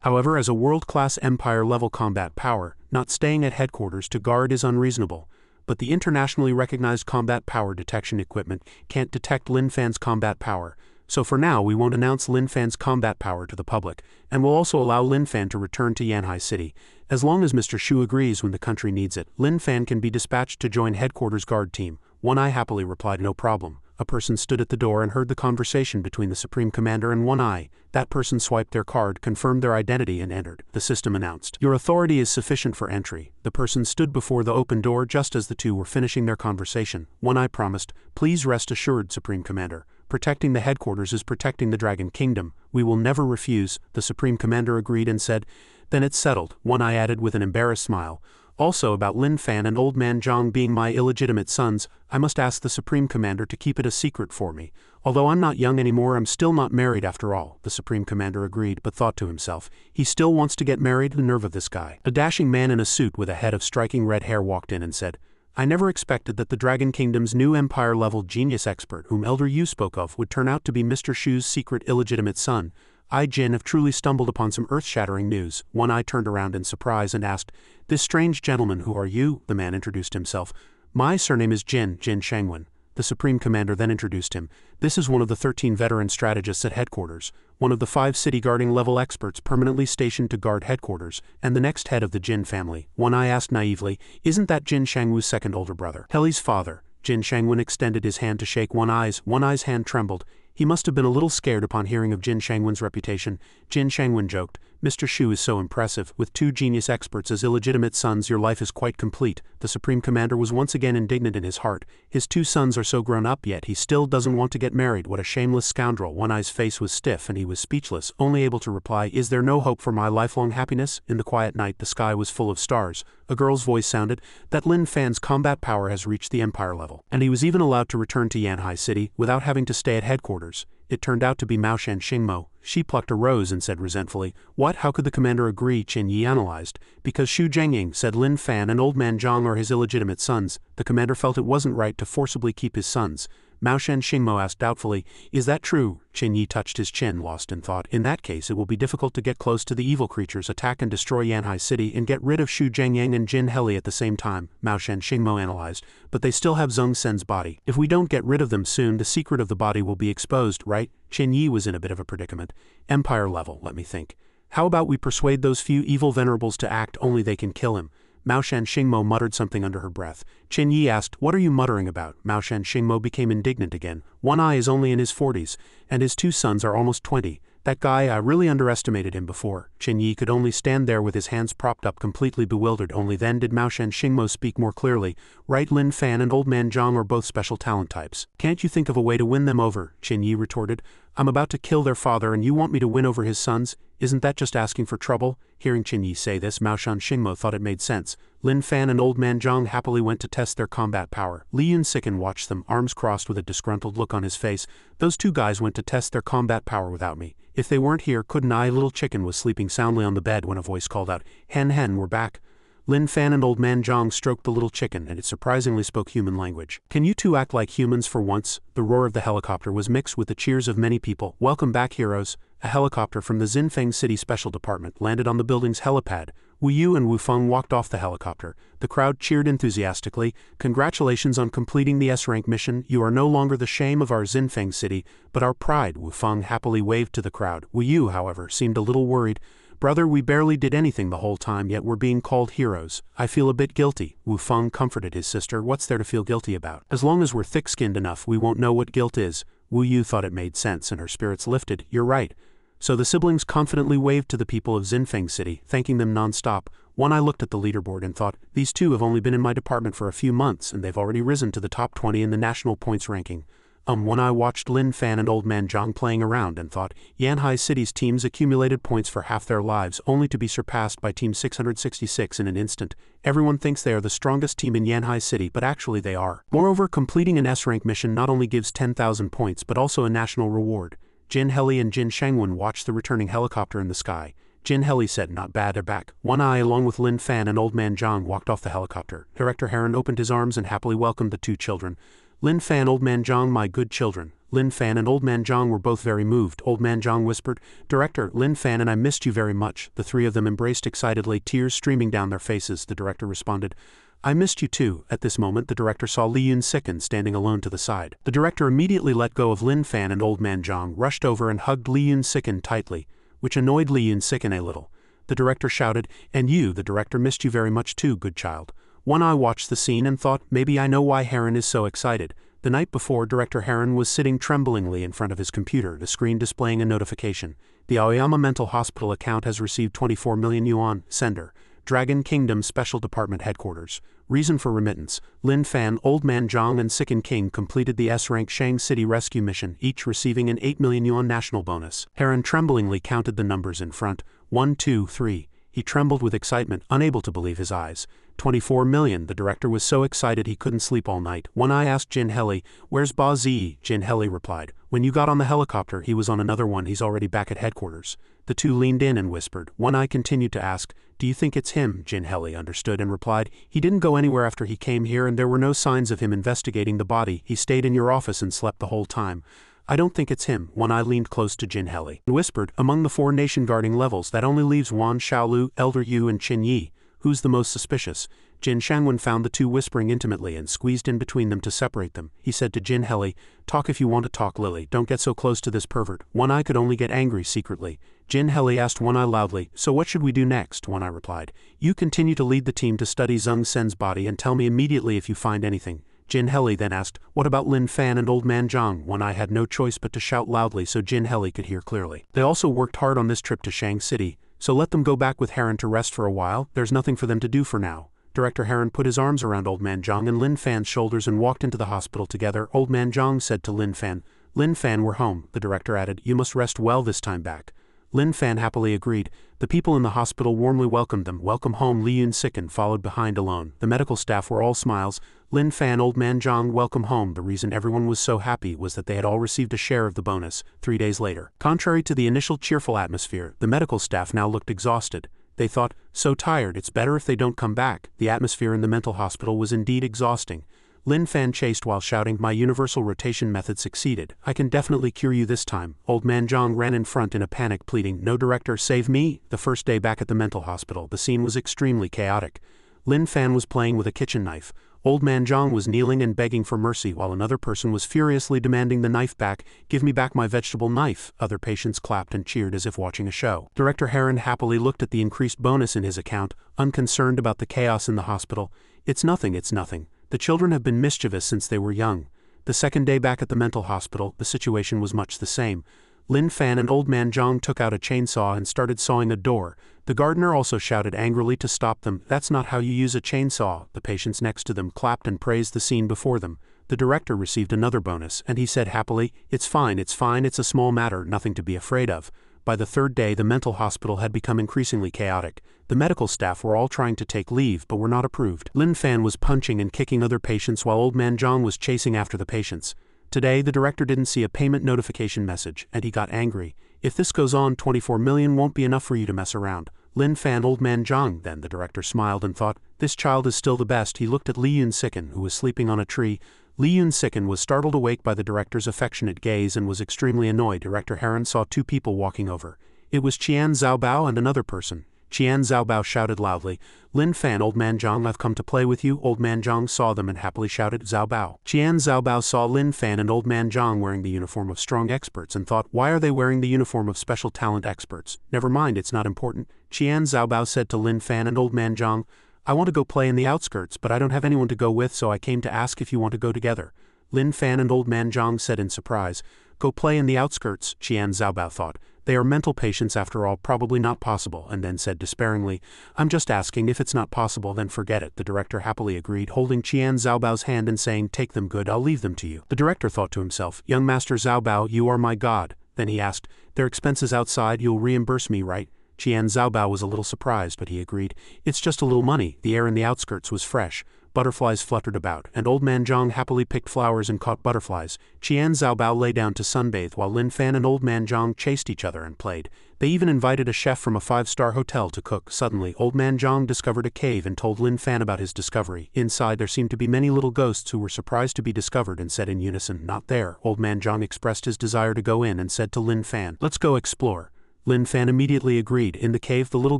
However, as a world-class Empire-level combat power, not staying at headquarters to guard is unreasonable. But the internationally recognized combat power detection equipment can't detect Lin Fan's combat power, so for now we won't announce Lin Fan's combat power to the public, and we'll also allow Lin Fan to return to Yanhai City. As long as Mr. Shu agrees when the country needs it, Lin Fan can be dispatched to join headquarters guard team. One Eye happily replied, no problem. A person stood at the door and heard the conversation between the Supreme Commander and One Eye. That person swiped their card, confirmed their identity, and entered. The system announced, your authority is sufficient for entry. The person stood before the open door just as the two were finishing their conversation. One Eye promised, please rest assured, Supreme Commander. Protecting the headquarters is protecting the Dragon Kingdom. We will never refuse. The Supreme Commander agreed and said, then it's settled. One Eye added with an embarrassed smile. Also about Lin Fan and Old Man Zhang being my illegitimate sons, I must ask the Supreme Commander to keep it a secret for me. Although I'm not young anymore, I'm still not married after all. The Supreme Commander agreed, but thought to himself, he still wants to get married? The nerve of this guy. A dashing man in a suit with a head of striking red hair walked in and said, I never expected that the Dragon Kingdom's new Empire-level genius expert whom Elder Yu spoke of would turn out to be Mr. Shu's secret illegitimate son. I, Jin, have truly stumbled upon some earth-shattering news. One Eye turned around in surprise and asked, this strange gentleman, who are you? The man introduced himself. My surname is Jin Shangwen. The Supreme Commander then introduced him. This is one of the 13 veteran strategists at headquarters, one of the 5 city guarding level experts permanently stationed to guard headquarters, and the next head of the Jin family. One Eye asked naively, isn't that Jin Shangwu's second older brother? Heli's father. Jin Shangwen extended his hand to shake One Eye's. One Eye's hand trembled. He must have been a little scared upon hearing of Jin Shangwen's reputation. Jin Shangwen joked, Mr. Shu is so impressive. With 2 genius experts as illegitimate sons, your life is quite complete. The Supreme Commander was once again indignant in his heart. His 2 sons are so grown up, yet he still doesn't want to get married. What a shameless scoundrel. One Eye's face was stiff and he was speechless, only able to reply, is there no hope for my lifelong happiness? In the quiet night, the sky was full of stars. A girl's voice sounded, that Lin Fan's combat power has reached the Empire level, and he was even allowed to return to Yanhai City without having to stay at headquarters. It turned out to be Mao Shan Xingmo. She plucked a rose and said resentfully, what, how could the commander agree? Qin Yi analyzed. Because Xu Zhengying said Lin Fan and Old Man Zhang are his illegitimate sons, the commander felt it wasn't right to forcibly keep his sons. Mao Shan Xingmo asked doubtfully, is that true? Qin Yi touched his chin, lost in thought. In that case, it will be difficult to get close to the evil creatures, attack and destroy Yanhai City, and get rid of Xu Zhengyang and Jin Heli at the same time, Mao Shan Xingmo analyzed. But they still have Zhong Sen's body. If we don't get rid of them soon, the secret of the body will be exposed, right? Qin Yi was in a bit of a predicament. Empire level, let me think. How about we persuade those few evil venerables to act, only they can kill him? Mao Shan Xingmo muttered something under her breath. Qin Yi asked, what are you muttering about? Mao Shan Xingmo became indignant again. One Eye is only in his 40s, and his 2 sons are almost 20. That guy, I really underestimated him before. Qin Yi could only stand there with his hands propped up, completely bewildered. Only then did Mao Shan Xingmo speak more clearly. Right, Lin Fan and Old Man Zhang are both special talent types. Can't you think of a way to win them over? Qin Yi retorted. I'm about to kill their father and you want me to win over his sons? Isn't that just asking for trouble? Hearing Qin Yi say this, Mao Shan Xingmo thought it made sense. Lin Fan and Old Man Zhang happily went to test their combat power. Li Yunsiken watched them, arms crossed with a disgruntled look on his face. Those 2 guys went to test their combat power without me. If they weren't here, couldn't I? Little Chicken was sleeping soundly on the bed when a voice called out, Hen Hen, we're back. Lin Fan and Old Man Zhang stroked the little chicken, and it surprisingly spoke human language. Can you 2 act like humans for once? The roar of the helicopter was mixed with the cheers of many people. Welcome back, heroes. A helicopter from the Xinfeng City Special Department landed on the building's helipad. Wu Yu and Wu Feng walked off the helicopter. The crowd cheered enthusiastically. Congratulations on completing the S-rank mission. You are no longer the shame of our Xinfeng City, but our pride. Wu Feng happily waved to the crowd. Wu Yu, however, seemed a little worried. Brother, we barely did anything the whole time, yet we're being called heroes. I feel a bit guilty. Wu Feng comforted his sister. What's there to feel guilty about? As long as we're thick-skinned enough, we won't know what guilt is. Wu Yu thought it made sense, and her spirits lifted. You're right. So the siblings confidently waved to the people of Xinfeng City, thanking them non-stop. One Eye looked at the leaderboard and thought, these 2 have only been in my department for a few months, and they've already risen to the top 20 in the national points ranking. One Eye watched Lin Fan and Old Man Zhang playing around and thought, Yanhai City's teams accumulated points for half their lives, only to be surpassed by Team 666 in an instant. Everyone thinks they are the strongest team in Yanhai City, but actually they are. Moreover, completing an S-rank mission not only gives 10,000 points, but also a national reward. Jin Heli and Jin Shangwen watched the returning helicopter in the sky. Jin Heli said, not bad, they're back. One Eye along with Lin Fan and Old Man Zhang walked off the helicopter. Director Heron opened his arms and happily welcomed the 2 children. Lin Fan, Old Man Zhang, my good children. Lin Fan and Old Man Zhang were both very moved. Old Man Zhang whispered, "Director, Lin Fan and I missed you very much." The three of them embraced excitedly, tears streaming down their faces. The director responded, "I missed you too." At this moment the director saw Li Yun-siken standing alone to the side. The director immediately let go of Lin Fan and Old Man Zhang, rushed over and hugged Li Yun-siken tightly, which annoyed Li Yun-siken a little. The director shouted, "And you, the director missed you very much too, good child." One Eye watched the scene and thought, maybe I know why Heron is so excited. The night before, Director Heron was sitting tremblingly in front of his computer, the screen displaying a notification. The Aoyama Mental Hospital account has received 24 million yuan. Sender, Dragon Kingdom Special Department Headquarters. Reason for remittance: Lin Fan, Old Man Zhang and Sicken King completed the S-rank Shang City rescue mission, each receiving an 8 million yuan national bonus. Heron tremblingly counted the numbers in front. 1, 2, 3. He trembled with excitement, unable to believe his eyes. 24 million. The director was so excited he couldn't sleep all night. One Eye asked Jin Heli, "Where's Ba Zi?" Jin Heli replied, "When you got on the helicopter, he was on another one. He's already back at headquarters." The two leaned in and whispered. One Eye continued to ask, "Do you think it's him?" Jin Heli understood and replied, "He didn't go anywhere after he came here and there were no signs of him investigating the body. He stayed in your office and slept the whole time." "I don't think it's him." One Eye leaned close to Jin Heli and whispered, "Among the 4 nation guarding levels, that only leaves Wan Xiaolu, Elder Yu and Qin Yi. Who's the most suspicious?" Jin Shangwen found the two whispering intimately and squeezed in between them to separate them. He said to Jin Heli, "Talk if you want to talk, Lily. Don't get so close to this pervert." One Eye could only get angry secretly. Jin Heli asked One Eye loudly, "So what should we do next?" One Eye replied, "You continue to lead the team to study Zheng Sen's body and tell me immediately if you find anything." Jin Heli then asked, "What about Lin Fan and Old Man Zhang?" One Eye had no choice but to shout loudly so Jin Heli could hear clearly. "They also worked hard on this trip to Shang City, so let them go back with Heron to rest for a while. There's nothing for them to do for now." Director Heron put his arms around Old Man Zhang and Lin Fan's shoulders and walked into the hospital together. Old Man Zhang said to Lin Fan, "Lin Fan, we're home." The director added, "You must rest well this time back." Lin Fan happily agreed. The people in the hospital warmly welcomed them. "Welcome home." Li Yun-siken followed behind alone. The medical staff were all smiles. Lin Fan, Old Man Zhang, welcome home. The reason everyone was so happy was that they had all received a share of the bonus. 3 days later. Contrary to the initial cheerful atmosphere, the medical staff now looked exhausted. They thought, so tired, it's better if they don't come back. The atmosphere in the mental hospital was indeed exhausting. Lin Fan chased while shouting, "My universal rotation method succeeded. I can definitely cure you this time." Old Man Zhang ran in front in a panic, pleading, "No, director, save me." The first day back at the mental hospital, the scene was extremely chaotic. Lin Fan was playing with a kitchen knife. Old Man Zhang was kneeling and begging for mercy while another person was furiously demanding the knife back. "Give me back my vegetable knife." Other patients clapped and cheered as if watching a show. Director Heron happily looked at the increased bonus in his account, unconcerned about the chaos in the hospital. "It's nothing, it's nothing. The children have been mischievous since they were young." The second day back at the mental hospital, the situation was much the same. Lin Fan and Old Man Zhang took out a chainsaw and started sawing a door. The gardener also shouted angrily to stop them. "That's not how you use a chainsaw." The patients next to them clapped and praised the scene before them. The director received another bonus, and he said happily, it's fine, it's a small matter, nothing to be afraid of." By the third day, the mental hospital had become increasingly chaotic. The medical staff were all trying to take leave but were not approved. Lin Fan was punching and kicking other patients while Old Man Zhang was chasing after the patients. Today, the director didn't see a payment notification message, and he got angry. "If this goes on, 24 million won't be enough for you to mess around." Lin Fan, Old Man Zhang. Then the director smiled and thought, "This child is still the best." He looked at Li Yun-siken, who was sleeping on a tree. Li Yun-siken was startled awake by the director's affectionate gaze and was extremely annoyed. Director Heron saw 2 people walking over. It was Qian Zhaobao and another person. Qian Zhaobao shouted loudly, "Lin Fan, Old Man Zhang, I've come to play with you." Old Man Zhang saw them and happily shouted, "Zhaobao." Qian Zhaobao saw Lin Fan and Old Man Zhang wearing the uniform of strong experts and thought, why are they wearing the uniform of special talent experts? Never mind, it's not important. Qian Zhaobao said to Lin Fan and Old Man Zhang, "I want to go play in the outskirts, but I don't have anyone to go with, so I came to ask if you want to go together." Lin Fan and Old Man Zhang said in surprise, "Go play in the outskirts," Qian Zhaobao thought. "They are mental patients after all, probably not possible," and then said despairingly, "I'm just asking. If it's not possible, then forget it." The director happily agreed, holding Qian Zhaobao's hand and saying, "Take them, good, I'll leave them to you." The director thought to himself, "Young Master Zhaobao, you are my god." Then he asked, "Their expenses outside, you'll reimburse me, right?" Qian Zhaobao was a little surprised, but he agreed, "It's just a little money." The air in the outskirts was fresh. butterflies fluttered about, and Old Man Zhang happily picked flowers and caught butterflies. Qian Zhaobao lay down to sunbathe while Lin Fan and Old Man Zhang chased each other and played. They even invited a chef from a 5-star hotel to cook. Suddenly, Old Man Zhang discovered a cave and told Lin Fan about his discovery. Inside there seemed to be many little ghosts who were surprised to be discovered and said in unison, "Not there." Old Man Zhang expressed his desire to go in and said to Lin Fan, "Let's go explore." Lin Fan immediately agreed. In the cave the little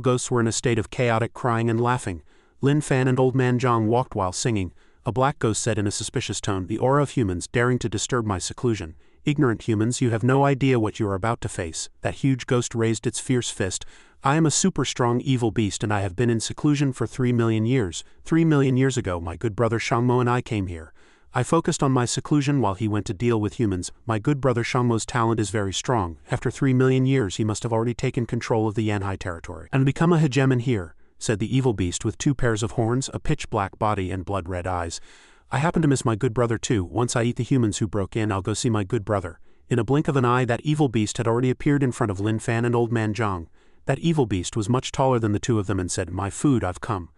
ghosts were in a state of chaotic crying and laughing. Lin Fan and Old Man Zhang walked while singing. A black ghost said in a suspicious tone, "The aura of humans daring to disturb my seclusion. Ignorant humans, you have no idea what you are about to face." That huge ghost raised its fierce fist. "I am a super strong evil beast and I have been in seclusion for 3 million years. 3 million years ago my good brother Shangmo and I came here. I focused on my seclusion while he went to deal with humans. My good brother Shangmo's talent is very strong. After 3 million years he must have already taken control of the Yanhai territory and become a hegemon here," said the evil beast with 2 pairs of horns, a pitch-black body and blood-red eyes. "I happen to miss my good brother too. Once I eat the humans who broke in, I'll go see my good brother." In a blink of an eye that evil beast had already appeared in front of Lin Fan and Old Man Zhang. That evil beast was much taller than the two of them and said, "My food, I've come."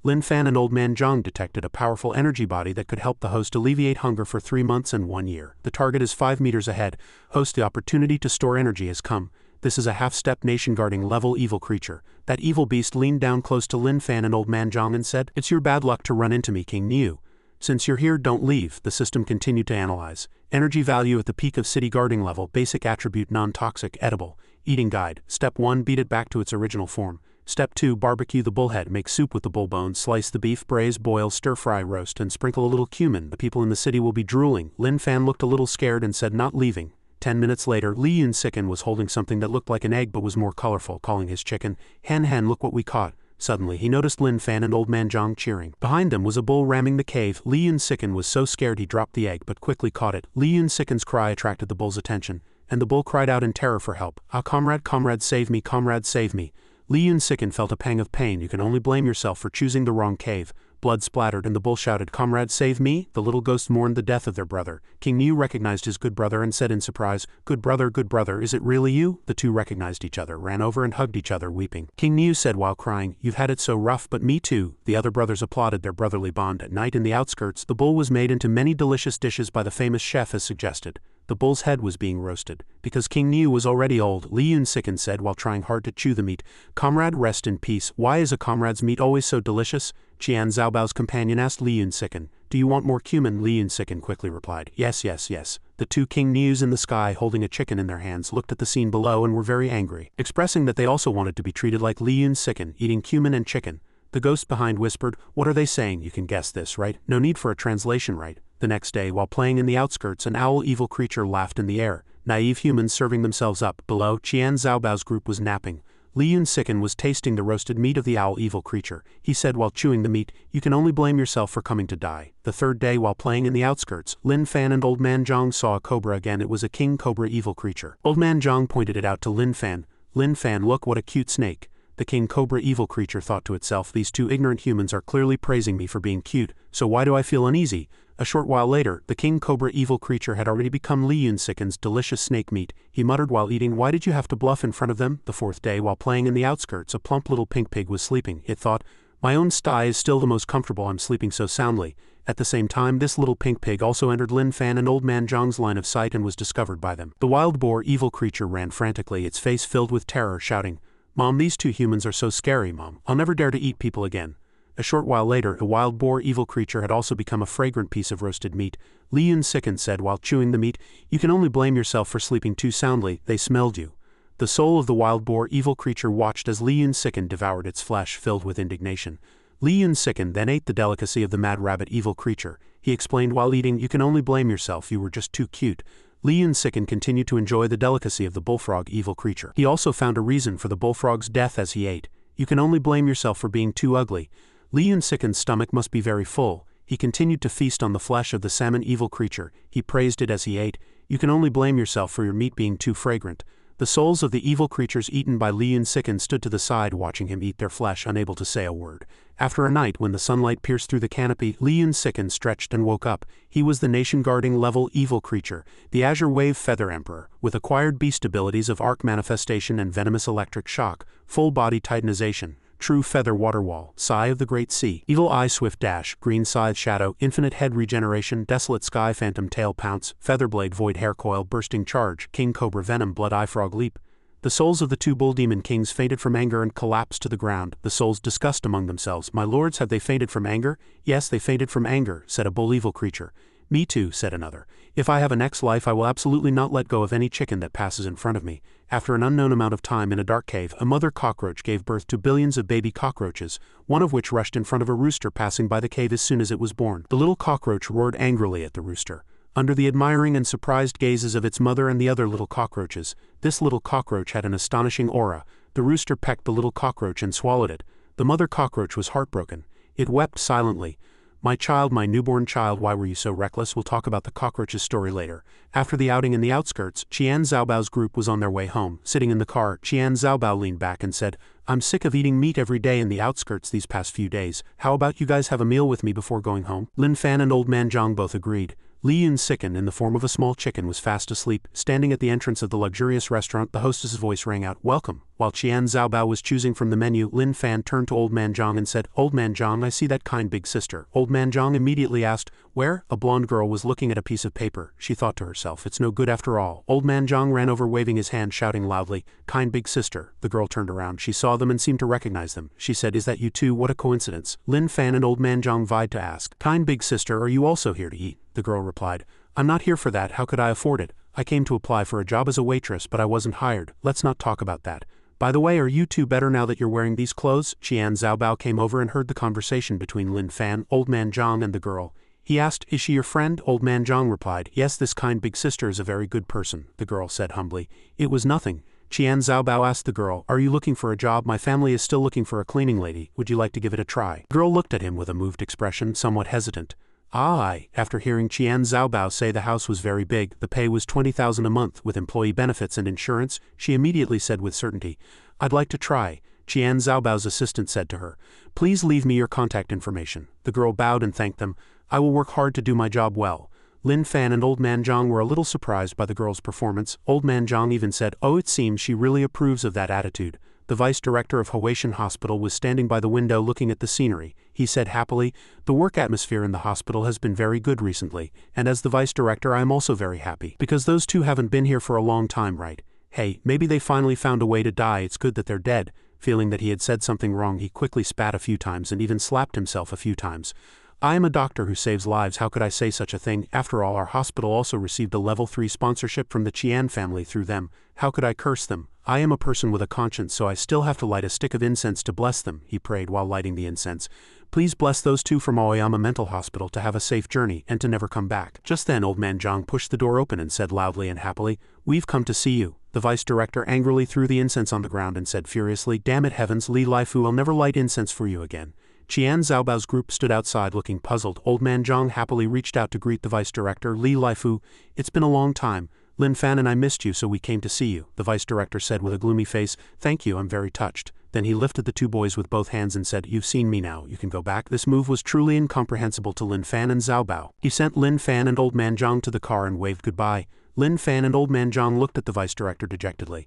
Lin Fan and Old Man Zhang detected a powerful energy body that could help the host alleviate hunger for 3 months and 1 year. The target is 5 meters ahead. Host, the opportunity to store energy has come. This is a half-step nation-guarding level evil creature. That evil beast leaned down close to Lin Fan and Old Man Zhang and said, "It's your bad luck to run into me, King Niu. Since you're here, don't leave." The system continued to analyze. Energy value at the peak of city guarding level, basic attribute non-toxic, edible. Eating guide. Step 1, beat it back to its original form. Step 2, barbecue the bullhead, make soup with the bull bones, slice the beef, braise, boil, stir-fry, roast, and sprinkle a little cumin. The people in the city will be drooling. Lin Fan looked a little scared and said, "Not leaving." 10 minutes later, Li Yun Sicken was holding something that looked like an egg but was more colorful, calling his chicken, "Hen hen, look what we caught." Suddenly he noticed Lin Fan and Old Man Zhang cheering. Behind them was a bull ramming the cave. Li Yun Sicken was so scared he dropped the egg but quickly caught it. Li Yun Sicken's cry attracted the bull's attention, and the bull cried out in terror for help. "Ah, comrade, comrade, save me, comrade, save me." Li Yun Sicken felt a pang of pain. You can only blame yourself for choosing the wrong cave. Blood splattered and the bull shouted, "Comrade, save me." The little ghosts mourned the death of their brother. King Niu recognized his good brother and said in surprise, good brother, is it really you?" The two recognized each other, ran over and hugged each other, weeping. King Niu said while crying, "You've had it so rough, but me too." The other brothers applauded their brotherly bond. At night in the outskirts, the bull was made into many delicious dishes by the famous chef as suggested. The bull's head was being roasted. Because King Niu was already old, Li Yun Sicken said while trying hard to chew the meat, "Comrade, rest in peace. Why is a comrade's meat always so delicious?" Qian Zhaobao's companion asked Li Yun Sicken. "Do you want more cumin?" Li Yun Sicken quickly replied, "Yes, yes, yes." The two King Nius in the sky holding a chicken in their hands looked at the scene below and were very angry, expressing that they also wanted to be treated like Li Yun Sicken, eating cumin and chicken. The ghost behind whispered, "What are they saying? You can guess this, right? No need for a translation, right?" The next day, while playing in the outskirts, an owl evil creature laughed in the air. Naive humans serving themselves up. Below, Qian Zhaobao's group was napping. Li Yun Sicken was tasting the roasted meat of the owl evil creature. He said while chewing the meat, "You can only blame yourself for coming to die." The third day, while playing in the outskirts, Lin Fan and Old Man Zhang saw a cobra again. It was a king cobra evil creature. Old Man Zhang pointed it out to Lin Fan. "Lin Fan, look what a cute snake." The king cobra evil creature thought to itself, "These two ignorant humans are clearly praising me for being cute, so why do I feel uneasy?" A short while later, the king cobra evil creature had already become Li Yun Sicken's delicious snake meat. He muttered while eating, "Why did you have to bluff in front of them?" The fourth day, while playing in the outskirts, a plump little pink pig was sleeping. It thought, "My own sty is still the most comfortable, I'm sleeping so soundly." At the same time, this little pink pig also entered Lin Fan and Old Man Zhang's line of sight and was discovered by them. The wild boar evil creature ran frantically, its face filled with terror, shouting, "Mom, these two humans are so scary, Mom. I'll never dare to eat people again." A short while later, the wild boar evil creature had also become a fragrant piece of roasted meat. Li Yun Sicken said while chewing the meat, "You can only blame yourself for sleeping too soundly, they smelled you." The soul of the wild boar evil creature watched as Li Yun Sicken devoured its flesh, filled with indignation. Li Yun Sicken then ate the delicacy of the mad rabbit evil creature. He explained while eating, "You can only blame yourself, you were just too cute." Li Yun Sicken continued to enjoy the delicacy of the bullfrog evil creature. He also found a reason for the bullfrog's death as he ate. "You can only blame yourself for being too ugly." Li Yun Sicken's stomach must be very full. He continued to feast on the flesh of the salmon evil creature. He praised it as he ate. "You can only blame yourself for your meat being too fragrant." The souls of the evil creatures eaten by Li Yun Sicken stood to the side watching him eat their flesh, unable to say a word. After a night when the sunlight pierced through the canopy, Li Yun Sicken stretched and woke up. He was the nation-guarding level evil creature, the Azure Wave Feather Emperor, with acquired beast abilities of arc manifestation and venomous electric shock, full body titanization, true feather water wall, sigh of the great sea, evil eye swift dash, green scythe shadow, infinite head regeneration, desolate sky phantom tail pounce, featherblade void hair coil bursting charge, king cobra venom blood eye frog leap. The souls of the two bull demon kings fainted from anger and collapsed to the ground. The souls discussed among themselves. My lords, have they fainted from anger? Yes, they fainted from anger, said a bull evil creature. Me too, said another. If I have a next life I will absolutely not let go of any chicken that passes in front of me. After an unknown amount of time in a dark cave, a mother cockroach gave birth to billions of baby cockroaches, one of which rushed in front of a rooster passing by the cave as soon as it was born. The little cockroach roared angrily at the rooster. Under the admiring and surprised gazes of its mother and the other little cockroaches, this little cockroach had an astonishing aura. The rooster pecked the little cockroach and swallowed it. The mother cockroach was heartbroken. It wept silently. My child, my newborn child, why were you so reckless? We'll talk about the cockroach's story later. After the outing in the outskirts, Qian Zhaobao's group was on their way home. Sitting in the car, Qian Zhaobao leaned back and said, I'm sick of eating meat every day in the outskirts these past few days. How about you guys have a meal with me before going home? Lin Fan and Old Man Zhang both agreed. Li Yun's chicken in the form of a small chicken was fast asleep. Standing at the entrance of the luxurious restaurant, the hostess's voice rang out, Welcome. While Qian Zhaobao was choosing from the menu, Lin Fan turned to Old Man Zhang and said, Old Man Zhang, I see that kind big sister. Old Man Zhang immediately asked, Where? A blonde girl was looking at a piece of paper. She thought to herself, it's no good after all. Old Man Zhang ran over waving his hand shouting loudly, Kind big sister. The girl turned around. She saw them and seemed to recognize them. She said, Is that you too? What a coincidence. Lin Fan and Old Man Zhang vied to ask, Kind big sister, are you also here to eat? The girl replied, I'm not here for that, how could I afford it? I came to apply for a job as a waitress but I wasn't hired. Let's not talk about that. By the way, are you two better now that you're wearing these clothes? Qian Zhaobao came over and heard the conversation between Lin Fan, Old Man Zhang and the girl. He asked, Is she your friend? Old Man Zhang replied, Yes, this kind big sister is a very good person. The girl said humbly, It was nothing. Qian Zhaobao asked the girl, Are you looking for a job? My family is still looking for a cleaning lady. Would you like to give it a try? The girl looked at him with a moved expression, somewhat hesitant. Aye. After hearing Qian Zhaobao say the house was very big, the pay was 20,000 a month with employee benefits and insurance, she immediately said with certainty, I'd like to try. Qian Zhaobao's assistant said to her, Please leave me your contact information. The girl bowed and thanked them. I will work hard to do my job well. Lin Fan and Old Man Zhang were a little surprised by the girl's performance. Old Man Zhang even said, Oh, it seems she really approves of that attitude. The vice director of Huaishan Hospital was standing by the window looking at the scenery. He said happily, The work atmosphere in the hospital has been very good recently, and as the vice director I am also very happy. Because those two haven't been here for a long time, right? Hey, maybe they finally found a way to die, it's good that they're dead. Feeling that he had said something wrong, he quickly spat a few times and even slapped himself a few times. I am a doctor who saves lives, how could I say such a thing? After all, our hospital also received a level 3 sponsorship from the Qian family through them. How could I curse them? I am a person with a conscience, so I still have to light a stick of incense to bless them, he prayed while lighting the incense. Please bless those two from Aoyama Mental Hospital to have a safe journey and to never come back. Just then Old Man Zhang pushed the door open and said loudly and happily, We've come to see you. The vice director angrily threw the incense on the ground and said furiously, Damn it heavens, Li Laifu, I'll never light incense for you again. Qian Zhaobao's group stood outside looking puzzled. Old Man Zhang happily reached out to greet the vice director, Li Laifu. It's been a long time. Lin Fan and I missed you, so we came to see you, the vice director said with a gloomy face. Thank you, I'm very touched. Then he lifted the two boys with both hands and said, You've seen me now, you can go back. This move was truly incomprehensible to Lin Fan and Zhaobao. He sent Lin Fan and Old Man Zhang to the car and waved goodbye. Lin Fan and Old Man Zhang looked at the vice director dejectedly.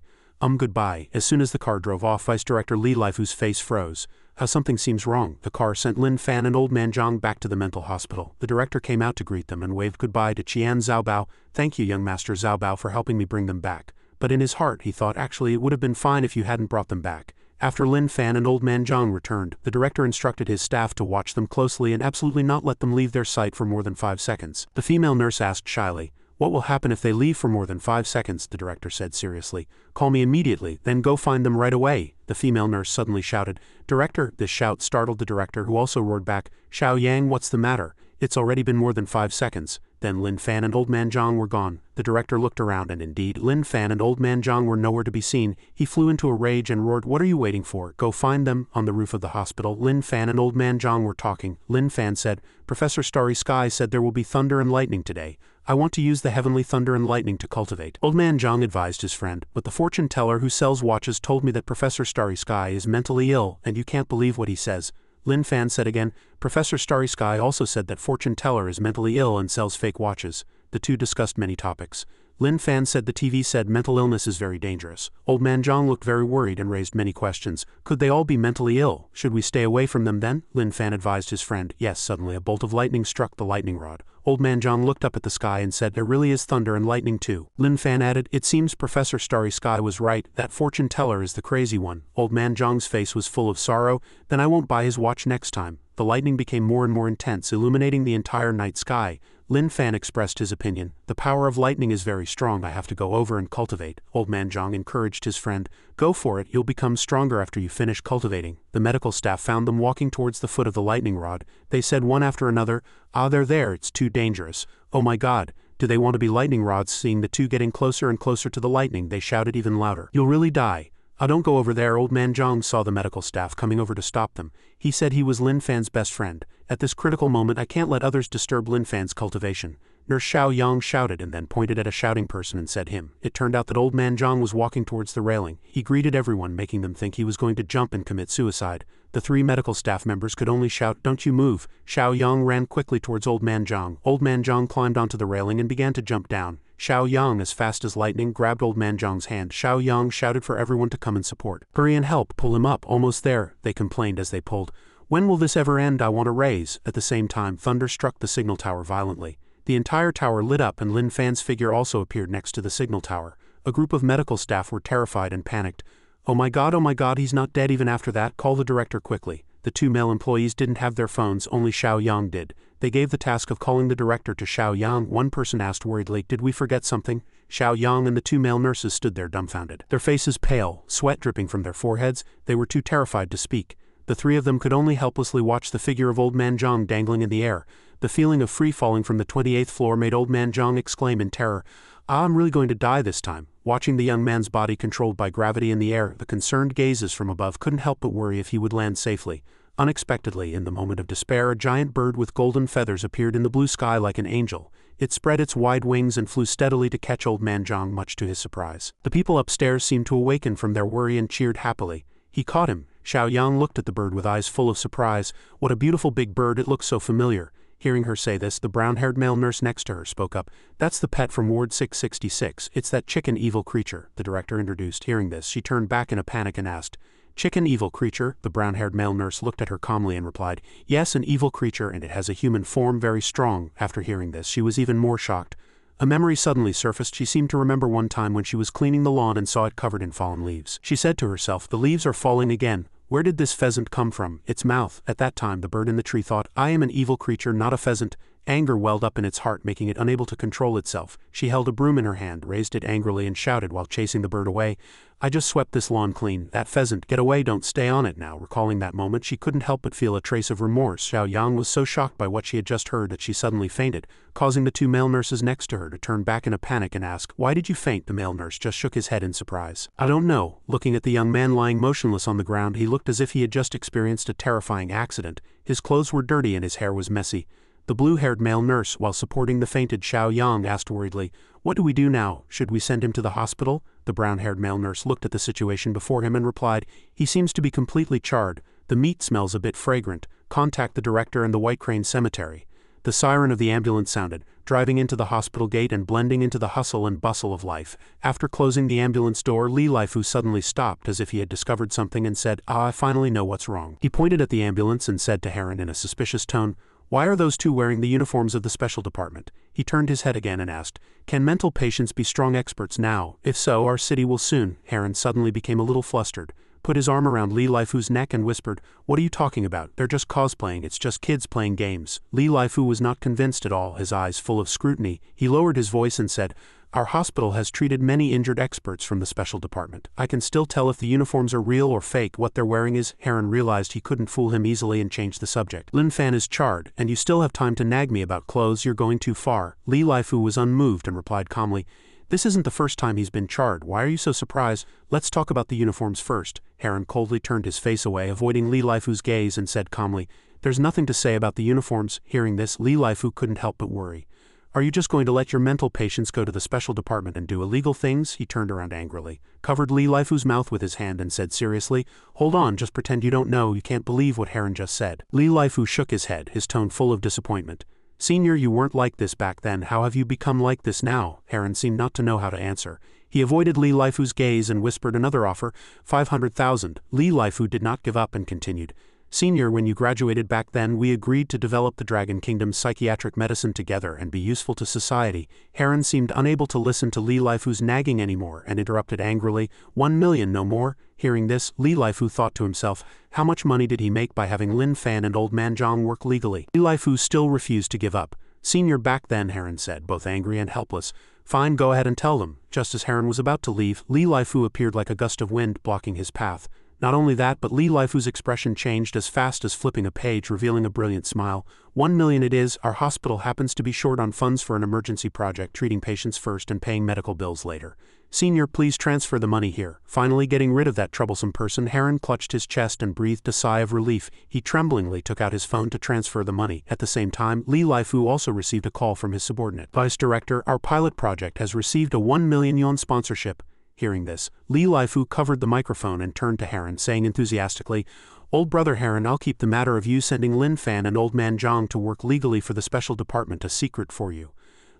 Goodbye. As soon as the car drove off, Vice Director Li Laifu's face froze. How something seems wrong. The car sent Lin Fan and Old Man Zhang back to the mental hospital. The director came out to greet them and waved goodbye to Qian Zhaobao. Thank you, young Master Zhaobao, for helping me bring them back. But in his heart he thought actually it would have been fine if you hadn't brought them back. After Lin Fan and Old Man Zhang returned, the director instructed his staff to watch them closely and absolutely not let them leave their sight for more than 5 seconds. The female nurse asked shyly, What will happen if they leave for more than 5 seconds? The director said seriously. Call me immediately, then go find them right away. The female nurse suddenly shouted. Director! This shout startled the director, who also roared back, Xiao Yang, what's the matter? It's already been more than 5 seconds. Then Lin Fan and Old Man Zhang were gone. The director looked around and indeed Lin Fan and Old Man Zhang were nowhere to be seen. He flew into a rage and roared, What are you waiting for? Go find them. On the roof of the hospital, Lin Fan and Old Man Zhang were talking. Lin Fan said, Professor Starry Sky said there will be thunder and lightning today. I want to use the heavenly thunder and lightning to cultivate. Old Man Zhang advised his friend, but the fortune teller who sells watches told me that Professor Starry Sky is mentally ill and you can't believe what he says. Lin Fan said again, Professor Starry Sky also said that fortune teller is mentally ill and sells fake watches. The two discussed many topics. Lin Fan said the TV said mental illness is very dangerous. Old Man Zhang looked very worried and raised many questions. Could they all be mentally ill? Should we stay away from them then? Lin Fan advised his friend. Yes, suddenly a bolt of lightning struck the lightning rod. Old Man Zhang looked up at the sky and said, there really is thunder and lightning too. Lin Fan added, it seems Professor Starry Sky was right, that fortune teller is the crazy one. Old Man Zhang's face was full of sorrow. Then I won't buy his watch next time. The lightning became more and more intense, illuminating the entire night sky. Lin Fan expressed his opinion. The power of lightning is very strong. I have to go over and cultivate. Old Man Zhang encouraged his friend. Go for it, you'll become stronger after you finish cultivating. The medical staff found them walking towards the foot of the lightning rod. They said one after another, ah, they're there, it's too dangerous. Oh my god, do they want to be lightning rods? Seeing the two getting closer and closer to the lightning, they shouted even louder. You'll really die. Ah, don't go over there. Old Man Zhang saw the medical staff coming over to stop them. He said he was Lin Fan's best friend. At this critical moment I can't let others disturb Lin Fan's cultivation. Nurse Xiao Yang shouted and then pointed at a shouting person and said him. It turned out that Old Man Zhang was walking towards the railing. He greeted everyone, making them think he was going to jump and commit suicide. The three medical staff members could only shout, don't you move. Xiao Yang ran quickly towards Old Man Zhang. Old Man Zhang climbed onto the railing and began to jump down. Xiao Yang, as fast as lightning, grabbed Old Man Zhang's hand. Xiao Yang shouted for everyone to come and support. Hurry and help, pull him up, almost there, they complained as they pulled. When will this ever end? I want a raise. At the same time, thunder struck the signal tower violently. The entire tower lit up and Lin Fan's figure also appeared next to the signal tower. A group of medical staff were terrified and panicked. Oh my god, he's not dead even after that. Call the director quickly. The two male employees didn't have their phones, only Xiao Yang did. They gave the task of calling the director to Xiao Yang. One person asked worriedly, did we forget something? Xiao Yang and the two male nurses stood there dumbfounded. Their faces pale, sweat dripping from their foreheads, they were too terrified to speak. The three of them could only helplessly watch the figure of Old Man Zhang dangling in the air. The feeling of free falling from the 28th floor made Old Man Zhang exclaim in terror, ah, I'm really going to die this time. Watching the young man's body controlled by gravity in the air, the concerned gazes from above couldn't help but worry if he would land safely. Unexpectedly, in the moment of despair, a giant bird with golden feathers appeared in the blue sky like an angel. It spread its wide wings and flew steadily to catch Old Man Zhang, much to his surprise. The people upstairs seemed to awaken from their worry and cheered happily. He caught him. Xiao Yang looked at the bird with eyes full of surprise. What a beautiful big bird, it looks so familiar. Hearing her say this, the brown-haired male nurse next to her spoke up. That's the pet from Ward 666. It's that chicken evil creature, the director introduced. Hearing this, she turned back in a panic and asked, Chicken evil creature? The brown-haired male nurse looked at her calmly and replied, yes, an evil creature, and it has a human form, very strong. After hearing this, she was even more shocked. A memory suddenly surfaced. She seemed to remember one time when she was cleaning the lawn and saw it covered in fallen leaves. She said to herself, the leaves are falling again. Where did this pheasant come from? Its mouth. At that time the bird in the tree thought, I am an evil creature, not a pheasant. Anger welled up in its heart, making it unable to control itself. She held a broom in her hand, raised it angrily and shouted while chasing the bird away, I just swept this lawn clean. That pheasant, get away, don't stay on it now. Recalling that moment, she couldn't help but feel a trace of remorse. Xiao Yang was so shocked by what she had just heard that she suddenly fainted, causing the two male nurses next to her to turn back in a panic and ask, why did you faint? The male nurse just shook his head in surprise. I don't know. Looking at the young man lying motionless on the ground, he looked as if he had just experienced a terrifying accident. His clothes were dirty and his hair was messy. The blue-haired male nurse, while supporting the fainted Xiao Yang, asked worriedly, what do we do now? Should we send him to the hospital? The brown-haired male nurse looked at the situation before him and replied, he seems to be completely charred. The meat smells a bit fragrant. Contact the director and the White Crane Cemetery. The siren of the ambulance sounded, driving into the hospital gate and blending into the hustle and bustle of life. After closing the ambulance door, Li Laifu suddenly stopped as if he had discovered something and said, I finally know what's wrong. He pointed at the ambulance and said to Heron in a suspicious tone, why are those two wearing the uniforms of the special department? He turned his head again and asked, can mental patients be strong experts now? If so, our city will soon. Heron suddenly became a little flustered, put his arm around Li Laifu's neck and whispered, what are you talking about? They're just cosplaying, it's just kids playing games. Li Laifu was not convinced at all, his eyes full of scrutiny. He lowered his voice and said, our hospital has treated many injured experts from the special department. I can still tell if the uniforms are real or fake. What they're wearing is. Heron realized he couldn't fool him easily and changed the subject. Lin Fan is charred, and you still have time to nag me about clothes. You're going too far. Li Laifu was unmoved and replied calmly, this isn't the first time he's been charred. Why are you so surprised? Let's talk about the uniforms first. Heron coldly turned his face away, avoiding Li Laifu's gaze, and said calmly, there's nothing to say about the uniforms. Hearing this, Li Laifu couldn't help but worry. Are you just going to let your mental patients go to the special department and do illegal things? He turned around angrily, covered Li Laifu's mouth with his hand and said seriously, hold on, just pretend you don't know, you can't believe what Heron just said. Li Laifu shook his head, his tone full of disappointment. Senior, you weren't like this back then. How have you become like this now? Heron seemed not to know how to answer. He avoided Li Laifu's gaze and whispered another offer, 500,000. Li Laifu did not give up and continued. Senior, when you graduated back then, we agreed to develop the Dragon Kingdom's psychiatric medicine together and be useful to society. Heron seemed unable to listen to Li Laifu's nagging anymore and interrupted angrily, 1 million, no more. Hearing this, Li Laifu thought to himself, how much money did he make by having Lin Fan and Old Man Zhang work legally? Li Laifu still refused to give up. Senior, back then, Heron said, both angry and helpless. Fine, go ahead and tell them. Just as Heron was about to leave, Li Laifu appeared like a gust of wind, blocking his path. Not only that, but Li Laifu's expression changed as fast as flipping a page, revealing a brilliant smile. 1 million it is. Our hospital happens to be short on funds for an emergency project, treating patients first and paying medical bills later. Senior, please transfer the money here. Finally getting rid of that troublesome person, Heron clutched his chest and breathed a sigh of relief. He tremblingly took out his phone to transfer the money. At the same time, Li Laifu also received a call from his subordinate. Vice Director, our pilot project has received a 1 million yuan sponsorship. Hearing this, Li Laifu covered the microphone and turned to Heron, saying enthusiastically, Old brother Heron, I'll keep the matter of you sending Lin Fan and Old Man Zhang to work legally for the special department a secret for you.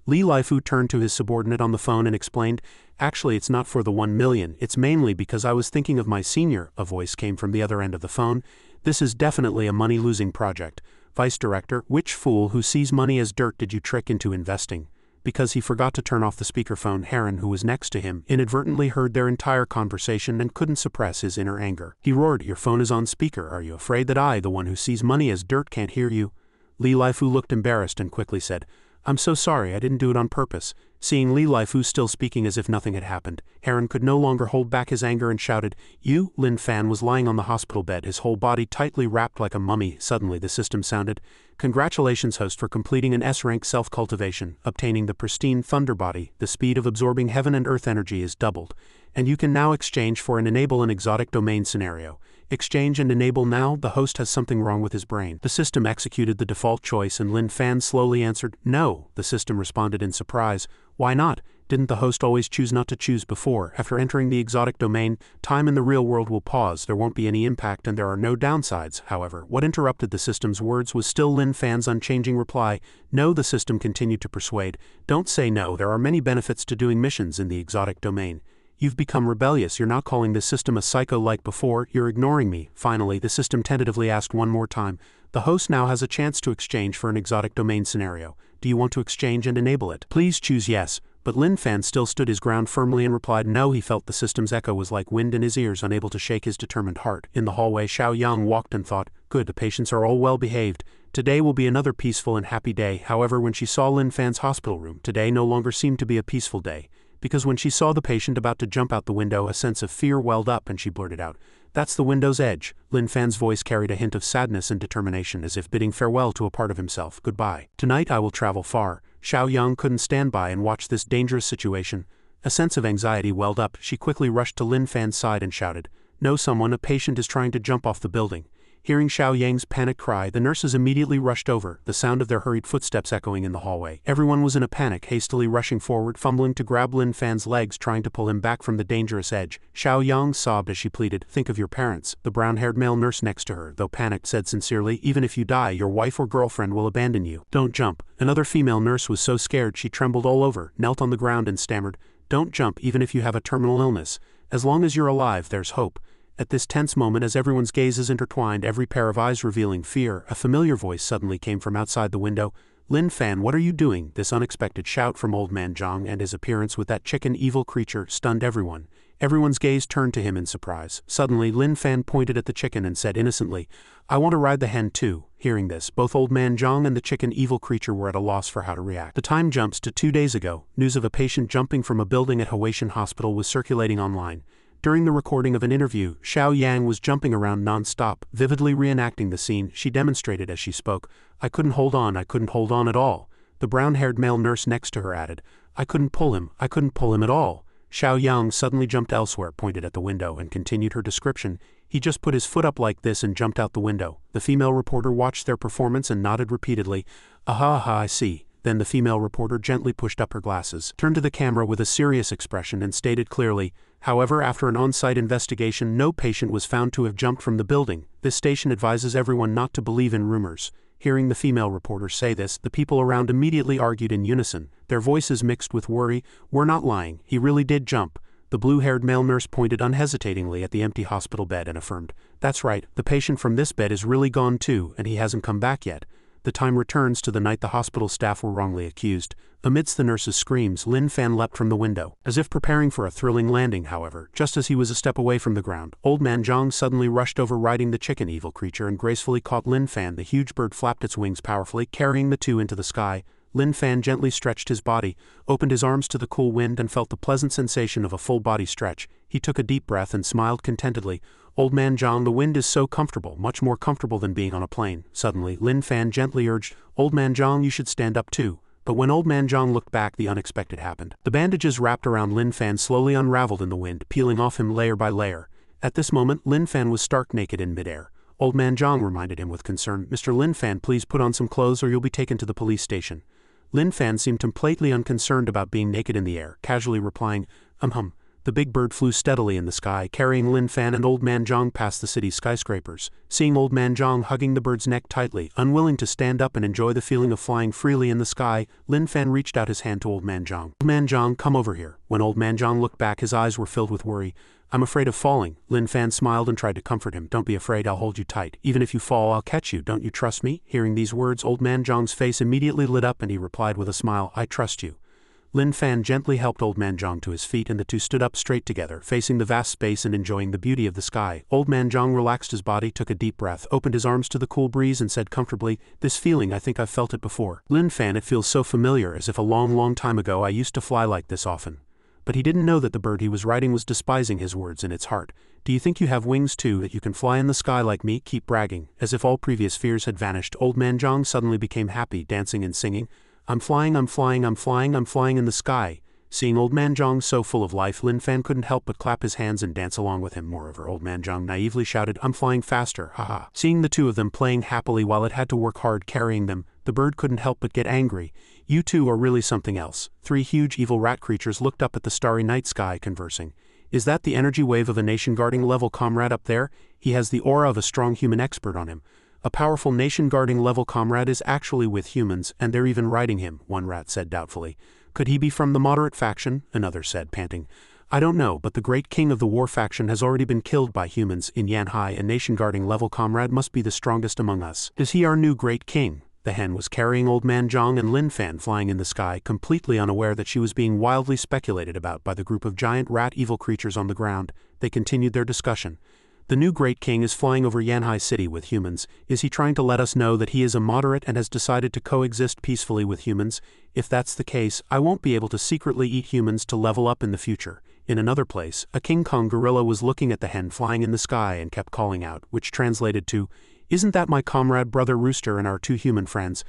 Li Laifu turned to his subordinate on the phone and explained, actually it's not for the 1 million, it's mainly because I was thinking of my senior. A voice came from the other end of the phone. This is definitely a money-losing project. Vice Director, which fool who sees money as dirt did you trick into investing? Because he forgot to turn off the speakerphone, Heron, who was next to him, inadvertently heard their entire conversation and couldn't suppress his inner anger. He roared, your phone is on speaker. Are you afraid that I, the one who sees money as dirt, can't hear you? Li Laifu looked embarrassed and quickly said, I'm so sorry, I didn't do it on purpose. Seeing Li Laifu still speaking as if nothing had happened, Heron could no longer hold back his anger and shouted, You? Lin Fan was lying on the hospital bed, his whole body tightly wrapped like a mummy. Suddenly the system sounded, Congratulations, host, for completing an S-rank self-cultivation, obtaining the pristine thunder body. The speed of absorbing heaven and earth energy is doubled, and you can now exchange for and enable an exotic domain scenario. Exchange and enable now. The host has something wrong with his brain. The system executed the default choice and Lin Fan slowly answered, No. The system responded in surprise. Why not? Didn't the host always choose not to choose before? After entering the exotic domain, time in the real world will pause, there won't be any impact and there are no downsides. However, what interrupted the system's words was still Lin Fan's unchanging reply. No, the system continued to persuade. Don't say no, there are many benefits to doing missions in the exotic domain. You've become rebellious, you're not calling this system a psycho like before, you're ignoring me. Finally, the system tentatively asked one more time. The host now has a chance to exchange for an exotic domain scenario. Do you want to exchange and enable it? Please choose yes. But Lin Fan still stood his ground firmly and replied no. He felt the system's echo was like wind in his ears, unable to shake his determined heart. In the hallway, Xiao Yang walked and thought, good, the patients are all well behaved. Today will be another peaceful and happy day. However, when she saw Lin Fan's hospital room, today no longer seemed to be a peaceful day. Because when she saw the patient about to jump out the window, a sense of fear welled up and she blurted out, That's the window's edge. Lin Fan's voice carried a hint of sadness and determination, as if bidding farewell to a part of himself. Goodbye. Tonight I will travel far. Xiao Yang couldn't stand by and watch this dangerous situation. A sense of anxiety welled up. She quickly rushed to Lin Fan's side and shouted, No, someone, a patient is trying to jump off the building. Hearing Xiao Yang's panicked cry, the nurses immediately rushed over, the sound of their hurried footsteps echoing in the hallway. Everyone was in a panic, hastily rushing forward, fumbling to grab Lin Fan's legs, trying to pull him back from the dangerous edge. Xiao Yang sobbed as she pleaded, Think of your parents. The brown-haired male nurse next to her, though panicked, said sincerely, Even if you die, your wife or girlfriend will abandon you. Don't jump. Another female nurse was so scared she trembled all over, knelt on the ground and stammered, Don't jump even if you have a terminal illness. As long as you're alive, there's hope. At this tense moment, as everyone's gazes intertwined, every pair of eyes revealing fear, a familiar voice suddenly came from outside the window. Lin Fan, what are you doing? This unexpected shout from Old Man Zhang and his appearance with that chicken evil creature stunned everyone. Everyone's gaze turned to him in surprise. Suddenly, Lin Fan pointed at the chicken and said innocently, I want to ride the hen too. Hearing this, both Old Man Zhang and the chicken evil creature were at a loss for how to react. The time jumps to 2 days ago. News of a patient jumping from a building at Huaishan Hospital was circulating online. During the recording of an interview, Xiao Yang was jumping around non-stop, vividly reenacting the scene. She demonstrated as she spoke, I couldn't hold on at all. The brown-haired male nurse next to her added, I couldn't pull him at all. Xiao Yang suddenly jumped elsewhere, pointed at the window, and continued her description. He just put his foot up like this and jumped out the window. The female reporter watched their performance and nodded repeatedly. Aha, I see. Then the female reporter gently pushed up her glasses, turned to the camera with a serious expression and stated clearly, However, after an on-site investigation, no patient was found to have jumped from the building. This station advises everyone not to believe in rumors. Hearing the female reporter say this, the people around immediately argued in unison, their voices mixed with worry. "We're not lying, he really did jump." The blue-haired male nurse pointed unhesitatingly at the empty hospital bed and affirmed, "That's right, the patient from this bed is really gone too, and he hasn't come back yet." The time returns to the night the hospital staff were wrongly accused. Amidst the nurse's screams, Lin Fan leapt from the window. As if preparing for a thrilling landing, however, just as he was a step away from the ground, Old Man Zhang suddenly rushed over riding the chicken evil creature and gracefully caught Lin Fan. The huge bird flapped its wings powerfully, carrying the two into the sky. Lin Fan gently stretched his body, opened his arms to the cool wind and felt the pleasant sensation of a full body stretch. He took a deep breath and smiled contentedly. "Old Man Zhang, the wind is so comfortable, much more comfortable than being on a plane." Suddenly, Lin Fan gently urged, "Old Man Zhang, you should stand up too." But when Old Man Zhang looked back, the unexpected happened. The bandages wrapped around Lin Fan slowly unraveled in the wind, peeling off him layer by layer. At this moment, Lin Fan was stark naked in midair. Old Man Zhang reminded him with concern, "Mr. Lin Fan, please put on some clothes or you'll be taken to the police station." Lin Fan seemed completely unconcerned about being naked in the air, casually replying, The big bird flew steadily in the sky, carrying Lin Fan and Old Man Zhang past the city's skyscrapers. Seeing Old Man Zhang hugging the bird's neck tightly, unwilling to stand up and enjoy the feeling of flying freely in the sky, Lin Fan reached out his hand to Old Man Zhang. "Old Man Zhang, come over here." When Old Man Zhang looked back, his eyes were filled with worry. "I'm afraid of falling." Lin Fan smiled and tried to comfort him. "Don't be afraid, I'll hold you tight. Even if you fall, I'll catch you. Don't you trust me?" Hearing these words, Old Man Zhang's face immediately lit up and he replied with a smile, "I trust you." Lin Fan gently helped Old Man Zhang to his feet and the two stood up straight together, facing the vast space and enjoying the beauty of the sky. Old Man Zhang relaxed his body, took a deep breath, opened his arms to the cool breeze and said comfortably, "This feeling, I think I've felt it before." "Lin Fan, it feels so familiar, as if a long, long time ago I used to fly like this often." But he didn't know that the bird he was riding was despising his words in its heart. "Do you think you have wings too, that you can fly in the sky like me? Keep bragging." As if all previous fears had vanished, Old Man Zhang suddenly became happy, dancing and singing, "I'm flying, I'm flying, I'm flying, I'm flying in the sky." Seeing Old Man Zhang so full of life, Lin Fan couldn't help but clap his hands and dance along with him. Moreover, Old Man Zhang naively shouted, "I'm flying faster, haha." Seeing the two of them playing happily while it had to work hard carrying them, the bird couldn't help but get angry. "You two are really something else." Three huge evil rat creatures looked up at the starry night sky, conversing. "Is that the energy wave of a nation-guarding level comrade up there? He has the aura of a strong human expert on him. A powerful nation-guarding level comrade is actually with humans, and they're even riding him," one rat said doubtfully. "Could he be from the moderate faction?" another said, panting. "I don't know, but the great king of the war faction has already been killed by humans in Yanhai. A nation-guarding level comrade must be the strongest among us. Is he our new great king?" The hen was carrying Old Man Zhang and Lin Fan flying in the sky, completely unaware that she was being wildly speculated about by the group of giant rat evil creatures on the ground. They continued their discussion. "The new great king is flying over Yanhai City with humans. Is he trying to let us know that he is a moderate and has decided to coexist peacefully with humans? If that's the case, I won't be able to secretly eat humans to level up in the future." In another place, a King Kong gorilla was looking at the hen flying in the sky and kept calling out, which translated to, "Isn't that my comrade Brother Rooster and our two human friends?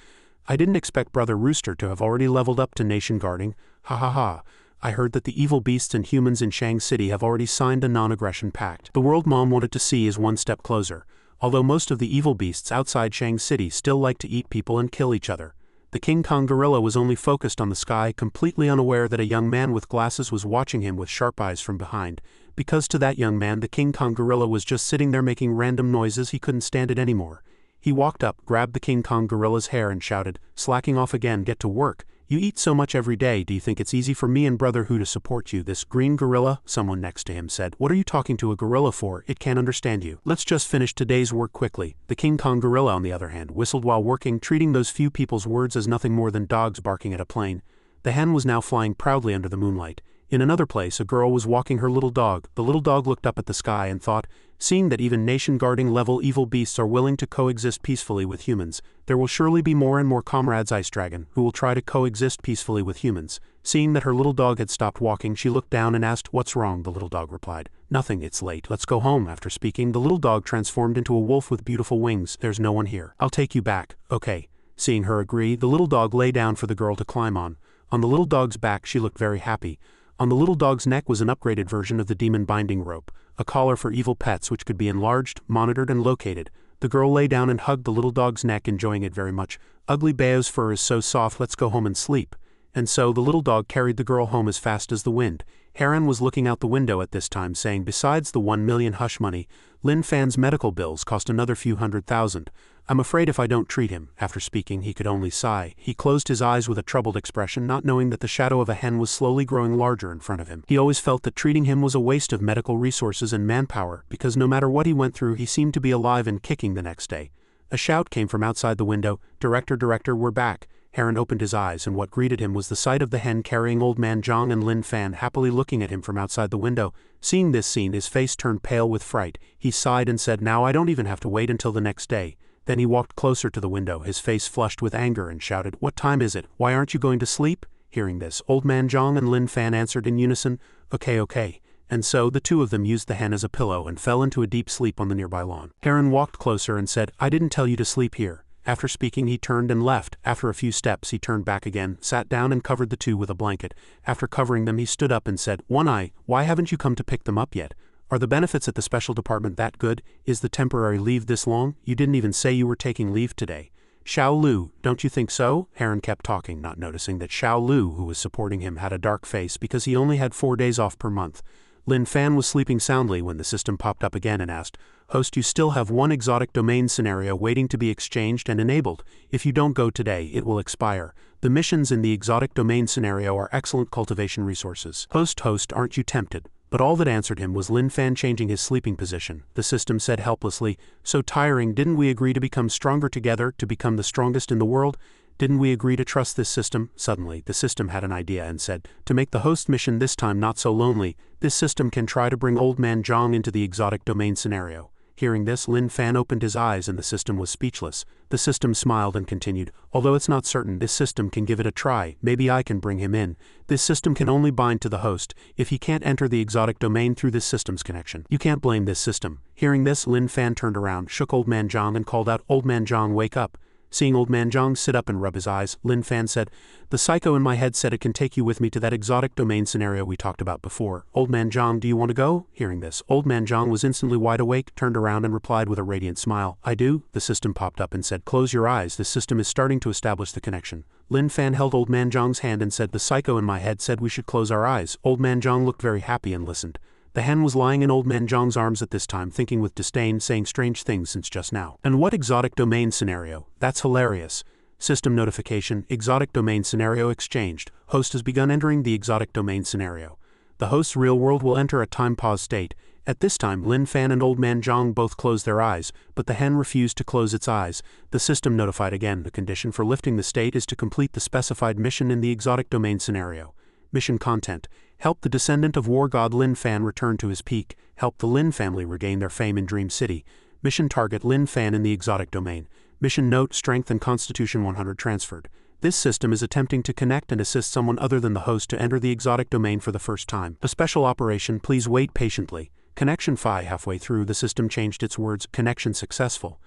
I didn't expect Brother Rooster to have already leveled up to nation guarding. Ha ha ha. I heard that the evil beasts and humans in Shang City have already signed a non-aggression pact. The world Mom wanted to see is one step closer, although most of the evil beasts outside Shang City still like to eat people and kill each other." The King Kong gorilla was only focused on the sky, completely unaware that a young man with glasses was watching him with sharp eyes from behind. Because to that young man the King Kong gorilla was just sitting there making random noises, he couldn't stand it anymore. He walked up, grabbed the King Kong gorilla's hair and shouted, slacking off again, "Get to work. You eat so much every day, do you think it's easy for me and Brother Who to support you? This green gorilla?" Someone next to him said, "What are you talking to a gorilla for? It can't understand you. Let's just finish today's work quickly." The King Kong gorilla, on the other hand, whistled while working, treating those few people's words as nothing more than dogs barking at a plane. The hen was now flying proudly under the moonlight. In another place, a girl was walking her little dog. The little dog looked up at the sky and thought, "Seeing that even nation-guarding level evil beasts are willing to coexist peacefully with humans, there will surely be more and more comrades Ice Dragon who will try to coexist peacefully with humans." Seeing that her little dog had stopped walking, she looked down and asked, "What's wrong?" The little dog replied, "Nothing, it's late. Let's go home." After speaking, the little dog transformed into a wolf with beautiful wings. "There's no one here. I'll take you back." "Okay." Seeing her agree, the little dog lay down for the girl to climb on. On the little dog's back she looked very happy. On the little dog's neck was an upgraded version of the demon binding rope, a collar for evil pets which could be enlarged, monitored and located. The girl lay down and hugged the little dog's neck, enjoying it very much. "Ugly Bao's fur is so soft, let's go home and sleep." And so the little dog carried the girl home as fast as the wind. Heron was looking out the window at this time, saying, "Besides the 1 million hush money, Lin Fan's medical bills cost another few $100,000. I'm afraid if I don't treat him. After speaking, he could only sigh. He closed his eyes with a troubled expression, not knowing that the shadow of a hen was slowly growing larger in front of him. He always felt that treating him was a waste of medical resources and manpower, because no matter what he went through, he seemed to be alive and kicking the next day. A shout came from outside the window. Director, we're back. Heron opened his eyes, and what greeted him was the sight of the hen carrying Old Man Zhang and Lin Fan happily looking at him from outside the window. Seeing this scene, his face turned pale with fright. He sighed and said, "Now I don't even have to wait until the next day." Then he walked closer to the window, his face flushed with anger, and shouted, "What time is it? Why aren't you going to sleep?" Hearing this, Old Man Zhang and Lin Fan answered in unison, Okay. And so the two of them used the hen as a pillow and fell into a deep sleep on the nearby lawn. Heron walked closer and said, "I didn't tell you to sleep here." After speaking, he turned and left. After a few steps, he turned back again, sat down and covered the two with a blanket. After covering them, he stood up and said, "One Eye, why haven't you come to pick them up yet? Are the benefits at the special department that good? Is the temporary leave this long? You didn't even say you were taking leave today." "Xiao Lu, don't you think so?" Heron kept talking, not noticing that Xiao Lu, who was supporting him, had a dark face because he only had 4 days off per month. Lin Fan was sleeping soundly when the system popped up again and asked, "Host, you still have one exotic domain scenario waiting to be exchanged and enabled. If you don't go today, it will expire. The missions in the exotic domain scenario are excellent cultivation resources. Host, aren't you tempted?" But all that answered him was Lin Fan changing his sleeping position. The system said helplessly, "So tiring, didn't we agree to become stronger together, to become the strongest in the world? Didn't we agree to trust this system?" Suddenly, the system had an idea and said, "To make the host mission this time not so lonely, this system can try to bring Old Man Zhang into the exotic domain scenario." Hearing this, Lin Fan opened his eyes and the system was speechless. The system smiled and continued, "Although it's not certain, this system can give it a try. Maybe I can bring him in. This system can only bind to the host if he can't enter the exotic domain through this system's connection. You can't blame this system." Hearing this, Lin Fan turned around, shook Old Man Zhang and called out, "Old Man Zhang, wake up." Seeing Old Man Zhang sit up and rub his eyes, Lin Fan said, "The psycho in my head said it can take you with me to that exotic domain scenario we talked about before. Old Man Zhang, do you want to go?" Hearing this, Old Man Zhang was instantly wide awake, turned around and replied with a radiant smile, "I do." The system popped up and said, "Close your eyes, this system is starting to establish the connection." Lin Fan held Old Man Zhang's hand and said, "The psycho in my head said we should close our eyes." Old Man Zhang looked very happy and listened. The hen was lying in Old Man Zhang's arms at this time, thinking with disdain, saying strange things since just now. "And what exotic domain scenario? That's hilarious." System notification, exotic domain scenario exchanged. Host has begun entering the exotic domain scenario. The host's real world will enter a time pause state. At this time, Lin Fan and Old Man Zhang both closed their eyes, but the hen refused to close its eyes. The system notified again, the condition for lifting the state is to complete the specified mission in the exotic domain scenario. Mission content: help the descendant of war god Lin Fan return to his peak. Help the Lin family regain their fame in Dream City. Mission target: Lin Fan in the exotic domain. Mission note: strength and constitution 100 transferred. This system is attempting to connect and assist someone other than the host to enter the exotic domain for the first time. A special operation, please wait patiently. Connection fi. Halfway through, the system changed its words, "Connection successful."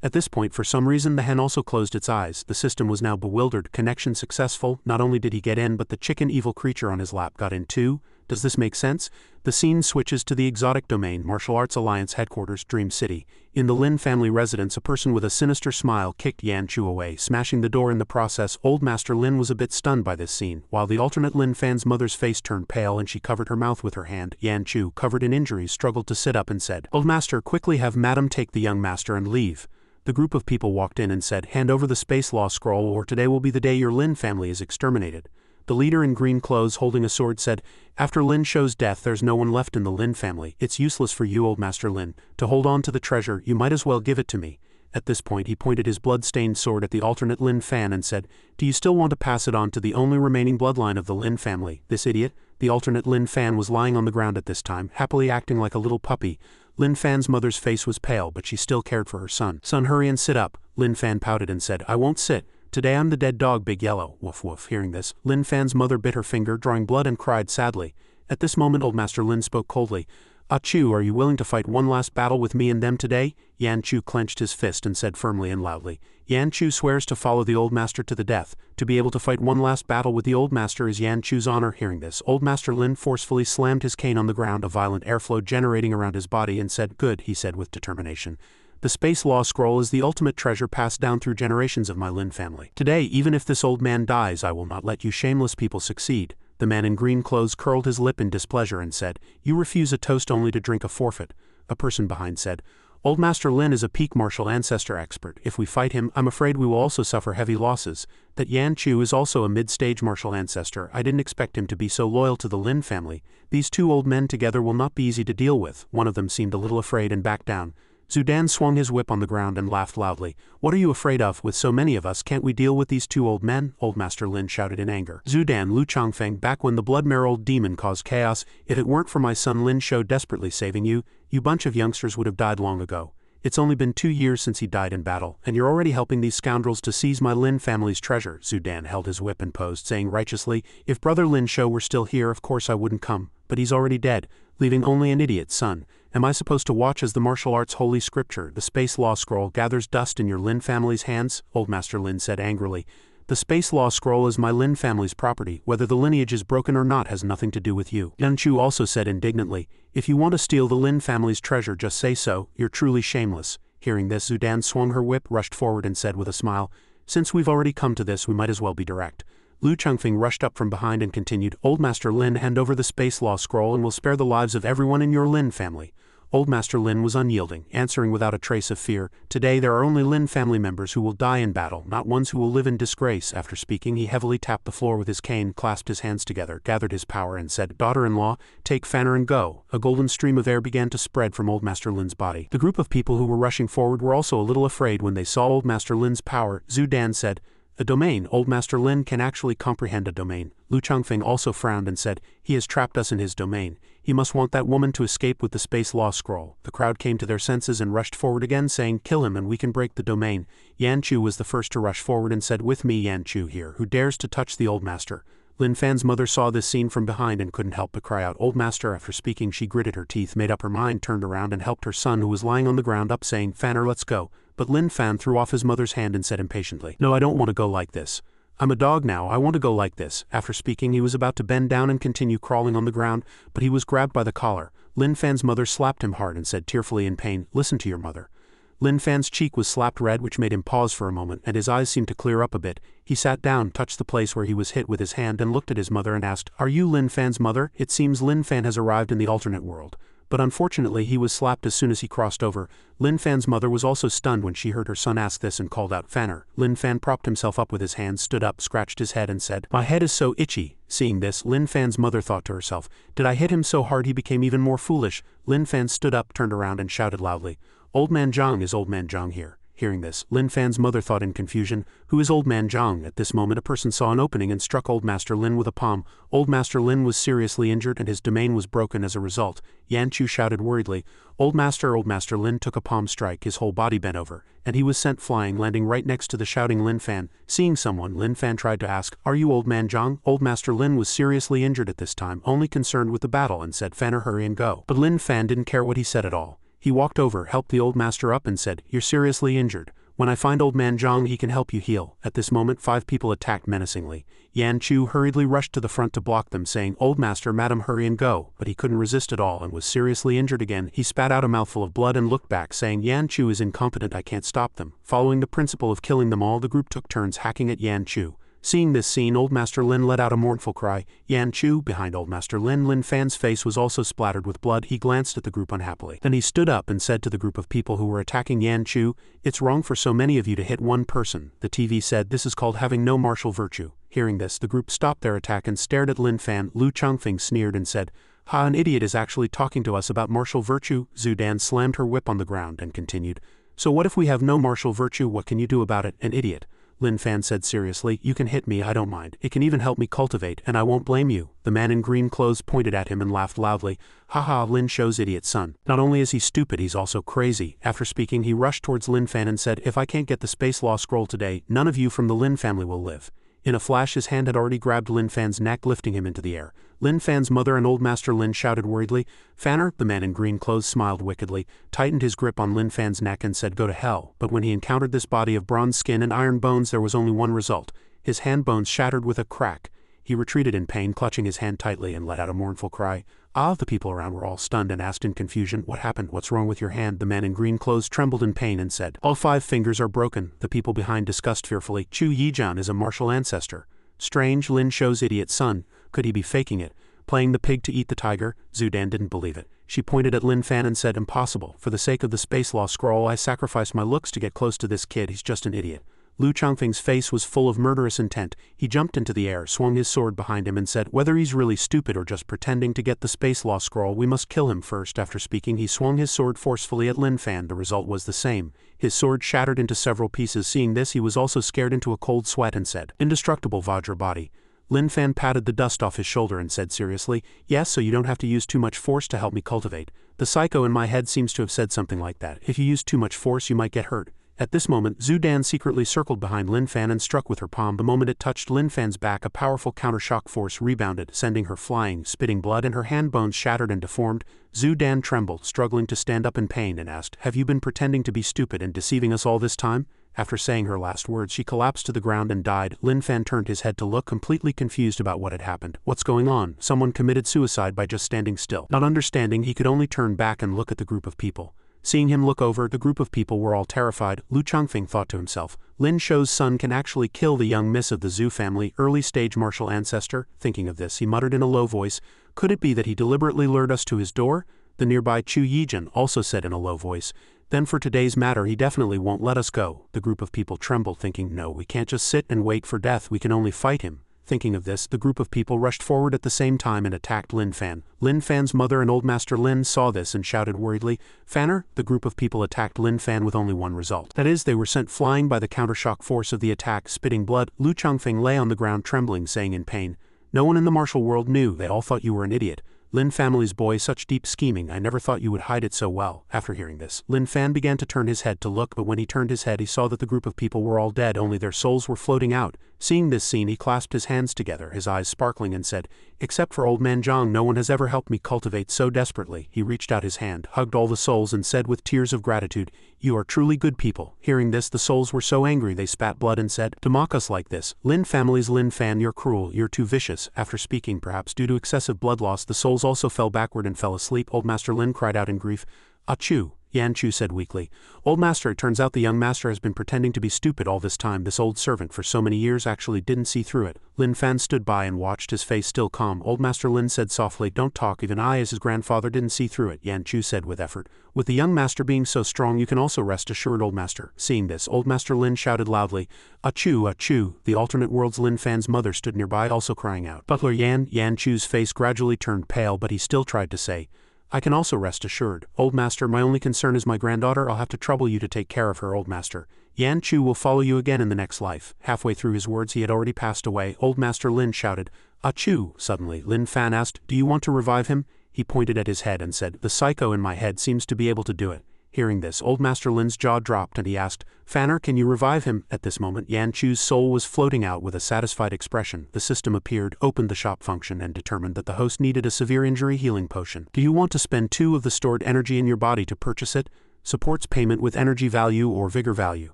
At this point, for some reason, the hen also closed its eyes. The system was now bewildered. Connection successful. Not only did he get in, but the chicken evil creature on his lap got in too. Does this make sense? The scene switches to the exotic domain, Martial Arts Alliance headquarters, Dream City. In the Lin family residence, a person with a sinister smile kicked Yan Chu away, smashing the door in the process. Old Master Lin was a bit stunned by this scene. While the alternate Lin Fan's mother's face turned pale and she covered her mouth with her hand, Yan Chu, covered in injuries, struggled to sit up and said, "Old Master, quickly have Madam take the young master and leave." The group of people walked in and said, "Hand over the space law scroll or today will be the day your Lin family is exterminated." The leader in green clothes holding a sword said, "After Lin Shou's death there's no one left in the Lin family. It's useless for you, Old Master Lin, to hold on to the treasure. You might as well give it to me." At this point he pointed his blood-stained sword at the alternate Lin Fan and said, "Do you still want to pass it on to the only remaining bloodline of the Lin family, this idiot?" The alternate Lin Fan was lying on the ground at this time, happily acting like a little puppy. Lin Fan's mother's face was pale, but she still cared for her son. "Son, hurry and sit up." Lin Fan pouted and said, "I won't sit. Today I'm the dead dog, Big Yellow." Woof woof. Hearing this, Lin Fan's mother bit her finger, drawing blood, and cried sadly. At this moment Old Master Lin spoke coldly. "Ah Chu, are you willing to fight one last battle with me and them today?" Yan Chu clenched his fist and said firmly and loudly. Yan Chu swears to follow the Old Master to the death. To be able to fight one last battle with the Old Master is Yan Chu's honor. Hearing this, Old Master Lin forcefully slammed his cane on the ground, a violent airflow generating around his body, and said, "Good," he said with determination. "The space law scroll is the ultimate treasure passed down through generations of my Lin family. Today, even if this old man dies, I will not let you shameless people succeed." The man in green clothes curled his lip in displeasure and said, "You refuse a toast only to drink a forfeit. a person behind said. Old Master Lin is a peak martial ancestor expert. If we fight him, I'm afraid we will also suffer heavy losses. That Yan Chu is also a mid-stage martial ancestor. I didn't expect him to be so loyal to the Lin family. These two old men together will not be easy to deal with. One of them seemed a little afraid and backed down. Zudan swung his whip on the ground and laughed loudly. What are you afraid of? With so many of us, can't we deal with these two old men? Old Master Lin shouted in anger. Zudan, Lu Changfeng, back when the blood-mare old demon caused chaos, if it weren't for my son Lin Shou desperately saving you, you bunch of youngsters would have died long ago. It's only been 2 years since he died in battle, and you're already helping these scoundrels to seize my Lin family's treasure. Zudan held his whip and posed, saying righteously, if brother Lin Shou were still here, of course I wouldn't come, but he's already dead, leaving only an idiot son. Am I supposed to watch as the martial arts holy scripture, the space law scroll, gathers dust in your Lin family's hands? Old Master Lin said angrily. The space law scroll is my Lin family's property. Whether the lineage is broken or not has nothing to do with you. Yan Chu also said indignantly, if you want to steal the Lin family's treasure, just say so. You're truly shameless. Hearing this, Zudan swung her whip, rushed forward and said with a smile, since we've already come to this, we might as well be direct. Lu Changfeng rushed up from behind and continued, Old Master Lin, hand over the space law scroll and we'll spare the lives of everyone in your Lin family. Old Master Lin was unyielding, answering without a trace of fear, today there are only Lin family members who will die in battle, not ones who will live in disgrace. After speaking, he heavily tapped the floor with his cane, clasped his hands together, gathered his power and said, daughter-in-law, take Fanner and go. A golden stream of air began to spread from Old Master Lin's body. The group of people who were rushing forward were also a little afraid when they saw Old Master Lin's power. Zudan said, a domain. Old Master Lin can actually comprehend a domain. Lu Changfeng also frowned and said, he has trapped us in his domain. He must want that woman to escape with the space law scroll. The crowd came to their senses and rushed forward again, saying, kill him and we can break the domain. Yan Chu was the first to rush forward and said, with me Yan Chu here, who dares to touch the old master. Lin Fan's mother saw this scene from behind and couldn't help but cry out, old master. After speaking, she gritted her teeth, made up her mind, turned around and helped her son who was lying on the ground up, saying, Fanner, let's go. But Lin Fan threw off his mother's hand and said impatiently, no, I don't want to go like this. I'm a dog now, I want to go like this. After speaking, he was about to bend down and continue crawling on the ground, but he was grabbed by the collar. Lin Fan's mother slapped him hard and said tearfully in pain, listen to your mother. Lin Fan's cheek was slapped red, which made him pause for a moment, and his eyes seemed to clear up a bit. He sat down, touched the place where he was hit with his hand and looked at his mother and asked, are you Lin Fan's mother? It seems Lin Fan has arrived in the alternate world. But unfortunately he was slapped as soon as he crossed over. Lin Fan's mother was also stunned when she heard her son ask this and called out, Fanner. Lin Fan propped himself up with his hands, stood up, scratched his head and said, my head is so itchy. Seeing this, Lin Fan's mother thought to herself, did I hit him so hard he became even more foolish? Lin Fan stood up, turned around and shouted loudly, Old Man Zhang, is Old Man Zhang here? Hearing this, Lin Fan's mother thought in confusion, who is Old Man Zhang? At this moment a person saw an opening and struck Old Master Lin with a palm. Old Master Lin was seriously injured and his domain was broken as a result. Yan Chu shouted worriedly, Old Master Lin took a palm strike, his whole body bent over, and he was sent flying, landing right next to the shouting Lin Fan. Seeing someone, Lin Fan tried to ask, are you Old Man Zhang? Old Master Lin was seriously injured at this time, only concerned with the battle, and said, Fanner, hurry and go. But Lin Fan didn't care what he said at all. He walked over, helped the old master up and said, you're seriously injured. When I find Old Man Zhang, he can help you heal. At this moment 5 people attacked menacingly. Yan Chu hurriedly rushed to the front to block them, saying, Old Master, madam, hurry and go. But he couldn't resist at all and was seriously injured again. He spat out a mouthful of blood and looked back, saying, Yan Chu is incompetent, I can't stop them. Following the principle of killing them all, the group took turns hacking at Yan Chu. Seeing this scene, Old Master Lin let out a mournful cry. Yan Chu, behind Old Master Lin, Lin Fan's face was also splattered with blood. He glanced at the group unhappily. Then he stood up and said to the group of people who were attacking Yan Chu, it's wrong for so many of you to hit one person. The TV said this is called having no martial virtue. Hearing this, the group stopped their attack and stared at Lin Fan. Lu Changfeng sneered and said, ha, an idiot is actually talking to us about martial virtue. Zudan slammed her whip on the ground and continued, so what if we have no martial virtue? What can you do about it, an idiot? Lin Fan said seriously, you can hit me, I don't mind. It can even help me cultivate, and I won't blame you. The man in green clothes pointed at him and laughed loudly. Haha, Lin Shou's idiot son. Not only is he stupid, he's also crazy. After speaking, he rushed towards Lin Fan and said, if I can't get the space law scroll today, none of you from the Lin family will live. In a flash his hand had already grabbed Lin Fan's neck, lifting him into the air. Lin Fan's mother and Old Master Lin shouted worriedly. Fanner, the man in green clothes, smiled wickedly, tightened his grip on Lin Fan's neck and said, go to hell. But when he encountered this body of bronze skin and iron bones, there was only one result. His hand bones shattered with a crack. He retreated in pain, clutching his hand tightly, and let out a mournful cry. The people around were all stunned and asked in confusion, what happened? What's wrong with your hand? The man in green clothes trembled in pain and said, all 5 fingers are broken. The people behind discussed fearfully, Chu Yijian is a martial ancestor. Strange, Lin Shou's idiot son. Could he be faking it? Playing the pig to eat the tiger? Zhu Dan didn't believe it. She pointed at Lin Fan and said, impossible. For the sake of the space law scroll, I sacrificed my looks to get close to this kid. He's just an idiot. Lu Changfeng's face was full of murderous intent. He jumped into the air, swung his sword behind him and said, whether he's really stupid or just pretending to get the space law scroll, we must kill him first. After speaking, he swung his sword forcefully at Lin Fan. The result was the same. His sword shattered into several pieces. Seeing this, he was also scared into a cold sweat and said, indestructible Vajra body. Lin Fan patted the dust off his shoulder and said seriously, yes, so you don't have to use too much force to help me cultivate. The psycho in my head seems to have said something like that. If you use too much force, you might get hurt. At this moment, Zhu Dan secretly circled behind Lin Fan and struck with her palm. The moment it touched Lin Fan's back, a powerful counter-shock force rebounded, sending her flying, spitting blood, and her hand bones shattered and deformed. Zhu Dan trembled, struggling to stand up in pain, and asked, have you been pretending to be stupid and deceiving us all this time? After saying her last words, she collapsed to the ground and died. Lin Fan turned his head to look, completely confused about what had happened. What's going on? Someone committed suicide by just standing still. Not understanding, he could only turn back and look at the group of people. Seeing him look over, the group of people were all terrified. Lu Changfeng thought to himself, Lin Shou's son can actually kill the young miss of the Zhu family, early-stage martial ancestor. Thinking of this, he muttered in a low voice, could it be that he deliberately lured us to his door? The nearby Chu Yijin also said in a low voice, then for today's matter he definitely won't let us go. The group of people trembled, thinking, no, we can't just sit and wait for death, we can only fight him. Thinking of this, the group of people rushed forward at the same time and attacked Lin Fan. Lin Fan's mother and Old Master Lin saw this and shouted worriedly, Fanner. The group of people attacked Lin Fan with only one result. That is, they were sent flying by the countershock force of the attack, spitting blood. Lu Changfeng lay on the ground trembling, saying in pain, no one in the martial world knew, they all thought you were an idiot. Lin family's boy, such deep scheming, I never thought you would hide it so well. After hearing this, Lin Fan began to turn his head to look, but when he turned his head he saw that the group of people were all dead, only their souls were floating out. Seeing this scene, he clasped his hands together, his eyes sparkling, and said, except for old man Zhang, no one has ever helped me cultivate so desperately. He reached out his hand, hugged all the souls, and said with tears of gratitude, you are truly good people. Hearing this, the souls were so angry they spat blood and said, to mock us like this, Lin family's Lin Fan, you're cruel, you're too vicious. After speaking, perhaps due to excessive blood loss, the souls also fell backward and fell asleep. Old Master Lin cried out in grief, Achoo! Yan Chu said weakly, Old Master, it turns out the young master has been pretending to be stupid all this time. This old servant for so many years actually didn't see through it. Lin Fan stood by and watched, his face still calm. Old Master Lin said softly, don't talk, even I as his grandfather didn't see through it. Yan Chu said with effort, with the young master being so strong you can also rest assured, Old Master. Seeing this, Old Master Lin shouted loudly, Achoo, achoo. The alternate world's Lin Fan's mother stood nearby, also crying out. Butler Yan Chu's face gradually turned pale, but he still tried to say, I can also rest assured. Old Master, my only concern is my granddaughter. I'll have to trouble you to take care of her, Old Master. Yan Chu will follow you again in the next life. Halfway through his words, he had already passed away. Old Master Lin shouted, Achoo! Suddenly, Lin Fan asked, do you want to revive him? He pointed at his head and said, the psycho in my head seems to be able to do it. Hearing this, Old Master Lin's jaw dropped and he asked, Fanner, can you revive him? At this moment, Yan Chu's soul was floating out with a satisfied expression. The system appeared, opened the shop function, and determined that the host needed a severe injury healing potion. Do you want to spend 2 of the stored energy in your body to purchase it? Supports payment with energy value or vigor value.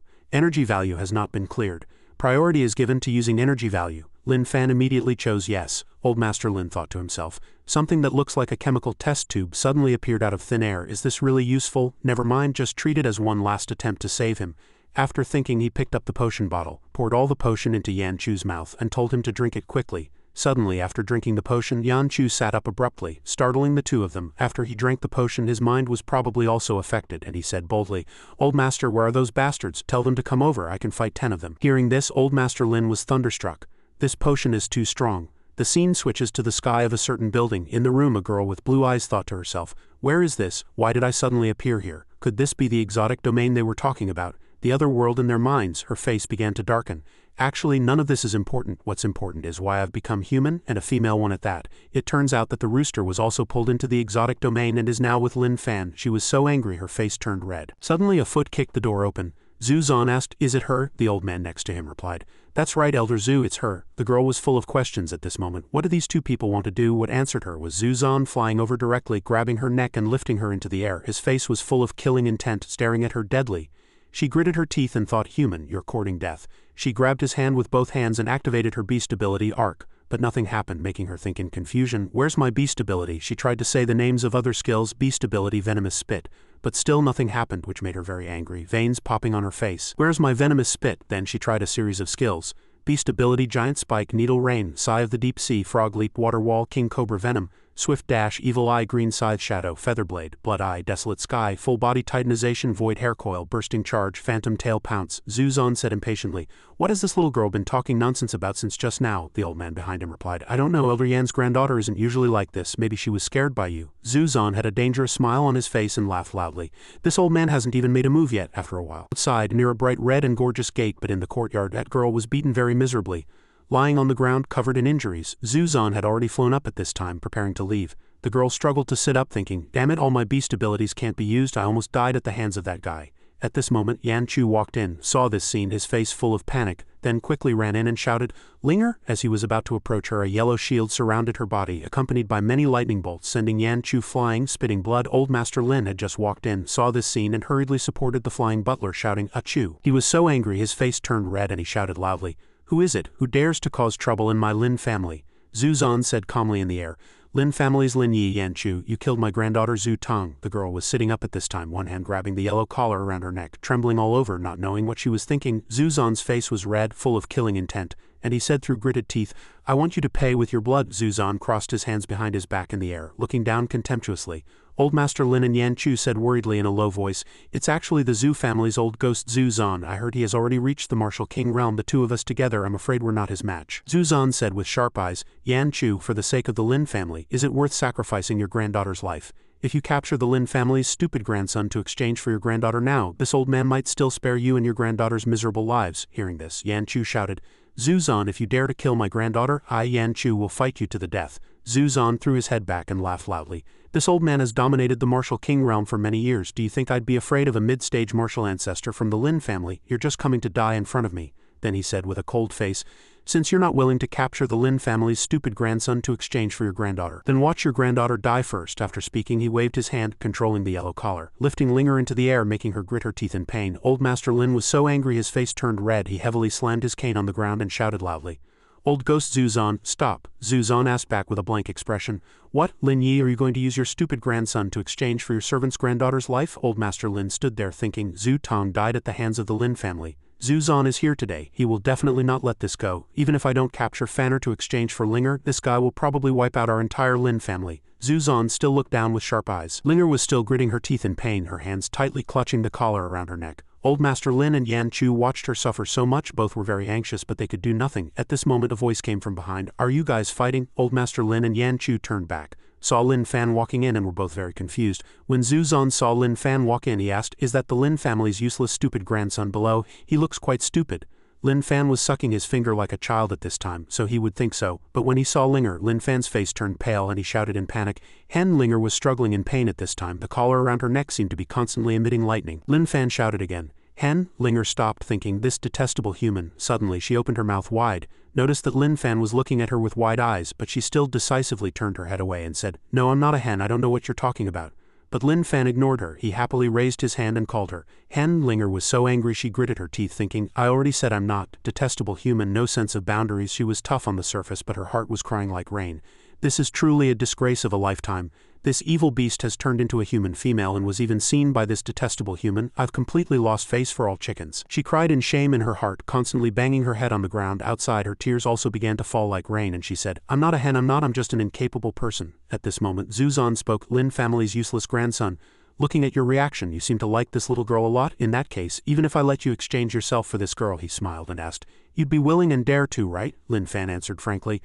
Energy value has not been cleared. Priority is given to using energy value. Lin Fan immediately chose yes. Old Master Lin thought to himself, something that looks like a chemical test tube suddenly appeared out of thin air. Is this really useful? Never mind, just treat it as one last attempt to save him. After thinking, he picked up the potion bottle, poured all the potion into Yan Chu's mouth, and told him to drink it quickly. Suddenly, after drinking the potion, Yan Chu sat up abruptly, startling the two of them. After he drank the potion, his mind was probably also affected, and he said boldly, Old Master, where are those bastards? Tell them to come over, I can fight 10 of them. Hearing this, Old Master Lin was thunderstruck. This potion is too strong. The scene switches to the sky of a certain building. In the room, a girl with blue eyes thought to herself, where is this? Why did I suddenly appear here? Could this be the exotic domain they were talking about? The other world in their minds. Her face began to darken. Actually, none of this is important. What's important is why I've become human, and a female one at that. It turns out that the rooster was also pulled into the exotic domain and is now with Lin Fan. She was so angry her face turned red. Suddenly a foot kicked the door open. Zhu Zan asked, is it her? The old man next to him replied, that's right, Elder Zhu, it's her. The girl was full of questions at this moment. What do these two people want to do? What answered her was Zhu Zan flying over directly, grabbing her neck and lifting her into the air. His face was full of killing intent, staring at her deadly. She gritted her teeth and thought, human, you're courting death. She grabbed his hand with both hands and activated her beast ability, Arc. But nothing happened, making her think in confusion. Where's my beast ability? She tried to say the names of other skills, beast ability, venomous spit. But still nothing happened, which made her very angry, veins popping on her face. Where's my venomous spit? Then she tried a series of skills. Beast ability Giant Spike Needle Rain Sigh of the Deep Sea Frog Leap Water Wall King Cobra Venom Swift Dash Evil Eye Green Scythe Shadow Featherblade Blood Eye Desolate Sky Full Body Titanization Void Hair Coil Bursting Charge Phantom Tail Pounce. Zuzan said impatiently, "What has this little girl been talking nonsense about since just now?" The old man behind him replied, "I don't know, Elder Yan's granddaughter isn't usually like this, maybe she was scared by you." Zuzan had a dangerous smile on his face and laughed loudly. This old man hasn't even made a move yet. After a while, outside near a bright red and gorgeous gate but in the courtyard, that girl was beaten very miserably. Lying on the ground covered in injuries, Zuzan had already flown up at this time, preparing to leave. The girl struggled to sit up thinking, "Damn it, all my beast abilities can't be used, I almost died at the hands of that guy." At this moment Yan Chu walked in, saw this scene, his face full of panic, then quickly ran in and shouted, "Linger!" As he was about to approach her, a yellow shield surrounded her body, accompanied by many lightning bolts, sending Yan Chu flying, spitting blood. Old Master Lin had just walked in, saw this scene and hurriedly supported the flying butler, shouting, "Achoo!" He was so angry his face turned red and he shouted loudly, "Who is it? Who dares to cause trouble in my Lin family?" Zuzan said calmly in the air, "Lin family's Lin Yi Yanchu, you killed my granddaughter Zhu Tong." The girl was sitting up at this time, one hand grabbing the yellow collar around her neck, trembling all over, not knowing what she was thinking. Zuzan's face was red, full of killing intent, and he said through gritted teeth, "I want you to pay with your blood." Zuzan crossed his hands behind his back in the air, looking down contemptuously. Old Master Lin and Yan Chu said worriedly in a low voice, "It's actually the Zhu family's old ghost Zuzan. I heard he has already reached the Martial King realm. The two of us together, I'm afraid we're not his match." Zuzan said with sharp eyes, "Yan Chu, for the sake of the Lin family, is it worth sacrificing your granddaughter's life? If you capture the Lin family's stupid grandson to exchange for your granddaughter now, this old man might still spare you and your granddaughter's miserable lives." Hearing this, Yan Chu shouted, "Zuzan, if you dare to kill my granddaughter, I, Yan Chu, will fight you to the death." Zuzan threw his head back and laughed loudly. "This old man has dominated the Martial King realm for many years. Do you think I'd be afraid of a mid-stage martial ancestor from the Lin family? You're just coming to die in front of me." Then he said with a cold face, "Since you're not willing to capture the Lin family's stupid grandson to exchange for your granddaughter, then watch your granddaughter die first." After speaking, he waved his hand, controlling the yellow collar, lifting Linger into the air, making her grit her teeth in pain. Old Master Lin was so angry his face turned red. He heavily slammed his cane on the ground and shouted loudly, "Old Ghost Zuzan, stop." Zuzan asked back with a blank expression, "What, Lin Yi, are you going to use your stupid grandson to exchange for your servant's granddaughter's life?" Old Master Lin stood there thinking, Zhu Tong died at the hands of the Lin family. Zuzan is here today. He will definitely not let this go. Even if I don't capture Fanner to exchange for Linger, this guy will probably wipe out our entire Lin family. Zuzan still looked down with sharp eyes. Linger was still gritting her teeth in pain, her hands tightly clutching the collar around her neck. Old Master Lin and Yan Chu watched her suffer so much, both were very anxious, but they could do nothing. At this moment a voice came from behind, "Are you guys fighting?" Old Master Lin and Yan Chu turned back, saw Lin Fan walking in and were both very confused. When Zuzan saw Lin Fan walk in, he asked, "Is that the Lin family's useless stupid grandson below? He looks quite stupid." Lin Fan was sucking his finger like a child at this time, so he would think so, but when he saw Linger, Lin Fan's face turned pale and he shouted in panic, "Hen!" Linger was struggling in pain at this time. The collar around her neck seemed to be constantly emitting lightning. Lin Fan shouted again, "Hen!" Linger stopped, thinking, "This detestable human." Suddenly she opened her mouth wide, noticed that Lin Fan was looking at her with wide eyes, but she still decisively turned her head away and said, "No, I'm not a hen, I don't know what you're talking about." But Lin Fan ignored her. He happily raised his hand and called her hen. Linger was so angry she gritted her teeth, thinking, "I already said I'm not." Detestable human, no sense of boundaries. She was tough on the surface, but her heart was crying like rain. This is truly a disgrace of a lifetime. This evil beast has turned into a human female and was even seen by this detestable human. I've completely lost face for all chickens. She cried in shame in her heart, constantly banging her head on the ground. Outside, her tears also began to fall like rain, and she said, "I'm not a hen, I'm just an incapable person." At this moment, Zuzan spoke, "Lin family's useless grandson. Looking at your reaction, you seem to like this little girl a lot. In that case, even if I let you exchange yourself for this girl," he smiled and asked, "you'd be willing and dare to, right?" Lin Fan answered frankly.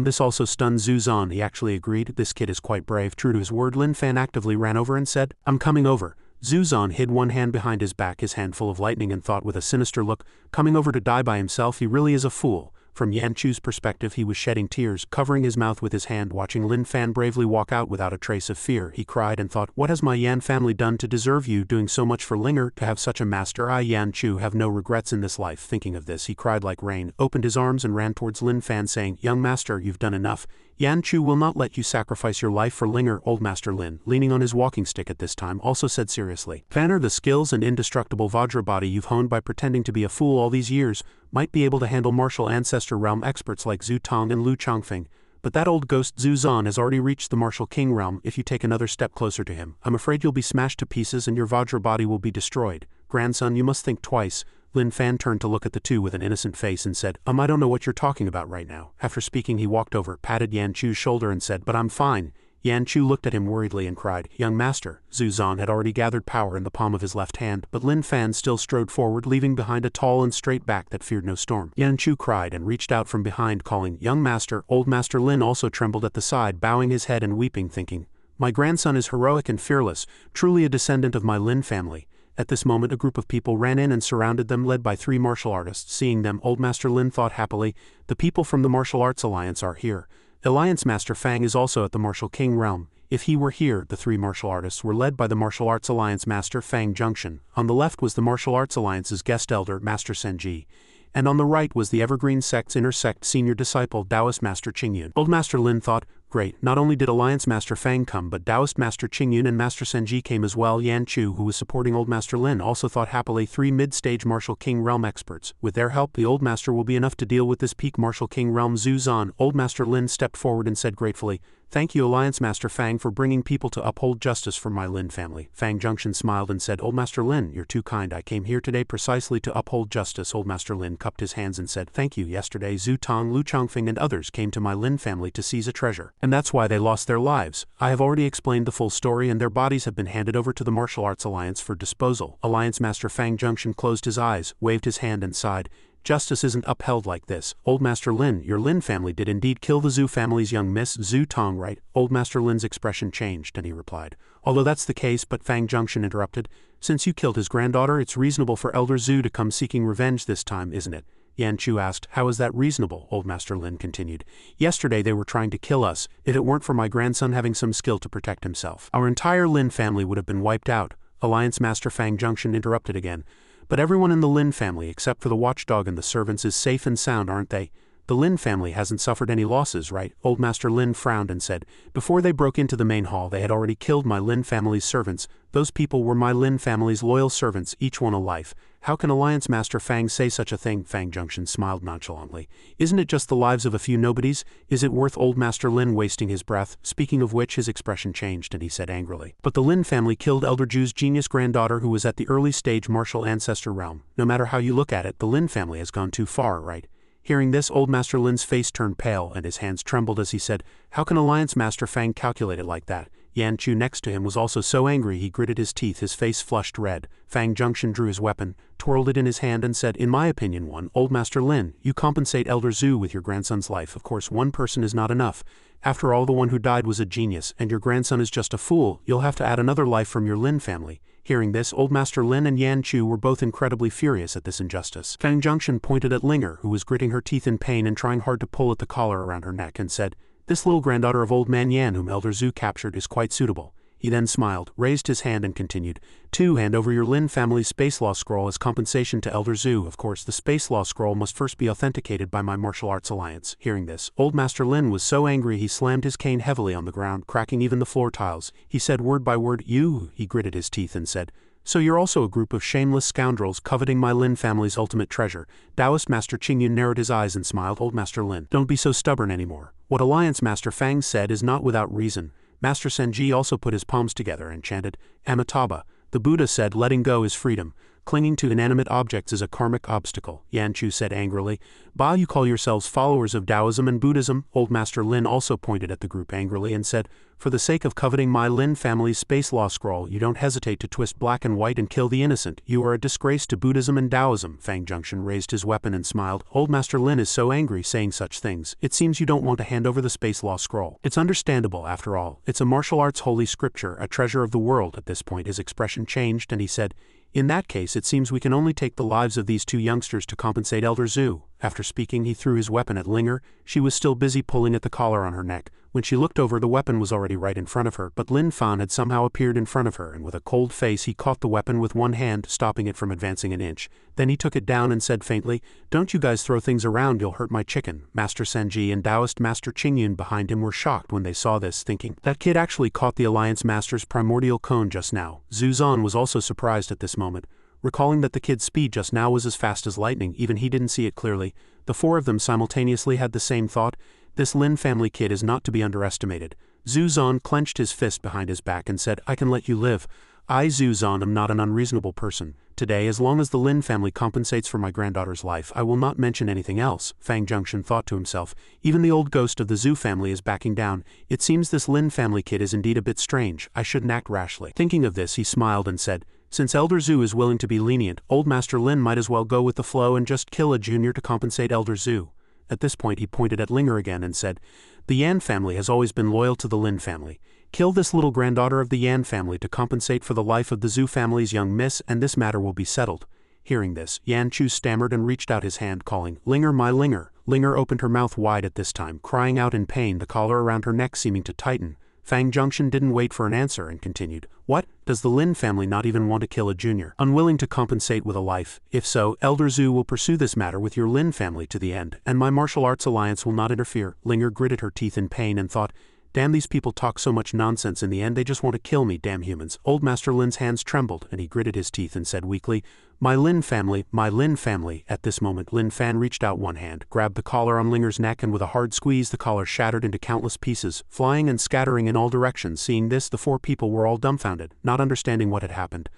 This also stunned Zuzan. He actually agreed. This kid is quite brave. True to his word, Lin Fan actively ran over and said, "I'm coming over." Zuzan hid one hand behind his back, his hand full of lightning, and thought with a sinister look, coming over to die by himself, he really is a fool. From Yan Chu's perspective, he was shedding tears, covering his mouth with his hand, watching Lin Fan bravely walk out without a trace of fear. He cried and thought, "What has my Yan family done to deserve you doing so much for Linger, to have such a master? I, Yan Chu, have no regrets in this life." Thinking of this, he cried like rain, opened his arms and ran towards Lin Fan, saying, "Young master, you've done enough. Yan Chu will not let you sacrifice your life for Linger." Old Master Lin, leaning on his walking stick at this time, also said seriously, "Fanner, the skills and indestructible Vajra body you've honed by pretending to be a fool all these years might be able to handle martial ancestor realm experts like Zhu Tong and Lu Changfeng. But that old ghost Zuzan has already reached the Martial King realm. If you take another step closer to him, I'm afraid you'll be smashed to pieces and your Vajra body will be destroyed. Grandson, you must think twice." Lin Fan turned to look at the two with an innocent face and said, I don't know what you're talking about right now. After speaking, he walked over, patted Yan Chu's shoulder and said, but I'm fine. Yan Chu looked at him worriedly and cried, young master. Zhu Zan had already gathered power in the palm of his left hand, but Lin Fan still strode forward, leaving behind a tall and straight back that feared no storm. Yan Chu cried and reached out from behind, calling, young master. Old Master Lin also trembled at the side, bowing his head and weeping, thinking, my grandson is heroic and fearless, truly a descendant of my Lin family. At this moment a group of people ran in and surrounded them, led by 3 martial artists. Seeing them, Old Master Lin thought happily, the people from the Martial Arts Alliance are here. Alliance Master Fang is also at the Martial King realm. If he were here. The 3 martial artists were led by the Martial Arts Alliance Master Fang Junction. On the left was the Martial Arts Alliance's guest elder, Master Senji. And on the right was the Evergreen Sect's inner sect senior disciple, Taoist Master Qingyun. Old Master Lin thought, great, not only did Alliance Master Fang come, but Taoist Master Qingyun and Master Senji came as well. Yan Chu, who was supporting Old Master Lin, also thought happily, 3 mid-stage Martial King realm experts. With their help, the Old Master will be enough to deal with this peak Martial King realm. Zhu Zan. Old Master Lin stepped forward and said gratefully, thank you Alliance Master Fang for bringing people to uphold justice for my Lin family. Fang Junction smiled and said, Old Master Lin, you're too kind. I came here today precisely to uphold justice. Old Master Lin cupped his hands and said, thank you. Yesterday Zhu Tong, Lu Chongfeng and others came to my Lin family to seize a treasure. And that's why they lost their lives. I have already explained the full story and their bodies have been handed over to the Martial Arts Alliance for disposal. Alliance Master Fang Junction closed his eyes, waved his hand and sighed. Justice isn't upheld like this. Old Master Lin, your Lin family did indeed kill the Zhu family's young Miss Zhu Tong, right? Old Master Lin's expression changed and he replied, although that's the case, but Fang Junction interrupted, since you killed his granddaughter, it's reasonable for Elder Zhu to come seeking revenge this time, isn't it? Yan Chu asked, how is that reasonable? Old Master Lin continued, yesterday they were trying to kill us. If it weren't for my grandson having some skill to protect himself, our entire Lin family would have been wiped out. Alliance Master Fang Junction interrupted again. But everyone in the Lin family except for the watchdog and the servants is safe and sound, aren't they? The Lin family hasn't suffered any losses, right? Old Master Lin frowned and said, before they broke into the main hall they had already killed my Lin family's servants. Those people were my Lin family's loyal servants, each one a life. How can Alliance Master Fang say such a thing? Fang Junction smiled nonchalantly. Isn't it just the lives of a few nobodies? Is it worth Old Master Lin wasting his breath? Speaking of which, his expression changed and he said angrily, but the Lin family killed Elder Zhu's genius granddaughter who was at the early stage martial ancestor realm. No matter how you look at it, the Lin family has gone too far, right? Hearing this, Old Master Lin's face turned pale and his hands trembled as he said, how can Alliance Master Fang calculate it like that? Yan Chu next to him was also so angry he gritted his teeth, his face flushed red. Fang Junction drew his weapon, twirled it in his hand and said, in my opinion, Old Master Lin, you compensate Elder Zhu with your grandson's life. Of course, one person is not enough. After all, the one who died was a genius, and your grandson is just a fool. You'll have to add another life from your Lin family. Hearing this, Old Master Lin and Yan Chu were both incredibly furious at this injustice. Fang Junction pointed at Linger, who was gritting her teeth in pain and trying hard to pull at the collar around her neck, and said, this little granddaughter of Old Man Yan whom Elder Zhu captured is quite suitable. He then smiled, raised his hand and continued, 2. Hand over your Lin family's Space Law Scroll as compensation to Elder Zhu. Of course, the Space Law Scroll must first be authenticated by my Martial Arts Alliance. Hearing this, Old Master Lin was so angry he slammed his cane heavily on the ground, cracking even the floor tiles. He said word by word, you. He gritted his teeth and said, so you're also a group of shameless scoundrels coveting my Lin family's ultimate treasure. Taoist Master Qingyun narrowed his eyes and smiled. Old Master Lin, don't be so stubborn anymore. What Alliance Master Fang said is not without reason. Master Senji also put his palms together and chanted, Amitabha. The Buddha said letting go is freedom. Clinging to inanimate objects is a karmic obstacle. Yan Chu said angrily, Ba, you call yourselves followers of Taoism and Buddhism? Old Master Lin also pointed at the group angrily and said, for the sake of coveting my Lin family's Space Law Scroll, you don't hesitate to twist black and white and kill the innocent. You are a disgrace to Buddhism and Taoism. Fang Junction raised his weapon and smiled. Old Master Lin is so angry saying such things. It seems you don't want to hand over the Space Law Scroll. It's understandable, after all. It's a martial arts holy scripture, a treasure of the world. At this point his expression changed and he said, in that case it seems we can only take the lives of these 2 youngsters to compensate Elder Zhu. After speaking, he threw his weapon at Linger. She was still busy pulling at the collar on her neck. When she looked over, the weapon was already right in front of her, but Lin Fan had somehow appeared in front of her, and with a cold face he caught the weapon with one hand, stopping it from advancing an inch. Then he took it down and said faintly, don't you guys throw things around, you'll hurt my chicken. Master Senji and Taoist Master Qingyun behind him were shocked when they saw this, thinking, that kid actually caught the Alliance Master's primordial cone just now. Zhu Zan was also surprised at this moment. Recalling that the kid's speed just now was as fast as lightning, even he didn't see it clearly. The 4 of them simultaneously had the same thought. This Lin family kid is not to be underestimated. Zhu Zan clenched his fist behind his back and said, I can let you live. I Zhu Zan am not an unreasonable person. Today, as long as the Lin family compensates for my granddaughter's life, I will not mention anything else, Fang Junction thought to himself. Even the old ghost of the Zhu family is backing down. It seems this Lin family kid is indeed a bit strange. I shouldn't act rashly. Thinking of this, he smiled and said, since Elder Zhu is willing to be lenient, Old Master Lin might as well go with the flow and just kill a junior to compensate Elder Zhu. At this point he pointed at Linger again and said, the Yan family has always been loyal to the Lin family. Kill this little granddaughter of the Yan family to compensate for the life of the Zhu family's young miss, and this matter will be settled. Hearing this, Yan Chu stammered and reached out his hand, calling, Linger, my Linger. Linger opened her mouth wide at this time, crying out in pain, the collar around her neck seeming to tighten. Fang Junction didn't wait for an answer and continued, what? Does the Lin family not even want to kill a junior? Unwilling to compensate with a life? If so, Elder Zhu will pursue this matter with your Lin family to the end, and my martial arts alliance will not interfere. Linger gritted her teeth in pain and thought, damn, these people talk so much nonsense, in the end they just want to kill me, damn humans. Old Master Lin's hands trembled, and he gritted his teeth and said weakly, my Lin family, my Lin family. At this moment Lin Fan reached out one hand, grabbed the collar on Linger's neck, and with a hard squeeze the collar shattered into countless pieces, flying and scattering in all directions. Seeing this, the four people were all dumbfounded, not understanding what had happened.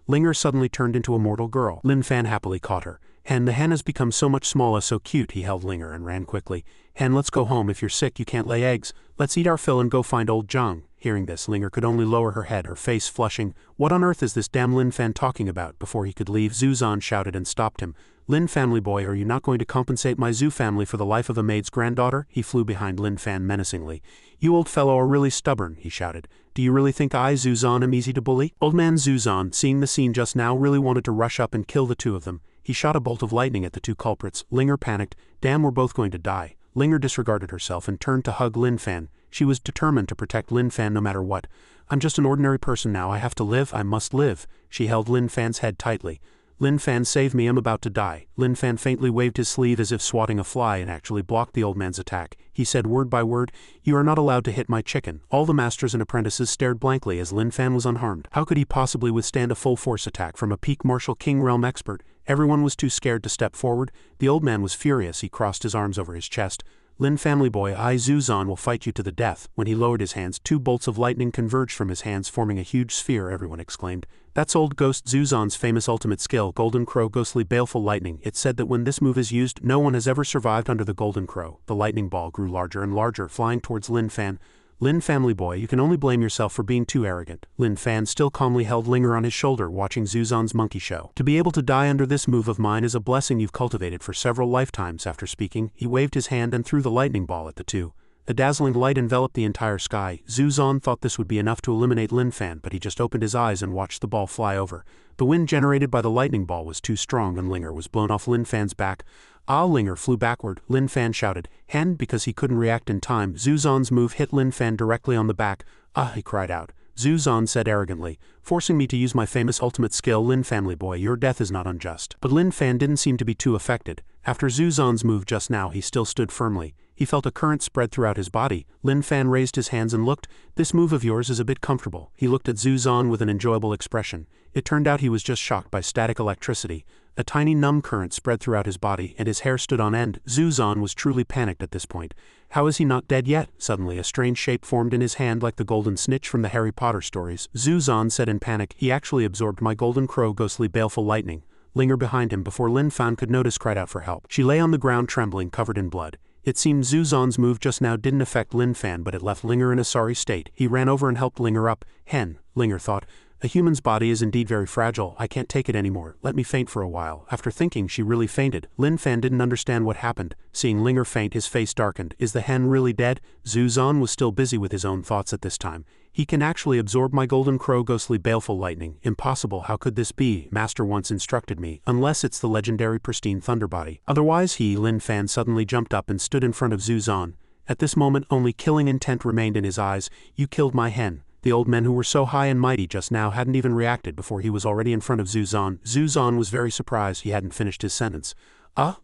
Linger suddenly turned into a mortal girl. Lin Fan happily caught her. Hen, the hen has become so much smaller, so cute. He held Linger and ran quickly. Hen, let's go home. If you're sick you can't lay eggs. Let's eat our fill and go find old Zhang. Hearing this, Linger could only lower her head, her face flushing. What on earth is this damn Lin Fan talking about? Before he could leave, Zhu Zan shouted and stopped him. Lin family boy, are you not going to compensate my Zhu family for the life of a maid's granddaughter? He flew behind Lin Fan menacingly. You old fellow are really stubborn, he shouted. Do you really think I, Zhu Zan, am easy to bully? Old man Zhu Zan, seeing the scene just now, really wanted to rush up and kill the two of them. He shot a bolt of lightning at the two culprits. Linger panicked. Damn, we're both going to die. Linger disregarded herself and turned to hug Lin Fan. She was determined to protect Lin Fan no matter what. I'm just an ordinary person now. I have to live. I must live. She held Lin Fan's head tightly. Lin Fan, save me, I'm about to die. Lin Fan faintly waved his sleeve as if swatting a fly and actually blocked the old man's attack. He said word by word, you are not allowed to hit my chicken. All the masters and apprentices stared blankly as Lin Fan was unharmed. How could he possibly withstand a full force attack from a peak martial king realm expert? Everyone was too scared to step forward. The old man was furious. He crossed his arms over his chest. Lin family boy, I Zhu Zan will fight you to the death. When he lowered his hands, two bolts of lightning converged from his hands, forming a huge sphere. Everyone exclaimed. That's old ghost Zhu Zan's famous ultimate skill, Golden Crow Ghostly Baleful Lightning. It's said that when this move is used, no one has ever survived under the Golden Crow. The lightning ball grew larger and larger, flying towards Lin Fan. Lin family boy, you can only blame yourself for being too arrogant. Lin Fan still calmly held Linger on his shoulder, watching Zhu Zan's monkey show. To be able to die under this move of mine is a blessing you've cultivated for several lifetimes. After speaking, he waved his hand and threw the lightning ball at the two. A dazzling light enveloped the entire sky. Zhu Zan thought this would be enough to eliminate Lin Fan, but he just opened his eyes and watched the ball fly over. The wind generated by the lightning ball was too strong and Linger was blown off Lin Fan's back. Ah, Linger flew backward. Lin Fan shouted. Hand, because he couldn't react in time. Zhu Zan's move hit Lin Fan directly on the back. Ah, he cried out. Zhu Zan said arrogantly, forcing me to use my famous ultimate skill. Lin family boy, your death is not unjust. But Lin Fan didn't seem to be too affected. After Zhu Zan's move just now, he still stood firmly. He felt a current spread throughout his body. Lin Fan raised his hands and looked. This move of yours is a bit comfortable. He looked at Zhu Zan with an enjoyable expression. It turned out he was just shocked by static electricity. A tiny numb current spread throughout his body, and his hair stood on end. Zhu Zan was truly panicked at this point. How is he not dead yet? Suddenly a strange shape formed in his hand like the golden snitch from the Harry Potter stories. Zhu Zan said in panic, he actually absorbed my Golden Crow Ghostly Baleful Lightning. Linger behind him, before Lin Fan could notice, cried out for help. She lay on the ground trembling, covered in blood. It seemed Zhu Zan's move just now didn't affect Lin Fan, but it left Linger in a sorry state. He ran over and helped Linger up. Hen, Linger thought. A human's body is indeed very fragile. I can't take it anymore. Let me faint for a while. After thinking, she really fainted. Lin Fan didn't understand what happened. Seeing Linger faint, his face darkened. Is the hen really dead? Zhu Zan was still busy with his own thoughts at this time. He can actually absorb my Golden Crow Ghostly Baleful Lightning. Impossible, how could this be? Master once instructed me. Unless it's the legendary pristine Thunder Body. Otherwise Lin Fan suddenly jumped up and stood in front of Zhu Zan. At this moment only killing intent remained in his eyes. You killed my hen. The old men who were so high and mighty just now hadn't even reacted before he was already in front of Zhu Zan. Zhu Zan was very surprised he hadn't finished his sentence.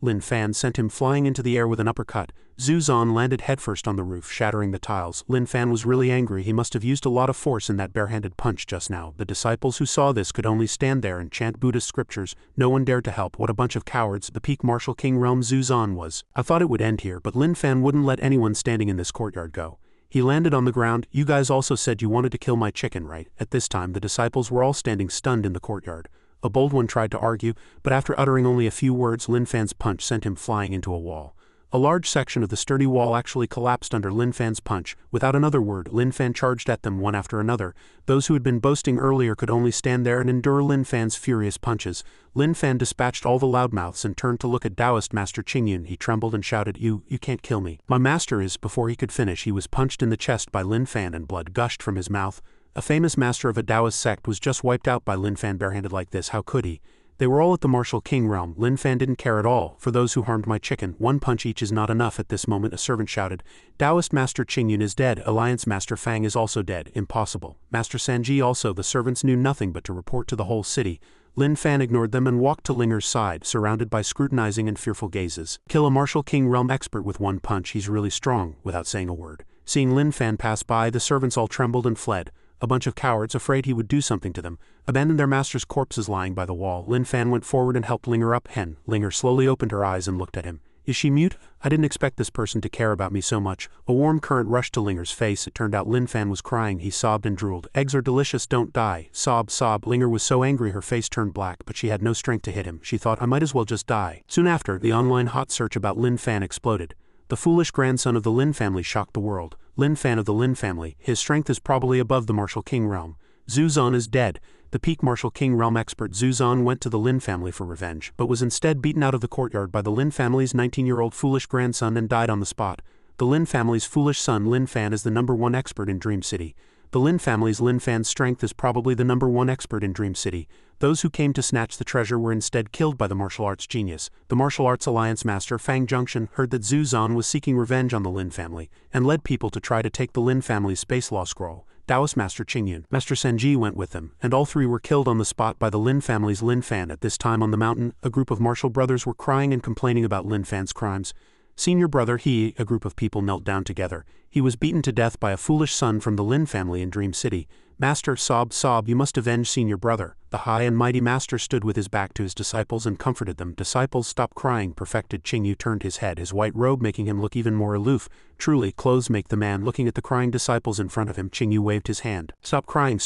Lin Fan sent him flying into the air with an uppercut. Zhu Zan landed headfirst on the roof, shattering the tiles. Lin Fan was really angry. He must have used a lot of force in that barehanded punch just now. The disciples who saw this could only stand there and chant Buddhist scriptures. No one dared to help. What a bunch of cowards. The peak martial king realm Zhu Zan was. I thought it would end here, but Lin Fan wouldn't let anyone standing in this courtyard go. He landed on the ground. "You guys also said you wanted to kill my chicken, right?" At this time the disciples were all standing stunned in the courtyard. A bold one tried to argue, but after uttering only a few words, Lin Fan's punch sent him flying into a wall. A large section of the sturdy wall actually collapsed under Lin Fan's punch. Without another word, Lin Fan charged at them one after another. Those who had been boasting earlier could only stand there and endure Lin Fan's furious punches. Lin Fan dispatched all the loudmouths and turned to look at Taoist Master Qingyun. He trembled and shouted, You can't kill me. My master is." Before he could finish, he was punched in the chest by Lin Fan and blood gushed from his mouth. A famous master of a Taoist sect was just wiped out by Lin Fan barehanded like this. How could he? They were all at the martial king realm. Lin Fan didn't care at all. "For those who harmed my chicken, one punch each is not enough." At this moment a servant shouted, "Taoist Master Qingyun is dead. Alliance Master Fang is also dead." Impossible. Master Sanji also. The servants knew nothing but to report to the whole city. Lin Fan ignored them and walked to Linger's side, surrounded by scrutinizing and fearful gazes. "Kill a martial king realm expert with one punch. He's really strong," without saying a word. Seeing Lin Fan pass by, the servants all trembled and fled. A bunch of cowards, afraid he would do something to them, abandoned their master's corpses lying by the wall. Lin Fan went forward and helped Linger up. Linger slowly opened her eyes and looked at him. "Is she mute? I didn't expect this person to care about me so much." A warm current rushed to Linger's face. It turned out Lin Fan was crying. He sobbed and drooled. "Eggs are delicious, don't die." Sob, sob. Linger was so angry her face turned black, but she had no strength to hit him. She thought, "I might as well just die." Soon after, the online hot search about Lin Fan exploded. The foolish grandson of the Lin family shocked the world. Lin Fan of the Lin family. His strength is probably above the martial king realm. Zhu Zan is dead. The peak martial king realm expert Zhu Zan went to the Lin family for revenge, but was instead beaten out of the courtyard by the Lin family's 19-year-old foolish grandson and died on the spot. The Lin family's foolish son Lin Fan is the #1 expert in Dream City. The Lin family's Lin Fan's strength is probably the #1 expert in Dream City. Those who came to snatch the treasure were instead killed by the martial arts genius. The martial arts alliance master Fang Junction heard that Zhu Zan was seeking revenge on the Lin family, and led people to try to take the Lin family's space law scroll. Taoist Master Qingyun, Master Sanji went with them, and all three were killed on the spot by the Lin family's Lin Fan. At this time on the mountain, a group of martial brothers were crying and complaining about Lin Fan's crimes. Senior brother a group of people knelt down together. He was beaten to death by a foolish son from the Lin family in Dream City. Master, sob, sob, you must avenge senior brother. The high and mighty master stood with his back to his disciples and comforted them. Disciples, stop crying. Perfected Qingyu turned his head, his white robe making him look even more aloof. Truly, clothes make the man. Looking at the crying disciples in front of him, Qingyu waved his hand. Stop crying,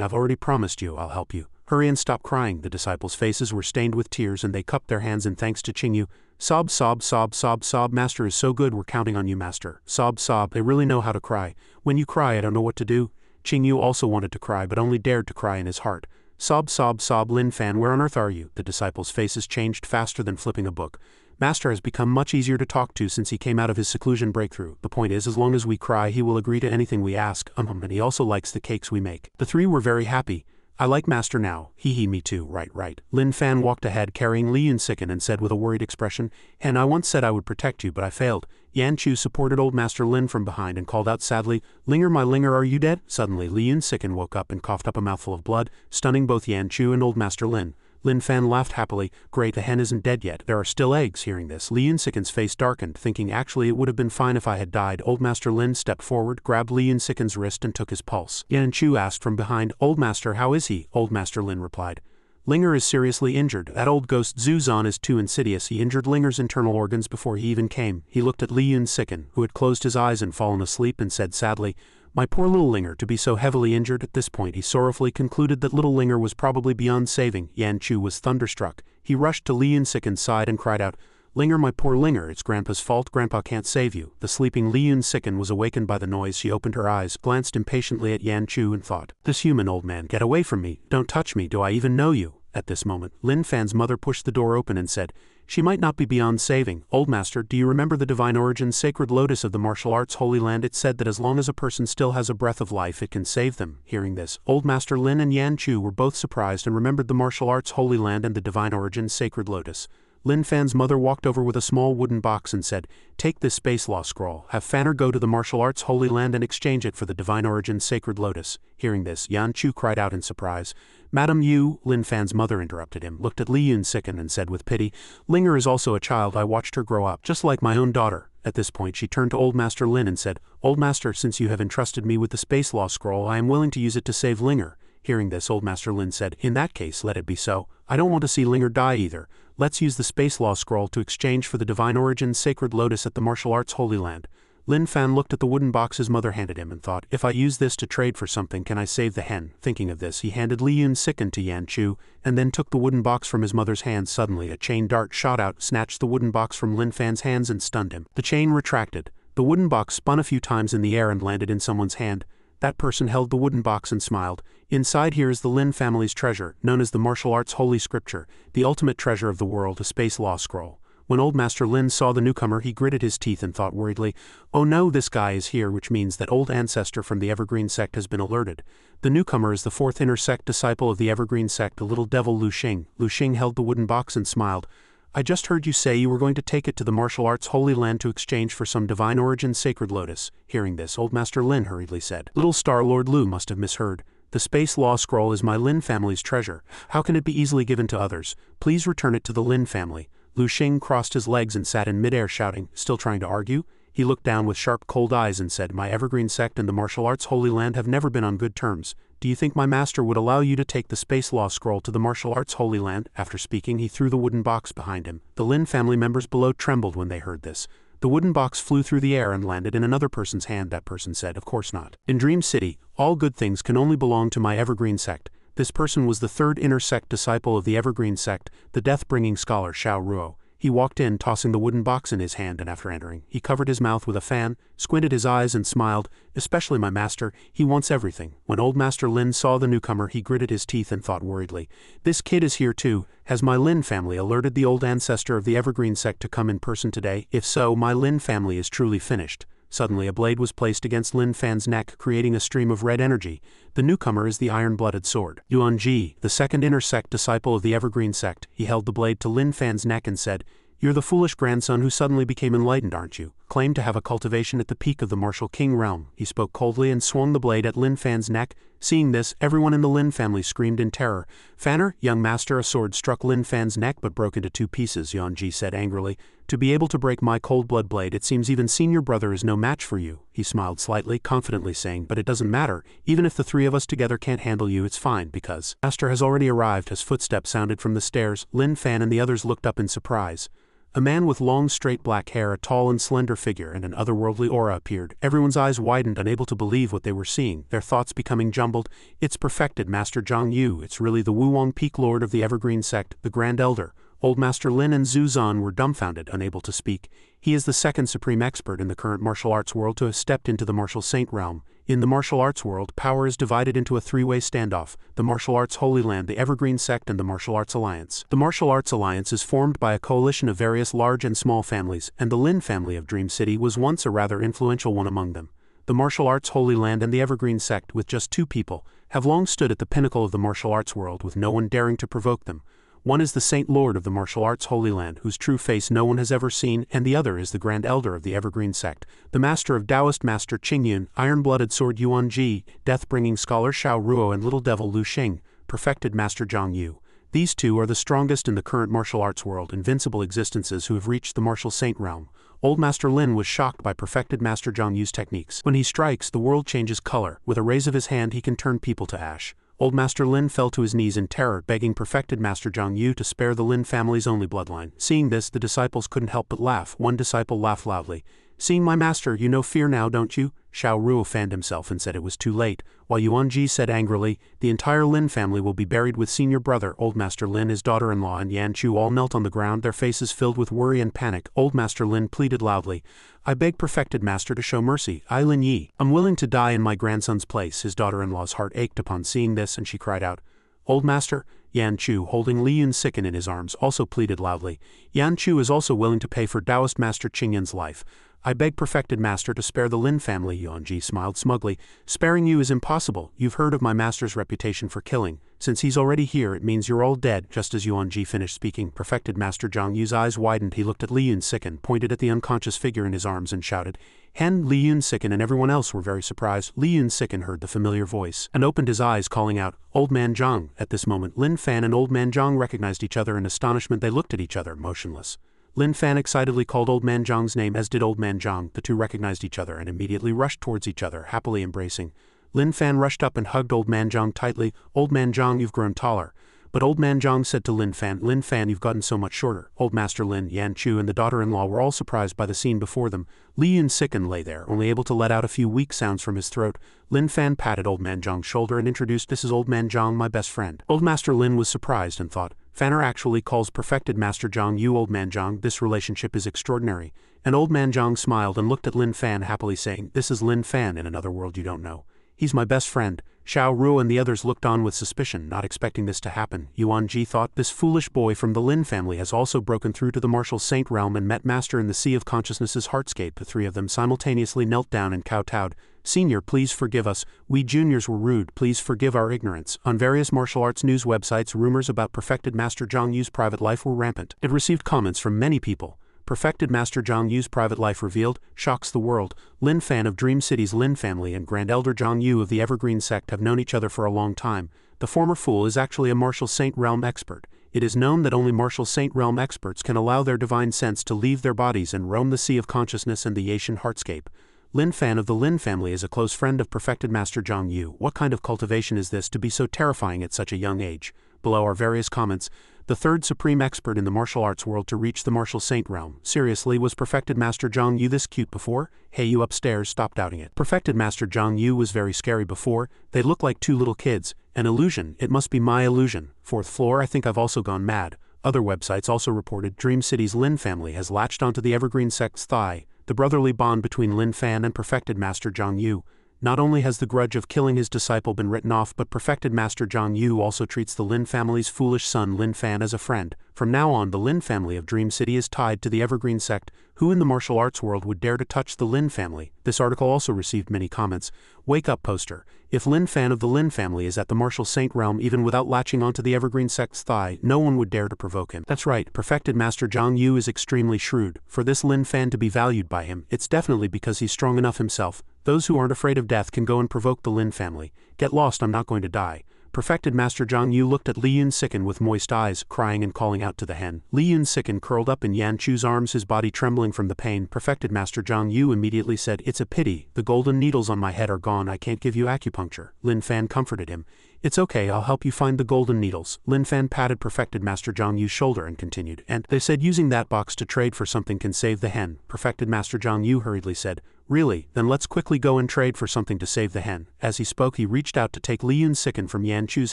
I've already promised you, I'll help you. Hurry and stop crying. The disciples' faces were stained with tears and they cupped their hands in thanks to Qingyu. Sob, sob, sob, sob, sob, master is so good, we're counting on you, master. Sob, sob, they really know how to cry. When you cry, I don't know what to do. Qingyu also wanted to cry but only dared to cry in his heart. Sob, sob, sob, Lin Fan, where on earth are you? The disciples' faces changed faster than flipping a book. Master has become much easier to talk to since he came out of his seclusion breakthrough. The point is, as long as we cry, he will agree to anything we ask, and he also likes the cakes we make. The three were very happy. I like master now. Me too, right. Lin Fan walked ahead carrying Li Yunsiken and said with a worried expression, and I once said I would protect you but I failed. Yan Chu supported old Master Lin from behind and called out sadly, Linger, my Linger, are you dead? Suddenly Li Yunsiken woke up and coughed up a mouthful of blood, stunning both Yan Chu and old Master Lin. Lin Fan laughed happily. Great, the hen isn't dead yet. There are still eggs. Hearing this, Li Yunsiken's face darkened, thinking actually it would have been fine if I had died. Old Master Lin stepped forward, grabbed Li Yunsiken's wrist and took his pulse. Yan Chu asked from behind, Old Master, how is he? Old Master Lin replied, Linger is seriously injured. That old ghost Zhu Zan is too insidious. He injured Linger's internal organs before he even came. He looked at Li Yunsiken, who had closed his eyes and fallen asleep, and said sadly, my poor little Linger, to be so heavily injured. At this point he sorrowfully concluded that little Linger was probably beyond saving. Yan Chu was thunderstruck. He rushed to Li Yunsiken's side and cried out, Linger, my poor Linger, it's Grandpa's fault. Grandpa can't save you. The sleeping Li Yunsiken was awakened by the noise. She opened her eyes, glanced impatiently at Yan Chu and thought, this human old man, get away from me. Don't touch me. Do I even know you? At this moment, Lin Fan's mother pushed the door open and said, she might not be beyond saving. Old Master, do you remember the divine origin sacred lotus of the martial arts holy land? It said that as long as a person still has a breath of life, it can save them. Hearing this, Old Master Lin and Yan Chu were both surprised and remembered the martial arts holy land and the divine origin sacred lotus. Lin Fan's mother walked over with a small wooden box and said, take this space law scroll, have Fanner go to the martial arts holy land and exchange it for the divine origin sacred lotus. Hearing this, Yan Chu cried out in surprise. Madam, you, Lin Fan's mother interrupted him, looked at Li Yunsiken and said with pity, Linger is also a child. I watched her grow up, just like my own daughter. At this point she turned to Old Master Lin and said, Old Master, since you have entrusted me with the space law scroll, I am willing to use it to save Linger. Hearing this, Old Master Lin said, in that case, let it be so. I don't want to see Linger die either. Let's use the space law scroll to exchange for the divine origin sacred lotus at the martial arts holy land. Lin Fan looked at the wooden box his mother handed him and thought, if I use this to trade for something, can I save the hen? Thinking of this, he handed Li Yun Sicken to Yan Chu, and then took the wooden box from his mother's hands. Suddenly, a chain dart shot out, snatched the wooden box from Lin Fan's hands and stunned him. The chain retracted. The wooden box spun a few times in the air and landed in someone's hand. That person held the wooden box and smiled. Inside here is the Lin family's treasure, known as the martial arts holy scripture, the ultimate treasure of the world, a space law scroll. When Old Master Lin saw the newcomer, he gritted his teeth and thought worriedly, oh no, this guy is here, which means that old ancestor from the Evergreen sect has been alerted. The newcomer is the fourth inner sect disciple of the Evergreen sect, the little devil Lu Xing. Lu Xing held the wooden box and smiled. I just heard you say you were going to take it to the martial arts holy land to exchange for some divine origin sacred lotus. Hearing this, Old Master Lin hurriedly said, Little Star Lord Lu must have misheard. The space law scroll is my Lin family's treasure. How can it be easily given to others? Please return it to the Lin family. Lu Xing crossed his legs and sat in midair shouting, still trying to argue. He looked down with sharp cold eyes and said, my Evergreen sect and the martial arts holy land have never been on good terms. Do you think my master would allow you to take the space law scroll to the martial arts holy land? After speaking, he threw the wooden box behind him. The Lin family members below trembled when they heard this. The wooden box flew through the air and landed in another person's hand. That person said, of course not. In Dream City, all good things can only belong to my Evergreen sect. This person was the third inner sect disciple of the Evergreen sect, the death-bringing scholar Xiao Ruo. He walked in, tossing the wooden box in his hand, and after entering, he covered his mouth with a fan, squinted his eyes and smiled, especially my master, he wants everything. When Old Master Lin saw the newcomer, he gritted his teeth and thought worriedly, this kid is here too. Has my Lin family alerted the old ancestor of the Evergreen sect to come in person today? If so, my Lin family is truly finished. Suddenly a blade was placed against Lin Fan's neck, creating a stream of red energy. The newcomer is the iron-blooded sword. Yuan Ji, the second inner sect disciple of the Evergreen sect, he held the blade to Lin Fan's neck and said, you're the foolish grandson who suddenly became enlightened, aren't you? Claimed to have a cultivation at the peak of the martial king realm. He spoke coldly and swung the blade at Lin Fan's neck. Seeing this, everyone in the Lin family screamed in terror. Fanner, young master, a sword struck Lin Fan's neck but broke into two pieces, Yuan Ji said angrily. To be able to break my cold blood blade, it seems even senior brother is no match for you. He smiled slightly, confidently saying, but it doesn't matter. Even if the three of us together can't handle you, it's fine, because Master has already arrived. His footsteps sounded from the stairs. Lin Fan and the others looked up in surprise. A man with long straight black hair, a tall and slender figure, and an otherworldly aura appeared. Everyone's eyes widened, unable to believe what they were seeing, their thoughts becoming jumbled. It's perfected, Master Zhang Yu. It's really the Wuwang Peak Lord of the Evergreen sect, the Grand Elder. Old Master Lin and Zhu Zan were dumbfounded, unable to speak. He is the second supreme expert in the current martial arts world to have stepped into the martial saint realm. In the martial arts world, power is divided into a three-way standoff: the martial arts holy land, the Evergreen sect, and the martial arts alliance. The martial arts alliance is formed by a coalition of various large and small families, and the Lin family of Dream City was once a rather influential one among them. The martial arts holy land and the Evergreen sect, with just two people, have long stood at the pinnacle of the martial arts world, with no one daring to provoke them. One is the Saint Lord of the martial arts holy land, whose true face no one has ever seen, and the other is the Grand Elder of the Evergreen sect, the master of Taoist Master Qingyun, iron-blooded sword Yuan Ji, death-bringing scholar Xiao Ruo, and little devil Lu Xing, perfected Master Zhang Yu. These two are the strongest in the current martial arts world, invincible existences who have reached the martial saint realm. Old Master Lin was shocked by perfected Master Zhang Yu's techniques. When he strikes, the world changes color. With a raise of his hand, he can turn people to ash. Old Master Lin fell to his knees in terror, begging perfected Master Zhang Yu to spare the Lin family's only bloodline. Seeing this, the disciples couldn't help but laugh. One disciple laughed loudly. Seeing my master, you know fear now, don't you? Xiao Ruo fanned himself and said it was too late, while Yuan Ji said angrily, the entire Lin family will be buried with senior brother, Old Master Lin, his daughter-in-law, and Yan Chu all knelt on the ground, their faces filled with worry and panic. Old Master Lin pleaded loudly, I beg perfected master to show mercy. I, Lin Yi, am willing to die in my grandson's place. His daughter-in-law's heart ached upon seeing this, and she cried out, Old Master? Yan Chu, holding Li Yun Sicken in his arms, also pleaded loudly. Yan Chu is also willing to pay for Taoist Master Qingyun's life. I beg perfected master to spare the Lin family. Yuan Ji smiled smugly. Sparing you is impossible. You've heard of my master's reputation for killing. Since he's already here, it means you're all dead. Just as Yuan Ji finished speaking, perfected Master Zhang Yu's eyes widened. He looked at Li Yun Sicken, pointed at the unconscious figure in his arms, and shouted. Hen, Li Yun Sicken, and everyone else were very surprised. Li Yun Sicken heard the familiar voice and opened his eyes, calling out, Old Man Zhang. At this moment, Lin Fan and Old Man Zhang recognized each other. In astonishment, they looked at each other, motionless. Lin Fan excitedly called Old Man Zhang's name, as did Old Man Zhang. The two recognized each other and immediately rushed towards each other, happily embracing. Lin Fan rushed up and hugged Old Man Zhang tightly. Old Man Zhang, you've grown taller. But Old Man Zhang said to Lin Fan, you've gotten so much shorter. Old Master Lin, Yan Chu and the daughter-in-law were all surprised by the scene before them. Li Yun sicken lay there, only able to let out a few weak sounds from his throat. Lin Fan patted Old Man Zhang's shoulder and introduced, this is Old Man Zhang, my best friend. Old Master Lin was surprised and thought, Fanner actually calls perfected Master Zhang you Old Man Zhang, this relationship is extraordinary. And Old Man Zhang smiled and looked at Lin Fan happily saying, this is Lin Fan in another world you don't know. He's my best friend. Xiao Ruo and the others looked on with suspicion, not expecting this to happen. Yuan Ji thought, this foolish boy from the Lin family has also broken through to the martial saint realm and met Master in the Sea of Consciousness's Heartscape. The three of them simultaneously knelt down and kowtowed. Senior, please forgive us. We juniors were rude. Please forgive our ignorance. On various martial arts news websites, rumors about perfected Master Zhang Yu's private life were rampant. It received comments from many people. Perfected Master Zhang Yu's private life revealed, shocks the world. Lin Fan of Dream City's Lin family and Grand Elder Zhang Yu of the Evergreen sect have known each other for a long time. The former fool is actually a martial saint realm expert. It is known that only martial saint realm experts can allow their divine sense to leave their bodies and roam the Sea of Consciousness and the Asian Heartscape. Lin Fan of the Lin family is a close friend of perfected Master Zhang Yu. What kind of cultivation is this to be so terrifying at such a young age? Below are various comments. The third supreme expert in the martial arts world to reach the martial saint realm. Seriously, was perfected Master Zhang Yu this cute before? Hey, you upstairs, stop doubting it. Perfected Master Zhang Yu was very scary before. They look like two little kids. An illusion, it must be my illusion. Fourth floor, I think I've also gone mad. Other websites also reported Dream City's Lin family has latched onto the Evergreen sect's thigh. The brotherly bond between Lin Fan and perfected Master Zhang Yu. Not only has the grudge of killing his disciple been written off, but perfected Master Zhang Yu also treats the Lin family's foolish son Lin Fan as a friend. From now on, the Lin family of Dream City is tied to the Evergreen sect. Who in the martial arts world would dare to touch the Lin family? This article also received many comments. Wake up poster. If Lin Fan of the Lin family is at the martial saint realm even without latching onto the Evergreen sect's thigh, no one would dare to provoke him. That's right, perfected Master Zhang Yu is extremely shrewd. For this Lin Fan to be valued by him, it's definitely because he's strong enough himself. Those who aren't afraid of death can go and provoke the Lin family. Get lost, I'm not going to die. Perfected Master Zhang Yu looked at Li Yun sicken with moist eyes, crying and calling out to the hen. Li Yun sicken curled up in Yan Chu's arms, his body trembling from the pain. Perfected Master Zhang Yu immediately said, it's a pity, the golden needles on my head are gone, I can't give you acupuncture. Lin Fan comforted him. It's okay, I'll help you find the golden needles. Lin Fan patted perfected Master Zhang Yu's shoulder and continued, and they said using that box to trade for something can save the hen. Perfected Master Zhang Yu hurriedly said, really, then let's quickly go and trade for something to save the hen. As he spoke, he reached out to take Li Yun sicken from Yan Chu's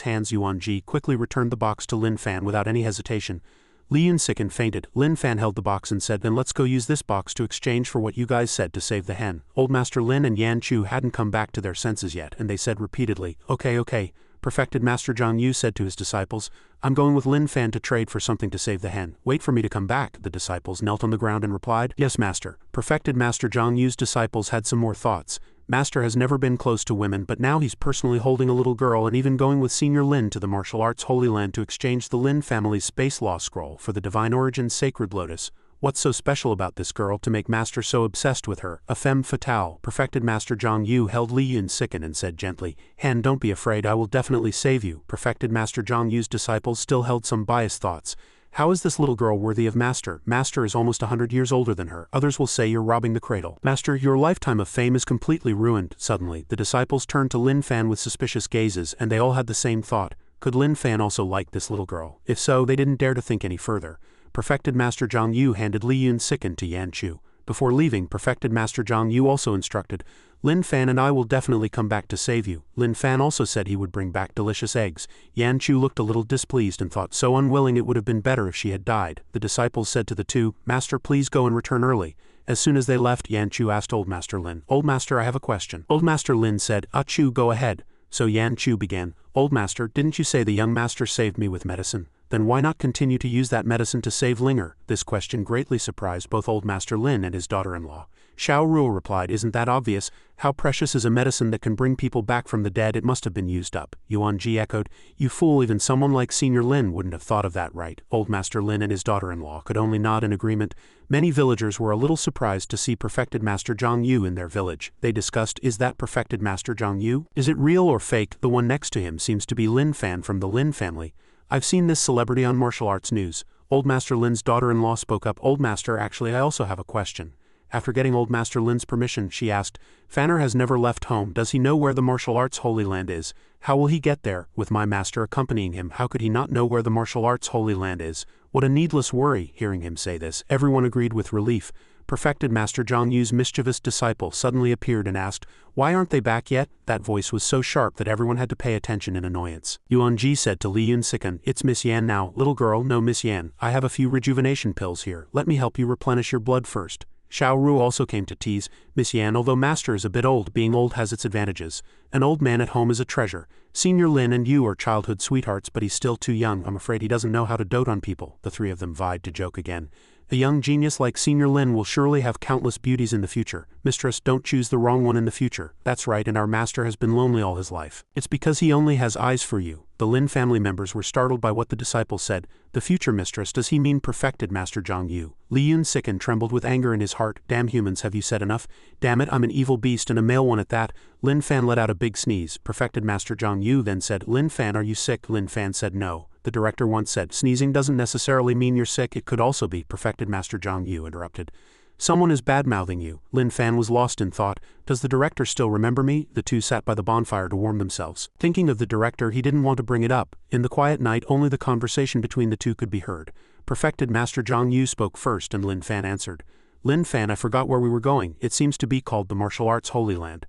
hands. Yuan Ji quickly returned the box to Lin Fan without any hesitation. Li Yun sicken fainted. Lin Fan held the box and said, then let's go use this box to exchange for what you guys said to save the hen. Old Master Lin and Yan Chu hadn't come back to their senses yet, and they said repeatedly, okay. Perfected Master Zhang Yu said to his disciples, I'm going with Lin Fan to trade for something to save the hen. Wait for me to come back. The disciples knelt on the ground and replied, yes, Master. Perfected Master Zhang Yu's disciples had some more thoughts. Master has never been close to women, but now he's personally holding a little girl and even going with Senior Lin to the martial arts Holy Land to exchange the Lin family's space law scroll for the divine origin sacred lotus. What's so special about this girl to make Master so obsessed with her? A femme fatale. Perfected Master Zhang Yu held Li Yun sicken and said gently, hen, don't be afraid, I will definitely save you. Perfected Master Zhang Yu's disciples still held some biased thoughts. How is this little girl worthy of Master? Master is almost 100 years older than her. Others will say you're robbing the cradle. Master, your lifetime of fame is completely ruined. Suddenly, the disciples turned to Lin Fan with suspicious gazes, and they all had the same thought. Could Lin Fan also like this little girl? If so, they didn't dare to think any further. Perfected Master Zhang Yu handed Li Yun sicken to Yan Chu. Before leaving, perfected Master Zhang Yu also instructed, Lin Fan and I will definitely come back to save you. Lin Fan also said he would bring back delicious eggs. Yan Chu looked a little displeased and thought so unwilling it would have been better if she had died. The disciples said to the two, Master, please go and return early. As soon as they left, Yan Chu asked Old Master Lin, Old Master, I have a question. Old Master Lin said, Chu, go ahead. So Yan Chu began, Old Master, didn't you say the young master saved me with medicine? Then why not continue to use that medicine to save Linger? This question greatly surprised both Old Master Lin and his daughter-in-law. Xiao Ruo replied, isn't that obvious? How precious is a medicine that can bring people back from the dead? It must have been used up. Yuan Ji echoed, you fool, even someone like Senior Lin wouldn't have thought of that, right? Old Master Lin and his daughter-in-law could only nod in agreement. Many villagers were a little surprised to see perfected Master Zhang Yu in their village. They discussed, is that perfected Master Zhang Yu? Is it real or fake? The one next to him seems to be Lin Fan from the Lin family. I've seen this celebrity on martial arts news. Old Master Lin's daughter-in-law spoke up, Old Master, actually I also have a question. After getting old Master Lin's permission, she asked, "Fanner has never left home. Does he know where the martial arts Holy Land is? How will he get there? With my master accompanying him, how could he not know where the martial arts Holy Land is? What a needless worry." Hearing him say this, everyone agreed with relief. Perfected Master Zhang Yu's mischievous disciple suddenly appeared and asked, "Why aren't they back yet?" That voice was so sharp that everyone had to pay attention in annoyance. Yuan Ji said to Li Yunsikan, "It's Miss Yan now." "Little girl, no Miss Yan. I have a few rejuvenation pills here. Let me help you replenish your blood first." Xiao Ru also came to tease Miss Yan. "Although Master is a bit old, being old has its advantages. An old man at home is a treasure. Senior Lin and you are childhood sweethearts, but he's still too young. I'm afraid he doesn't know how to dote on people." The three of them vied to joke again. "A young genius like Senior Lin will surely have countless beauties in the future. Mistress, don't choose the wrong one in the future." "That's right, and our master has been lonely all his life. It's because he only has eyes for you." The Lin family members were startled by what the disciple said. "The future mistress, does he mean perfected Master Zhang Yu?" Li Yunsikan trembled with anger in his heart. "Damn humans, have you said enough? Damn it, I'm an evil beast and a male one at that." Lin Fan let out a big sneeze. Perfected Master Zhang Yu then said, "Lin Fan, are you sick?" Lin Fan said no. The director once said, "Sneezing doesn't necessarily mean you're sick, it could also be." Perfected Master Zhang Yu interrupted. "Someone is bad-mouthing you." Lin Fan was lost in thought. "Does the director still remember me?" The two sat by the bonfire to warm themselves. Thinking of the director, he didn't want to bring it up. In the quiet night, only the conversation between the two could be heard. Perfected Master Zhang Yu spoke first and Lin Fan answered. "Lin Fan, I forgot where we were going. It seems to be called the Martial Arts Holy Land."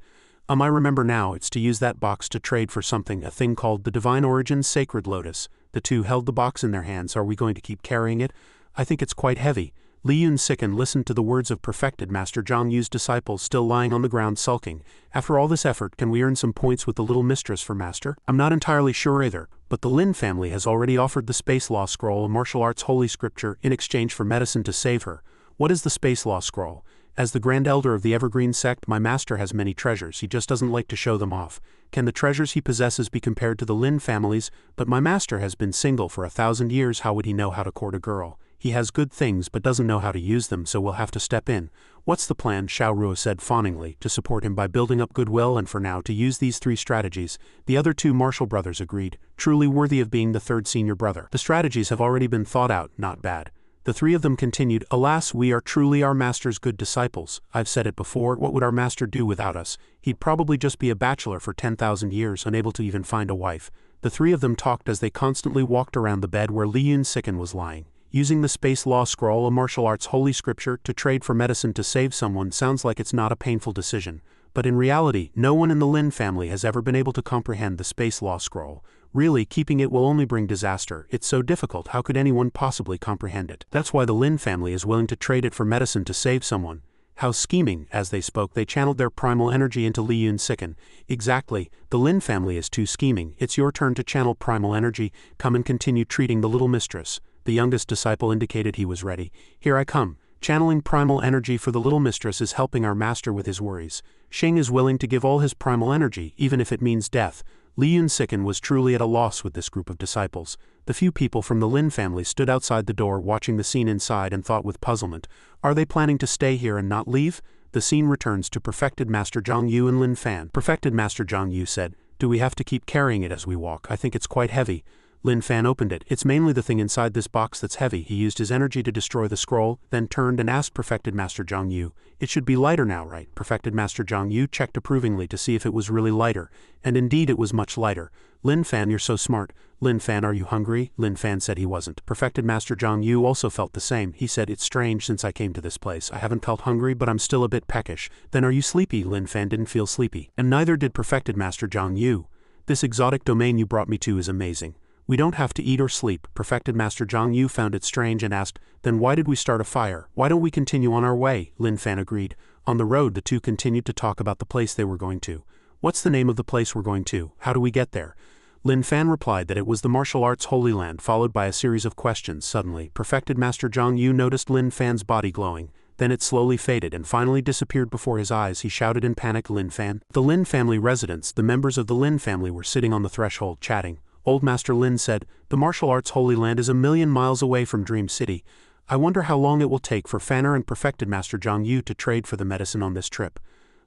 I remember now. It's to use that box to trade for something, a thing called the Divine Origins Sacred Lotus." The two held the box in their hands. "Are we going to keep carrying it?" "I think it's quite heavy." Li Yunsikan listened to the words of Perfected Master Zhang Yu's disciple still lying on the ground sulking. "After all this effort, can we earn some points with the little mistress for Master?" "I'm not entirely sure either, but the Lin family has already offered the Space Law Scroll, a martial arts holy scripture, in exchange for medicine to save her." "What is the Space Law Scroll?" "As the Grand Elder of the Evergreen Sect, my master has many treasures. He just doesn't like to show them off. Can the treasures he possesses be compared to the Lin family's? But my master has been single for 1,000 years. How would he know how to court a girl? He has good things but doesn't know how to use them, so we'll have to step in." "What's the plan?" Xiao Ruo said fawningly. "To support him by building up goodwill and for now to use these three strategies." The other two martial brothers agreed. "Truly worthy of being the third senior brother. The strategies have already been thought out. Not bad." The three of them continued, "Alas, we are truly our master's good disciples. I've said it before, what would our master do without us? He'd probably just be a bachelor for 10,000 years, unable to even find a wife." The three of them talked as they constantly walked around the bed where Li Yunsikan was lying. Using the Space Law Scroll, a martial arts holy scripture, to trade for medicine to save someone sounds like it's not a painful decision. But in reality, no one in the Lin family has ever been able to comprehend the Space Law Scroll. Really, keeping it will only bring disaster. It's so difficult, how could anyone possibly comprehend it? That's why the Lin family is willing to trade it for medicine to save someone. How scheming. As they spoke, they channeled their primal energy into Li Yunsikan. "Exactly. The Lin family is too scheming. It's your turn to channel primal energy. Come and continue treating the little mistress." The youngest disciple indicated he was ready. "Here I come. Channeling primal energy for the little mistress is helping our master with his worries. Shing is willing to give all his primal energy, even if it means death." Li Yunsikan was truly at a loss with this group of disciples. The few people from the Lin family stood outside the door watching the scene inside and thought with puzzlement, "Are they planning to stay here and not leave?" The scene returns to Perfected Master Zhang Yu and Lin Fan. Perfected Master Zhang Yu said, "Do we have to keep carrying it as we walk? I think it's quite heavy." Lin Fan opened it. "It's mainly the thing inside this box that's heavy." He used his energy to destroy the scroll, then turned and asked Perfected Master Zhang Yu, "It should be lighter now, right?" Perfected Master Zhang Yu checked approvingly to see if it was really lighter, and indeed it was much lighter. "Lin Fan, you're so smart." "Lin Fan, are you hungry?" Lin Fan said he wasn't. Perfected Master Zhang Yu also felt the same. He said, "It's strange since I came to this place. I haven't felt hungry, but I'm still a bit peckish." "Then are you sleepy?" Lin Fan didn't feel sleepy. And neither did Perfected Master Zhang Yu. "This exotic domain you brought me to is amazing. We don't have to eat or sleep." Perfected Master Zhang Yu found it strange and asked, "Then why did we start a fire? Why don't we continue on our way?" Lin Fan agreed. On the road, the two continued to talk about the place they were going to. "What's the name of the place we're going to? How do we get there?" Lin Fan replied that it was the Martial Arts Holy Land, followed by a series of questions. Suddenly, Perfected Master Zhang Yu noticed Lin Fan's body glowing. Then it slowly faded and finally disappeared before his eyes. He shouted in panic, "Lin Fan!" The Lin family residence. The members of the Lin family were sitting on the threshold, chatting. Old Master Lin said, "The Martial Arts Holy Land is 1,000,000 miles away from Dream City. I wonder how long it will take for Fanner and Perfected Master Zhang Yu to trade for the medicine on this trip."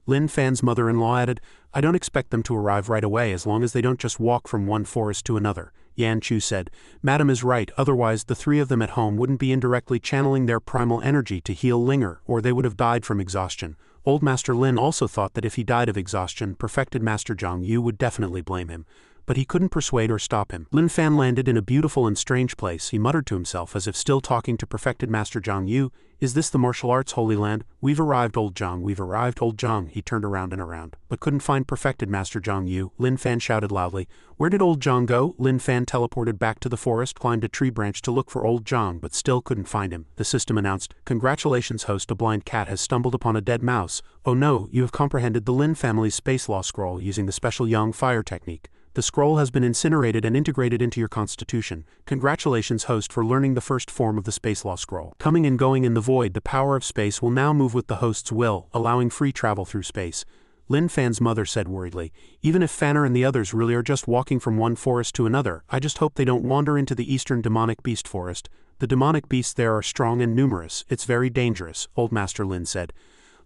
Lin Fan's mother-in-law added, "I don't expect them to arrive right away as long as they don't just walk from one forest to another. Yan Chu said. Madam is right, otherwise the three of them at home wouldn't be indirectly channeling their primal energy to heal Linger, or they would have died from exhaustion. Old Master Lin also thought that if he died of exhaustion, perfected Master Zhang Yu would definitely blame him. But he couldn't persuade or stop him. Lin Fan landed in a beautiful and strange place. He muttered to himself as if still talking to perfected Master Zhang Yu. Is this the martial arts Holy Land? We've arrived, old Zhang, we've arrived, old Zhang. He turned around and around, but couldn't find perfected Master Zhang Yu. Lin Fan shouted loudly. Where did old Zhang go? Lin Fan teleported back to the forest, climbed a tree branch to look for old Zhang, but still couldn't find him. The system announced, Congratulations host, a blind cat has stumbled upon a dead mouse. Oh no, you have comprehended the Lin family's space law scroll using the special Yang fire technique. The scroll has been incinerated and integrated into your constitution. Congratulations host for learning the first form of the space law scroll. Coming and going in the void, the power of space will now move with the host's will, allowing free travel through space. Lin Fan's mother said worriedly, even if Fanner and the others really are just walking from one forest to another, I just hope they don't wander into the eastern demonic beast forest. The demonic beasts there are strong and numerous. It's very dangerous, Old Master Lin said.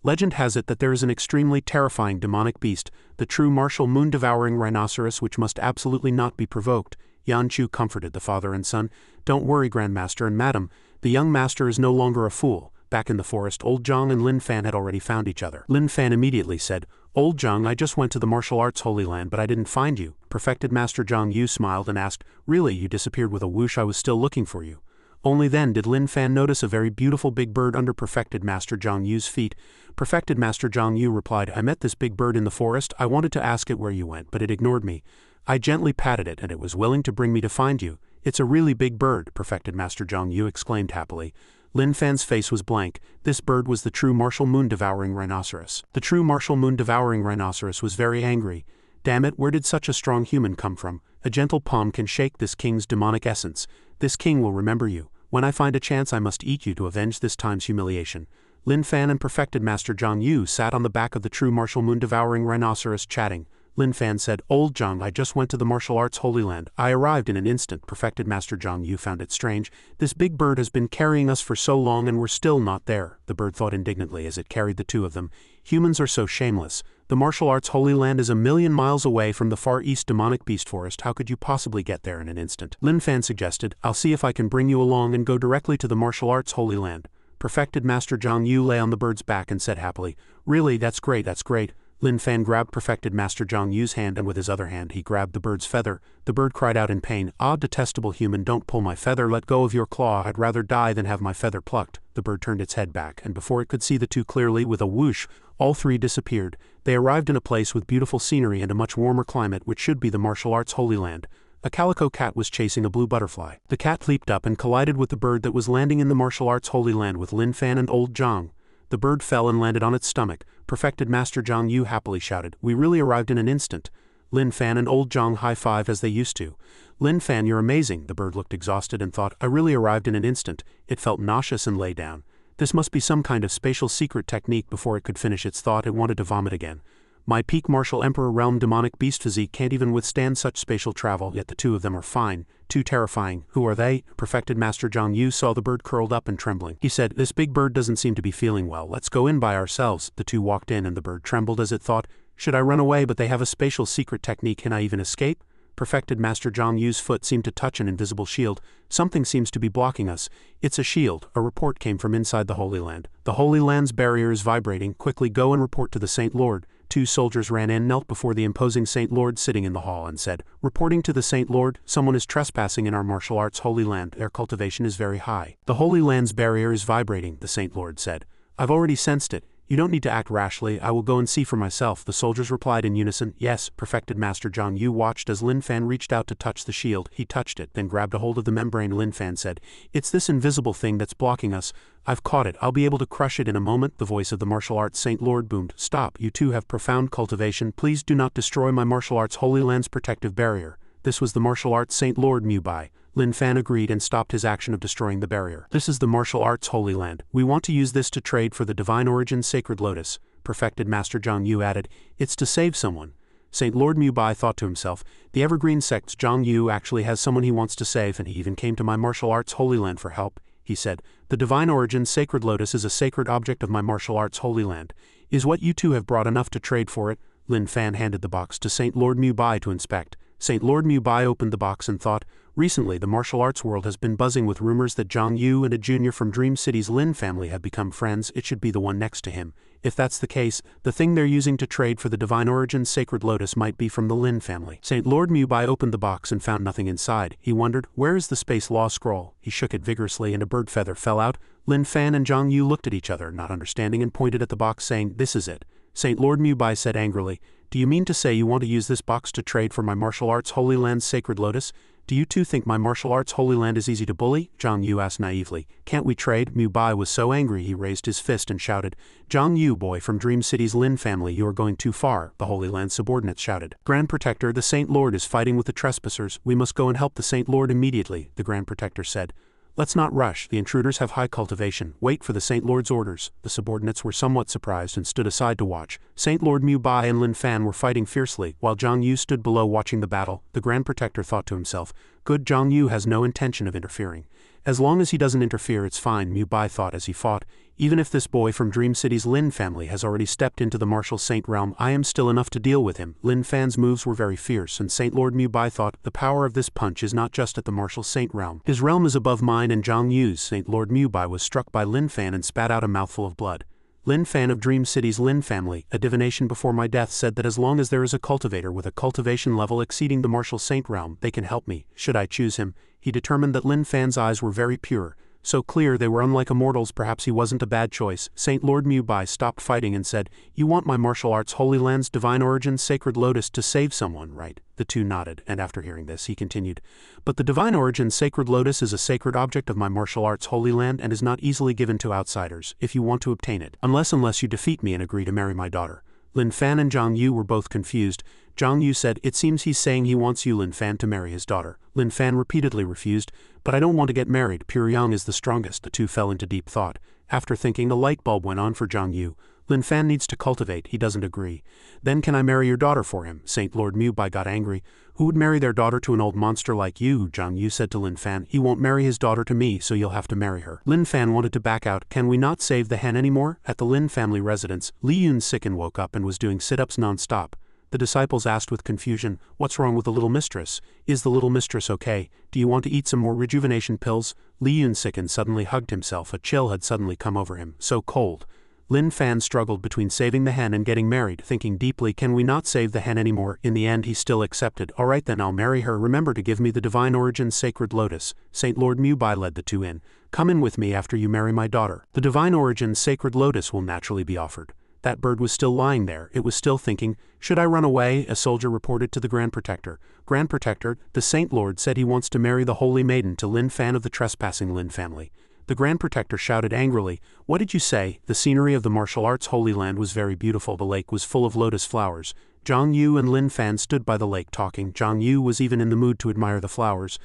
Legend has it that there is an extremely terrifying demonic beast, the true martial moon-devouring rhinoceros which must absolutely not be provoked. Yan Chu comforted the father and son. Don't worry, Grandmaster and Madam, the young master is no longer a fool. Back in the forest, old Zhang and Lin Fan had already found each other. Lin Fan immediately said, Old Zhang, I just went to the martial arts Holy Land but I didn't find you. Perfected Master Zhang Yu smiled and asked, Really, you disappeared with a whoosh? I was still looking for you. Only then did Lin Fan notice a very beautiful big bird under Perfected Master Zhang Yu's feet. Perfected Master Zhang Yu replied, I met this big bird in the forest. I wanted to ask it where you went, but it ignored me. I gently patted it and it was willing to bring me to find you. It's a really big bird, Perfected Master Zhang Yu exclaimed happily. Lin Fan's face was blank. This bird was the true martial moon-devouring rhinoceros. The true martial moon-devouring rhinoceros was very angry. Damn it, where did such a strong human come from? A gentle palm can shake this king's demonic essence. This king will remember you. When I find a chance I must eat you to avenge this time's humiliation. Lin Fan and Perfected Master Zhang Yu sat on the back of the true martial moon-devouring rhinoceros chatting. Lin Fan said, Old Zhang, I just went to the martial arts Holy Land. I arrived in an instant. Perfected Master Zhang Yu found it strange. This big bird has been carrying us for so long and we're still not there, the bird thought indignantly as it carried the two of them. Humans are so shameless. The martial arts Holy Land is 1,000,000 miles away from the far east demonic beast forest. How could you possibly get there in an instant? Lin Fan suggested, I'll see if I can bring you along and go directly to the martial arts Holy Land. Perfected Master Zhang Yu lay on the bird's back and said happily, Really, that's great, that's great. Lin Fan grabbed Perfected Master Zhang Yu's hand and with his other hand he grabbed the bird's feather. The bird cried out in pain, Ah, detestable human, don't pull my feather, let go of your claw, I'd rather die than have my feather plucked. The bird turned its head back, and before it could see the two clearly, with a whoosh, all three disappeared. They arrived in a place with beautiful scenery and a much warmer climate which should be the martial arts Holy Land. A calico cat was chasing a blue butterfly. The cat leaped up and collided with the bird that was landing in the martial arts Holy Land with Lin Fan and old Zhang. The bird fell and landed on its stomach. Perfected Master Zhang Yu happily shouted, We really arrived in an instant. Lin Fan and old Zhang high-fived as they used to. Lin Fan, you're amazing. The bird looked exhausted and thought, I really arrived in an instant. It felt nauseous and lay down. This must be some kind of spatial secret technique. Before it could finish its thought, it wanted to vomit again. My peak martial emperor realm demonic beast physique can't even withstand such spatial travel, yet the two of them are fine. Too terrifying. Who are they? Perfected Master Zhang Yu saw the bird curled up and trembling. He said, This big bird doesn't seem to be feeling well. Let's go in by ourselves. The two walked in and the bird trembled as it thought, Should I run away? But they have a spatial secret technique. Can I even escape? Perfected Master Zhang Yu's foot seemed to touch an invisible shield. Something seems to be blocking us. It's a shield. A report came from inside the Holy Land. The Holy Land's barrier is vibrating. Quickly go and report to the Saint Lord. Two soldiers ran in, knelt before the imposing Saint Lord sitting in the hall and said, Reporting to the Saint Lord, someone is trespassing in our martial arts Holy Land. Their cultivation is very high. The Holy Land's barrier is vibrating, the Saint Lord said. I've already sensed it. You don't need to act rashly. I will go and see for myself. The soldiers replied in unison. Yes. Perfected Master Zhang Yu watched as Lin Fan reached out to touch the shield. He touched it, then grabbed a hold of the membrane. Lin Fan said, It's this invisible thing that's blocking us. I've caught it. I'll be able to crush it in a moment. The voice of the martial arts Saint Lord boomed. Stop. You two have profound cultivation. Please do not destroy my martial arts Holy Land's protective barrier. This was the martial arts Saint Lord Mubai. Lin Fan agreed and stopped his action of destroying the barrier. This is the martial arts Holy Land. We want to use this to trade for the divine origin sacred lotus. Perfected Master Zhang Yu added, It's to save someone. Saint Lord Mubai thought to himself, the evergreen sect's Zhang Yu actually has someone he wants to save, and he even came to my martial arts Holy Land for help. He said, The divine origin sacred lotus is a sacred object of my martial arts Holy Land. Is what you two have brought enough to trade for it? Lin Fan handed the box to Saint Lord Mubai to inspect. St. Lord Mu Bai opened the box and thought, recently the martial arts world has been buzzing with rumors that Zhang Yu and a junior from Dream City's Lin family have become friends. It should be the one next to him. If that's the case, the thing they're using to trade for the Divine Origin's Sacred Lotus might be from the Lin family. St. Lord Mu Bai opened the box and found nothing inside. He wondered, where is the Space Law Scroll? He shook it vigorously and a bird feather fell out. Lin Fan and Zhang Yu looked at each other, not understanding, and pointed at the box saying, this is it. St. Lord Mu Bai said angrily, do you mean to say you want to use this box to trade for my martial arts Holy Land's Sacred Lotus? Do you two think my martial arts Holy Land is easy to bully? Zhang Yu asked naively. Can't we trade? Mu Bai was so angry he raised his fist and shouted, Zhang Yu, boy from Dream City's Lin family, you are going too far, the Holy Land subordinates shouted. Grand Protector, the Saint Lord is fighting with the trespassers. We must go and help the Saint Lord immediately, the Grand Protector said. Let's not rush, the intruders have high cultivation. Wait for the Saint Lord's orders. The subordinates were somewhat surprised and stood aside to watch. Saint Lord Mu Bai and Lin Fan were fighting fiercely, while Zhang Yu stood below watching the battle. The Grand Protector thought to himself, good, Zhang Yu has no intention of interfering. As long as he doesn't interfere, it's fine, Mu Bai thought as he fought. Even if this boy from Dream City's Lin family has already stepped into the martial saint realm, I am still enough to deal with him. Lin Fan's moves were very fierce, and Saint Lord Mu Bai thought, the power of this punch is not just at the martial saint realm. His realm is above mine and Zhang Yu's. Saint Lord Mu Bai was struck by Lin Fan and spat out a mouthful of blood. Lin Fan of Dream City's Lin family, a divination before my death, said that as long as there is a cultivator with a cultivation level exceeding the martial saint realm, they can help me. Should I choose him? He determined that Lin Fan's eyes were very pure. So clear they were unlike immortals, perhaps he wasn't a bad choice. Saint Lord Mu Bai stopped fighting and said, you want my martial arts Holy Land's Divine Origin's Sacred Lotus to save someone, right? The two nodded, and after hearing this he continued, but the Divine Origin's Sacred Lotus is a sacred object of my martial arts Holy Land and is not easily given to outsiders, if you want to obtain it, unless you defeat me and agree to marry my daughter. Lin Fan and Zhang Yu were both confused. Zhang Yu said, it seems he's saying he wants you, Lin Fan, to marry his daughter. Lin Fan repeatedly refused, but I don't want to get married, pure yang is the strongest. The two fell into deep thought. After thinking, a light bulb went on for Zhang Yu. Lin Fan needs to cultivate, he doesn't agree. Then can I marry your daughter for him? Saint Lord Mu Bai got angry. Who would marry their daughter to an old monster like you? Zhang Yu said to Lin Fan. He won't marry his daughter to me, so you'll have to marry her. Lin Fan wanted to back out. Can we not save the hen anymore? At the Lin family residence, Li Yun sickened woke up and was doing sit-ups non-stop. The disciples asked with confusion, what's wrong with the little mistress? Is the little mistress okay? Do you want to eat some more rejuvenation pills? Li Yun sickened suddenly hugged himself. A chill had suddenly come over him. So cold. Lin Fan struggled between saving the hen and getting married, thinking deeply, can we not save the hen anymore? In the end he still accepted. Alright then, I'll marry her. Remember to give me the Divine Origin's Sacred Lotus. Saint Lord Mu Bai led the two in. Come in with me after you marry my daughter. The Divine Origin's Sacred Lotus will naturally be offered. That bird was still lying there. It was still thinking, should I run away? A soldier reported to the Grand Protector. Grand Protector, the Saint Lord said he wants to marry the Holy Maiden to Lin Fan of the trespassing Lin family. The Grand Protector shouted angrily, what did you say? The scenery of the martial arts Holy Land was very beautiful. The lake was full of lotus flowers. Zhang Yu and Lin Fan stood by the lake talking. Zhang Yu was even in the mood to admire the flowers.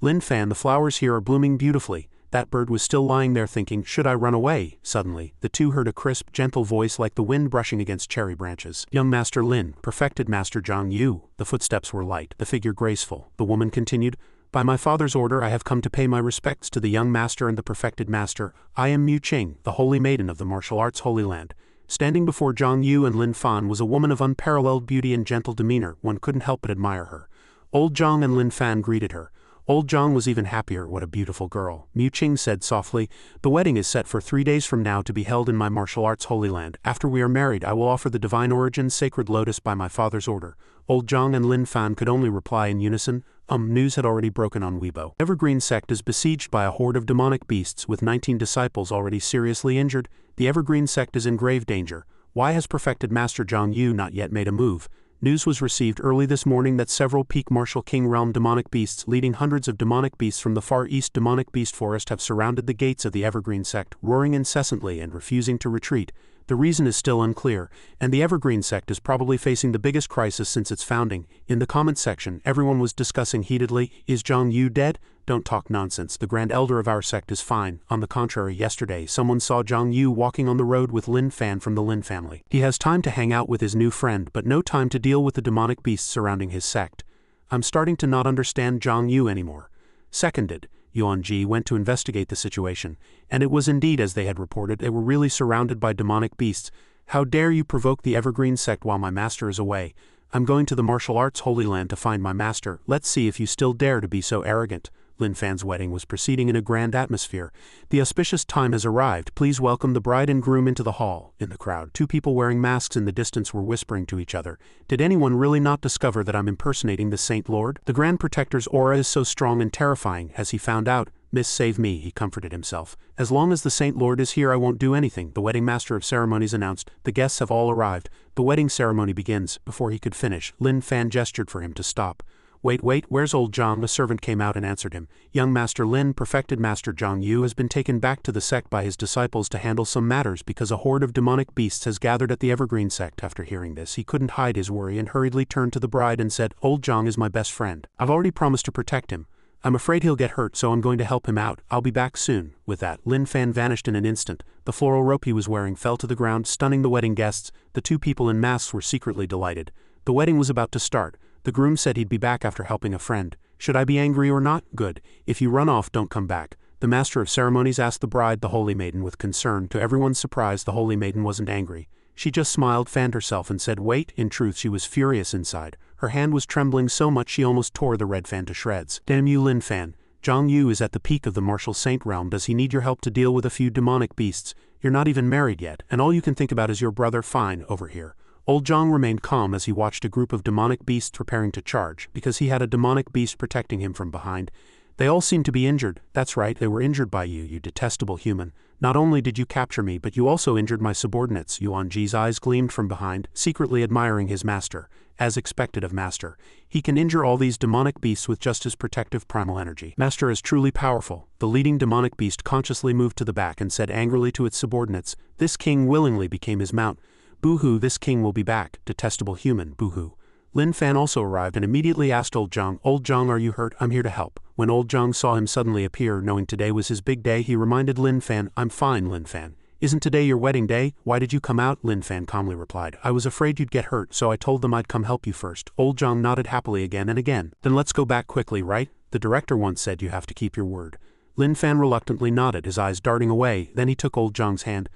Lin Fan, the flowers here are blooming beautifully. That bird was still lying there thinking, should I run away? Suddenly, the two heard a crisp, gentle voice like the wind brushing against cherry branches. Young Master Lin, perfected Master Zhang Yu. The footsteps were light, the figure graceful. The woman continued, by my father's order I have come to pay my respects to the young master and the perfected master. I am Mu Qing, the Holy Maiden of the martial arts Holy Land. Standing before Zhang Yu and Lin Fan was a woman of unparalleled beauty and gentle demeanor. One couldn't help but admire her. Old Zhang and Lin Fan greeted her. Old Zhang was even happier. What a beautiful girl. Mu Qing said softly, the wedding is set for 3 days from now to be held in my martial arts Holy Land. After we are married I will offer the Divine Origin's Sacred Lotus by my father's order. Old Zhang and Lin Fan could only reply in unison, news had already broken on Weibo. Evergreen sect is besieged by a horde of demonic beasts with 19 disciples already seriously injured. The Evergreen sect is in grave danger. Why has perfected Master Zhang Yu not yet made a move? News was received early this morning that several peak Martial King realm demonic beasts leading hundreds of demonic beasts from the far east demonic beast forest have surrounded the gates of the Evergreen sect, roaring incessantly and refusing to retreat. The reason is still unclear, and the Evergreen sect is probably facing the biggest crisis since its founding. In the comment section, everyone was discussing heatedly, is Zhang Yu dead? Don't talk nonsense, the Grand Elder of our sect is fine. On the contrary, yesterday someone saw Zhang Yu walking on the road with Lin Fan from the Lin family. He has time to hang out with his new friend, but no time to deal with the demonic beasts surrounding his sect. I'm starting to not understand Zhang Yu anymore. Seconded. Yuan Ji went to investigate the situation, and it was indeed as they had reported. They were really surrounded by demonic beasts. How dare you provoke the Evergreen sect while my master is away? I'm going to the martial arts Holy Land to find my master. Let's see if you still dare to be so arrogant. Lin Fan's wedding was proceeding in a grand atmosphere. The auspicious time has arrived. Please welcome the bride and groom into the hall. In the crowd, two people wearing masks in the distance were whispering to each other. Did anyone really not discover that I'm impersonating the Saint Lord? The Grand Protector's aura is so strong and terrifying. Has he found out? Miss, save me, he comforted himself. As long as the Saint Lord is here, I won't do anything, the wedding master of ceremonies announced. The guests have all arrived. The wedding ceremony begins. Before he could finish, Lin Fan gestured for him to stop. Wait, where's old Zhang? A servant came out and answered him. Young Master Lin, perfected Master Zhang Yu, has been taken back to the sect by his disciples to handle some matters because a horde of demonic beasts has gathered at the Evergreen sect. After hearing this, he couldn't hide his worry and hurriedly turned to the bride and said, Old Zhang is my best friend. I've already promised to protect him. I'm afraid he'll get hurt, so I'm going to help him out. I'll be back soon. With that, Lin Fan vanished in an instant. The floral rope he was wearing fell to the ground, stunning the wedding guests. The two people in masks were secretly delighted. The wedding was about to start. The groom said he'd be back after helping a friend. Should I be angry or not? Good. If you run off, don't come back. The master of ceremonies asked the bride, the holy maiden, with concern. To everyone's surprise, the holy maiden wasn't angry. She just smiled, fanned herself, and said, wait. In truth, she was furious inside. Her hand was trembling so much she almost tore the red fan to shreds. Damn you, Lin Fan. Zhang Yu is at the peak of the martial saint realm. Does he need your help to deal with a few demonic beasts? You're not even married yet, and all you can think about is your brother. Fine, over here. Old Zhang remained calm as he watched a group of demonic beasts preparing to charge, because he had a demonic beast protecting him from behind. They all seemed to be injured. That's right, they were injured by you, you detestable human. Not only did you capture me, but you also injured my subordinates. Yuan Ji's eyes gleamed from behind, secretly admiring his master. As expected of master, he can injure all these demonic beasts with just his protective primal energy. Master is truly powerful. The leading demonic beast consciously moved to the back and said angrily to its subordinates, this king willingly became his mount. Boo-hoo, this king will be back. Detestable human, boo-hoo. Lin Fan also arrived and immediately asked Old Zhang, are you hurt? I'm here to help. When Old Zhang saw him suddenly appear, knowing today was his big day, he reminded Lin Fan, I'm fine, Lin Fan. Isn't today your wedding day? Why did you come out? Lin Fan calmly replied, I was afraid you'd get hurt, so I told them I'd come help you first. Old Zhang nodded happily again and again. Then let's go back quickly, right? The director once said you have to keep your word. Lin Fan reluctantly nodded, his eyes darting away. Then he took Old Zhang's hand.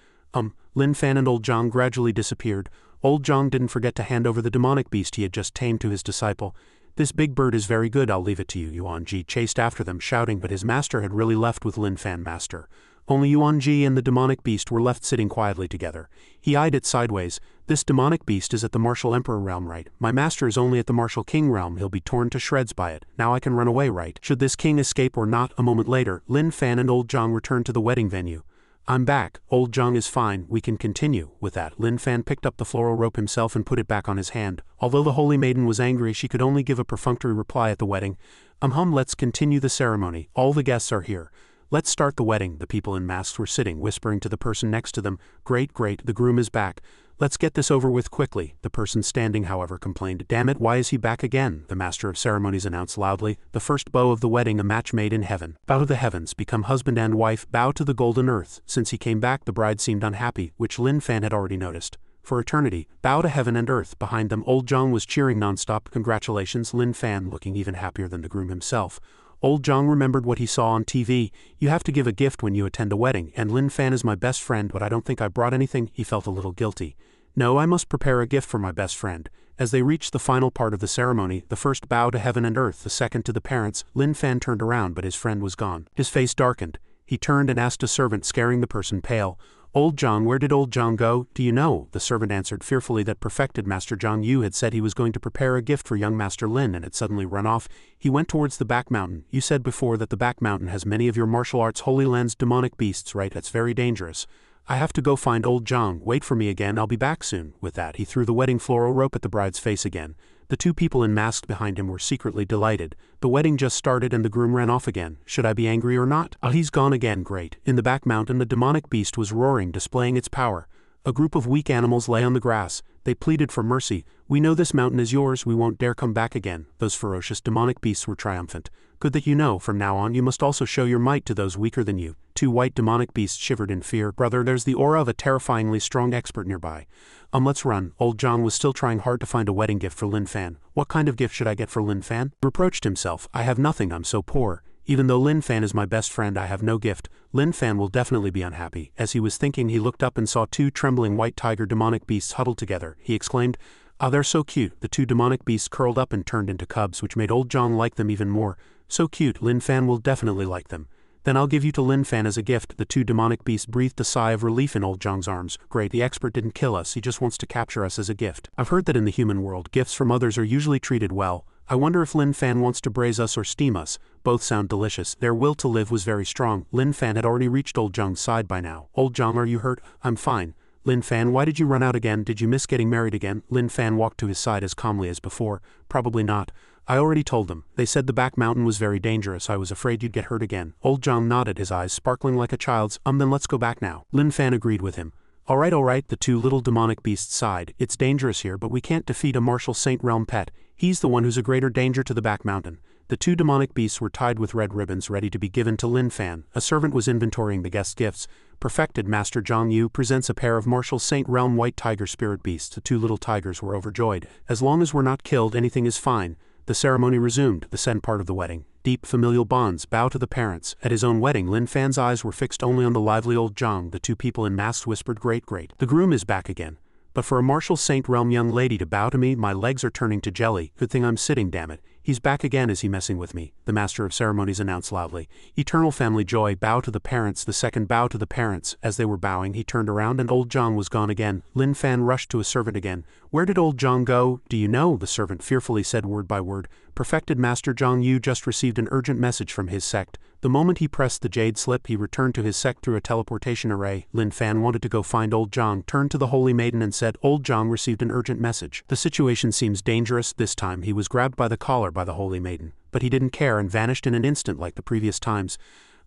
Lin Fan and Old Zhang gradually disappeared. Old Zhang didn't forget to hand over the demonic beast he had just tamed to his disciple. This big bird is very good, I'll leave it to you. Yuan Ji chased after them, shouting, but his master had really left with Lin Fan master. Only Yuan Ji and the demonic beast were left sitting quietly together. He eyed it sideways. This demonic beast is at the martial emperor realm, right? My master is only at the martial king realm. He'll be torn to shreds by it. Now I can run away, right? Should this king escape or not? A moment later, Lin Fan and Old Zhang returned to the wedding venue. I'm back. Old Zhang is fine. We can continue. With that, Lin Fan picked up the floral rope himself and put it back on his hand. Although the holy maiden was angry, she could only give a perfunctory reply at the wedding. Let's continue the ceremony. All the guests are here. Let's start the wedding. The people in masks were sitting, whispering to the person next to them. Great, the groom is back. Let's get this over with quickly. The person standing, however, complained. Damn it, why is he back again? The master of ceremonies announced loudly. The first bow of the wedding, a match made in heaven. Bow to the heavens, become husband and wife, bow to the golden earth. Since he came back, the bride seemed unhappy, which Lin Fan had already noticed. For eternity, bow to heaven and earth. Behind them, Old Zhang was cheering nonstop. Congratulations, Lin Fan, looking even happier than the groom himself. Old Zhang remembered what he saw on TV. You have to give a gift when you attend a wedding, and Lin Fan is my best friend, but I don't think I brought anything. He felt a little guilty. No, I must prepare a gift for my best friend. As they reached the final part of the ceremony, the first bow to heaven and earth, the second to the parents, Lin Fan turned around, but his friend was gone. His face darkened. He turned and asked a servant, scaring the person pale. Old Zhang, where did Old Zhang go? Do you know? The servant answered fearfully that perfected Master Zhang Yu had said he was going to prepare a gift for young Master Lin and had suddenly run off. He went towards the back mountain. You said before that the back mountain has many of your martial arts Holy Land's demonic beasts, right? That's very dangerous. I have to go find Old Zhang. Wait for me again, I'll be back soon. With that, he threw the wedding floral rope at the bride's face again. The two people in masks behind him were secretly delighted. The wedding just started and the groom ran off again. Should I be angry or not? He's gone again, great. In the back mountain, the demonic beast was roaring, displaying its power. A group of weak animals lay on the grass. They pleaded for mercy. We know this mountain is yours, we won't dare come back again. Those ferocious demonic beasts were triumphant. Good that you know, from now on you must also show your might to those weaker than you. Two white demonic beasts shivered in fear. Brother, there's the aura of a terrifyingly strong expert nearby. Let's run. Old Zhang was still trying hard to find a wedding gift for Lin Fan. What kind of gift should I get for Lin Fan? He reproached himself. I have nothing, I'm so poor. Even though Lin Fan is my best friend, I have no gift. Lin Fan will definitely be unhappy. As he was thinking, he looked up and saw two trembling white tiger demonic beasts huddled together. He exclaimed, Ah, they're so cute. The two demonic beasts curled up and turned into cubs, which made old Zhang like them even more. So cute, Lin Fan will definitely like them. Then I'll give you to Lin Fan as a gift. The two demonic beasts breathed a sigh of relief in old Zhang's arms. Great, the expert didn't kill us, he just wants to capture us as a gift. I've heard that in the human world, gifts from others are usually treated well. I wonder if Lin Fan wants to braise us or steam us. Both sound delicious. Their will to live was very strong. Lin Fan had already reached old Zhang's side by now. Old Zhang, are you hurt? I'm fine. Lin Fan, why did you run out again? Did you miss getting married again? Lin Fan walked to his side as calmly as before. Probably not. I already told them. They said the back mountain was very dangerous. I was afraid you'd get hurt again. Old Zhang nodded, his eyes sparkling like a child's. Then let's go back now. Lin Fan agreed with him. All right, the two little demonic beasts sighed. It's dangerous here, but we can't defeat a martial Saint Realm pet. He's the one who's a greater danger to the back mountain. The two demonic beasts were tied with red ribbons ready to be given to Lin Fan. A servant was inventorying the guest gifts. Perfected Master Zhang Yu presents a pair of martial Saint Realm white tiger spirit beasts. The two little tigers were overjoyed. As long as we're not killed, anything is fine. The ceremony resumed, the second part of the wedding. Deep familial bonds, bow to the parents. At his own wedding, Lin Fan's eyes were fixed only on the lively old Zhang. The two people in masks whispered, great. The groom is back again. But for a martial Saint Realm young lady to bow to me, my legs are turning to jelly. Good thing I'm sitting, damn it. He's back again, is he messing with me? The master of ceremonies announced loudly. Eternal family joy, bow to the parents. The second bow to the parents. As they were bowing, he turned around and old Zhang was gone again. Lin Fan rushed to a servant again. Where did old Zhang go? Do you know? The servant fearfully said word by word. Perfected Master Zhang Yu just received an urgent message from his sect. The moment he pressed the jade slip, he returned to his sect through a teleportation array. Lin Fan wanted to go find old Zhang, turned to the holy maiden and said, old Zhang received an urgent message. The situation seems dangerous. This time he was grabbed by the collar by the holy maiden. But he didn't care and vanished in an instant like the previous times.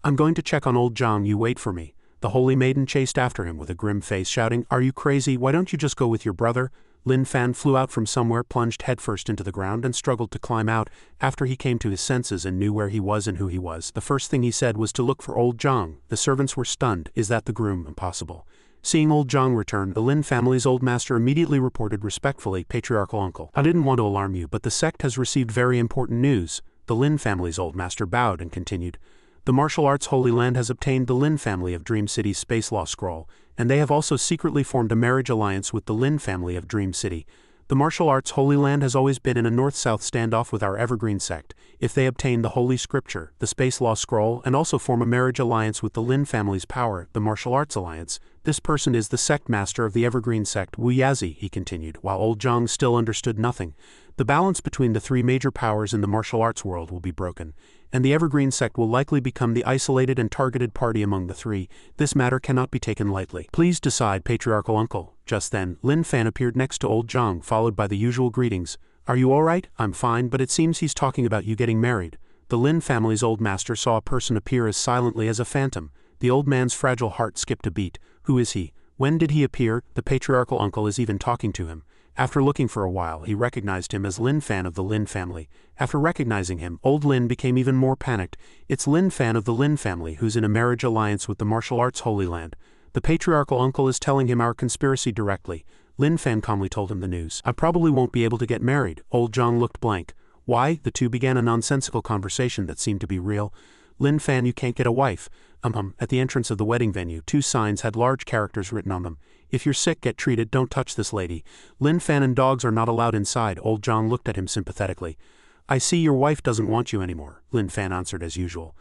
I'm going to check on old Zhang, you wait for me. The holy maiden chased after him with a grim face, shouting, are you crazy? Why don't you just go with your brother? Lin Fan flew out from somewhere, plunged headfirst into the ground and struggled to climb out. After he came to his senses and knew where he was and who he was, the first thing he said was to look for old Zhang. The servants were stunned. Is that the groom? Impossible. Seeing old Zhang return, the Lin family's old master immediately reported respectfully, patriarchal uncle. I didn't want to alarm you, but the sect has received very important news. The Lin family's old master bowed and continued. The martial arts Holy Land has obtained the Lin family of Dream City's space law scroll, and they have also secretly formed a marriage alliance with the Lin family of Dream City. The martial arts Holy Land has always been in a north-south standoff with our Evergreen sect. If they obtain the Holy Scripture, the Space Law Scroll, and also form a marriage alliance with the Lin family's power, the Martial Arts Alliance, this person is the sect master of the Evergreen sect, Wu Yazi, he continued, while old Zhang still understood nothing. The balance between the three major powers in the martial arts world will be broken, and the Evergreen sect will likely become the isolated and targeted party among the three. This matter cannot be taken lightly. Please decide, patriarchal uncle. Just then, Lin Fan appeared next to old Zhang, followed by the usual greetings. Are you all right? I'm fine, but it seems he's talking about you getting married. The Lin family's old master saw a person appear as silently as a phantom. The old man's fragile heart skipped a beat. Who is he? When did he appear? The patriarchal uncle is even talking to him. After looking for a while, he recognized him as Lin Fan of the Lin family. After recognizing him, old Lin became even more panicked. It's Lin Fan of the Lin family who's in a marriage alliance with the martial arts Holy Land. The patriarchal uncle is telling him our conspiracy directly. Lin Fan calmly told him the news. I probably won't be able to get married. Old Zhang looked blank. Why? The two began a nonsensical conversation that seemed to be real. Lin Fan, you can't get a wife. At the entrance of the wedding venue, two signs had large characters written on them. If you're sick, get treated, don't touch this lady. Lin Fan and dogs are not allowed inside. Old Zhang looked at him sympathetically. I see your wife doesn't want you anymore, Lin Fan answered as usual.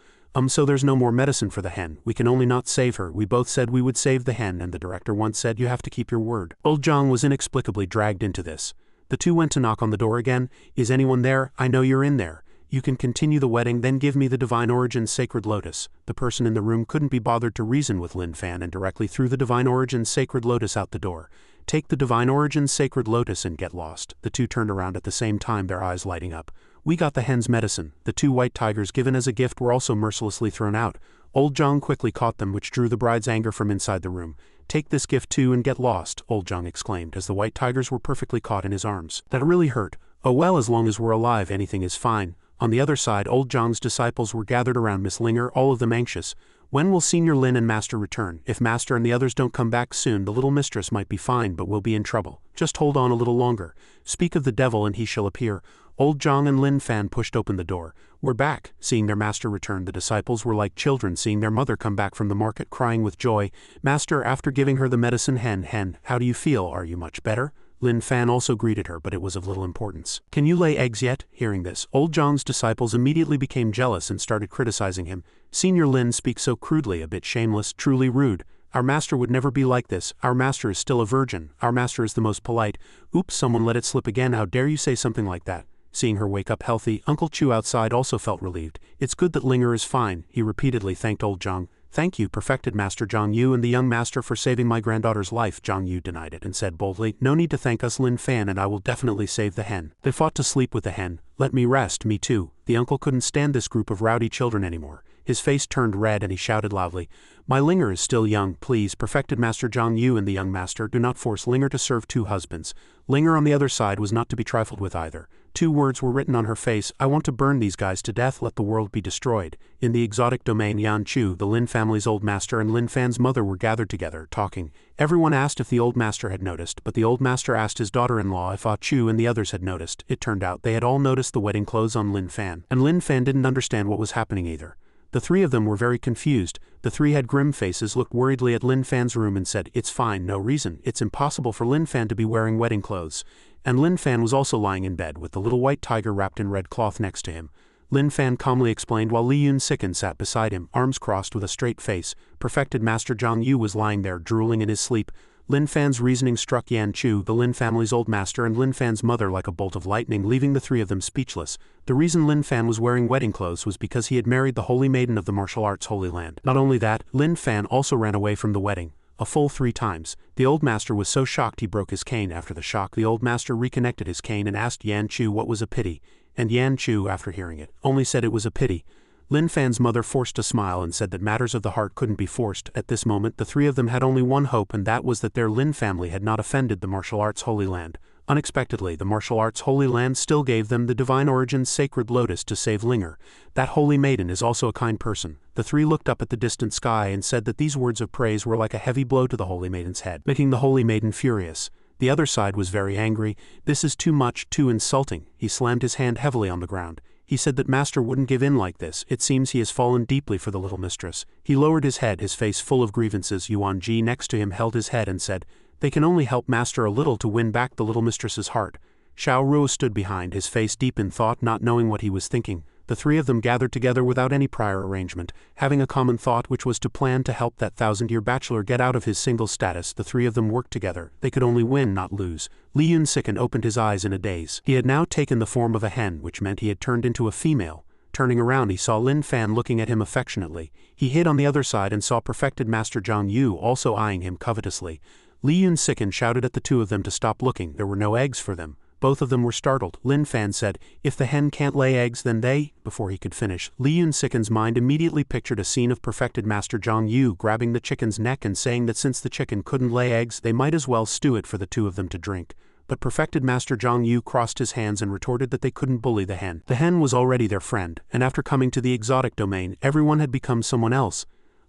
So there's no more medicine for the hen. We can only not save her. We both said we would save the hen, and the director once said you have to keep your word. Old Zhang was inexplicably dragged into this. The two went to knock on the door again. Is anyone there? I know you're in there. You can continue the wedding, then give me the Divine Origin's Sacred Lotus. The person in the room couldn't be bothered to reason with Lin Fan and directly threw the Divine Origin's Sacred Lotus out the door. Take the Divine Origin's Sacred Lotus and get lost. The two turned around at the same time, their eyes lighting up. We got the hen's medicine. The two white tigers given as a gift were also mercilessly thrown out. Old Zhang quickly caught them, which drew the bride's anger from inside the room. Take this gift too and get lost, Old Zhang exclaimed as the white tigers were perfectly caught in his arms. That really hurt. Oh well, as long as we're alive, anything is fine. On the other side, old Zhang's disciples were gathered around Miss Linger, all of them anxious. When will Senior Lin and Master return? If Master and the others don't come back soon, the little mistress might be fine, but we'll be in trouble. Just hold on a little longer. Speak of the devil and he shall appear. Old Zhang and Lin Fan pushed open the door. We're back. Seeing their master return, the disciples were like children seeing their mother come back from the market, crying with joy. Master, after giving her the medicine, hen, how do you feel? Are you much better? Lin Fan also greeted her, but it was of little importance. "Can you lay eggs yet?" Hearing this, old Zhang's disciples immediately became jealous and started criticizing him. "Senior Lin speaks so crudely, a bit shameless, truly rude. Our master would never be like this. Our master is still a virgin. Our master is the most polite." "Oops, someone let it slip again. How dare you say something like that?" Seeing her wake up healthy, Uncle Chu outside also felt relieved. "It's good that Linger is fine," he repeatedly thanked old Zhang. "Thank you, perfected Master Zhang Yu and the young master, for saving my granddaughter's life." Zhang Yu denied it and said boldly, "No need to thank us, Lin Fan, and I will definitely save the hen. They fought to sleep with the hen. Let me rest, me too." The uncle couldn't stand this group of rowdy children anymore. His face turned red and he shouted loudly, "My Linger is still young, please, perfected Master Zhang Yu and the young master, do not force Linger to serve 2 husbands." Linger on the other side was not to be trifled with either. 2 words were written on her face: "I want to burn these guys to death, let the world be destroyed." In the exotic domain, Yan Chu, the Lin family's old master, and Lin Fan's mother were gathered together, talking. Everyone asked if the old master had noticed, but the old master asked his daughter-in-law if Ah Chu and the others had noticed. It turned out they had all noticed the wedding clothes on Lin Fan, and Lin Fan didn't understand what was happening either. The 3 of them were very confused. The 3 had grim faces, looked worriedly at Lin Fan's room and said, "It's fine, no reason. It's impossible for Lin Fan to be wearing wedding clothes." And Lin Fan was also lying in bed with the little white tiger wrapped in red cloth next to him. Lin Fan calmly explained while Li Yun Sicken sat beside him, arms crossed with a straight face. Perfected Master Zhang Yu was lying there, drooling in his sleep. Lin Fan's reasoning struck Yan Chu, the Lin family's old master, and Lin Fan's mother like a bolt of lightning, leaving the 3 of them speechless. The reason Lin Fan was wearing wedding clothes was because he had married the holy maiden of the martial arts Holy Land. Not only that, Lin Fan also ran away from the wedding. A full 3 times. The old master was so shocked he broke his cane. After the shock, the old master reconnected his cane and asked Yan Chu what was a pity. And Yan Chu, after hearing it, only said it was a pity. Lin Fan's mother forced a smile and said that matters of the heart couldn't be forced. At this moment, the 3 of them had only one hope, and that was that their Lin family had not offended the martial arts Holy Land. Unexpectedly, the martial arts Holy Land still gave them the divine origin's sacred lotus to save Linger. That holy maiden is also a kind person. The 3 looked up at the distant sky and said that these words of praise were like a heavy blow to the holy maiden's head, making the holy maiden furious. The other side was very angry. "This is too much, too insulting." He slammed his hand heavily on the ground. He said that master wouldn't give in like this. It seems he has fallen deeply for the little mistress. He lowered his head, his face full of grievances. Yuan Ji next to him held his head and said, "They can only help master a little to win back the little mistress's heart." Xiao Ruo stood behind, his face deep in thought, not knowing what he was thinking. The 3 of them gathered together without any prior arrangement, having a common thought, which was to plan to help that 1,000-year bachelor get out of his single status. The 3 of them worked together. They could only win, not lose. Li Yun Sicken opened his eyes in a daze. He had now taken the form of a hen, which meant he had turned into a female. Turning around, he saw Lin Fan looking at him affectionately. He hid on the other side and saw perfected Master Zhang Yu also eyeing him covetously. Li Yun Sicken shouted at the 2 of them to stop looking. There were no eggs for them. Both of them were startled. Lin Fan said, "If the hen can't lay eggs, then they—" Before he could finish, Li Yun Sicken's mind immediately pictured a scene of perfected Master Zhang Yu grabbing the chicken's neck and saying that since the chicken couldn't lay eggs, they might as well stew it for the 2 of them to drink. But perfected Master Zhang Yu crossed his hands and retorted that they couldn't bully the hen. The hen was already their friend, and after coming to the exotic domain, everyone had become someone else.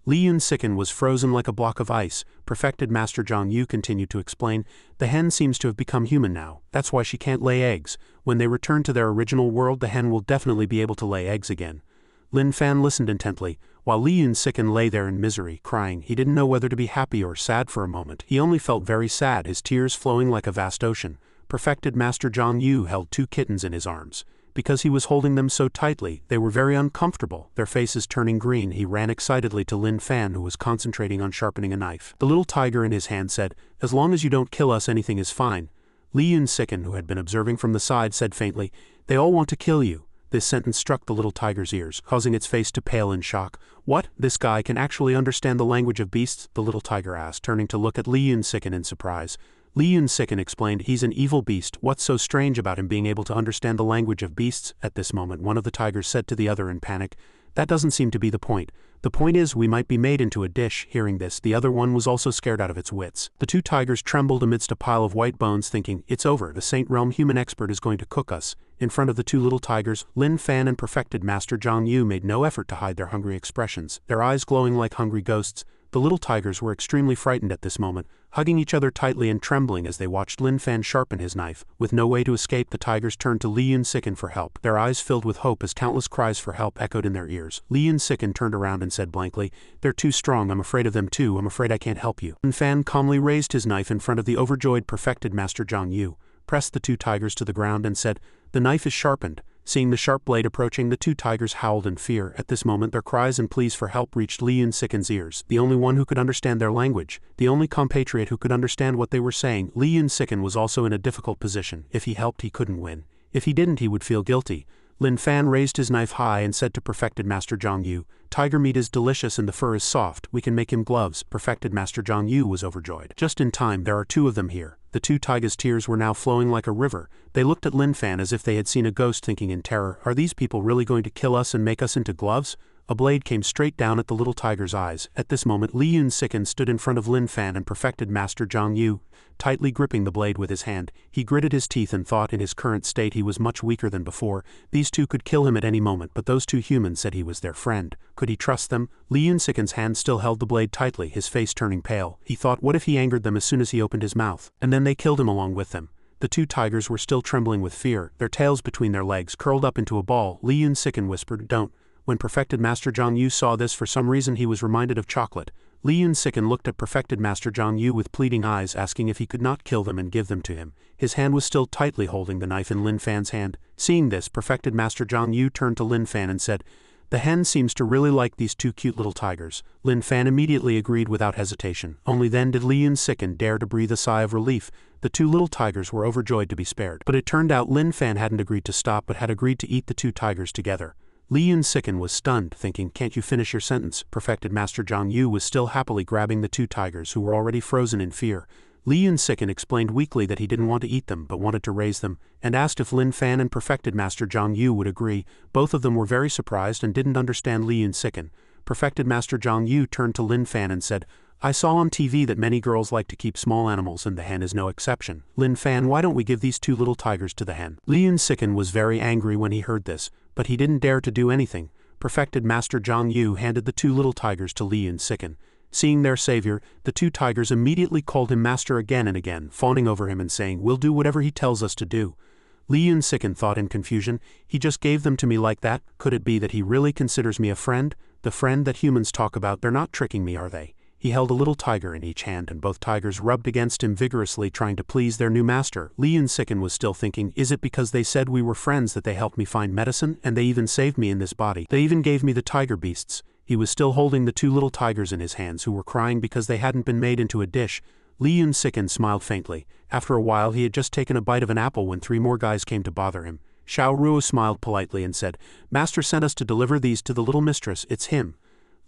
Li Yun Sicken was frozen like a block of ice. Perfected Master Zhang Yu continued to explain, "The hen seems to have become human now. That's why she can't lay eggs. When they return to their original world, the hen will definitely be able to lay eggs again." Lin Fan listened intently, while Li Yun Sicken lay there in misery, crying. He didn't know whether to be happy or sad for a moment. He only felt very sad, his tears flowing like a vast ocean. Perfected Master Zhang Yu held 2 kittens in his arms. Because he was holding them so tightly, they were very uncomfortable, their faces turning green. He ran excitedly to Lin Fan, who was concentrating on sharpening a knife. The little tiger in his hand said, "As long as you don't kill us, anything is fine." Li Yun Sicken, who had been observing from the side, said faintly, "They all want to kill you." This sentence struck the little tiger's ears, causing its face to pale in shock. "What? This guy can actually understand the language of beasts?" the little tiger asked, turning to look at Li Yun Sicken in surprise. Li Yun Sicken explained, "He's an evil beast. What's so strange about him being able to understand the language of beasts?" At this moment, one of the tigers said to the other in panic, "That doesn't seem to be the point. The point is we might be made into a dish." Hearing this, the other one was also scared out of its wits. The 2 tigers trembled amidst a pile of white bones, thinking, "It's over, the Saint Realm human expert is going to cook us." In front of the 2 little tigers, Lin Fan and perfected Master Zhang Yu made no effort to hide their hungry expressions, their eyes glowing like hungry ghosts. The little tigers were extremely frightened at this moment, hugging each other tightly and trembling as they watched Lin Fan sharpen his knife. With no way to escape, the tigers turned to Li Yun-siken for help, their eyes filled with hope as countless cries for help echoed in their ears. Li Yun-siken turned around and said blankly, "They're too strong, I'm afraid of them too, I'm afraid I can't help you." Lin Fan calmly raised his knife in front of the overjoyed perfected Master Zhang Yu, pressed the two tigers to the ground and said, "The knife is sharpened." Seeing the sharp blade approaching, the two tigers howled in fear. At this moment their cries and pleas for help reached Li Yun-siken's ears, the only one who could understand their language, the only compatriot who could understand what they were saying. Li Yun-siken was also in a difficult position. If he helped, he couldn't win. If he didn't, he would feel guilty. Lin Fan raised his knife high and said to perfected Master Zhang Yu, "Tiger meat is delicious and the fur is soft, we can make him gloves." Perfected Master Zhang Yu was overjoyed. Just in time, there are two of them here. The two tigers' tears were now flowing like a river. They looked at Lin Fan as if they had seen a ghost, thinking in terror, "Are these people really going to kill us and make us into gloves?" A blade came straight down at the little tiger's eyes. At this moment Li Yun-siken stood in front of Lin Fan and perfected Master Zhang Yu, tightly gripping the blade with his hand. He gritted his teeth and thought in his current state he was much weaker than before. These two could kill him at any moment, but those two humans said he was their friend. Could he trust them? Li Yun-siken's hand still held the blade tightly, his face turning pale. He thought, what if he angered them as soon as he opened his mouth? And then they killed him along with them. The two tigers were still trembling with fear, their tails between their legs curled up into a ball. Li Yun-siken whispered, "Don't." When perfected Master Zhang Yu saw this, for some reason he was reminded of chocolate. Li Yun-siken looked at perfected Master Zhang Yu with pleading eyes, asking if he could not kill them and give them to him. His hand was still tightly holding the knife in Lin Fan's hand. Seeing this, perfected Master Zhang Yu turned to Lin Fan and said, "The hen seems to really like these two cute little tigers." Lin Fan immediately agreed without hesitation. Only then did Li Yun-siken dare to breathe a sigh of relief. The two little tigers were overjoyed to be spared. But it turned out Lin Fan hadn't agreed to stop but had agreed to eat the two tigers together. Li Yun-siken was stunned, thinking, "Can't you finish your sentence?" Perfected Master Zhang Yu was still happily grabbing the two tigers who were already frozen in fear. Li Yun-siken explained weakly that he didn't want to eat them but wanted to raise them, and asked if Lin Fan and perfected Master Zhang Yu would agree. Both of them were very surprised and didn't understand Li Yun-siken. Perfected Master Zhang Yu turned to Lin Fan and said, "I saw on TV that many girls like to keep small animals and the hen is no exception. Lin Fan, why don't we give these two little tigers to the hen?" Li Yun-siken was very angry when he heard this, but he didn't dare to do anything. Perfected Master Zhang Yu handed the two little tigers to Li Yun-siken. Seeing their savior, the two tigers immediately called him master again and again, fawning over him and saying, "We'll do whatever he tells us to do." Li Yun-siken thought in confusion, "He just gave them to me like that? Could it be that he really considers me a friend? The friend that humans talk about, they're not tricking me, are they?" He held a little tiger in each hand and both tigers rubbed against him vigorously, trying to please their new master. Li Yun-siken was still thinking, is it because they said we were friends that they helped me find medicine, and they even saved me in this body? They even gave me the tiger beasts. He was still holding the two little tigers in his hands who were crying because they hadn't been made into a dish. Li Yun-siken smiled faintly. After a while he had just taken a bite of an apple when three more guys came to bother him. Xiao Ruo smiled politely and said, "Master sent us to deliver these to the little mistress, it's him."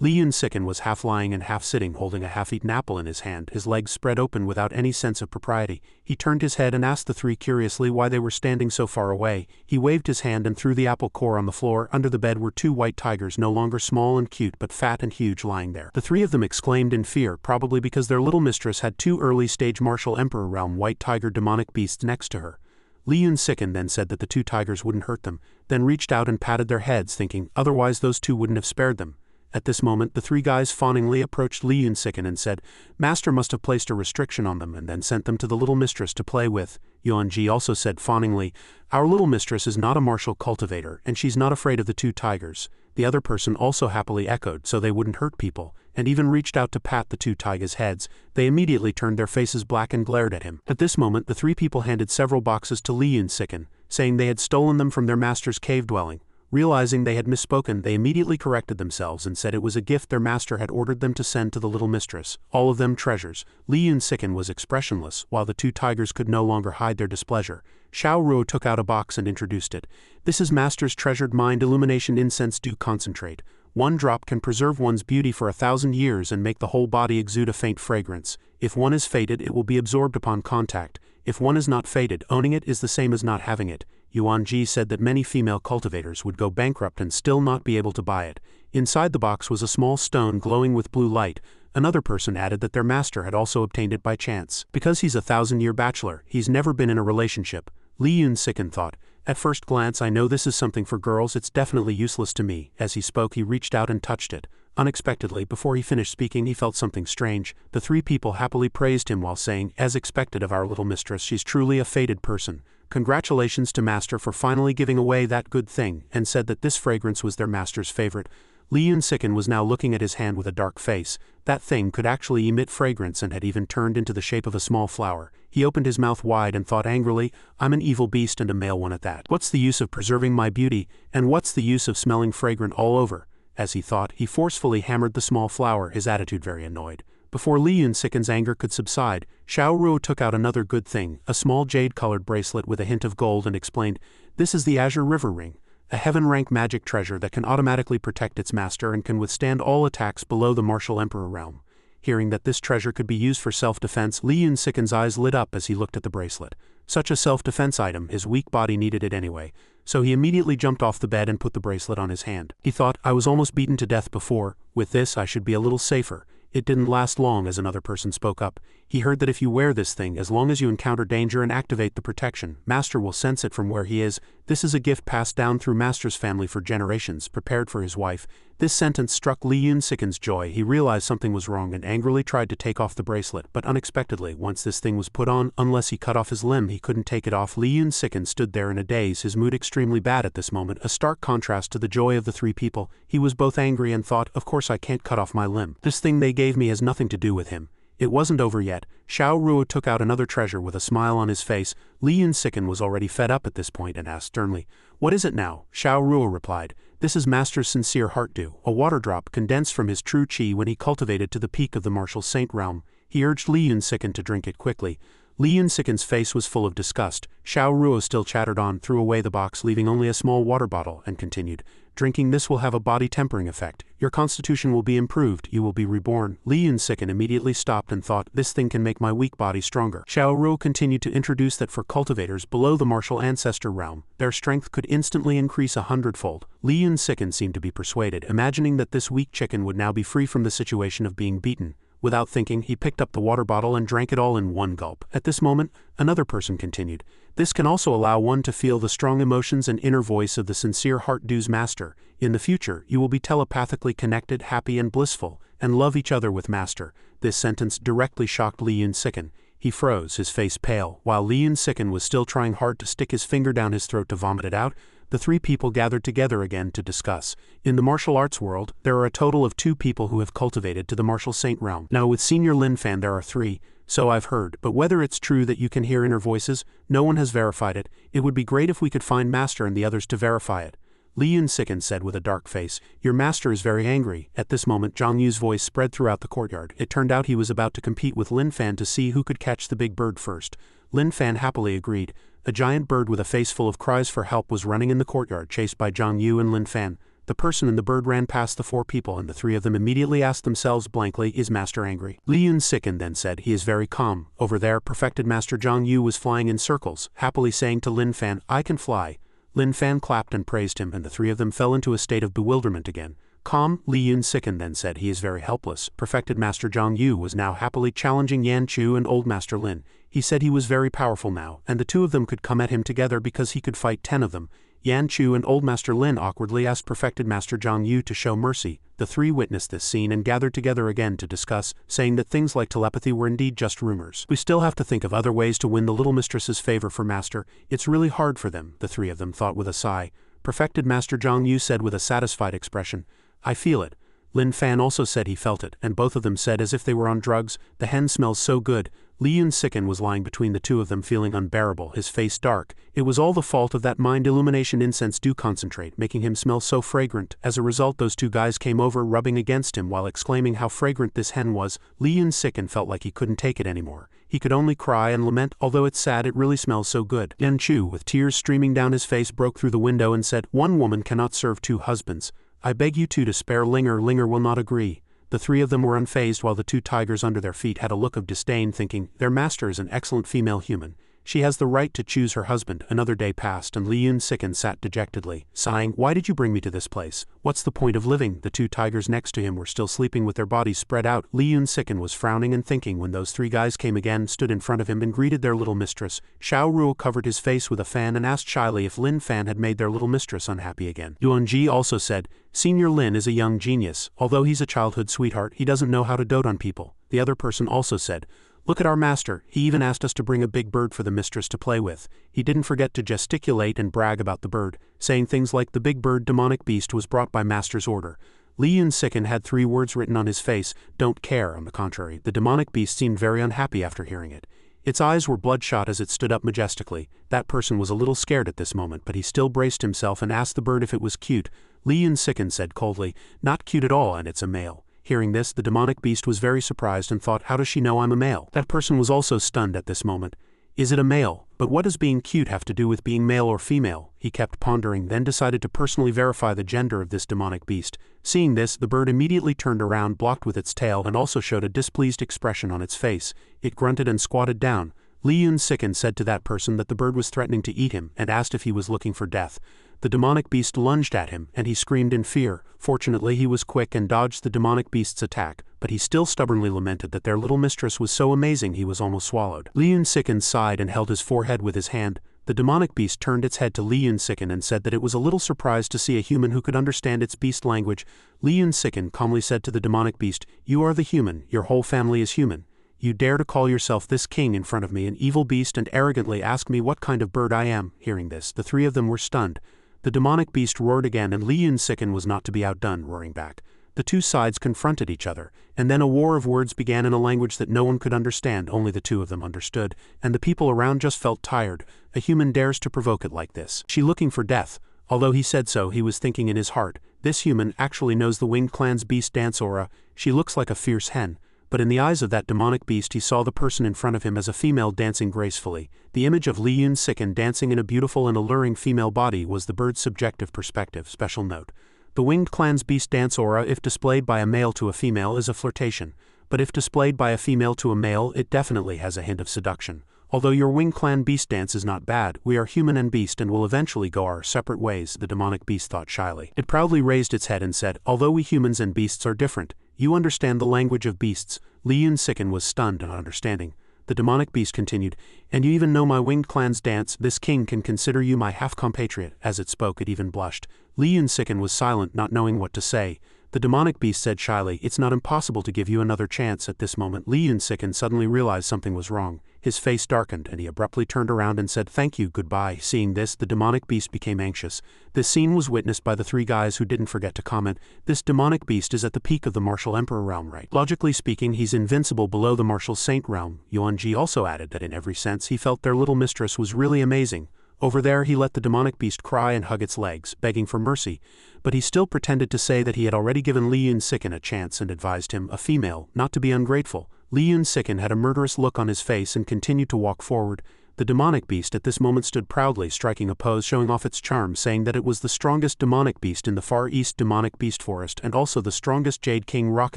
Li Yun-siken was half lying and half sitting, holding a half-eaten apple in his hand, his legs spread open without any sense of propriety. He turned his head and asked the three curiously why they were standing so far away. He waved his hand and threw the apple core on the floor. Under the bed were two white tigers, no longer small and cute but fat and huge, lying there. The three of them exclaimed in fear, probably because their little mistress had two early-stage martial emperor realm white tiger demonic beasts next to her. Li Yun-siken then said that the two tigers wouldn't hurt them, then reached out and patted their heads, thinking, otherwise those two wouldn't have spared them. At this moment the three guys fawningly approached Li Yun-siken and said, "Master must have placed a restriction on them and then sent them to the little mistress to play with." Yuan-ji also said fawningly, "Our little mistress is not a martial cultivator and she's not afraid of the two tigers." The other person also happily echoed, "So they wouldn't hurt people," and even reached out to pat the two tigers' heads. They immediately turned their faces black and glared at him. At this moment the three people handed several boxes to Li Yun-siken, saying they had stolen them from their master's cave dwelling. Realizing they had misspoken, they immediately corrected themselves and said it was a gift their master had ordered them to send to the little mistress, all of them treasures. Li Yun-siken was expressionless, while the two tigers could no longer hide their displeasure. Xiao Ruo took out a box and introduced it. "This is master's treasured mind illumination incense dew concentrate. One drop can preserve one's beauty for 1,000 years and make the whole body exude a faint fragrance. If one is faded, it will be absorbed upon contact. If one is not faded, owning it is the same as not having it." Yuan-ji said that many female cultivators would go bankrupt and still not be able to buy it. Inside the box was a small stone glowing with blue light. Another person added that their master had also obtained it by chance. Because he's a 1,000-year bachelor, he's never been in a relationship. Li Yun-siken thought, "At first glance I know this is something for girls, it's definitely useless to me." As he spoke he reached out and touched it. Unexpectedly, before he finished speaking, he felt something strange. The three people happily praised him while saying, "As expected of our little mistress, she's truly a fated person. Congratulations to Master for finally giving away that good thing," and said that this fragrance was their master's favorite. Li Yunsiken was now looking at his hand with a dark face. That thing could actually emit fragrance and had even turned into the shape of a small flower. He opened his mouth wide and thought angrily, "I'm an evil beast and a male one at that. What's the use of preserving my beauty, and what's the use of smelling fragrant all over?" As he thought, he forcefully hammered the small flower, his attitude very annoyed. Before Li Yunsiken's anger could subside, Xiao Ruo took out another good thing, a small jade-colored bracelet with a hint of gold, and explained, "This is the Azure River Ring, a heaven-rank magic treasure that can automatically protect its master and can withstand all attacks below the Martial Emperor realm." Hearing that this treasure could be used for self-defense, Li Yunsiken's eyes lit up as he looked at the bracelet. Such a self-defense item, his weak body needed it anyway, so he immediately jumped off the bed and put the bracelet on his hand. He thought, "I was almost beaten to death before, with this I should be a little safer." It didn't last long as another person spoke up. He heard that if you wear this thing, as long as you encounter danger and activate the protection, Master will sense it from where he is. This is a gift passed down through Master's family for generations, prepared for his wife. This sentence struck Li Yunsiken's joy. He realized something was wrong and angrily tried to take off the bracelet, but unexpectedly, once this thing was put on, unless he cut off his limb, he couldn't take it off. Li Yunsiken stood there in a daze, his mood extremely bad at this moment, a stark contrast to the joy of the three people. He was both angry and thought, "Of course I can't cut off my limb. This thing they gave me has nothing to do with him." It wasn't over yet. Xiao Ruo took out another treasure with a smile on his face. Li Yunsiken was already fed up at this point and asked sternly, "What is it now?" Xiao Ruo replied, "This is Master's sincere heart dew, a water drop condensed from his true chi when he cultivated to the peak of the martial saint realm." He urged Li Yunsiken to drink it quickly. Li Yunsiken's face was full of disgust. Xiao Ruo still chattered on, threw away the box, leaving only a small water bottle, and continued, "Drinking this will have a body tempering effect. Your constitution will be improved, you will be reborn." Li Yunsiken immediately stopped and thought, "This thing can make my weak body stronger." Xiao Ruo continued to introduce that for cultivators below the martial ancestor realm, their strength could instantly increase 100-fold. Li Yunsiken seemed to be persuaded, imagining that this weak chicken would now be free from the situation of being beaten. Without thinking, he picked up the water bottle and drank it all in one gulp. At this moment, another person continued, "This can also allow one to feel the strong emotions and inner voice of the sincere heart dew's master. In the future, you will be telepathically connected, happy and blissful, and love each other with Master." This sentence directly shocked Li Yunsiken. He froze, his face pale. While Li Yunsiken was still trying hard to stick his finger down his throat to vomit it out, the three people gathered together again to discuss. In the martial arts world, there are a total of 2 people who have cultivated to the martial saint realm. Now with Senior Lin Fan there are 3, so I've heard, but whether it's true that you can hear inner voices, no one has verified it. It would be great if we could find Master and the others to verify it. Li Yunsiken said with a dark face, "Your master is very angry." At this moment Zhang Yu's voice spread throughout the courtyard. It turned out he was about to compete with Lin Fan to see who could catch the big bird first. Lin Fan happily agreed. A giant bird with a face full of cries for help was running in the courtyard, chased by Zhang Yu and Lin Fan. The person and the bird ran past the 4 people, and the 3 of them immediately asked themselves blankly, "Is Master angry?" Li Yunsiken then said, "He is very calm." Over there, perfected Master Zhang Yu was flying in circles, happily saying to Lin Fan, "I can fly." Lin Fan clapped and praised him, and the 3 of them fell into a state of bewilderment again. Calm, Li Yunsiken then said, "He is very helpless." Perfected Master Zhang Yu was now happily challenging Yan Chu and Old Master Lin. He said he was very powerful now, and the 2 of them could come at him together because he could fight 10 of them. Yan Chu and Old Master Lin awkwardly asked Perfected Master Zhang Yu to show mercy. The 3 witnessed this scene and gathered together again to discuss, saying that things like telepathy were indeed just rumors. "We still have to think of other ways to win the little mistress's favor for Master. It's really hard for them," the 3 of them thought with a sigh. Perfected Master Zhang Yu said with a satisfied expression, "I feel it." Lin Fan also said he felt it, and both of them said as if they were on drugs, "The hen smells so good." Li Yunsiken was lying between the 2 of them, feeling unbearable, his face dark. It was all the fault of that mind illumination incense dew concentrate, making him smell so fragrant. As a result, those 2 guys came over, rubbing against him while exclaiming how fragrant this hen was. Li Yunsiken felt like he couldn't take it anymore. He could only cry and lament, "Although it's sad, it really smells so good." Yan Chu, with tears streaming down his face, broke through the window and said, "One woman cannot serve 2 husbands. I beg you 2 to spare Linger. Linger will not agree." The 3 of them were unfazed, while the 2 tigers under their feet had a look of disdain, thinking, "Their master is an excellent female human. She has the right to choose her husband. Another day passed and Li Yun-siken sat dejectedly, sighing, "Why did you bring me to this place? What's the point of living?" The two tigers next to him were still sleeping with their bodies spread out. Li Yun-siken was frowning and thinking when those three guys came again, stood in front of him and greeted their little mistress. Xiao Ruo covered his face with a fan and asked shyly if Lin Fan had made their little mistress unhappy again. Yuan Ji also said, "Senior Lin is a young genius. Although he's a childhood sweetheart, he doesn't know how to dote on people." The other person also said, "Look at our master, he even asked us to bring a big bird for the mistress to play with. He didn't forget to gesticulate and brag about the bird, saying things like the big bird demonic beast was brought by master's order." Li Yun-siken had 3 words written on his face, "Don't care." On the contrary, the demonic beast seemed very unhappy after hearing it. Its eyes were bloodshot as it stood up majestically. That person was a little scared at this moment, but he still braced himself and asked the bird if it was cute. Li Yun-siken said coldly, "Not cute at all, and it's a male." Hearing this, the demonic beast was very surprised and thought, "How does she know I'm a male?" That person was also stunned at this moment. "Is it a male? But what does being cute have to do with being male or female?" He kept pondering, then decided to personally verify the gender of this demonic beast. Seeing this, the bird immediately turned around, blocked with its tail, and also showed a displeased expression on its face. It grunted and squatted down. Li Yun-siken said to that person that the bird was threatening to eat him and asked if he was looking for death. The demonic beast lunged at him, and he screamed in fear. Fortunately, he was quick and dodged the demonic beast's attack, but he still stubbornly lamented that their little mistress was so amazing he was almost swallowed. Li Yun-siken sighed and held his forehead with his hand. The demonic beast turned its head to Li Yun-siken and said that it was a little surprised to see a human who could understand its beast language. Li Yun-siken calmly said to the demonic beast, "You are the human, your whole family is human. You dare to call yourself this king in front of me, an evil beast, and arrogantly ask me what kind of bird I am." Hearing this, the 3 of them were stunned. The demonic beast roared again, and Li Yun-siken was not to be outdone, roaring back. The 2 sides confronted each other, and then a war of words began in a language that no one could understand. Only the 2 of them understood, and the people around just felt tired. A human dares to provoke it like this. She looking for death. Although he said so, he was thinking in his heart, this human actually knows the Winged Clan's beast dance aura. She looks like a fierce hen. But in the eyes of that demonic beast, he saw the person in front of him as a female dancing gracefully. The image of Li Yun-siken dancing in a beautiful and alluring female body was the bird's subjective perspective. Special note: the Winged Clan's beast dance aura, if displayed by a male to a female, is a flirtation, but if displayed by a female to a male, it definitely has a hint of seduction. Although your Winged Clan beast dance is not bad, we are human and beast and will eventually go our separate ways, the demonic beast thought shyly. It proudly raised its head and said, "Although we humans and beasts are different, you understand the language of beasts." Li Yun-siken was stunned at understanding. The demonic beast continued, "And you even know my Winged Clan's dance. This king can consider you my half-compatriot." As it spoke, it even blushed. Li Yun-siken was silent, not knowing what to say. The demonic beast said shyly, "It's not impossible to give you another chance." At this moment, Li Yun-siken suddenly realized something was wrong. His face darkened, and he abruptly turned around and said, "Thank you, goodbye." Seeing this, the demonic beast became anxious. This scene was witnessed by the 3 guys, who didn't forget to comment, "This demonic beast is at the peak of the martial emperor realm, right? Logically speaking, he's invincible below the martial saint realm." Yuan Ji also added that in every sense he felt their little mistress was really amazing. Over there, he let the demonic beast cry and hug its legs, begging for mercy, but he still pretended to say that he had already given Li Yun-siken a chance and advised him, a female, not to be ungrateful. Li Yun-siken had a murderous look on his face and continued to walk forward. The demonic beast at this moment stood proudly, striking a pose showing off its charm, saying that it was the strongest demonic beast in the Far East demonic beast forest and also the strongest Jade King rock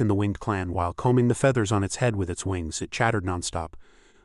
in the Winged Clan. While combing the feathers on its head with its wings, it chattered nonstop.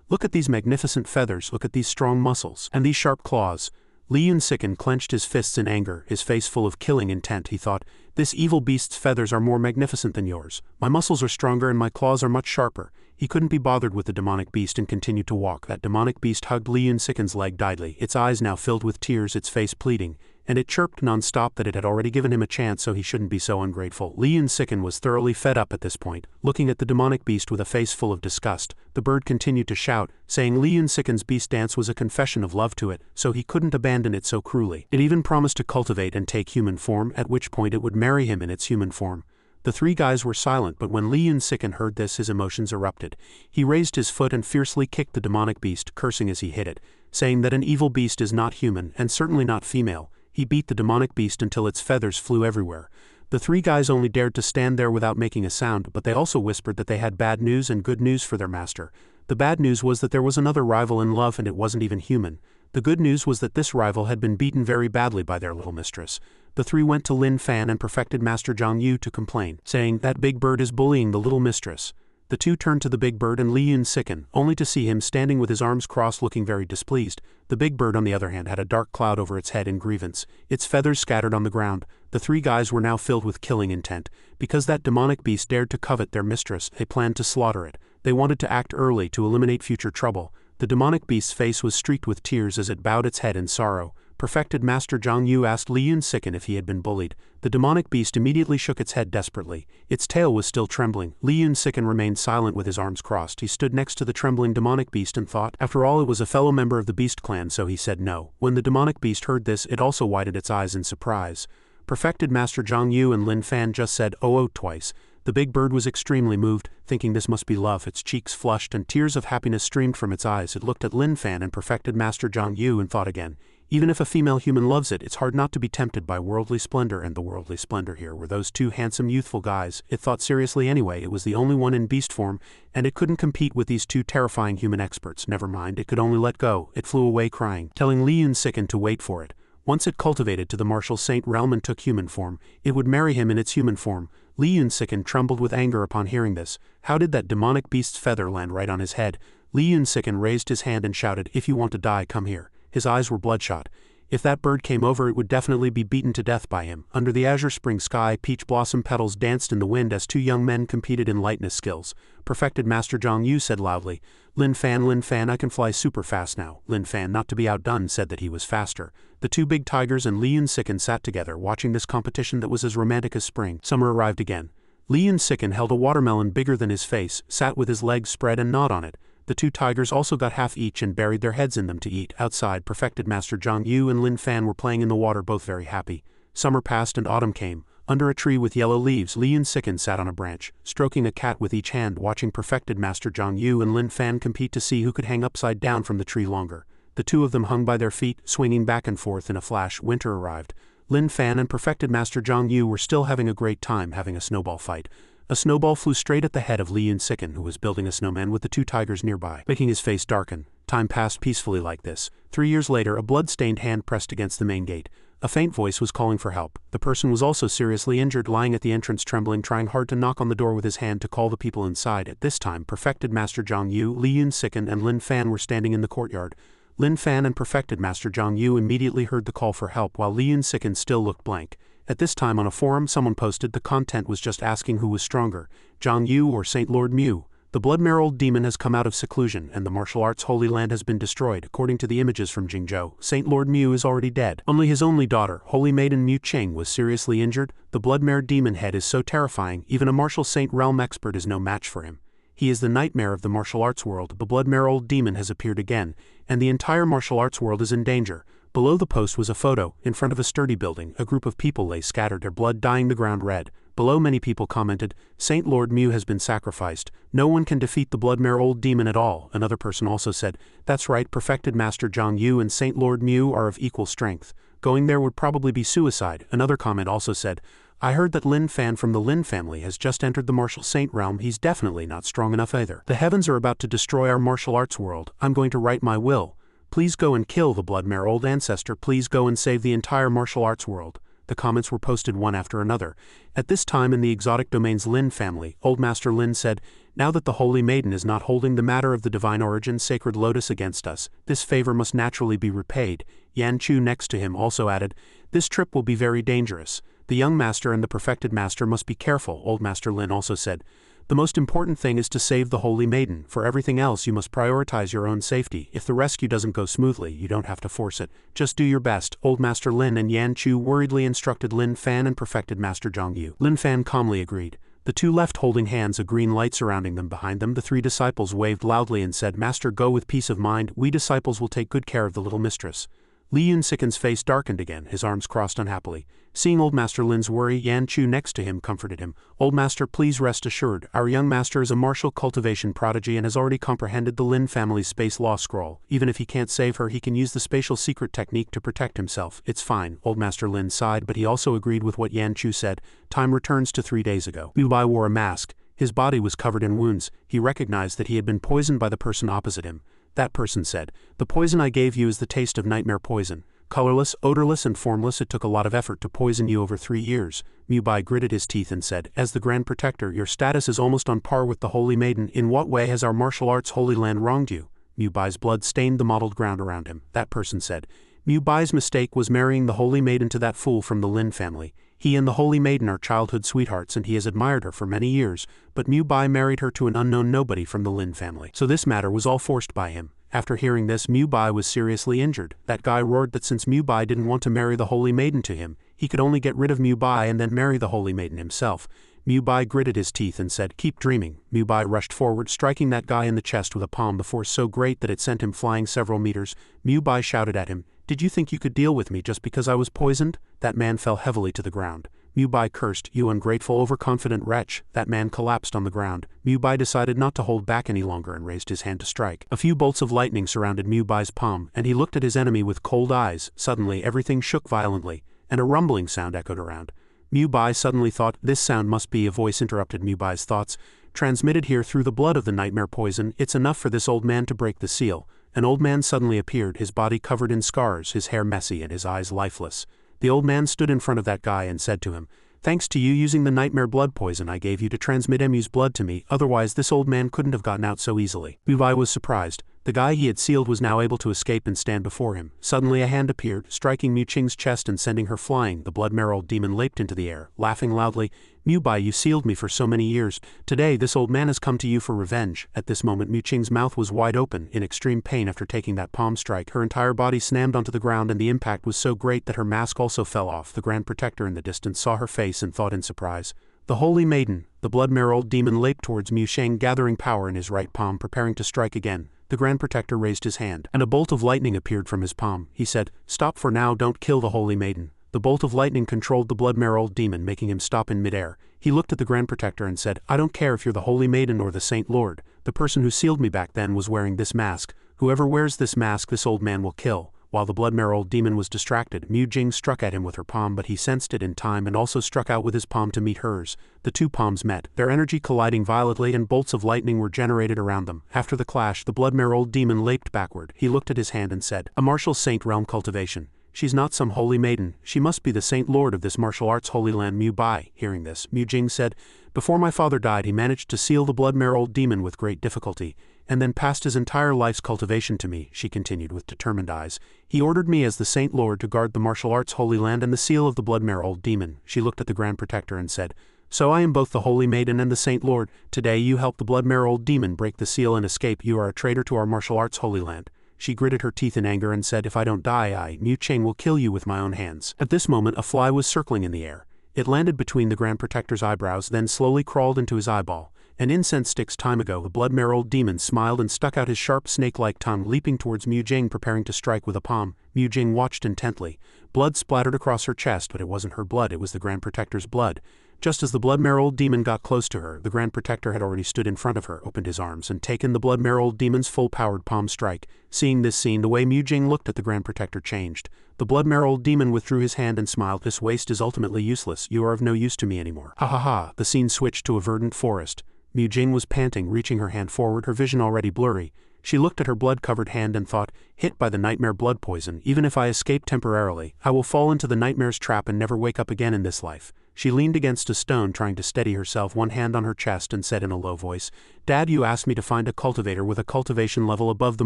"Look at these magnificent feathers, look at these strong muscles, and these sharp claws." Li Yun-siken clenched his fists in anger, his face full of killing intent. He thought, "This evil beast's feathers are more magnificent than yours. My muscles are stronger and my claws are much sharper." He couldn't be bothered with the demonic beast and continued to walk. That demonic beast hugged Li Yun-siken's leg idly, its eyes now filled with tears, its face pleading, and it chirped non-stop that it had already given him a chance, so he shouldn't be so ungrateful. Li Yun-siken was thoroughly fed up at this point, looking at the demonic beast with a face full of disgust. The bird continued to shout, saying Li Yun-siken's beast dance was a confession of love to it, so he couldn't abandon it so cruelly. It even promised to cultivate and take human form, at which point it would marry him in its human form. The 3 guys were silent, but when Li Yun-siken heard this, his emotions erupted. He raised his foot and fiercely kicked the demonic beast, cursing as he hit it, saying that an evil beast is not human, and certainly not female. He beat the demonic beast until its feathers flew everywhere. The 3 guys only dared to stand there without making a sound, but they also whispered that they had bad news and good news for their master. The bad news was that there was another rival in love, and it wasn't even human. The good news was that this rival had been beaten very badly by their little mistress. The 3 went to Lin Fan and perfected Master Zhang Yu to complain, saying, "That big bird is bullying the little mistress." The two turned to the big bird and Li Yun sicken, only to see him standing with his arms crossed looking very displeased. The big bird on the other hand had a dark cloud over its head in grievance, its feathers scattered on the ground. The three guys were now filled with killing intent. Because that demonic beast dared to covet their mistress, they planned to slaughter it. They wanted to act early to eliminate future trouble. The demonic beast's face was streaked with tears as it bowed its head in sorrow. Perfected Master Zhang Yu asked Li Yun sicken if he had been bullied. The demonic beast immediately shook its head desperately. Its tail was still trembling. Li Yun sicken remained silent with his arms crossed. He stood next to the trembling demonic beast and thought, after all it was a fellow member of the beast clan, so he said no. When the demonic beast heard this, it also widened its eyes in surprise. Perfected Master Zhang Yu and Lin Fan just said oh twice. The big bird was extremely moved, thinking this must be love. Its cheeks flushed and tears of happiness streamed from its eyes. It looked at Lin Fan and Perfected Master Zhang Yu and thought again, even if a female human loves it, it's hard not to be tempted by worldly splendor, and the worldly splendor here were those two handsome youthful guys. It thought seriously anyway, it was the only one in beast form, and it couldn't compete with these two terrifying human experts. Never mind, it could only let go. It flew away crying, telling Li Yun sicken to wait for it. Once it cultivated to the martial saint realm and took human form, it would marry him in its human form. Li Yun sicken trembled with anger upon hearing this. How did that demonic beast's feather land right on his head? Li Yun sicken raised his hand and shouted, if you want to die, come here. His eyes were bloodshot. If that bird came over, it would definitely be beaten to death by him. Under the azure spring sky, peach blossom petals danced in the wind as two young men competed in lightness skills. Perfected Master Zhang Yu said loudly, Lin Fan, I can fly super fast now. Lin Fan, not to be outdone, said that he was faster. The two big tigers and Li Yun sicken sat together, watching this competition that was as romantic as spring. Summer arrived again. Li Yun sicken held a watermelon bigger than his face, sat with his legs spread and gnawed on it. The two tigers also got half each and buried their heads in them to eat. Outside, Perfected Master Zhang Yu and Lin Fan were playing in the water, both very happy. Summer passed and autumn came. Under a tree with yellow leaves, Li Yun sicken sat on a branch, stroking a cat with each hand, watching Perfected Master Zhang Yu and Lin Fan compete to see who could hang upside down from the tree longer. The two of them hung by their feet, swinging back and forth. In a flash, winter arrived. Lin Fan and Perfected Master Zhang Yu were still having a great time having a snowball fight. A snowball flew straight at the head of Li Yun sicken, who was building a snowman with the two tigers nearby, making his face darken. Time passed peacefully like this. 3 years later, a blood-stained hand pressed against the main gate. A faint voice was calling for help. The person was also seriously injured, lying at the entrance, trembling, trying hard to knock on the door with his hand to call the people inside. At this time, Perfected Master Zhang Yu, Li Yun sicken, and Lin Fan were standing in the courtyard. Lin Fan and Perfected Master Zhang Yu immediately heard the call for help, while Li Yun sicken still looked blank. At this time on a forum someone posted, the content was just asking who was stronger, Zhang Yu or Saint Lord Mu. The blood-mare old demon has come out of seclusion, and the martial arts holy land has been destroyed. According to the images from Jingzhou, Saint Lord Mu is already dead. Only his only daughter, Holy Maiden Mu Qing, was seriously injured. The blood-mare demon head is so terrifying, even a martial saint realm expert is no match for him. He is the nightmare of the martial arts world. The blood-mare old demon has appeared again, and the entire martial arts world is in danger. Below the post was a photo. In front of a sturdy building, a group of people lay scattered, their blood dyeing the ground red. Below, many people commented, Saint Lord Mu has been sacrificed. No one can defeat the blood-mare old demon at all. Another person also said, that's right, Perfected Master Zhang Yu and Saint Lord Mu are of equal strength. Going there would probably be suicide. Another comment also said, I heard that Lin Fan from the Lin family has just entered the martial saint realm. He's definitely not strong enough either. The heavens are about to destroy our martial arts world. I'm going to write my will. Please go and kill the blood-mare old ancestor. Please go and save the entire martial arts world. The comments were posted one after another. At this time in the exotic domain's Lin family, Old Master Lin said, now that the Holy Maiden is not holding the matter of the divine origin sacred lotus against us, this favor must naturally be repaid. Yan Chu next to him also added, this trip will be very dangerous. The young master and the perfected master must be careful. Old Master Lin also said, the most important thing is to save the Holy Maiden. For everything else you must prioritize your own safety. If the rescue doesn't go smoothly, you don't have to force it. Just do your best. Old Master Lin and Yan Chu worriedly instructed Lin Fan and perfected Master Zhang Yu. Lin Fan calmly agreed. The two left holding hands, a green light surrounding them. Behind them, the three disciples waved loudly and said, Master, go with peace of mind. We disciples will take good care of the little mistress. Li Yun sicken's face darkened again, his arms crossed unhappily. Seeing Old Master Lin's worry, Yan Chu next to him comforted him. Old Master, please rest assured, our young master is a martial cultivation prodigy and has already comprehended the Lin family's space law scroll. Even if he can't save her, he can use the spatial secret technique to protect himself. It's fine. Old Master Lin sighed, but he also agreed with what Yan Chu said. Time returns to 3 days ago. Liu Bai wore a mask. His body was covered in wounds. He recognized that he had been poisoned by the person opposite him. That person said, the poison I gave you is the taste of nightmare poison. Colorless, odorless and formless, it took a lot of effort to poison you over 3 years. Mu Bai gritted his teeth and said, as the Grand Protector, your status is almost on par with the Holy Maiden. In what way has our martial arts Holy Land wronged you? Mu Bai's blood stained the mottled ground around him. That person said, Mu Bai's mistake was marrying the Holy Maiden to that fool from the Lin family. He and the Holy Maiden are childhood sweethearts and he has admired her for many years, but Mu Bai married her to an unknown nobody from the Lin family. So this matter was all forced by him. After hearing this, Mu Bai was seriously injured. That guy roared that since Mu Bai didn't want to marry the Holy Maiden to him, he could only get rid of Mu Bai and then marry the Holy Maiden himself. Mu Bai gritted his teeth and said, keep dreaming. Mu Bai rushed forward, striking that guy in the chest with a palm, the force so great that it sent him flying several meters. Mu Bai shouted at him, did you think you could deal with me just because I was poisoned? That man fell heavily to the ground. Mu Bai cursed, you ungrateful, overconfident wretch. That man collapsed on the ground. Mu Bai decided not to hold back any longer and raised his hand to strike. A few bolts of lightning surrounded Mu Bai's palm, and he looked at his enemy with cold eyes. Suddenly everything shook violently, and a rumbling sound echoed around. Mu Bai suddenly thought, this sound must be a voice. Interrupted Mu Bai's thoughts. Transmitted here through the blood of the nightmare poison, it's enough for this old man to break the seal. An old man suddenly appeared, his body covered in scars, his hair messy and his eyes lifeless. The old man stood in front of that guy and said to him, thanks to you using the nightmare blood poison I gave you to transmit Mu's blood to me, otherwise this old man couldn't have gotten out so easily. Mu Bai was surprised. The guy he had sealed was now able to escape and stand before him. Suddenly a hand appeared, striking Mu Qing's chest and sending her flying. The blood-marrow demon leaped into the air, laughing loudly. Mu Bai, you sealed me for so many years. Today this old man has come to you for revenge. At this moment Mu Qing's mouth was wide open, in extreme pain after taking that palm strike. Her entire body slammed onto the ground and the impact was so great that her mask also fell off. The Grand Protector in the distance saw her face and thought in surprise, the Holy Maiden. The blood-marrow demon leaped towards Mu Qing, gathering power in his right palm, preparing to strike again. The Grand Protector raised his hand, and a bolt of lightning appeared from his palm. He said, stop for now, don't kill the Holy Maiden. The bolt of lightning controlled the blood-marrow demon, making him stop in midair. He looked at the Grand Protector and said, I don't care if you're the Holy Maiden or the Saint Lord. The person who sealed me back then was wearing this mask. Whoever wears this mask this old man will kill. While the blood-marrow demon was distracted, Mu Jing struck at him with her palm, but he sensed it in time and also struck out with his palm to meet hers. The two palms met, their energy colliding violently, and bolts of lightning were generated around them. After the clash, the blood-marrow demon leaped backward. He looked at his hand and said, a martial saint realm cultivation. She's not some holy maiden, she must be the Saint Lord of this martial arts holy land. Mu Bai. Hearing this, Mu Jing said, before my father died he managed to seal the blood-marrow demon with great difficulty, and then passed his entire life's cultivation to me, she continued with determined eyes. He ordered me as the Saint Lord to guard the martial arts holy land and the seal of the blood-marrow demon. She looked at the Grand Protector and said, so I am both the Holy Maiden and the Saint Lord. Today you helped the blood-marrow demon break the seal and escape. You are a traitor to our martial arts holy land. She gritted her teeth in anger and said, if I don't die, I, Mu Qing, will kill you with my own hands. At this moment a fly was circling in the air. It landed between the Grand Protector's eyebrows, then slowly crawled into his eyeball. An incense stick's time ago, the blood-marrow demon smiled and stuck out his sharp snake-like tongue, leaping towards Mu Jing, preparing to strike with a palm. Mu Jing watched intently. Blood splattered across her chest, but it wasn't her blood, it was the Grand Protector's blood. Just as the blood-marrow demon got close to her, the Grand Protector had already stood in front of her, opened his arms, and taken the blood-marrow demon's full-powered palm strike. Seeing this scene, the way Mu Jing looked at the Grand Protector changed. The blood-marrow demon withdrew his hand and smiled, this waste is ultimately useless, you are of no use to me anymore. Ha ha ha. The scene switched to a verdant forest. Mu Jing was panting, reaching her hand forward, her vision already blurry. She looked at her blood-covered hand and thought, hit by the nightmare blood poison, even if I escape temporarily, I will fall into the nightmare's trap and never wake up again in this life. She leaned against a stone, trying to steady herself, one hand on her chest, and said in a low voice, Dad, you asked me to find a cultivator with a cultivation level above the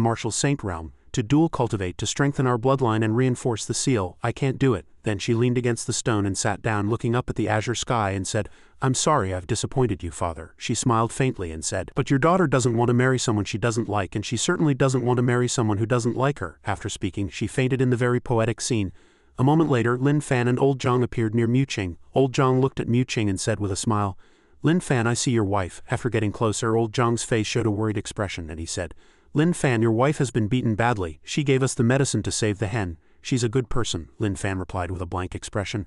martial saint realm, to dual cultivate to strengthen our bloodline and reinforce the seal. I can't do it. Then she leaned against the stone and sat down, looking up at the azure sky, and said, I'm sorry I've disappointed you, Father. She smiled faintly and said, but your daughter doesn't want to marry someone she doesn't like, and she certainly doesn't want to marry someone who doesn't like her. After speaking, she fainted in the very poetic scene. A moment later, Lin Fan and Old Zhang appeared near Mu Qing. Old Zhang looked at Mu Qing and said with a smile, Lin Fan, I see your wife. After getting closer, Old Zhang's face showed a worried expression, and he said, Lin Fan, your wife has been beaten badly. She gave us the medicine to save the hen. She's a good person, Lin Fan replied with a blank expression.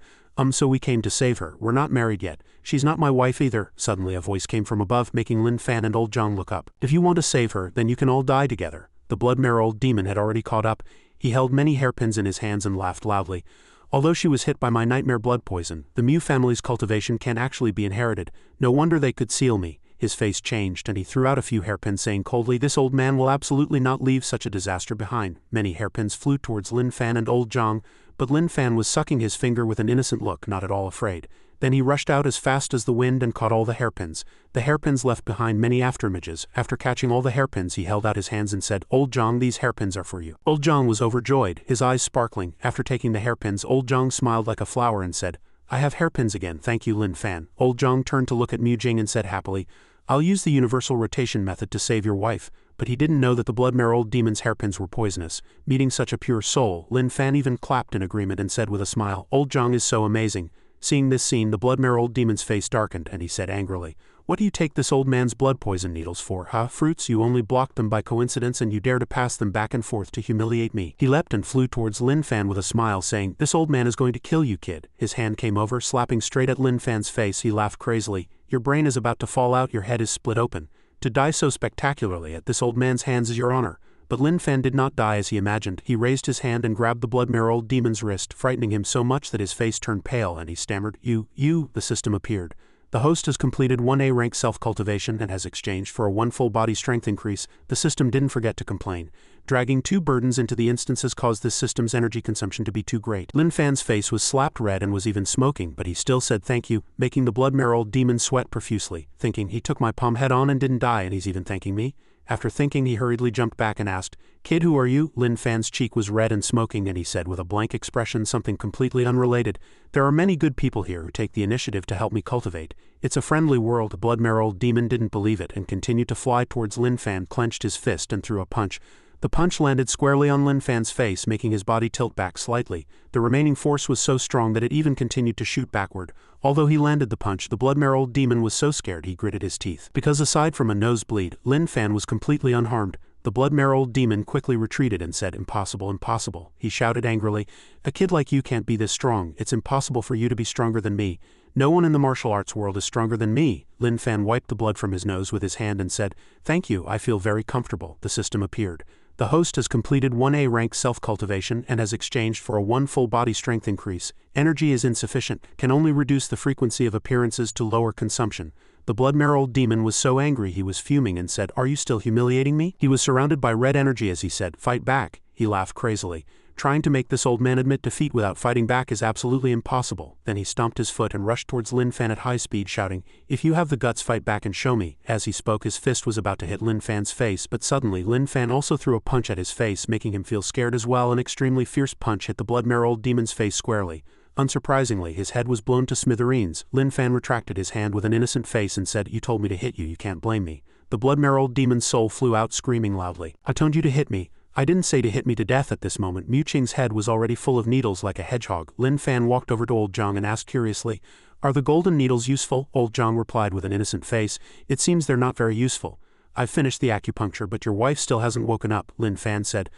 So we came to save her. We're not married yet. She's not my wife either. Suddenly a voice came from above, making Lin Fan and Old Zhang look up. If you want to save her, then you can all die together. The blood-marrow demon had already caught up. He held many hairpins in his hands and laughed loudly. Although she was hit by my nightmare blood poison, the Mu family's cultivation can't actually be inherited. No wonder they could seal me. his face changed and he threw out a few hairpins saying coldly, "This old man will absolutely not leave such a disaster behind." Many hairpins flew towards Lin Fan and old Zhang, but Lin Fan was sucking his finger with an innocent look, not at all afraid. Then he rushed out as fast as the wind and caught all the hairpins. The hairpins left behind many afterimages. After catching all the hairpins, he held out his hands and said, "Old Zhang, these hairpins are for you." Old Zhang was overjoyed, his eyes sparkling. After taking the hairpins, old Zhang smiled like a flower and said, "I have hairpins again, thank you, Lin Fan." Old Zhang turned to look at Mu Jing and said happily, "I'll use the universal rotation method to save your wife." But he didn't know that the blood-mare old demon's hairpins were poisonous. Meeting such a pure soul, Lin Fan even clapped in agreement and said with a smile, "Old Zhang is so amazing." Seeing this scene, the blood-mare old demon's face darkened and he said angrily, "What do you take this old man's blood poison needles for, huh? Fruits, you only blocked them by coincidence and you dare to pass them back and forth to humiliate me." He leapt and flew towards Lin Fan with a smile saying, "This old man is going to kill you, kid." His hand came over, slapping straight at Lin Fan's face. He laughed crazily, "Your brain is about to fall out, your head is split open. To die so spectacularly at this old man's hands is your honor." But Lin Fan did not die as he imagined. He raised his hand and grabbed the blood-mare old demon's wrist, frightening him so much that his face turned pale and he stammered, You, the system appeared. The host has completed 1A rank self-cultivation and has exchanged for a 1 full body strength increase. The system didn't forget to complain. Dragging 2 burdens into the instance has caused this system's energy consumption to be too great. Lin Fan's face was slapped red and was even smoking, but he still said thank you, making the blood-mare old demon sweat profusely, thinking, he took my palm head on and didn't die and he's even thanking me. After thinking, he hurriedly jumped back and asked, "Kid, who are you?" Lin Fan's cheek was red and smoking and he said with a blank expression something completely unrelated, "There are many good people here who take the initiative to help me cultivate. It's a friendly world." The blood-mare old demon didn't believe it and continued to fly towards Lin Fan, clenched his fist and threw a punch. The punch landed squarely on Lin Fan's face, making his body tilt back slightly. The remaining force was so strong that it even continued to shoot backward. Although he landed the punch, the blood-mare old demon was so scared he gritted his teeth. Because aside from a nosebleed, Lin Fan was completely unharmed. The blood-mare old demon quickly retreated and said, "Impossible, impossible." He shouted angrily, "A kid like you can't be this strong. It's impossible for you to be stronger than me. No one in the martial arts world is stronger than me." Lin Fan wiped the blood from his nose with his hand and said, "Thank you, I feel very comfortable." The system appeared. The host has completed 1A rank self-cultivation and has exchanged for a 1 full body strength increase. Energy is insufficient, can only reduce the frequency of appearances to lower consumption. The blood-mare old demon was so angry he was fuming and said, "Are you still humiliating me?" He was surrounded by red energy as he said, "Fight back." He laughed crazily. Trying to make this old man admit defeat without fighting back is absolutely impossible. Then he stomped his foot and rushed towards Lin Fan at high speed, shouting, "If you have the guts, fight back and show me." As he spoke, his fist was about to hit Lin Fan's face, but suddenly Lin Fan also threw a punch at his face, making him feel scared as well. An extremely fierce punch hit the blood-mare old demon's face squarely. Unsurprisingly, his head was blown to smithereens. Lin Fan retracted his hand with an innocent face and said, "You told me to hit you, you can't blame me." The blood-mare old demon's soul flew out screaming loudly, "I told you to hit me. I didn't say to hit me to death." At this moment, Mu Qing's head was already full of needles like a hedgehog. Lin Fan walked over to old Zhang and asked curiously, "Are the golden needles useful?" Old Zhang replied with an innocent face, "It seems they're not very useful. I've finished the acupuncture, but your wife still hasn't woken up." Lin Fan said,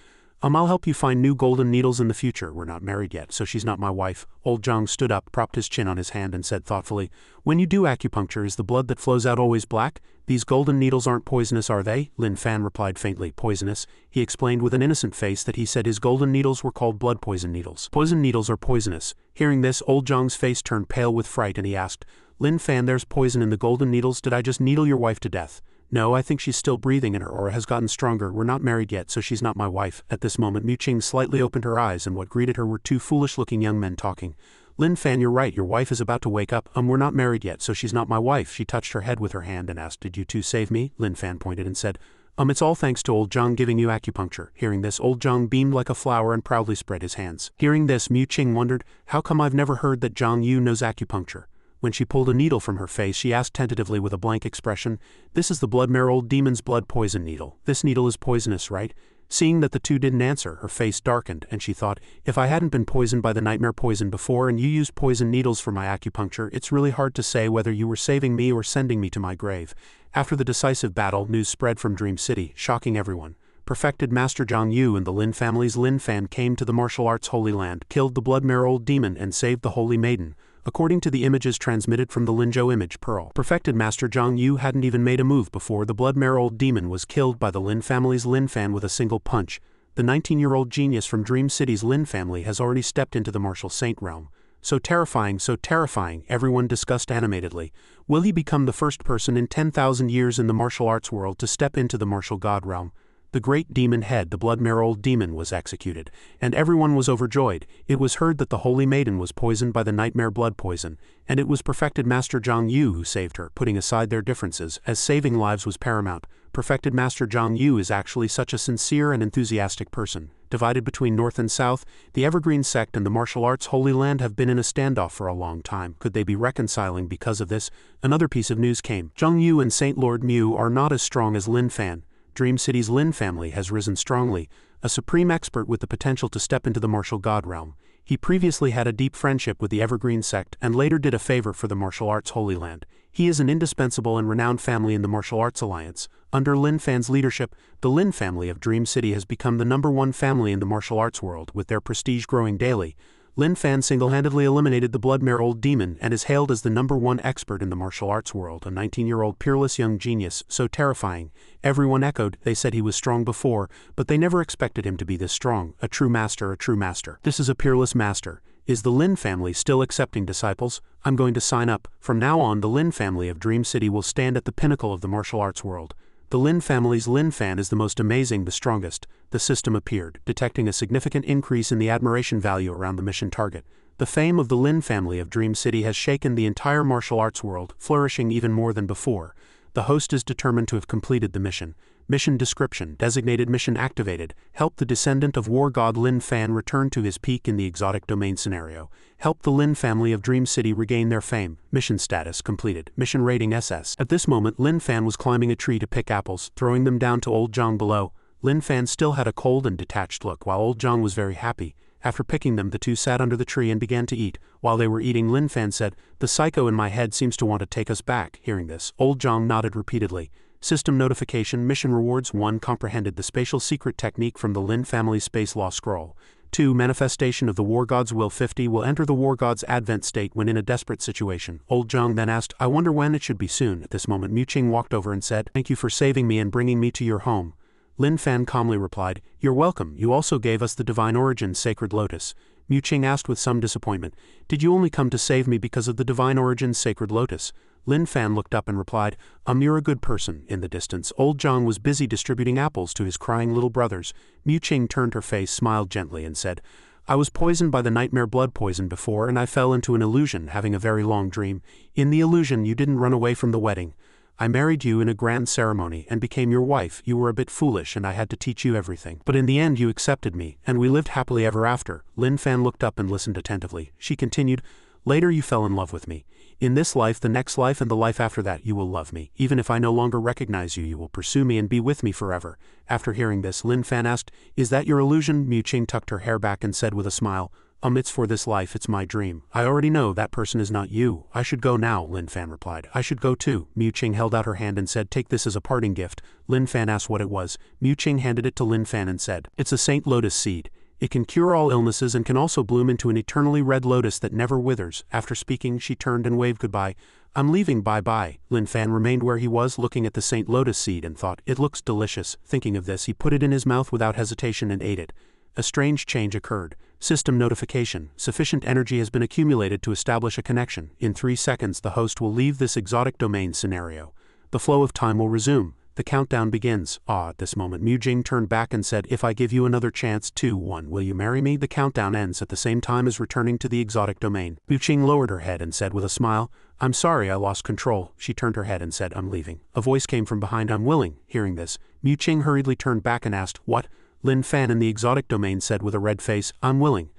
I'll help you find new golden needles in the future. We're not married yet, so she's not my wife." Old Zhang stood up, propped his chin on his hand and said thoughtfully, "When you do acupuncture, is the blood that flows out always black? These golden needles aren't poisonous, are they?" Lin Fan replied faintly, "Poisonous." He explained with an innocent face that he said his golden needles were called blood poison needles. Poison needles are poisonous. Hearing this, old Zhang's face turned pale with fright and he asked, "Lin Fan, there's poison in the golden needles. Did I just needle your wife to death?" "No, I think she's still breathing and her aura has gotten stronger. We're not married yet, so she's not my wife." At this moment, Mu Qing slightly opened her eyes and what greeted her were 2 foolish-looking young men talking. "Lin Fan, you're right, your wife is about to wake up. We're not married yet, so she's not my wife." She touched her head with her hand and asked, "Did you two save me?" Lin Fan pointed and said, It's all thanks to old Zhang giving you acupuncture." Hearing this, old Zhang beamed like a flower and proudly spread his hands. Hearing this, Mu Qing wondered, how come I've never heard that Zhang Yu knows acupuncture? When she pulled a needle from her face, she asked tentatively with a blank expression, "This is the blood-mare old demon's blood poison needle. This needle is poisonous, right?" Seeing that the two didn't answer, her face darkened, and she thought, if I hadn't been poisoned by the nightmare poison before and you used poison needles for my acupuncture, it's really hard to say whether you were saving me or sending me to my grave. After the decisive battle, news spread from Dream City, shocking everyone. Perfected Master Zhang Yu and the Lin family's Lin Fan came to the martial arts Holy Land, killed the blood-mare old demon, and saved the Holy Maiden. According to the images transmitted from the Linzhou image pearl, perfected Master Zhang Yu hadn't even made a move before the blood-mare old demon was killed by the Lin family's Lin Fan with a single punch. The 19-year-old genius from Dream City's Lin family has already stepped into the martial saint realm. so terrifying, everyone discussed animatedly. Will he become the first person in 10,000 years in the martial arts world to step into the martial god realm? The great demon head, the blood-mare old demon, was executed, and everyone was overjoyed. It was heard that the holy maiden was poisoned by the nightmare blood poison, and it was perfected Master Zhang Yu who saved her, putting aside their differences, as saving lives was paramount. Perfected Master Zhang Yu is actually such a sincere and enthusiastic person. Divided between North and South, the Evergreen sect and the martial arts Holy Land have been in a standoff for a long time. Could they be reconciling because of this? Another piece of news came. Zhang Yu and Saint Lord Mu are not as strong as Lin Fan. Dream City's Lin family has risen strongly, a supreme expert with the potential to step into the martial god realm. He previously had a deep friendship with the Evergreen sect and later did a favor for the martial arts Holy Land. He is an indispensable and renowned family in the martial arts alliance. Under Lin Fan's leadership, the Lin family of Dream City has become the #1 family in the martial arts world, with their prestige growing daily. Lin Fan single-handedly eliminated the blood-mare old demon and is hailed as the #1 expert in the martial arts world, a 19-year-old peerless young genius, so terrifying. Everyone echoed. They said he was strong before, but they never expected him to be this strong. A true master, a true master. This is a peerless master. Is the Lin family still accepting disciples? I'm going to sign up. From now on, the Lin family of Dream City will stand at the pinnacle of the martial arts world. The Lin family's Lin Fan is the most amazing, the strongest. The system appeared, detecting a significant increase in the admiration value around the mission target. The fame of the Lin family of Dream City has shaken the entire martial arts world, flourishing even more than before. The host is determined to have completed the mission. Mission description, designated mission activated. Help the descendant of war god Lin Fan return to his peak in the exotic domain scenario. Help the Lin family of Dream City regain their fame. Mission status completed. Mission rating SS. At this moment, Lin Fan was climbing a tree to pick apples, throwing them down to old Zhang below. Lin Fan still had a cold and detached look, while old Zhang was very happy. After picking them, the two sat under the tree and began to eat. While they were eating, Lin Fan said, "The psycho in my head seems to want to take us back." Hearing this, old Zhang nodded repeatedly. System notification. Mission rewards. 1. Comprehended the spatial secret technique from the Lin family space law scroll. 2. Manifestation of the war god's will. 50 will enter the war god's advent state when in a desperate situation. Old Zhang then asked, "I wonder when it should be soon." At this moment, Mu Qing walked over and said, "Thank you for saving me and bringing me to your home." Lin Fan calmly replied, "You're welcome. You also gave us the divine origin sacred lotus." Mu Qing asked with some disappointment, "Did you only come to save me because of the divine origin sacred lotus?" Lin Fan looked up and replied, "You're a good person." In the distance, old Zhang was busy distributing apples to his crying little brothers. Mu Qing turned her face, smiled gently, and said, "I was poisoned by the nightmare blood poison before, and I fell into an illusion, having a very long dream. In the illusion, you didn't run away from the wedding. I married you in a grand ceremony and became your wife. You were a bit foolish and I had to teach you everything. But in the end you accepted me, and we lived happily ever after." Lin Fan looked up and listened attentively. She continued, "Later you fell in love with me. In this life, the next life, and the life after that, you will love me. Even if I no longer recognize you, you will pursue me and be with me forever." After hearing this, Lin Fan asked, "Is that your illusion?" Mu Qing tucked her hair back and said with a smile, "It's for this life, it's my dream. I already know that person is not you. I should go now," Lin Fan replied. "I should go too." Mu Qing held out her hand and said, "Take this as a parting gift." Lin Fan asked what it was. Mu Qing handed it to Lin Fan and said, "It's a Saint Lotus seed. It can cure all illnesses and can also bloom into an eternally red lotus that never withers." After speaking, she turned and waved goodbye. "I'm leaving, bye-bye." Lin Fan remained where he was, looking at the Saint Lotus seed and thought, "It looks delicious." Thinking of this, he put it in his mouth without hesitation and ate it. A strange change occurred. System notification. Sufficient energy has been accumulated to establish a connection. In 3 seconds, the host will leave this exotic domain scenario. The flow of time will resume. The countdown begins. At this moment, Mu Jing turned back and said, "If I give you another chance, 2, 1, will you marry me?" The countdown ends at the same time as returning to the exotic domain. Mu Qing lowered her head and said with a smile, "I'm sorry, I lost control." She turned her head and said, "I'm leaving." A voice came from behind. "I'm willing." Hearing this, Mu Qing hurriedly turned back and asked, "What?" Lin Fan in the exotic domain said with a red face, "I'm willing."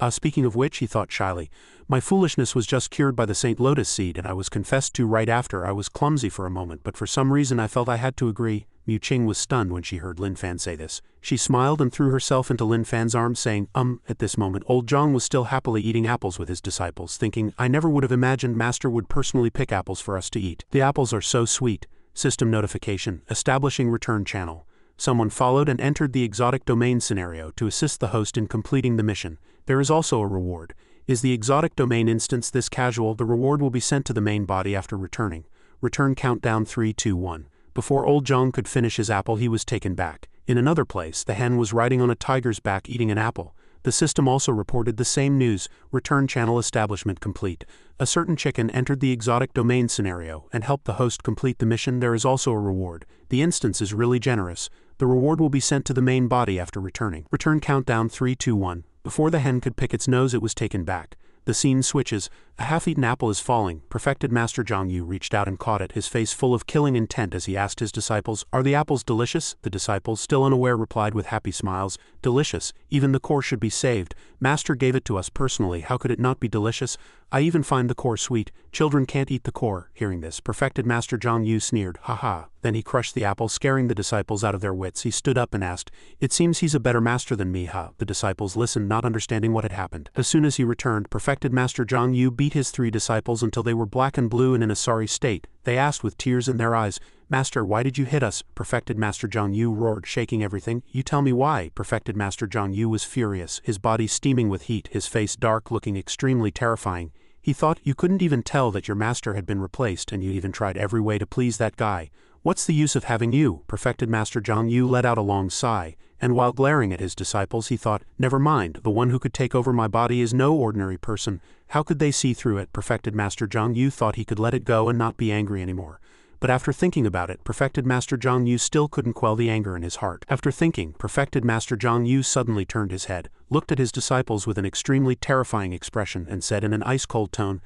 Speaking of which, he thought shyly, "My foolishness was just cured by the Saint Lotus seed, and I was confessed to right after. I was clumsy for a moment, but for some reason I felt I had to agree." Mu Qing was stunned when she heard Lin Fan say this. She smiled and threw herself into Lin Fan's arms, saying, At this moment, old Zhang was still happily eating apples with his disciples, thinking, "I never would have imagined Master would personally pick apples for us to eat. The apples are so sweet." System notification. Establishing return channel. Someone followed and entered the exotic domain scenario to assist the host in completing the mission. There is also a reward. Is the exotic domain instance this casual? The reward will be sent to the main body after returning. Return countdown 3, 2, 1. Before old Zhang could finish his apple, he was taken back. In another place, the hen was riding on a tiger's back eating an apple. The system also reported the same news: return channel establishment complete. A certain chicken entered the exotic domain scenario and helped the host complete the mission. There is also a reward. The instance is really generous. The reward will be sent to the main body after returning. Return countdown 3, 2, 1. Before the hen could pick its nose, it was taken back. The scene switches. A half-eaten apple is falling. Perfected Master Zhang Yu reached out and caught it, his face full of killing intent as he asked his disciples, "Are the apples delicious?" The disciples, still unaware, replied with happy smiles, "Delicious. Even the core should be saved. Master gave it to us personally. How could it not be delicious? I even find the core sweet. Children can't eat the core." Hearing this, Perfected Master Zhang Yu sneered, "Ha ha." Then he crushed the apple, scaring the disciples out of their wits. He stood up and asked, "It seems he's a better master than me, huh?" The disciples listened, not understanding what had happened. As soon as he returned, Perfected Master Zhang Yu beat his 3 disciples until they were black and blue and in a sorry state. They asked with tears in their eyes, "Master, why did you hit us?" Perfected Master Zhang Yu roared, shaking everything. "You tell me why." Perfected Master Zhang Yu was furious, his body steaming with heat, his face dark, looking extremely terrifying. He thought, "You couldn't even tell that your master had been replaced, and you even tried every way to please that guy. What's the use of having you?" Perfected Master Zhang Yu let out a long sigh, and while glaring at his disciples he thought, "Never mind, the one who could take over my body is no ordinary person. How could they see through it?" Perfected Master Zhang Yu thought he could let it go and not be angry anymore. But after thinking about it, Perfected Master Zhang Yu still couldn't quell the anger in his heart. After thinking, Perfected Master Zhang Yu suddenly turned his head, looked at his disciples with an extremely terrifying expression, and said in an ice-cold tone,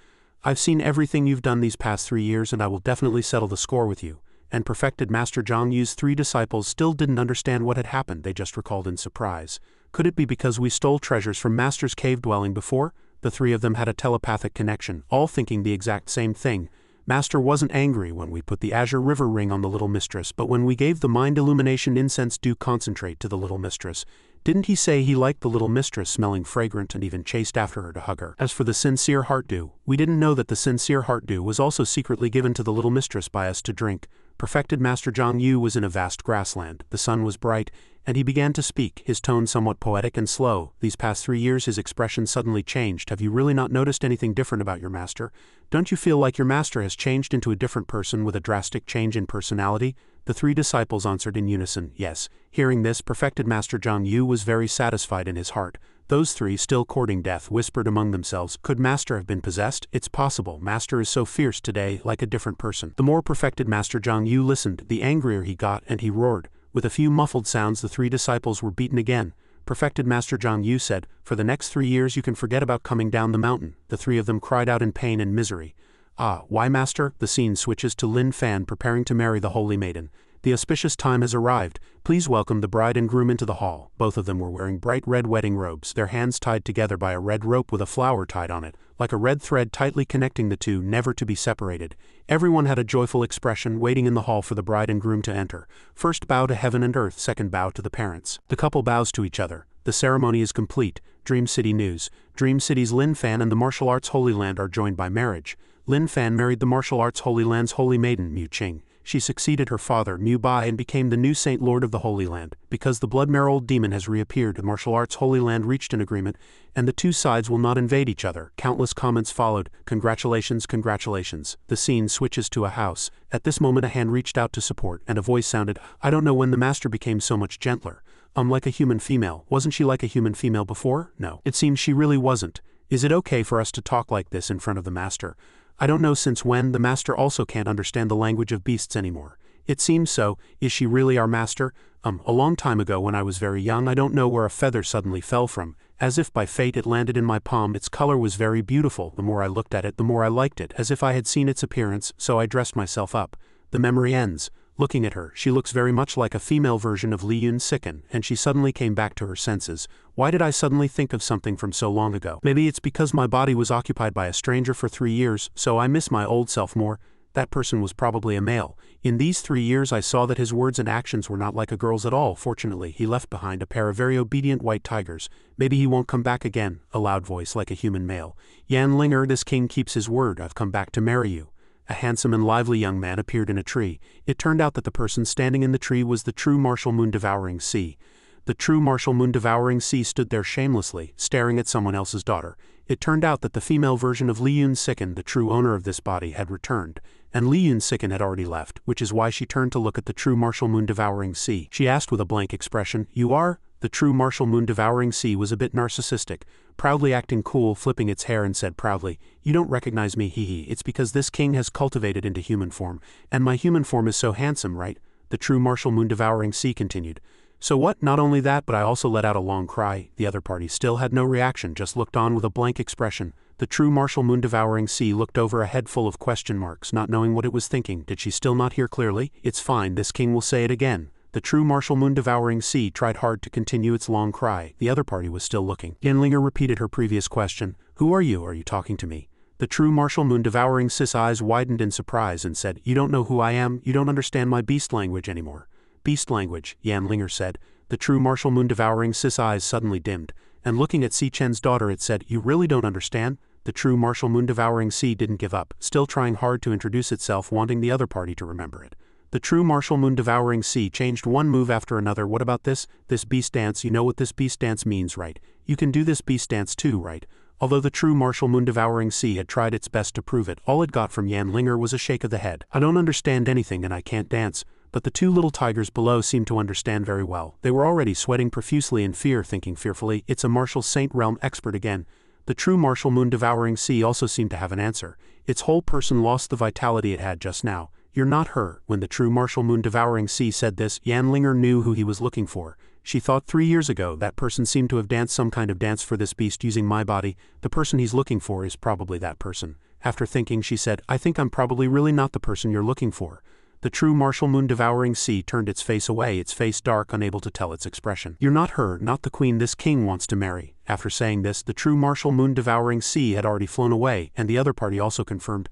"I've seen everything you've done these past 3 years, and I will definitely settle the score with you." And Perfected Master Zhang Yu's 3 disciples still didn't understand what had happened. They just recalled in surprise. Could it be because we stole treasures from Master's cave dwelling before? The 3 of them had a telepathic connection, all thinking the exact same thing. Master wasn't angry when we put the Azure River ring on the Little Mistress, but when we gave the Mind Illumination Incense Dew Concentrate to the Little Mistress. Didn't he say he liked the Little Mistress smelling fragrant and even chased after her to hug her? As for the Sincere Heart Dew, we didn't know that the Sincere Heart Dew was also secretly given to the Little Mistress by us to drink. Perfected Master Zhang Yu was in a vast grassland. The sun was bright, and he began to speak, his tone somewhat poetic and slow. These past 3 years his expression suddenly changed. "Have you really not noticed anything different about your master? Don't you feel like your master has changed into a different person with a drastic change in personality?" The 3 disciples answered in unison, "Yes." Hearing this, Perfected Master Zhang Yu was very satisfied in his heart. Those 3, still courting death, whispered among themselves, "Could Master have been possessed? It's possible. Master is so fierce today, like a different person." The more Perfected Master Zhang Yu listened, the angrier he got, and he roared. With a few muffled sounds, the 3 disciples were beaten again. Perfected Master Zhang Yu said, "For the next 3 years you can forget about coming down the mountain." The 3 of them cried out in pain and misery. "Ah, why, Master?" The scene switches to Lin Fan preparing to marry the Holy Maiden. The auspicious time has arrived. Please welcome the bride and groom into the hall. Both of them were wearing bright red wedding robes, their hands tied together by a red rope with a flower tied on it, like a red thread tightly connecting the two, never to be separated. Everyone had a joyful expression, waiting in the hall for the bride and groom to enter. First bow to heaven and earth, second bow to the parents. The couple bows to each other. The ceremony is complete. Dream City news. Dream City's Lin Fan and the Martial Arts Holy Land are joined by marriage. Lin Fan married the Martial Arts Holy Land's holy maiden, Mu Qing. She succeeded her father, Mu Bai, and became the new Saint Lord of the Holy Land. Because the blood-marrow demon has reappeared, the Martial Arts Holy Land reached an agreement, and the 2 sides will not invade each other. Countless comments followed. "Congratulations, congratulations." The scene switches to a house. At this moment a hand reached out to support, and a voice sounded, "I don't know when the master became so much gentler. Like a human female. Wasn't she like a human female before? No. It seems she really wasn't. Is it okay for us to talk like this in front of the master? I don't know since when the master also can't understand the language of beasts anymore. It seems so. Is she really our master? A long time ago when I was very young, I don't know where a feather suddenly fell from. As if by fate it landed in my palm. Its color was very beautiful. The more I looked at it, the more I liked it, as if I had seen its appearance, so I dressed myself up." The memory ends. Looking at her, she looks very much like a female version of Li Yun Sicken, and she suddenly came back to her senses. Why did I suddenly think of something from so long ago? Maybe it's because my body was occupied by a stranger for 3 years, so I miss my old self more. That person was probably a male. In these 3 years I saw that his words and actions were not like a girl's at all. Fortunately, he left behind a pair of very obedient white tigers. Maybe he won't come back again. A loud voice like a human male. "Yan Linger, this king keeps his word. I've come back to marry you." A handsome and lively young man appeared in a tree. It turned out that the person standing in the tree was the true Martial Moon-devouring sea. The true Martial Moon-devouring sea stood there shamelessly, staring at someone else's daughter. It turned out that the female version of Li Yun Sicken, the true owner of this body, had returned, and Li Yun Sicken had already left, which is why she turned to look at the true Martial Moon-devouring sea. She asked with a blank expression, "You are? The true martial moon-devouring sea was a bit narcissistic, proudly acting cool, flipping its hair, and said proudly, "You don't recognize me, hee hee. It's because this king has cultivated into human form, and my human form is so handsome, right?" The true martial moon-devouring sea continued. "So what? Not only that, but I also let out a long cry." The other party still had no reaction, just looked on with a blank expression. The true martial moon-devouring sea looked over a head full of question marks, not knowing what it was thinking. Did she still not hear clearly? "It's fine, this king will say it again." The true martial moon-devouring sea tried hard to continue its long cry. The other party was still looking. Yanlinger repeated her previous question. "Who are you? Are you talking to me?" The true martial moon-devouring sea's eyes widened in surprise and said, "You don't know who I am? You don't understand my beast language anymore." "Beast language," Yanlinger said. The true martial moon-devouring sea's eyes suddenly dimmed, and looking at Si Chen's daughter it said, "You really don't understand?" The true martial moon-devouring sea didn't give up, still trying hard to introduce itself, wanting the other party to remember it. The true martial moon-devouring sea changed one move after another. "What about this? This beast dance, you know what this beast dance means, right? You can do this beast dance too, right?" Although the true martial moon-devouring sea had tried its best to prove it, all it got from Yanlinger was a shake of the head. "I don't understand anything and I can't dance." But the two little tigers below seemed to understand very well. They were already sweating profusely in fear, thinking fearfully, "It's a martial saint realm expert again." The true martial moon-devouring sea also seemed to have an answer. Its whole person lost the vitality it had just now. "You're not her." When the true martial moon-devouring sea said this, Yanlinger knew who he was looking for. She thought 3 years ago that person seemed to have danced some kind of dance for this beast using my body. The person he's looking for is probably that person. After thinking, she said, "I think I'm probably really not the person you're looking for." The true martial moon-devouring sea turned its face away, its face dark, unable to tell its expression. "You're not her, not the queen this king wants to marry." After saying this, the true martial moon-devouring sea had already flown away, and the other party also confirmed,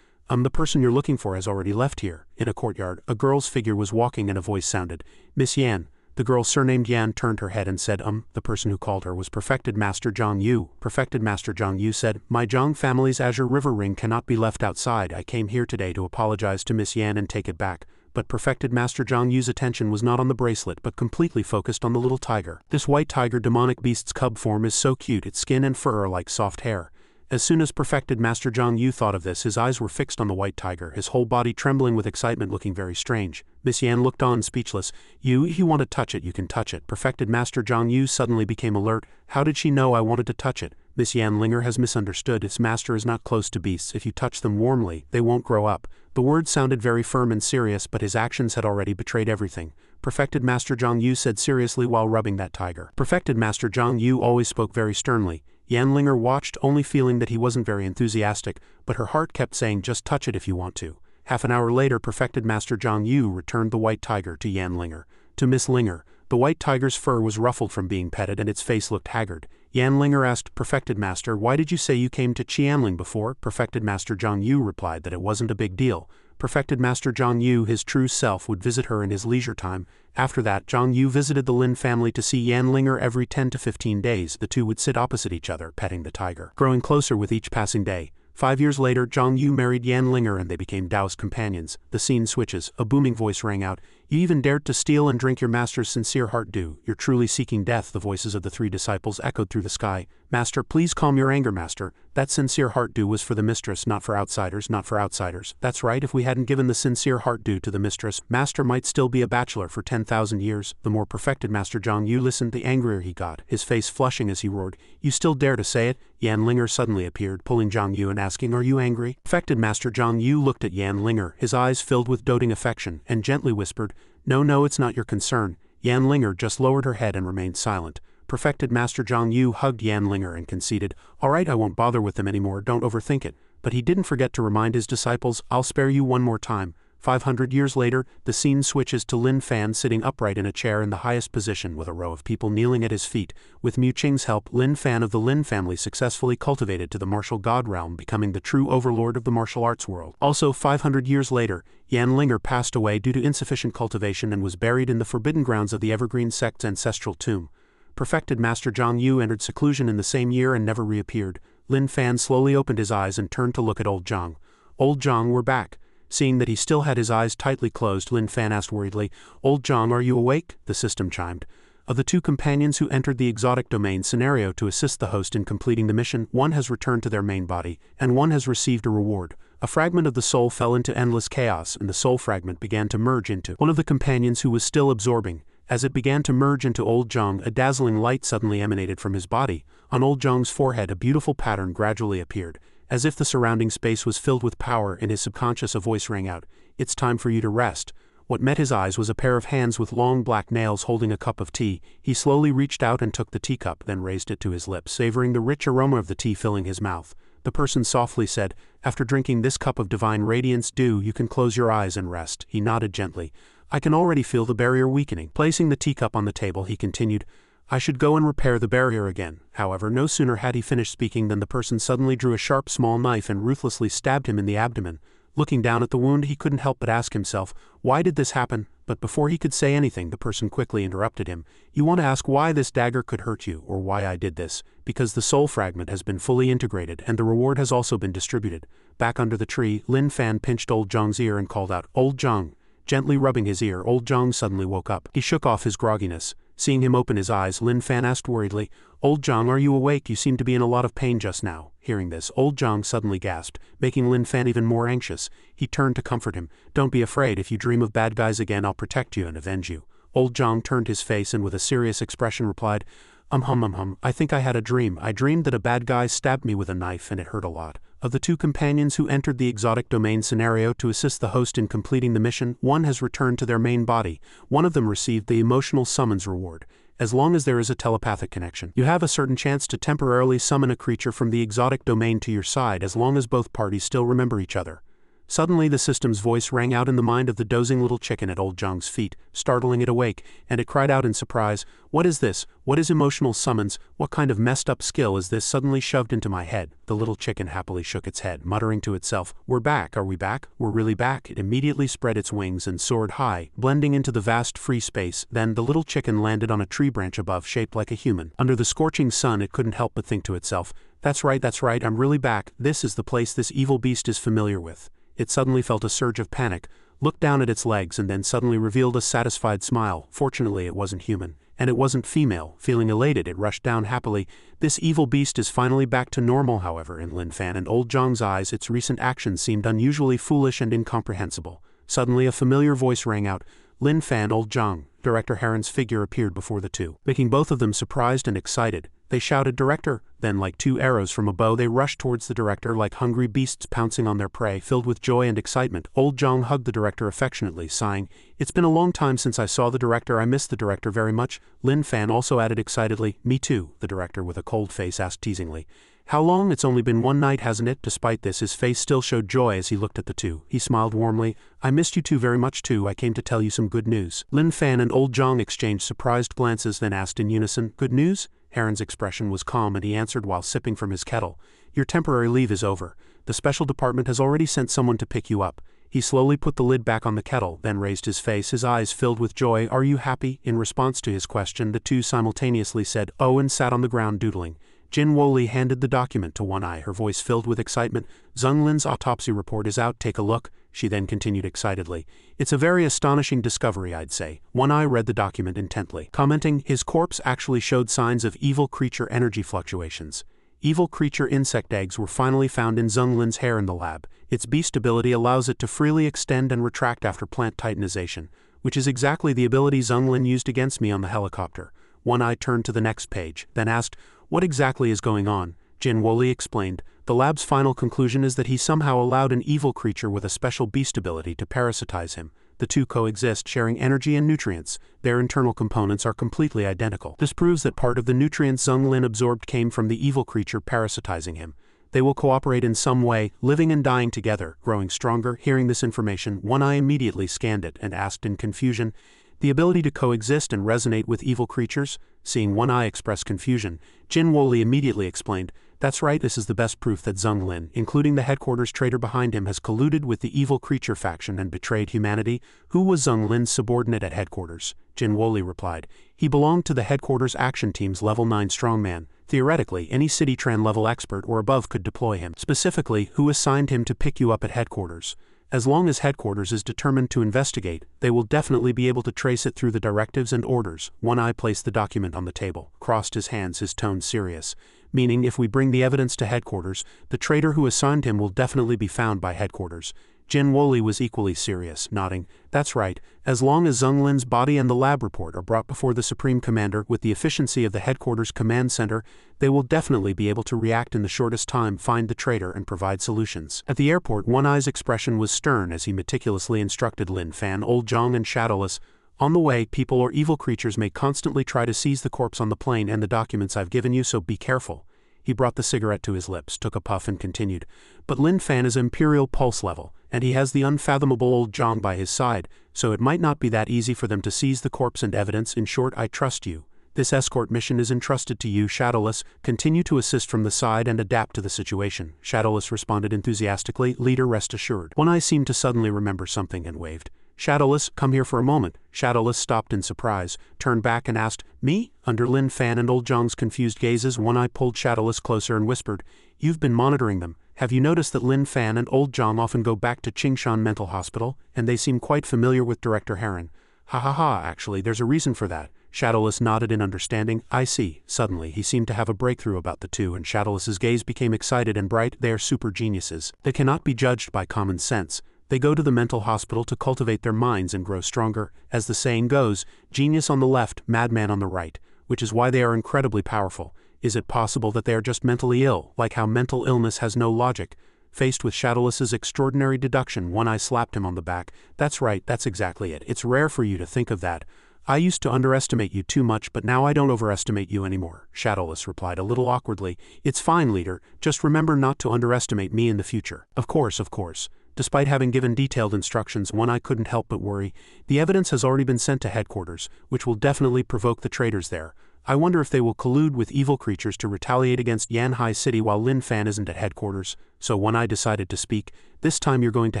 The person you're looking for has already left here." In a courtyard, a girl's figure was walking and a voice sounded, "Miss Yan." The girl surnamed Yan turned her head and said, The person who called her was Perfected Master Zhang Yu. Perfected Master Zhang Yu said, "My Zhang family's Azure River Ring cannot be left outside. I came here today to apologize to Miss Yan and take it back." But Perfected Master Zhang Yu's attention was not on the bracelet but completely focused on the little tiger. This white tiger demonic beast's cub form is so cute, its skin and fur are like soft hair. As soon as Perfected Master Zhang Yu thought of this, his eyes were fixed on the white tiger, his whole body trembling with excitement, looking very strange. Miss Yan looked on, speechless. You want to touch it, you can touch it." Perfected Master Zhang Yu suddenly became alert. How did she know I wanted to touch it? Miss Yanlinger has misunderstood. Its master is not close to beasts. If you touch them warmly, they won't grow up. The words sounded very firm and serious, but his actions had already betrayed everything. Perfected Master Zhang Yu said seriously while rubbing that tiger. Perfected Master Zhang Yu always spoke very sternly. Yanlinger watched, only feeling that he wasn't very enthusiastic, but her heart kept saying, "Just touch it if you want to." Half an hour later, Perfected Master Zhang Yu returned the white tiger to Yanlinger. To Miss Linger, the white tiger's fur was ruffled from being petted and its face looked haggard. Yanlinger asked, "Perfected Master, why did you say you came to Qianling before?" Perfected Master Zhang Yu replied that it wasn't a big deal. Perfected Master Zhang Yu, his true self, would visit her in his leisure time. After that, Zhang Yu visited the Lin family to see Yanlinger every 10 to 15 days. The two would sit opposite each other, petting the tiger, growing closer with each passing day. 5 years later, Zhang Yu married Yanlinger and they became Dao's companions. The scene switches. A booming voice rang out. "You even dared to steal and drink your master's sincere heart dew. You're truly seeking death." The voices of the three disciples echoed through the sky. "Master, please calm your anger, Master. That sincere heart dew was for the mistress, not for outsiders, not for outsiders." "That's right, if we hadn't given the sincere heart dew to the mistress, Master might still be a bachelor for 10,000 years. The more perfected Master Zhang Yu listened, the angrier he got, his face flushing as he roared, "You still dare to say it?" Yanlinger suddenly appeared, pulling Zhang Yu and asking, "Are you angry?" Perfected Master Zhang Yu looked at Yanlinger, his eyes filled with doting affection, and gently whispered, No, it's not your concern." Yanlinger just lowered her head and remained silent. Perfected Master Zhang Yu hugged Yanlinger and conceded, "All right, I won't bother with them anymore, don't overthink it." But he didn't forget to remind his disciples, "I'll spare you one more time." 500 years later, the scene switches to Lin Fan sitting upright in a chair in the highest position with a row of people kneeling at his feet. With Mu Qing's help, Lin Fan of the Lin family successfully cultivated to the martial god realm, becoming the true overlord of the martial arts world. Also, 500 years later, Yanlinger passed away due to insufficient cultivation and was buried in the forbidden grounds of the Evergreen sect's ancestral tomb. Perfected Master Zhang Yu entered seclusion in the same year and never reappeared. Lin Fan slowly opened his eyes and turned to look at old Zhang. "Old Zhang, we're back." Seeing that he still had his eyes tightly closed, Lin Fan asked worriedly, "Old Zhang, are you awake?" The system chimed. Of the two companions who entered the exotic domain scenario to assist the host in completing the mission, one has returned to their main body, and one has received a reward. A fragment of the soul fell into endless chaos, and the soul fragment began to merge into one of the companions who was still absorbing. As it began to merge into Old Zhang, a dazzling light suddenly emanated from his body. On Old Zhang's forehead a beautiful pattern gradually appeared. As if the surrounding space was filled with power, in his subconscious a voice rang out, "It's time for you to rest." What met his eyes was a pair of hands with long black nails holding a cup of tea. He slowly reached out and took the teacup, then raised it to his lips, savoring the rich aroma of the tea filling his mouth. The person softly said, "After drinking this cup of divine radiance dew, you can close your eyes and rest." He nodded gently. "I can already feel the barrier weakening." Placing the teacup on the table, he continued, "I should go and repair the barrier again." However, no sooner had he finished speaking than the person suddenly drew a sharp small knife and ruthlessly stabbed him in the abdomen. Looking down at the wound, he couldn't help but ask himself, why did this happen? But before he could say anything, the person quickly interrupted him. "You want to ask why this dagger could hurt you, or why I did this? Because the soul fragment has been fully integrated, and the reward has also been distributed." Back under the tree, Lin Fan pinched Old Zhang's ear and called out, "Old Zhang." Gently rubbing his ear, Old Zhang suddenly woke up. He shook off his grogginess. Seeing him open his eyes, Lin Fan asked worriedly, "Old Zhang, are you awake? You seem to be in a lot of pain just now." Hearing this, Old Zhang suddenly gasped, making Lin Fan even more anxious. He turned to comfort him. "Don't be afraid. If you dream of bad guys again, I'll protect you and avenge you." Old Zhang turned his face and with a serious expression replied, I think I had a dream. I dreamed that a bad guy stabbed me with a knife and it hurt a lot." Of the two companions who entered the exotic domain scenario to assist the host in completing the mission, one has returned to their main body. One of them received the emotional summons reward. As long as there is a telepathic connection, you have a certain chance to temporarily summon a creature from the exotic domain to your side as long as both parties still remember each other. Suddenly the system's voice rang out in the mind of the dozing little chicken at Old Zhang's feet, startling it awake, and it cried out in surprise, "What is this? What is emotional summons? What kind of messed up skill is this suddenly shoved into my head?" The little chicken happily shook its head, muttering to itself, "We're back, are we back? We're really back." It immediately spread its wings and soared high, blending into the vast free space. Then the little chicken landed on a tree branch above, shaped like a human. Under the scorching sun, it couldn't help but think to itself, that's right, I'm really back. This is the place this evil beast is familiar with." It suddenly felt a surge of panic, looked down at its legs and then suddenly revealed a satisfied smile. Fortunately it wasn't human, and it wasn't female. Feeling elated, it rushed down happily. This evil beast is finally back to normal. However, in Lin Fan and Old Zhang's eyes, its recent actions seemed unusually foolish and incomprehensible. Suddenly a familiar voice rang out, "Lin Fan, Old Zhang." Director Heron's figure appeared before the two, making both of them surprised and excited. They shouted, "Director!" Then, like two arrows from a bow, they rushed towards the director like hungry beasts pouncing on their prey. Filled with joy and excitement, Old Zhang hugged the director affectionately, sighing, "It's been a long time since I saw the director. I miss the director very much." Lin Fan also added excitedly, "Me too." The director, with a cold face, asked teasingly, "How long? It's only been one night, hasn't it?" Despite this, his face still showed joy as he looked at the two. He smiled warmly, "I missed you two very much too. I came to tell you some good news." Lin Fan and Old Zhang exchanged surprised glances, then asked in unison, "Good news?" Heron's expression was calm and he answered while sipping from his kettle, "Your temporary leave is over. The special department has already sent someone to pick you up." He slowly put the lid back on the kettle, then raised his face, his eyes filled with joy. "Are you happy?" In response to his question, the two simultaneously said, "Oh," and sat on the ground doodling. Jin Woli handed the document to One Eye, her voice filled with excitement. "Zheng Lin's autopsy report is out, take a look." She then continued excitedly, "It's a very astonishing discovery, I'd say." One Eye read the document intently, commenting, "His corpse actually showed signs of evil creature energy fluctuations. Evil creature insect eggs were finally found in Zheng Lin's hair in the lab. Its beast ability allows it to freely extend and retract after plant titanization, which is exactly the ability Zheng Lin used against me on the helicopter." One Eye turned to the next page, then asked, "What exactly is going on?" Jin Woli explained, "The lab's final conclusion is that he somehow allowed an evil creature with a special beast ability to parasitize him. The two coexist, sharing energy and nutrients. Their internal components are completely identical. This proves that part of the nutrients Zheng Lin absorbed came from the evil creature parasitizing him. They will cooperate in some way, living and dying together, growing stronger." Hearing this information, One Eye immediately scanned it and asked in confusion, "The ability to coexist and resonate with evil creatures?" Seeing One Eye express confusion, Jin Woli immediately explained, "That's right, this is the best proof that Zheng Lin, including the headquarters traitor behind him, has colluded with the evil creature faction and betrayed humanity." "Who was Zheng Lin's subordinate at headquarters?" Jin Woli replied, "He belonged to the headquarters action team's level 9 strongman. Theoretically, any City-Tran level expert or above could deploy him." "Specifically, who assigned him to pick you up at headquarters?" "As long as headquarters is determined to investigate, they will definitely be able to trace it through the directives and orders." One Eye placed the document on the table, crossed his hands, his tone serious, meaning if we bring the evidence to headquarters, the traitor who assigned him will definitely be found by headquarters. Jin Woli was equally serious, nodding. That's right, as long as Zheng Lin's body and the lab report are brought before the Supreme Commander with the efficiency of the headquarters command center, they will definitely be able to react in the shortest time, find the traitor, and provide solutions. At the airport, One Eye's expression was stern as he meticulously instructed Lin Fan, Old Zhang, and Shadowless. On the way, people or evil creatures may constantly try to seize the corpse on the plane and the documents I've given you, so be careful. He brought the cigarette to his lips, took a puff, and continued. But Lin Fan is Imperial Pulse level, and he has the unfathomable Old Zhang by his side, so it might not be that easy for them to seize the corpse and evidence. In short, I trust you. This escort mission is entrusted to you, Shadowless. Continue to assist from the side and adapt to the situation. Shadowless responded enthusiastically. Leader, rest assured. One Eye seemed to suddenly remember something and waved. Shadowless, come here for a moment. Shadowless stopped in surprise, turned back and asked, Me? Under Lin Fan and Old Zhang's confused gazes, One Eye pulled Shadowless closer and whispered, You've been monitoring them. Have you noticed that Lin Fan and Old Zhang often go back to Qingshan Mental Hospital, and they seem quite familiar with Director Heron? Ha ha ha, actually, there's a reason for that. Shadowless nodded in understanding. I see. Suddenly, he seemed to have a breakthrough about the two, and Shadowless's gaze became excited and bright. They are super geniuses. They cannot be judged by common sense. They go to the mental hospital to cultivate their minds and grow stronger. As the saying goes, genius on the left, madman on the right, which is why they are incredibly powerful. Is it possible that they are just mentally ill, like how mental illness has no logic? Faced with Shadowless's extraordinary deduction, One Eye slapped him on the back. That's right, that's exactly it. It's rare for you to think of that. I used to underestimate you too much, but now I don't overestimate you anymore, Shadowless replied a little awkwardly. It's fine, leader. Just remember not to underestimate me in the future. Of course, of course. Despite having given detailed instructions, One Eye couldn't help but worry. The evidence has already been sent to headquarters, which will definitely provoke the traitors there. I wonder if they will collude with evil creatures to retaliate against Yanhai City while Lin Fan isn't at headquarters. So One Eye decided to speak. This time you're going to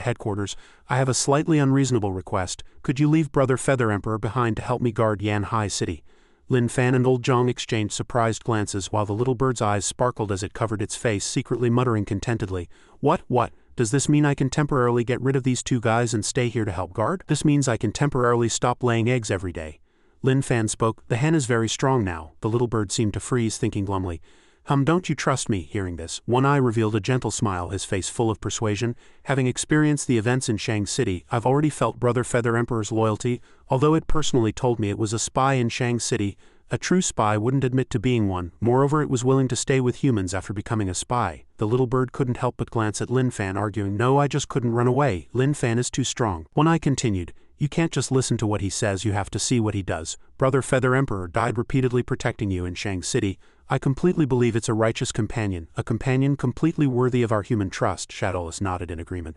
headquarters. I have a slightly unreasonable request. Could you leave Brother Feather Emperor behind to help me guard Yanhai City? Lin Fan and Old Zhang exchanged surprised glances while the little bird's eyes sparkled as it covered its face, secretly muttering contentedly. What? Does this mean I can temporarily get rid of these two guys and stay here to help guard? This means I can temporarily stop laying eggs every day. Lin Fan spoke. The hen is very strong now. The little bird seemed to freeze, thinking glumly. Don't you trust me? Hearing this, One Eye revealed a gentle smile, his face full of persuasion. Having experienced the events in Shang City, I've already felt Brother Feather Emperor's loyalty, although it personally told me it was a spy in Shang City. A true spy wouldn't admit to being one. Moreover, it was willing to stay with humans after becoming a spy. The little bird couldn't help but glance at Lin Fan, arguing, No, I just couldn't run away. Lin Fan is too strong. One Eye continued, You can't just listen to what he says, you have to see what he does. Brother Feather Emperor died repeatedly protecting you in Shang City. I completely believe it's a righteous companion, a companion completely worthy of our human trust. Shadowless nodded in agreement.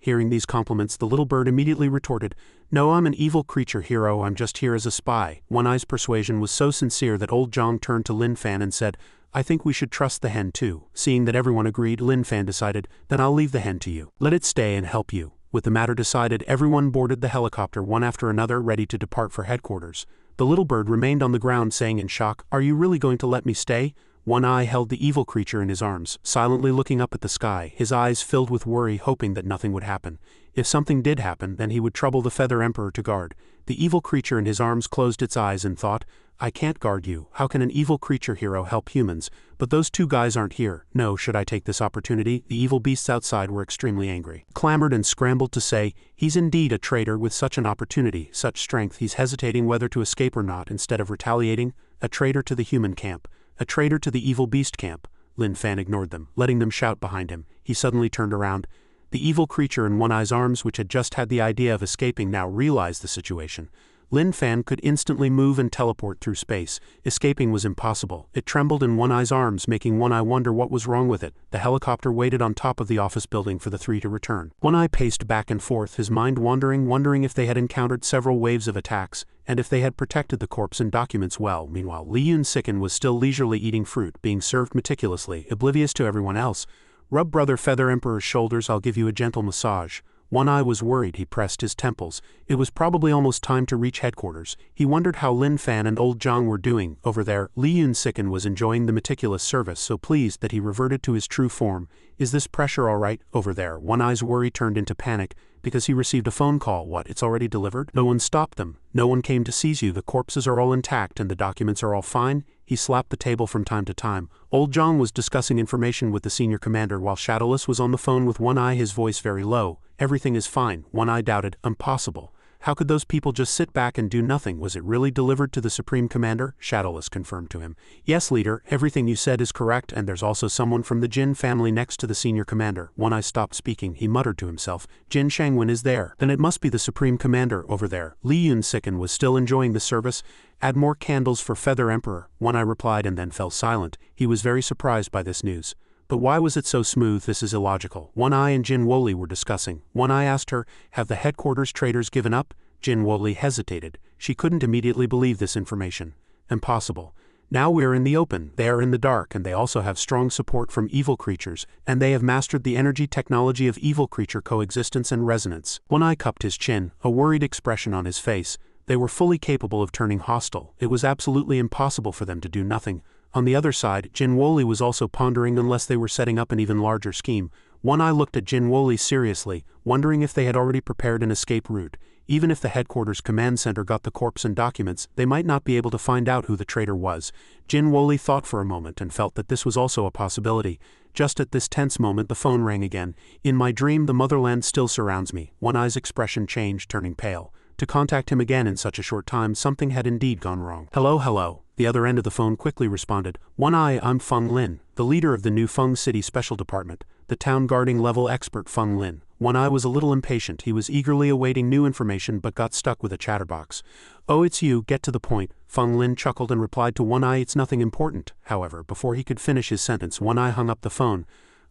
Hearing these compliments, the little bird immediately retorted, No, I'm an evil creature hero, I'm just here as a spy. One Eye's persuasion was so sincere that Old Zhang turned to Lin Fan and said, I think we should trust the hen too. Seeing that everyone agreed, Lin Fan decided, Then I'll leave the hen to you. Let it stay and help you. With the matter decided, everyone boarded the helicopter one after another, ready to depart for headquarters. The little bird remained on the ground, saying in shock, Are you really going to let me stay? One Eye held the evil creature in his arms, silently looking up at the sky, his eyes filled with worry, hoping that nothing would happen. If something did happen, then he would trouble the Feather Emperor to guard. The evil creature in his arms closed its eyes and thought, I can't guard you. How can an evil creature hero help humans? But those two guys aren't here. No, should I take this opportunity? The evil beasts outside were extremely angry, clamored and scrambled to say, He's indeed a traitor with such an opportunity, such strength, he's hesitating whether to escape or not instead of retaliating. A traitor to the human camp. A traitor to the evil beast camp. Lin Fan ignored them, letting them shout behind him. He suddenly turned around. The evil creature in One Eye's arms, which had just had the idea of escaping, now realized the situation. Lin Fan could instantly move and teleport through space. Escaping was impossible. It trembled in One Eye's arms, making One Eye wonder what was wrong with it. The helicopter waited on top of the office building for the three to return. One Eye paced back and forth, his mind wondering if they had encountered several waves of attacks, and if they had protected the corpse and documents well. Meanwhile, Li Yun-Sicken was still leisurely eating fruit, being served meticulously, oblivious to everyone else. Rub Brother Feather Emperor's shoulders, I'll give you a gentle massage. One Eye was worried, he pressed his temples. It was probably almost time to reach headquarters. He wondered how Lin Fan and Old Zhang were doing. Over there, Li Yun-Sicken was enjoying the meticulous service, so pleased that he reverted to his true form. Is this pressure all right? Over there, One Eye's worry turned into panic, because he received a phone call. What, it's already delivered? No one stopped them. No one came to seize you. The corpses are all intact and the documents are all fine. He slapped the table from time to time. Old Zhang was discussing information with the senior commander while Shadowless was on the phone with One Eye, his voice very low. Everything is fine, One Eye doubted. Impossible. How could those people just sit back and do nothing? Was it really delivered to the Supreme Commander? Shadowless confirmed to him. Yes, leader, everything you said is correct, and there's also someone from the Jin family next to the senior commander. One Eye stopped speaking. He muttered to himself, Jin Shangwen is there. Then it must be the Supreme Commander over there. Li Yun Sicken was still enjoying the service. Add more candles for Feather Emperor, One Eye replied and then fell silent. He was very surprised by this news. But why was it so smooth? This is illogical. One Eye and Jin Woli were discussing. One Eye asked her, have the headquarters traders given up? Jin Woli hesitated. She couldn't immediately believe this information. Impossible. Now we're in the open, they are in the dark, and they also have strong support from evil creatures, and they have mastered the energy technology of evil creature coexistence and resonance. One Eye cupped his chin, a worried expression on his face. They were fully capable of turning hostile. It was absolutely impossible for them to do nothing. On the other side, Jin Woli was also pondering unless they were setting up an even larger scheme. One Eye looked at Jin Woli seriously, wondering if they had already prepared an escape route. Even if the headquarters command center got the corpse and documents, they might not be able to find out who the traitor was. Jin Woli thought for a moment and felt that this was also a possibility. Just at this tense moment the phone rang again. In my dream the motherland still surrounds me. One Eye's expression changed, turning pale. To contact him again in such a short time, something had indeed gone wrong. Hello, hello. The other end of the phone quickly responded. One Eye, I'm Feng Lin, the leader of the new Feng City Special Department, the town guarding level expert Feng Lin. One Eye was a little impatient. He was eagerly awaiting new information but got stuck with a chatterbox. Oh, it's you, get to the point. Feng Lin chuckled and replied to One Eye, it's nothing important. However, before he could finish his sentence, One Eye hung up the phone.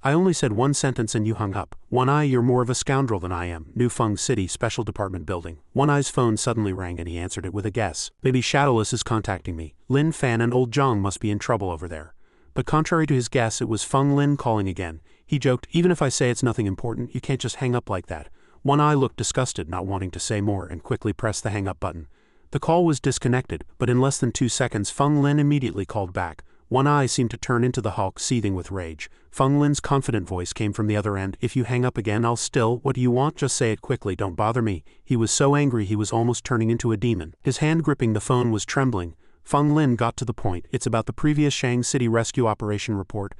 I only said one sentence and you hung up. One Eye, you're more of a scoundrel than I am. New Feng City Special Department building. One Eye's phone suddenly rang and he answered it with a guess. Maybe Shadowless is contacting me. Lin Fan and old Zhang must be in trouble over there. But contrary to his guess, it was Feng Lin calling again. He joked, even if I say it's nothing important, you can't just hang up like that. One Eye looked disgusted, not wanting to say more, and quickly pressed the hang up button. The call was disconnected, but in less than 2 seconds Feng Lin immediately called back. One Eye seemed to turn into the Hulk, seething with rage. Feng Lin's confident voice came from the other end. If you hang up again, I'll still. What do you want? Just say it quickly, don't bother me. He was so angry he was almost turning into a demon. His hand gripping the phone was trembling. Feng Lin got to the point. It's about the previous Shang City Rescue Operation report.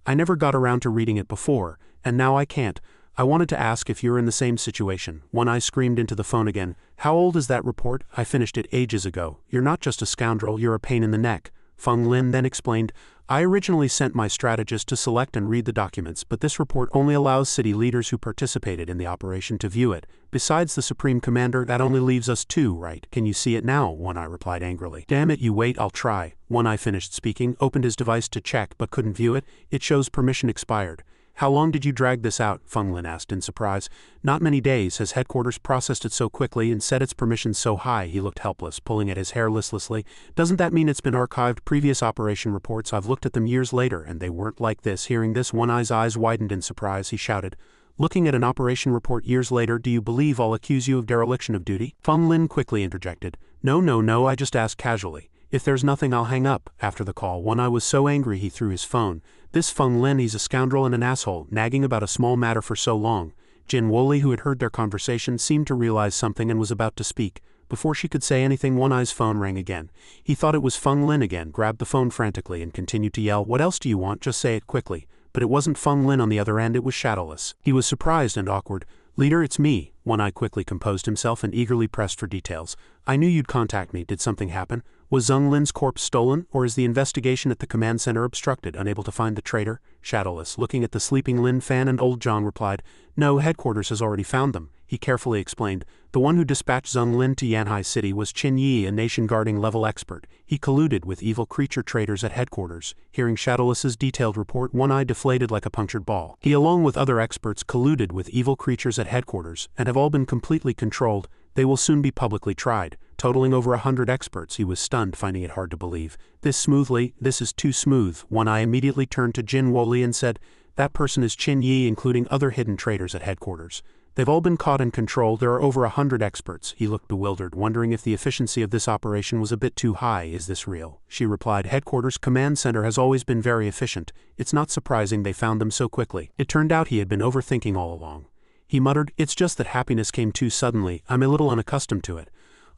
I never got around to reading it before, and now I can't. I wanted to ask if you're in the same situation. One Eye screamed into the phone again. How old is that report? I finished it ages ago. You're not just a scoundrel, you're a pain in the neck. Feng Lin then explained, I originally sent my strategist to select and read the documents, but this report only allows city leaders who participated in the operation to view it. Besides the Supreme Commander, that only leaves us two, right? Can you see it now? One Eye replied angrily. Damn it, you wait, I'll try. One Eye finished speaking, opened his device to check but couldn't view it. It shows permission expired. How long did you drag this out? Feng Lin asked in surprise. Not many days. Has headquarters processed it so quickly and set its permissions so high? He looked helpless, pulling at his hair listlessly. Doesn't that mean it's been archived? Previous operation reports, I've looked at them years later, and they weren't like this. Hearing this, One Eye's eyes widened in surprise. He shouted, looking at an operation report years later, do you believe I'll accuse you of dereliction of duty? Feng Lin quickly interjected. No, I just asked casually. If there's nothing, I'll hang up. After the call, One Eye was so angry he threw his phone. This Feng Lin, he's a scoundrel and an asshole, nagging about a small matter for so long. Jin Woli, who had heard their conversation, seemed to realize something and was about to speak. Before she could say anything, One Eye's phone rang again. He thought it was Feng Lin again, grabbed the phone frantically and continued to yell, what else do you want? Just say it quickly. But it wasn't Feng Lin on the other end, it was Shadowless. He was surprised and awkward. Leader, it's me. One Eye quickly composed himself and eagerly pressed for details. I knew you'd contact me. Did something happen? Was Zheng Lin's corpse stolen, or is the investigation at the command center obstructed, unable to find the traitor? Shadowless, looking at the sleeping Lin Fan and old Zhang, replied, no, headquarters has already found them. He carefully explained. The one who dispatched Zheng Lin to Yanhai City was Qin Yi, a nation-guarding level expert. He colluded with evil creature traders at headquarters. Hearing Shadowless's detailed report, One Eye deflated like a punctured ball. He, along with other experts, colluded with evil creatures at headquarters, and have all been completely controlled. They will soon be publicly tried. Totaling over 100 experts, he was stunned, finding it hard to believe. This is too smooth. One Eye immediately turned to Jin Woli and said, that person is Qin Yi, including other hidden traitors at headquarters. They've all been caught and controlled. There are over 100 experts. He looked bewildered, wondering if the efficiency of this operation was a bit too high. Is this real? She replied, headquarters command center has always been very efficient. It's not surprising they found them so quickly. It turned out he had been overthinking all along. He muttered, it's just that happiness came too suddenly. I'm a little unaccustomed to it.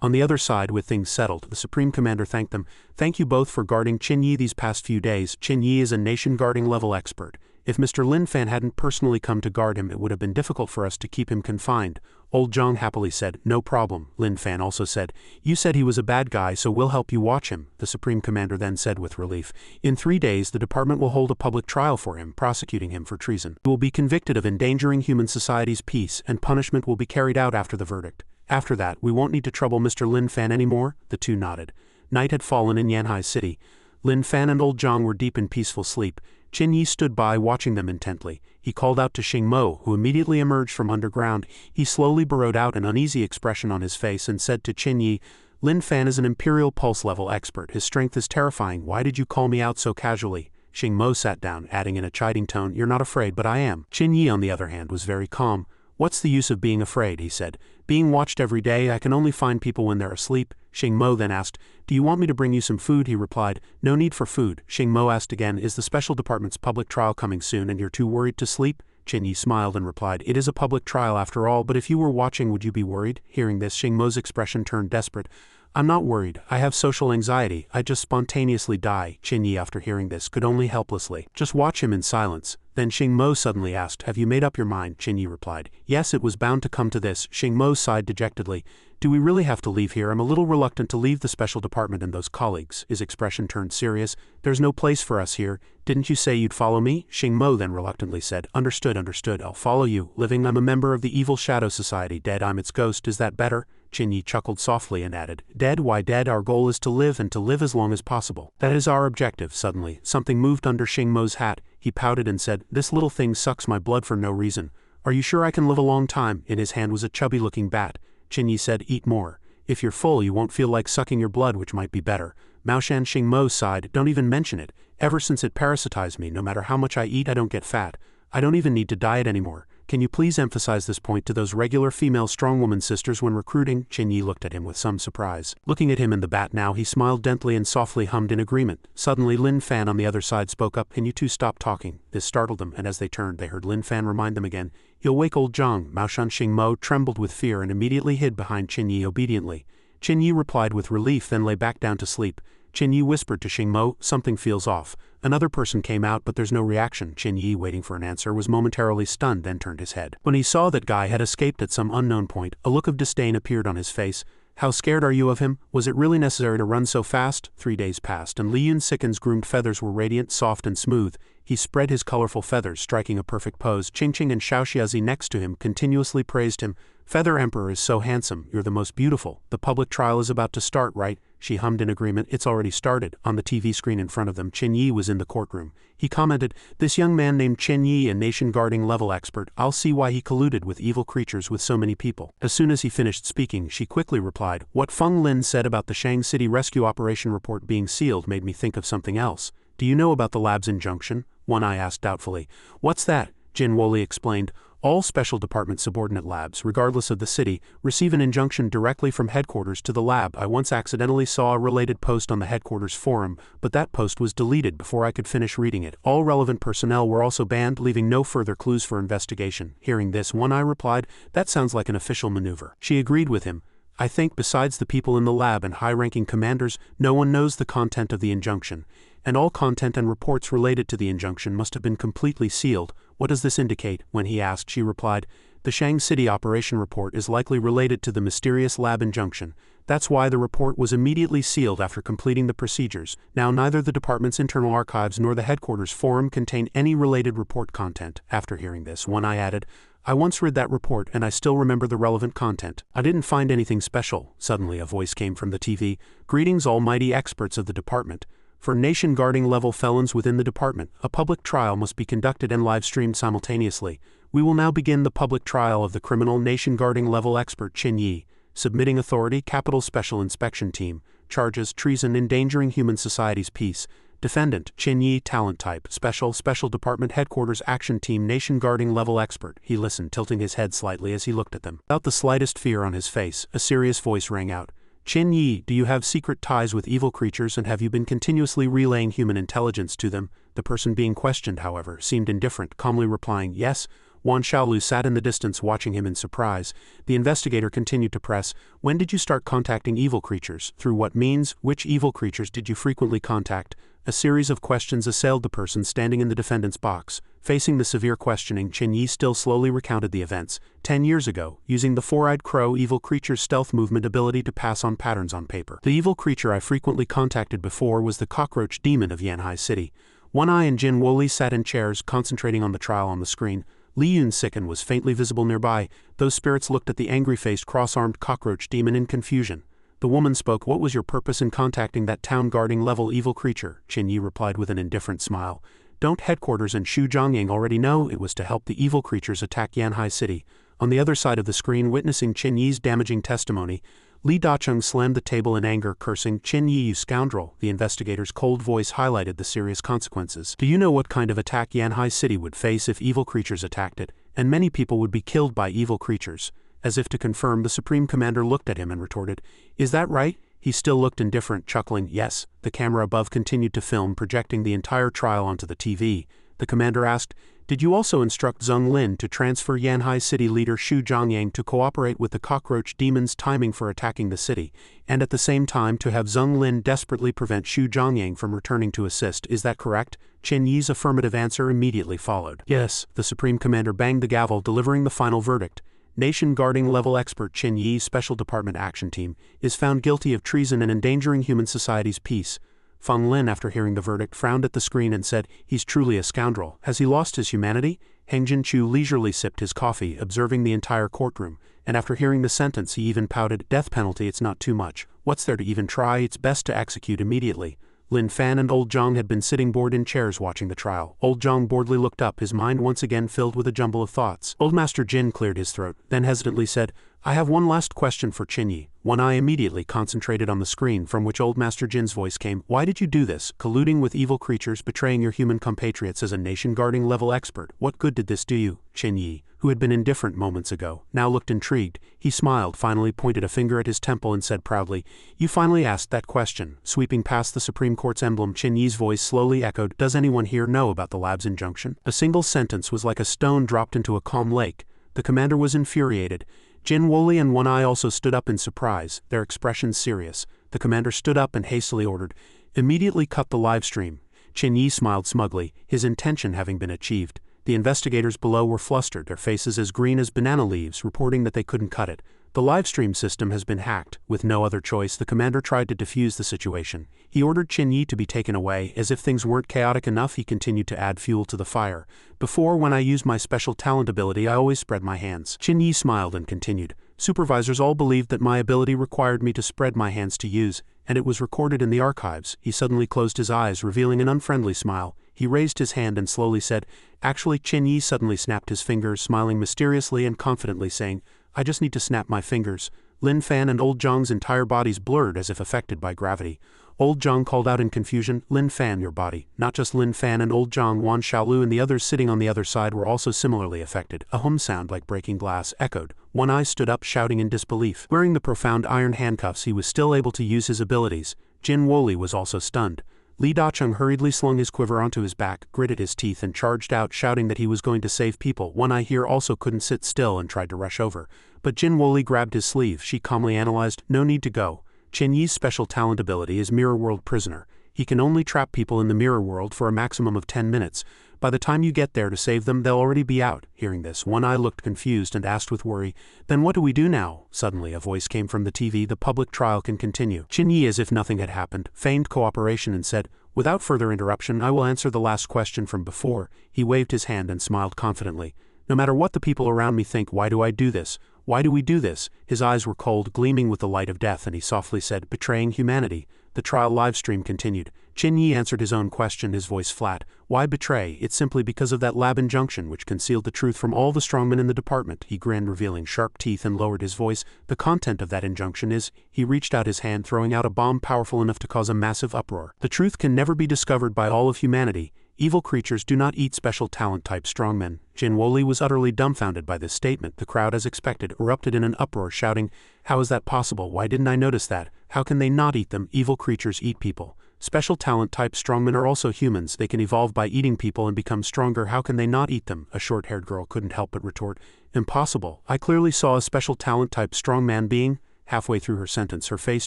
On the other side, with things settled, the Supreme Commander thanked them. Thank you both for guarding Qin Yi these past few days. Qin Yi is a nation-guarding level expert. If Mr. Lin Fan hadn't personally come to guard him, it would have been difficult for us to keep him confined. Old Zhang happily said, no problem. Lin Fan also said, you said he was a bad guy, so we'll help you watch him, the Supreme Commander then said with relief. In 3 days, the department will hold a public trial for him, prosecuting him for treason. He will be convicted of endangering human society's peace, and punishment will be carried out after the verdict. After that, we won't need to trouble Mr. Lin Fan anymore. The two nodded. Night had fallen in Yanhai City. Lin Fan and Old Zhang were deep in peaceful sleep. Qin Yi stood by watching them intently. He called out to Xing Mo, who immediately emerged from underground. He slowly burrowed out an uneasy expression on his face and said to Qin Yi, Lin Fan is an Imperial Pulse level expert. His strength is terrifying. Why did you call me out so casually? Xing Mo sat down, adding in a chiding tone, you're not afraid, but I am. Qin Yi, on the other hand, was very calm. What's the use of being afraid, he said. Being watched every day, I can only find people when they're asleep. Xing Mo then asked, do you want me to bring you some food? He replied, no need for food. Xing Mo asked again, is the special department's public trial coming soon and you're too worried to sleep? Qin Yi smiled and replied, it is a public trial after all, but if you were watching would you be worried? Hearing this, Xing Mo's expression turned desperate. I'm not worried. I have social anxiety. I just spontaneously die. Qin Yi, after hearing this, could only helplessly just watch him in silence. Then Xing Mo suddenly asked, have you made up your mind? Qin Yi replied, yes, it was bound to come to this. Xing Mo sighed dejectedly. Do we really have to leave here? I'm a little reluctant to leave the special department and those colleagues. His expression turned serious. There's no place for us here. Didn't you say you'd follow me? Xing Mo then reluctantly said, understood, I'll follow you. Living, I'm a member of the Evil Shadow Society. Dead, I'm its ghost. Is that better? Qin Yi chuckled softly and added, dead? Why dead? Our goal is to live, and to live as long as possible. That is our objective. Suddenly, something moved under Xing Mo's hat. He pouted and said, this little thing sucks my blood for no reason. Are you sure I can live a long time? In his hand was a chubby-looking bat. Qin Yi said, eat more. If you're full, you won't feel like sucking your blood, which might be better. Maoshan. Xing Mo sighed, don't even mention it. Ever since it parasitized me, no matter how much I eat, I don't get fat. I don't even need to diet anymore. Can you please emphasize this point to those regular female strongwoman sisters when recruiting? Qin Yi looked at him with some surprise. Looking at him and the bat now, he smiled gently and softly hummed in agreement. Suddenly Lin Fan on the other side spoke up, can you two stop talking? This startled them, and as they turned, they heard Lin Fan remind them again, you'll wake old Zhang. Maoshan. Xing Mo trembled with fear and immediately hid behind Qin Yi obediently. Qin Yi replied with relief, then lay back down to sleep. Qin Yi whispered to Xing Mo, something feels off. Another person came out, but there's no reaction. Qin Yi, waiting for an answer, was momentarily stunned, then turned his head. When he saw that Guy had escaped at some unknown point, a look of disdain appeared on his face. How scared are you of him? Was it really necessary to run so fast? 3 days passed, and Li Yunsiken's groomed feathers were radiant, soft, and smooth. He spread his colorful feathers, striking a perfect pose. Qingqing and Xiaoxiazi next to him continuously praised him. Feather Emperor is so handsome, you're the most beautiful. The public trial is about to start, right? She hummed in agreement, it's already started. On the TV screen in front of them, Qin Yi was in the courtroom. He commented, this young man named Qin Yi, a nation-guarding level expert, I'll see why he colluded with evil creatures with so many people. As soon as he finished speaking, she quickly replied, what Feng Lin said about the Shang City Rescue Operation report being sealed made me think of something else. Do you know about the lab's injunction? One Eye asked doubtfully. What's that? Jin Woli explained. All special department subordinate labs, regardless of the city, receive an injunction directly from headquarters to the lab. I once accidentally saw a related post on the headquarters forum, but that post was deleted before I could finish reading it. All relevant personnel were also banned, leaving no further clues for investigation. Hearing this, One Eye replied, that sounds like an official maneuver. She agreed with him. I think besides the people in the lab and high-ranking commanders, no one knows the content of the injunction. And all content and reports related to the injunction must have been completely sealed. What does this indicate? When he asked, she replied, the Shang City operation report is likely related to the mysterious lab injunction. That's why the report was immediately sealed after completing the procedures. Now neither the department's internal archives nor the headquarters forum contain any related report content. After hearing this, One Eye added, I once read that report and I still remember the relevant content. I didn't find anything special. Suddenly a voice came from the TV. Greetings, almighty experts of the department. For nation-guarding level felons within the department, a public trial must be conducted and live-streamed simultaneously. We will now begin the public trial of the criminal nation-guarding level expert Qin Yi. Submitting authority, Capital Special Inspection Team. Charges, treason, endangering human society's peace. Defendant, Qin Yi, talent type, Special Department Headquarters Action Team nation-guarding level expert. He listened, tilting his head slightly as he looked at them. Without the slightest fear on his face, a serious voice rang out. Qin Yi, do you have secret ties with evil creatures and have you been continuously relaying human intelligence to them? The person being questioned, however, seemed indifferent, calmly replying, yes. Wan Xiaolu sat in the distance watching him in surprise. The investigator continued to press, "When did you start contacting evil creatures? Through what means? Which evil creatures did you frequently contact?" A series of questions assailed the person standing in the defendant's box. Facing the severe questioning, Qin Yi still slowly recounted the events. 10 years ago, using the four-eyed crow evil creature's stealth movement ability to pass on patterns on paper. The evil creature I frequently contacted before was the cockroach demon of Yanhai City. One Eye and Jin Woli sat in chairs, concentrating on the trial on the screen. Li Yun's sicken was faintly visible nearby. Those spirits looked at the angry-faced, cross-armed cockroach demon in confusion. The woman spoke. "What was your purpose in contacting that town-guarding level evil creature?" Qin Yi replied with an indifferent smile. "Don't headquarters and Xu Zhongyang already know? It was to help the evil creatures attack Yanhai City." On the other side of the screen, witnessing Qin Yi's damaging testimony, Li Dacheng slammed the table in anger, cursing, "Qin Yi, you scoundrel." The investigator's cold voice highlighted the serious consequences. "Do you know what kind of attack Yanhai City would face if evil creatures attacked it? And many people would be killed by evil creatures." As if to confirm, the Supreme Commander looked at him and retorted, "Is that right?" He still looked indifferent, chuckling, "Yes." The camera above continued to film, projecting the entire trial onto the TV. The commander asked, "Did you also instruct Zheng Lin to transfer Yanhai City leader Xu Zhongyang to cooperate with the cockroach demon's timing for attacking the city, and at the same time to have Zheng Lin desperately prevent Xu Zhongyang from returning to assist? Is that correct?" Qin Yi's affirmative answer immediately followed. "Yes." The Supreme Commander banged the gavel, delivering the final verdict. Nation Guarding level expert Qin Yi's Special Department Action Team is found guilty of treason and endangering human society's peace. Feng Lin, after hearing the verdict, frowned at the screen and said, "He's truly a scoundrel. Has he lost his humanity?" Heng Jinchu leisurely sipped his coffee, observing the entire courtroom, and after hearing the sentence he even pouted, "Death penalty, it's not too much. What's there to even try? It's best to execute immediately." Lin Fan and Old Zhang had been sitting bored in chairs watching the trial. Old Zhang boredly looked up, his mind once again filled with a jumble of thoughts. Old Master Jin cleared his throat, then hesitantly said, "I have one last question for Qin Yi." One Eye immediately concentrated on the screen from which Old Master Jin's voice came. "Why did you do this? Colluding with evil creatures, betraying your human compatriots as a nation-guarding level expert. What good did this do you?" Qin Yi, who had been indifferent moments ago, now looked intrigued. He smiled, finally pointed a finger at his temple and said proudly, "You finally asked that question." Sweeping past the Supreme Court's emblem, Qin Yi's voice slowly echoed, "Does anyone here know about the lab's injunction?" A single sentence was like a stone dropped into a calm lake. The commander was infuriated. Jin Woli and One Eye also stood up in surprise, their expressions serious. The commander stood up and hastily ordered, "Immediately cut the live stream." Qin Yi smiled smugly, his intention having been achieved. The investigators below were flustered, their faces as green as banana leaves, reporting that they couldn't cut it. The live stream system has been hacked. With no other choice, the commander tried to defuse the situation. He ordered Qin Yi to be taken away. As if things weren't chaotic enough, he continued to add fuel to the fire. "Before, when I used my special talent ability, I always spread my hands." Qin Yi smiled and continued, "Supervisors all believed that my ability required me to spread my hands to use, and it was recorded in the archives." He suddenly closed his eyes, revealing an unfriendly smile. He raised his hand and slowly said, "Actually," Qin Yi suddenly snapped his fingers, smiling mysteriously and confidently, saying, "I just need to snap my fingers." Lin Fan and Old Zhang's entire bodies blurred as if affected by gravity. Old Zhang called out in confusion, "Lin Fan, your body." Not just Lin Fan and Old Zhang, Wan Xiaolu and the others sitting on the other side were also similarly affected. A hum sound like breaking glass echoed. One Eye stood up, shouting in disbelief. Wearing the profound iron handcuffs, he was still able to use his abilities. Jin Woli was also stunned. Li Dacheng hurriedly slung his quiver onto his back, gritted his teeth and charged out, shouting that he was going to save people. One Eye here also couldn't sit still and tried to rush over. But Jin Woli grabbed his sleeve. She calmly analyzed, "No need to go. Qin Yi's special talent ability is Mirror World Prisoner. He can only trap people in the Mirror World for a maximum of 10 minutes. By the time you get there to save them, they'll already be out." Hearing this, One Eye looked confused and asked with worry, "Then what do we do now?" Suddenly, a voice came from the TV, "The public trial can continue." Qin Yi, as if nothing had happened, feigned cooperation and said, "Without further interruption, I will answer the last question from before." He waved his hand and smiled confidently. "No matter what the people around me think, why do I do this? Why do we do this?" His eyes were cold, gleaming with the light of death, and he softly said, "Betraying humanity." The trial live stream continued. Qin Yi answered his own question, his voice flat. "Why betray? It's simply because of that lab injunction which concealed the truth from all the strongmen in the department." He grinned, revealing sharp teeth, and lowered his voice. "The content of that injunction is..." He reached out his hand, throwing out a bomb powerful enough to cause a massive uproar. "The truth can never be discovered by all of humanity. Evil creatures do not eat special talent-type strongmen." Jin Woli was utterly dumbfounded by this statement. The crowd, as expected, erupted in an uproar, shouting, "How is that possible? Why didn't I notice that? How can they not eat them? Evil creatures eat people." Special talent type strongmen are also humans. They can evolve by eating people and become stronger. How can they not eat them? A short-haired girl couldn't help but retort. Impossible. I clearly saw a special talent type strongman being. Halfway through her sentence, her face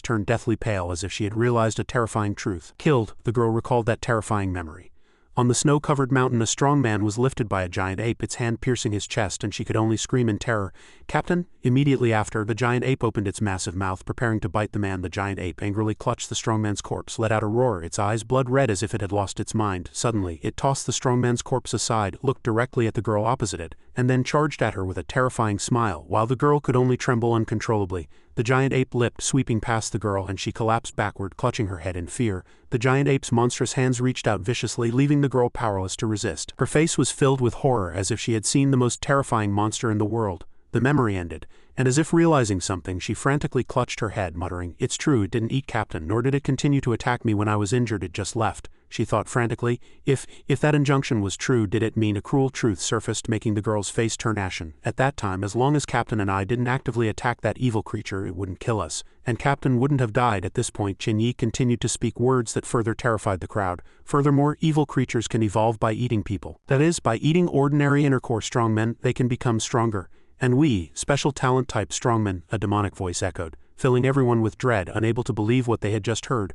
turned deathly pale as if she had realized a terrifying truth. Killed, the girl recalled that terrifying memory. On the snow-covered mountain, a strong man was lifted by a giant ape, its hand piercing his chest, and she could only scream in terror. Captain? Immediately after, the giant ape opened its massive mouth, preparing to bite the man. The giant ape angrily clutched the strongman's corpse, let out a roar, its eyes blood red as if it had lost its mind. Suddenly, it tossed the strongman's corpse aside, looked directly at the girl opposite it, and then charged at her with a terrifying smile, while the girl could only tremble uncontrollably. The giant ape leapt, sweeping past the girl, and she collapsed backward, clutching her head in fear. The giant ape's monstrous hands reached out viciously, leaving the girl powerless to resist. Her face was filled with horror, as if she had seen the most terrifying monster in the world. The memory ended, and as if realizing something, she frantically clutched her head, muttering, "It's true, it didn't eat Captain, nor did it continue to attack me when I was injured, it just left." She thought frantically. If that injunction was true, did it mean a cruel truth surfaced, making the girl's face turn ashen? At that time, as long as Captain and I didn't actively attack that evil creature, it wouldn't kill us, and Captain wouldn't have died. At this point, Qin continued to speak words that further terrified the crowd. Furthermore, evil creatures can evolve by eating people. That is, by eating ordinary inner-core strongmen, they can become stronger. And we, special talent type strongmen, a demonic voice echoed, filling everyone with dread, unable to believe what they had just heard,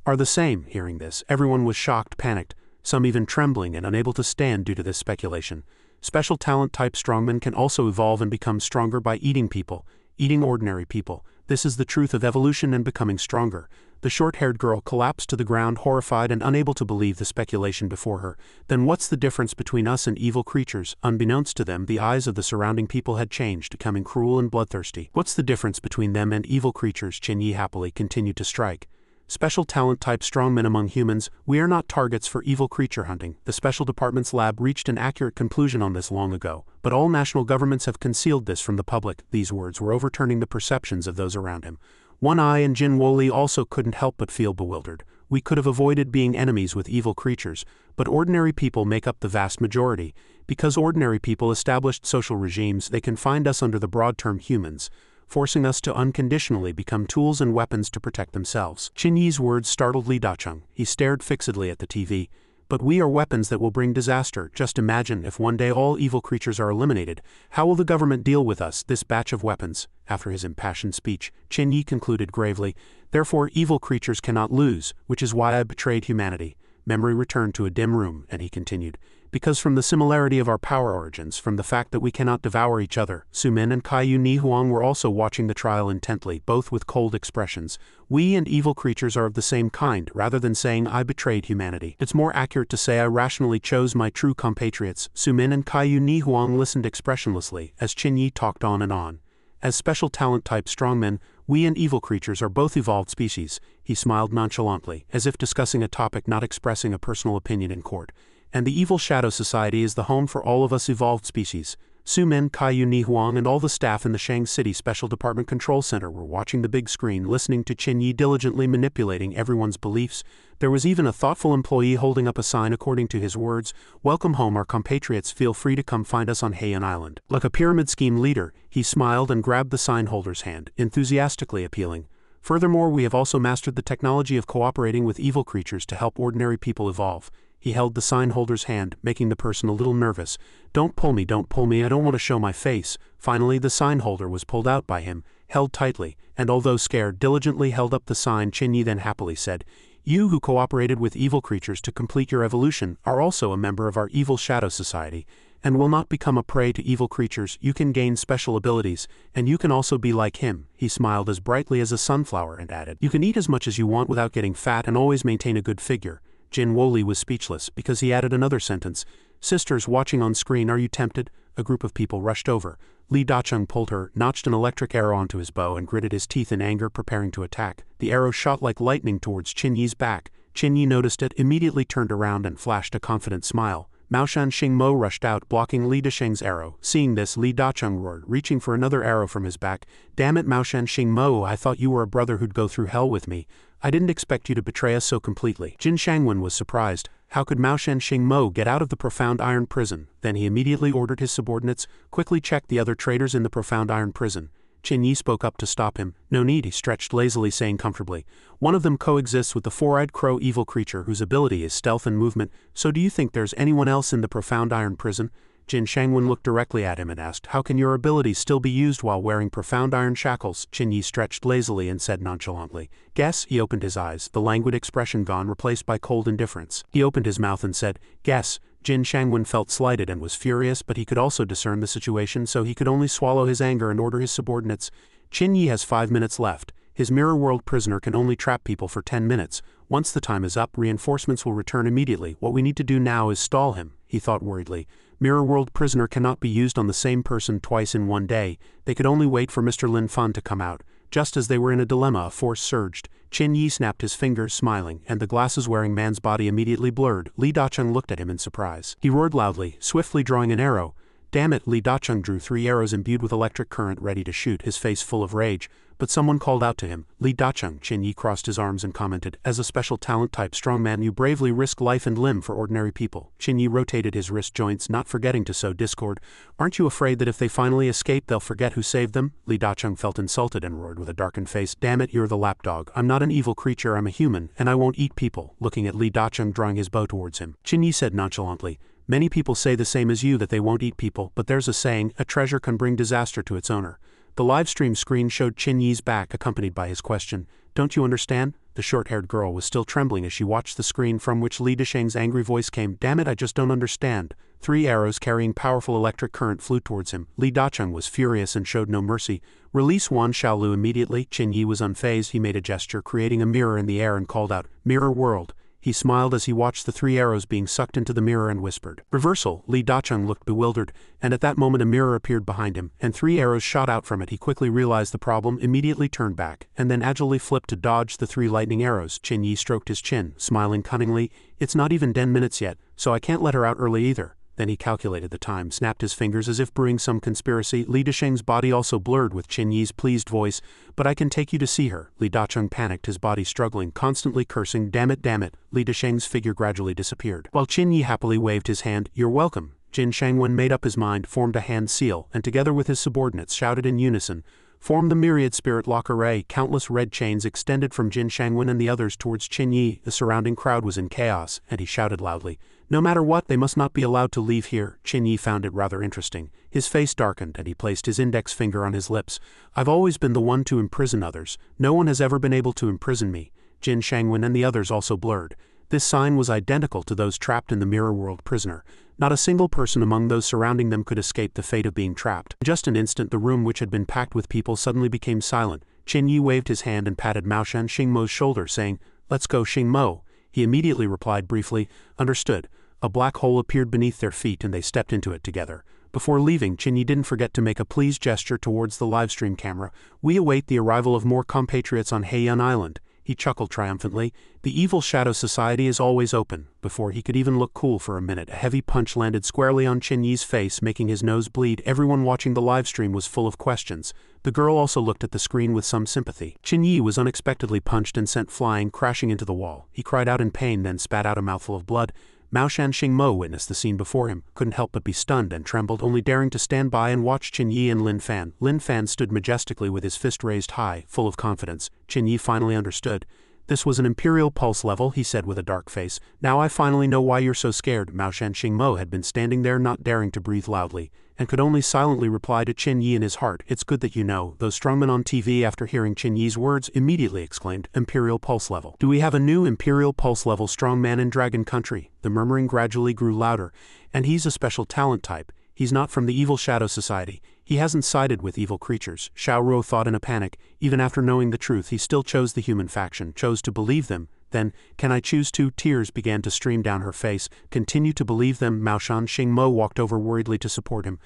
are the same. Hearing this, everyone was shocked, panicked, some even trembling and unable to stand due to this speculation. Special talent type strongmen can also evolve and become stronger by eating people, eating ordinary people. This is the truth of evolution and becoming stronger. The short-haired girl collapsed to the ground, horrified and unable to believe the speculation before her. Then what's the difference between us and evil creatures? Unbeknownst to them, the eyes of the surrounding people had changed, becoming cruel and bloodthirsty. What's the difference between them and evil creatures? Qin happily continued to strike. Special talent type strongmen among humans, we are not targets for evil creature hunting. The Special Department's lab reached an accurate conclusion on this long ago, but all national governments have concealed this from the public. These words were overturning the perceptions of those around him. One Eye and Jin Woli also couldn't help but feel bewildered. We could have avoided being enemies with evil creatures, but ordinary people make up the vast majority. Because ordinary people established social regimes, they confined us under the broad term humans, forcing us to unconditionally become tools and weapons to protect themselves. Qin Yi's words startled Li Dacheng. He stared fixedly at the TV. But we are weapons that will bring disaster. Just imagine if one day all evil creatures are eliminated. How will the government deal with us, this batch of weapons? After his impassioned speech, Qin Yi concluded gravely, therefore evil creatures cannot lose, which is why I betrayed humanity. Memory returned to a dim room, and he continued, because from the similarity of our power origins, from the fact that we cannot devour each other. Su Min and Kaiyu Ni Huang were also watching the trial intently, both with cold expressions. We and evil creatures are of the same kind. Rather than saying I betrayed humanity, it's more accurate to say I rationally chose my true compatriots. Su Min and Kaiyu Ni Huang listened expressionlessly as Qin Yi talked on and on. As special talent type strongmen, we and evil creatures are both evolved species. He smiled nonchalantly, as if discussing a topic, not expressing a personal opinion in court. And the Evil Shadow Society is the home for all of us evolved species. Su Min, Kaiyu Ni Huang and all the staff in the Shang City Special Department Control Center were watching the big screen, listening to Qin Yi diligently manipulating everyone's beliefs. There was even a thoughtful employee holding up a sign according to his words, "Welcome home, our compatriots, feel free to come find us on Heian Island." Like a pyramid scheme leader, he smiled and grabbed the sign holder's hand, enthusiastically appealing. Furthermore, we have also mastered the technology of cooperating with evil creatures to help ordinary people evolve. He held the sign holder's hand, making the person a little nervous. Don't pull me, I don't want to show my face." Finally, the sign holder was pulled out by him, held tightly, and although scared, diligently held up the sign. Qin Yi then happily said, "You who cooperated with evil creatures to complete your evolution are also a member of our Evil Shadow Society, and will not become a prey to evil creatures. You can gain special abilities, and you can also be like him." He smiled as brightly as a sunflower and added, "You can eat as much as you want without getting fat and always maintain a good figure." Jin Woli was speechless, because he added another sentence. "Sisters watching on screen, are you tempted?" A group of people rushed over. Li Dacheng pulled her, notched an electric arrow onto his bow and gritted his teeth in anger, preparing to attack. The arrow shot like lightning towards Qin Yi's back. Qin Yi noticed it, immediately turned around and flashed a confident smile. Maoshan Xingmo rushed out, blocking Li Dacheng's arrow. Seeing this, Li Dacheng roared, reaching for another arrow from his back. "Damn it, Maoshan Xingmo, I thought you were a brother who'd go through hell with me. I didn't expect you to betray us so completely." Jin Shangwen was surprised. How could Maoshan Xingmo get out of the Profound Iron Prison? Then he immediately ordered his subordinates, quickly check the other traitors in the Profound Iron Prison. Qin Yi spoke up to stop him. No need, he stretched lazily, saying comfortably. One of them coexists with the four-eyed crow evil creature whose ability is stealth and movement, so do you think there's anyone else in the profound iron prison? Jin Shangwen looked directly at him and asked, how can your abilities still be used while wearing profound iron shackles? Qin Yi stretched lazily and said nonchalantly, guess. He opened his eyes, the languid expression gone, replaced by cold indifference. He opened his mouth and said, guess. Jin Shangwen felt slighted and was furious, but he could also discern the situation, so he could only swallow his anger and order his subordinates. Qin Yi has 5 minutes left. His mirror world prisoner can only trap people for 10 minutes. Once the time is up, reinforcements will return immediately. What we need to do now is stall him, he thought worriedly. Mirror world prisoner cannot be used on the same person twice in one day. They could only wait for Mr. Lin Fan to come out. Just as they were in a dilemma, a force surged. Qin Yi snapped his fingers, smiling, and the glasses-wearing man's body immediately blurred. Li Dacheng looked at him in surprise. He roared loudly, swiftly drawing an arrow. Damn it, Li Dacheng drew 3 arrows imbued with electric current ready to shoot, his face full of rage. But someone called out to him. Li Dacheng. Qin Yi crossed his arms and commented, as a special talent type strongman you bravely risk life and limb for ordinary people. Qin Yi rotated his wrist joints, not forgetting to sow discord. Aren't you afraid that if they finally escape they'll forget who saved them? Li Dacheng felt insulted and roared with a darkened face, damn it, you're the lapdog. I'm not an evil creature, I'm a human, and I won't eat people. Looking at Li Dacheng drawing his bow towards him, Qin Yi said nonchalantly, many people say the same as you, that they won't eat people, but there's a saying, a treasure can bring disaster to its owner. The livestream screen showed Qin Yi's back, accompanied by his question, don't you understand? The short-haired girl was still trembling as she watched the screen from which Li Dasheng's angry voice came. Damn it, I just don't understand. 3 arrows carrying powerful electric current flew towards him. Li Dacheng was furious and showed no mercy. Release Wan Xiaolu immediately. Qin Yi was unfazed. He made a gesture, creating a mirror in the air, and called out, Mirror World. He smiled as he watched the 3 arrows being sucked into the mirror and whispered, Reversal. Li Dacheng looked bewildered, and at that moment a mirror appeared behind him, and 3 arrows shot out from it. He quickly realized the problem, immediately turned back, and then agilely flipped to dodge the 3 lightning arrows. Qin Yi stroked his chin, smiling cunningly. It's not even 10 minutes yet, so I can't let her out early either. Then he calculated the time, snapped his fingers as if brewing some conspiracy. Li Dasheng's body also blurred with Qin Yi's pleased voice. But I can take you to see her. Li Dacheng panicked, his body struggling, constantly cursing. Damn it, damn it. Li Dasheng's figure gradually disappeared, while Qin Yi happily waved his hand. You're welcome. Jin Shangwen made up his mind, formed a hand seal, and together with his subordinates shouted in unison, formed the myriad spirit lock array. Countless red chains extended from Jin Shangwen and the others towards Qin Yi. The surrounding crowd was in chaos, and he shouted loudly, no matter what, they must not be allowed to leave here. Qin Yi found it rather interesting. His face darkened, and he placed his index finger on his lips. I've always been the one to imprison others. No one has ever been able to imprison me. Jin Shangwen and the others also blurred. This sign was identical to those trapped in the mirror world prisoner. Not a single person among those surrounding them could escape the fate of being trapped. In just an instant, the room, which had been packed with people, suddenly became silent. Qin Yi waved his hand and patted Maoshan Xingmo's shoulder, saying, Let's go, Xingmo. He immediately replied briefly, Understood. A black hole appeared beneath their feet and they stepped into it together. Before leaving, Qin Yi didn't forget to make a pleased gesture towards the livestream camera. We await the arrival of more compatriots on Heian Island. He chuckled triumphantly. The evil shadow society is always open. Before he could even look cool for a minute, a heavy punch landed squarely on Qin Yi's face, making his nose bleed. Everyone watching the livestream was full of questions. The girl also looked at the screen with some sympathy. Qin Yi was unexpectedly punched and sent flying, crashing into the wall. He cried out in pain, then spat out a mouthful of blood. Maoshan Xingmo witnessed the scene before him, couldn't help but be stunned and trembled, only daring to stand by and watch Qin Yi and Lin Fan. Lin Fan stood majestically with his fist raised high, full of confidence. Qin Yi finally understood. This was an imperial pulse level, he said with a dark face. Now I finally know why you're so scared. Maoshan Xingmo had been standing there not daring to breathe loudly, and could only silently reply to Qin Yi in his heart. It's good that you know. Those strongmen on TV, after hearing Qin Yi's words, immediately exclaimed, Imperial Pulse Level. Do we have a new Imperial Pulse Level strongman in Dragon Country? The murmuring gradually grew louder. And he's a special talent type. He's not from the evil shadow society. He hasn't sided with evil creatures. Xiao Ruo thought in a panic. Even after knowing the truth, he still chose the human faction, chose to believe them. Then, can I choose to? Tears began to stream down her face. Continue to believe them. Maoshan Xingmo walked over worriedly to support him.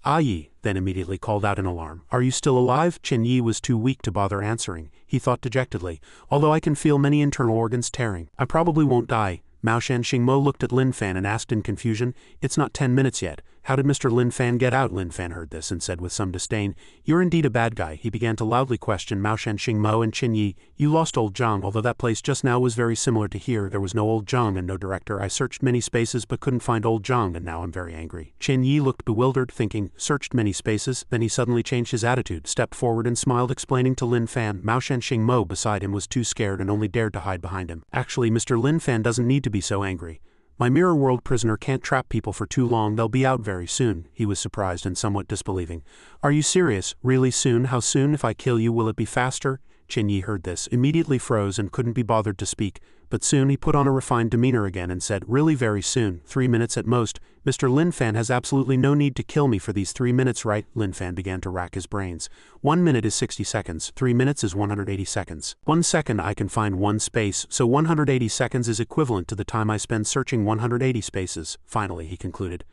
Ah Yi, then immediately called out in alarm. Are you still alive? Qin Yi was too weak to bother answering. He thought dejectedly. Although I can feel many internal organs tearing, I probably won't die. Maoshan Xingmo looked at Lin Fan and asked in confusion, It's not 10 minutes yet. How did Mr. Lin Fan get out? Lin Fan heard this and said with some disdain, "You're indeed a bad guy." He began to loudly question Mao Shan, Xing Mo and Qin Yi. "You lost old Zhang, although that place just now was very similar to here. There was no old Zhang and no director. I searched many spaces but couldn't find old Zhang, and now I'm very angry." Qin Yi looked bewildered, thinking, searched many spaces, then he suddenly changed his attitude, stepped forward and smiled, explaining to Lin Fan. Mao Shan, Xing Mo beside him was too scared and only dared to hide behind him. "Actually, Mr. Lin Fan doesn't need to be so angry. My mirror world prisoner can't trap people for too long, they'll be out very soon." He was surprised and somewhat disbelieving. "Are you serious? Really soon? How soon? If I kill you, will it be faster?" Qin Yi heard this, immediately froze and couldn't be bothered to speak, but soon he put on a refined demeanor again and said, "Really very soon, 3 minutes at most. Mr. Lin Fan has absolutely no need to kill me for these 3 minutes, right?" Lin Fan began to rack his brains. 1 minute is 60 seconds, 3 minutes is 180 seconds. 1 second I can find one space, so 180 seconds is equivalent to the time I spend searching 180 spaces. Finally, he concluded,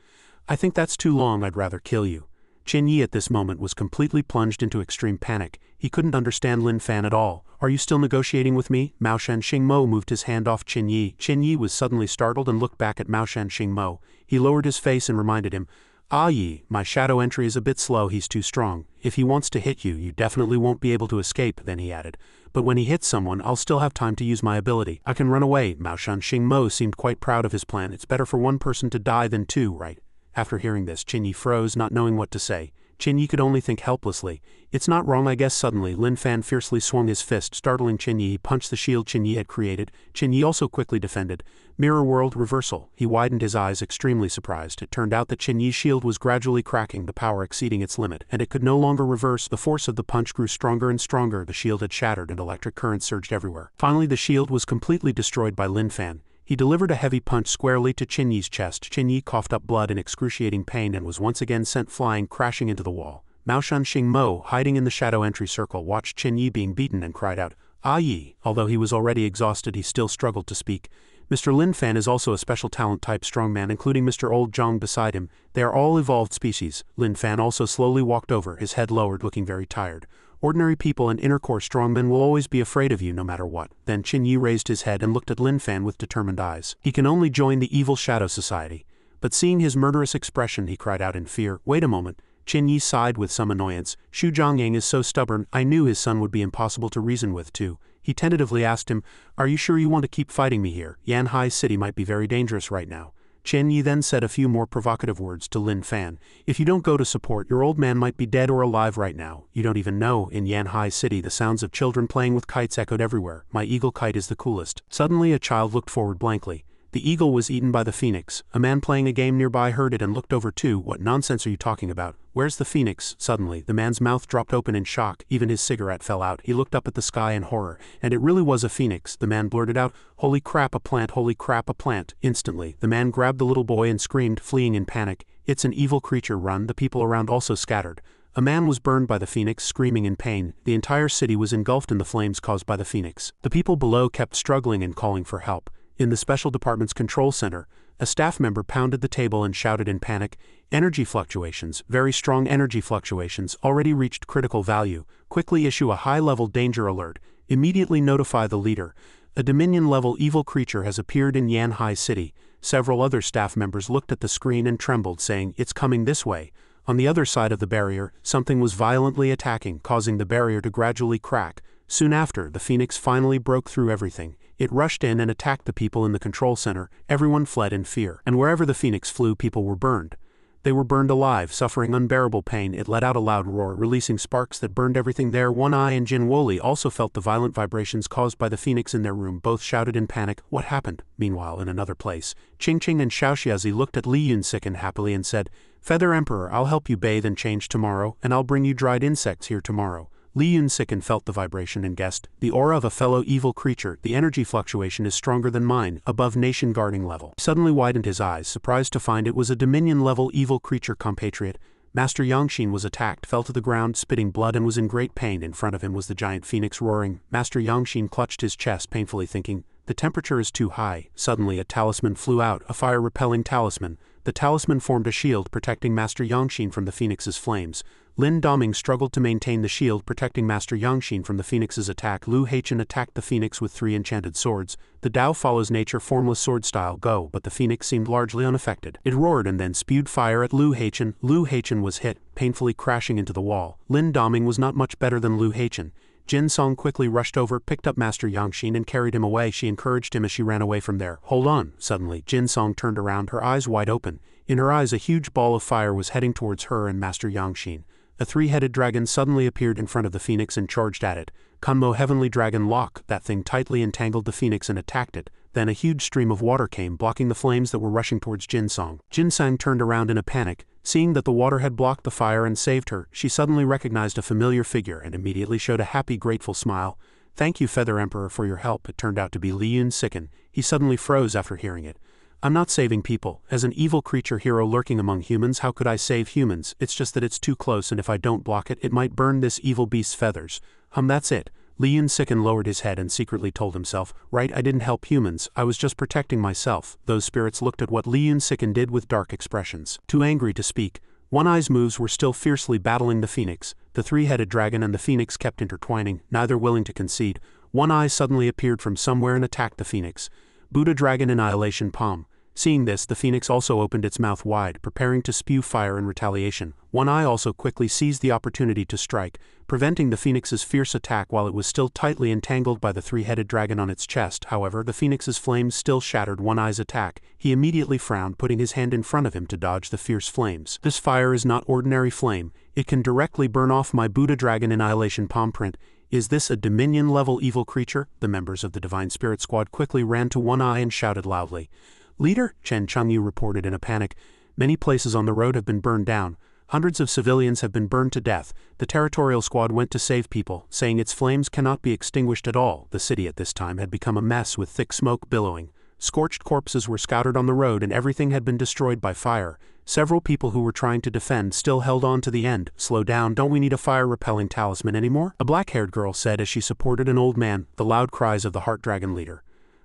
"I think that's too long, I'd rather kill you." Qin Yi at this moment was completely plunged into extreme panic. He couldn't understand Lin Fan at all. "Are you still negotiating with me?" Mao Shan, Xing Mo moved his hand off Qin Yi. Qin Yi was suddenly startled and looked back at Mao Shan, Xing Mo. He lowered his face and reminded him, "Ah Yi, my shadow entry is a bit slow, he's too strong. If he wants to hit you, you definitely won't be able to escape." Then he added, "But when he hits someone, I'll still have time to use my ability. I can run away." Mao Shan, Xing Mo seemed quite proud of his plan. "It's better for one person to die than two, right?" After hearing this, Qin Yi froze, not knowing what to say. Qin Yi could only think helplessly. "It's not wrong, I guess." Suddenly, Lin Fan fiercely swung his fist, startling Qin Yi. He punched the shield Qin Yi had created. Qin Yi also quickly defended. Mirror world reversal. He widened his eyes, extremely surprised. It turned out that Qin Yi's shield was gradually cracking, the power exceeding its limit, and it could no longer reverse. The force of the punch grew stronger and stronger. The shield had shattered and electric currents surged everywhere. Finally, the shield was completely destroyed by Lin Fan. He delivered a heavy punch squarely to Qin Yi's chest. Qin Yi coughed up blood in excruciating pain and was once again sent flying, crashing into the wall. Mao Shan, Xing Mo, hiding in the shadow entry circle, watched Qin Yi being beaten and cried out, "Ah Yi." Although he was already exhausted, he still struggled to speak. Mr. Lin Fan is also a special talent type strongman, including Mr. Old Zhang beside him. They are all evolved species. Lin Fan also slowly walked over, his head lowered, looking very tired. "Ordinary people and inner core strongmen will always be afraid of you no matter what." Then Qin Yi raised his head and looked at Lin Fan with determined eyes. He can only join the evil shadow society. But seeing his murderous expression, he cried out in fear, "Wait a moment." Qin Yi sighed with some annoyance. "Xu Zhongyang is so stubborn, I knew his son would be impossible to reason with too." He tentatively asked him, "Are you sure you want to keep fighting me here? Yanhai City might be very dangerous right now." Qin Yi then said a few more provocative words to Lin Fan. "If you don't go to support, your old man might be dead or alive right now. You don't even know. In Yanhai City, the sounds of children playing with kites echoed everywhere. My eagle kite is the coolest." Suddenly a child looked forward blankly. The eagle was eaten by the phoenix. A man playing a game nearby heard it and looked over too. "What nonsense are you talking about? Where's the phoenix?" Suddenly, the man's mouth dropped open in shock. Even his cigarette fell out. He looked up at the sky in horror, and it really was a phoenix. The man blurted out, "Holy crap, a plant, holy crap, a plant." Instantly, the man grabbed the little boy and screamed, fleeing in panic, "It's an evil creature, run." The people around also scattered. A man was burned by the phoenix, screaming in pain. The entire city was engulfed in the flames caused by the phoenix. The people below kept struggling and calling for help. In the Special Department's control center, a staff member pounded the table and shouted in panic, "Energy fluctuations, very strong energy fluctuations, already reached critical value. Quickly issue a high-level danger alert. Immediately notify the leader. A Dominion-level evil creature has appeared in Yanhai City." Several other staff members looked at the screen and trembled, saying, "It's coming this way." On the other side of the barrier, something was violently attacking, causing the barrier to gradually crack. Soon after, the phoenix finally broke through everything. It rushed in and attacked the people in the control center. Everyone fled in fear. And wherever the phoenix flew, people were burned. They were burned alive, suffering unbearable pain. It let out a loud roar, releasing sparks that burned everything there. One Eye and Jin Woli also felt the violent vibrations caused by the phoenix in their room. Both shouted in panic, "What happened?" Meanwhile, in another place, Qing Qing and Xiaoxiazi looked at Li Yunsiken happily and said, "Feather Emperor, I'll help you bathe and change tomorrow, and I'll bring you dried insects here tomorrow." Li Yunsiken felt the vibration and guessed, "The aura of a fellow evil creature. The energy fluctuation is stronger than mine, above nation guarding level." He suddenly widened his eyes, surprised to find it was a Dominion-level evil creature compatriot. Master Yangshin was attacked, fell to the ground, spitting blood, and was in great pain. In front of him was the giant phoenix roaring. Master Yangshin clutched his chest, painfully thinking, "The temperature is too high." Suddenly a talisman flew out, a fire-repelling talisman. The talisman formed a shield protecting Master Yangshin from the phoenix's flames. Lin Daming struggled to maintain the shield protecting Master Yangxin from the phoenix's attack. Lu Heichen attacked the phoenix with 3 enchanted swords. The Tao follows nature formless sword style go, but the phoenix seemed largely unaffected. It roared and then spewed fire at Lu Heichen. Lu Heichen was hit, painfully crashing into the wall. Lin Daming was not much better than Lu Heichen. Jin Song quickly rushed over, picked up Master Yangxin and carried him away. She encouraged him as she ran away from there. Hold on. Suddenly, Jin Song turned around, her eyes wide open. In her eyes a huge ball of fire was heading towards her and Master Yangxin. A 3-headed dragon suddenly appeared in front of the phoenix and charged at it. Kunmo Heavenly Dragon Lock, that thing tightly entangled the phoenix and attacked it. Then a huge stream of water came, blocking the flames that were rushing towards Jin Song. Jin Sang turned around in a panic. Seeing that the water had blocked the fire and saved her, she suddenly recognized a familiar figure and immediately showed a happy, grateful smile. Thank you, Feather Emperor, for your help. It turned out to be Li Yun Sicken. He suddenly froze after hearing it. I'm not saving people. As an evil creature hero lurking among humans, how could I save humans? It's just that it's too close, and if I don't block it, it might burn this evil beast's feathers. That's it. Li Yun Sicken lowered his head and secretly told himself, right, I didn't help humans, I was just protecting myself. Those spirits looked at what Li Yun Sicken did with dark expressions. Too angry to speak, One Eye's moves were still fiercely battling the phoenix. The 3-headed dragon and the phoenix kept intertwining, neither willing to concede. One Eye suddenly appeared from somewhere and attacked the phoenix. Buddha Dragon Annihilation Palm. Seeing this, the phoenix also opened its mouth wide, preparing to spew fire in retaliation. One Eye also quickly seized the opportunity to strike, preventing the phoenix's fierce attack while it was still tightly entangled by the 3-headed dragon on its chest. However, the phoenix's flames still shattered One Eye's attack. He immediately frowned, putting his hand in front of him to dodge the fierce flames. This fire is not ordinary flame. It can directly burn off my Buddha Dragon Annihilation palm print. Is this a Dominion-level evil creature? The members of the Divine Spirit Squad quickly ran to One Eye and shouted loudly. Leader, Chen Chengyu reported in a panic. Many places on the road have been burned down. Hundreds of civilians have been burned to death. The territorial squad went to save people, saying its flames cannot be extinguished at all. The city at this time had become a mess with thick smoke billowing. Scorched corpses were scattered on the road and everything had been destroyed by fire. Several people who were trying to defend still held on to the end. Slow down, don't we need a fire-repelling talisman anymore? A black-haired girl said as she supported an old man, the loud cries of the Heart Dragon leader.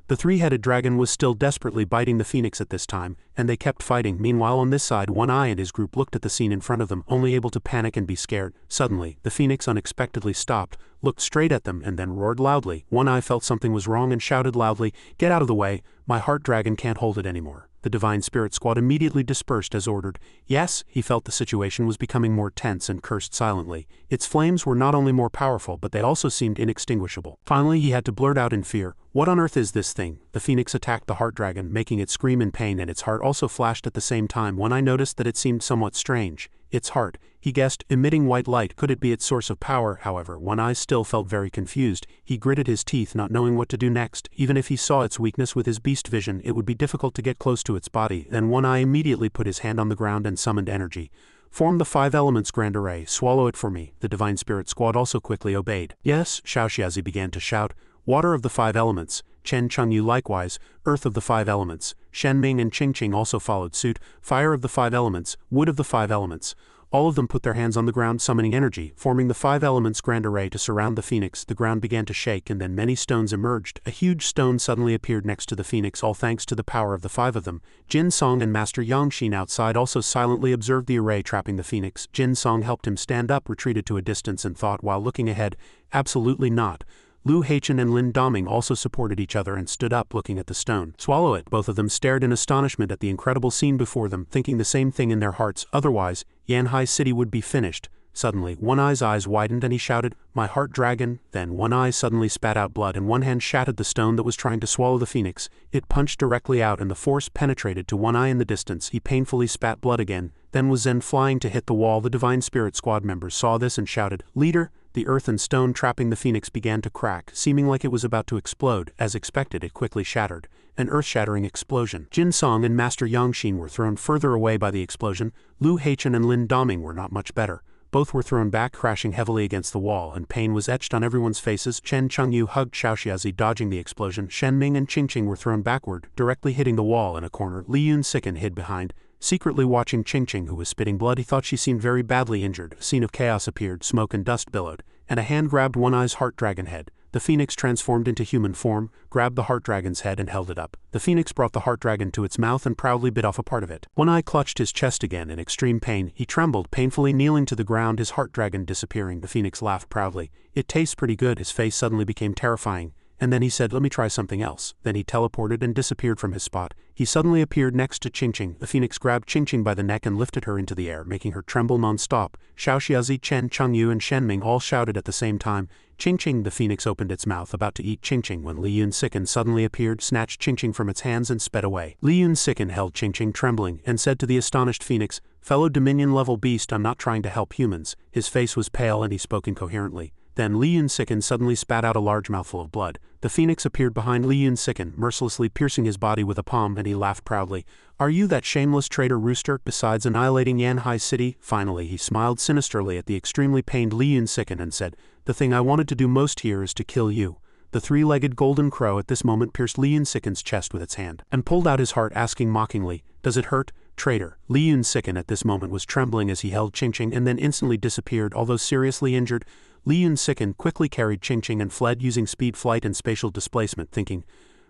The 3-headed dragon was still desperately biting the phoenix at this time, and they kept fighting. Meanwhile on this side, One Eye and his group looked at the scene in front of them, only able to panic and be scared. Suddenly, the phoenix unexpectedly stopped, looked straight at them, and then roared loudly. One Eye felt something was wrong and shouted loudly, "Get out of the way, my heart dragon can't hold it anymore." The Divine Spirit Squad immediately dispersed as ordered. Yes, he felt the situation was becoming more tense and cursed silently. Its flames were not only more powerful, but they also seemed inextinguishable. Finally, he had to blurt out in fear, "What on earth is this thing?" The phoenix attacked the heart dragon, making it scream in pain, and its heart also flashed at the same time. One Eye noticed that it seemed somewhat strange. Its heart, he guessed, emitting white light. Could it be its source of power? However, One Eye still felt very confused. He gritted his teeth, not knowing what to do next. Even if he saw its weakness with his beast vision, it would be difficult to get close to its body. Then One Eye immediately put his hand on the ground and summoned energy. Form the 5 elements grand array, swallow it for me. The Divine Spirit Squad also quickly obeyed. Yes, Xiaoxiazi began to shout. Water of the 5 elements. Chen Chengyu likewise. Earth of the 5 elements. Shen Ming and Qingqing also followed suit. Fire of the 5 elements. Wood of the 5 elements. All of them put their hands on the ground, summoning energy, forming the 5 elements grand array to surround the phoenix. The ground began to shake and then many stones emerged. A huge stone suddenly appeared next to the phoenix, all thanks to the power of the 5 of them. Jin Song and Master Yangxin outside also silently observed the array trapping the phoenix. Jin Song helped him stand up, retreated to a distance and thought while looking ahead, absolutely not. Lu Heichen and Lin Daming also supported each other and stood up looking at the stone. Swallow it. Both of them stared in astonishment at the incredible scene before them, thinking the same thing in their hearts. Otherwise, Yanhai City would be finished. Suddenly, One Eye's eyes widened and he shouted, "My heart dragon!" Then One Eye suddenly spat out blood and one hand shattered the stone that was trying to swallow the phoenix. It punched directly out and the force penetrated to One Eye in the distance. He painfully spat blood again, then was then flying to hit the wall. The Divine Spirit Squad members saw this and shouted, "Leader!" The earth and stone trapping the phoenix began to crack, seeming like it was about to explode. As expected, it quickly shattered. An earth-shattering explosion. Jin Song and Master Yangxin were thrown further away by the explosion. Lu Heichen and Lin Daming were not much better. Both were thrown back, crashing heavily against the wall, and pain was etched on everyone's faces. Chen Chengyu hugged Xiaoxiazi, dodging the explosion. Shen Ming and Qingqing were thrown backward, directly hitting the wall in a corner. Li Yun Sicken hid behind, secretly watching Qingqing, who was spitting blood. He thought she seemed very badly injured. A scene of chaos appeared, smoke and dust billowed, and a hand grabbed One Eye's heart dragon head. The phoenix transformed into human form, grabbed the heart dragon's head and held it up. The phoenix brought the heart dragon to its mouth and proudly bit off a part of it. One Eye clutched his chest again in extreme pain. He trembled, painfully kneeling to the ground, his heart dragon disappearing. The phoenix laughed proudly. It tastes pretty good. His face suddenly became terrifying. And then he said, let me try something else. Then he teleported and disappeared from his spot. He suddenly appeared next to Ching Ching. The phoenix grabbed Ching Ching by the neck and lifted her into the air, making her tremble non-stop. Xiao Xiaozi, Chen, Changyu and Shenming all shouted at the same time. Ching Ching! The phoenix opened its mouth, about to eat Ching Ching, when Li Yun Sicken suddenly appeared, snatched Ching Ching from its hands and sped away. Li Yun Sicken held Ching Ching trembling, and said to the astonished phoenix, fellow Dominion-level beast, I'm not trying to help humans. His face was pale and he spoke incoherently. Then Li Yun Sicken suddenly spat out a large mouthful of blood. The phoenix appeared behind Li Yun Sicken, mercilessly piercing his body with a palm, and he laughed proudly. Are you that shameless traitor rooster, besides annihilating Yanhai City? Finally he smiled sinisterly at the extremely pained Li Yun Sicken and said, the thing I wanted to do most here is to kill you. The three-legged golden crow at this moment pierced Li Yun Sicken's chest with its hand, and pulled out his heart, asking mockingly, does it hurt, traitor? Li Yun Sicken at this moment was trembling as he held Ching Ching and then instantly disappeared, although seriously injured. Li Yun Sicken quickly carried Ching Ching and fled using speed, flight and spatial displacement, thinking,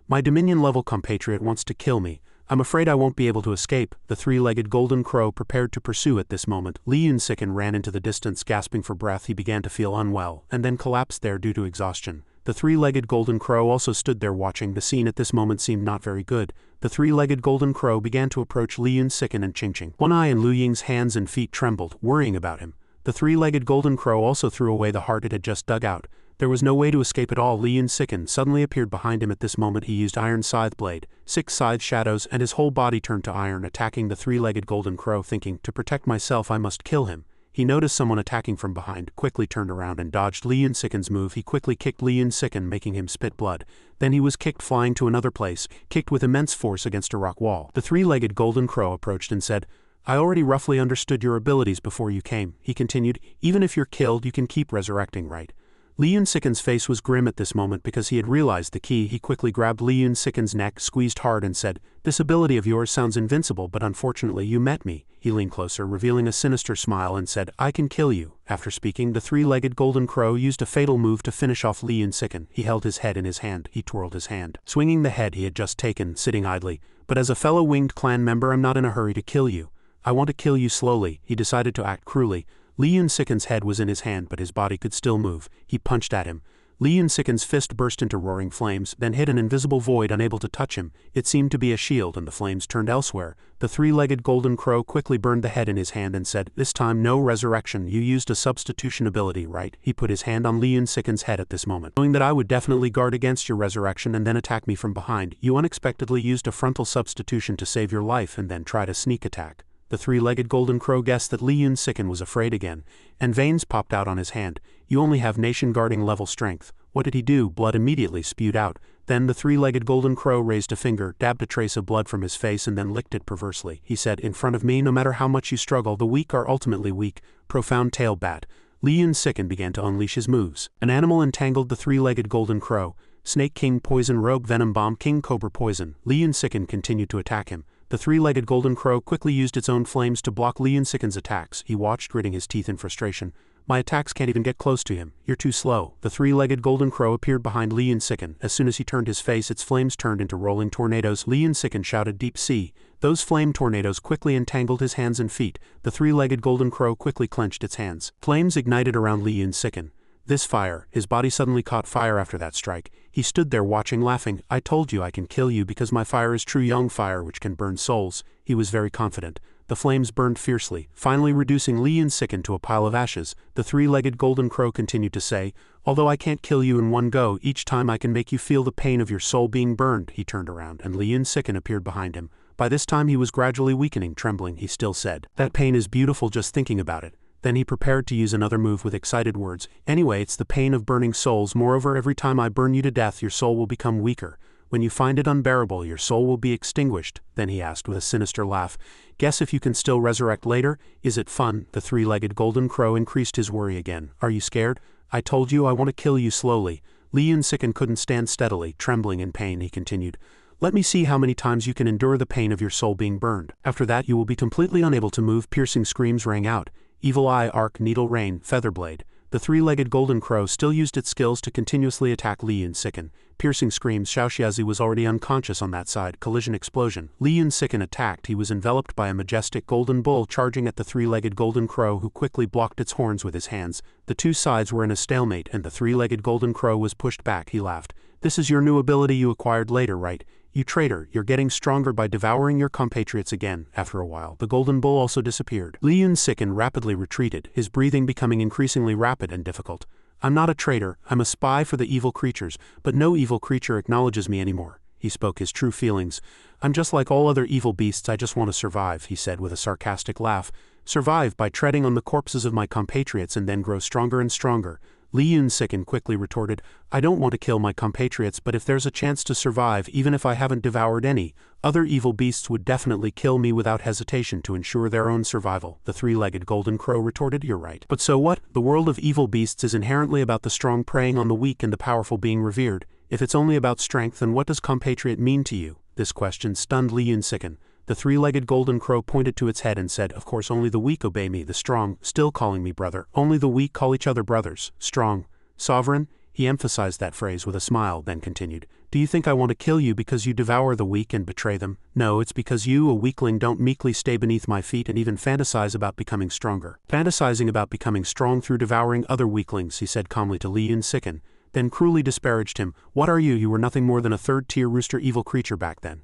my Dominion-level compatriot wants to kill me. I'm afraid I won't be able to escape. The three-legged golden crow prepared to pursue at this moment. Li Yun Sicken ran into the distance, gasping for breath. He began to feel unwell, and then collapsed there due to exhaustion. The three-legged golden crow also stood there watching. The scene at this moment seemed not very good. The three-legged golden crow began to approach Li Yun Sicken and Ching Ching. One Eye and Lu Ying's hands and feet trembled, worrying about him. The three-legged golden crow also threw away the heart it had just dug out. There was no way to escape at all. Li Yun Sicken suddenly appeared behind him. At this moment he used Iron Scythe Blade, 6 scythe shadows, and his whole body turned to iron, attacking the three-legged golden crow, thinking, to protect myself I must kill him. He noticed someone attacking from behind, quickly turned around and dodged Li Yun Sicken's move. He quickly kicked Li Yun Sicken, making him spit blood. Then he was kicked flying to another place, kicked with immense force against a rock wall. The three-legged golden crow approached and said, I already roughly understood your abilities before you came. He continued, even if you're killed you can keep resurrecting, right? Li Yun Sicken's face was grim at this moment because he had realized the key. He quickly grabbed Li Yun Sicken's neck, squeezed hard and said, this ability of yours sounds invincible, but unfortunately you met me. He leaned closer, revealing a sinister smile, and said, I can kill you. After speaking, the three-legged golden crow used a fatal move to finish off Li Yun Sicken. He held his head in his hand. He twirled his hand, swinging the head he had just taken, sitting idly. But as a fellow winged clan member I'm not in a hurry to kill you. I want to kill you slowly. He decided to act cruelly. Li Yun Sicken's head was in his hand, but his body could still move. He punched at him. Li Yun Sicken's fist burst into roaring flames, then hit an invisible void, unable to touch him. It seemed to be a shield, and the flames turned elsewhere. The three-legged golden crow quickly burned the head in his hand and said, this time no resurrection. You used a substitution ability, right? He put his hand on Li Yun Sicken's head at this moment, knowing that I would definitely guard against your resurrection and then attack me from behind. You unexpectedly used a frontal substitution to save your life and then tried a sneak attack. The three-legged golden crow guessed that Li Yun Sicken was afraid again, and veins popped out on his hand. You only have nation-guarding level strength. What did he do? Blood immediately spewed out. Then the three-legged golden crow raised a finger, dabbed a trace of blood from his face and then licked it perversely. He said, in front of me, no matter how much you struggle, the weak are ultimately weak. Profound tail bat. Li Yun Sicken began to unleash his moves. An animal entangled the three-legged golden crow. Snake King Poison, Rogue Venom Bomb, King Cobra Poison. Li Yun Sicken continued to attack him. The three-legged golden crow quickly used its own flames to block Li Yun Sicken's attacks. He watched, gritting his teeth in frustration. My attacks can't even get close to him. You're too slow. The three-legged golden crow appeared behind Li Yun Sicken. As soon as he turned his face, its flames turned into rolling tornadoes. Li Yun Sicken shouted, deep sea. Those flame tornadoes quickly entangled his hands and feet. The three-legged golden crow quickly clenched its hands. Flames ignited around Li Yun Sicken. This fire, his body suddenly caught fire after that strike. He stood there watching, laughing. I told you I can kill you because my fire is true young fire which can burn souls. He was very confident. The flames burned fiercely, finally reducing Li Yun Sicken to a pile of ashes. The three-legged golden crow continued to say, although I can't kill you in one go, each time I can make you feel the pain of your soul being burned. He turned around, and Li Yun Sicken appeared behind him. By this time he was gradually weakening, trembling. He still said, that pain is beautiful just thinking about it. Then he prepared to use another move with excited words. Anyway, it's the pain of burning souls. Moreover, every time I burn you to death, your soul will become weaker. When you find it unbearable, your soul will be extinguished. Then he asked with a sinister laugh, guess if you can still resurrect later? Is it fun? The three-legged golden crow increased his worry again. Are you scared? I told you I want to kill you slowly. Li Yun Sicken couldn't stand steadily, trembling in pain. He continued, let me see how many times you can endure the pain of your soul being burned. After that you will be completely unable to move. Piercing screams rang out. Evil Eye, Arc, Needle Rain, Featherblade. The three-legged golden crow still used its skills to continuously attack Li Yun-siken. Piercing screams. Xiaoxiazi was already unconscious on that side. Collision explosion. Li Yun-siken attacked. He was enveloped by a majestic golden bull charging at the three-legged golden crow, who quickly blocked its horns with his hands. The two sides were in a stalemate and the three-legged golden crow was pushed back. He laughed. This is your new ability you acquired later, right? You traitor, you're getting stronger by devouring your compatriots again. After a while, the golden bull also disappeared. Li Yun-siken rapidly retreated, his breathing becoming increasingly rapid and difficult. I'm not a traitor, I'm a spy for the evil creatures, but no evil creature acknowledges me anymore. He spoke his true feelings. I'm just like all other evil beasts, I just want to survive, he said with a sarcastic laugh. Survive by treading on the corpses of my compatriots and then grow stronger and stronger. Li Yun-siken quickly retorted, I don't want to kill my compatriots, but if there's a chance to survive, even if I haven't devoured any, other evil beasts would definitely kill me without hesitation to ensure their own survival. The three-legged golden crow retorted, you're right. But so what? The world of evil beasts is inherently about the strong preying on the weak and the powerful being revered. If it's only about strength, then what does compatriot mean to you? This question stunned Li Yun-siken. The three-legged golden crow pointed to its head and said, of course only the weak obey me, the strong, still calling me brother. Only the weak call each other brothers. Strong. Sovereign? He emphasized that phrase with a smile, then continued, do you think I want to kill you because you devour the weak and betray them? No, it's because you, a weakling, don't meekly stay beneath my feet and even fantasize about becoming stronger. Fantasizing about becoming strong through devouring other weaklings, he said calmly to Li Yun-siken, then cruelly disparaged him. What are you? You were nothing more than a third-tier rooster evil creature back then.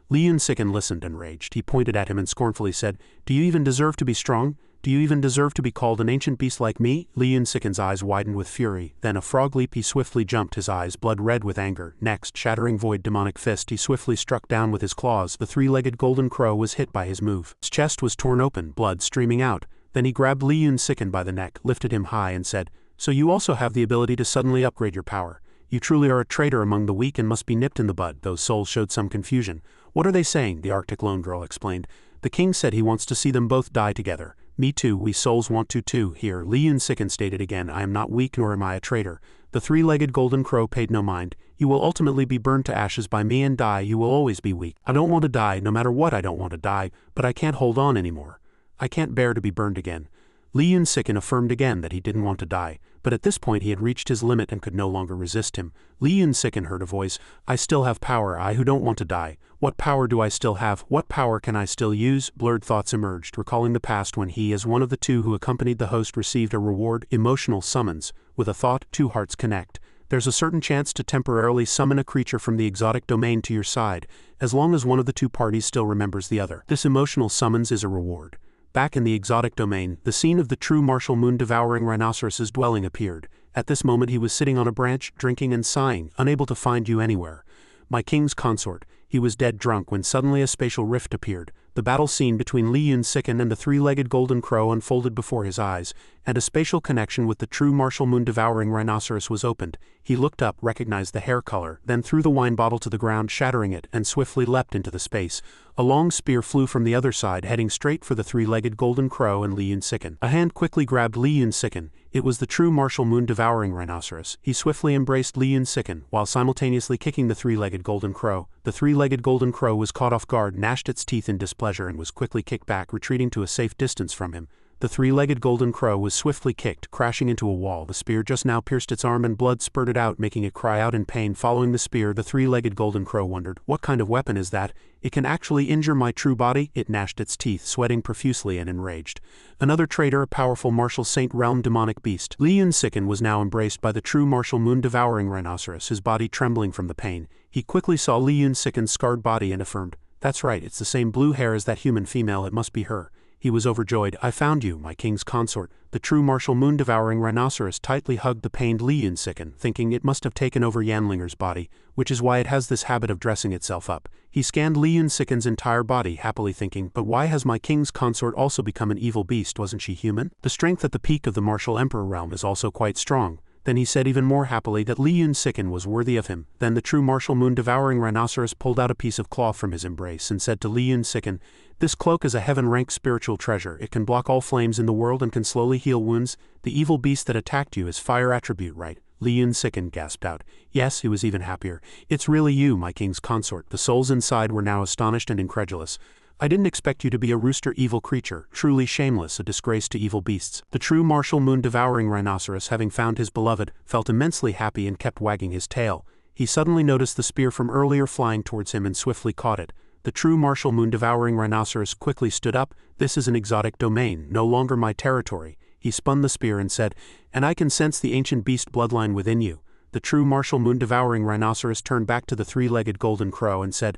Li Yun-siken listened enraged. He pointed at him and scornfully said, do you even deserve to be strong? Do you even deserve to be called an ancient beast like me? Li Yun-siken's eyes widened with fury. Then a frog leap, he swiftly jumped, his eyes blood red with anger. Next, shattering void demonic fist, he swiftly struck down with his claws. The three-legged golden crow was hit by his move. His chest was torn open, blood streaming out. Then he grabbed Li Yun-siken by the neck, lifted him high and said, so you also have the ability to suddenly upgrade your power. You truly are a traitor among the weak and must be nipped in the bud. Those souls showed some confusion. What are they saying? The Arctic lone girl explained. The king said he wants to see them both die together. Me too, we souls want to too. Here, Li Yun-siken stated again, I am not weak nor am I a traitor. The three-legged golden crow paid no mind. You will ultimately be burned to ashes by me and die. You will always be weak. I don't want to die, no matter what I don't want to die, but I can't hold on anymore. I can't bear to be burned again. Li Yun-siken affirmed again that he didn't want to die, but at this point he had reached his limit and could no longer resist him. Li Yun-siken heard a voice, I still have power, I who don't want to die. What power do I still have? What power can I still use? Blurred thoughts emerged, recalling the past when he, as one of the two who accompanied the host, received a reward, emotional summons. With a thought, two hearts connect. There's a certain chance to temporarily summon a creature from the exotic domain to your side, as long as one of the two parties still remembers the other. This emotional summons is a reward. Back in the exotic domain, the scene of the true martial moon-devouring rhinoceros's dwelling appeared. At this moment he was sitting on a branch, drinking and sighing, unable to find you anywhere. My king's consort. He was dead drunk when suddenly a spatial rift appeared. The battle scene between Li Yun-siken and the three-legged golden crow unfolded before his eyes, and a spatial connection with the true martial moon-devouring rhinoceros was opened. He looked up, recognized the hair color, then threw the wine bottle to the ground, shattering it, and swiftly leapt into the space. A long spear flew from the other side, heading straight for the three-legged golden crow and Li Yun-siken. A hand quickly grabbed Li Yun-siken. It was the true martial moon-devouring rhinoceros. He swiftly embraced Li Yun-siken, while simultaneously kicking the three-legged golden crow. The three-legged golden crow was caught off guard, gnashed its teeth in displeasure, and was quickly kicked back, retreating to a safe distance from him. The three-legged golden crow was swiftly kicked, crashing into a wall. The spear just now pierced its arm and blood spurted out, making it cry out in pain. Following the spear, the three-legged golden crow wondered, what kind of weapon is that? It can actually injure my true body? It gnashed its teeth, sweating profusely and enraged. Another traitor, a powerful martial saint realm demonic beast. Li Yun-siken was now embraced by the true martial moon-devouring rhinoceros, his body trembling from the pain. He quickly saw Li Yun-siken's scarred body and affirmed, that's right, it's the same blue hair as that human female, it must be her. He was overjoyed. I found you, my king's consort. The true martial moon-devouring rhinoceros tightly hugged the pained Li Yun-siken, thinking it must have taken over Yanlinger's body, which is why it has this habit of dressing itself up. He scanned Li Yun-siken's entire body, happily thinking, but why has my king's consort also become an evil beast? Wasn't she human? The strength at the peak of the martial emperor realm is also quite strong. Then he said even more happily that Li Yun-siken was worthy of him. Then the true martial moon-devouring rhinoceros pulled out a piece of cloth from his embrace and said to Li Yun-siken, this cloak is a heaven-ranked spiritual treasure. It can block all flames in the world and can slowly heal wounds. The evil beast that attacked you is fire attribute, right? Li Yun-siken gasped out. Yes, he was even happier. It's really you, my king's consort. The souls inside were now astonished and incredulous. I didn't expect you to be a rooster evil creature, truly shameless, a disgrace to evil beasts. The true martial moon-devouring rhinoceros, having found his beloved, felt immensely happy and kept wagging his tail. He suddenly noticed the spear from earlier flying towards him and swiftly caught it. The true martial moon-devouring rhinoceros quickly stood up. This is an exotic domain, no longer my territory. He spun the spear and said, and I can sense the ancient beast bloodline within you. The true martial moon-devouring rhinoceros turned back to the three-legged golden crow and said,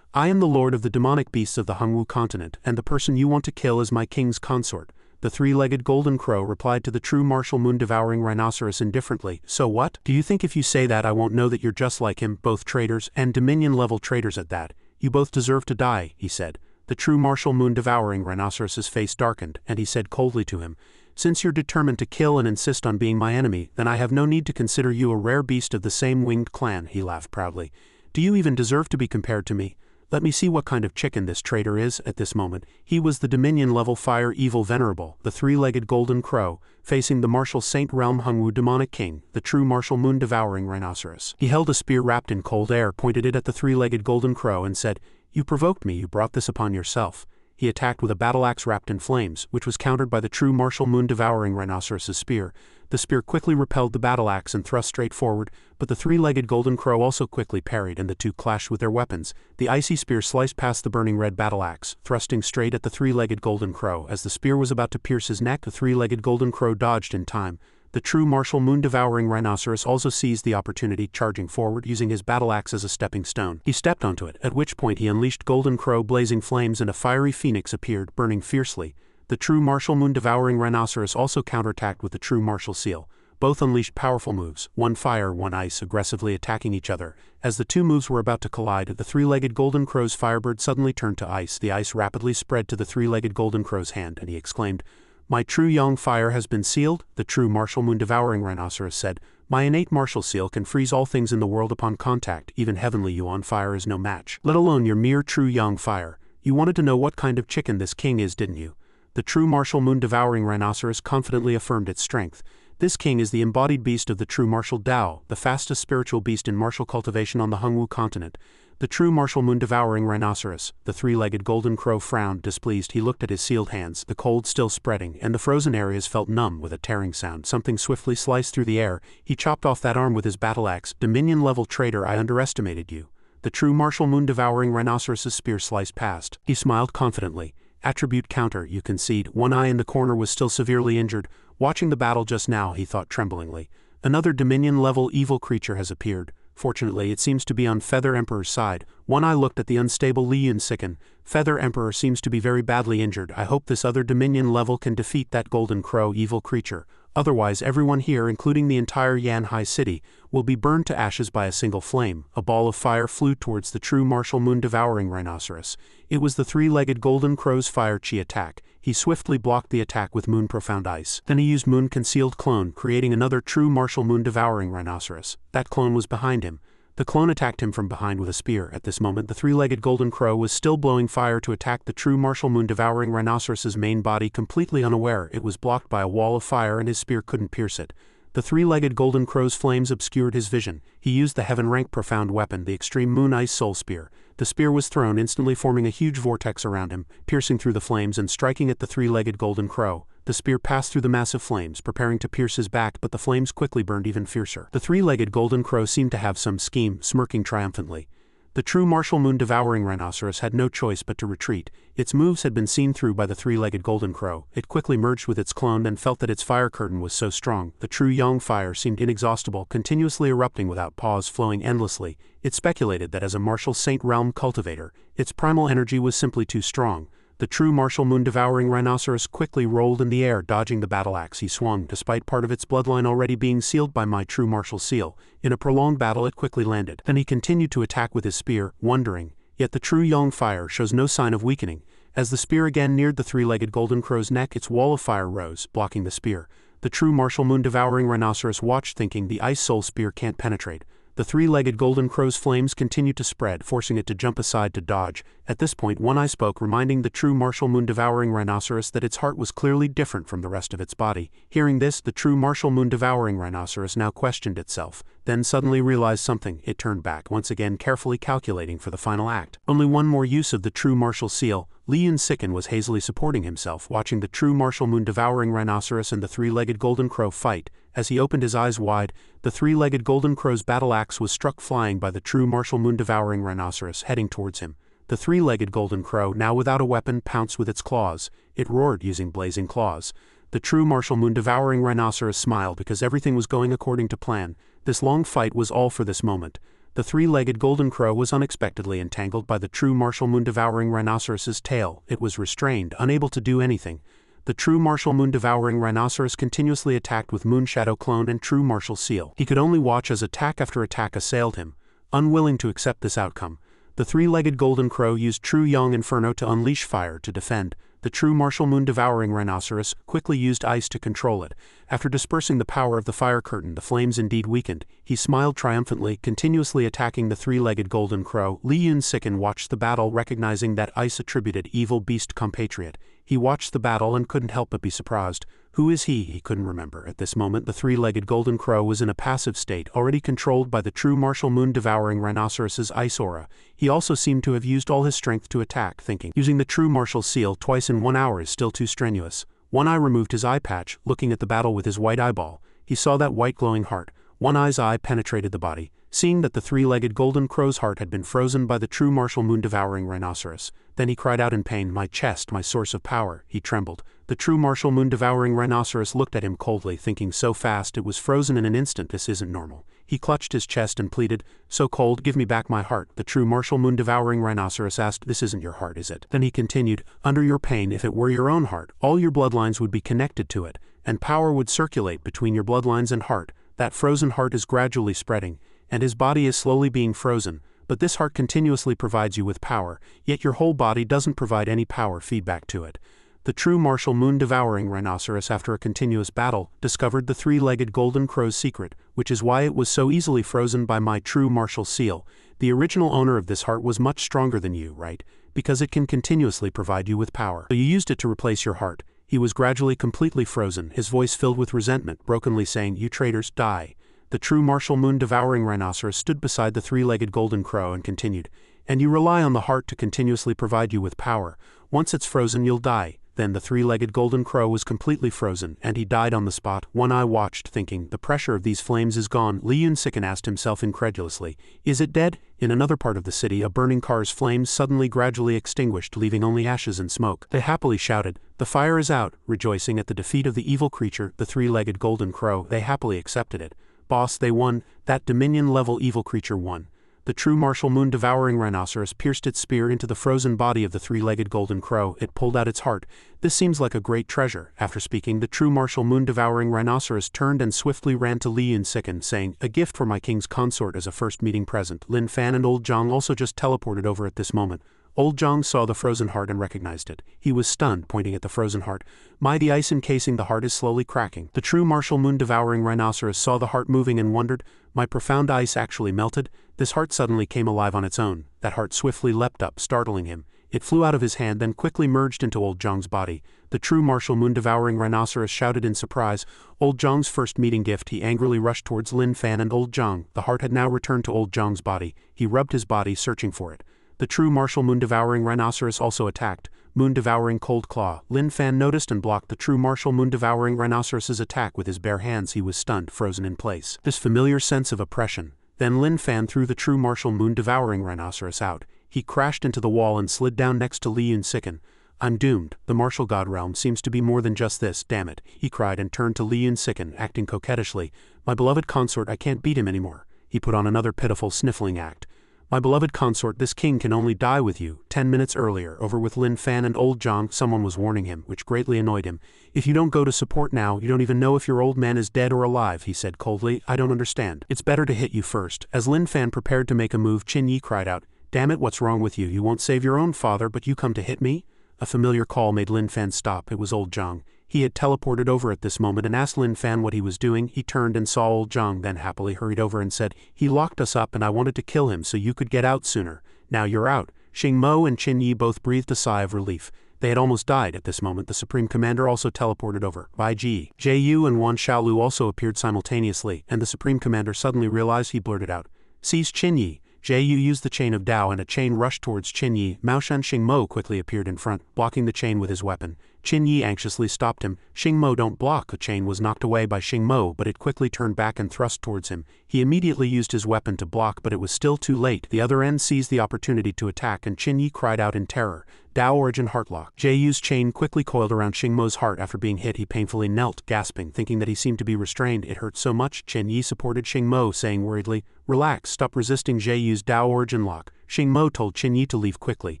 I am the lord of the demonic beasts of the Hongwu continent, and the person you want to kill is my king's consort. The three-legged golden crow replied to the true martial moon-devouring rhinoceros indifferently, so what? Do you think if you say that I won't know that you're just like him, both traitors, and Dominion-level traitors at that? You both deserve to die, he said. The true martial moon-devouring rhinoceros's face darkened, and he said coldly to him, since you're determined to kill and insist on being my enemy, then I have no need to consider you a rare beast of the same winged clan, he laughed proudly. Do you even deserve to be compared to me? Let me see what kind of chicken this traitor is. At this moment, he was the Dominion-level fire evil venerable, the three-legged golden crow, facing the martial Saint Realm Hongwu demonic king, the true martial moon-devouring rhinoceros. He held a spear wrapped in cold air, pointed it at the three-legged golden crow and said, You provoked me, you brought this upon yourself. He attacked with a battle axe wrapped in flames, which was countered by the true martial moon-devouring rhinoceros's spear. The spear quickly repelled the battle axe and thrust straight forward, but the three-legged golden crow also quickly parried and the two clashed with their weapons. The icy spear sliced past the burning red battle axe, thrusting straight at the three-legged golden crow. As the spear was about to pierce his neck, the three-legged golden crow dodged in time. The true martial moon-devouring rhinoceros also seized the opportunity, charging forward, using his battle axe as a stepping stone. He stepped onto it, at which point he unleashed golden crow blazing flames and a fiery phoenix appeared, burning fiercely. The true martial moon-devouring rhinoceros also counterattacked with the true martial seal. Both unleashed powerful moves, one fire, one ice, aggressively attacking each other. As the two moves were about to collide, the three-legged golden crow's firebird suddenly turned to ice. The ice rapidly spread to the three-legged golden crow's hand, and he exclaimed, My true yang fire has been sealed. The true martial moon-devouring rhinoceros said, My innate martial seal can freeze all things in the world upon contact. Even heavenly yuan fire is no match, let alone your mere true yang fire. You wanted to know what kind of chicken this king is, didn't you? The true martial moon-devouring rhinoceros confidently affirmed its strength. This king is the embodied beast of the true martial Tao, the fastest spiritual beast in martial cultivation on the Hongwu continent. The true martial moon-devouring rhinoceros, the three-legged golden crow, frowned, displeased. He looked at his sealed hands, the cold still spreading, and the frozen areas felt numb. With a tearing sound, something swiftly sliced through the air. He chopped off that arm with his battle axe. Dominion-level traitor, I underestimated you. The true martial moon-devouring rhinoceros's spear sliced past. He smiled confidently. Attribute counter, you concede. One eye in the corner was still severely injured. Watching the battle just now, he thought tremblingly. Another Dominion-level evil creature has appeared. Fortunately, it seems to be on Feather Emperor's side. One eye looked at the unstable Li Yunsiken. Feather Emperor seems to be very badly injured. I hope this other Dominion level can defeat that golden crow evil creature. Otherwise, everyone here, including the entire Yanhai city, will be burned to ashes by a single flame. A ball of fire flew towards the true martial moon-devouring rhinoceros. It was the three-legged golden crow's fire chi attack. He swiftly blocked the attack with moon-profound ice. Then he used moon-concealed clone, creating another true martial moon-devouring rhinoceros. That clone was behind him. The clone attacked him from behind with a spear. At this moment, the three-legged golden crow was still blowing fire to attack the true martial moon-devouring rhinoceros's main body. Completely unaware, it was blocked by a wall of fire and his spear couldn't pierce it. The three-legged golden crow's flames obscured his vision. He used the heaven-rank profound weapon, the extreme moon ice soul spear. The spear was thrown, instantly forming a huge vortex around him, piercing through the flames and striking at the three-legged golden crow. The spear passed through the massive flames, preparing to pierce his back, but the flames quickly burned even fiercer. The three-legged golden crow seemed to have some scheme, smirking triumphantly. The true martial moon-devouring rhinoceros had no choice but to retreat. Its moves had been seen through by the three-legged golden crow. It quickly merged with its clone and felt that its fire curtain was so strong. The true yang fire seemed inexhaustible, continuously erupting without pause, flowing endlessly. It speculated that as a martial Saint Realm cultivator, its primal energy was simply too strong. The true martial moon-devouring rhinoceros quickly rolled in the air, dodging the battle axe he swung, despite part of its bloodline already being sealed by my true martial seal. In a prolonged battle it quickly landed. Then he continued to attack with his spear, wondering. Yet the true yang fire shows no sign of weakening. As the spear again neared the three-legged golden crow's neck, its wall of fire rose, blocking the spear. The true martial moon-devouring rhinoceros watched, thinking the ice soul spear can't penetrate. The three-legged golden crow's flames continued to spread, forcing it to jump aside to dodge. At this point, One Eye spoke, reminding the true martial moon-devouring rhinoceros that its heart was clearly different from the rest of its body. Hearing this, the true martial moon-devouring rhinoceros now questioned itself, then suddenly realized something. It turned back, once again carefully calculating for the final act. Only one more use of the true martial seal. Li Yun-siken was hazily supporting himself, watching the true martial moon-devouring rhinoceros and the three-legged golden crow fight. As he opened his eyes wide, the three-legged golden crow's battle axe was struck flying by the true martial moon-devouring rhinoceros, heading towards him. The three-legged golden crow, now without a weapon, pounced with its claws. It roared using blazing claws. The true martial moon-devouring rhinoceros smiled because everything was going according to plan. This long fight was all for this moment. The three-legged golden crow was unexpectedly entangled by the true martial moon-devouring rhinoceros's tail. It was restrained, unable to do anything. The true martial moon-devouring rhinoceros continuously attacked with Moonshadow Clone and true martial seal. He could only watch as attack after attack assailed him. Unwilling to accept this outcome, the three-legged golden crow used True Yang Inferno to unleash fire to defend. The true martial moon-devouring rhinoceros quickly used ice to control it. After dispersing the power of the fire curtain, the flames indeed weakened. He smiled triumphantly, continuously attacking the three-legged golden crow. Li Yun-siken watched the battle, recognizing that ice attributed evil beast compatriot. He watched the battle and couldn't help but be surprised. Who is he? He couldn't remember. At this moment, the three-legged golden crow was in a passive state, already controlled by the true martial moon-devouring rhinoceros's ice aura. He also seemed to have used all his strength to attack, thinking, using the true martial seal twice in 1 hour is still too strenuous. One Eye removed his eye patch, looking at the battle with his white eyeball. He saw that white glowing heart. One Eye's eye penetrated the body, seeing that the three-legged golden crow's heart had been frozen by the true martial moon-devouring rhinoceros. Then he cried out in pain, "My chest, my source of power." He trembled. The true martial moon-devouring rhinoceros looked at him coldly, thinking, so fast it was frozen in an instant, this isn't normal. He clutched his chest and pleaded, "So cold, give me back my heart." The true martial moon-devouring rhinoceros asked, "This isn't your heart, is it?" Then he continued, "Under your pain, if it were your own heart, all your bloodlines would be connected to it, and power would circulate between your bloodlines and heart. That frozen heart is gradually spreading, and his body is slowly being frozen, but this heart continuously provides you with power, yet your whole body doesn't provide any power feedback to it." The true martial moon-devouring rhinoceros, after a continuous battle, discovered the three-legged golden crow's secret, which is why it was so easily frozen by my true martial seal. The original owner of this heart was much stronger than you, right? Because it can continuously provide you with power. So you used it to replace your heart. He was gradually completely frozen, his voice filled with resentment, brokenly saying, "You traitors, die." The true martial moon-devouring rhinoceros stood beside the three-legged golden crow and continued, "And you rely on the heart to continuously provide you with power. Once it's frozen, you'll die." Then the three-legged golden crow was completely frozen, and he died on the spot. One Eye watched, thinking, the pressure of these flames is gone. Li Yun-siken asked himself incredulously, "Is it dead?" In another part of the city, a burning car's flames suddenly gradually extinguished, leaving only ashes and smoke. They happily shouted, "The fire is out!" Rejoicing at the defeat of the evil creature, the three-legged golden crow, they happily accepted it. "Boss, they won. That Dominion-level evil creature won." The true martial moon-devouring rhinoceros pierced its spear into the frozen body of the three-legged golden crow. It pulled out its heart. "This seems like a great treasure." After speaking, the true martial moon-devouring rhinoceros turned and swiftly ran to Li Yun-siken, saying, "A gift for my king's consort as a first meeting present." Lin Fan and Old Zhang also just teleported over at this moment. Old Zhang saw the frozen heart and recognized it. He was stunned, pointing at the frozen heart. The ice encasing the heart is slowly cracking." The true martial moon-devouring rhinoceros saw the heart moving and wondered, "My profound ice actually melted?" This heart suddenly came alive on its own. That heart swiftly leapt up, startling him. It flew out of his hand, then quickly merged into Old Zhang's body. The true martial moon-devouring rhinoceros shouted in surprise. Old Zhang's first meeting gift. He angrily rushed towards Lin Fan and Old Zhang. The heart had now returned to Old Zhang's body. He rubbed his body, searching for it. The true martial moon-devouring rhinoceros also attacked. Moon-devouring cold claw. Lin Fan noticed and blocked the true martial moon-devouring rhinoceros's attack with his bare hands. He was stunned, frozen in place. This familiar sense of oppression. Then Lin Fan threw the true martial moon-devouring rhinoceros out. He crashed into the wall and slid down next to Li Yun-siken. "I'm doomed. The martial god realm seems to be more than just this, damn it," he cried and turned to Li Yun-siken, acting coquettishly. "My beloved consort, I can't beat him anymore." He put on another pitiful sniffling act. "My beloved consort, this king can only die with you." 10 minutes earlier, over with Lin Fan and Old Zhang, someone was warning him, which greatly annoyed him. "If you don't go to support now, you don't even know if your old man is dead or alive," he said coldly. "I don't understand. It's better to hit you first." As Lin Fan prepared to make a move, Qin Yi cried out, "Damn it, what's wrong with you? You won't save your own father, but you come to hit me?" A familiar call made Lin Fan stop. It was Old Zhang. He had teleported over at this moment and asked Lin Fan what he was doing. He turned and saw old Zhang, then happily hurried over and said, "He locked us up and I wanted to kill him so you could get out sooner. Now you're out." Xing Mo and Qin Yi both breathed a sigh of relief. They had almost died at this moment. The Supreme Commander also teleported over. Bai Ji, Jie Yu and Wan Xiaolu also appeared simultaneously, and the Supreme Commander suddenly realized. He blurted out, "Seize Qin Yi." Jie Yu used the chain of Dao and a chain rushed towards Qin Yi. Mao Shan Xing Mo quickly appeared in front, blocking the chain with his weapon. Qin Yi anxiously stopped him. "Xing Mo, don't block." The chain was knocked away by Xing Mo, but it quickly turned back and thrust towards him. He immediately used his weapon to block, but it was still too late. The other end seized the opportunity to attack and Qin Yi cried out in terror. Dao Origin Heartlock. Jie Yu's chain quickly coiled around Xing Mo's heart. After being hit, he painfully knelt, gasping, thinking that he seemed to be restrained. It hurt so much. Qin Yi supported Xing Mo, saying worriedly, "Relax, stop resisting Jie Yu's Dao Origin Lock." Xing Mo told Qin Yi to leave quickly.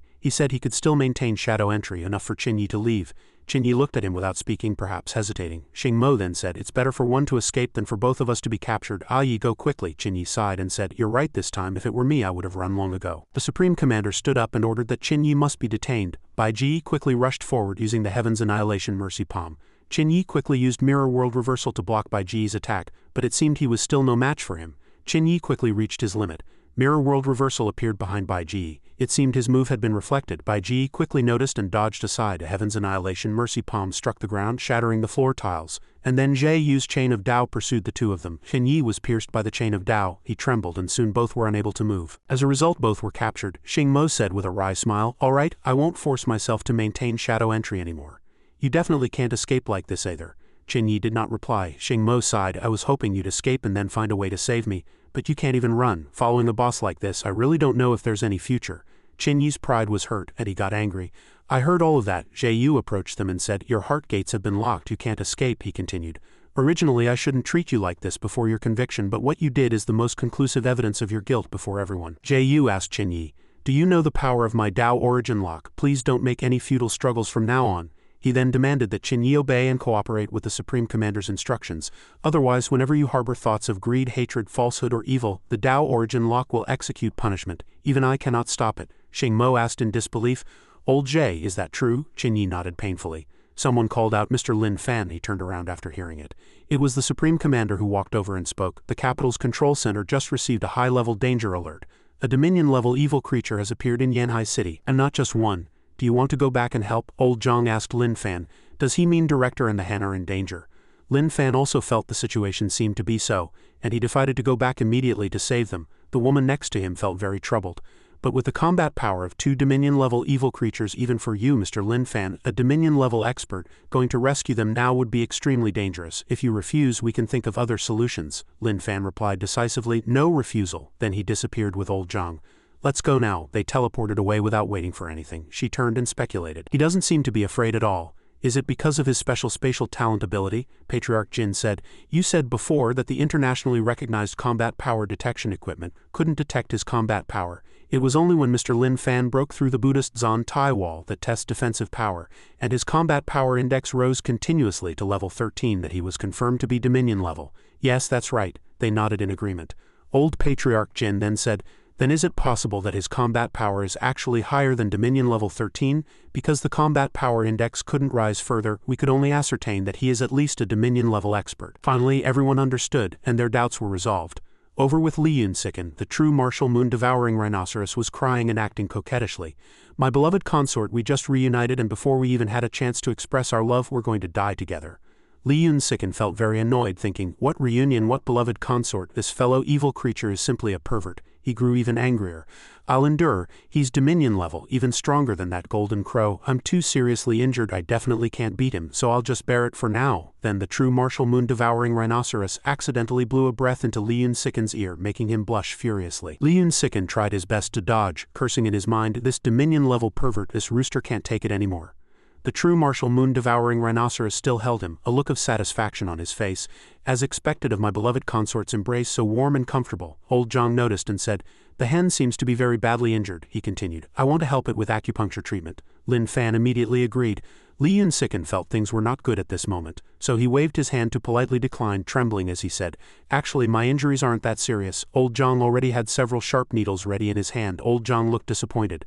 He said he could still maintain shadow entry, enough for Qin Yi to leave. Qin Yi looked at him without speaking, perhaps hesitating. Xing Mo then said, "It's better for one to escape than for both of us to be captured. Ah Yi, go quickly." Qin Yi sighed and said, "You're right this time. If it were me, I would have run long ago." The Supreme Commander stood up and ordered that Qin Yi must be detained. Bai Ji quickly rushed forward using the Heaven's Annihilation Mercy Palm. Qin Yi quickly used Mirror World Reversal to block Bai Ji's attack, but it seemed he was still no match for him. Qin Yi quickly reached his limit. Mirror World Reversal appeared behind Bai Ji. It seemed his move had been reflected. Bai Ji quickly noticed and dodged aside. A Heaven's Annihilation Mercy Palm struck the ground, shattering the floor tiles. And then Jie Yu's chain of Dao pursued the two of them. Qin Yi was pierced by the chain of Dao. He trembled and soon both were unable to move. As a result, both were captured. Xing Mo said with a wry smile, "All right, I won't force myself to maintain shadow entry anymore. You definitely can't escape like this either." Qin Yi did not reply. Xing Mo sighed, "I was hoping you'd escape and then find a way to save me, but you can't even run. Following a boss like this, I really don't know if there's any future." Qin Yi's pride was hurt, and he got angry. "I heard all of that." Jie Yu approached them and said, "Your heart gates have been locked. You can't escape," he continued. "Originally I shouldn't treat you like this before your conviction, but what you did is the most conclusive evidence of your guilt before everyone." Jie Yu asked Qin Yi, "Do you know the power of my Dao Origin Lock? Please don't make any futile struggles from now on." He then demanded that Qin Yi obey and cooperate with the Supreme Commander's instructions. Otherwise, whenever you harbor thoughts of greed, hatred, falsehood, or evil, the Dao Origin Lock will execute punishment. Even I cannot stop it. Xing Mo asked in disbelief, "Old Jie, is that true?" Qin Yi nodded painfully. Someone called out, "Mr. Lin Fan." He turned around after hearing it. It was the Supreme Commander who walked over and spoke. "The capital's control center just received a high-level danger alert. A Dominion-level evil creature has appeared in Yanhai City, and not just one. Do you want to go back and help?" Old Zhang asked Lin Fan. "Does he mean Director and the Han are in danger?" Lin Fan also felt the situation seemed to be so, and he decided to go back immediately to save them. The woman next to him felt very troubled. "But with the combat power of 2 Dominion-level evil creatures, even for you, Mr. Lin Fan, a Dominion-level expert, going to rescue them now would be extremely dangerous. If you refuse, we can think of other solutions." Lin Fan replied decisively, "No refusal." Then he disappeared with old Zhang. "Let's go now." They teleported away without waiting for anything. She turned and speculated. "He doesn't seem to be afraid at all. Is it because of his special spatial talent ability?" Patriarch Jin said, "You said before that the internationally recognized combat power detection equipment couldn't detect his combat power. It was only when Mr. Lin Fan broke through the Buddhist Zan Tai wall that tests defensive power, and his combat power index rose continuously to level 13 that he was confirmed to be Dominion level." "Yes, that's right." They nodded in agreement. Old Patriarch Jin then said, "Then is it possible that his combat power is actually higher than Dominion level 13? Because the combat power index couldn't rise further, we could only ascertain that he is at least a Dominion level expert." Finally, everyone understood, and their doubts were resolved. Over with Li Yunsiken, the true martial moon-devouring rhinoceros was crying and acting coquettishly. "My beloved consort, we just reunited, and before we even had a chance to express our love, we're going to die together." Li Yunsiken felt very annoyed, thinking, "What reunion, what beloved consort? This fellow evil creature is simply a pervert." He grew even angrier. "I'll endure. He's Dominion level, even stronger than that golden crow. I'm too seriously injured. I definitely can't beat him, so I'll just bear it for now." Then the true martial moon-devouring rhinoceros accidentally blew a breath into Li Yunsiken's ear, making him blush furiously. Li Yunsiken tried his best to dodge, cursing in his mind, "This Dominion level pervert, this rooster can't take it anymore." The true martial moon-devouring rhinoceros still held him, a look of satisfaction on his face. "As expected of my beloved consort's embrace, so warm and comfortable." Old Zhang noticed and said, "The hen seems to be very badly injured," he continued. "I want to help it with acupuncture treatment." Lin Fan immediately agreed. Li Yunsiken felt things were not good at this moment, so he waved his hand to politely decline, trembling as he said, "Actually, my injuries aren't that serious." Old Zhang already had several sharp needles ready in his hand. Old Zhang looked disappointed.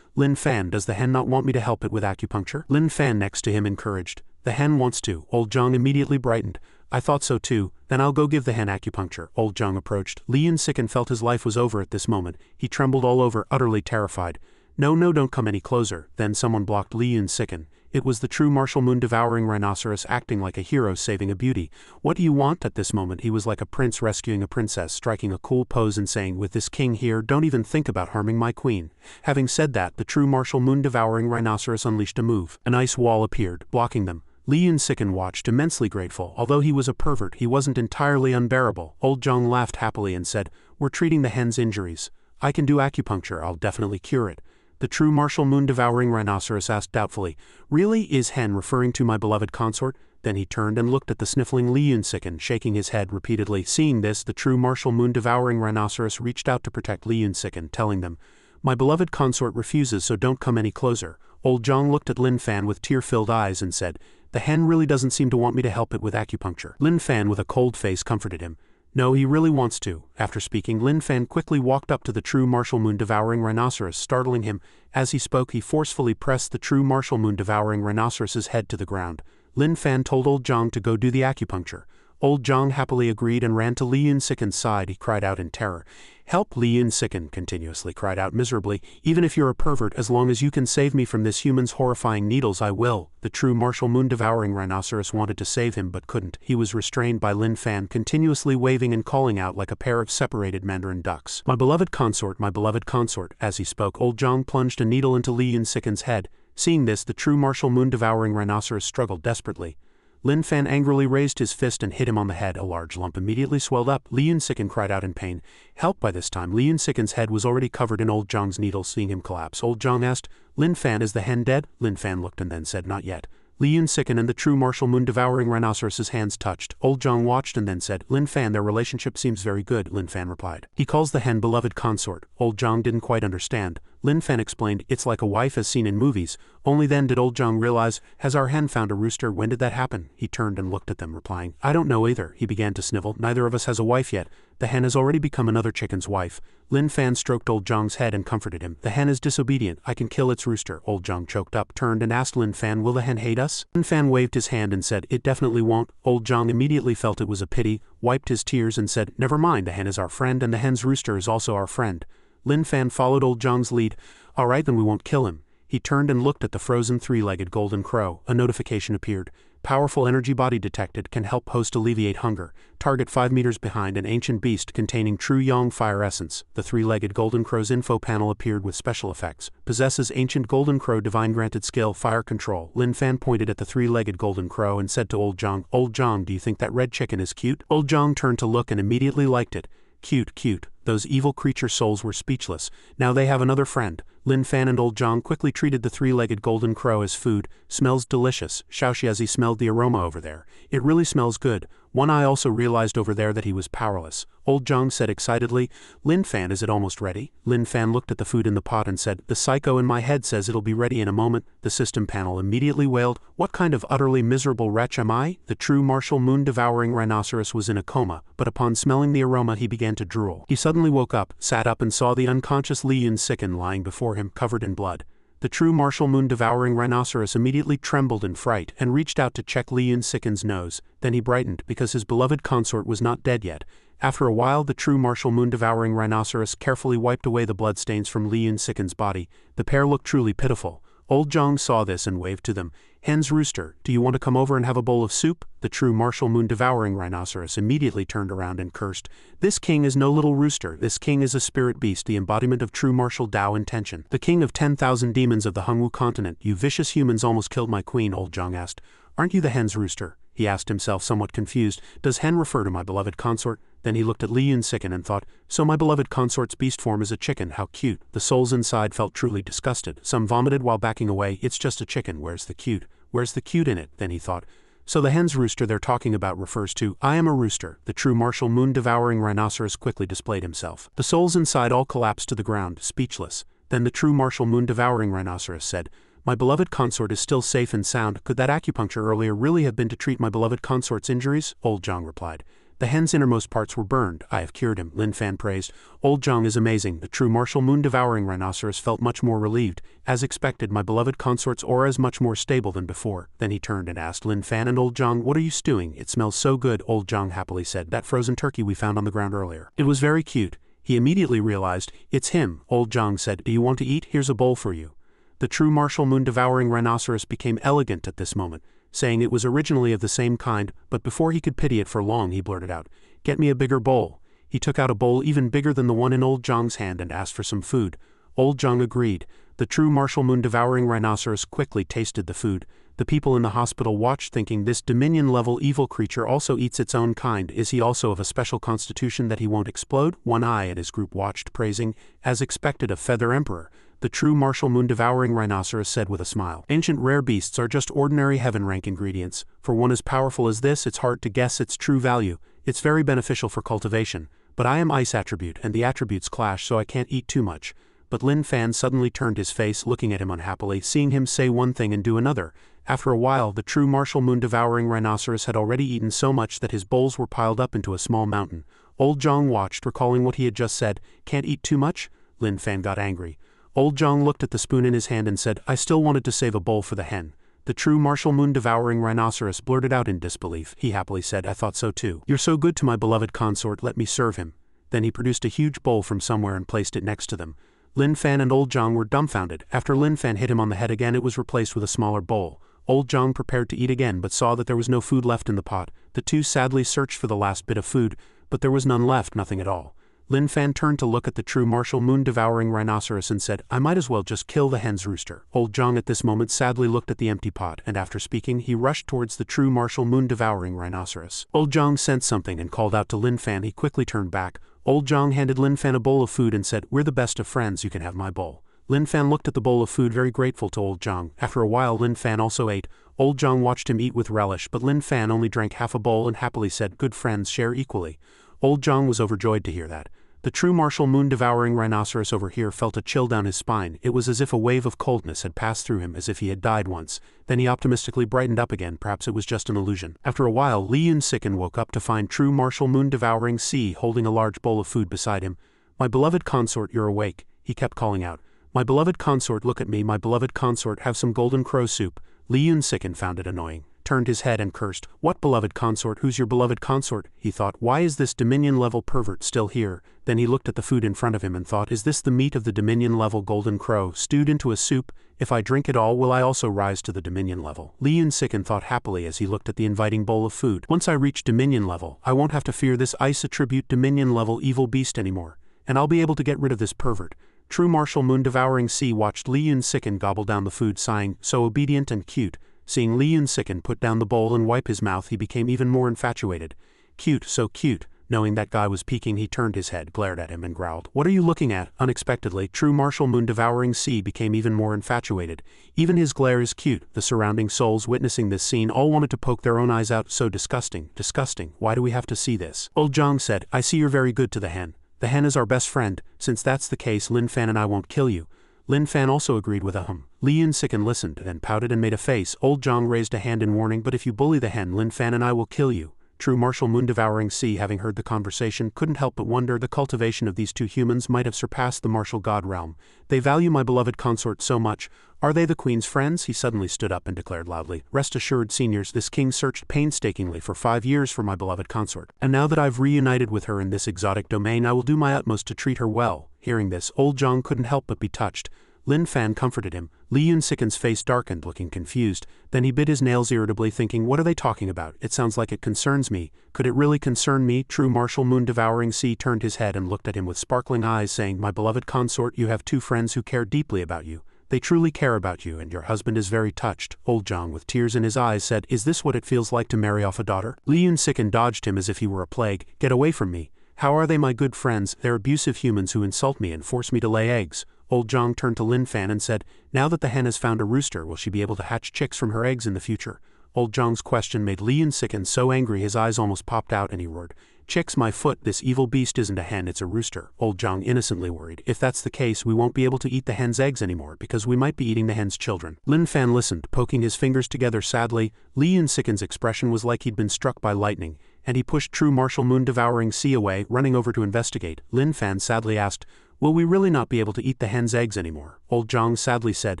Lin Fan, does the hen not want me to help it with acupuncture? Lin Fan next to him encouraged. The hen wants to. Old Zhang immediately brightened. I thought so too, then I'll go give the hen acupuncture. Old Zhang approached. Li Yunsiken felt his life was over at this moment. He trembled all over, utterly terrified. No, don't come any closer. Then someone blocked Li Yunsiken. It was the true martial moon-devouring rhinoceros acting like a hero saving a beauty. What do you want? At this moment he was like a prince rescuing a princess, striking a cool pose and saying, with this king here, don't even think about harming my queen. Having said that, the true martial moon-devouring rhinoceros unleashed a move. An ice wall appeared, blocking them. Li Yunsiken watched, immensely grateful. Although he was a pervert, he wasn't entirely unbearable. Old Zhang laughed happily and said, we're treating the hen's injuries. I can do acupuncture, I'll definitely cure it. The true martial moon-devouring rhinoceros asked doubtfully, really, is hen referring to my beloved consort? Then he turned and looked at the sniffling Li Yunsiken, shaking his head repeatedly. Seeing this, the true martial moon-devouring rhinoceros reached out to protect Li Yunsiken, telling them, my beloved consort refuses, so don't come any closer. Old Zhang looked at Lin Fan with tear-filled eyes and said, the hen really doesn't seem to want me to help it with acupuncture. Lin Fan with a cold face comforted him. No, he really wants to. After speaking, Lin Fan quickly walked up to the true martial moon-devouring rhinoceros, startling him. As he spoke, he forcefully pressed the true martial moon-devouring rhinoceros's head to the ground. Lin Fan told Old Zhang to go do the acupuncture. Old Zhang happily agreed and ran to Li Yunsiken's side. He cried out in terror. Help! Li Yunsiken continuously cried out miserably. Even if you're a pervert, as long as you can save me from this human's horrifying needles, I will. The true martial moon-devouring rhinoceros wanted to save him but couldn't. He was restrained by Lin Fan, continuously waving and calling out like a pair of separated mandarin ducks. My beloved consort, my beloved consort. As he spoke, Old Zhang plunged a needle into Li Yunsiken's head. Seeing this, the true martial moon-devouring rhinoceros struggled desperately. Lin Fan angrily raised his fist and hit him on the head. A large lump immediately swelled up. Li Yunsiken cried out in pain. Help! By this time, Li Yunsiken's head was already covered in Old Zhang's needle. Seeing him collapse, Old Zhang asked, Lin Fan, is the hen dead? Lin Fan looked and then said, not yet. Li Yunsiken and the true martial moon-devouring rhinoceros's hands touched. Old Zhang watched and then said, Lin Fan, their relationship seems very good. Lin Fan replied. He calls the hen beloved consort. Old Zhang didn't quite understand. Lin Fan explained, it's like a wife as seen in movies. Only then did Old Zhang realize, has our hen found a rooster? When did that happen? He turned and looked at them, replying, I don't know either. He began to snivel. Neither of us has a wife yet. The hen has already become another chicken's wife. Lin Fan stroked Old Zhang's head and comforted him. The hen is disobedient. I can kill its rooster. Old Zhang choked up, turned and asked Lin Fan, will the hen hate us? Lin Fan waved his hand and said, it definitely won't. Old Zhang immediately felt it was a pity, wiped his tears and said, never mind, the hen is our friend and the hen's rooster is also our friend. Lin Fan followed Old Zhang's lead. All right, then we won't kill him. He turned and looked at the frozen three-legged golden crow. A notification appeared. Powerful energy body detected, can help host alleviate hunger. Target 5 meters behind an ancient beast containing true yang fire essence. The three-legged golden crow's info panel appeared with special effects. Possesses ancient golden crow divine granted skill fire control. Lin Fan pointed at the three-legged golden crow and said to Old Zhang, do you think that red chicken is cute? Old Zhang turned to look and immediately liked it. Cute. Those evil creature souls were speechless. Now they have another friend. Lin Fan and Old Zhang quickly treated the three-legged golden crow as food. Smells delicious. Xiaoxi as he smelled the aroma over there. It really smells good. One Eye also realized over there that he was powerless. Old Zhang said excitedly, Lin Fan, is it almost ready? Lin Fan looked at the food in the pot and said, the psycho in my head says it'll be ready in a moment. The system panel immediately wailed, what kind of utterly miserable wretch am I? The true martial moon-devouring rhinoceros was in a coma, but upon smelling the aroma he began to drool. He suddenly woke up, sat up and saw the unconscious Li Yunsiken lying before him, covered in blood. The true martial moon-devouring rhinoceros immediately trembled in fright and reached out to check Li Yunsiken's nose. Then he brightened because his beloved consort was not dead yet. After a while, the true martial moon-devouring rhinoceros carefully wiped away the bloodstains from Li Yunsiken's body. The pair looked truly pitiful. Old Zhang saw this and waved to them. Hen's rooster, do you want to come over and have a bowl of soup? The true martial moon-devouring rhinoceros immediately turned around and cursed. This king is no little rooster. This king is a spirit beast, the embodiment of true martial Tao intention. The king of 10,000 demons of the Hongwu continent. You vicious humans almost killed my queen, Old Zhang asked. Aren't you the hen's rooster? He asked himself, somewhat confused. Does hen refer to my beloved consort? Then he looked at Li Yunsiken and thought, so my beloved consort's beast form is a chicken, how cute. The souls inside felt truly disgusted. Some vomited while backing away. It's just a chicken, where's the cute? Where's the cute in it? Then he thought, so the hen's rooster they're talking about refers to, I am a rooster. The true martial moon-devouring rhinoceros quickly displayed himself. The souls inside all collapsed to the ground, speechless. Then the true martial moon-devouring rhinoceros said, my beloved consort is still safe and sound. Could that acupuncture earlier really have been to treat my beloved consort's injuries? Old Zhang replied. The hen's innermost parts were burned. I have cured him, Lin Fan praised. Old Zhang is amazing. The true martial moon-devouring rhinoceros felt much more relieved. As expected, my beloved consort's aura is much more stable than before. Then he turned and asked Lin Fan and Old Zhang, what are you stewing? It smells so good, Old Zhang happily said. That frozen turkey we found on the ground earlier. It was very cute. He immediately realized, it's him. Old Zhang said, do you want to eat? Here's a bowl for you. The true martial moon-devouring rhinoceros became elegant at this moment, saying it was originally of the same kind, but before he could pity it for long he blurted out, get me a bigger bowl. He took out a bowl even bigger than the one in Old Zhang's hand and asked for some food. Old Zhang agreed. The true martial moon-devouring rhinoceros quickly tasted the food. The people in the hospital watched thinking, this Dominion-level evil creature also eats its own kind. Is he also of a special constitution that he won't explode? One Eye at his group watched, praising, as expected, a feather emperor. The true martial moon-devouring rhinoceros said with a smile, ancient rare beasts are just ordinary heaven-rank ingredients. For one as powerful as this, it's hard to guess its true value. It's very beneficial for cultivation. But I am ice attribute, and the attributes clash, so I can't eat too much. But Lin Fan suddenly turned his face, looking at him unhappily, seeing him say one thing and do another. After a while, the true martial moon-devouring rhinoceros had already eaten so much that his bowls were piled up into a small mountain. Old Zhang watched, recalling what he had just said. Can't eat too much? Lin Fan got angry. Old Zhang looked at the spoon in his hand and said, I still wanted to save a bowl for the hen. The true martial moon-devouring rhinoceros blurted out in disbelief. He happily said, I thought so too. You're so good to my beloved consort, let me serve him. Then he produced a huge bowl from somewhere and placed it next to them. Lin Fan and Old Zhang were dumbfounded. After Lin Fan hit him on the head again, it was replaced with a smaller bowl. Old Zhang prepared to eat again but saw that there was no food left in the pot. The two sadly searched for the last bit of food, but there was none left, nothing at all. Lin Fan turned to look at the true martial moon-devouring rhinoceros and said, I might as well just kill the hen's rooster. Old Zhang at this moment sadly looked at the empty pot, and after speaking, he rushed towards the true martial moon-devouring rhinoceros. Old Zhang sensed something and called out to Lin Fan. He quickly turned back. Old Zhang handed Lin Fan a bowl of food and said, we're the best of friends, you can have my bowl. Lin Fan looked at the bowl of food, very grateful to Old Zhang. After a while, Lin Fan also ate. Old Zhang watched him eat with relish, but Lin Fan only drank half a bowl and happily said, good friends share equally. Old Zhang was overjoyed to hear that. The true martial moon-devouring rhinoceros over here felt a chill down his spine. It was as if a wave of coldness had passed through him, as if he had died once. Then he optimistically brightened up again. Perhaps it was just an illusion. After a while, Li Yun-siken woke up to find true martial moon-devouring C holding a large bowl of food beside him. My beloved consort, you're awake, he kept calling out. My beloved consort, look at me, my beloved consort, have some golden crow soup. Li Yun-siken found it annoying, turned his head and cursed. What beloved consort? Who's your beloved consort? He thought, why is this Dominion-level pervert still here? Then he looked at the food in front of him and thought, is this the meat of the Dominion-level golden crow, stewed into a soup? If I drink it all, will I also rise to the Dominion level? Li Yun-siken thought happily as he looked at the inviting bowl of food. Once I reach Dominion level, I won't have to fear this ice attribute Dominion-level evil beast anymore, and I'll be able to get rid of this pervert. True martial moon-devouring C watched Li Yun-siken gobble down the food, sighing, so obedient and cute. Seeing Li Yun-siken put down the bowl and wipe his mouth, he became even more infatuated. Cute, so cute. Knowing that guy was peeking, he turned his head, glared at him, and growled, what are you looking at? Unexpectedly, true martial moon-devouring C became even more infatuated. Even his glare is cute. The surrounding souls witnessing this scene all wanted to poke their own eyes out. So disgusting, disgusting. Why do we have to see this? Old Zhang said, I see you're very good to the hen. The hen is our best friend. Since that's the case, Lin Fan and I won't kill you. Lin Fan also agreed with a hum. Li Yun-siken listened, then pouted and made a face. Old Zhang raised a hand in warning, but if you bully the hen, Lin Fan and I will kill you. True martial moon-devouring C, having heard the conversation, couldn't help but wonder the cultivation of these two humans might have surpassed the martial god realm. They value my beloved consort so much. Are they the queen's friends? He suddenly stood up and declared loudly, rest assured, seniors, this king searched painstakingly for 5 years for my beloved consort. And now that I've reunited with her in this exotic domain, I will do my utmost to treat her well. Hearing this, Old Zhang couldn't help but be touched. Lin Fan comforted him. Li Yun-siken's face darkened, looking confused. Then he bit his nails irritably, thinking, what are they talking about? It sounds like it concerns me. Could it really concern me? True martial moon-devouring C turned his head and looked at him with sparkling eyes, saying, my beloved consort, you have two friends who care deeply about you. They truly care about you, and your husband is very touched. Old Zhang, with tears in his eyes, said, is this what it feels like to marry off a daughter? Li Yun-siken dodged him as if he were a plague. Get away from me. How are they my good friends? They're abusive humans who insult me and force me to lay eggs. Old Zhang turned to Lin Fan and said, now that the hen has found a rooster, will she be able to hatch chicks from her eggs in the future? Old Zhang's question made Li Yun-siken so angry his eyes almost popped out, and he roared, chicks, my foot, this evil beast isn't a hen, it's a rooster. Old Zhang innocently worried, if that's the case, we won't be able to eat the hen's eggs anymore, because we might be eating the hen's children. Lin Fan listened, poking his fingers together sadly. Li Yun-siken's expression was like he'd been struck by lightning, and he pushed true martial moon-devouring sea away, running over to investigate. Lin Fan sadly asked, "Will we really not be able to eat the hen's eggs anymore?" Old Zhang sadly said,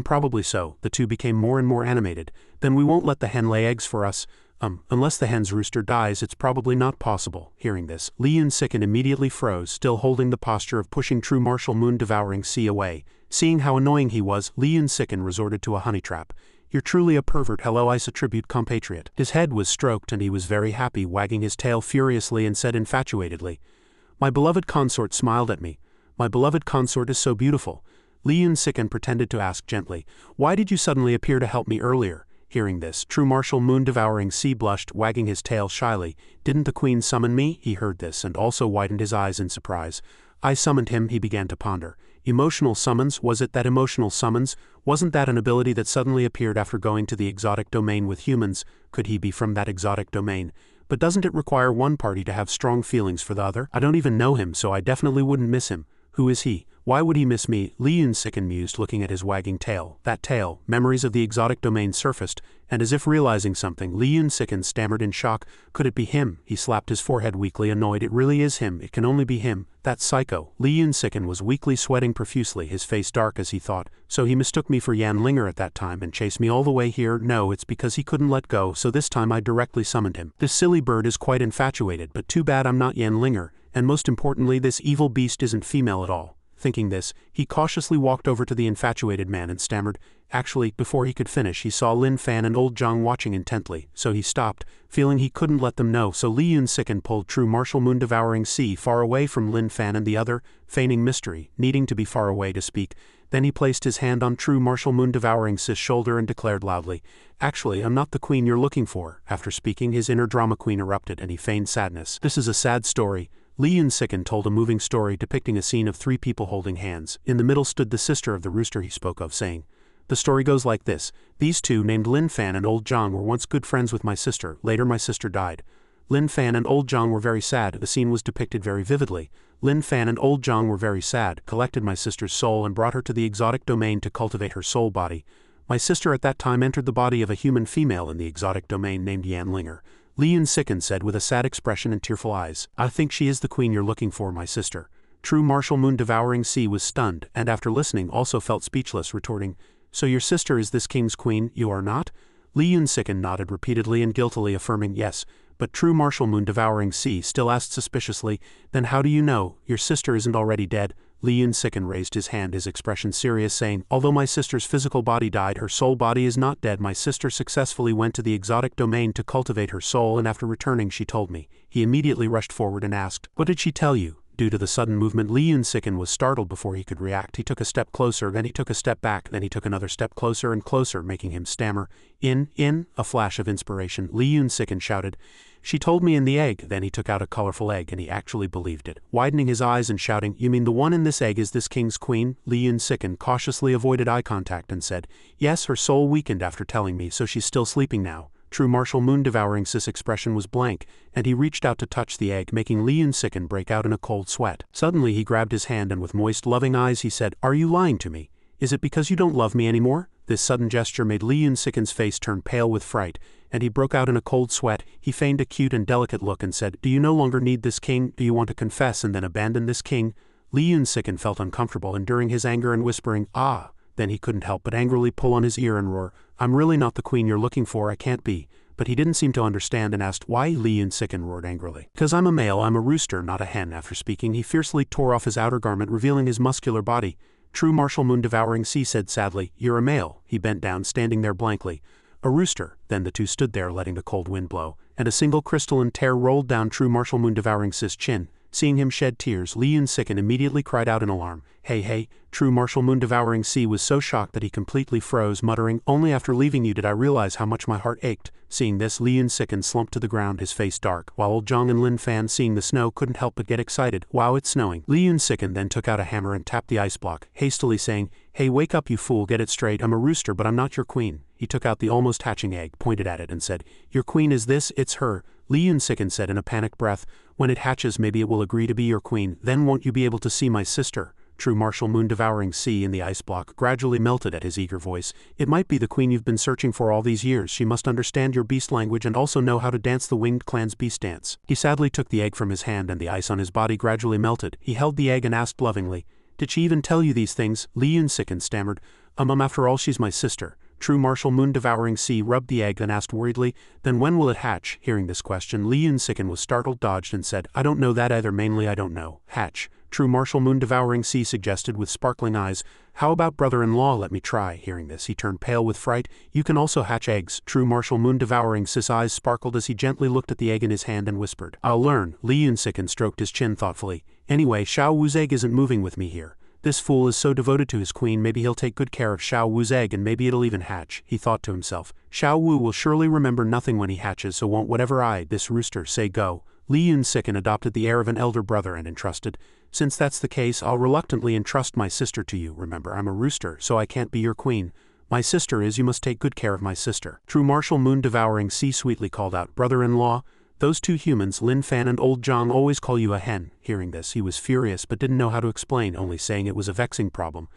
Probably so." The two became more and more animated. "Then we won't let the hen lay eggs for us. Unless the hen's rooster dies, it's probably not possible." Hearing this, Li Yun-siken immediately froze, still holding the posture of pushing true martial moon-devouring sea away. Seeing how annoying he was, Li Yun-siken resorted to a honey trap. "You're truly a pervert, hello I attribute compatriot." His head was stroked and he was very happy, wagging his tail furiously and said infatuatedly, "My beloved consort smiled at me. My beloved consort is so beautiful." Li Yun-siken pretended to ask gently, "Why did you suddenly appear to help me earlier?" Hearing this, true martial moon-devouring sea blushed, wagging his tail shyly. "Didn't the queen summon me?" He heard this and also widened his eyes in surprise. "I summoned him," he began to ponder. Emotional summons, was it that emotional summons? Wasn't that an ability that suddenly appeared after going to the exotic domain with humans? Could he be from that exotic domain? But doesn't it require one party to have strong feelings for the other? I don't even know him, so I definitely wouldn't miss him. Who is he? Why would he miss me? Li Yun-siken mused, looking at his wagging tail. That tail. Memories of the exotic domain surfaced, and as if realizing something, Li Yun-siken stammered in shock. "Could it be him?" He slapped his forehead weakly, annoyed. "It really is him. It can only be him. That psycho." Li Yun-siken was weakly sweating profusely, his face dark as he thought. "So he mistook me for Yan Linger at that time and chased me all the way here? No, it's because he couldn't let go, so this time I directly summoned him. This silly bird is quite infatuated, but too bad I'm not Yan Linger, and most importantly this evil beast isn't female at all." Thinking this, he cautiously walked over to the infatuated man and stammered. Actually, before he could finish, he saw Lin Fan and old Zhang watching intently, so he stopped, feeling he couldn't let them know, so Li Yun-siken pulled true martial moon-devouring sea far away from Lin Fan and the other, feigning mystery, needing to be far away to speak. Then he placed his hand on true martial moon-devouring Si's shoulder and declared loudly, "Actually, I'm not the queen you're looking for." After speaking, his inner drama queen erupted and he feigned sadness. "This is a sad story." Li Yun-siken told a moving story depicting a scene of three people holding hands. In the middle stood the sister of the rooster he spoke of, saying, "The story goes like this. These two, named Lin Fan and old Zhang, were once good friends with my sister. Later my sister died. Lin Fan and old Zhang were very sad. The scene was depicted very vividly. Lin Fan and old Zhang were very sad, collected my sister's soul and brought her to the exotic domain to cultivate her soul body. My sister at that time entered the body of a human female in the exotic domain named Yan Linger." Li Yun-siken said with a sad expression and tearful eyes, "I think she is the queen you're looking for, my sister." True martial moon-devouring sea was stunned, and after listening also felt speechless, retorting, "So your sister is this king's queen, you are not?" Li Yun-siken nodded repeatedly and guiltily affirming yes, but true martial moon-devouring sea still asked suspiciously, "Then how do you know? Your sister isn't already dead?" Li Yun-siken raised his hand, his expression serious, saying, "Although my sister's physical body died, her soul body is not dead. My sister successfully went to the exotic domain to cultivate her soul, and after returning she told me." He immediately rushed forward and asked, "What did she tell you?" Due to the sudden movement, Li Yun-siken was startled before he could react. He took a step closer, then he took a step back, then he took another step closer and closer, making him stammer. In, a flash of inspiration, Li Yun-siken shouted, "She told me in the egg." Then he took out a colorful egg and he actually believed it. Widening his eyes and shouting, "You mean the one in this egg is this king's queen?" Li Yun-siken cautiously avoided eye contact and said, "Yes, her soul weakened after telling me, so she's still sleeping now." True martial moon-devouring Sis' expression was blank, and he reached out to touch the egg, making Li Yun-siken break out in a cold sweat. Suddenly he grabbed his hand and with moist, loving eyes he said, "Are you lying to me? Is it because you don't love me anymore?" This sudden gesture made Li Yun-siken's face turn pale with fright, and he broke out in a cold sweat. He feigned a cute and delicate look and said, "Do you no longer need this king? Do you want to confess and then abandon this king?" Li Yun-siken felt uncomfortable, enduring his anger and whispering, "Ah." Then he couldn't help but angrily pull on his ear and roar, "I'm really not the queen you're looking for, I can't be." But he didn't seem to understand and asked why. Li Yun-siken roared angrily, "'Cause I'm a male, I'm a rooster, not a hen." After speaking, he fiercely tore off his outer garment, revealing his muscular body. True martial moon-devouring sea said sadly, "You're a male." He bent down, standing there blankly. "A rooster." Then the two stood there, letting the cold wind blow, and a single crystalline tear rolled down true martial moon-devouring Sis' chin. Seeing him shed tears, Li Yun-siken immediately cried out in alarm, Hey. True martial moon-devouring sea was so shocked that he completely froze, muttering, "Only after leaving you did I realize how much my heart ached." Seeing this, Li Yun-siken slumped to the ground, his face dark, while old Zhang and Lin Fan, seeing the snow, couldn't help but get excited. "Wow, it's snowing." Li Yun-siken then took out a hammer and tapped the ice block, hastily saying, "Hey, wake up you fool, get it straight, I'm a rooster but I'm not your queen." He took out the almost hatching egg, pointed at it and said, "Your queen is this, it's her." Li Yun-siken said in a panicked breath, "When it hatches maybe it will agree to be your queen, then won't you be able to see my sister?" True martial moon-devouring sea in the ice block gradually melted at his eager voice. It might be the queen you've been searching for all these years. She must understand your beast language and also know how to dance the winged clan's beast dance. He sadly took the egg from his hand and the ice on his body gradually melted. He held the egg and asked lovingly, "Did she even tell you these things?" Li Yunsiken stammered, After all she's my sister." True martial moon-devouring sea rubbed the egg and asked worriedly, "Then when will it hatch?" Hearing this question, Li Yunsiken was startled, dodged and said, "I don't know that either, mainly I don't know." Hatch. True martial moon-devouring sea suggested with sparkling eyes, "How about brother-in-law, let me try." Hearing this, he turned pale with fright. "You can also hatch eggs." True martial moon-devouring sea's eyes sparkled as he gently looked at the egg in his hand and whispered, "I'll learn." Li Yunsiken stroked his chin thoughtfully. "Anyway, Xiao Wu's egg isn't moving with me here. This fool is so devoted to his queen, maybe he'll take good care of Xiao Wu's egg and maybe it'll even hatch," he thought to himself. "Xiao Wu will surely remember nothing when he hatches, so won't whatever this rooster, say go." Li Yunsiken adopted the air of an elder brother and entrusted, "Since that's the case, I'll reluctantly entrust my sister to you. Remember, I'm a rooster, so I can't be your queen. My sister is, you must take good care of my sister." True martial moon-devouring sea sweetly called out, "Brother-in-law, those two humans, Lin Fan and old Zhang, always call you a hen." Hearing this, he was furious but didn't know how to explain, only saying it was a vexing problem.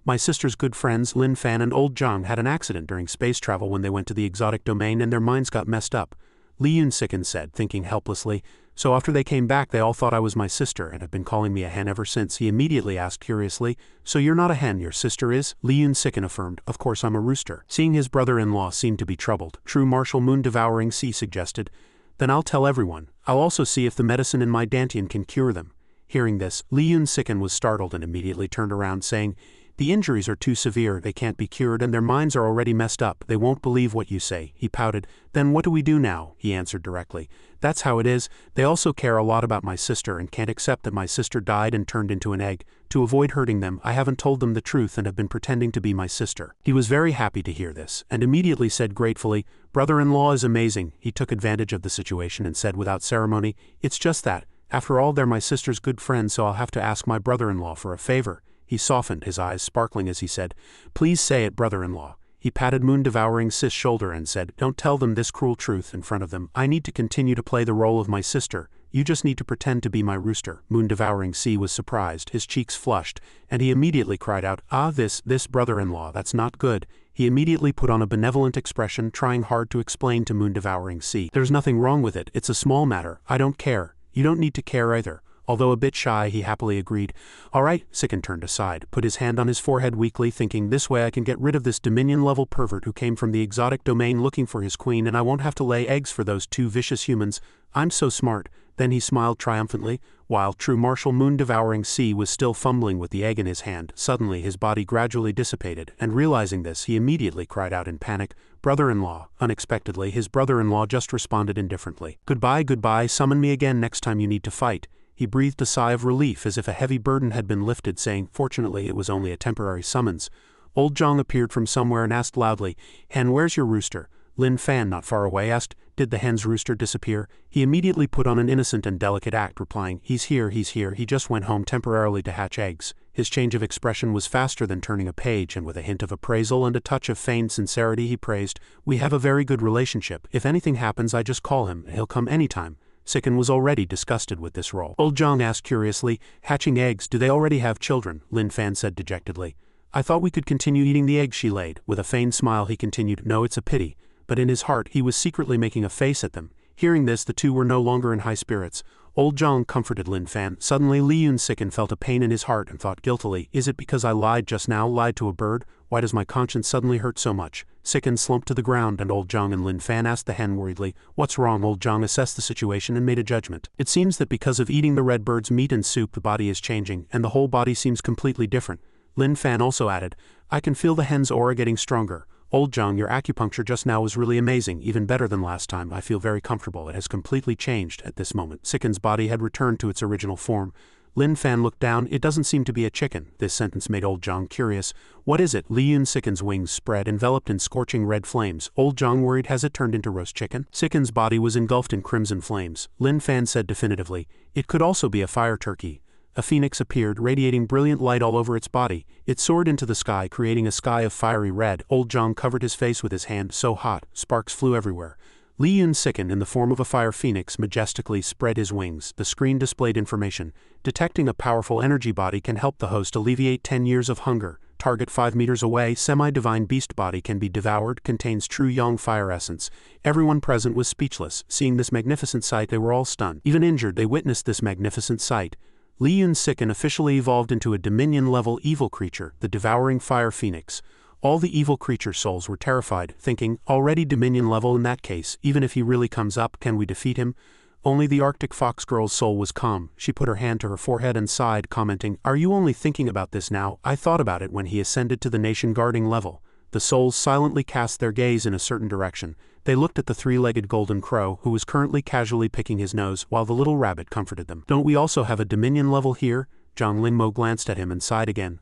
"My sister's good friends, Lin Fan and old Zhang, had an accident during space travel when they went to the exotic domain and their minds got messed up." Li Yunsiken said, thinking helplessly, "So after they came back they all thought I was my sister and have been calling me a hen ever since." He immediately asked curiously, "So you're not a hen, your sister is?" Li Yunsiken affirmed, "Of course I'm a rooster." Seeing his brother-in-law seemed to be troubled, True martial moon-devouring sea suggested, "Then I'll tell everyone. I'll also see if the medicine in my dantian can cure them." Hearing this, Li Yunsiken was startled and immediately turned around saying, "The injuries are too severe, they can't be cured and their minds are already messed up, they won't believe what you say." He pouted, "Then what do we do now?" He answered directly, "That's how it is, they also care a lot about my sister and can't accept that my sister died and turned into an egg. To avoid hurting them, I haven't told them the truth and have been pretending to be my sister." He was very happy to hear this, and immediately said gratefully, "Brother-in-law is amazing." He took advantage of the situation and said without ceremony, "It's just that. After all, they're my sister's good friends, so I'll have to ask my brother-in-law for a favor." He softened, his eyes sparkling as he said, "Please say it, brother-in-law." He patted moon-devouring Sis' shoulder and said, "Don't tell them this cruel truth in front of them. I need to continue to play the role of my sister. You just need to pretend to be my rooster." Moon-devouring Sea was surprised, his cheeks flushed, and he immediately cried out, This brother-in-law, that's not good." He immediately put on a benevolent expression, trying hard to explain to moon-devouring Sea, "There's nothing wrong with it, it's a small matter, I don't care. You don't need to care either." Although a bit shy, he happily agreed. "All right." Sicken turned aside, put his hand on his forehead weakly, thinking, "This way I can get rid of this Dominion-level pervert who came from the exotic domain looking for his queen, and I won't have to lay eggs for those two vicious humans. I'm so smart." Then he smiled triumphantly. While True Martial Moon-devouring Sea was still fumbling with the egg in his hand, suddenly his body gradually dissipated, and realizing this, he immediately cried out in panic, "Brother-in-law." Unexpectedly, his brother-in-law just responded indifferently, "Goodbye, goodbye, summon me again next time you need to fight." He breathed a sigh of relief as if a heavy burden had been lifted, saying, "Fortunately, it was only a temporary summons." Old Zhang appeared from somewhere and asked loudly, "Hen, where's your rooster?" Lin Fan, not far away, asked, "Did the hen's rooster disappear?" He immediately put on an innocent and delicate act, replying, he's here, he just went home temporarily to hatch eggs." His change of expression was faster than turning a page, and with a hint of appraisal and a touch of feigned sincerity he praised, "We have a very good relationship. If anything happens, I just call him, and he'll come anytime." Sicken was already disgusted with this role. Old Zhang asked curiously, "Hatching eggs, do they already have children?" Lin Fan said dejectedly, "I thought we could continue eating the eggs she laid." With a feigned smile he continued, "No, it's a pity." But in his heart he was secretly making a face at them. Hearing this, the two were no longer in high spirits. Old Zhang comforted Lin Fan. Suddenly Li Yunsiken felt a pain in his heart and thought guiltily, "Is it because I lied just now, lied to a bird? Why does my conscience suddenly hurt so much?" Sicken slumped to the ground, and Old Zhang and Lin Fan asked the hen worriedly, "What's wrong?" Old Zhang assessed the situation and made a judgment. "It seems that because of eating the red bird's meat and soup the body is changing, and the whole body seems completely different." Lin Fan also added, "I can feel the hen's aura getting stronger. Old Zhang, your acupuncture just now was really amazing, even better than last time. I feel very comfortable. It has completely changed." At this moment, Sicken's body had returned to its original form. Lin Fan looked down. "It doesn't seem to be a chicken." This sentence made Old Zhang curious. "What is it?" Li Yun-Sicken's wings spread, enveloped in scorching red flames. Old Zhang worried, "Has it turned into roast chicken?" Sicken's body was engulfed in crimson flames. Lin Fan said definitively, "It could also be a fire turkey." A phoenix appeared, radiating brilliant light all over its body. It soared into the sky, creating a sky of fiery red. Old Zhang covered his face with his hand, so hot, sparks flew everywhere. Li Yun Sicken, in the form of a fire phoenix, majestically spread his wings. The screen displayed information. Detecting a powerful energy body can help the host alleviate 10 years of hunger. Target 5 meters away, semi-divine beast body can be devoured, contains true yang fire essence. Everyone present was speechless. Seeing this magnificent sight, they were all stunned. Even injured, they witnessed this magnificent sight. Li Yun Sicken officially evolved into a Dominion-level evil creature, the devouring fire phoenix. All the evil creature souls were terrified, thinking, already Dominion level in that case, even if he really comes up, can we defeat him? Only the Arctic Fox girl's soul was calm. She put her hand to her forehead and sighed, commenting, "Are you only thinking about this now? I thought about it when he ascended to the nation-guarding level." The souls silently cast their gaze in a certain direction. They looked at the three-legged golden crow, who was currently casually picking his nose, while the little rabbit comforted them. "Don't we also have a Dominion level here?" Zhang Lingmo glanced at him and sighed again.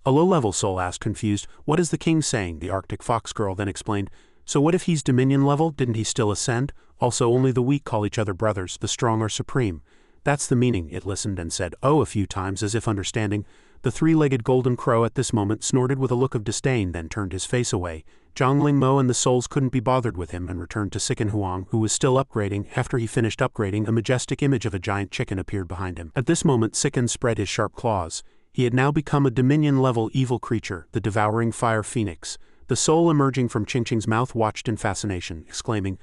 A low-level soul asked, confused, "What is the king saying?" The Arctic Fox girl then explained, "So what if he's Dominion level? Didn't he still ascend? Also only the weak call each other brothers, the strong are supreme." "That's the meaning," it listened and said, "Oh," a few times as if understanding. The three-legged golden crow at this moment snorted with a look of disdain, then turned his face away. Zhang Lingmo and the souls couldn't be bothered with him and returned to Sicken Huang, who was still upgrading. After he finished upgrading, a majestic image of a giant chicken appeared behind him. At this moment Sicken spread his sharp claws. He had now become a Dominion-level evil creature, the devouring fire phoenix. The soul emerging from Qingqing's mouth watched in fascination, exclaiming,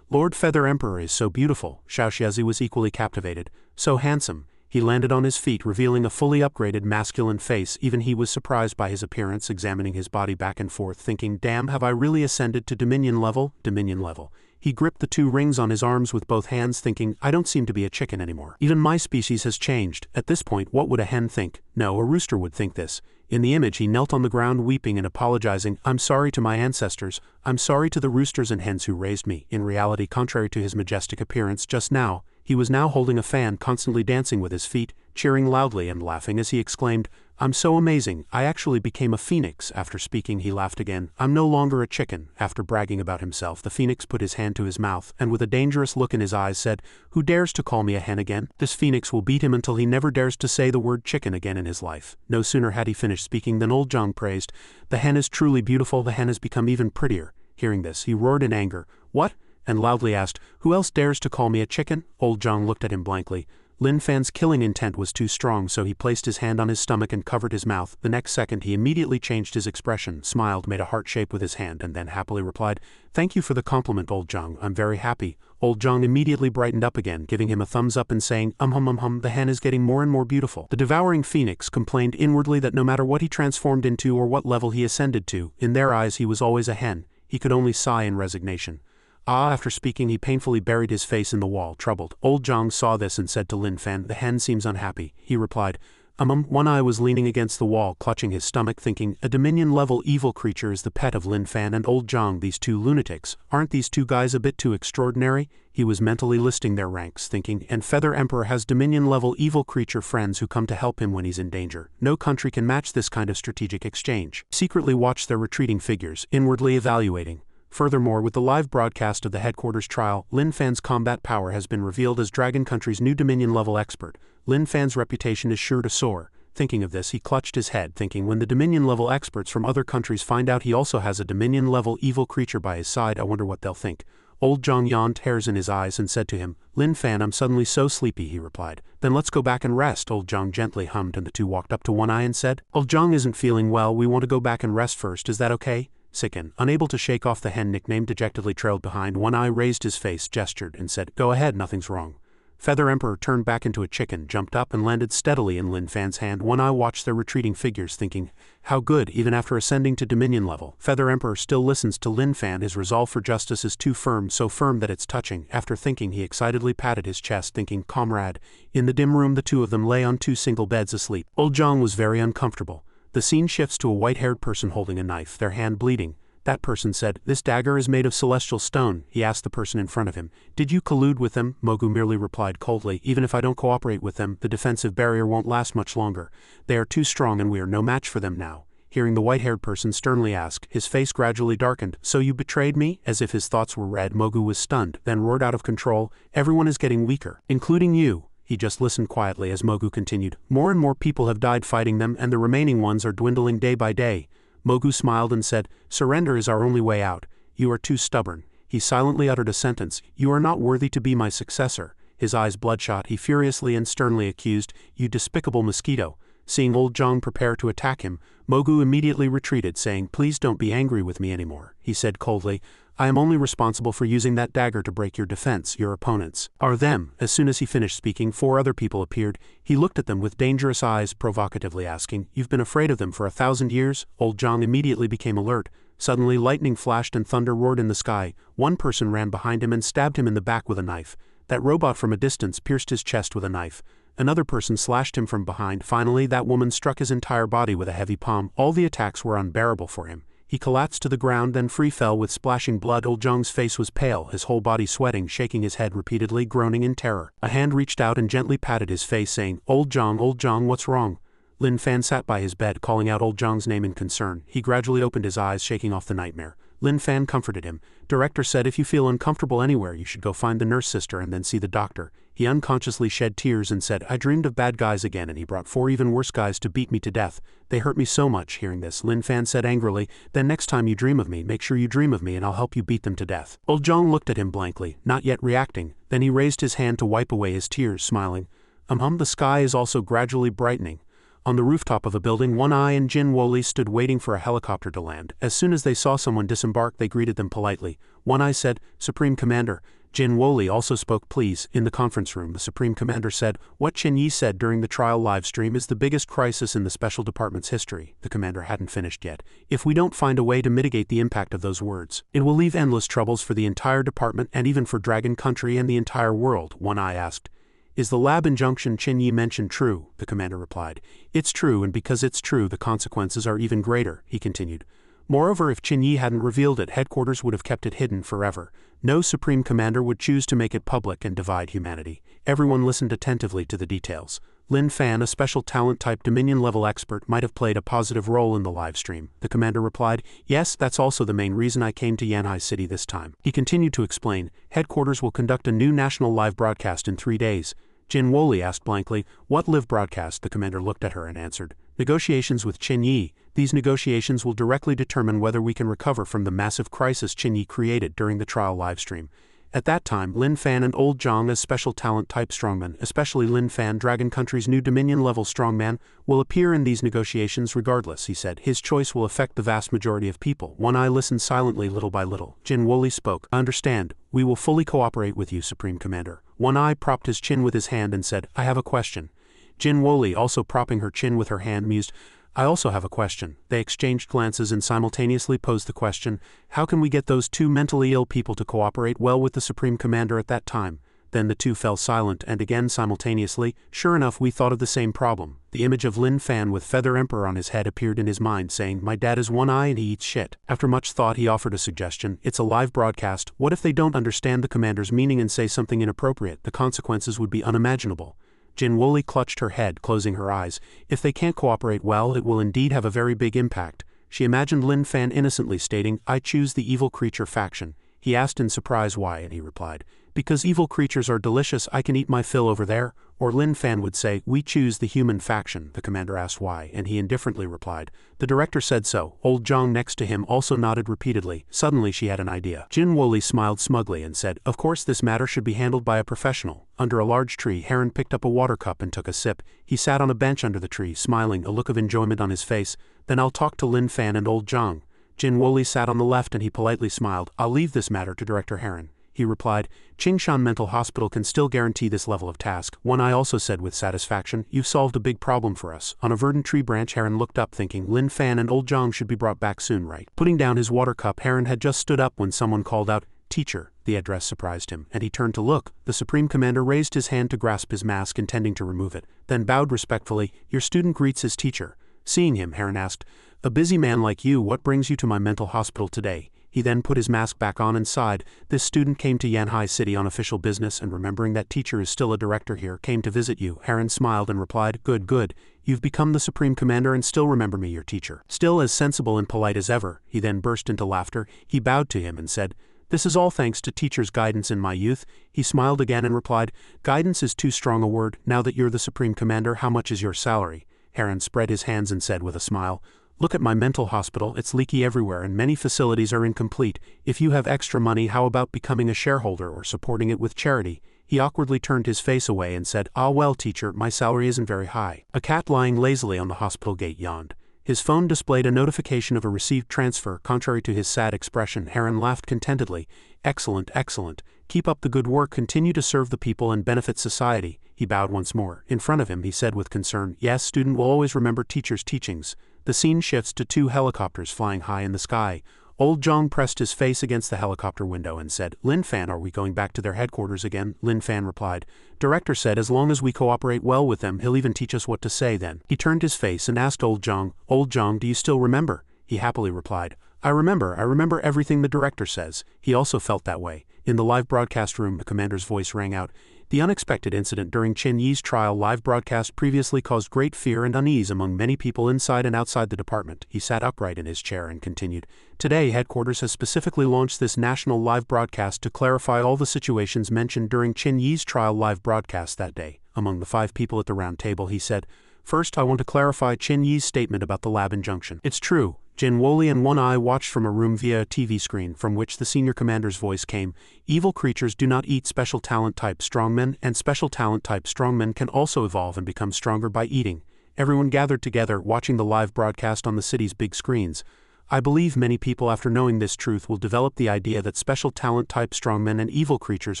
"Lord Feather Emperor is so beautiful." Xiaoxiazi was equally captivated. "So handsome." He landed on his feet, revealing a fully upgraded masculine face. Even he was surprised by his appearance, examining his body back and forth, thinking, "Damn, have I really ascended to Dominion level?" Dominion level. He gripped the two rings on his arms with both hands, thinking, "I don't seem to be a chicken anymore. Even my species has changed." At this point, what would a hen think? No, a rooster would think this. In the image, he knelt on the ground weeping and apologizing, "I'm sorry to my ancestors. I'm sorry to the roosters and hens who raised me." In reality, contrary to his majestic appearance just now, he was now holding a fan, constantly dancing with his feet, cheering loudly and laughing as he exclaimed, "I'm so amazing, I actually became a phoenix." After speaking, he laughed again. "I'm no longer a chicken." After bragging about himself, the phoenix put his hand to his mouth, and with a dangerous look in his eyes said, "Who dares to call me a hen again? This phoenix will beat him until he never dares to say the word chicken again in his life." No sooner had he finished speaking than old Zhang praised, "The hen is truly beautiful, the hen has become even prettier." Hearing this, he roared in anger, "What?" and loudly asked, "Who else dares to call me a chicken?" Old Zhang looked at him blankly. Lin Fan's killing intent was too strong, so he placed his hand on his stomach and covered his mouth. The next second he immediately changed his expression, smiled, made a heart shape with his hand, and then happily replied, "Thank you for the compliment, old Zhang, I'm very happy." Old Zhang immediately brightened up again, giving him a thumbs up and saying, the hen is getting more and more beautiful." The devouring phoenix complained inwardly that no matter what he transformed into or what level he ascended to, in their eyes he was always a hen. He could only sigh in resignation. After speaking, he painfully buried his face in the wall, troubled. Old Zhang saw this and said to Lin Fan, "The hen seems unhappy." He replied, One eye was leaning against the wall, clutching his stomach, thinking, a Dominion-level evil creature is the pet of Lin Fan and old Zhang, these two lunatics. Aren't these two guys a bit too extraordinary? He was mentally listing their ranks, thinking, and Feather Emperor has Dominion-level evil creature friends who come to help him when he's in danger. No country can match this kind of strategic exchange. Secretly watched their retreating figures, inwardly evaluating. Furthermore, with the live broadcast of the headquarters trial, Lin Fan's combat power has been revealed as Dragon Country's new Dominion-level expert. Lin Fan's reputation is sure to soar. Thinking of this, he clutched his head, thinking, when the Dominion-level experts from other countries find out he also has a Dominion-level evil creature by his side, I wonder what they'll think. Old Zhang yawned, tears in his eyes, and said to him, Lin Fan, I'm suddenly so sleepy, he replied. Then let's go back and rest, Old Zhang gently hummed, and the two walked up to One Eye and said, Old Zhang isn't feeling well, we want to go back and rest first, is that okay? Sicken, unable to shake off the hen nickname, dejectedly trailed behind. One Eye raised his face, gestured, and said, Go ahead, nothing's wrong. Feather Emperor turned back into a chicken, jumped up, and landed steadily in Lin Fan's hand. One Eye watched their retreating figures, thinking, how good, even after ascending to Dominion level. Feather Emperor still listens to Lin Fan. His resolve for justice is too firm, so firm that it's touching. After thinking, he excitedly patted his chest, thinking, comrade. In the dim room, the two of them lay on two single beds asleep. Old Zhang was very uncomfortable. The scene shifts to a white-haired person holding a knife, their hand bleeding. That person said, this dagger is made of celestial stone. He asked the person in front of him, did you collude with them? Mogu merely replied coldly, even if I don't cooperate with them, the defensive barrier won't last much longer. They are too strong and we are no match for them now. Hearing the white-haired person sternly ask, his face gradually darkened, so you betrayed me? As if his thoughts were read, Mogu was stunned, then roared out of control, everyone is getting weaker, including you. He just listened quietly as Mogu continued, more and more people have died fighting them and the remaining ones are dwindling day by day. Mogu smiled and said, surrender is our only way out. You are too stubborn. He silently uttered a sentence, "You are not worthy to be my successor." His eyes bloodshot, he furiously and sternly accused, "You despicable mosquito." Seeing old Zhang prepare to attack him, Mogu immediately retreated, saying, "Please don't be angry with me anymore," he said coldly. "I am only responsible for using that dagger to break your defense. Your opponents are them." As soon as he finished speaking, 4 other people appeared. He looked at them with dangerous eyes, provocatively asking, "You've been afraid of them for 1,000 years?" Old Zhang immediately became alert. Suddenly lightning flashed and thunder roared in the sky. One person ran behind him and stabbed him in the back with a knife. That robot from a distance pierced his chest with a knife. Another person slashed him from behind. Finally, that woman struck his entire body with a heavy palm. All the attacks were unbearable for him. He collapsed to the ground, then free fell with splashing blood. Old Zhang's face was pale, his whole body sweating, shaking his head repeatedly, groaning in terror. A hand reached out and gently patted his face, saying, Old Zhang, what's wrong?" Lin Fan sat by his bed, calling out old Zhang's name in concern. He gradually opened his eyes, shaking off the nightmare. Lin Fan comforted him. Director said if you feel uncomfortable anywhere, you should go find the nurse sister and then see the doctor. He unconsciously shed tears and said, "I dreamed of bad guys again, and he brought 4 even worse guys to beat me to death. They hurt me so much." Hearing this, Lin Fan said angrily, "Then next time you dream of me, make sure you dream of me and I'll help you beat them to death." Old Zhang looked at him blankly, not yet reacting. Then he raised his hand to wipe away his tears, smiling. The sky is also gradually brightening. On the rooftop of a building, One Eye and Jin Woli stood waiting for a helicopter to land. As soon as they saw someone disembark, they greeted them politely. One Eye said, "Supreme Commander." Jin Woli also spoke, "Please." In the conference room, the Supreme Commander said, "What Chen Yi said during the trial livestream is the biggest crisis in the Special Department's history." The commander hadn't finished yet. "If we don't find a way to mitigate the impact of those words, it will leave endless troubles for the entire department and even for Dragon Country and the entire world." One Eye asked, "Is the lab injunction Chen Yi mentioned true?" The commander replied, "It's true, and because it's true, the consequences are even greater," he continued. "Moreover, if Chen Yi hadn't revealed it, headquarters would have kept it hidden forever. No Supreme Commander would choose to make it public and divide humanity." Everyone listened attentively to the details. Lin Fan, a special talent-type Dominion-level expert, might have played a positive role in the livestream. The commander replied, "Yes, that's also the main reason I came to Yanhai City this time." He continued to explain, "Headquarters will conduct a new national live broadcast in 3 days. Jin Woli asked blankly, "What live broadcast?" The commander looked at her and answered, "Negotiations with Chen Yi. These negotiations will directly determine whether we can recover from the massive crisis Chen Yi created during the trial livestream." At that time, Lin Fan and Old Zhang, as special talent-type strongmen, especially Lin Fan, Dragon Country's new Dominion-level strongman, will appear in these negotiations regardless, he said. His choice will affect the vast majority of people. One Eye listened silently little by little. Jin Woli spoke, "I understand. We will fully cooperate with you, Supreme Commander." One Eye propped his chin with his hand and said, "I have a question." Jin Woli, also propping her chin with her hand, mused, "I also have a question." They exchanged glances and simultaneously posed the question, "How can we get those 2 mentally ill people to cooperate well with the Supreme Commander at that time?" Then the 2 fell silent and again simultaneously, "Sure enough, we thought of the same problem." The image of Lin Fan with Feather Emperor on his head appeared in his mind, saying, "My dad is One Eye and he eats shit." After much thought, he offered a suggestion. "It's a live broadcast. What if they don't understand the commander's meaning and say something inappropriate? The consequences would be unimaginable." Jin Woli clutched her head, closing her eyes. "If they can't cooperate well, it will indeed have a very big impact." She imagined Lin Fan innocently stating, "I choose the evil creature faction." He asked in surprise why, and he replied, "Because evil creatures are delicious, I can eat my fill over there." Or Lin Fan would say, "We choose the human faction." The commander asked why, and he indifferently replied, "The director said so." Old Zhang next to him also nodded repeatedly. Suddenly she had an idea. Jin Woli smiled smugly and said, "Of course this matter should be handled by a professional." Under a large tree, Heron picked up a water cup and took a sip. He sat on a bench under the tree, smiling, a look of enjoyment on his face. "Then I'll talk to Lin Fan and Old Zhang." Jin Woli sat on the left and he politely smiled. "I'll leave this matter to Director Heron." He replied, "Qingshan Mental Hospital can still guarantee this level of task." One Eye also said with satisfaction, "You've solved a big problem for us." On a verdant tree branch, Heron looked up, thinking Lin Fan and Old Zhang should be brought back soon, right? Putting down his water cup, Heron had just stood up when someone called out, "Teacher." The address surprised him, and he turned to look. The Supreme Commander raised his hand to grasp his mask, intending to remove it, then bowed respectfully. "Your student greets his teacher." Seeing him, Heron asked, "A busy man like you, what brings you to my mental hospital today?" He then put his mask back on and sighed. "This student came to Yanhai City on official business, and remembering that teacher is still a director here, came to visit you." Heron smiled and replied, "Good, good. You've become the Supreme Commander and still remember me, your teacher." Still as sensible and polite as ever, he then burst into laughter. He bowed to him and said, "This is all thanks to teacher's guidance in my youth." He smiled again and replied, "Guidance is too strong a word. Now that you're the Supreme Commander, how much is your salary?" Heron spread his hands and said with a smile, Look at my mental hospital, it's leaky everywhere and many facilities are incomplete. If you have extra money, how about becoming a shareholder or supporting it with charity? He awkwardly turned his face away and said, "Ah well, teacher, my salary isn't very high." A cat lying lazily on the hospital gate yawned. His phone displayed a notification of a received transfer. Contrary to his sad expression, Heron laughed contentedly. "Excellent, excellent. Keep up the good work. Continue to serve the people and benefit society." He bowed once more. In front of him, he said with concern, "Yes, student will always remember teacher's teachings." The scene shifts to two helicopters flying high in the sky. Old Zhang pressed his face against the helicopter window and said, "Lin Fan, are we going back to their headquarters again?" Lin Fan replied. "Director said as long as we cooperate well with them, he'll even teach us what to say then." He turned his face and asked Old Zhang, "Do you still remember?" He happily replied, I remember everything the director says." He also felt that way. In the live broadcast room, the commander's voice rang out. The unexpected incident during Chen Yi's trial live broadcast previously caused great fear and unease among many people inside and outside the department. He sat upright in his chair and continued, "Today, headquarters has specifically launched this national live broadcast to clarify all the situations mentioned during Chen Yi's trial live broadcast that day." Among the 5 people at the round table, he said, "First, I want to clarify Chen Yi's statement about the lab injunction. It's true. Jin Woli and One Eye watched from a room via a TV screen from which the senior commander's voice came. Evil creatures do not eat special talent type strongmen, and special talent type strongmen can also evolve and become stronger by eating." Everyone gathered together, watching the live broadcast on the city's big screens. "I believe many people, after knowing this truth, will develop the idea that special talent type strongmen and evil creatures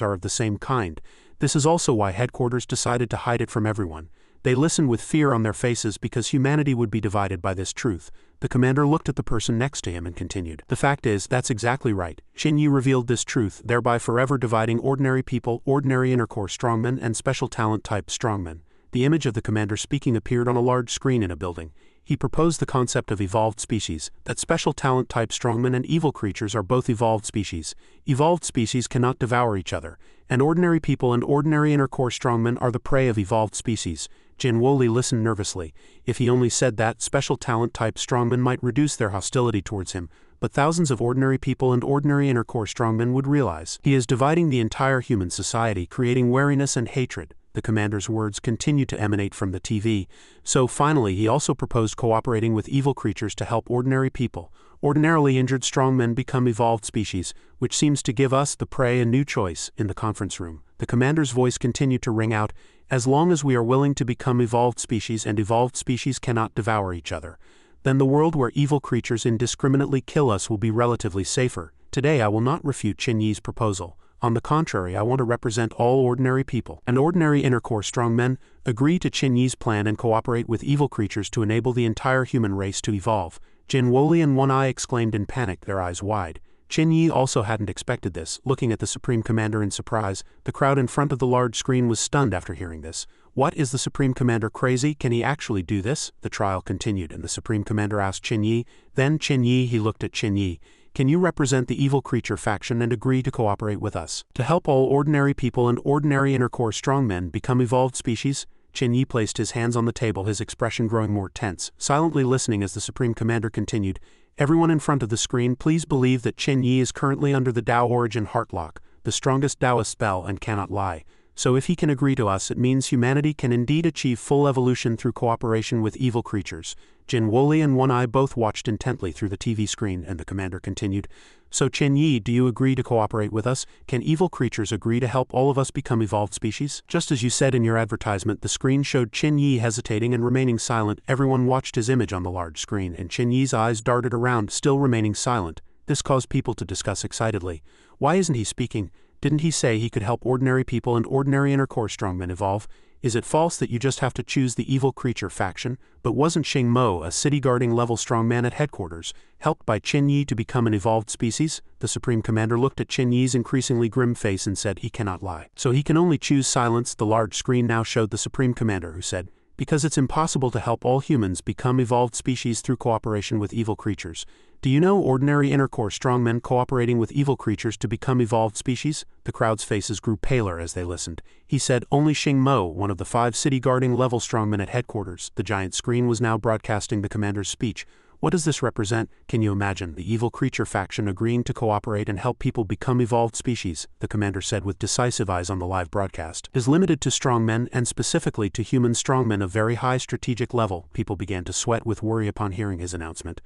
are of the same kind. This is also why headquarters decided to hide it from everyone. They listened with fear on their faces because humanity would be divided by this truth." The commander looked at the person next to him and continued, "The fact is, that's exactly right. Chen Yi revealed this truth, thereby forever dividing ordinary people, ordinary inner core strongmen, and special talent type strongmen." The image of the commander speaking appeared on a large screen in a building. He proposed the concept of evolved species, that special talent type strongmen and evil creatures are both evolved species. Evolved species cannot devour each other, and ordinary people and ordinary inner core strongmen are the prey of evolved species. Jin Woli listened nervously. If he only said that, special talent type strongmen might reduce their hostility towards him, but thousands of ordinary people and ordinary inner core strongmen would realize he is dividing the entire human society, creating wariness and hatred. The commander's words continued to emanate from the TV. So finally, he also proposed cooperating with evil creatures to help ordinary people. Ordinarily injured strongmen become evolved species, which seems to give us, the prey, a new choice. In the conference room, the commander's voice continued to ring out, "As long as we are willing to become evolved species and evolved species cannot devour each other, then the world where evil creatures indiscriminately kill us will be relatively safer. Today I will not refute Chen Yi's proposal. On the contrary, I want to represent all ordinary people and ordinary inner core strongmen, agree to Chen Yi's plan and cooperate with evil creatures to enable the entire human race to evolve." Jin Woli and One Eye exclaimed in panic, their eyes wide. Chen Yi also hadn't expected this. Looking at the Supreme Commander in surprise, the crowd in front of the large screen was stunned after hearing this. "What, is the Supreme Commander crazy? Can he actually do this?" The trial continued, and the Supreme Commander asked Chen Yi. Then Chen Yi, he looked at Chen Yi. "Can you represent the evil creature faction and agree to cooperate with us to help all ordinary people and ordinary inner core strongmen become evolved species?" Chen Yi placed his hands on the table, his expression growing more tense, silently listening as the Supreme Commander continued. "Everyone in front of the screen, please believe that Chen Yi is currently under the Tao Origin Heartlock, the strongest Taoist spell, and cannot lie. So if he can agree to us, it means humanity can indeed achieve full evolution through cooperation with evil creatures." Jin Woli and One Eye both watched intently through the TV screen, and the commander continued, "So Chen Yi, do you agree to cooperate with us? Can evil creatures agree to help all of us become evolved species?" Just as you said in your advertisement, the screen showed Chen Yi hesitating and remaining silent. Everyone watched his image on the large screen, and Chen Yi's eyes darted around, still remaining silent. This caused people to discuss excitedly. "Why isn't he speaking? Didn't he say he could help ordinary people and ordinary inner core strongmen evolve? Is it false that you just have to choose the evil creature faction? But wasn't Xing Mo, a city-guarding level strongman at headquarters, helped by Chen Yi to become an evolved species?" The Supreme Commander looked at Chen Yi's increasingly grim face and said he cannot lie. "So he can only choose silence." The large screen now showed the Supreme Commander, who said, "Because it's impossible to help all humans become evolved species through cooperation with evil creatures. Do you know ordinary inner core strongmen cooperating with evil creatures to become evolved species?" The crowd's faces grew paler as they listened. He said, "Only Xing Mo, one of the 5 city-guarding level strongmen at headquarters." The giant screen was now broadcasting the commander's speech. What does this represent? Can you imagine the evil creature faction agreeing to cooperate and help people become evolved species, the commander said with decisive eyes on the live broadcast. Is limited to strongmen and specifically to human strongmen of very high strategic level. People began to sweat with worry upon hearing his announcement.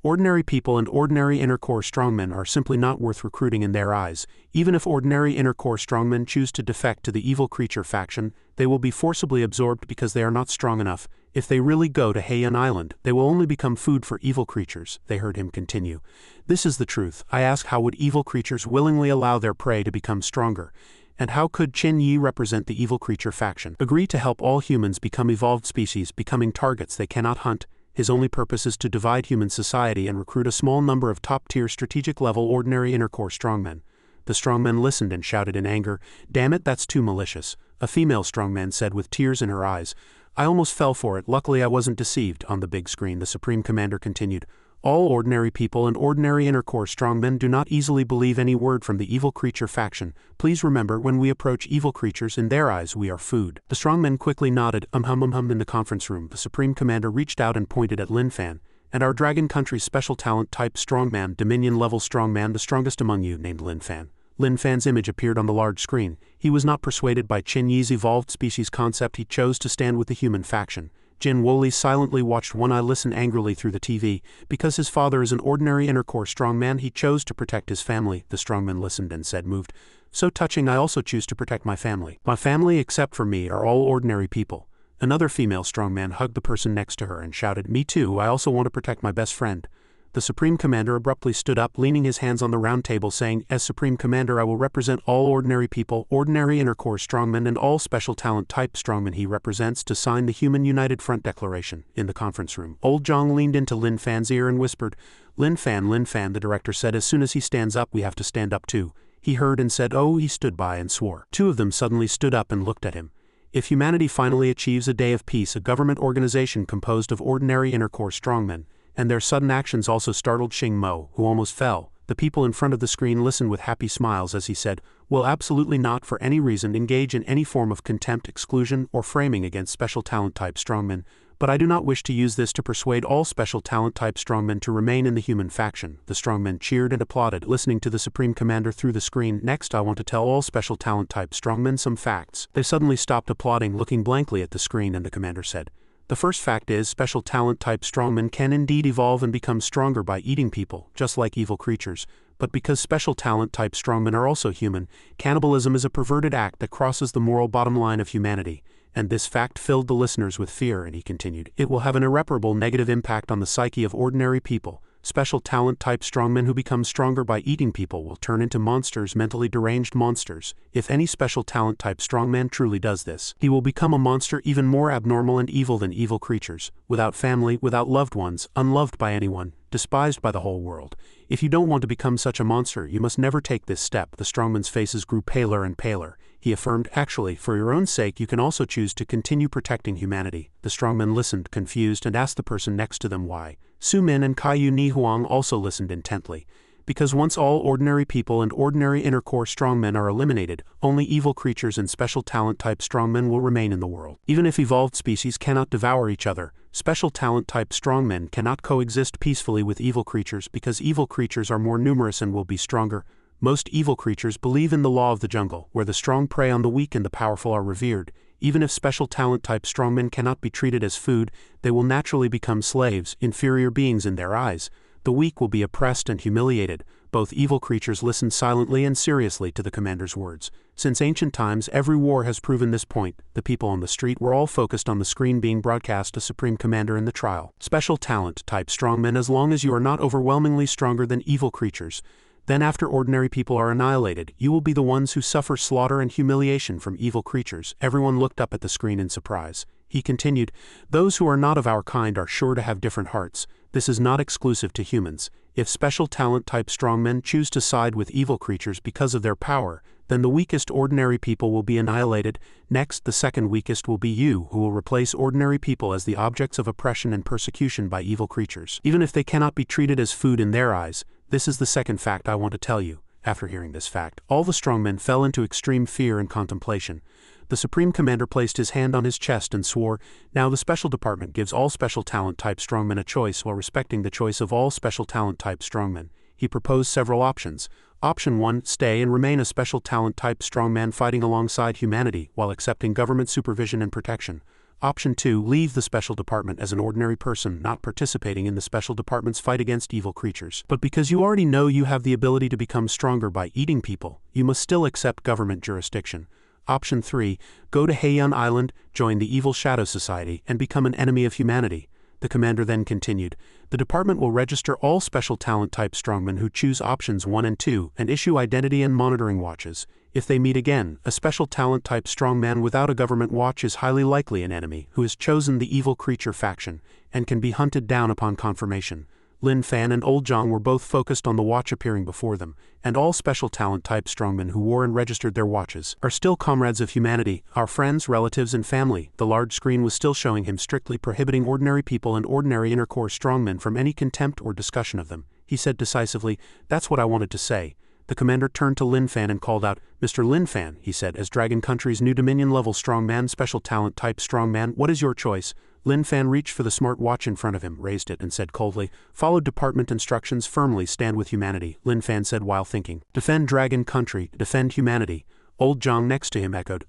Ordinary people and ordinary inner core strongmen are simply not worth recruiting in their eyes. Even if ordinary inner core strongmen choose to defect to the evil creature faction, they will be forcibly absorbed because they are not strong enough. If they really go to Heian Island, they will only become food for evil creatures, they heard him continue. This is the truth. I ask, how would evil creatures willingly allow their prey to become stronger? And how could Qin Yi represent the evil creature faction? Agree to help all humans become evolved species, becoming targets they cannot hunt. His only purpose is to divide human society and recruit a small number of top-tier strategic-level ordinary inner-core strongmen. The strongmen listened and shouted in anger, "Damn it, that's too malicious," a female strongman said with tears in her eyes. "I almost fell for it. Luckily I wasn't deceived." On the big screen, the Supreme Commander continued, "All ordinary people and ordinary inner-core strongmen do not easily believe any word from the evil creature faction. Please remember, when we approach evil creatures, in their eyes we are food." The strongmen quickly nodded, in the conference room. The Supreme Commander reached out and pointed at Lin Fan. "And our Dragon Country's special talent type strongman, Dominion-level strongman, the strongest among you," named Lin Fan. Lin Fan's image appeared on the large screen. He was not persuaded by Qin Yi's evolved species concept. He chose to stand with the human faction. Jin Woli silently watched One Eye listen angrily through the TV. Because his father is an ordinary inner-core strongman, he chose to protect his family. The strongman listened and said, moved, "So touching. I also choose to protect my family. My family, except for me, are all ordinary people." Another female strongman hugged the person next to her and shouted, "Me too, I also want to protect my best friend." The Supreme Commander abruptly stood up, leaning his hands on the round table, saying, "As Supreme Commander, I will represent all ordinary people, ordinary inner-core strongmen, and all special talent type strongmen he represents to sign the Human United Front Declaration." In the conference room, Old Zhang leaned into Lin Fan's ear and whispered, Lin Fan, the director said, "As soon as he stands up, we have to stand up too." He heard and said, "Oh." He stood by and swore. Two of them suddenly stood up and looked at him. If humanity finally achieves a day of peace, a government organization composed of ordinary inner-core strongmen, and their sudden actions also startled Xing Mo, who almost fell. The people in front of the screen listened with happy smiles as he said, "Will absolutely not for any reason engage in any form of contempt, exclusion, or framing against special talent type strongmen, but I do not wish to use this to persuade all special talent type strongmen to remain in the human faction." The strongmen cheered and applauded, listening to the Supreme Commander through the screen. "Next, I want to tell all special talent type strongmen some facts." They suddenly stopped applauding, looking blankly at the screen, and the commander said, "The first fact is, special talent type strongmen can indeed evolve and become stronger by eating people, just like evil creatures. But because special talent type strongmen are also human, cannibalism is a perverted act that crosses the moral bottom line of humanity." And this fact filled the listeners with fear, and he continued, "It will have an irreparable negative impact on the psyche of ordinary people. Special talent type strongmen who become stronger by eating people will turn into monsters, mentally deranged monsters. If any special talent type strongman truly does this, he will become a monster even more abnormal and evil than evil creatures, without family, without loved ones, unloved by anyone, despised by the whole world. If you don't want to become such a monster, you must never take this step." The strongmen's faces grew paler and paler. He affirmed, "Actually, for your own sake, you can also choose to continue protecting humanity." The strongmen listened, confused, and asked the person next to them why. Su Min and Kaiyu Ni Huang also listened intently. "Because once all ordinary people and ordinary inner-core strongmen are eliminated, only evil creatures and special talent type strongmen will remain in the world. Even if evolved species cannot devour each other, special talent type strongmen cannot coexist peacefully with evil creatures because evil creatures are more numerous and will be stronger. Most evil creatures believe in the law of the jungle, where the strong prey on the weak and the powerful are revered. Even if special talent type strongmen cannot be treated as food, they will naturally become slaves, inferior beings in their eyes. The weak will be oppressed and humiliated." Both evil creatures listened silently and seriously to the commander's words. Since ancient times, every war has proven this point. The people on the street were all focused on the screen being broadcast, a Supreme Commander in the trial. "Special talent type strongmen, as long as you are not overwhelmingly stronger than evil creatures. Then after ordinary people are annihilated, you will be the ones who suffer slaughter and humiliation from evil creatures." Everyone looked up at the screen in surprise. He continued, "Those who are not of our kind are sure to have different hearts. This is not exclusive to humans. If special talent type strongmen choose to side with evil creatures because of their power, then the weakest ordinary people will be annihilated. Next, the second weakest will be you, who will replace ordinary people as the objects of oppression and persecution by evil creatures. Even if they cannot be treated as food in their eyes, this is the second fact I want to tell you. After hearing this fact, all the strongmen fell into extreme fear and contemplation. The Supreme Commander placed his hand on his chest and swore, "Now the Special Department gives all Special Talent Type strongmen a choice while respecting the choice of all Special Talent Type strongmen." He proposed several options. Option 1, stay and remain a Special Talent Type strongman fighting alongside humanity while accepting government supervision and protection. Option 2, leave the Special Department as an ordinary person not participating in the Special Department's fight against evil creatures. But because you already know you have the ability to become stronger by eating people, you must still accept government jurisdiction. Option 3, go to Heian Island, join the Evil Shadow Society, and become an enemy of humanity. The commander then continued, "The department will register all Special Talent Type strongmen who choose options 1 and 2 and issue identity and monitoring watches. If they meet again, a Special Talent Type strongman without a government watch is highly likely an enemy who has chosen the evil creature faction and can be hunted down upon confirmation." Lin Fan and Old Zhang were both focused on the watch appearing before them, and all Special Talent Type strongmen who wore and registered their watches are still comrades of humanity, our friends, relatives, and family. The large screen was still showing him strictly prohibiting ordinary people and ordinary inner core strongmen from any contempt or discussion of them. He said decisively, "That's what I wanted to say." The commander turned to Lin Fan and called out, "Mr. Lin Fan," he said, "as Dragon Country's new Dominion level strongman, Special Talent Type strongman, what is your choice?" Lin Fan reached for the smart watch in front of him, raised it, and said coldly, "Follow department instructions firmly, stand with humanity," Lin Fan said while thinking. "Defend Dragon Country, defend humanity." Old Zhang next to him echoed,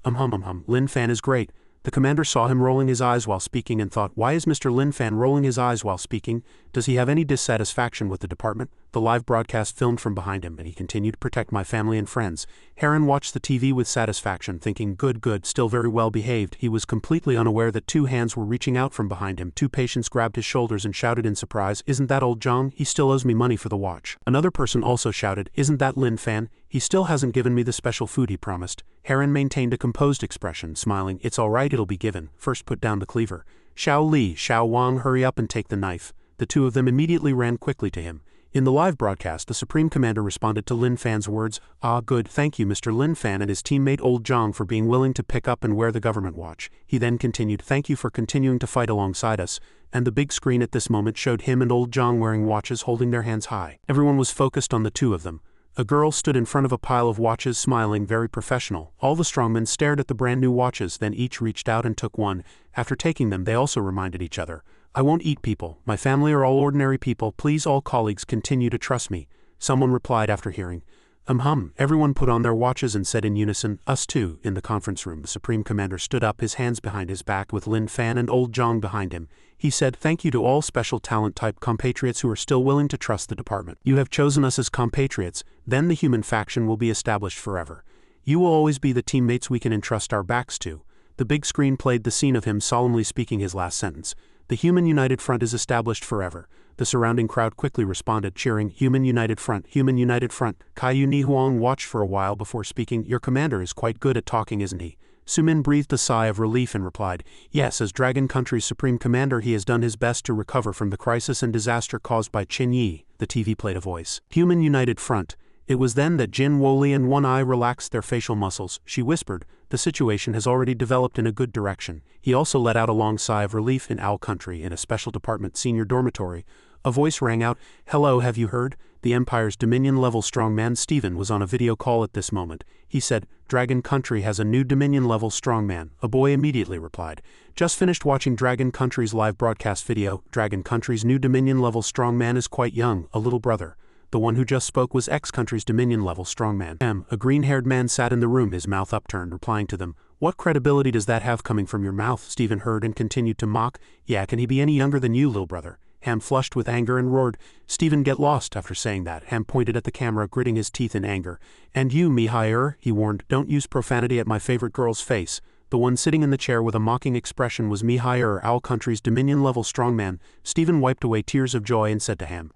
Lin Fan is great." The commander saw him rolling his eyes while speaking and thought, why is Mr. Lin Fan rolling his eyes while speaking? Does he have any dissatisfaction with the department? The live broadcast filmed from behind him, and he continued, "Protect my family and friends." Heron watched the TV with satisfaction, thinking, good, still very well behaved. He was completely unaware that two hands were reaching out from behind him. Two patients grabbed his shoulders and shouted in surprise, "Isn't that Old Zhang? He still owes me money for the watch." Another person also shouted, "Isn't that Lin Fan? He still hasn't given me the special food he promised." Heron maintained a composed expression, smiling, "It's all right, it'll be given. First put down the cleaver." "Xiao Li, Xiao Wang, hurry up and take the knife." The two of them immediately ran quickly to him. In the live broadcast, the Supreme Commander responded to Lin Fan's words, "Ah, good, thank you Mr. Lin Fan and his teammate Old Zhang for being willing to pick up and wear the government watch." He then continued, "Thank you for continuing to fight alongside us." And the big screen at this moment showed him and Old Zhang wearing watches, holding their hands high. Everyone was focused on the two of them. A girl stood in front of a pile of watches, smiling, very professional. All the strongmen stared at the brand new watches, then each reached out and took one. After taking them, they also reminded each other, "I won't eat people. My family are all ordinary people. Please all colleagues continue to trust me." Someone replied after hearing, Everyone put on their watches and said in unison, "Us too." In the conference room, the Supreme Commander stood up, his hands behind his back with Lin Fan and Old Zhang behind him. He said, "Thank you to all Special Talent Type compatriots who are still willing to trust the department. You have chosen us as compatriots, then the human faction will be established forever. You will always be the teammates we can entrust our backs to." The big screen played the scene of him solemnly speaking his last sentence. "The Human United Front is established forever." The surrounding crowd quickly responded, cheering, "Human United Front, Human United Front." Kaiyu Nihuang watched for a while before speaking, "Your commander is quite good at talking, isn't he?" Sumin breathed a sigh of relief and replied, "Yes, as Dragon Country's Supreme Commander he has done his best to recover from the crisis and disaster caused by Qin Yi." The TV played a voice. "Human United Front." It was then that Jin Woli and One Eye relaxed their facial muscles. She whispered, "The situation has already developed in a good direction." He also let out a long sigh of relief. In Owl Country, in a Special Department senior dormitory, a voice rang out, "Hello, have you heard? The Empire's Dominion-level strongman Stephen was on a video call at this moment. He said, Dragon Country has a new Dominion-level strongman." A boy immediately replied, "Just finished watching Dragon Country's live broadcast video. Dragon Country's new Dominion-level strongman is quite young, a little brother." The one who just spoke was X-Country's Dominion-level strongman. A green-haired man sat in the room, his mouth upturned, replying to them, "What credibility does that have coming from your mouth?" Stephen heard and continued to mock, "Yeah, can he be any younger than you, little brother?" Ham flushed with anger and roared, "Stephen, get lost." After saying that, Ham pointed at the camera, gritting his teeth in anger. "And you, Mihai, he warned, don't use profanity at my favorite girl's face." The one sitting in the chair with a mocking expression was Mihai, Owl Country's Dominion-level strongman. Stephen wiped away tears of joy and said to Ham,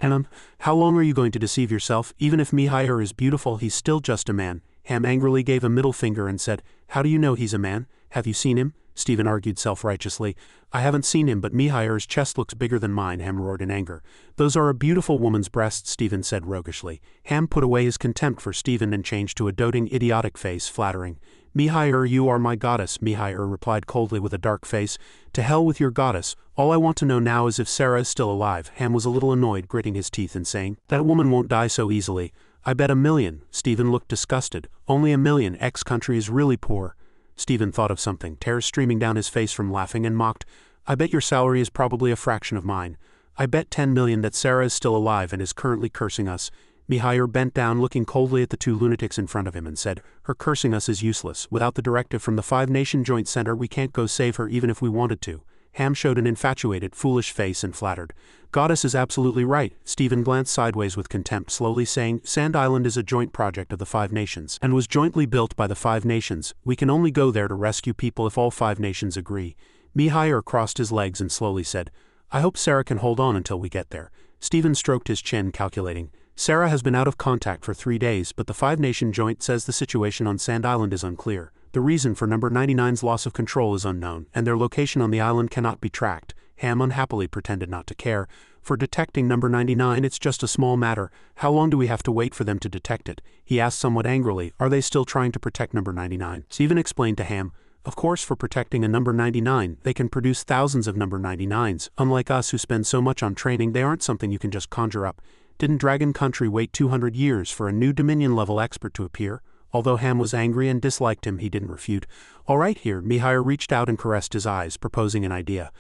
"How long are you going to deceive yourself? Even if Mihai is beautiful, he's still just a man." Ham angrily gave a middle finger and said, "How do you know he's a man? Have you seen him?" Stephen argued self-righteously, "I haven't seen him, but Mihai's chest looks bigger than mine." Ham roared in anger. "Those are a beautiful woman's breasts," Stephen said roguishly. Ham put away his contempt for Stephen and changed to a doting, idiotic face, flattering. "Mihai, you are my goddess," Mihai replied coldly with a dark face. "To hell with your goddess. All I want to know now is if Sarah is still alive." Ham was a little annoyed, gritting his teeth and saying, "That woman won't die so easily. I bet $1 million. Stephen looked disgusted. Only $1 million. X country is really poor. Stephen thought of something, tears streaming down his face from laughing, and mocked. I bet your salary is probably a fraction of mine. I bet 10 million that Sarah is still alive and is currently cursing us. Mihail bent down, looking coldly at the two lunatics in front of him, and said, her cursing us is useless. Without the directive from the Five-Nation Joint Center, we can't go save her even if we wanted to. Ham showed an infatuated, foolish face and flattered. Goddess is absolutely right. Stephen glanced sideways with contempt, slowly saying, Sand Island is a joint project of the Five Nations, and was jointly built by the Five Nations. We can only go there to rescue people if all Five Nations agree. Mihail crossed his legs and slowly said, I hope Sarah can hold on until we get there. Stephen stroked his chin, calculating. Sarah has been out of contact for 3 days, but the Five-Nation Joint says the situation on Sand Island is unclear. The reason for number 99's loss of control is unknown, and their location on the island cannot be tracked. Ham unhappily pretended not to care. For detecting number 99, it's just a small matter. How long do we have to wait for them to detect it? He asked somewhat angrily. Are they still trying to protect number 99? Stephen explained to Ham. Of course, for protecting a number 99, they can produce thousands of number 99s. Unlike us who spend so much on training, they aren't something you can just conjure up. Didn't Dragon Country wait 200 years for a new Dominion-level expert to appear? Although Ham was angry and disliked him, he didn't refute. All right here, Mihail reached out and caressed his eyes, proposing an idea.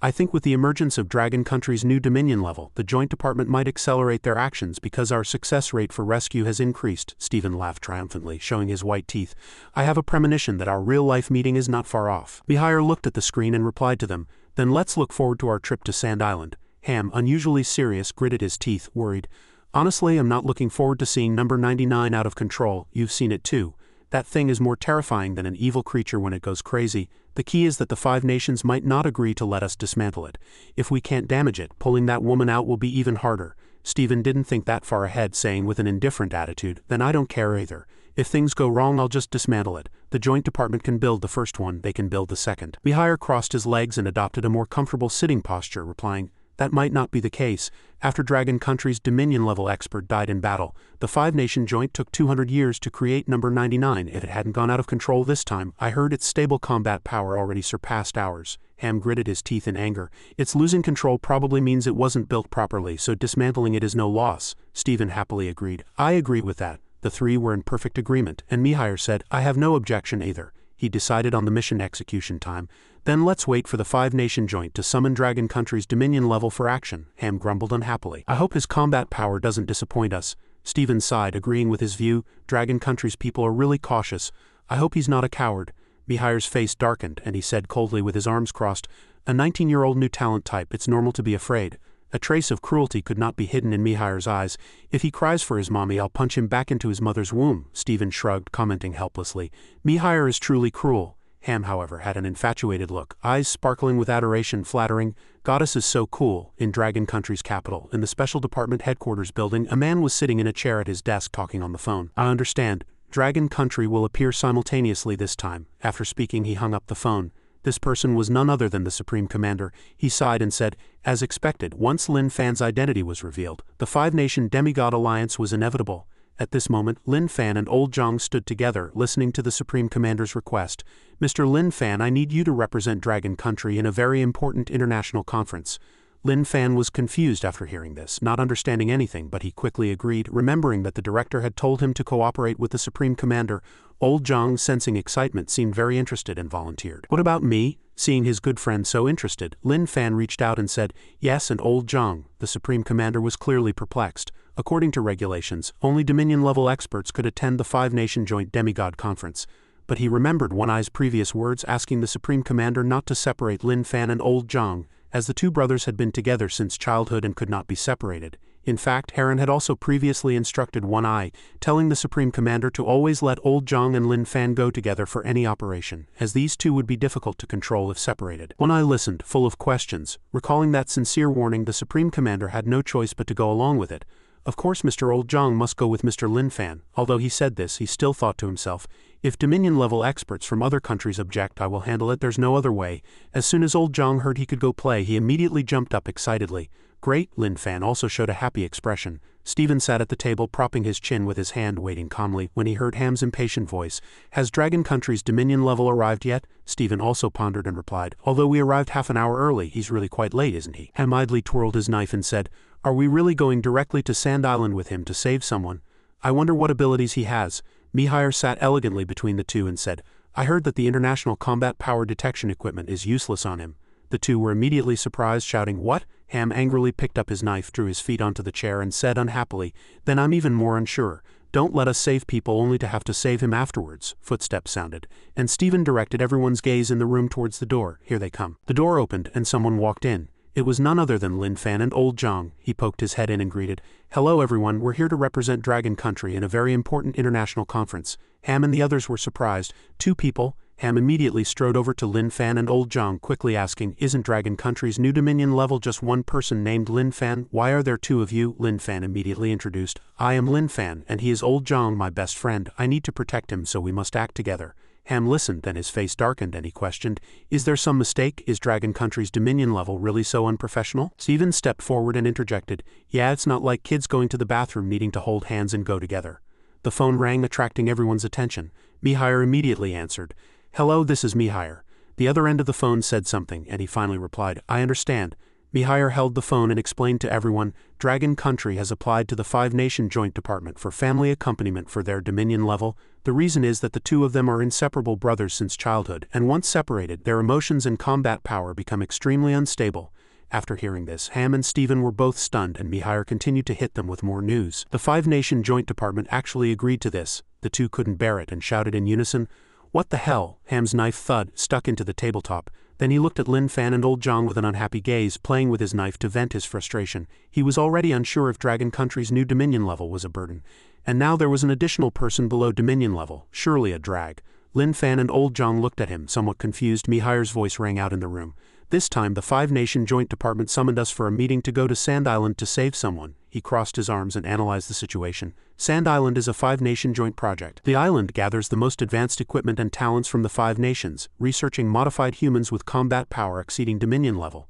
I think with the emergence of Dragon Country's new Dominion level, the Joint Department might accelerate their actions because our success rate for rescue has increased. Stephen laughed triumphantly, showing his white teeth. I have a premonition that our real-life meeting is not far off. Mihail looked at the screen and replied to them. Then let's look forward to our trip to Sand Island. Ham, unusually serious, gritted his teeth, worried. Honestly, I'm not looking forward to seeing number 99 out of control. You've seen it too. That thing is more terrifying than an evil creature when it goes crazy. The key is that the Five Nations might not agree to let us dismantle it. If we can't damage it, pulling that woman out will be even harder. Stephen didn't think that far ahead, saying with an indifferent attitude, then I don't care either. If things go wrong, I'll just dismantle it. The Joint Department can build the first one, they can build the second. Mihail crossed his legs and adopted a more comfortable sitting posture, replying, that might not be the case. After Dragon Country's Dominion-level expert died in battle, the Five-Nation Joint took 200 years to create number 99. If it hadn't gone out of control this time, I heard its stable combat power already surpassed ours. Ham gritted his teeth in anger. Its losing control probably means it wasn't built properly, so dismantling it is no loss. Stephen happily agreed. I agree with that. The three were in perfect agreement, and Mihail said, I have no objection either. He decided on the mission execution time. Then let's wait for the Five-Nation Joint to summon Dragon Country's Dominion level for action. Ham grumbled unhappily. I hope his combat power doesn't disappoint us. Stephen sighed, agreeing with his view. Dragon Country's people are really cautious. I hope he's not a coward. Mihail's face darkened, and he said coldly with his arms crossed, a 19-year-old new talent type, it's normal to be afraid. A trace of cruelty could not be hidden in Mihail's eyes. If he cries for his mommy, I'll punch him back into his mother's womb. Stephen shrugged, commenting helplessly. Mihail is truly cruel. Ham, however, had an infatuated look, eyes sparkling with adoration, flattering. Goddess is so cool. In Dragon Country's capital, in the Special Department headquarters building, a man was sitting in a chair at his desk talking on the phone. I understand. Dragon Country will appear simultaneously this time. After speaking, he hung up the phone. This person was none other than the Supreme Commander. He sighed and said, as expected, once Lin Fan's identity was revealed, the Five-Nation Demigod Alliance was inevitable. At this moment, Lin Fan and Old Zhang stood together, listening to the Supreme Commander's request. Mr. Lin Fan, I need you to represent Dragon Country in a very important international conference. Lin Fan was confused after hearing this, not understanding anything, but he quickly agreed, remembering that the director had told him to cooperate with the Supreme Commander. Old Zhang, sensing excitement, seemed very interested and volunteered. What about me? Seeing his good friend so interested, Lin Fan reached out and said, yes, and Old Zhang. The Supreme Commander was clearly perplexed. According to regulations, only Dominion-level experts could attend the Five-Nation Joint Demigod Conference. But he remembered One Eye's previous words asking the Supreme Commander not to separate Lin Fan and Old Zhang, as the two brothers had been together since childhood and could not be separated. In fact, Heron had also previously instructed One Eye, telling the Supreme Commander to always let Old Zhang and Lin Fan go together for any operation, as these two would be difficult to control if separated. One Eye listened, full of questions. Recalling that sincere warning, the Supreme Commander had no choice but to go along with it. Of course Mr. Old Zhang must go with Mr. Lin Fan. Although he said this, he still thought to himself, if Dominion-level experts from other countries object, I will handle it, there's no other way. As soon as Old Zhang heard he could go play, he immediately jumped up excitedly. Great, Lin Fan also showed a happy expression. Stephen sat at the table, propping his chin with his hand, waiting calmly, when he heard Ham's impatient voice. Has Dragon Country's Dominion level arrived yet? Stephen also pondered and replied, although we arrived half an hour early, he's really quite late, isn't he? Ham idly twirled his knife and said, are we really going directly to Sand Island with him to save someone? I wonder what abilities he has. Mihair sat elegantly between the two and said, I heard that the international combat power detection equipment is useless on him. The two were immediately surprised, shouting, What? Ham angrily picked up his knife, drew his feet onto the chair and said unhappily, Then I'm even more unsure. Don't let us save people only to have to save him afterwards. Footsteps sounded, and Stephen directed everyone's gaze in the room towards the door. Here they come. The door opened and someone walked in. It was none other than Lin Fan and Old Zhang. He poked his head in and greeted, Hello everyone, we're here to represent Dragon Country in a very important international conference. Ham and the others were surprised. Two people. Ham immediately strode over to Lin Fan and Old Zhang, quickly asking, Isn't Dragon Country's new Dominion level just one person named Lin Fan? Why are there two of you? Lin Fan immediately introduced, I am Lin Fan, and he is Old Zhang, my best friend. I need to protect him, so we must act together. Ham listened, then his face darkened and he questioned, Is there some mistake? Is Dragon Country's Dominion level really so unprofessional? Stephen stepped forward and interjected, Yeah, it's not like kids going to the bathroom needing to hold hands and go together. The phone rang, attracting everyone's attention. Mihair immediately answered, Hello, this is Mihair. The other end of the phone said something, and he finally replied, I understand. Mihair held the phone and explained to everyone, Dragon Country has applied to the Five Nation Joint Department for family accompaniment for their Dominion level. The reason is that the two of them are inseparable brothers since childhood, and once separated, their emotions and combat power become extremely unstable. After hearing this, Ham and Stephen were both stunned, and Mihair continued to hit them with more news. The Five Nation Joint Department actually agreed to this. The two couldn't bear it and shouted in unison, What the hell? Ham's knife thud, stuck into the tabletop. Then he looked at Lin Fan and Old Zhang with an unhappy gaze, playing with his knife to vent his frustration. He was already unsure if Dragon Country's new Dominion level was a burden. And now there was an additional person below Dominion level, surely a drag. Lin Fan and Old Zhang looked at him, somewhat confused. Mihair's voice rang out in the room. This time the Five Nation Joint Department summoned us for a meeting to go to Sand Island to save someone. He crossed his arms and analyzed the situation. Sand Island is a Five Nation joint project. The island gathers the most advanced equipment and talents from the Five Nations, researching modified humans with combat power exceeding Dominion level.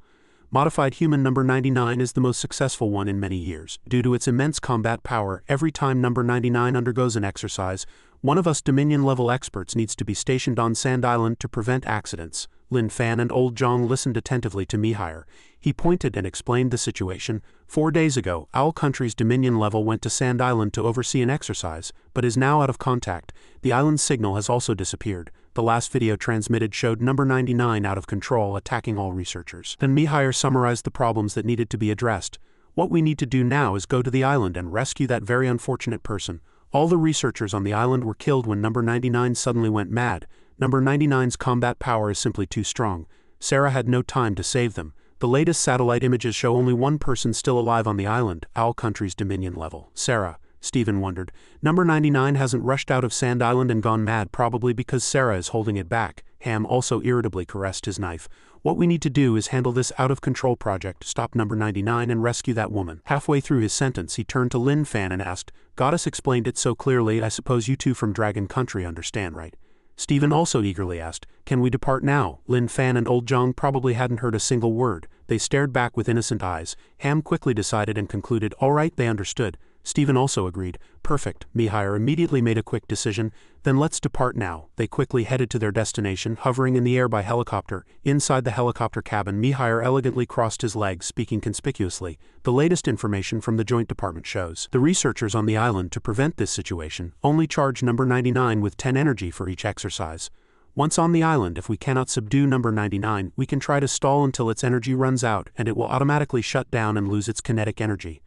Modified human number 99 is the most successful one in many years. Due to its immense combat power, every time number 99 undergoes an exercise, one of us Dominion level experts needs to be stationed on Sand Island to prevent accidents. Lin Fan and Old Zhang listened attentively to Mihair. He pointed and explained the situation. 4 days ago, Owl Country's Dominion level went to Sand Island to oversee an exercise, but is now out of contact. The island's signal has also disappeared. The last video transmitted showed number 99 out of control, attacking all researchers. Then Mihair summarized the problems that needed to be addressed. What we need to do now is go to the island and rescue that very unfortunate person. All the researchers on the island were killed when number 99 suddenly went mad. Number 99's combat power is simply too strong. Sarah had no time to save them. The latest satellite images show only one person still alive on the island, Owl Country's Dominion level. Sarah. Stephen wondered. Number 99 hasn't rushed out of Sand Island and gone mad, probably because Sarah is holding it back. Ham also irritably caressed his knife. What we need to do is handle this out-of-control project, stop number 99 and rescue that woman. Halfway through his sentence, he turned to Lin Fan and asked, Goddess explained it so clearly, I suppose you two from Dragon Country understand, right? Stephen also eagerly asked, Can we depart now? Lin Fan and Old Zhang probably hadn't heard a single word. They stared back with innocent eyes. Ham quickly decided and concluded, All right, they understood. Stephen also agreed. Perfect. Mihair immediately made a quick decision. Then let's depart now. They quickly headed to their destination, hovering in the air by helicopter. Inside the helicopter cabin, Mihair elegantly crossed his legs, speaking conspicuously. The latest information from the Joint Department shows the researchers on the island, to prevent this situation, only charge number 99 with 10 energy for each exercise. Once on the island, if we cannot subdue number 99, we can try to stall until its energy runs out, and it will automatically shut down and lose its kinetic energy.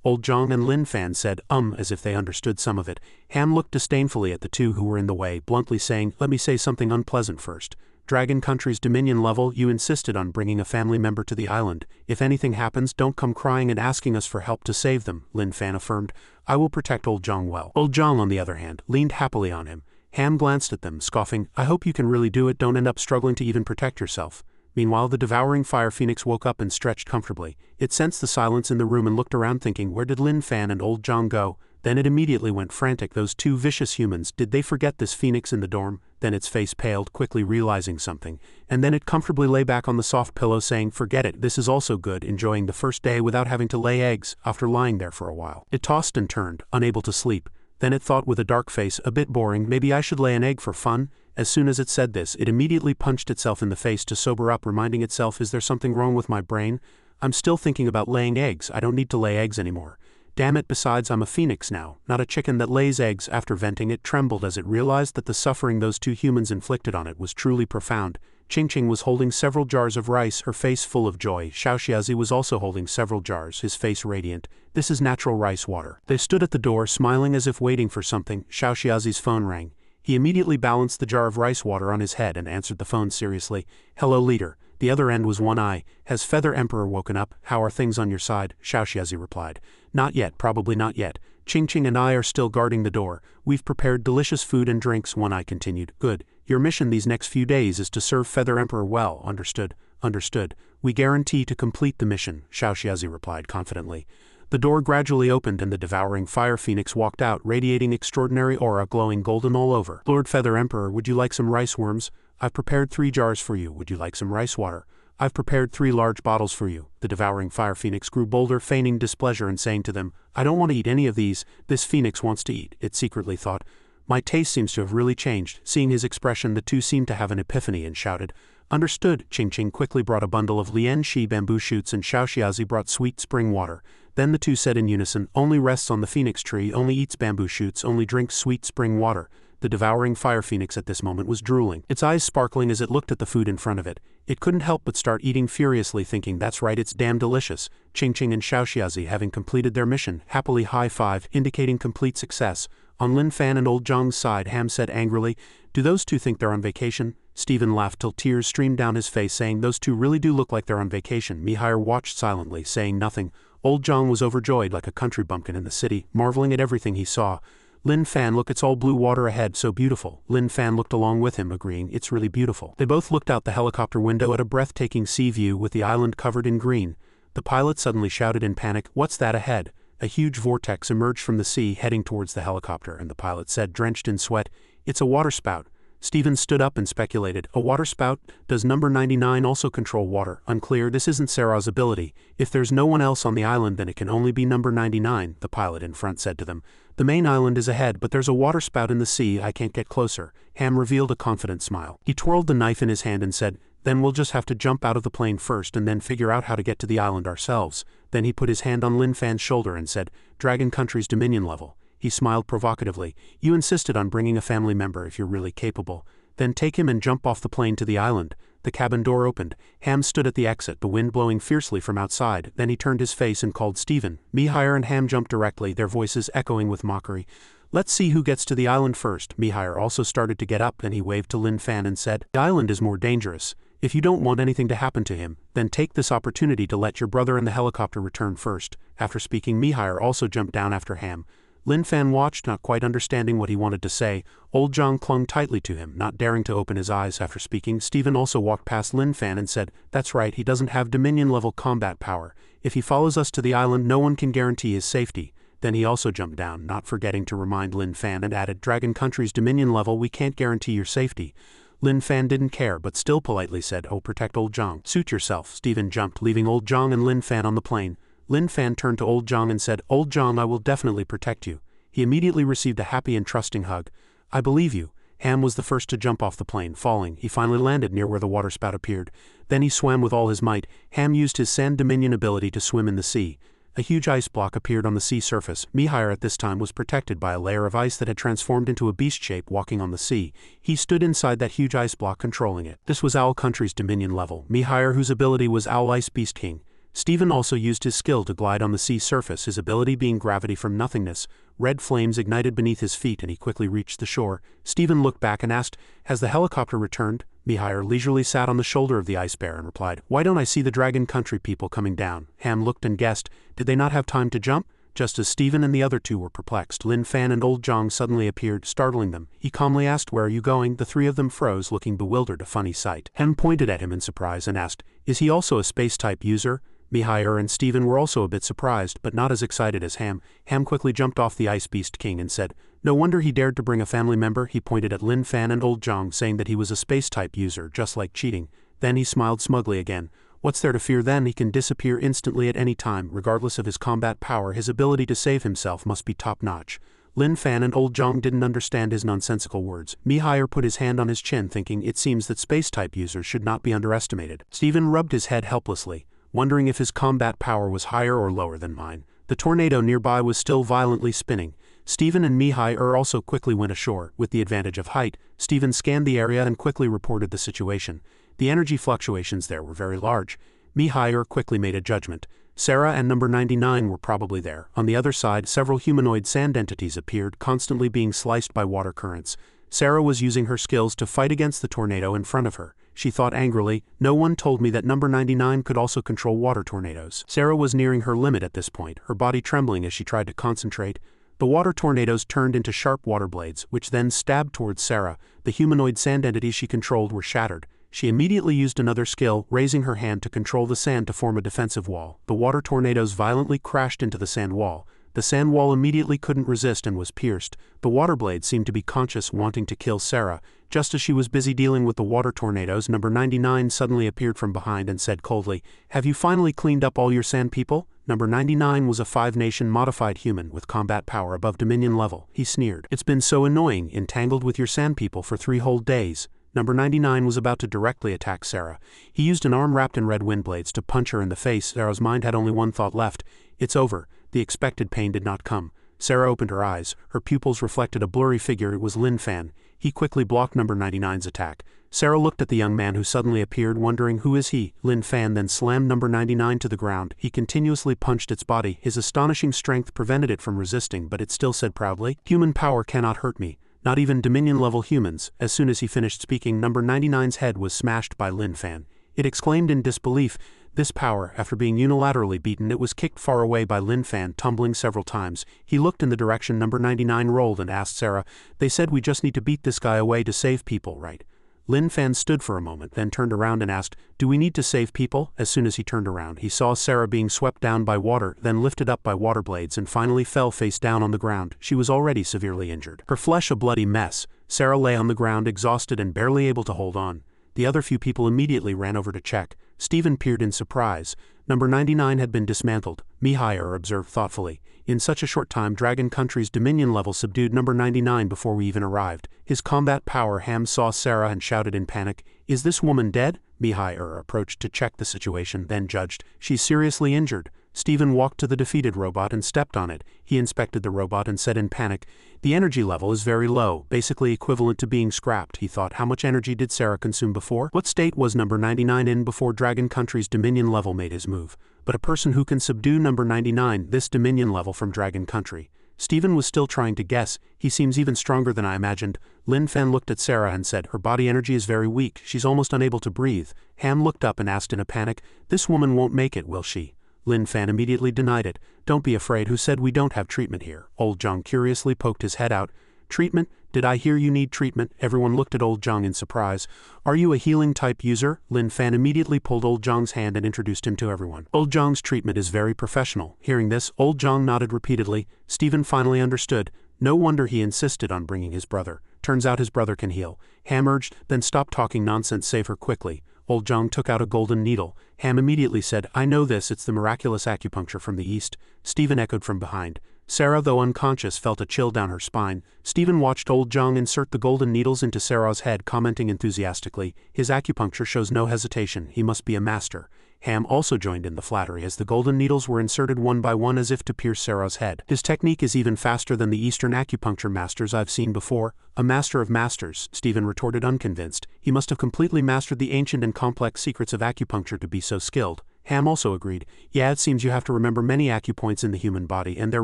Old Zhang and Lin Fan said, as if they understood some of it. Ham looked disdainfully at the two who were in the way, bluntly saying, Let me say something unpleasant first. Dragon Country's Dominion level, you insisted on bringing a family member to the island. If anything happens, don't come crying and asking us for help to save them, Lin Fan affirmed. I will protect Old Zhang well. Old Zhang, on the other hand, leaned happily on him. Ham glanced at them, scoffing, I hope you can really do it, don't end up struggling to even protect yourself. Meanwhile, the devouring fire phoenix woke up and stretched comfortably. It sensed the silence in the room and looked around thinking, where did Lin Fan and Old Zhang go? Then it immediately went frantic. Those two vicious humans, did they forget this phoenix in the dorm? Then its face paled, quickly realizing something. And then it comfortably lay back on the soft pillow saying, Forget it, this is also good, enjoying the first day without having to lay eggs, after lying there for a while. It tossed and turned, unable to sleep. Then it thought with a dark face, a bit boring, maybe I should lay an egg for fun? As soon as it said this, it immediately punched itself in the face to sober up, reminding itself, is there something wrong with my brain? I'm still thinking about laying eggs, I don't need to lay eggs anymore. Damn it, besides I'm a phoenix now, not a chicken that lays eggs. After venting, it trembled as it realized that the suffering those two humans inflicted on it was truly profound. Ching was holding several jars of rice, her face full of joy. Xiaoxiazi was also holding several jars, his face radiant. This is natural rice water. They stood at the door, smiling as if waiting for something. Xiaoxiazi's phone rang. He immediately balanced the jar of rice water on his head and answered the phone seriously. Hello, leader. The other end was One Eye. Has Feather Emperor woken up? How are things on your side? Xiaoxiazi replied. Not yet, probably not yet. Ching and I are still guarding the door. We've prepared delicious food and drinks, One Eye continued. Good. Your mission these next few days is to serve Feather Emperor well. Understood. Understood. We guarantee to complete the mission, Xiaoxiazi replied confidently. The door gradually opened and the devouring fire phoenix walked out, radiating extraordinary aura, glowing golden all over. Lord Feather Emperor, would you like some rice worms? I've prepared 3 jars for you. Would you like some rice water? I've prepared 3 large bottles for you. The devouring fire phoenix grew bolder, feigning displeasure and saying to them, I don't want to eat any of these. This phoenix wants to eat, it secretly thought. My taste seems to have really changed. Seeing his expression, the two seemed to have an epiphany and shouted, Understood. Ching quickly brought a bundle of Lianxi bamboo shoots and Xiaoxiazi brought sweet spring water. Then the two said in unison, Only rests on the phoenix tree, only eats bamboo shoots, only drinks sweet spring water. The devouring fire phoenix at this moment was drooling, its eyes sparkling as it looked at the food in front of it. It couldn't help but start eating furiously, thinking, that's right, it's damn delicious. Ching and Xiaoxiazi, having completed their mission, happily high-fived, indicating complete success. On Lin Fan and old Zhang's side, Ham said angrily, Do those two think they're on vacation? Stephen laughed till tears streamed down his face, saying, Those two really do look like they're on vacation. Mihir watched silently, saying nothing. Old Zhang was overjoyed like a country bumpkin in the city, marveling at everything he saw. Lin Fan, look, it's all blue water ahead, so beautiful. Lin Fan looked along with him, agreeing, it's really beautiful. They both looked out the helicopter window at a breathtaking sea view with the island covered in green. The pilot suddenly shouted in panic, What's that ahead? A huge vortex emerged from the sea, heading towards the helicopter, and the pilot said, drenched in sweat, It's a waterspout. Stephen stood up and speculated, A waterspout? Does number 99 also control water? Unclear, this isn't Sarah's ability. If there's no one else on the island, then it can only be number 99, the pilot in front said to them. The main island is ahead, but there's a waterspout in the sea, I can't get closer. Ham revealed a confident smile. He twirled the knife in his hand and said, Then we'll just have to jump out of the plane first and then figure out how to get to the island ourselves. Then he put his hand on Lin Fan's shoulder and said, Dragon Country's Dominion level. He smiled provocatively. You insisted on bringing a family member if you're really capable. Then take him and jump off the plane to the island. The cabin door opened. Ham stood at the exit, the wind blowing fiercely from outside. Then he turned his face and called Stephen. Mihir and Ham jumped directly, their voices echoing with mockery. Let's see who gets to the island first. Mihir also started to get up, then he waved to Lin Fan and said, The island is more dangerous. If you don't want anything to happen to him, then take this opportunity to let your brother and the helicopter return first. After speaking, Mihir also jumped down after Ham. Lin Fan watched, not quite understanding what he wanted to say. Old Zhang clung tightly to him, not daring to open his eyes. After speaking, Stephen also walked past Lin Fan and said, That's right, he doesn't have Dominion-level combat power. If he follows us to the island, no one can guarantee his safety. Then he also jumped down, not forgetting to remind Lin Fan, and added, Dragon Country's Dominion level, we can't guarantee your safety. Lin Fan didn't care, but still politely said, Oh, protect old Zhang. Suit yourself. Stephen jumped, leaving old Zhang and Lin Fan on the plane. Lin Fan turned to old Zhang and said, Old Zhang, I will definitely protect you. He immediately received a happy and trusting hug. I believe you. Ham was the first to jump off the plane, falling. He finally landed near where the waterspout appeared. Then he swam with all his might. Ham used his Sand Dominion ability to swim in the sea. A huge ice block appeared on the sea surface. Mihir at this time was protected by a layer of ice that had transformed into a beast shape walking on the sea. He stood inside that huge ice block controlling it. This was Owl Country's Dominion level. Mihir, whose ability was Owl Ice Beast King. Stephen also used his skill to glide on the sea surface, his ability being gravity from nothingness. Red flames ignited beneath his feet and he quickly reached the shore. Stephen looked back and asked, Has the helicopter returned? Mihir leisurely sat on the shoulder of the ice bear and replied, Why don't I see the Dragon Country people coming down? Ham looked and guessed, Did they not have time to jump? Just as Stephen and the other two were perplexed, Lin Fan and old Zhang suddenly appeared, startling them. He calmly asked, Where are you going? The three of them froze, looking bewildered, a funny sight. Ham pointed at him in surprise and asked, Is he also a space-type user? Mihir and Stephen were also a bit surprised, but not as excited as Ham. Ham quickly jumped off the Ice Beast King and said, No wonder he dared to bring a family member. He pointed at Lin Fan and old Zhang, saying that he was a space-type user, just like cheating. Then he smiled smugly again. What's there to fear then? He can disappear instantly at any time, regardless of his combat power. His ability to save himself must be top-notch. Lin Fan and old Zhang didn't understand his nonsensical words. Mihir put his hand on his chin, thinking, It seems that space-type users should not be underestimated. Stephen rubbed his head helplessly, wondering if his combat power was higher or lower than mine. The tornado nearby was still violently spinning. Stephen and Mihai also quickly went ashore. With the advantage of height, Stephen scanned the area and quickly reported the situation. The energy fluctuations there were very large. Mihai quickly made a judgment. Sarah and number 99 were probably there. On the other side, several humanoid sand entities appeared, constantly being sliced by water currents. Sarah was using her skills to fight against the tornado in front of her. She thought angrily, no one told me that number 99 could also control water tornadoes. Sarah was nearing her limit at this point, her body trembling as she tried to concentrate. The water tornadoes turned into sharp water blades, which then stabbed towards Sarah. The humanoid sand entities she controlled were shattered. She immediately used another skill, raising her hand to control the sand to form a defensive wall. The water tornadoes violently crashed into the sand wall. The sand wall immediately couldn't resist and was pierced. The water blade seemed to be conscious, wanting to kill Sarah. Just as she was busy dealing with the water tornadoes, number 99 suddenly appeared from behind and said coldly, "Have you finally cleaned up all your sand people?" Number 99 was a 5-nation modified human with combat power above Dominion level. He sneered. "It's been so annoying, entangled with your sand people for 3 whole days." Number 99 was about to directly attack Sarah. He used an arm wrapped in red wind blades to punch her in the face. Sarah's mind had only one thought left. It's over. The expected pain did not come. Sarah opened her eyes. Her pupils reflected a blurry figure. It was Lin Fan. He quickly blocked number 99's attack. Sarah looked at the young man who suddenly appeared, wondering who is he. Lin Fan then slammed number 99 to the ground. He continuously punched its body. His astonishing strength prevented it from resisting, but it still said proudly, "Human power cannot hurt me. Not even Dominion-level humans." As soon as he finished speaking, number 99's head was smashed by Lin Fan. It exclaimed in disbelief. This power, after being unilaterally beaten, it was kicked far away by Lin Fan, tumbling several times. He looked in the direction number 99 rolled and asked Sarah, "They said we just need to beat this guy away to save people, right?" Lin Fan stood for a moment, then turned around and asked, "Do we need to save people?" As soon as he turned around, he saw Sarah being swept down by water, then lifted up by water blades and finally fell face down on the ground. She was already severely injured. Her flesh a bloody mess. Sarah lay on the ground exhausted and barely able to hold on. The other few people immediately ran over to check. Stephen peered in surprise. Number 99 had been dismantled. Mihai observed thoughtfully. In such a short time, Dragon Country's Dominion level subdued number 99 before we even arrived. His combat power. Ham saw Sarah and shouted in panic, "Is this woman dead?" Mihai approached to check the situation, then judged, "She's seriously injured." Stephen walked to the defeated robot and stepped on it. He inspected the robot and said in panic, "The energy level is very low, basically equivalent to being scrapped." He thought, how much energy did Sarah consume before? What state was number 99 in before Dragon Country's Dominion level made his move? But a person who can subdue number 99, this Dominion level from Dragon Country. Stephen was still trying to guess. He seems even stronger than I imagined. Lin Fan looked at Sarah and said, "Her body energy is very weak. She's almost unable to breathe." Ham looked up and asked in a panic, "This woman won't make it, will she?" Lin Fan immediately denied it. "Don't be afraid. Who said we don't have treatment here?" Old Zhang curiously poked his head out. "Treatment? Did I hear you need treatment?" Everyone looked at Old Zhang in surprise. "Are you a healing type user?" Lin Fan immediately pulled Old Zhang's hand and introduced him to everyone. Old Zhang's treatment is very professional. Hearing this, Old Zhang nodded repeatedly. Stephen finally understood. No wonder he insisted on bringing his brother. Turns out his brother can heal. Ham urged, "Then stop talking nonsense, save her quickly." Old Zhang took out a golden needle. Ham immediately said, "I know this, it's the miraculous acupuncture from the east." Stephen echoed from behind. Sarah, though unconscious, felt a chill down her spine. Stephen watched Old Zhang insert the golden needles into Sarah's head, commenting enthusiastically, "His acupuncture shows no hesitation. He must be a master." Ham also joined in the flattery as the golden needles were inserted one by one as if to pierce Sarah's head. "His technique is even faster than the Eastern acupuncture masters I've seen before." "A master of masters," Stephen retorted unconvinced. "He must have completely mastered the ancient and complex secrets of acupuncture to be so skilled." Ham also agreed. "Yeah, it seems you have to remember many acupoints in the human body and their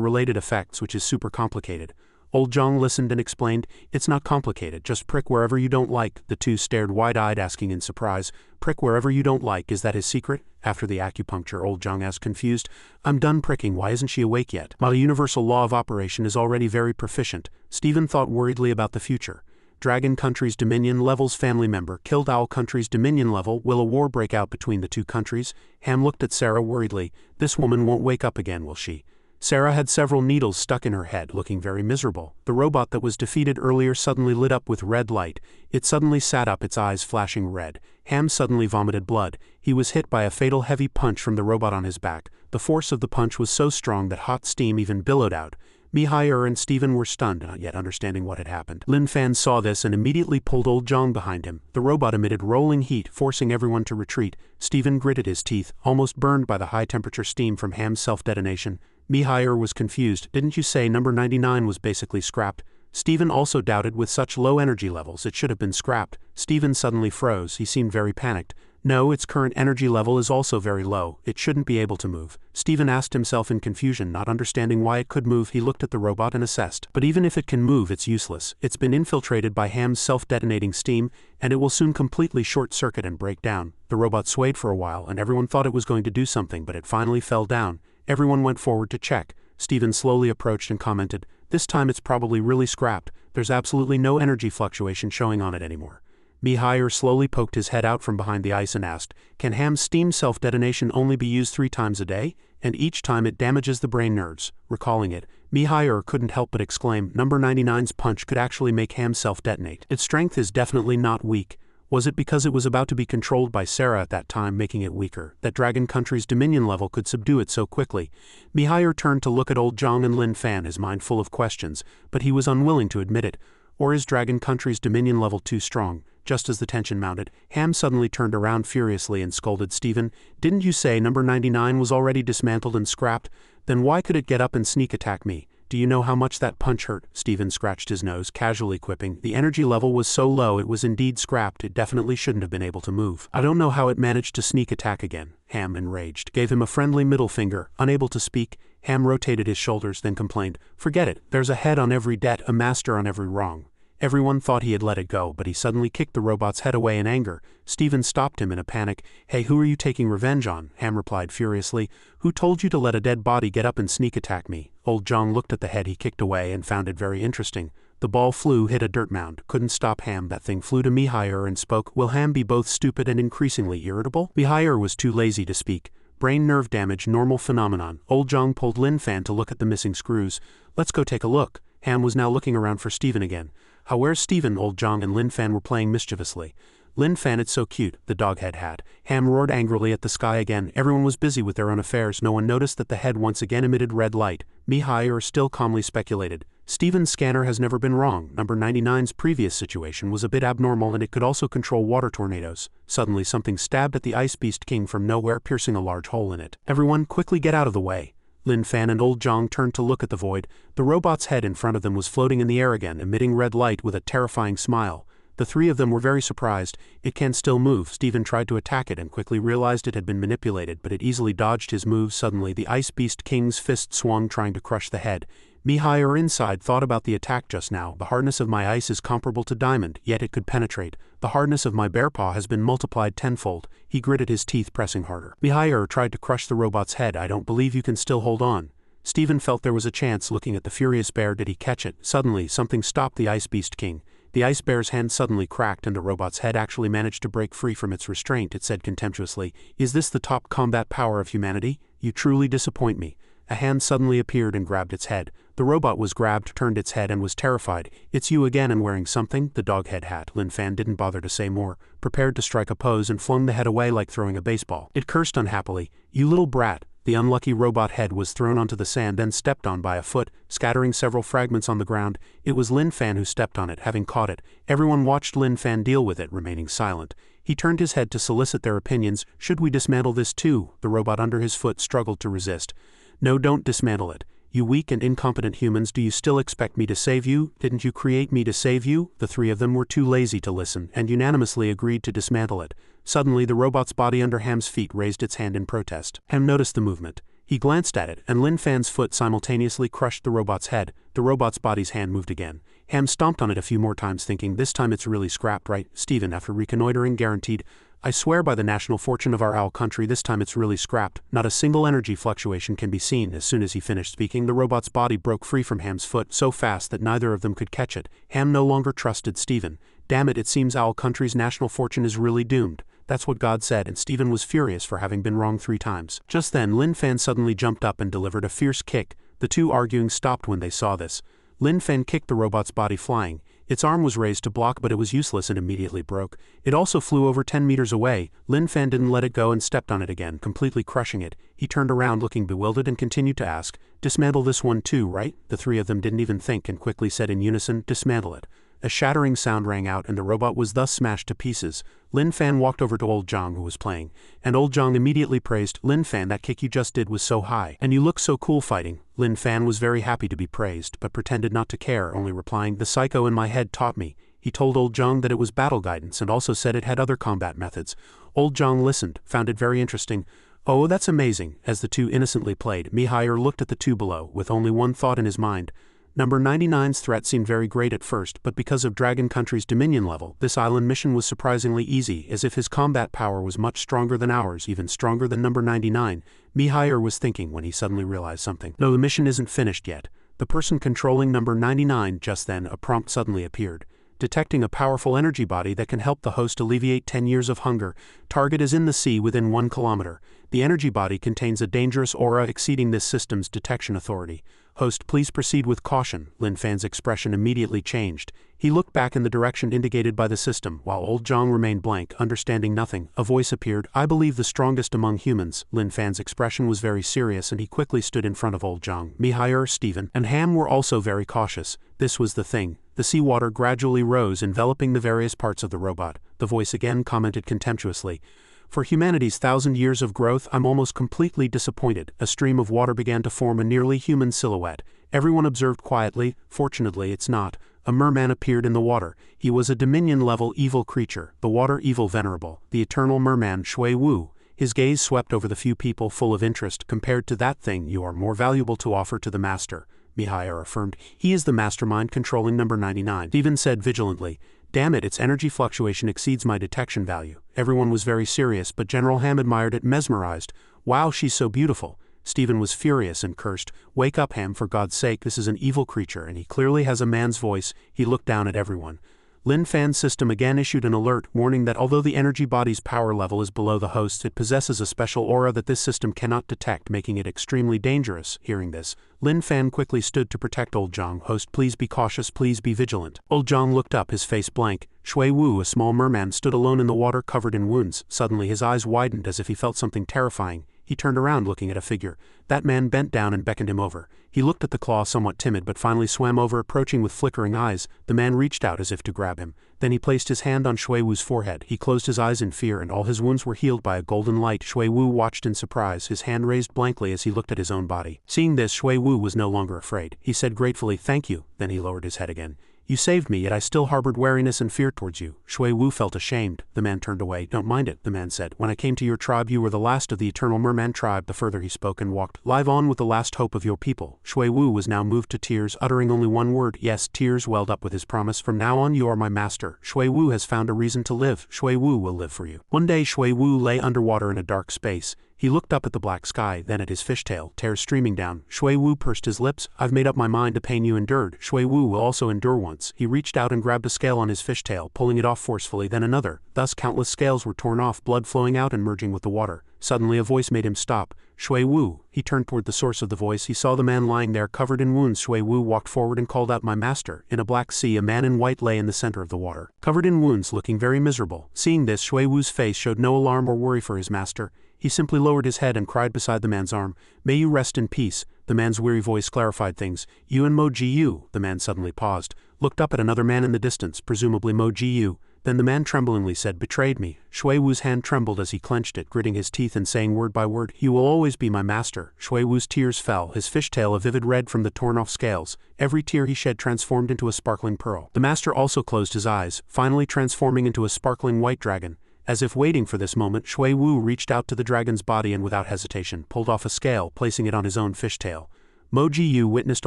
related effects, which is super complicated." Old Zhang listened and explained, "It's not complicated, just prick wherever you don't like." The two stared wide-eyed, asking in surprise, "Prick wherever you don't like, is that his secret?" After the acupuncture, Old Zhang asked confused, "I'm done pricking, why isn't she awake yet?" My universal law of operation is already very proficient. Stephen thought worriedly about the future. Dragon Country's Dominion level's family member killed Owl Country's Dominion level. Will a war break out between the two countries? Ham looked at Sarah worriedly. "This woman won't wake up again, will she?" Sarah had several needles stuck in her head, looking very miserable. The robot that was defeated earlier suddenly lit up with red light. It suddenly sat up, its eyes flashing red. Ham suddenly vomited blood. He was hit by a fatal heavy punch from the robot on his back. The force of the punch was so strong that hot steam even billowed out. Mihai and Stephen were stunned, not yet understanding what had happened. Lin Fan saw this and immediately pulled Old Zhang behind him. The robot emitted rolling heat, forcing everyone to retreat. Stephen gritted his teeth, almost burned by the high-temperature steam from Ham's self-detonation. Mihail was confused. Didn't you say number 99 was basically scrapped? Steven also doubted. With such low energy levels it should have been scrapped. Steven suddenly froze. He seemed very panicked. No, its current energy level is also very low. It shouldn't be able to move. Steven asked himself in confusion, not understanding why it could move. He looked at the robot and assessed. But even if it can move, it's useless. It's been infiltrated by Ham's self-detonating steam, and it will soon completely short-circuit and break down. The robot swayed for a while, and everyone thought it was going to do something, but it finally fell down. Everyone went forward to check. Steven slowly approached and commented, "This time it's probably really scrapped. There's absolutely no energy fluctuation showing on it anymore." Mihail slowly poked his head out from behind the ice and asked, "Can Ham's steam self-detonation only be used 3 times a day? And each time it damages the brain nerves." Recalling it, Mihail couldn't help but exclaim, "Number 99's punch could actually make Ham self-detonate. Its strength is definitely not weak." Was it because it was about to be controlled by Sarah at that time, making it weaker, that Dragon Country's dominion level could subdue it so quickly? Mihail turned to look at old Zhang and Lin Fan, his mind full of questions, but he was unwilling to admit it. Or is Dragon Country's dominion level too strong? Just as the tension mounted, Ham suddenly turned around furiously and scolded Steven, "Didn't you say number 99 was already dismantled and scrapped? Then why could it get up and sneak attack me? Do you know how much that punch hurt?" Steven scratched his nose, casually quipping, "The energy level was so low it was indeed scrapped. It definitely shouldn't have been able to move. I don't know how it managed to sneak attack again." Ham, enraged, gave him a friendly middle finger. Unable to speak, Ham rotated his shoulders, then complained, "Forget it. There's a head on every debt, a master on every wrong." Everyone thought he had let it go, but he suddenly kicked the robot's head away in anger. Steven stopped him in a panic. "Hey, who are you taking revenge on?" Ham replied furiously. "Who told you to let a dead body get up and sneak attack me?" Old Zhang looked at the head he kicked away and found it very interesting. The ball flew, hit a dirt mound. Couldn't stop Ham. That thing flew to Mihail and spoke. Will Ham be both stupid and increasingly irritable? Mihail was too lazy to speak. Brain nerve damage, normal phenomenon. Old Zhang pulled Lin Fan to look at the missing screws. "Let's go take a look." Ham was now looking around for Steven again. "How, where's Steven?" Old Zhang and Lin Fan were playing mischievously. "Lin Fan, it's so cute," the doghead had. Ham roared angrily at the sky again. Everyone was busy with their own affairs. No one noticed that the head once again emitted red light. Mihail still calmly speculated. "Steven's scanner has never been wrong. Number 99's previous situation was a bit abnormal, and it could also control water tornadoes." Suddenly something stabbed at the Ice Beast King from nowhere, piercing a large hole in it. "Everyone, quickly get out of the way." Lin Fan and Old Zhang turned to look at the void. The robot's head in front of them was floating in the air again, emitting red light with a terrifying smile. The 3 of them were very surprised. "It can still move." Steven tried to attack it and quickly realized it had been manipulated, but it easily dodged his moves. Suddenly the Ice Beast King's fist swung, trying to crush the head. Mihail inside thought about the attack just now. "The hardness of my ice is comparable to diamond, yet it could penetrate. The hardness of my bear paw has been multiplied tenfold." He gritted his teeth, pressing harder. Mihail tried to crush the robot's head. "I don't believe you can still hold on." Steven felt there was a chance. Looking at the furious bear, did he catch it? Suddenly something stopped the Ice Beast King. The ice bear's hand suddenly cracked and the robot's head actually managed to break free from its restraint. It said contemptuously, "Is this the top combat power of humanity? You truly disappoint me." A hand suddenly appeared and grabbed its head. The robot was grabbed, turned its head and was terrified. "It's you again, and wearing something?" The doghead hat. Lin Fan didn't bother to say more, prepared to strike a pose, and flung the head away like throwing a baseball. It cursed unhappily. "You little brat." The unlucky robot head was thrown onto the sand, then stepped on by a foot, scattering several fragments on the ground. It was Lin Fan who stepped on it, having caught it. Everyone watched Lin Fan deal with it, remaining silent. He turned his head to solicit their opinions. "Should we dismantle this too?" The robot under his foot struggled to resist. "No, don't dismantle it. You weak and incompetent humans, do you still expect me to save you? Didn't you create me to save you?" The 3 of them were too lazy to listen, and unanimously agreed to dismantle it. Suddenly the robot's body under Ham's feet raised its hand in protest. Ham noticed the movement. He glanced at it, and Lin Fan's foot simultaneously crushed the robot's head. The robot's body's hand moved again. Ham stomped on it a few more times, thinking, "This time it's really scrapped, right?" Steven, after reconnoitering, guaranteed, "I swear by the national fortune of our owl country, this time it's really scrapped. Not a single energy fluctuation can be seen." As soon as he finished speaking, the robot's body broke free from Ham's foot so fast that neither of them could catch it. Ham no longer trusted Steven. "Damn it, it seems owl country's national fortune is really doomed. That's what God said," and Steven was furious for having been wrong 3 times. Just then Lin Fan suddenly jumped up and delivered a fierce kick. The 2 arguing stopped when they saw this. Lin Fan kicked the robot's body flying. Its arm was raised to block, but it was useless and immediately broke. It also flew over 10 meters away. Lin Fan didn't let it go and stepped on it again, completely crushing it. He turned around looking bewildered and continued to ask, "Dismantle this one too, right?" The 3 of them didn't even think and quickly said in unison, "Dismantle it." A shattering sound rang out and the robot was thus smashed to pieces. Lin Fan walked over to old Zhang who was playing, and old Zhang immediately praised, "Lin Fan, that kick you just did was so high, and you look so cool fighting." Lin Fan was very happy to be praised, but pretended not to care, only replying, "The psycho in my head taught me." He told old Zhang that it was battle guidance and also said it had other combat methods. Old Zhang listened, found it very interesting. "Oh, that's amazing." As the two innocently played, Mihair looked at the two below, with only one thought in his mind. Number 99's threat seemed very great at first, but because of Dragon Country's dominion level, this island mission was surprisingly easy, as if his combat power was much stronger than ours, even stronger than number 99. Mihair was thinking when he suddenly realized something. No, the mission isn't finished yet. The person controlling number 99, just then, a prompt suddenly appeared. Detecting a powerful energy body that can help the host alleviate 10 years of hunger. Target is in the sea within 1 kilometer. The energy body contains a dangerous aura exceeding this system's detection authority. Host, please proceed with caution. Lin Fan's expression immediately changed. He looked back in the direction indicated by the system, while old Zhang remained blank, understanding nothing. A voice appeared, "I believe the strongest among humans." Lin Fan's expression was very serious and he quickly stood in front of old Zhang. Mihair, Stephen, and Ham were also very cautious. This was the thing. The seawater gradually rose, enveloping the various parts of the robot. The voice again commented contemptuously, "For humanity's 1,000 years of growth, I'm almost completely disappointed." A stream of water began to form a nearly human silhouette. Everyone observed quietly. Fortunately, it's not. A merman appeared in the water. He was a Dominion-level evil creature, the water evil venerable, the eternal merman Shui Wu. His gaze swept over the few people full of interest. "Compared to that thing, you are more valuable to offer to the master," Mihair affirmed. "He is the mastermind controlling number 99. Stephen said vigilantly, "Damn it, its energy fluctuation exceeds my detection value." Everyone was very serious, but General Ham admired it, mesmerized. "Wow, she's so beautiful." Stephen was furious and cursed. "Wake up, Ham, for God's sake, this is an evil creature and he clearly has a man's voice." He looked down at everyone. Lin Fan's system again issued an alert, warning that although the energy body's power level is below the host's, it possesses a special aura that this system cannot detect, making it extremely dangerous. Hearing this, Lin Fan quickly stood to protect old Zhang. "Host, please be cautious, please be vigilant." Old Zhang looked up, his face blank. Shui Wu, a small merman, stood alone in the water covered in wounds. Suddenly his eyes widened as if he felt something terrifying. He turned around looking at a figure. That man bent down and beckoned him over. He looked at the claw somewhat timid but finally swam over, approaching with flickering eyes. The man reached out as if to grab him. Then he placed his hand on Shui Wu's forehead. He closed his eyes in fear and all his wounds were healed by a golden light. Shui Wu watched in surprise, his hand raised blankly as he looked at his own body. Seeing this, Shui Wu was no longer afraid. He said gratefully, "Thank you." Then he lowered his head again. "You saved me, yet I still harbored wariness and fear towards you." Shui Wu felt ashamed. The man turned away. "Don't mind it," the man said. "When I came to your tribe, you were the last of the eternal merman tribe." The further he spoke and walked, "Live on with the last hope of your people." Shui Wu was now moved to tears, uttering only one word. Yes, tears welled up with his promise. "From now on, you are my master." Shui Wu has found a reason to live. Shui Wu will live for you. One day, Shui Wu lay underwater in a dark space. He looked up at the black sky, then at his fishtail, tears streaming down. Shui Wu pursed his lips. "I've made up my mind the pain you endured. Shui Wu will also endure once." He reached out and grabbed a scale on his fishtail, pulling it off forcefully, then another. Thus countless scales were torn off, blood flowing out and merging with the water. Suddenly a voice made him stop. "Shui Wu." He turned toward the source of the voice. He saw the man lying there covered in wounds. Shui Wu walked forward and called out, "My master." In a black sea, a man in white lay in the center of the water, covered in wounds, looking very miserable. Seeing this, Shui Wu's face showed no alarm or worry for his master. He simply lowered his head and cried beside the man's arm, "May you rest in peace." The man's weary voice clarified things. "You and Mo Ji Yu." The man suddenly paused, looked up at another man in the distance, presumably Mo Ji Yu. Then the man tremblingly said, "Betrayed me." Shui Wu's hand trembled as he clenched it, gritting his teeth and saying word by word, "You will always be my master." Shui Wu's tears fell, his fishtail a vivid red from the torn-off scales. Every tear he shed transformed into a sparkling pearl. The master also closed his eyes, finally transforming into a sparkling white dragon. As if waiting for this moment, Shui Wu reached out to the dragon's body and without hesitation pulled off a scale, placing it on his own fishtail. Mo Ji Yu witnessed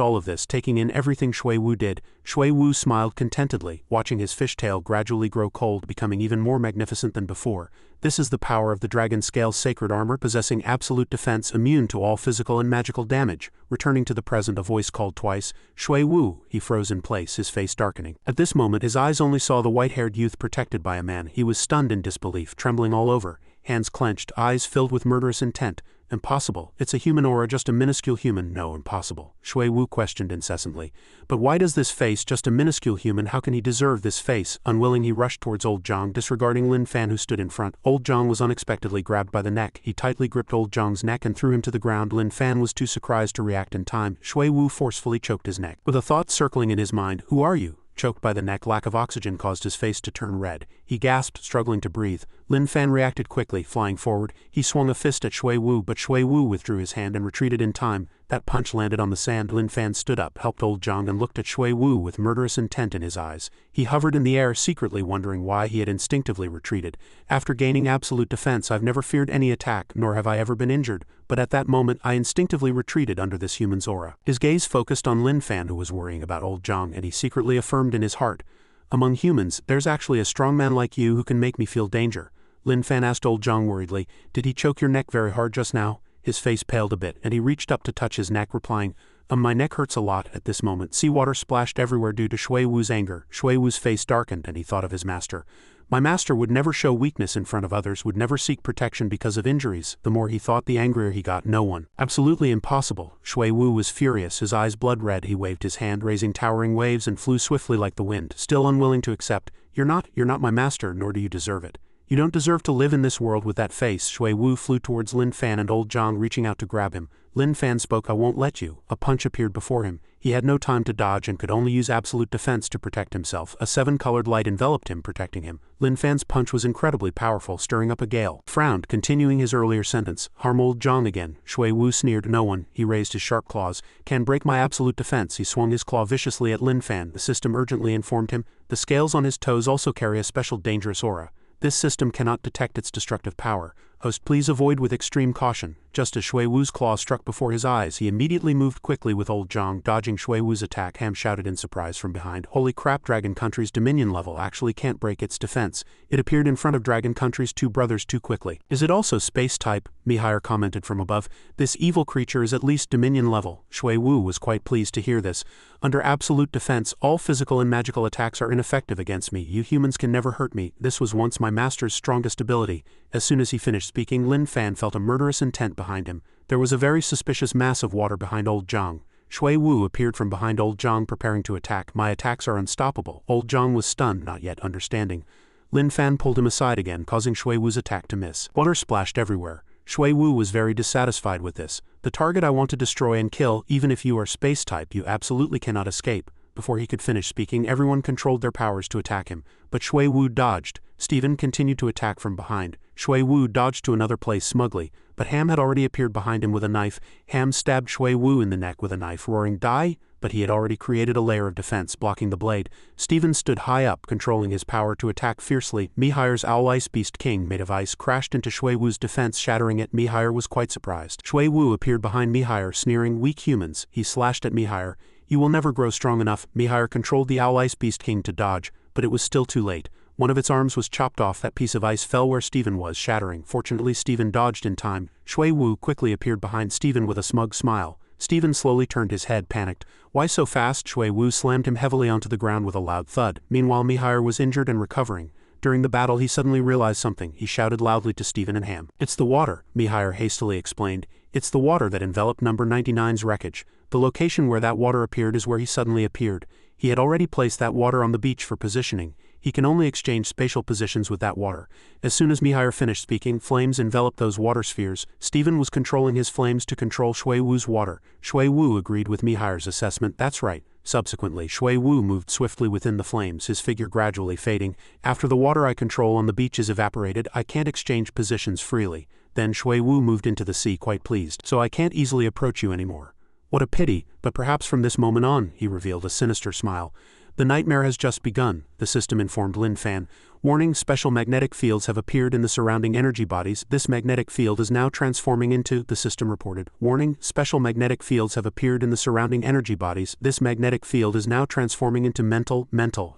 all of this, taking in everything Shui Wu did. Shui Wu smiled contentedly, watching his fishtail gradually grow cold, becoming even more magnificent than before. This is the power of the dragon scale's sacred armor, possessing absolute defense, immune to all physical and magical damage. Returning to the present, a voice called twice, "Shui Wu." He froze in place, his face darkening. At this moment, his eyes only saw the white-haired youth protected by a man. He was stunned in disbelief, trembling all over, hands clenched, eyes filled with murderous intent. "Impossible. It's a human aura, just a minuscule human." "No, impossible," Shui Wu questioned incessantly. "But why does this face, just a minuscule human, how can he deserve this face?" Unwilling, he rushed towards old Zhang, disregarding Lin Fan who stood in front. Old Zhang was unexpectedly grabbed by the neck. He tightly gripped old Zhang's neck and threw him to the ground. Lin Fan was too surprised to react in time. Shui Wu forcefully choked his neck. With a thought circling in his mind, "Who are you?" choked by the neck. Lack of oxygen caused his face to turn red. He gasped, struggling to breathe. Lin Fan reacted quickly, flying forward. He swung a fist at Shui Wu, but Shui Wu withdrew his hand and retreated in time. That punch landed on the sand. Lin Fan stood up, helped old Zhang, and looked at Shui Wu with murderous intent in his eyes. He hovered in the air, secretly wondering why he had instinctively retreated. After gaining absolute defense, I've never feared any attack, nor have I ever been injured, but at that moment I instinctively retreated under this human's aura. His gaze focused on Lin Fan, who was worrying about old Zhang, and he secretly affirmed in his heart, "Among humans, there's actually a strong man like you who can make me feel danger." Lin Fan asked old Zhang worriedly, "Did he choke your neck very hard just now?" His face paled a bit, and he reached up to touch his neck, replying, My neck hurts a lot." At this moment, seawater splashed everywhere due to Shui Wu's anger. Shui Wu's face darkened, and he thought of his master. My master would never show weakness in front of others, would never seek protection because of injuries. The more he thought, the angrier he got. No one. Absolutely impossible. Shui Wu was furious, his eyes blood red. He waved his hand, raising towering waves, and flew swiftly like the wind, still unwilling to accept. You're not my master, nor do you deserve it. You don't deserve to live in this world with that face." Shui Wu flew towards Lin Fan and old Zhang, reaching out to grab him. Lin Fan spoke, "I won't let you." A punch appeared before him. He had no time to dodge and could only use absolute defense to protect himself. A seven-colored light enveloped him, protecting him. Lin Fan's punch was incredibly powerful, stirring up a gale. Frowned, continuing his earlier sentence. "Harm old Zhang again." Shui Wu sneered. "No one," he raised his sharp claws, "can break my absolute defense." He swung his claw viciously at Lin Fan. The system urgently informed him. The scales on his toes also carry a special dangerous aura. This system cannot detect its destructive power. Host, please avoid with extreme caution. Just as Shui Wu's claw struck before his eyes, he immediately moved quickly with old Zhang, dodging Shui Wu's attack. Ham shouted in surprise from behind. "Holy crap, Dragon Country's Dominion level actually can't break its defense." It appeared in front of Dragon Country's two brothers too quickly. "Is it also space type?" Mihire commented from above. "This evil creature is at least Dominion level." Shui Wu was quite pleased to hear this. "Under absolute defense, all physical and magical attacks are ineffective against me. You humans can never hurt me. This was once my master's strongest ability." As soon as he finished speaking, Lin Fan felt a murderous intent behind him. There was a very suspicious mass of water behind old Zhang. Shui Wu appeared from behind old Zhang, preparing to attack. "My attacks are unstoppable." Old Zhang was stunned, not yet understanding. Lin Fan pulled him aside again, causing Shui Wu's attack to miss. Water splashed everywhere. Shui Wu was very dissatisfied with this. "The target I want to destroy and kill, even if you are space type, you absolutely cannot escape." Before he could finish speaking, everyone controlled their powers to attack him, but Shui Wu dodged. Stephen continued to attack from behind. Shui Wu dodged to another place smugly, but Ham had already appeared behind him with a knife. Ham stabbed Shui Wu in the neck with a knife, roaring, "Die!" But he had already created a layer of defense, blocking the blade. Stephen stood high up, controlling his power to attack fiercely. Mihire's Owl Ice Beast King, made of ice, crashed into Shui Wu's defense, shattering it. Mihire was quite surprised. Shui Wu appeared behind Mihire, sneering, "Weak humans." He slashed at Mihire. "You will never grow strong enough." Mihire controlled the Owl Ice Beast King to dodge, but it was still too late. One of its arms was chopped off. That piece of ice fell where Stephen was, shattering. Fortunately, Stephen dodged in time. Shui Wu quickly appeared behind Stephen with a smug smile. Stephen slowly turned his head, panicked. "Why so fast?" Shui Wu slammed him heavily onto the ground with a loud thud. Meanwhile, Mihire was injured and recovering. During the battle, he suddenly realized something. He shouted loudly to Stephen and Ham. "It's the water," Mihire hastily explained. "It's the water that enveloped number 99's wreckage. The location where that water appeared is where he suddenly appeared. He had already placed that water on the beach for positioning. He can only exchange spatial positions with that water." As soon as Mihire finished speaking, flames enveloped those water spheres. Stephen was controlling his flames to control Shui Wu's water. Shui Wu agreed with Mihire's assessment. "That's right." Subsequently, Shui Wu moved swiftly within the flames, his figure gradually fading. "After the water I control on the beach is evaporated, I can't exchange positions freely." Then Shui Wu moved into the sea, quite pleased. "So I can't easily approach you anymore." "What a pity, but perhaps from this moment on," he revealed, a sinister smile. "The nightmare has just begun," the system informed Lin Fan. "Warning, special magnetic fields have appeared in the surrounding energy bodies. This magnetic field is now transforming into," the system reported. "Warning, special magnetic fields have appeared in the surrounding energy bodies. This magnetic field is now transforming into mental.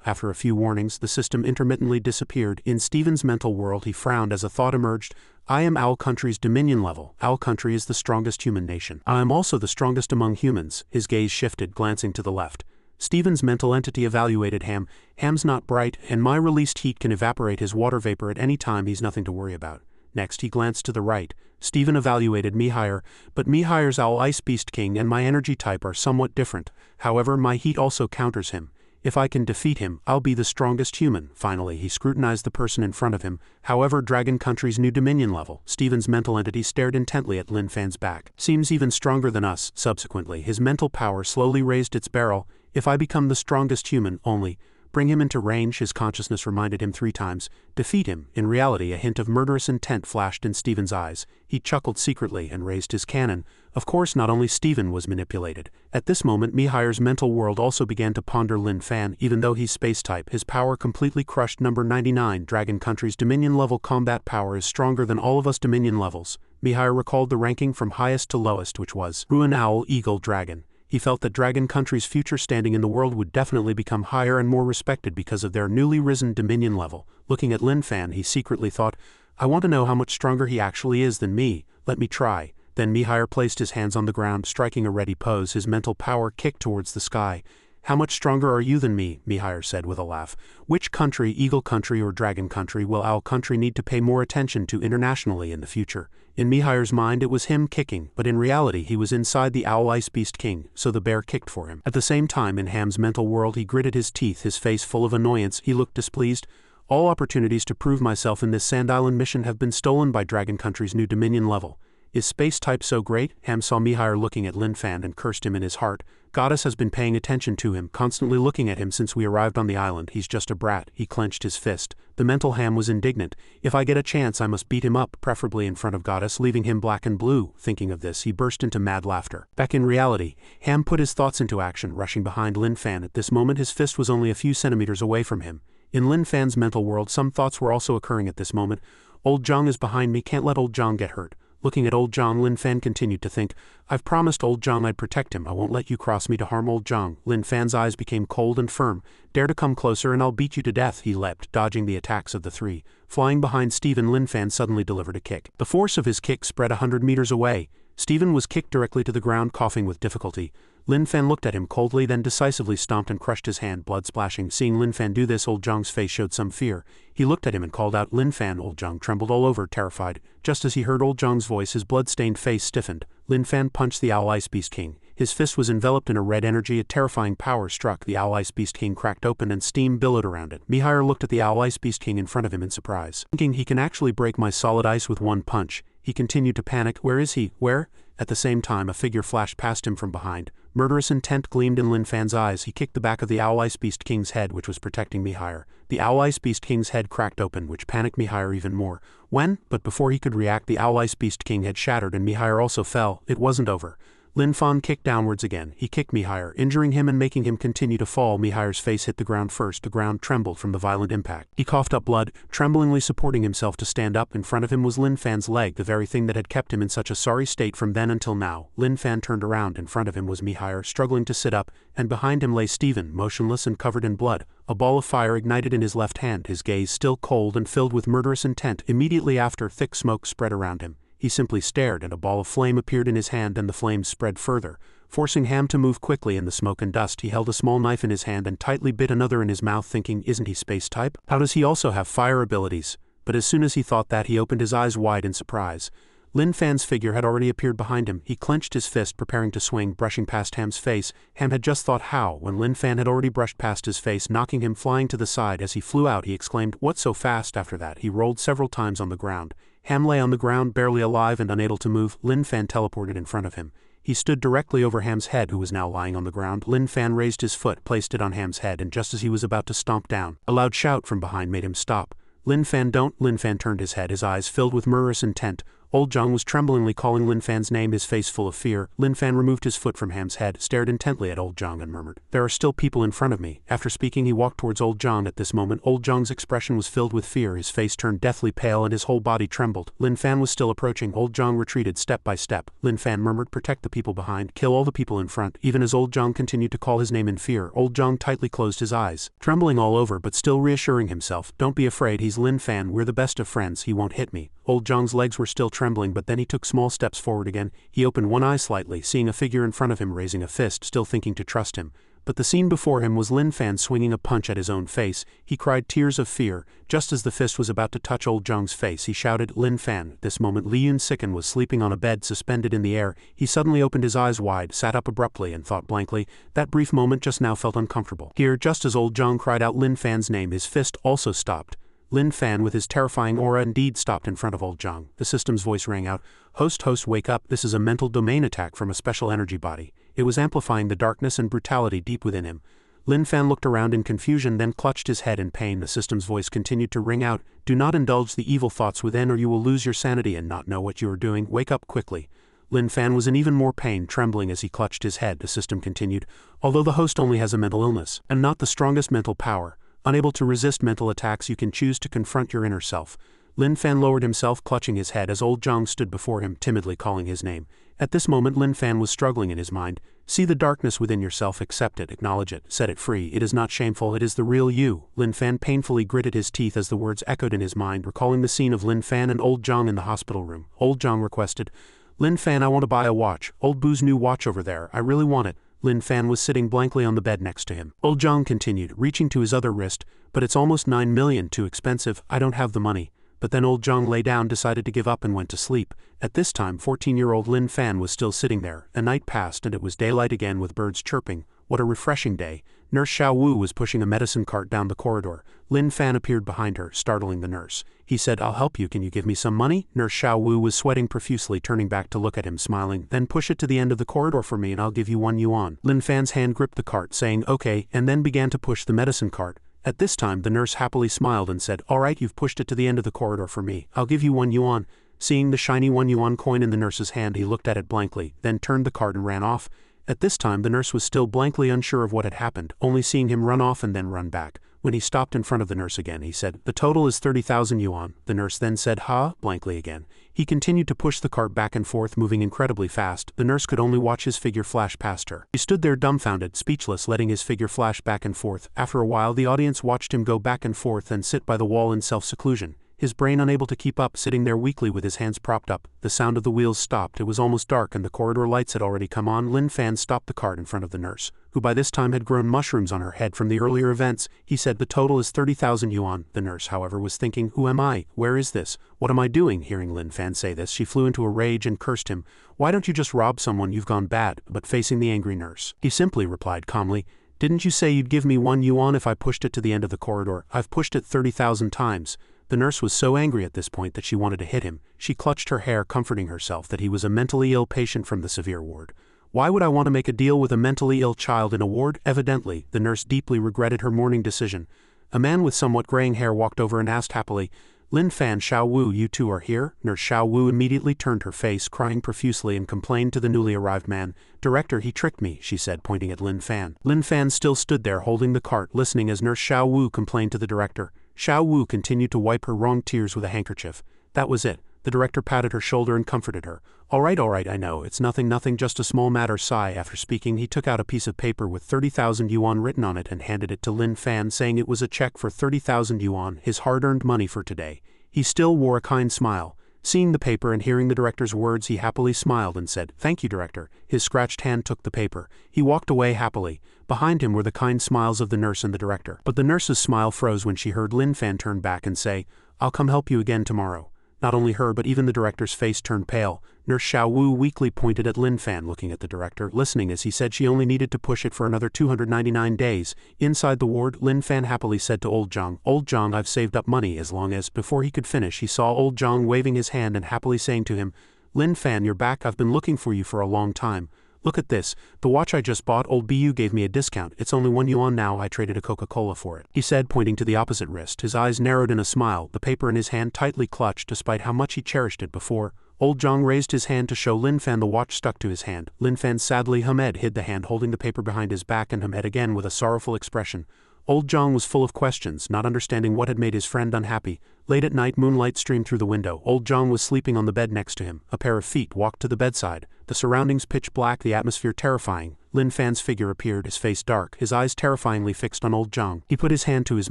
After a few warnings, the system intermittently disappeared. In Stephen's mental world, he frowned as a thought emerged. "I am Owl Country's Dominion level. Owl Country is the strongest human nation. I am also the strongest among humans." His gaze shifted, glancing to the left. Stephen's mental entity evaluated Ham. "Ham's not bright, and my released heat can evaporate his water vapor at any time. He's nothing to worry about." Next, he glanced to the right. Stephen evaluated Mihire, but Mihire's Owl Ice Beast King and my energy type are somewhat different. However, my heat also counters him. If I can defeat him, I'll be the strongest human. Finally, he scrutinized the person in front of him. However, Dragon Country's new Dominion level. Stephen's mental entity stared intently at Lin Fan's back. "Seems even stronger than us." Subsequently, his mental power slowly raised its barrel. If I become the strongest human, only bring him into range, his consciousness reminded him 3 times. Defeat him. In reality, a hint of murderous intent flashed in Stephen's eyes. He chuckled secretly and raised his cannon. Of course, not only Stephen was manipulated. At this moment, Mihair's mental world also began to ponder Lin Fan. Even though he's space-type, his power completely crushed number 99. Dragon Country's Dominion-level combat power is stronger than all of us Dominion levels. Mihair recalled the ranking from highest to lowest, which was Ruin Owl Eagle Dragon. He felt that Dragon Country's future standing in the world would definitely become higher and more respected because of their newly risen Dominion level. Looking at Lin Fan, he secretly thought, I want to know how much stronger he actually is than me. Let me try. Then Mihair placed his hands on the ground, striking a ready pose. His mental power kicked towards the sky. How much stronger are you than me? Mihair said with a laugh. Which country, Eagle Country or Dragon Country, will Owl Country need to pay more attention to internationally in the future? In Mihair's mind it was him kicking, but in reality he was inside the Owl Ice Beast King, so the bear kicked for him. At the same time, in Ham's mental world he gritted his teeth, his face full of annoyance. He looked displeased. All opportunities to prove myself in this Sand Island mission have been stolen by Dragon Country's new Dominion level. Is space type so great? Ham saw Mihair looking at Lin Fan and cursed him in his heart. Goddess has been paying attention to him, constantly looking at him since we arrived on the island. He's just a brat. He clenched his fist. The mental Ham was indignant. If I get a chance I must beat him up, preferably in front of Goddess, leaving him black and blue. Thinking of this, he burst into mad laughter. Back in reality, Ham put his thoughts into action, rushing behind Lin Fan. At this moment his fist was only a few centimeters away from him. In Lin Fan's mental world some thoughts were also occurring at this moment. Old Zhang is behind me, can't let Old Zhang get hurt. Looking at Old Zhang, Lin Fan continued to think, I've promised Old Zhang I'd protect him. I won't let you cross me to harm Old Zhang. Lin Fan's eyes became cold and firm. Dare to come closer and I'll beat you to death. He leapt, dodging the attacks of the 3. Flying behind Stephen, Lin Fan suddenly delivered a kick. The force of his kick spread 100 meters away. Stephen was kicked directly to the ground, coughing with difficulty. Lin Fan looked at him coldly, then decisively stomped and crushed his hand, blood splashing. Seeing Lin Fan do this, Old Zhang's face showed some fear. He looked at him and called out, Lin Fan. Old Zhang trembled all over, terrified. Just as he heard Old Zhang's voice, his blood-stained face stiffened. Lin Fan punched the Owl Ice Beast King. His fist was enveloped in a red energy. A terrifying power struck. The Owl Ice Beast King cracked open and steam billowed around it. Mihair looked at the Owl Ice Beast King in front of him in surprise. Thinking he can actually break my solid ice with one punch, he continued to panic. Where is he? Where? At the same time, a figure flashed past him from behind. Murderous intent gleamed in Lin Fan's eyes. He kicked the back of the Owl Ice Beast King's head, which was protecting Mihair. The Owl Ice Beast King's head cracked open, which panicked Mihair even more. But before he could react, the Owl Ice Beast King had shattered and Mihair also fell. It wasn't over. Lin Fan kicked downwards again. He kicked Mihair, injuring him and making him continue to fall. Mihair's face hit the ground first. The ground trembled from the violent impact. He coughed up blood, tremblingly supporting himself to stand up. In front of him was Lin Fan's leg, the very thing that had kept him in such a sorry state from then until now. Lin Fan turned around. In front of him was Mihair, struggling to sit up, and behind him lay Stephen, motionless and covered in blood. A ball of fire ignited in his left hand, his gaze still cold and filled with murderous intent. Immediately after, thick smoke spread around him. He simply stared, and a ball of flame appeared in his hand, and the flames spread further. Forcing Ham to move quickly in the smoke and dust, he held a small knife in his hand and tightly bit another in his mouth, thinking, isn't he space type? How does he also have fire abilities? But as soon as he thought that, he opened his eyes wide in surprise. Lin Fan's figure had already appeared behind him. He clenched his fist, preparing to swing, brushing past Ham's face. Ham had just thought how, when Lin Fan had already brushed past his face, knocking him flying to the side. As he flew out, he exclaimed, "What so fast?" After that, he rolled several times on the ground. Ham lay on the ground, barely alive and unable to move. Lin Fan teleported in front of him. He stood directly over Ham's head, who was now lying on the ground. Lin Fan raised his foot, placed it on Ham's head, and just as he was about to stomp down, a loud shout from behind made him stop. Lin Fan, don't! Lin Fan turned his head, his eyes filled with murderous intent. Old Zhang was tremblingly calling Lin Fan's name, his face full of fear. Lin Fan removed his foot from Ham's head, stared intently at Old Zhang and murmured, "There are still people in front of me." After speaking, he walked towards Old Zhang. At this moment, Old Zhang's expression was filled with fear. His face turned deathly pale and his whole body trembled. Lin Fan was still approaching. Old Zhang retreated step by step. Lin Fan murmured, "Protect the people behind, kill all the people in front." Even as Old Zhang continued to call his name in fear, Old Zhang tightly closed his eyes, trembling all over but still reassuring himself, "Don't be afraid, he's Lin Fan, we're the best of friends, he won't hit me." Old Zhang's legs were still trembling, but then he took small steps forward again. He opened one eye slightly, seeing a figure in front of him raising a fist, still thinking to trust him. But the scene before him was Lin Fan swinging a punch at his own face. He cried tears of fear. Just as the fist was about to touch Old Zhang's face, he shouted, "Lin Fan." At this moment, Li Yun-siken was sleeping on a bed suspended in the air. He suddenly opened his eyes wide, sat up abruptly, and thought blankly. That brief moment just now felt uncomfortable. Here, just as Old Zhang cried out Lin Fan's name, his fist also stopped. Lin Fan, with his terrifying aura, indeed stopped in front of Old Zhang. The system's voice rang out, "Host, wake up, this is a mental domain attack from a special energy body. It was amplifying the darkness and brutality deep within him. Lin Fan looked around in confusion, then clutched his head in pain. The system's voice continued to ring out, "Do not indulge the evil thoughts within or you will lose your sanity and not know what you are doing. Wake up quickly." Lin Fan was in even more pain, trembling as he clutched his head. The system continued, "Although the host only has a mental illness, and not the strongest mental power, unable to resist mental attacks, you can choose to confront your inner self." Lin Fan lowered himself, clutching his head as old Zhang stood before him, timidly calling his name. At this moment Lin Fan was struggling in his mind. "See the darkness within yourself, accept it, acknowledge it, set it free. It is not shameful, it is the real you." Lin Fan painfully gritted his teeth as the words echoed in his mind, recalling the scene of Lin Fan and old Zhang in the hospital room. Old Zhang requested, "Lin Fan, I want to buy a watch. Old Boo's new watch over there, I really want it." Lin Fan was sitting blankly on the bed next to him. Old Zhang continued, reaching to his other wrist, "But it's almost 9 million, too expensive, I don't have the money." But then old Zhang lay down, decided to give up and went to sleep. At this time 14-year-old Lin Fan was still sitting there. A night passed and it was daylight again with birds chirping. What a refreshing day. Nurse Xiao Wu was pushing a medicine cart down the corridor. Lin Fan appeared behind her, startling the nurse. He said, "I'll help you, can you give me some money?" Nurse Xiao Wu was sweating profusely, turning back to look at him, smiling. "Then push it to the end of the corridor for me and I'll give you 1 yuan." Lin Fan's hand gripped the cart, saying, "Okay," and then began to push the medicine cart. At this time the nurse happily smiled and said, "All right, you've pushed it to the end of the corridor for me. I'll give you 1 yuan. Seeing the shiny 1 yuan coin in the nurse's hand, he looked at it blankly, then turned the cart and ran off. At this time the nurse was still blankly unsure of what had happened, only seeing him run off and then run back. When he stopped in front of the nurse again, he said, "The total is 30,000 yuan. The nurse then said, "Ha?" blankly again. He continued to push the cart back and forth, moving incredibly fast. The nurse could only watch his figure flash past her. He stood there dumbfounded, speechless, letting his figure flash back and forth. After a while the audience watched him go back and forth and sit by the wall in self-seclusion. His brain unable to keep up, sitting there weakly with his hands propped up. The sound of the wheels stopped. It was almost dark and the corridor lights had already come on. Lin Fan stopped the cart in front of the nurse, who by this time had grown mushrooms on her head from the earlier events. He said, "The total is 30,000 yuan. The nurse, however, was thinking, "Who am I? Where is this? What am I doing?" Hearing Lin Fan say this, she flew into a rage and cursed him. "Why don't you just rob someone? You've gone bad." But facing the angry nurse, he simply replied calmly, "Didn't you say you'd give me 1 yuan if I pushed it to the end of the corridor? I've pushed it 30,000 times. The nurse was so angry at this point that she wanted to hit him. She clutched her hair, comforting herself that he was a mentally ill patient from the severe ward. Why would I want to make a deal with a mentally ill child in a ward? Evidently, the nurse deeply regretted her morning decision. A man with somewhat graying hair walked over and asked happily, "Lin Fan, Xiao Wu, you two are here?" Nurse Xiao Wu immediately turned her face, crying profusely, and complained to the newly arrived man. "Director, he tricked me," she said, pointing at Lin Fan. Lin Fan still stood there holding the cart, listening as Nurse Xiao Wu complained to the director. Xiao Wu continued to wipe her wrong tears with a handkerchief. That was it. The director patted her shoulder and comforted her. All right, I know, it's nothing, just a small matter." Sigh. After speaking, he took out a piece of paper with 30,000 yuan written on it and handed it to Lin Fan, saying it was a check for 30,000 yuan, his hard-earned money for today. He still wore a kind smile. Seeing the paper and hearing the director's words, he happily smiled and said, "Thank you, director." His scratched hand took the paper. He walked away happily. Behind him were the kind smiles of the nurse and the director. But the nurse's smile froze when she heard Lin Fan turn back and say, "I'll come help you again tomorrow." Not only her but even the director's face turned pale. Nurse Xiao Wu weakly pointed at Lin Fan, looking at the director, listening as he said she only needed to push it for another 299 days. Inside the ward, Lin Fan happily said to old Zhang, "Old Zhang, I've saved up money as long as..." Before he could finish, he saw old Zhang waving his hand and happily saying to him, "Lin Fan, you're back. I've been looking for you for a long time. Look at this. The watch I just bought, old Bu gave me a discount. It's only 1 yuan now. I traded a Coca-Cola for it," he said, pointing to the opposite wrist. His eyes narrowed in a smile, the paper in his hand tightly clutched despite how much he cherished it before. Old Zhang raised his hand to show Lin Fan the watch stuck to his hand. Lin Fan sadly hid the hand holding the paper behind his back and hummed again with a sorrowful expression. Old Zhang was full of questions, not understanding what had made his friend unhappy. Late at night, moonlight streamed through the window. Old Zhang was sleeping on the bed next to him. A pair of feet walked to the bedside. The surroundings pitch black, the atmosphere terrifying. Lin Fan's figure appeared, his face dark, his eyes terrifyingly fixed on old Zhang. He put his hand to his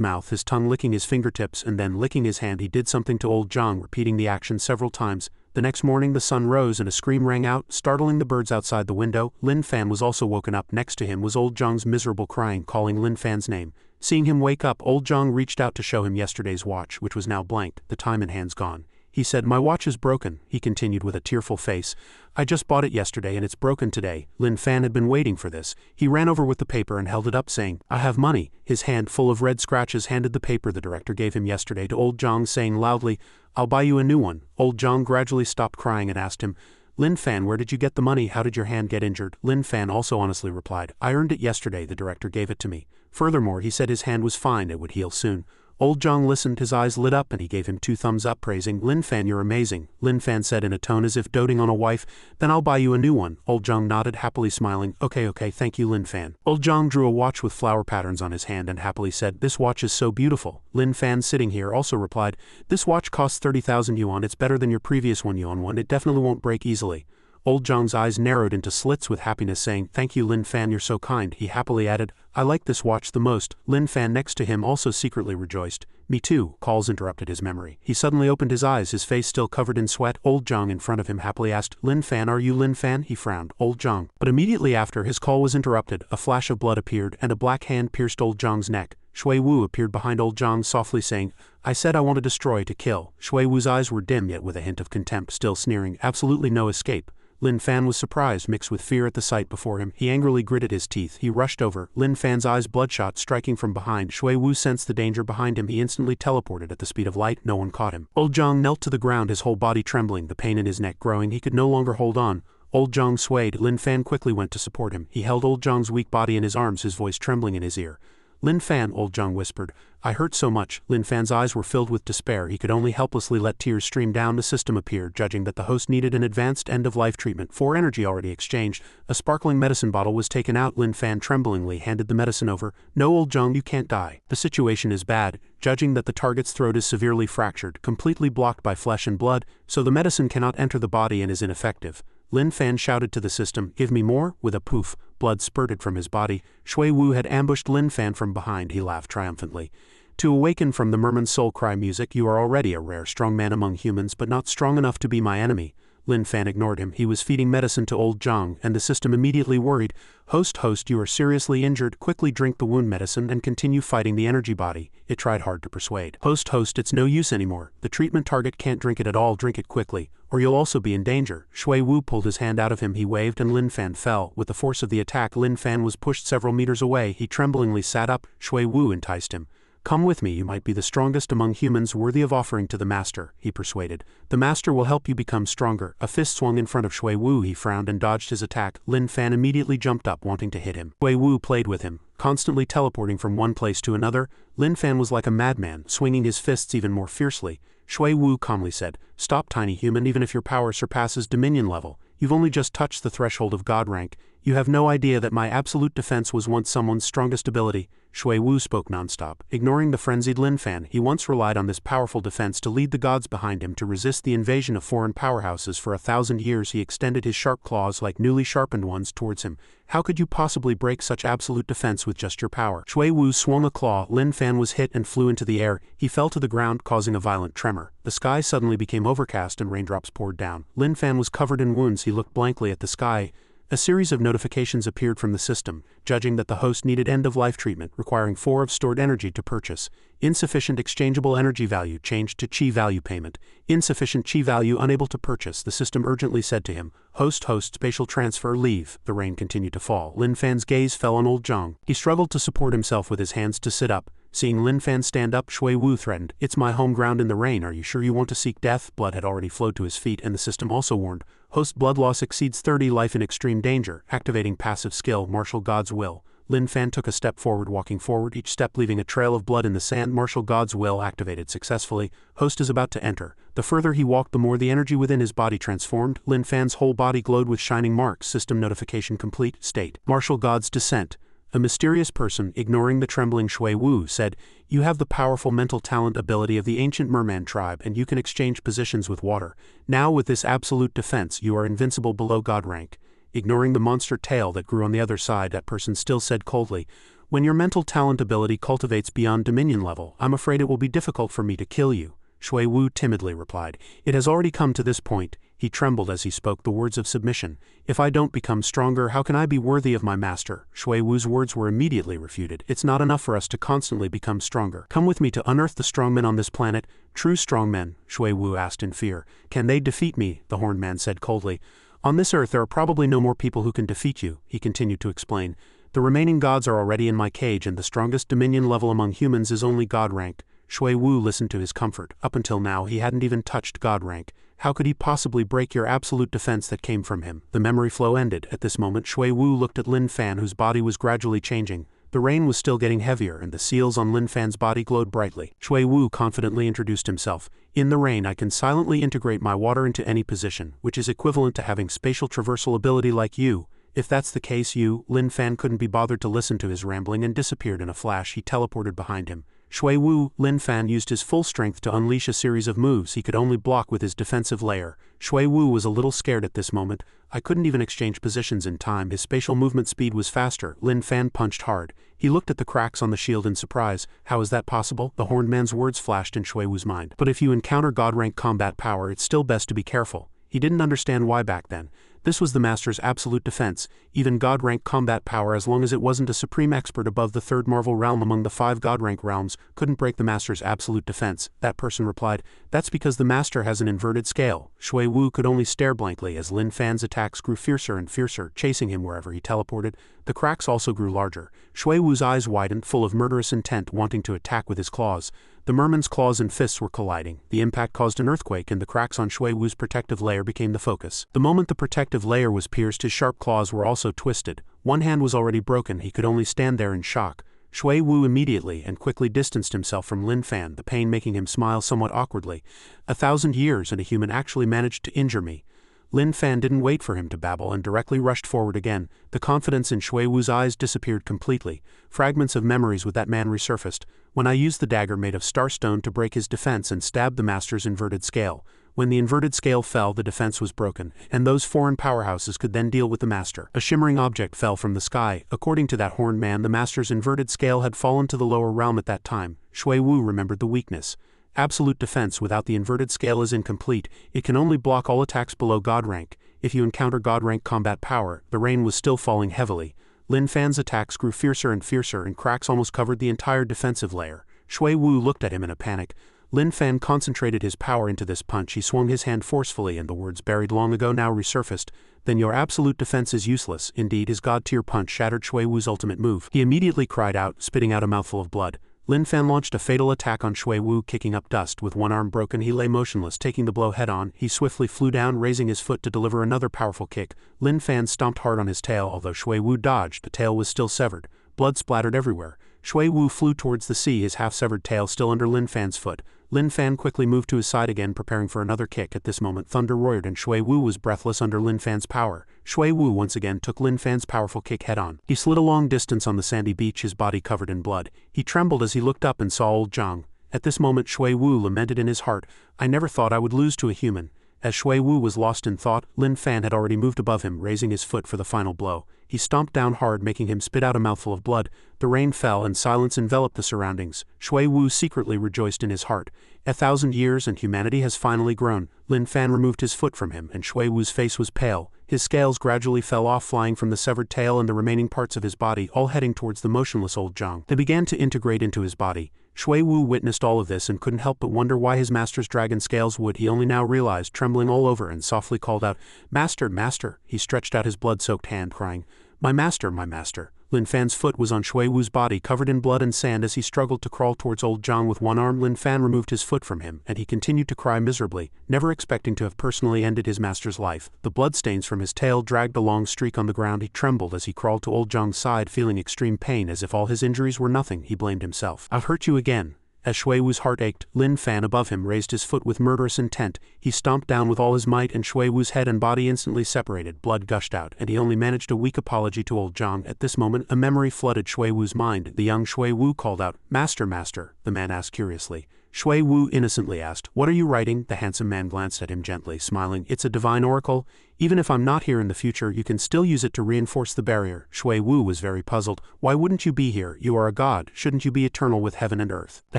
mouth, his tongue licking his fingertips, and then licking his hand he did something to old Zhang, repeating the action several times. The next morning the sun rose and a scream rang out, startling the birds outside the window. Lin Fan was also woken up. Next to him was old Zhang's miserable crying, calling Lin Fan's name. Seeing him wake up, old Zhang reached out to show him yesterday's watch, which was now blanked, the time in hands gone. He said, "My watch is broken," he continued with a tearful face. "I just bought it yesterday and it's broken today." Lin Fan had been waiting for this. He ran over with the paper and held it up, saying, "I have money." His hand, full of red scratches, handed the paper the director gave him yesterday to old Zhang, saying loudly, "I'll buy you a new one." Old Zhang gradually stopped crying and asked him, Lin Fan, where did you get the money? How did your hand get injured? Lin Fan also honestly replied, I earned it yesterday, the director gave it to me. Furthermore, he said his hand was fine, it would heal soon. Old Zhang listened, his eyes lit up, and he gave him 2 thumbs up, praising, Lin Fan, you're amazing. Lin Fan said in a tone as if doting on a wife, then I'll buy you a new one. Old Zhang nodded, happily smiling, okay, thank you, Lin Fan. Old Zhang drew a watch with flower patterns on his hand and happily said, this watch is so beautiful. Lin Fan, sitting here, also replied, this watch costs 30,000 yuan, it's better than your previous yuan one, it definitely won't break easily. Old Zhang's eyes narrowed into slits with happiness, saying, thank you, Lin Fan, you're so kind. He happily added, I like this watch the most. Lin Fan next to him also secretly rejoiced. Me too. Calls interrupted his memory. He suddenly opened his eyes, his face still covered in sweat. Old Zhang in front of him happily asked, Lin Fan, are you Lin Fan? He frowned. Old Zhang. But immediately after his call was interrupted, a flash of blood appeared, and a black hand pierced Old Zhang's neck. Shui Wu appeared behind Old Zhang, softly saying, I said I want to destroy, to kill. Shui Wu's eyes were dim, yet with a hint of contempt, still sneering, absolutely no escape. Lin Fan was surprised, mixed with fear at the sight before him. He angrily gritted his teeth. He rushed over, Lin Fan's eyes bloodshot, striking from behind. Shui Wu sensed the danger behind him. He instantly teleported at the speed of light. No one caught him. Old Zhang knelt to the ground, his whole body trembling, the pain in his neck growing. He could no longer hold on. Old Zhang swayed. Lin Fan quickly went to support him. He held Old Zhang's weak body in his arms, his voice trembling in his ear. Lin Fan, Old Zhang whispered, I hurt so much. Lin Fan's eyes were filled with despair. He could only helplessly let tears stream down. The system appeared, judging that the host needed an advanced end-of-life treatment. 4 energy already exchanged. A sparkling medicine bottle was taken out. Lin Fan tremblingly handed the medicine over. No, Old Zhang, you can't die. The situation is bad, judging that the target's throat is severely fractured, completely blocked by flesh and blood, so the medicine cannot enter the body and is ineffective. Lin Fan shouted to the system, give me more. With a poof, blood spurted from his body. Shui Wu had ambushed Lin Fan from behind. He laughed triumphantly. To awaken from the merman's soul cry music, you are already a rare strong man among humans, but not strong enough to be my enemy. Lin Fan ignored him. He was feeding medicine to Old Zhang, and the system immediately worried. Host, you are seriously injured. Quickly drink the wound medicine and continue fighting the energy body. It tried hard to persuade. Host, it's no use anymore. The treatment target can't drink it at all. Drink it quickly, or you'll also be in danger. Shui Wu pulled his hand out of him. He waved, and Lin Fan fell. With the force of the attack, Lin Fan was pushed several meters away. He tremblingly sat up. Shui Wu enticed him. Come with me, you might be the strongest among humans, worthy of offering to the master, he persuaded. The master will help you become stronger. A fist swung in front of Shui Wu. He frowned and dodged his attack. Lin Fan immediately jumped up, wanting to hit him. Shui Wu played with him, constantly teleporting from one place to another. Lin Fan was like a madman, swinging his fists even more fiercely. Shui Wu calmly said, Stop, tiny human, even if your power surpasses dominion level. You've only just touched the threshold of god rank. You have no idea that my absolute defense was once someone's strongest ability. Shui Wu spoke nonstop, ignoring the frenzied Lin Fan. He once relied on this powerful defense to lead the gods behind him to resist the invasion of foreign powerhouses. For 1,000 years he extended his sharp claws like newly sharpened ones towards him. How could you possibly break such absolute defense with just your power? Shui Wu swung a claw. Lin Fan was hit and flew into the air. He fell to the ground, causing a violent tremor. The sky suddenly became overcast and raindrops poured down. Lin Fan was covered in wounds. He looked blankly at the sky. A series of notifications appeared from the system, judging that the host needed end-of-life treatment, requiring 4 of stored energy to purchase. Insufficient exchangeable energy value changed to chi value payment. Insufficient chi value unable to purchase. The system urgently said to him, Host, spatial transfer, leave. The rain continued to fall. Lin Fan's gaze fell on Old Zhang. He struggled to support himself with his hands to sit up. Seeing Lin Fan stand up, Shui Wu threatened, It's my home ground in the rain, are you sure you want to seek death? Blood had already flowed to his feet, and the system also warned, Host, blood loss exceeds 30, life in extreme danger. Activating passive skill, Martial God's Will. Lin Fan took a step forward, walking forward, each step leaving a trail of blood in the sand. Martial God's Will activated successfully. Host is about to enter. The further he walked, the more the energy within his body transformed. Lin Fan's whole body glowed with shining marks. System notification complete. State. Martial God's Descent. A mysterious person, ignoring the trembling Shui Wu, said, You have the powerful mental talent ability of the ancient merman tribe, and you can exchange positions with water. Now with this absolute defense, you are invincible below god rank. Ignoring the monster tail that grew on the other side, that person still said coldly, When your mental talent ability cultivates beyond dominion level, I'm afraid it will be difficult for me to kill you. Shui Wu timidly replied, It has already come to this point. He trembled as he spoke the words of submission. If I don't become stronger, how can I be worthy of my master? Shui Wu's words were immediately refuted. It's not enough for us to constantly become stronger. Come with me to unearth the strong men on this planet. True strong men, Shui Wu asked in fear. Can they defeat me? The horned man said coldly. On this earth there are probably no more people who can defeat you, he continued to explain. The remaining gods are already in my cage, and the strongest dominion level among humans is only god rank. Shui Wu listened to his comfort. Up until now he hadn't even touched God rank. How could he possibly break your absolute defense that came from him? The memory flow ended. At this moment Shui Wu looked at Lin Fan, whose body was gradually changing. The rain was still getting heavier and the seals on Lin Fan's body glowed brightly. Shui Wu confidently introduced himself. In the rain I can silently integrate my water into any position, which is equivalent to having spatial traversal ability like you. If that's the case, Lin Fan couldn't be bothered to listen to his rambling and disappeared in a flash. He teleported behind him. Shui Wu, Lin Fan used his full strength to unleash a series of moves he could only block with his defensive layer. Shui Wu was a little scared at this moment. I couldn't even exchange positions in time. His spatial movement speed was faster. Lin Fan punched hard. He looked at the cracks on the shield in surprise. How is that possible? The Horned Man's words flashed in Shui Wu's mind. But if you encounter God rank combat power, it's still best to be careful. He didn't understand why back then. This was the Master's absolute defense, even God-rank combat power, as long as it wasn't a supreme expert above the third Marvel realm among the 5 God-rank realms, couldn't break the Master's absolute defense. That person replied, that's because the Master has an inverted scale. Shui Wu could only stare blankly as Lin Fan's attacks grew fiercer and fiercer, chasing him wherever he teleported. The cracks also grew larger. Shui Wu's eyes widened, full of murderous intent, wanting to attack with his claws. The merman's claws and fists were colliding. The impact caused an earthquake and the cracks on Shui Wu's protective layer became the focus. The moment the protective layer was pierced, his sharp claws were also twisted. One hand was already broken. He could only stand there in shock. Shui Wu immediately and quickly distanced himself from Lin Fan, the pain making him smile somewhat awkwardly. 1,000 years and a human actually managed to injure me. Lin Fan didn't wait for him to babble and directly rushed forward again. The confidence in Shui Wu's eyes disappeared completely. Fragments of memories with that man resurfaced. When I used the dagger made of starstone to break his defense and stabbed the Master's inverted scale. When the inverted scale fell, the defense was broken, and those foreign powerhouses could then deal with the Master. A shimmering object fell from the sky. According to that horned man, the Master's inverted scale had fallen to the lower realm at that time. Shui Wu remembered the weakness. Absolute defense without the inverted scale is incomplete. It can only block all attacks below God rank. If you encounter God rank combat power, the rain was still falling heavily. Lin Fan's attacks grew fiercer and cracks almost covered the entire defensive layer. Shui Wu looked at him in a panic. Lin Fan concentrated his power into this punch. He swung his hand forcefully and the words buried long ago now resurfaced. Then your absolute defense is useless. Indeed, his god-tier punch shattered Shui Wu's ultimate move. He immediately cried out, spitting out a mouthful of blood. Lin Fan launched a fatal attack on Shui Wu, kicking up dust. With one arm broken, he lay motionless, taking the blow head-on. He swiftly flew down, raising his foot to deliver another powerful kick. Lin Fan stomped hard on his tail. Although Shui Wu dodged, the tail was still severed. Blood splattered everywhere. Shui Wu flew towards the sea, his half-severed tail still under Lin Fan's foot. Lin Fan quickly moved to his side again, preparing for another kick. At this moment, thunder roared and Shui Wu was breathless under Lin Fan's power. Shui Wu once again took Lin Fan's powerful kick head-on. He slid a long distance on the sandy beach, his body covered in blood. He trembled as he looked up and saw old Zhang. At this moment Shui Wu lamented in his heart, I never thought I would lose to a human. As Shui Wu was lost in thought, Lin Fan had already moved above him, raising his foot for the final blow. He stomped down hard, making him spit out a mouthful of blood. The rain fell and silence enveloped the surroundings. Shui Wu secretly rejoiced in his heart. 1,000 years and humanity has finally grown. Lin Fan removed his foot from him and Shui Wu's face was pale. His scales gradually fell off, flying from the severed tail and the remaining parts of his body, all heading towards the motionless old Zhang. They began to integrate into his body. Shui Wu witnessed all of this and couldn't help but wonder why his master's dragon scales would. He only now realized, trembling all over, and softly called out, Master, Master. He stretched out his blood-soaked hand, crying, My Master, my Master. Lin Fan's foot was on Shui Wu's body, covered in blood and sand. As he struggled to crawl towards old Zhang with one arm, Lin Fan removed his foot from him, and he continued to cry miserably, never expecting to have personally ended his master's life. The bloodstains from his tail dragged a long streak on the ground. He trembled as he crawled to old Zhang's side, feeling extreme pain. As if all his injuries were nothing, he blamed himself. I've hurt you again. As Shui Wu's heart ached, Lin Fan above him raised his foot with murderous intent. He stomped down with all his might and Shui Wu's head and body instantly separated. Blood gushed out, and he only managed a weak apology to old Zhang. At this moment, a memory flooded Shui Wu's mind. The young Shui Wu called out, Master, Master, the man asked curiously. Shui Wu innocently asked, What are you writing? The handsome man glanced at him gently, smiling. It's a divine oracle. Even if I'm not here in the future, you can still use it to reinforce the barrier. Shui Wu was very puzzled. Why wouldn't you be here? You are a god. Shouldn't you be eternal with heaven and earth? The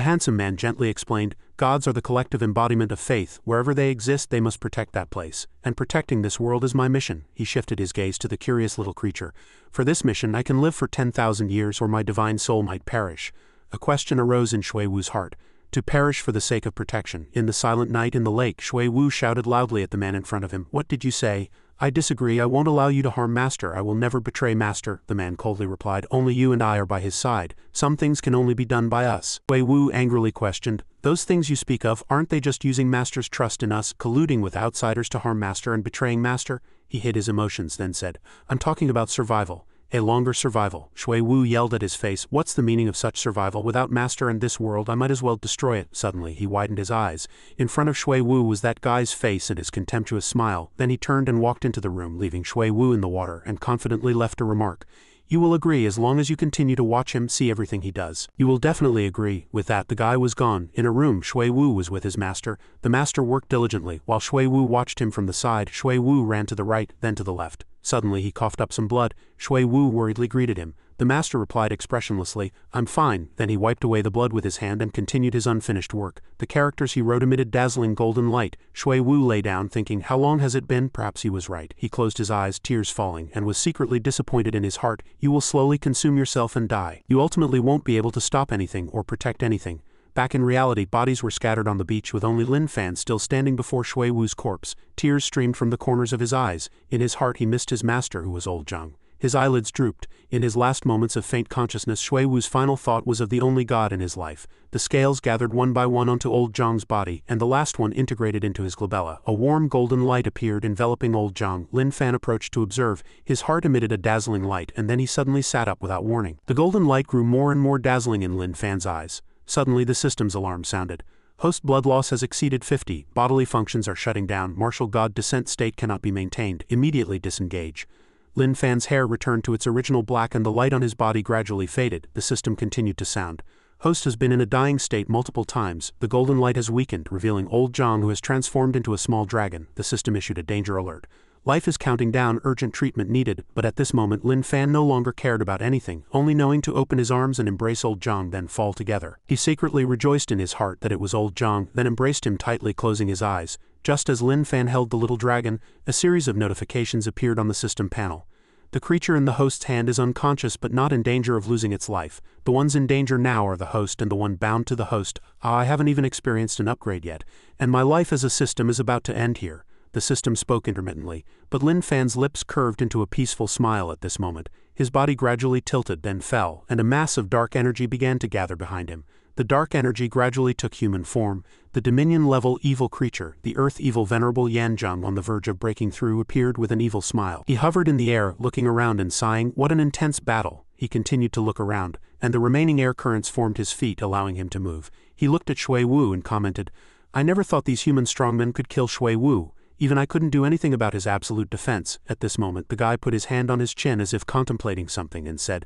handsome man gently explained, Gods are the collective embodiment of faith. Wherever they exist, they must protect that place. And protecting this world is my mission. He shifted his gaze to the curious little creature. For this mission, I can live for 10,000 years or my divine soul might perish. A question arose in Shui Wu's heart. To perish for the sake of protection. In the silent night in the lake, Shui Wu shouted loudly at the man in front of him. What did you say? I disagree. I won't allow you to harm Master. I will never betray Master, the man coldly replied. Only you and I are by his side. Some things can only be done by us. Shui Wu angrily questioned, those things you speak of, aren't they just using Master's trust in us, colluding with outsiders to harm Master and betraying Master? He hid his emotions, then said, I'm talking about survival. A longer survival. Shui Wu yelled at his face, what's the meaning of such survival? Without Master and this world, I might as well destroy it. Suddenly, he widened his eyes. In front of Shui Wu was that guy's face and his contemptuous smile. Then he turned and walked into the room, leaving Shui Wu in the water, and confidently left a remark. You will agree as long as you continue to watch him, see everything he does. You will definitely agree. With that, the guy was gone. In a room, Shui Wu was with his master. The master worked diligently. While Shui Wu watched him from the side, Shui Wu ran to the right, then to the left. Suddenly he coughed up some blood. Shui Wu worriedly greeted him. The master replied expressionlessly, I'm fine. Then he wiped away the blood with his hand and continued his unfinished work. The characters he wrote emitted dazzling golden light. Shui Wu lay down thinking, how long has it been? Perhaps he was right. He closed his eyes, tears falling, and was secretly disappointed in his heart. You will slowly consume yourself and die. You ultimately won't be able to stop anything or protect anything. Back in reality, bodies were scattered on the beach with only Lin Fan still standing before Shui Wu's corpse. Tears streamed from the corners of his eyes. In his heart he missed his master who was old Zhang. His eyelids drooped. In his last moments of faint consciousness, Shui Wu's final thought was of the only god in his life. The scales gathered one by one onto old Zhang's body, and the last one integrated into his glabella. A warm golden light appeared, enveloping old Zhang. Lin Fan approached to observe. His heart emitted a dazzling light, and then he suddenly sat up without warning. The golden light grew more and more dazzling in Lin Fan's eyes. Suddenly the system's alarm sounded. Host blood loss has exceeded 50. Bodily functions are shutting down. Martial god descent state cannot be maintained. Immediately disengage. Lin Fan's hair returned to its original black and the light on his body gradually faded. The system continued to sound. Host has been in a dying state multiple times. The golden light has weakened, revealing old Zhang who has transformed into a small dragon. The system issued a danger alert. Life is counting down, urgent treatment needed, but at this moment Lin Fan no longer cared about anything, only knowing to open his arms and embrace old Zhang, then fall together. He secretly rejoiced in his heart that it was old Zhang, then embraced him tightly, closing his eyes. Just as Lin Fan held the little dragon, a series of notifications appeared on the system panel. The creature in the host's hand is unconscious but not in danger of losing its life. The ones in danger now are the host and the one bound to the host. I haven't even experienced an upgrade yet, and my life as a system is about to end here. The system spoke intermittently, but Lin Fan's lips curved into a peaceful smile at this moment. His body gradually tilted, then fell, and a mass of dark energy began to gather behind him. The dark energy gradually took human form. The Dominion-level evil creature, the Earth-evil Venerable Yanzheng on the verge of breaking through, appeared with an evil smile. He hovered in the air, looking around and sighing, what an intense battle. He continued to look around, and the remaining air currents formed his feet, allowing him to move. He looked at Shui Wu and commented, I never thought these human strongmen could kill Shui Wu. Even I couldn't do anything about his absolute defense. At this moment, the guy put his hand on his chin as if contemplating something and said,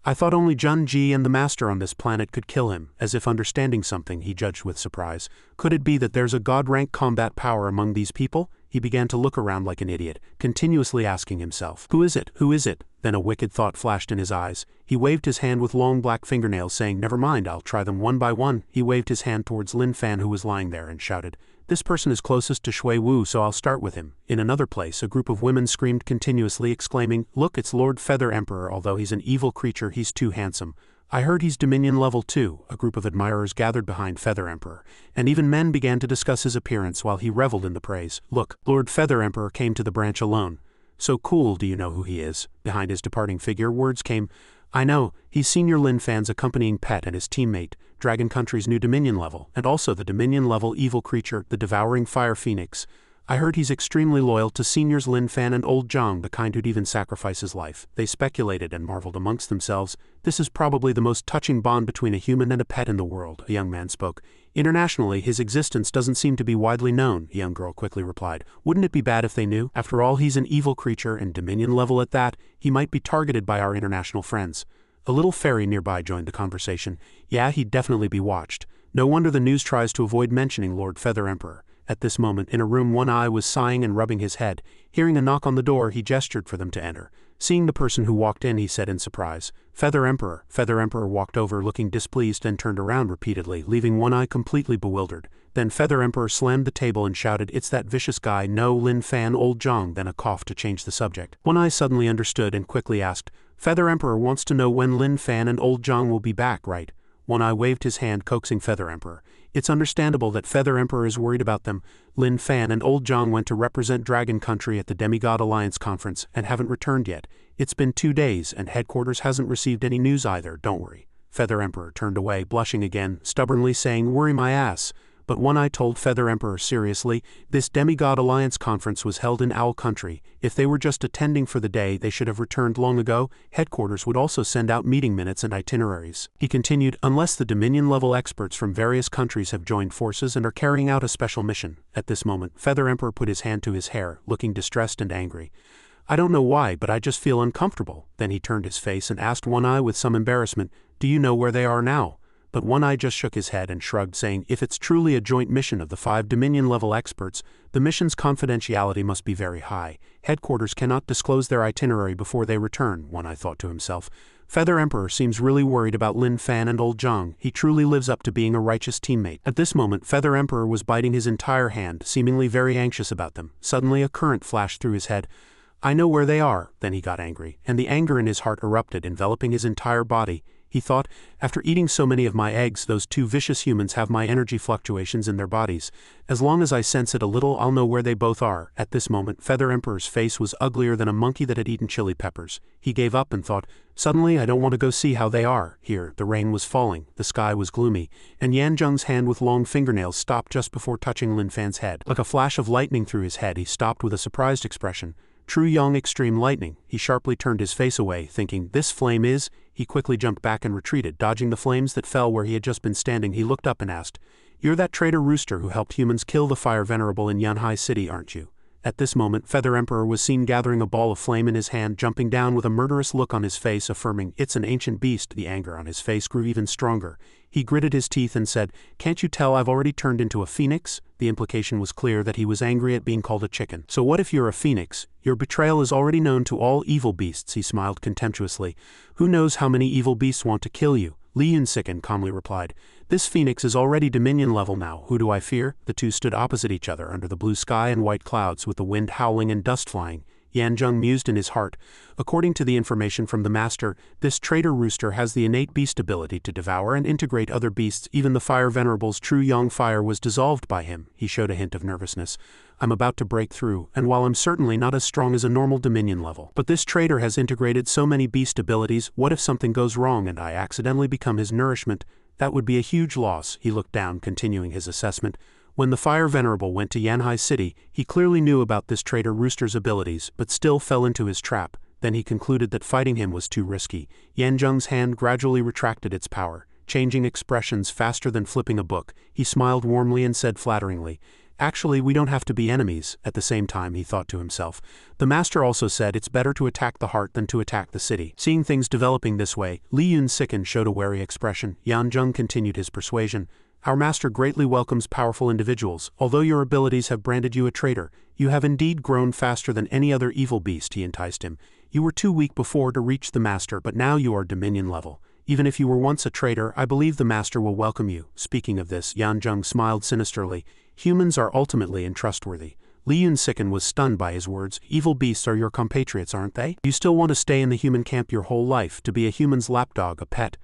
I thought only Jun Ji and the master on this planet could kill him. As if understanding something, he judged with surprise. Could it be that there's a god-rank combat power among these people? He began to look around like an idiot, continuously asking himself, Who is it? Who is it? Then a wicked thought flashed in his eyes. He waved his hand with long black fingernails, saying, Never mind, I'll try them one by one. He waved his hand towards Lin Fan who was lying there and shouted, This person is closest to Shui Wu, so I'll start with him. In another place, a group of women screamed continuously, exclaiming, Look, it's Lord Feather Emperor. Although he's an evil creature, he's too handsome. I heard he's Dominion level 2. A group of admirers gathered behind Feather Emperor, and even men began to discuss his appearance while he reveled in the praise. Look, Lord Feather Emperor came to the branch alone. So cool, do you know who he is? Behind his departing figure, words came, I know, he's Senior Lin Fan's accompanying pet and his teammate, Dragon Country's new Dominion level, and also the Dominion level evil creature, the Devouring Fire Phoenix. I heard he's extremely loyal to Seniors Lin Fan and old Zhang, the kind who'd even sacrifice his life. They speculated and marveled amongst themselves. This is probably the most touching bond between a human and a pet in the world, a young man spoke. Internationally, his existence doesn't seem to be widely known, a young girl quickly replied. Wouldn't it be bad if they knew? After all, he's an evil creature and Dominion level at that. He might be targeted by our international friends. A little fairy nearby joined the conversation. Yeah, he'd definitely be watched. No wonder the news tries to avoid mentioning Lord Feather Emperor. At this moment, in a room, One Eye was sighing and rubbing his head. Hearing a knock on the door, he gestured for them to enter. Seeing the person who walked in, he said in surprise, Feather Emperor. Feather Emperor walked over, looking displeased, and turned around repeatedly, leaving One Eye completely bewildered. Then Feather Emperor slammed the table and shouted, It's that vicious guy, no Lin Fan, old Zhang. Then a cough to change the subject. One Eye suddenly understood and quickly asked, Feather Emperor wants to know when Lin Fan and old Zhang will be back, right? One Eye waved his hand, coaxing Feather Emperor. It's understandable that Feather Emperor is worried about them. Lin Fan and Old Zhang went to represent Dragon Country at the Demigod Alliance conference and haven't returned yet. It's been 2 days and headquarters hasn't received any news either, don't worry. Feather Emperor turned away, blushing again, stubbornly saying, worry my ass. But One Eye told Feather Emperor seriously, this Demigod Alliance conference was held in Owl Country. If they were just attending for the day, they should have returned long ago. Headquarters would also send out meeting minutes and itineraries. He continued, unless the Dominion-level experts from various countries have joined forces and are carrying out a special mission. At this moment, Feather Emperor put his hand to his hair, looking distressed and angry. I don't know why, but I just feel uncomfortable. Then he turned his face and asked One Eye with some embarrassment, do you know where they are now? But One Eye just shook his head and shrugged, saying, if it's truly a joint mission of the 5 Dominion-level experts, the mission's confidentiality must be very high. Headquarters cannot disclose their itinerary before they return, One Eye thought to himself. Feather Emperor seems really worried about Lin Fan and Old Zhang. He truly lives up to being a righteous teammate. At this moment, Feather Emperor was biting his entire hand, seemingly very anxious about them. Suddenly a current flashed through his head. I know where they are. Then he got angry, and the anger in his heart erupted, enveloping his entire body. He thought, after eating so many of my eggs, those 2 vicious humans have my energy fluctuations in their bodies. As long as I sense it a little, I'll know where they both are. At this moment, Feather Emperor's face was uglier than a monkey that had eaten chili peppers. He gave up and thought, suddenly I don't want to go see how they are. Here, the rain was falling, the sky was gloomy, and Yan Zheng's hand with long fingernails stopped just before touching Lin Fan's head. Like a flash of lightning through his head, he stopped with a surprised expression. True Young Extreme Lightning. He sharply turned his face away, thinking, this flame is... He quickly jumped back and retreated, dodging the flames that fell where he had just been standing. He looked up and asked, you're that traitor rooster who helped humans kill the Fire Venerable in Yanhai City, aren't you? At this moment, Feather Emperor was seen gathering a ball of flame in his hand, jumping down with a murderous look on his face, affirming, it's an ancient beast. The anger on his face grew even stronger. He gritted his teeth and said, can't you tell I've already turned into a phoenix? The implication was clear that he was angry at being called a chicken. So what if you're a phoenix? Your betrayal is already known to all evil beasts, he smiled contemptuously. Who knows how many evil beasts want to kill you? Li Yunsiken calmly replied, this phoenix is already Dominion level now, who do I fear? The two stood opposite each other under the blue sky and white clouds with the wind howling and dust flying. Yan Zheng mused in his heart. According to the information from the master, this traitor rooster has the innate beast ability to devour and integrate other beasts. Even the Fire Venerable's true Yang fire was dissolved by him. He showed a hint of nervousness. I'm about to break through, and while I'm certainly not as strong as a normal Dominion level, but this traitor has integrated so many beast abilities. What if something goes wrong and I accidentally become his nourishment? That would be a huge loss. He looked down, continuing his assessment. When the Fire Venerable went to Yanhai City, he clearly knew about this traitor rooster's abilities, but still fell into his trap. Then he concluded that fighting him was too risky. Yan Zheng's hand gradually retracted its power, changing expressions faster than flipping a book. He smiled warmly and said flatteringly, actually, we don't have to be enemies. At the same time, he thought to himself. The master also said it's better to attack the heart than to attack the city. Seeing things developing this way, Li Yunsiken showed a wary expression. Yan Zheng continued his persuasion. Our master greatly welcomes powerful individuals. Although your abilities have branded you a traitor, you have indeed grown faster than any other evil beast. He enticed him. You were too weak before to reach the master, but now you are Dominion level. Even if you were once a traitor, I believe the master will welcome you. Speaking of this, Yan Zheng smiled sinisterly. Humans are ultimately untrustworthy. Li Yunsiken was stunned by his words. Evil beasts are your compatriots, aren't they? You still want to stay in the human camp your whole life, to be a human's lapdog, a pet?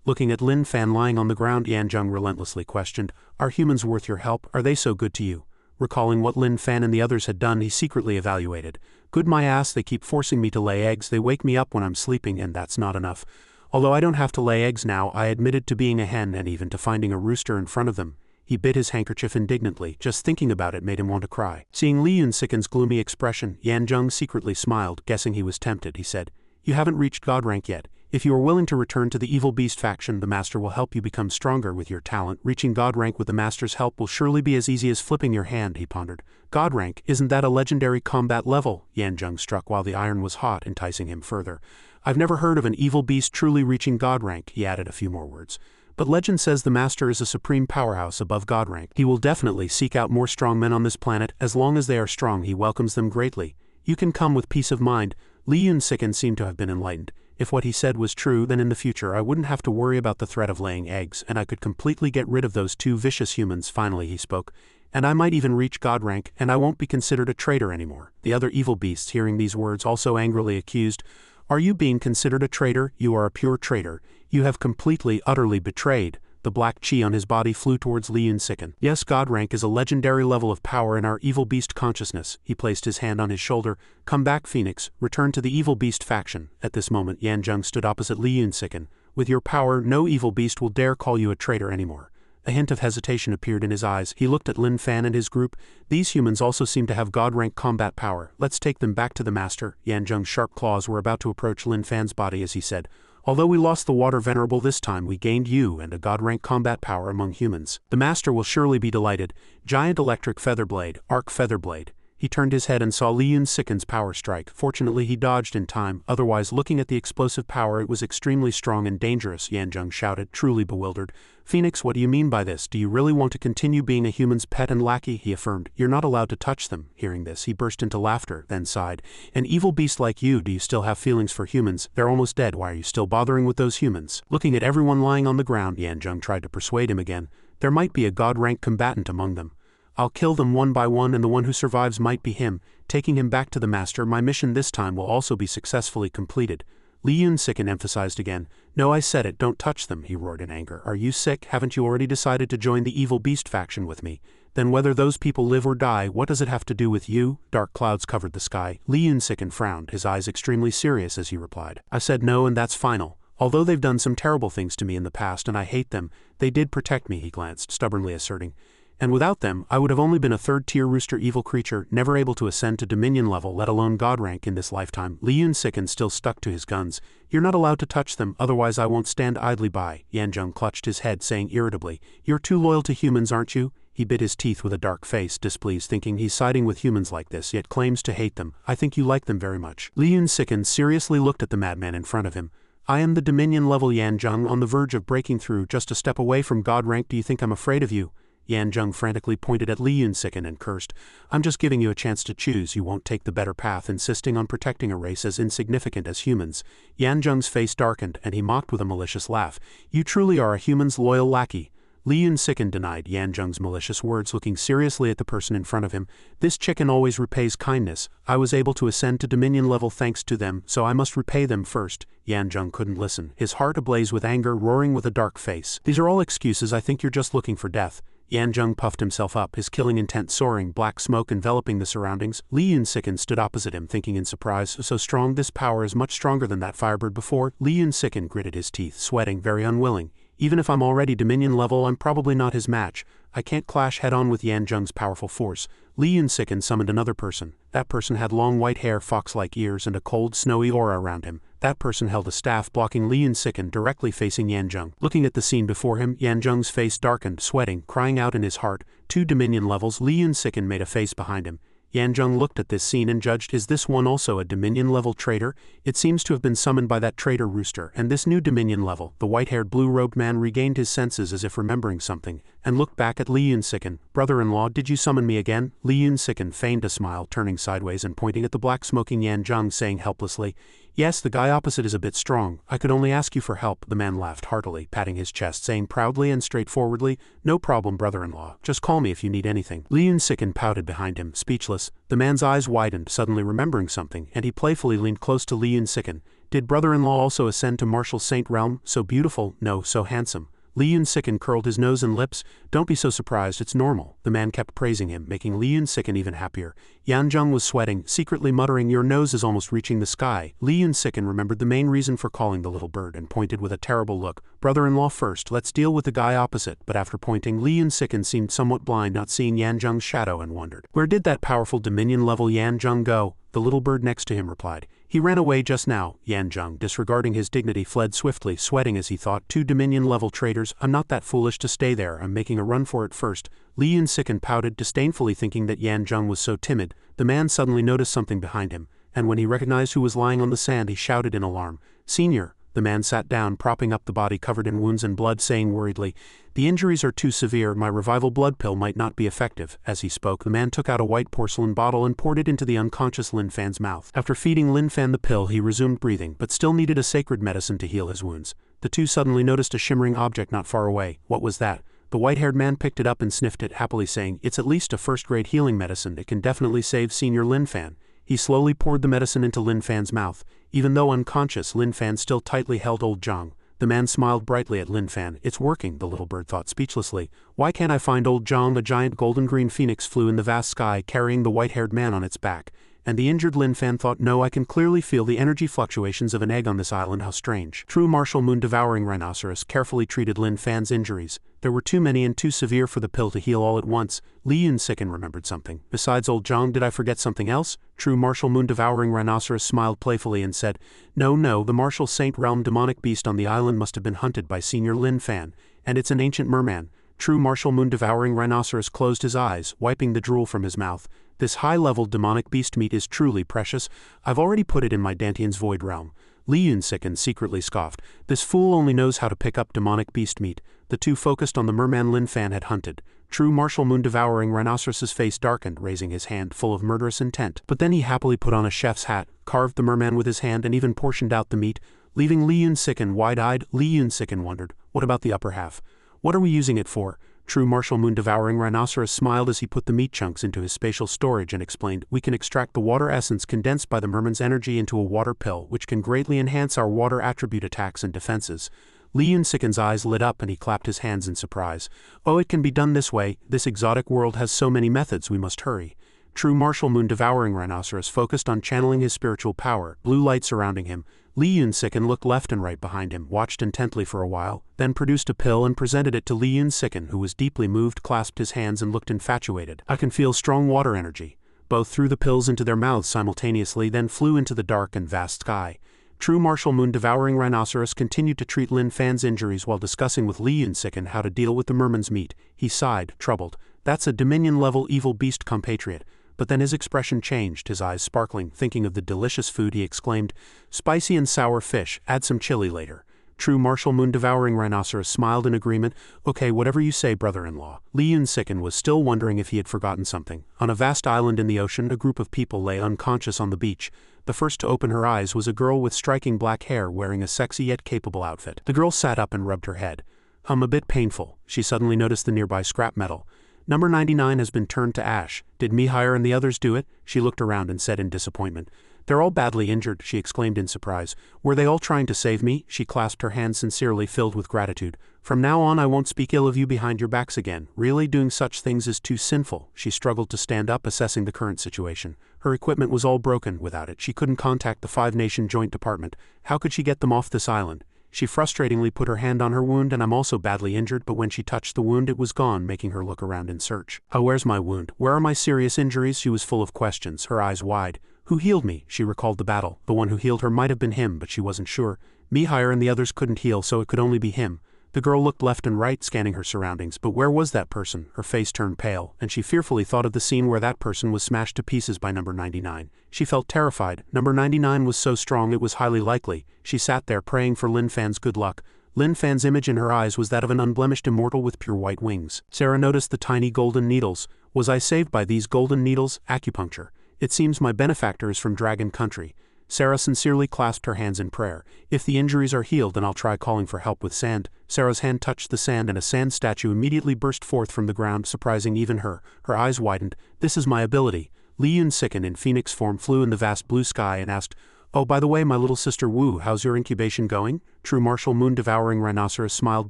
Looking at Lin Fan lying on the ground, Yan Zheng relentlessly questioned, are humans worth your help? Are they so good to you? Recalling what Lin Fan and the others had done, he secretly evaluated. Good my ass, they keep forcing me to lay eggs, they wake me up when I'm sleeping, and that's not enough. Although I don't have to lay eggs now, I admitted to being a hen and even to finding a rooster in front of them. He bit his handkerchief indignantly. Just thinking about it made him want to cry. Seeing Li Yunsiken's gloomy expression, Yan Zheng secretly smiled. Guessing he was tempted, he said, you haven't reached God rank yet. If you are willing to return to the evil beast faction, the master will help you become stronger with your talent. Reaching God rank with the master's help will surely be as easy as flipping your hand, he pondered. God rank, isn't that a legendary combat level? Yan Zheng struck while the iron was hot, enticing him further. I've never heard of an evil beast truly reaching God rank, he added a few more words. But legend says the master is a supreme powerhouse above God rank. He will definitely seek out more strong men on this planet. As long as they are strong, he welcomes them greatly. You can come with peace of mind. Li Yunsiken seemed to have been enlightened. If what he said was true, then in the future I wouldn't have to worry about the threat of laying eggs, and I could completely get rid of those two vicious humans. Finally he spoke. And I might even reach God rank, and I won't be considered a traitor anymore. The other evil beasts, hearing these words, also angrily accused, are you being considered a traitor? You are a pure traitor. You have completely, utterly betrayed The black chi on his body flew towards Li Yunsiken. Yes, God rank is a legendary level of power in our evil beast consciousness. He placed his hand on his shoulder. Come back, Phoenix. Return to the evil beast faction. At this moment, Yanzheng stood opposite Li Yunsiken. With your power, no evil beast will dare call you a traitor anymore. A hint of hesitation appeared in his eyes. He looked at Lin Fan and his group. These humans also seem to have God-rank combat power. Let's take them back to the master. Yanzheng's sharp claws were about to approach Lin Fan's body as he said, although we lost the water venerable this time, we gained you and a God-rank combat power among humans. The master will surely be delighted. Giant electric featherblade, arc featherblade. He turned his head and saw Li Yunsiken's power strike. Fortunately, he dodged in time. Otherwise, looking at the explosive power, it was extremely strong and dangerous, Yanzheng shouted, truly bewildered. Phoenix, what do you mean by this? Do you really want to continue being a human's pet and lackey? He affirmed. You're not allowed to touch them. Hearing this, he burst into laughter, then sighed. An evil beast like you, do you still have feelings for humans? They're almost dead. Why are you still bothering with those humans? Looking at everyone lying on the ground, Yanzheng tried to persuade him again. There might be a God-rank combatant among them. I'll kill them one by one and the one who survives might be him. Taking him back to the master, my mission this time will also be successfully completed. Li Yunsiken emphasized again. No, I said it, don't touch them, he roared in anger. Are you sick? Haven't you already decided to join the evil beast faction with me? Then whether those people live or die, what does it have to do with you? Dark clouds covered the sky. Li Yunsiken frowned, his eyes extremely serious as he replied. I said no and that's final. Although they've done some terrible things to me in the past and I hate them, they did protect me, he glanced, stubbornly asserting. And without them, I would have only been a third-tier rooster evil creature, never able to ascend to dominion level, let alone God rank in this lifetime. Li Yunsiken still stuck to his guns. You're not allowed to touch them, otherwise I won't stand idly by. Yanzheng clutched his head, saying irritably, You're too loyal to humans, aren't you? He bit his teeth with a dark face, displeased, thinking he's siding with humans like this, yet claims to hate them. I think you like them very much. Li Yunsiken seriously looked at the madman in front of him. I am the dominion level Yanzheng, on the verge of breaking through, just a step away from God rank. Do you think I'm afraid of you? Yanzheng frantically pointed at Li Yunsiken and cursed. I'm just giving you a chance to choose. You won't take the better path, insisting on protecting a race as insignificant as humans. Yanzheng's face darkened, and he mocked with a malicious laugh. You truly are a human's loyal lackey. Li Yunsiken denied Yanzheng's malicious words, looking seriously at the person in front of him. This chicken always repays kindness. I was able to ascend to dominion level thanks to them, so I must repay them first. Yanzheng couldn't listen, his heart ablaze with anger, roaring with a dark face. These are all excuses. I think you're just looking for death. Yanzheng puffed himself up, his killing intent soaring, black smoke enveloping the surroundings. Li Yunsiken stood opposite him, thinking in surprise, so strong, this power is much stronger than that firebird before. Li Yunsiken gritted his teeth, sweating, very unwilling. Even if I'm already dominion level, I'm probably not his match. I can't clash head-on with Yanzheng's powerful force. Li Yunsiken summoned another person. That person had long white hair, fox-like ears, and a cold, snowy aura around him. That person held a staff blocking Li Yunsiken, directly facing Yanzheng. Looking at the scene before him, Yanzheng's face darkened, sweating, crying out in his heart. 2 dominion levels. Li Yunsiken made a face behind him. Yanzheng looked at this scene and judged, is this one also a dominion-level traitor? It seems to have been summoned by that traitor rooster, and this new dominion level. The white-haired, blue-robed man regained his senses as if remembering something, and looked back at Li Yunsiken. Brother-in-law, did you summon me again? Li Yunsiken feigned a smile, turning sideways and pointing at the black-smoking Yanzheng, saying helplessly, Yes, the guy opposite is a bit strong. I could only ask you for help. The man laughed heartily, patting his chest, saying proudly and straightforwardly, No problem, brother-in-law. Just call me if you need anything. Li Yunsiken pouted behind him, speechless. The man's eyes widened, suddenly remembering something, and he playfully leaned close to Li Yunsiken. Did brother-in-law also ascend to Martial Saint Realm? So beautiful? No, so handsome. Li Yunsiken curled his nose and lips. Don't be so surprised, it's normal. The man kept praising him, making Li Yunsiken even happier. Yanzheng was sweating, secretly muttering, Your nose is almost reaching the sky. Li Yunsiken remembered the main reason for calling the little bird and pointed with a terrible look. Brother-in-law first, let's deal with the guy opposite. But after pointing, Li Yunsiken seemed somewhat blind, not seeing Yanzheng's shadow, and wondered. Where did that powerful dominion-level Yanzheng go? The little bird next to him replied. He ran away just now. Yanzheng, disregarding his dignity, fled swiftly, sweating as he thought, 2 dominion-level traitors. I'm not that foolish to stay there. I'm making a run for it first. Li Yunsiken pouted, disdainfully, thinking that Yanzheng was so timid. The man suddenly noticed something behind him, and when he recognized who was lying on the sand, he shouted in alarm. Senior. The man sat down, propping up the body covered in wounds and blood, saying worriedly, The injuries are too severe, my revival blood pill might not be effective. As he spoke, the man took out a white porcelain bottle and poured it into the unconscious Lin Fan's mouth. After feeding Lin Fan the pill, he resumed breathing, but still needed a sacred medicine to heal his wounds. The two suddenly noticed a shimmering object not far away. What was that? The white-haired man picked it up and sniffed it, happily saying, It's at least a first-grade healing medicine. It can definitely save Senior Lin Fan. He slowly poured the medicine into Lin Fan's mouth. Even though unconscious, Lin Fan still tightly held old Zhang. The man smiled brightly at Lin Fan. It's working, the little bird thought speechlessly. Why can't I find old Zhang? A giant golden-green phoenix flew in the vast sky, carrying the white-haired man on its back. And the injured Lin Fan thought, no, I can clearly feel the energy fluctuations of an egg on this island, how strange. True martial moon-devouring rhinoceros carefully treated Lin Fan's injuries. There were too many and too severe for the pill to heal all at once. Li Yun sickened remembered something. Besides old Zhang, did I forget something else? True martial moon-devouring rhinoceros smiled playfully and said, no, the martial saint realm demonic beast on the island must have been hunted by Senior Lin Fan, and it's an ancient merman. True martial moon-devouring rhinoceros closed his eyes, wiping the drool from his mouth. This high-level demonic beast meat is truly precious. I've already put it in my Dantian's void realm. Li Yun sickened secretly scoffed. This fool only knows how to pick up demonic beast meat. The two focused on the merman Lin Fan had hunted. True martial moon-devouring rhinoceros's face darkened, raising his hand full of murderous intent. But then he happily put on a chef's hat, carved the merman with his hand and even portioned out the meat, leaving Li Yun sicken wide-eyed. Li Yun sicken wondered, what about the upper half? What are we using it for? True martial moon-devouring rhinoceros smiled as he put the meat chunks into his spatial storage and explained, we can extract the water essence condensed by the merman's energy into a water pill, which can greatly enhance our water attribute attacks and defenses. Li Yun sicken's eyes lit up and he clapped his hands in surprise. Oh, it can be done this way. This exotic world has so many methods, we must hurry. True martial moon-devouring rhinoceros focused on channeling his spiritual power, blue light surrounding him. Li Yun sicken looked left and right behind him, watched intently for a while, then produced a pill and presented it to Li Yun sicken, who was deeply moved, clasped his hands and looked infatuated. I can feel strong water energy. Both threw the pills into their mouths simultaneously, then flew into the dark and vast sky. True martial moon-devouring rhinoceros continued to treat Lin Fan's injuries while discussing with Li Yun sicken how to deal with the merman's meat. He sighed, troubled. That's a Dominion-level evil beast compatriot. But then his expression changed, his eyes sparkling. Thinking of the delicious food, he exclaimed, spicy and sour fish, add some chili later. True martial moon-devouring rhinoceros smiled in agreement. Okay, whatever you say, brother-in-law. Li Yun sicken was still wondering if he had forgotten something. On a vast island in the ocean, a group of people lay unconscious on the beach. The first to open her eyes was a girl with striking black hair wearing a sexy yet capable outfit. The girl sat up and rubbed her head. A bit painful. She suddenly noticed the nearby scrap metal. Number 99 has been turned to ash. Did Mihire and the others do it? She looked around and said in disappointment. They're all badly injured, she exclaimed in surprise. Were they all trying to save me? She clasped her hands sincerely, filled with gratitude. From now on I won't speak ill of you behind your backs again. Really, doing such things is too sinful. She struggled to stand up, assessing the current situation. Her equipment was all broken. Without it, she couldn't contact the Five-Nation Joint Department. How could she get them off this island? She frustratingly put her hand on her wound, and I'm also badly injured, but when she touched the wound it was gone, making her look around in search. Oh, where's my wound? Where are my serious injuries? She was full of questions, her eyes wide. Who healed me? She recalled the battle. The one who healed her might have been him, but she wasn't sure. Mihire and the others couldn't heal, so it could only be him. The girl looked left and right, scanning her surroundings, but where was that person? Her face turned pale, and she fearfully thought of the scene where that person was smashed to pieces by number 99. She felt terrified. Number 99 was so strong it was highly likely. She sat there praying for Lin Fan's good luck. Lin Fan's image in her eyes was that of an unblemished immortal with pure white wings. Sarah noticed the tiny golden needles. Was I saved by these golden needles? Acupuncture. It seems my benefactor is from Dragon Country. Sarah sincerely clasped her hands in prayer. If the injuries are healed, then I'll try calling for help with sand. Sarah's hand touched the sand and a sand statue immediately burst forth from the ground, surprising even her. Her eyes widened. This is my ability. Li Yun sicken in phoenix form flew in the vast blue sky and asked, oh, by the way, my little sister Wu, how's your incubation going? True martial moon-devouring rhinoceros smiled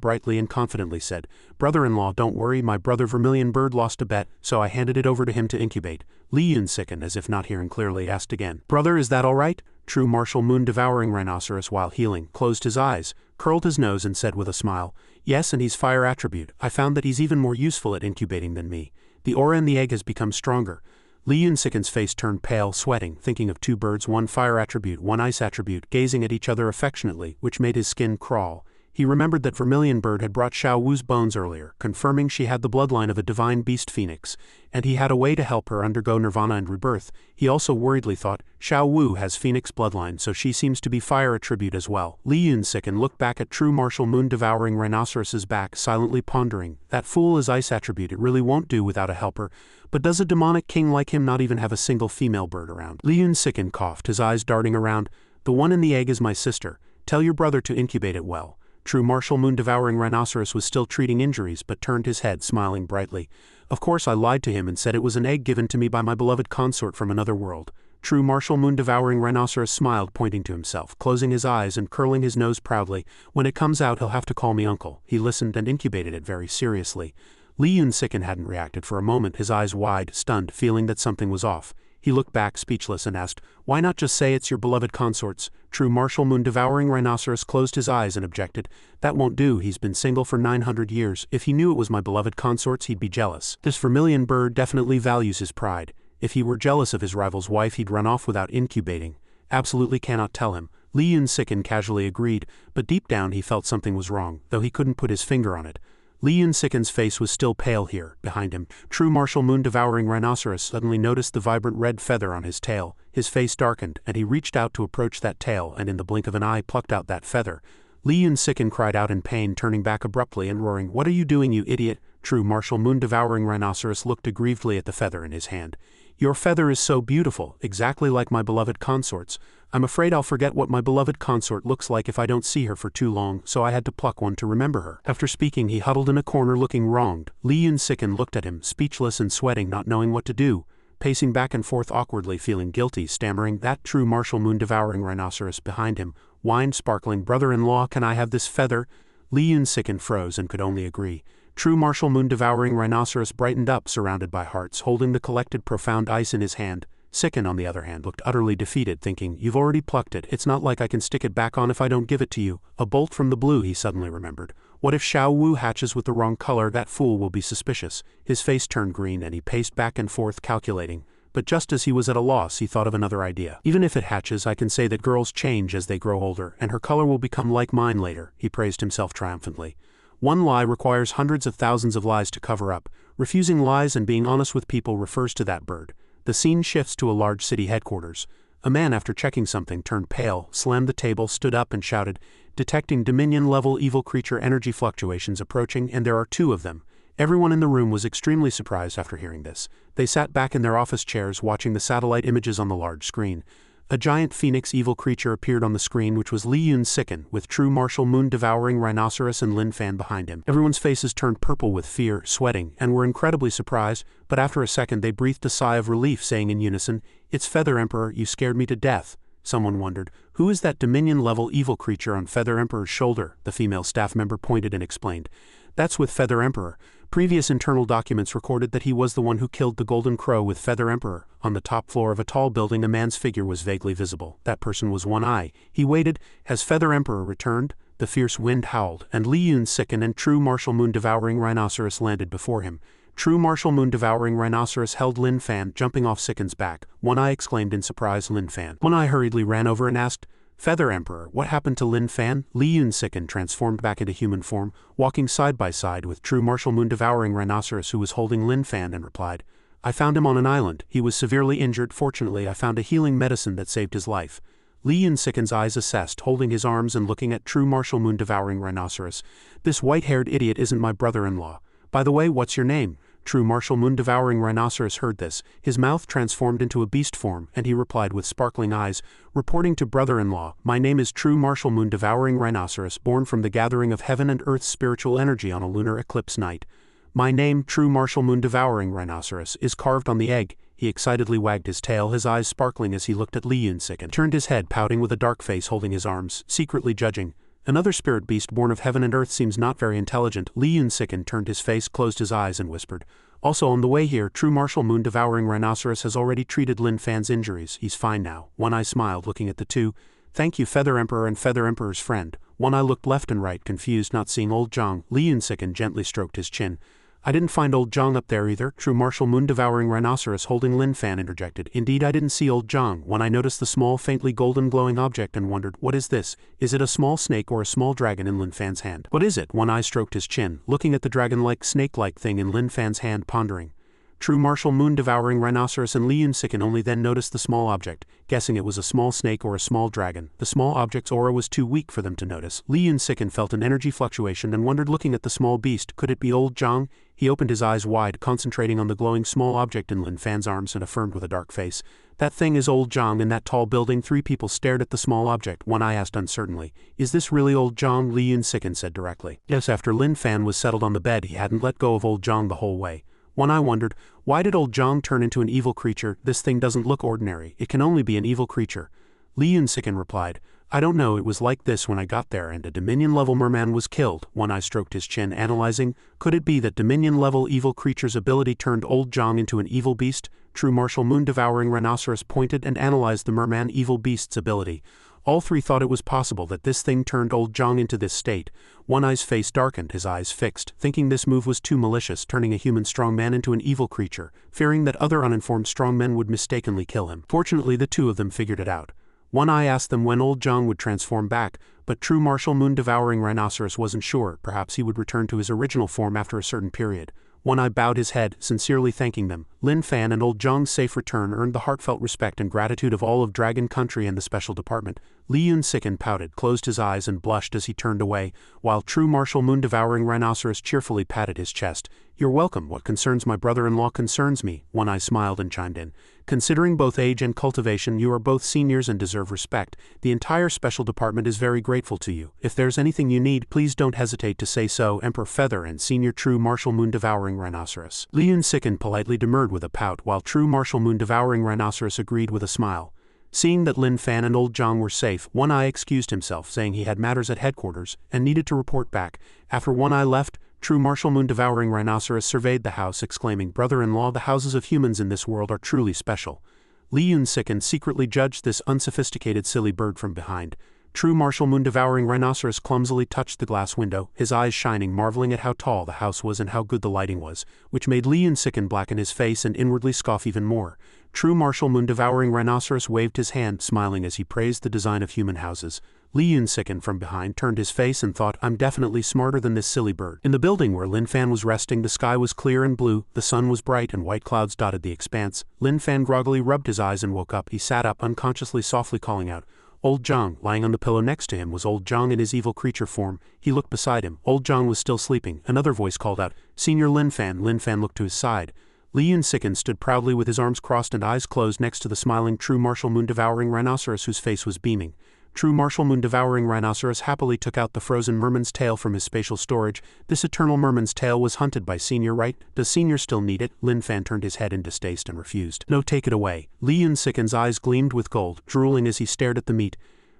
brightly and confidently said, brother-in-law, don't worry, my brother Vermilion Bird lost a bet, so I handed it over to him to incubate. Li Yun sicken, as if not hearing clearly, asked again, brother, is that all right? True martial moon-devouring rhinoceros, while healing, closed his eyes, curled his nose and said with a smile, yes, and he's fire attribute. I found that he's even more useful at incubating than me. The aura in the egg has become stronger. Li Yun sicken's face turned pale, sweating, thinking of two birds, one fire attribute, one ice attribute, gazing at each other affectionately, which made his skin crawl. He remembered that Vermilion Bird had brought Xiao Wu's bones earlier, confirming she had the bloodline of a divine beast phoenix, and he had a way to help her undergo nirvana and rebirth. He also worriedly thought, Xiao Wu has phoenix bloodline, so she seems to be fire attribute as well. Li Yun sicken looked back at true martial moon-devouring rhinoceros's back, silently pondering, that fool is ice attribute, it really won't do without a helper. But does a demonic king like him not even have a single female bird around? Li Yun sicken coughed, his eyes darting around. The one in the egg is my sister. Tell your brother to incubate it well. True martial moon-devouring rhinoceros was still treating injuries, but turned his head, smiling brightly. Of course I lied to him and said it was an egg given to me by my beloved consort from another world. True martial moon-devouring rhinoceros smiled, pointing to himself, closing his eyes and curling his nose proudly. When it comes out, he'll have to call me uncle. He listened and incubated it very seriously. Li Yun-siken hadn't reacted for a moment, his eyes wide, stunned, feeling that something was off. He looked back, speechless, and asked, "Why not just say it's your beloved consorts?" True martial moon-devouring rhinoceros closed his eyes and objected, "That won't do, he's been single for 900 years. If he knew it was my beloved consorts, he'd be jealous. This vermilion bird definitely values his pride. If he were jealous of his rival's wife, he'd run off without incubating. Absolutely cannot tell him." Li Yun-siken casually agreed, but deep down he felt something was wrong, though he couldn't put his finger on it. Li Yun-siken's face was still pale here. Behind him, true martial moon-devouring rhinoceros suddenly noticed the vibrant red feather on his tail. His face darkened, and he reached out to approach that tail and in the blink of an eye plucked out that feather. Li Yun-siken cried out in pain, turning back abruptly and roaring, "What are you doing, you idiot?" True martial moon-devouring rhinoceros looked aggrievedly at the feather in his hand. "Your feather is so beautiful, exactly like my beloved consort's. I'm afraid I'll forget what my beloved consort looks like if I don't see her for too long, so I had to pluck one to remember her." After speaking, he huddled in a corner looking wronged. Li Yun-siken looked at him, speechless and sweating, not knowing what to do. Pacing back and forth awkwardly, feeling guilty, stammering, that true martial moon-devouring rhinoceros behind him whined, sparkling, "Brother-in-law, can I have this feather?" Li Yun-siken froze and could only agree. True martial moon-devouring rhinoceros brightened up, surrounded by hearts, holding the collected profound ice in his hand. Siken, on the other hand, looked utterly defeated, thinking, "You've already plucked it, it's not like I can stick it back on if I don't give it to you." A bolt from the blue, he suddenly remembered. What if Xiao Wu hatches with the wrong color? That fool will be suspicious. His face turned green and he paced back and forth, calculating. But just as he was at a loss, he thought of another idea. "Even if it hatches, I can say that girls change as they grow older, and her color will become like mine later," he praised himself triumphantly. One lie requires hundreds of thousands of lies to cover up. Refusing lies and being honest with people refers to that bird. The scene shifts to a large city headquarters. A man, after checking something, turned pale, slammed the table, stood up and shouted, "Detecting Dominion-level evil creature energy fluctuations approaching, and there are 2 of them." Everyone in the room was extremely surprised after hearing this. They sat back in their office chairs watching the satellite images on the large screen. A giant phoenix evil creature appeared on the screen, which was Li Yun-siken, with true martial moon-devouring rhinoceros and Lin Fan behind him. Everyone's faces turned purple with fear, sweating, and were incredibly surprised, but after a second they breathed a sigh of relief, saying in unison, "It's Feather Emperor, you scared me to death." Someone wondered, "Who is that Dominion-level evil creature on Feather Emperor's shoulder?" The female staff member pointed and explained, "That's with Feather Emperor. Previous internal documents recorded that he was the one who killed the Golden Crow with Feather Emperor." On the top floor of a tall building, a man's figure was vaguely visible. That person was One Eye. He waited. Has Feather Emperor returned? The fierce wind howled, and Li Yun-siken and true martial moon-devouring rhinoceros landed before him. True martial moon-devouring rhinoceros held Lin Fan, jumping off Siken's back. One Eye exclaimed in surprise, "Lin Fan." One Eye hurriedly ran over and asked, "Feather Emperor, what happened to Lin Fan?" Li Yun-siken transformed back into human form, walking side by side with true martial moon-devouring rhinoceros who was holding Lin Fan, and replied, "I found him on an island. He was severely injured. Fortunately, I found a healing medicine that saved his life." Li Yun-siken's eyes assessed, holding his arms and looking at true martial moon-devouring rhinoceros. "This white-haired idiot isn't my brother-in-law. By the way, what's your name?" True martial moon-devouring rhinoceros heard this. His mouth transformed into a beast form, and he replied with sparkling eyes, reporting to brother-in-law, "My name is True martial moon-devouring rhinoceros, born from the gathering of heaven and earth's spiritual energy on a lunar eclipse night. My name, True martial moon-devouring rhinoceros, is carved on the egg." He excitedly wagged his tail, his eyes sparkling as he looked at Li Yun-siken. Turned his head, pouting with a dark face, holding his arms, secretly judging. "Another spirit beast born of heaven and earth seems not very intelligent." Li Yun-siken turned his face, closed his eyes, and whispered, "Also on the way here, true martial moon-devouring rhinoceros has already treated Lin Fan's injuries. He's fine now." One Eye smiled, looking at the 2. "Thank you, Feather Emperor and Feather Emperor's friend." One Eye looked left and right, confused, not seeing old Zhang. Li Yun-siken gently stroked his chin. "I didn't find old Zhang up there either." True martial moon-devouring rhinoceros holding Lin Fan interjected, "Indeed, I didn't see old Zhang." When I noticed the small, faintly golden glowing object and wondered, "What is this? Is it a small snake or a small dragon in Lin Fan's hand?" "What is it?" One Eye stroked his chin, looking at the dragon-like, snake-like thing in Lin Fan's hand, pondering. True martial moon-devouring rhinoceros and Li Yun-siken only then noticed the small object, guessing it was a small snake or a small dragon. The small object's aura was too weak for them to notice. Li Yun-siken felt an energy fluctuation and wondered, looking at the small beast, could it be old Zhang? He opened his eyes wide, concentrating on the glowing small object in Lin Fan's arms, and affirmed with a dark face, "That thing is old Zhang in that tall building." 3 people stared at the small object. One Eye asked uncertainly, "Is this really old Zhang?" Li Yun-siken said directly, "Yes." After Lin Fan was settled on the bed, he hadn't let go of old Zhang the whole way. One Eye wondered, why did old Zhang turn into an evil creature? This thing doesn't look ordinary, it can only be an evil creature. Li Yunsiken replied, I don't know, it was like this when I got there and a Dominion-level merman was killed. One Eye stroked his chin, analyzing, could it be that Dominion-level evil creature's ability turned old Zhang into an evil beast? True Martial Moon-devouring Rhinoceros pointed and analyzed the merman evil beast's ability. All three thought it was possible that this thing turned old Zhang into this state. One Eye's face darkened, his eyes fixed, thinking this move was too malicious, turning a human strongman into an evil creature, fearing that other uninformed strongmen would mistakenly kill him. Fortunately, the two of them figured it out. One Eye asked them when old Zhang would transform back, but True Martial Moon-devouring Rhinoceros wasn't sure. Perhaps he would return to his original form after a certain period. One Eye bowed his head, sincerely thanking them. Lin Fan and old Zhang's safe return earned the heartfelt respect and gratitude of all of Dragon Country and the Special Department. Li Yunsiken pouted, closed his eyes and blushed as he turned away, while True Martial Moon-devouring Rhinoceros cheerfully patted his chest. You're welcome. What concerns my brother-in-law concerns me. One Eye smiled and chimed in. Considering both age and cultivation, you are both seniors and deserve respect. The entire Special Department is very grateful to you. If there's anything you need, please don't hesitate to say so. Emperor Feather and Senior True Martial Moon-devouring Rhinoceros. Li Yunsiken politely demurred with a pout, while True Martial Moon-devouring Rhinoceros agreed with a smile. Seeing that Lin Fan and old Zhang were safe, One Eye excused himself, saying he had matters at headquarters and needed to report back. After One Eye left, True Martial Moon-devouring Rhinoceros surveyed the house, exclaiming, brother-in-law, the houses of humans in this world are truly special. Li Yunsiken secretly judged this unsophisticated silly bird from behind. True Martial Moon-devouring Rhinoceros clumsily touched the glass window, his eyes shining, marveling at how tall the house was and how good the lighting was, which made Li Yunsiken blacken his face and inwardly scoff even more. True Martial Moon-devouring Rhinoceros waved his hand, smiling as he praised the design of human houses. Li Yunsiken from behind turned his face and thought, I'm definitely smarter than this silly bird. In the building where Lin Fan was resting, the sky was clear and blue, the sun was bright and white clouds dotted the expanse. Lin Fan groggily rubbed his eyes and woke up. He sat up, unconsciously softly calling out, Old Zhang. Lying on the pillow next to him was old Zhang in his evil creature form. He looked beside him. Old Zhang was still sleeping. Another voice called out, Senior Lin Fan. Lin Fan looked to his side. Li Yunsiken stood proudly with his arms crossed and eyes closed next to the smiling True Martial Moon-devouring Rhinoceros whose face was beaming. True Martial Moon-devouring Rhinoceros happily took out the frozen merman's tail from his spatial storage. This eternal merman's tail was hunted by Senior, right? Does Senior still need it? Lin Fan turned his head in distaste and refused. No, take it away. Li Yunsiken's eyes gleamed with gold, drooling as he stared at the meat.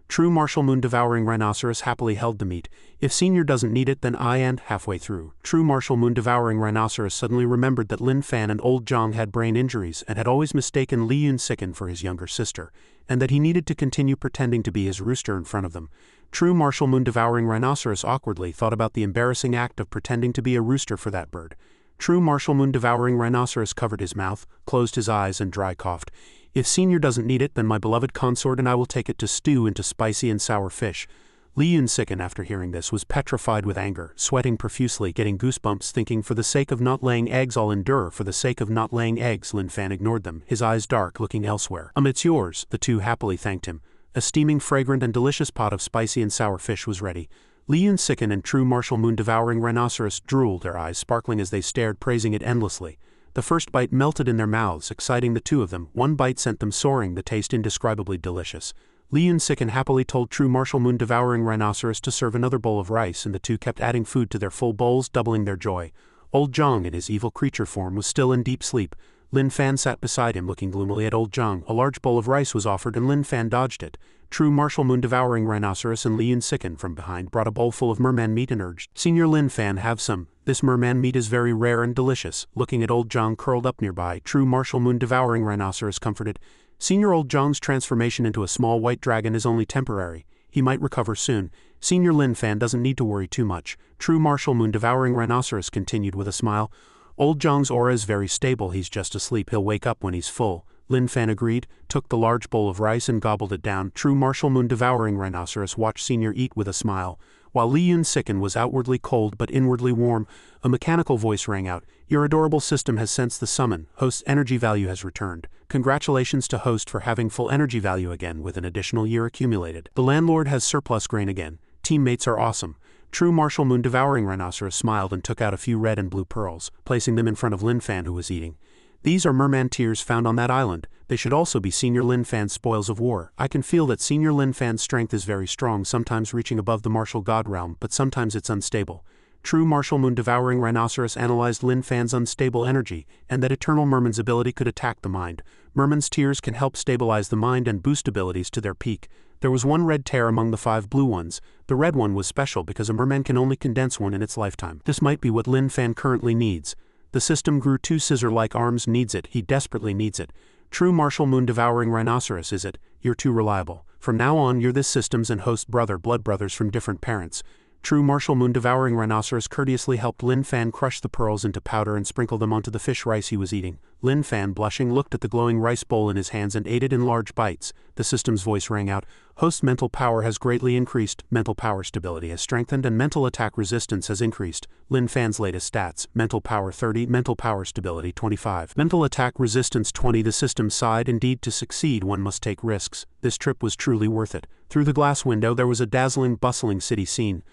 True Martial Moon-devouring Rhinoceros happily held the meat. If Senior doesn't need it, then I. And halfway through, True Martial Moon-devouring Rhinoceros suddenly remembered that Lin Fan and old Zhang had brain injuries and had always mistaken Li Yunsiken for his younger sister, and that he needed to continue pretending to be his rooster in front of them. True Martial Moon-devouring Rhinoceros awkwardly thought about the embarrassing act of pretending to be a rooster for that bird. True Martial Moon-devouring Rhinoceros covered his mouth, closed his eyes and dry coughed. If Senior doesn't need it, then my beloved consort and I will take it to stew into spicy and sour fish. Li Yunsiken, after hearing this, was petrified with anger, sweating profusely, getting goosebumps, thinking, for the sake of not laying eggs I'll endure, for the sake of not laying eggs. Lin Fan ignored them, his eyes dark, looking elsewhere. It's yours. The two happily thanked him. A steaming, fragrant and delicious pot of spicy and sour fish was ready. Li Yunsiken and True Martial Moon-devouring Rhinoceros drooled, their eyes sparkling as they stared, praising it endlessly. The first bite melted in their mouths, exciting the two of them. One bite sent them soaring, the taste indescribably delicious. Li Yunsiken happily told True Martial Moon-devouring Rhinoceros to serve another bowl of rice, and the two kept adding food to their full bowls, doubling their joy. Old Zhang, in his evil creature form, was still in deep sleep. Lin Fan sat beside him, looking gloomily at old Zhang. A large bowl of rice was offered, and Lin Fan dodged it. True Martial Moon-devouring Rhinoceros and Li Yunsiken from behind brought a bowl full of merman meat and urged, Senior Lin Fan, have some. This merman meat is very rare and delicious. Looking at old Zhang curled up nearby, True Martial Moon-devouring Rhinoceros comforted, Senior, old Zhang's transformation into a small white dragon is only temporary. He might recover soon. Senior Lin Fan doesn't need to worry too much. True Martial Moon-devouring Rhinoceros continued with a smile. Old Zhang's aura is very stable, he's just asleep, he'll wake up when he's full. Lin Fan agreed, took the large bowl of rice and gobbled it down. True Martial Moon-devouring Rhinoceros watched Senior eat with a smile. While Li Yunsiken was outwardly cold but inwardly warm, a mechanical voice rang out, Your adorable system has sensed the summon. Host's energy value has returned. Congratulations to Host for having full energy value again with an additional year accumulated. The landlord has surplus grain again. Teammates are awesome. True Martial Moon-devouring Rhinoceros smiled and took out a few red and blue pearls, placing them in front of Lin Fan, who was eating. These are merman tears found on that island. They should also be Senior Lin Fan's spoils of war. I can feel that Senior Lin Fan's strength is very strong, sometimes reaching above the martial god realm, but sometimes it's unstable. True Martial Moon-devouring rhinoceros analyzed Lin Fan's unstable energy, and that Eternal Merman's ability could attack the mind. Merman's tears can help stabilize the mind and boost abilities to their peak. There was one red tear among the 5 blue ones. The red one was special because a merman can only condense one in its lifetime. This might be what Lin Fan currently needs. The system grew 2 scissor-like arms. Needs it. He desperately needs it. True Martial Moon-devouring rhinoceros, is it? You're too reliable. From now on you're this system's and host brother, blood brothers from different parents. True Martial Moon-devouring rhinoceros courteously helped Lin Fan crush the pearls into powder and sprinkle them onto the fish rice he was eating. Lin Fan, blushing, looked at the glowing rice bowl in his hands and ate it in large bites. The system's voice rang out. Host mental power has greatly increased, mental power stability has strengthened, and mental attack resistance has increased. Lin Fan's latest stats: mental power 30, mental power stability 25, mental attack resistance 20. The system sighed. Indeed, to succeed one must take risks. This trip was truly worth it. Through the glass window there was a dazzling, bustling city scene.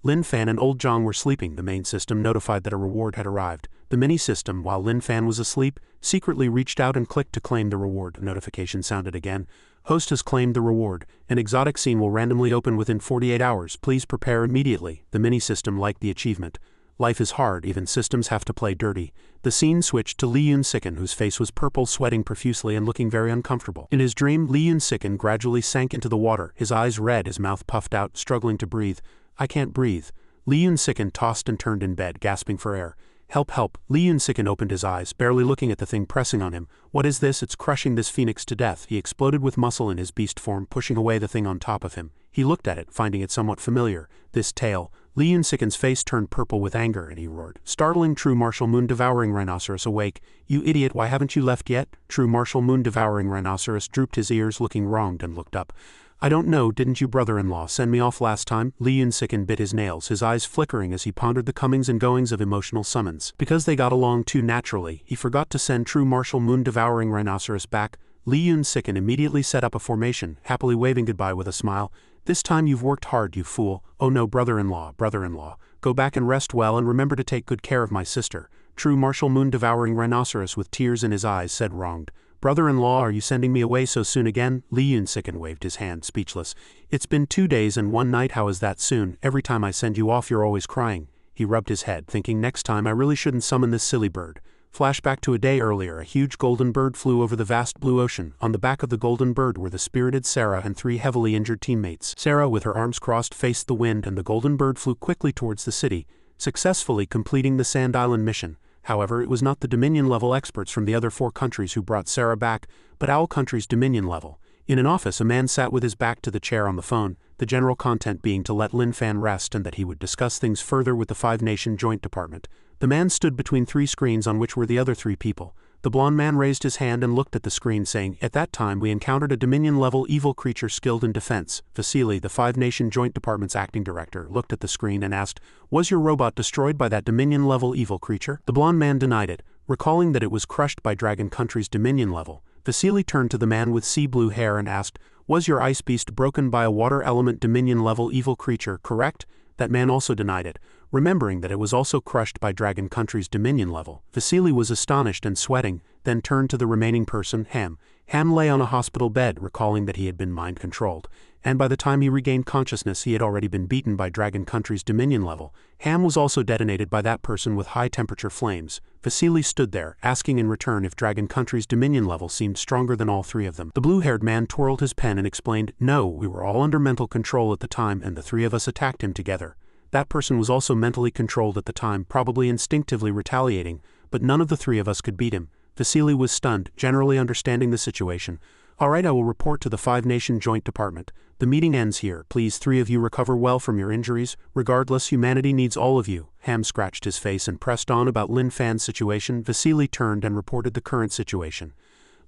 Lin Fan and Old Zhang were sleeping. The main system notified that a reward had arrived. The mini-system, while Lin Fan was asleep, secretly reached out and clicked to claim the reward. Notification sounded again. Host has claimed the reward. An exotic scene will randomly open within 48 hours. Please prepare immediately. The mini-system liked the achievement. Life is hard, even systems have to play dirty. The scene switched to Li Yun-siken, whose face was purple, sweating profusely and looking very uncomfortable. In his dream, Li Yun-siken gradually sank into the water, his eyes red, his mouth puffed out, struggling to breathe. I can't breathe. Li Yun-siken tossed and turned in bed, gasping for air. Help, help. Li Yun-siken opened his eyes, barely looking at the thing pressing on him. What is this? It's crushing this phoenix to death. He exploded with muscle in his beast form, pushing away the thing on top of him. He looked at it, finding it somewhat familiar. This tail. Li Yun-siken's face turned purple with anger, and he roared. Startling True Martial Moon-devouring rhinoceros awake. You idiot, why haven't you left yet? True Martial Moon-devouring rhinoceros drooped his ears, looking wronged, and looked up. I don't know, didn't you brother-in-law send me off last time? Li Yun-siken bit his nails, his eyes flickering as he pondered the comings and goings of emotional summons. Because they got along too naturally, he forgot to send True Martial Moon-devouring rhinoceros back. Li Yun-siken immediately set up a formation, happily waving goodbye with a smile. This time you've worked hard, you fool. Oh no, brother-in-law, brother-in-law. Go back and rest well and remember to take good care of my sister. True Martial Moon-devouring rhinoceros with tears in his eyes said, wronged. Brother-in-law, are you sending me away so soon again? Li Yun-siken waved his hand, speechless. It's been 2 days and 1 night. How is that soon? Every time I send you off you're always crying. He rubbed his head, thinking next time I really shouldn't summon this silly bird. Flashback to a day earlier. A huge golden bird flew over the vast blue ocean. On the back of the golden bird were the spirited Sarah and 3 heavily injured teammates. Sarah, with her arms crossed, faced the wind, and the golden bird flew quickly towards the city, successfully completing the Sand Island mission. However, it was not the Dominion-level experts from the other 4 countries who brought Sarah back, but Owl Country's Dominion level. In an office, a man sat with his back to the chair on the phone, the general content being to let Lin Fan rest and that he would discuss things further with the 5-Nation Joint Department. The man stood between 3 screens on which were the other 3 people. The blond man raised his hand and looked at the screen, saying, "At that time we encountered a Dominion-level evil creature skilled in defense." Vasily, the 5-Nation Joint Department's acting director, looked at the screen and asked, "Was your robot destroyed by that Dominion-level evil creature?" The blond man denied it, recalling that it was crushed by Dragon Country's Dominion level. Vasily turned to the man with sea blue hair and asked, "Was your ice beast broken by a water element Dominion-level evil creature, correct?" That man also denied it, remembering that it was also crushed by Dragon Country's Dominion level. Vasily was astonished and sweating, then turned to the remaining person, Ham. Ham lay on a hospital bed, recalling that he had been mind-controlled, and by the time he regained consciousness he had already been beaten by Dragon Country's Dominion level. Ham was also detonated by that person with high-temperature flames. Vasily stood there, asking in return if Dragon Country's Dominion level seemed stronger than all 3 of them. The blue-haired man twirled his pen and explained, "No, we were all under mental control at the time and the 3 of us attacked him together. That person was also mentally controlled at the time, probably instinctively retaliating, but none of the 3 of us could beat him." Vasily was stunned, generally understanding the situation. "All right, I will report to the 5-Nation Joint Department. The meeting ends here. Please 3 of you recover well from your injuries. Regardless, humanity needs all of you." Ham scratched his face and pressed on about Lin Fan's situation. Vasily turned and reported the current situation.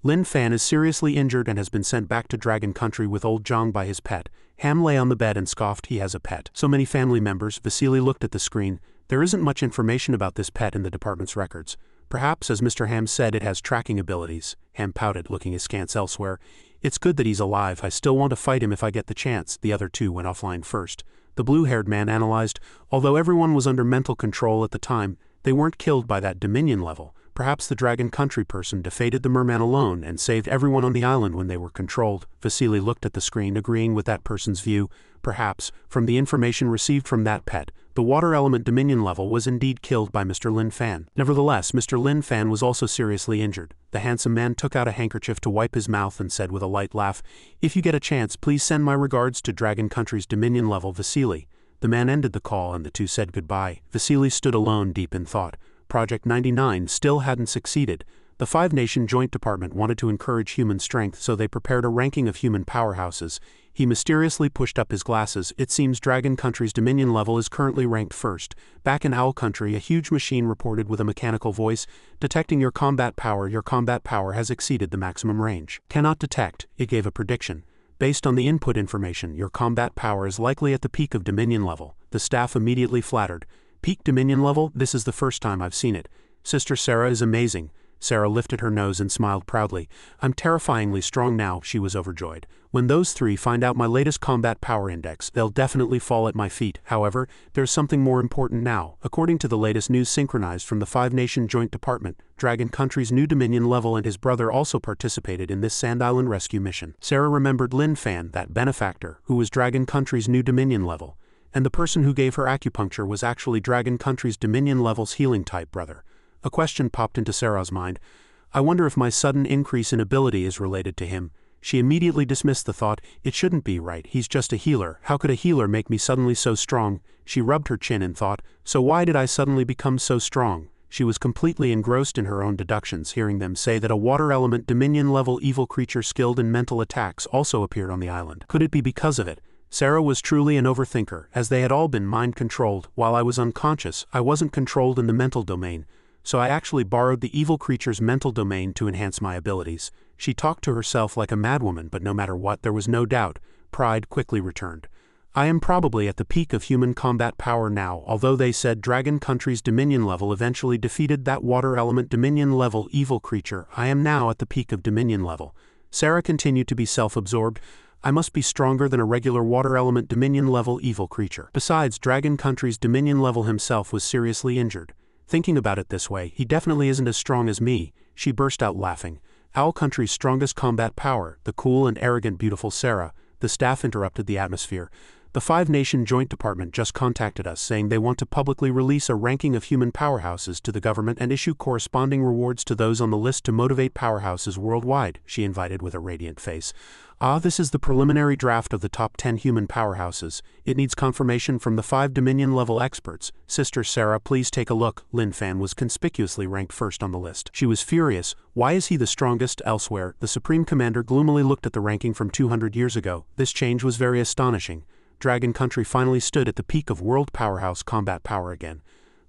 Lin Fan is seriously injured and has been sent back to Dragon Country with Old Zhang by his pet. Ham lay on the bed and scoffed, he has a pet. So many family members. Vasily looked at the screen. There isn't much information about this pet in the department's records. Perhaps, as Mr. Ham said, it has tracking abilities. Ham pouted, looking askance elsewhere. "It's good that he's alive. I still want to fight him if I get the chance." The other 2 went offline first. The blue-haired man analyzed, although everyone was under mental control at the time, they weren't killed by that Dominion level. Perhaps the Dragon Country person defeated the merman alone and saved everyone on the island when they were controlled. Vasily looked at the screen, agreeing with that person's view. Perhaps, from the information received from that pet, The water element dominion level was indeed killed by Mr. Lin Fan. Nevertheless, Mr. Lin Fan was also seriously injured. The handsome man took out a handkerchief to wipe his mouth and said with a light laugh, "If you get a chance, please send my regards to Dragon Country's dominion level Vasily." The man ended the call and the two said goodbye. Vasily stood alone, deep in thought. Project 99 still hadn't succeeded. The Five-Nation Joint Department wanted to encourage human strength, so they prepared a ranking of human powerhouses. He mysteriously pushed up his glasses. It seems Dragon Country's dominion level is currently ranked first. Back in Owl Country, a huge machine reported with a mechanical voice, "Detecting your combat power has exceeded the maximum range. Cannot detect," it gave a prediction. "Based on the input information, your combat power is likely at the peak of dominion level." The staff immediately flattered. "Peak dominion level? This is the first time I've seen it. Sister Sarah is amazing." Sarah lifted her nose and smiled proudly. "I'm terrifyingly strong now," she was overjoyed. "When those three find out my latest combat power index, they'll definitely fall at my feet. However, there's something more important now. According to the latest news synchronized from the Five-Nation Joint Department, Dragon Country's new dominion level and his brother also participated in this Sand Island rescue mission." Sarah remembered Lin Fan, that benefactor, who was Dragon Country's new dominion level. And the person who gave her acupuncture was actually Dragon Country's dominion level's healing type brother. A question popped into Sarah's mind. "I wonder if my sudden increase in ability is related to him." She immediately dismissed the thought. "It shouldn't be, right? He's just a healer. How could a healer make me suddenly so strong?" She rubbed her chin and thought, "So why did I suddenly become so strong?" She was completely engrossed in her own deductions, hearing them say that a water element dominion level evil creature skilled in mental attacks also appeared on the island. Could it be because of it? Sarah was truly an overthinker, as they had all been mind-controlled. While I was unconscious, I wasn't controlled in the mental domain. So I actually borrowed the evil creature's mental domain to enhance my abilities. She talked to herself like a madwoman, but no matter what, there was no doubt. Pride quickly returned. "I am probably at the peak of human combat power now, although they said Dragon Country's dominion level eventually defeated that water element dominion level evil creature. I am now at the peak of dominion level." Sarah continued to be self-absorbed. "I must be stronger than a regular water element dominion level evil creature. Besides, Dragon Country's dominion level himself was seriously injured. Thinking about it this way, he definitely isn't as strong as me." She burst out laughing. "Owl Country's strongest combat power, the cool and arrogant beautiful Sarah." The staff interrupted the atmosphere. "The Five-Nation Joint Department just contacted us saying they want to publicly release a ranking of human powerhouses to the government and issue corresponding rewards to those on the list to motivate powerhouses worldwide," she invited with a radiant face. This is the preliminary draft of the top 10 human powerhouses. It needs confirmation from the 5 dominion level experts. Sister Sarah, please take a look." Lin Fan was conspicuously ranked first on the list. She was furious. Why is he the strongest elsewhere? The Supreme Commander gloomily looked at the ranking from 200 years ago. This change was very astonishing. Dragon Country finally stood at the peak of world powerhouse combat power again.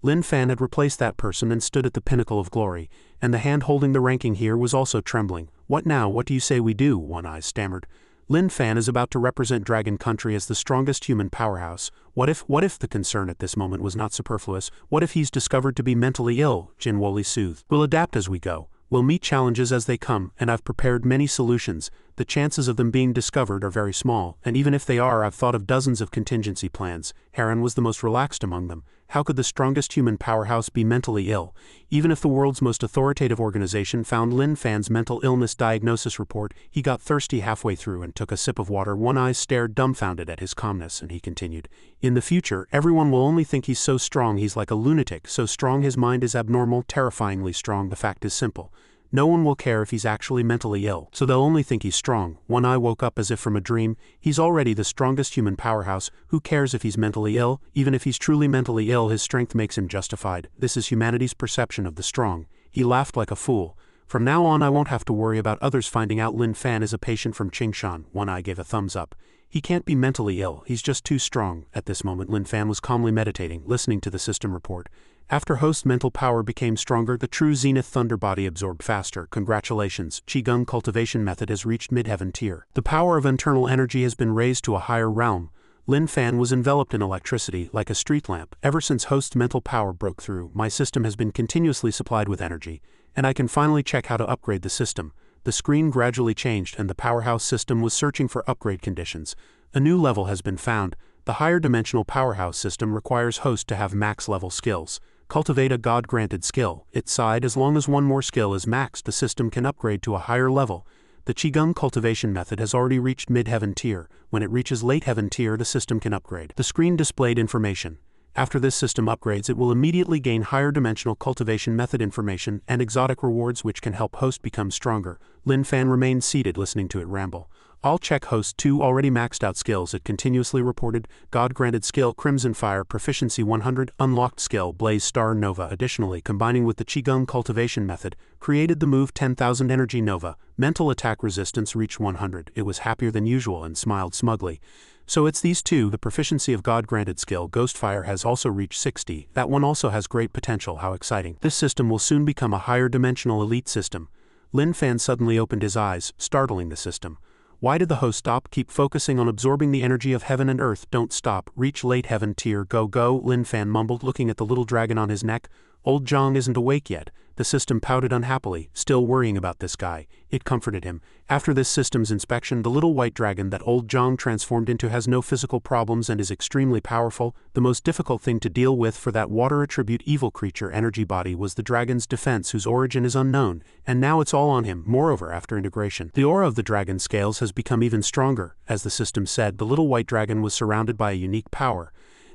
Lin Fan had replaced that person and stood at the pinnacle of glory, and the hand holding the ranking here was also trembling. "What now? What do you say we do?" One Eye stammered. "Lin Fan is about to represent Dragon Country as the strongest human powerhouse. What if the concern at this moment was not superfluous? What if he's discovered to be mentally ill?" Jin Woli soothed. "We'll adapt as we go. We'll meet challenges as they come, and I've prepared many solutions. The chances of them being discovered are very small, and even if they are, I've thought of dozens of contingency plans." Heron was the most relaxed among them. How could the strongest human powerhouse be mentally ill? Even if the world's most authoritative organization found Lin Fan's mental illness diagnosis report, he got thirsty halfway through and took a sip of water. One Eye stared dumbfounded at his calmness, and he continued, "In the future, everyone will only think he's so strong he's like a lunatic, so strong his mind is abnormal, terrifyingly strong. The fact is simple. No one will care if he's actually mentally ill, so they'll only think he's strong." One Eye woke up as if from a dream. He's already the strongest human powerhouse. Who cares if he's mentally ill? Even if he's truly mentally ill, his strength makes him justified. This is humanity's perception of the strong. He laughed like a fool. "From now on I won't have to worry about others finding out Lin Fan is a patient from Qingshan." One Eye gave a thumbs up. "He can't be mentally ill, he's just too strong." At this moment Lin Fan was calmly meditating, listening to the system report. After Host's mental power became stronger, the true Zenith Thunder Body absorbed faster. Congratulations, Qigong cultivation method has reached mid-heaven tier. The power of internal energy has been raised to a higher realm. Lin Fan was enveloped in electricity, like a street lamp. Ever since Host's mental power broke through, my system has been continuously supplied with energy, and I can finally check how to upgrade the system. The screen gradually changed, and the powerhouse system was searching for upgrade conditions. A new level has been found. The higher dimensional powerhouse system requires Host to have max-level skills. Cultivate a god-granted skill. It sighed, as long as one more skill is maxed, the system can upgrade to a higher level. The Qigong cultivation method has already reached mid-heaven tier. When it reaches late heaven tier, the system can upgrade. The screen displayed information. After this system upgrades, it will immediately gain higher dimensional cultivation method information and exotic rewards which can help host become stronger. Lin Fan remained seated listening to it ramble. I'll check host 2 already maxed out skills, it continuously reported. God granted skill Crimson Fire proficiency 100, unlocked skill Blaze Star Nova. Additionally, combining with the Qigong cultivation method, created the move 10,000 Energy Nova. Mental attack resistance reached 100. It was happier than usual and smiled smugly. So it's these two. The proficiency of God granted skill Ghostfire has also reached 60. That one also has great potential. How exciting. This system will soon become a higher dimensional elite system. Lin Fan suddenly opened his eyes, startling the system. Why did the host stop? Keep focusing on absorbing the energy of heaven and earth. Don't stop. Reach late heaven tier. Go go, Lin Fan mumbled, looking at the little dragon on his neck. Old Zhang isn't awake yet. The system pouted unhappily, still worrying about this guy. It comforted him. After this system's inspection, the little white dragon that old Zhang transformed into has no physical problems and is extremely powerful. The most difficult thing to deal with for that water attribute evil creature energy body was the dragon's defense, whose origin is unknown, and now it's all on him. Moreover, after integration, the aura of the dragon's scales has become even stronger. As the system said, the little white dragon was surrounded by a unique power.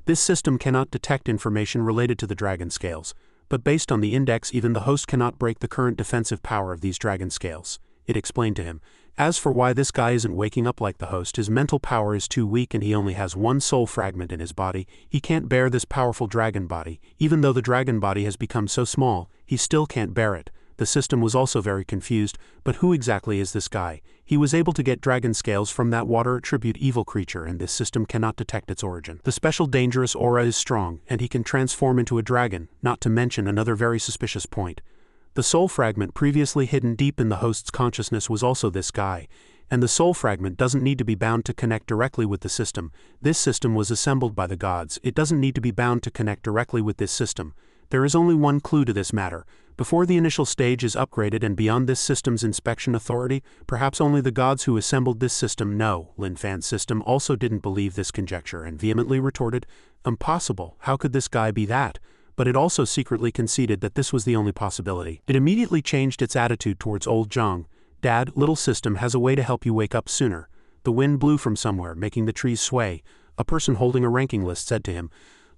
This system cannot detect information related to the dragon scales, but based on the index, even the host cannot break the current defensive power of these dragon scales. It explained to him. As for why this guy isn't waking up like the host, his mental power is too weak and he only has one soul fragment in his body. He can't bear this powerful dragon body. Even though the dragon body has become so small, he still can't bear it. The system was also very confused, but who exactly is this guy? He was able to get dragon scales from that water attribute evil creature, and this system cannot detect its origin. The special dangerous aura is strong, and he can transform into a dragon, not to mention another very suspicious point. The soul fragment previously hidden deep in the host's consciousness was also this guy, and the soul fragment doesn't need to be bound to connect directly with the system. This system was assembled by the gods. It doesn't need to be bound to connect directly with this system. There is only one clue to this matter. Before the initial stage is upgraded and beyond this system's inspection authority, perhaps only the gods who assembled this system know. Lin Fan's system also didn't believe this conjecture and vehemently retorted, "Impossible, how could this guy be that?" But it also secretly conceded that this was the only possibility. It immediately changed its attitude towards old Zhang. "Dad, little system has a way to help you wake up sooner." The wind blew from somewhere, making the trees sway. A person holding a ranking list said to him,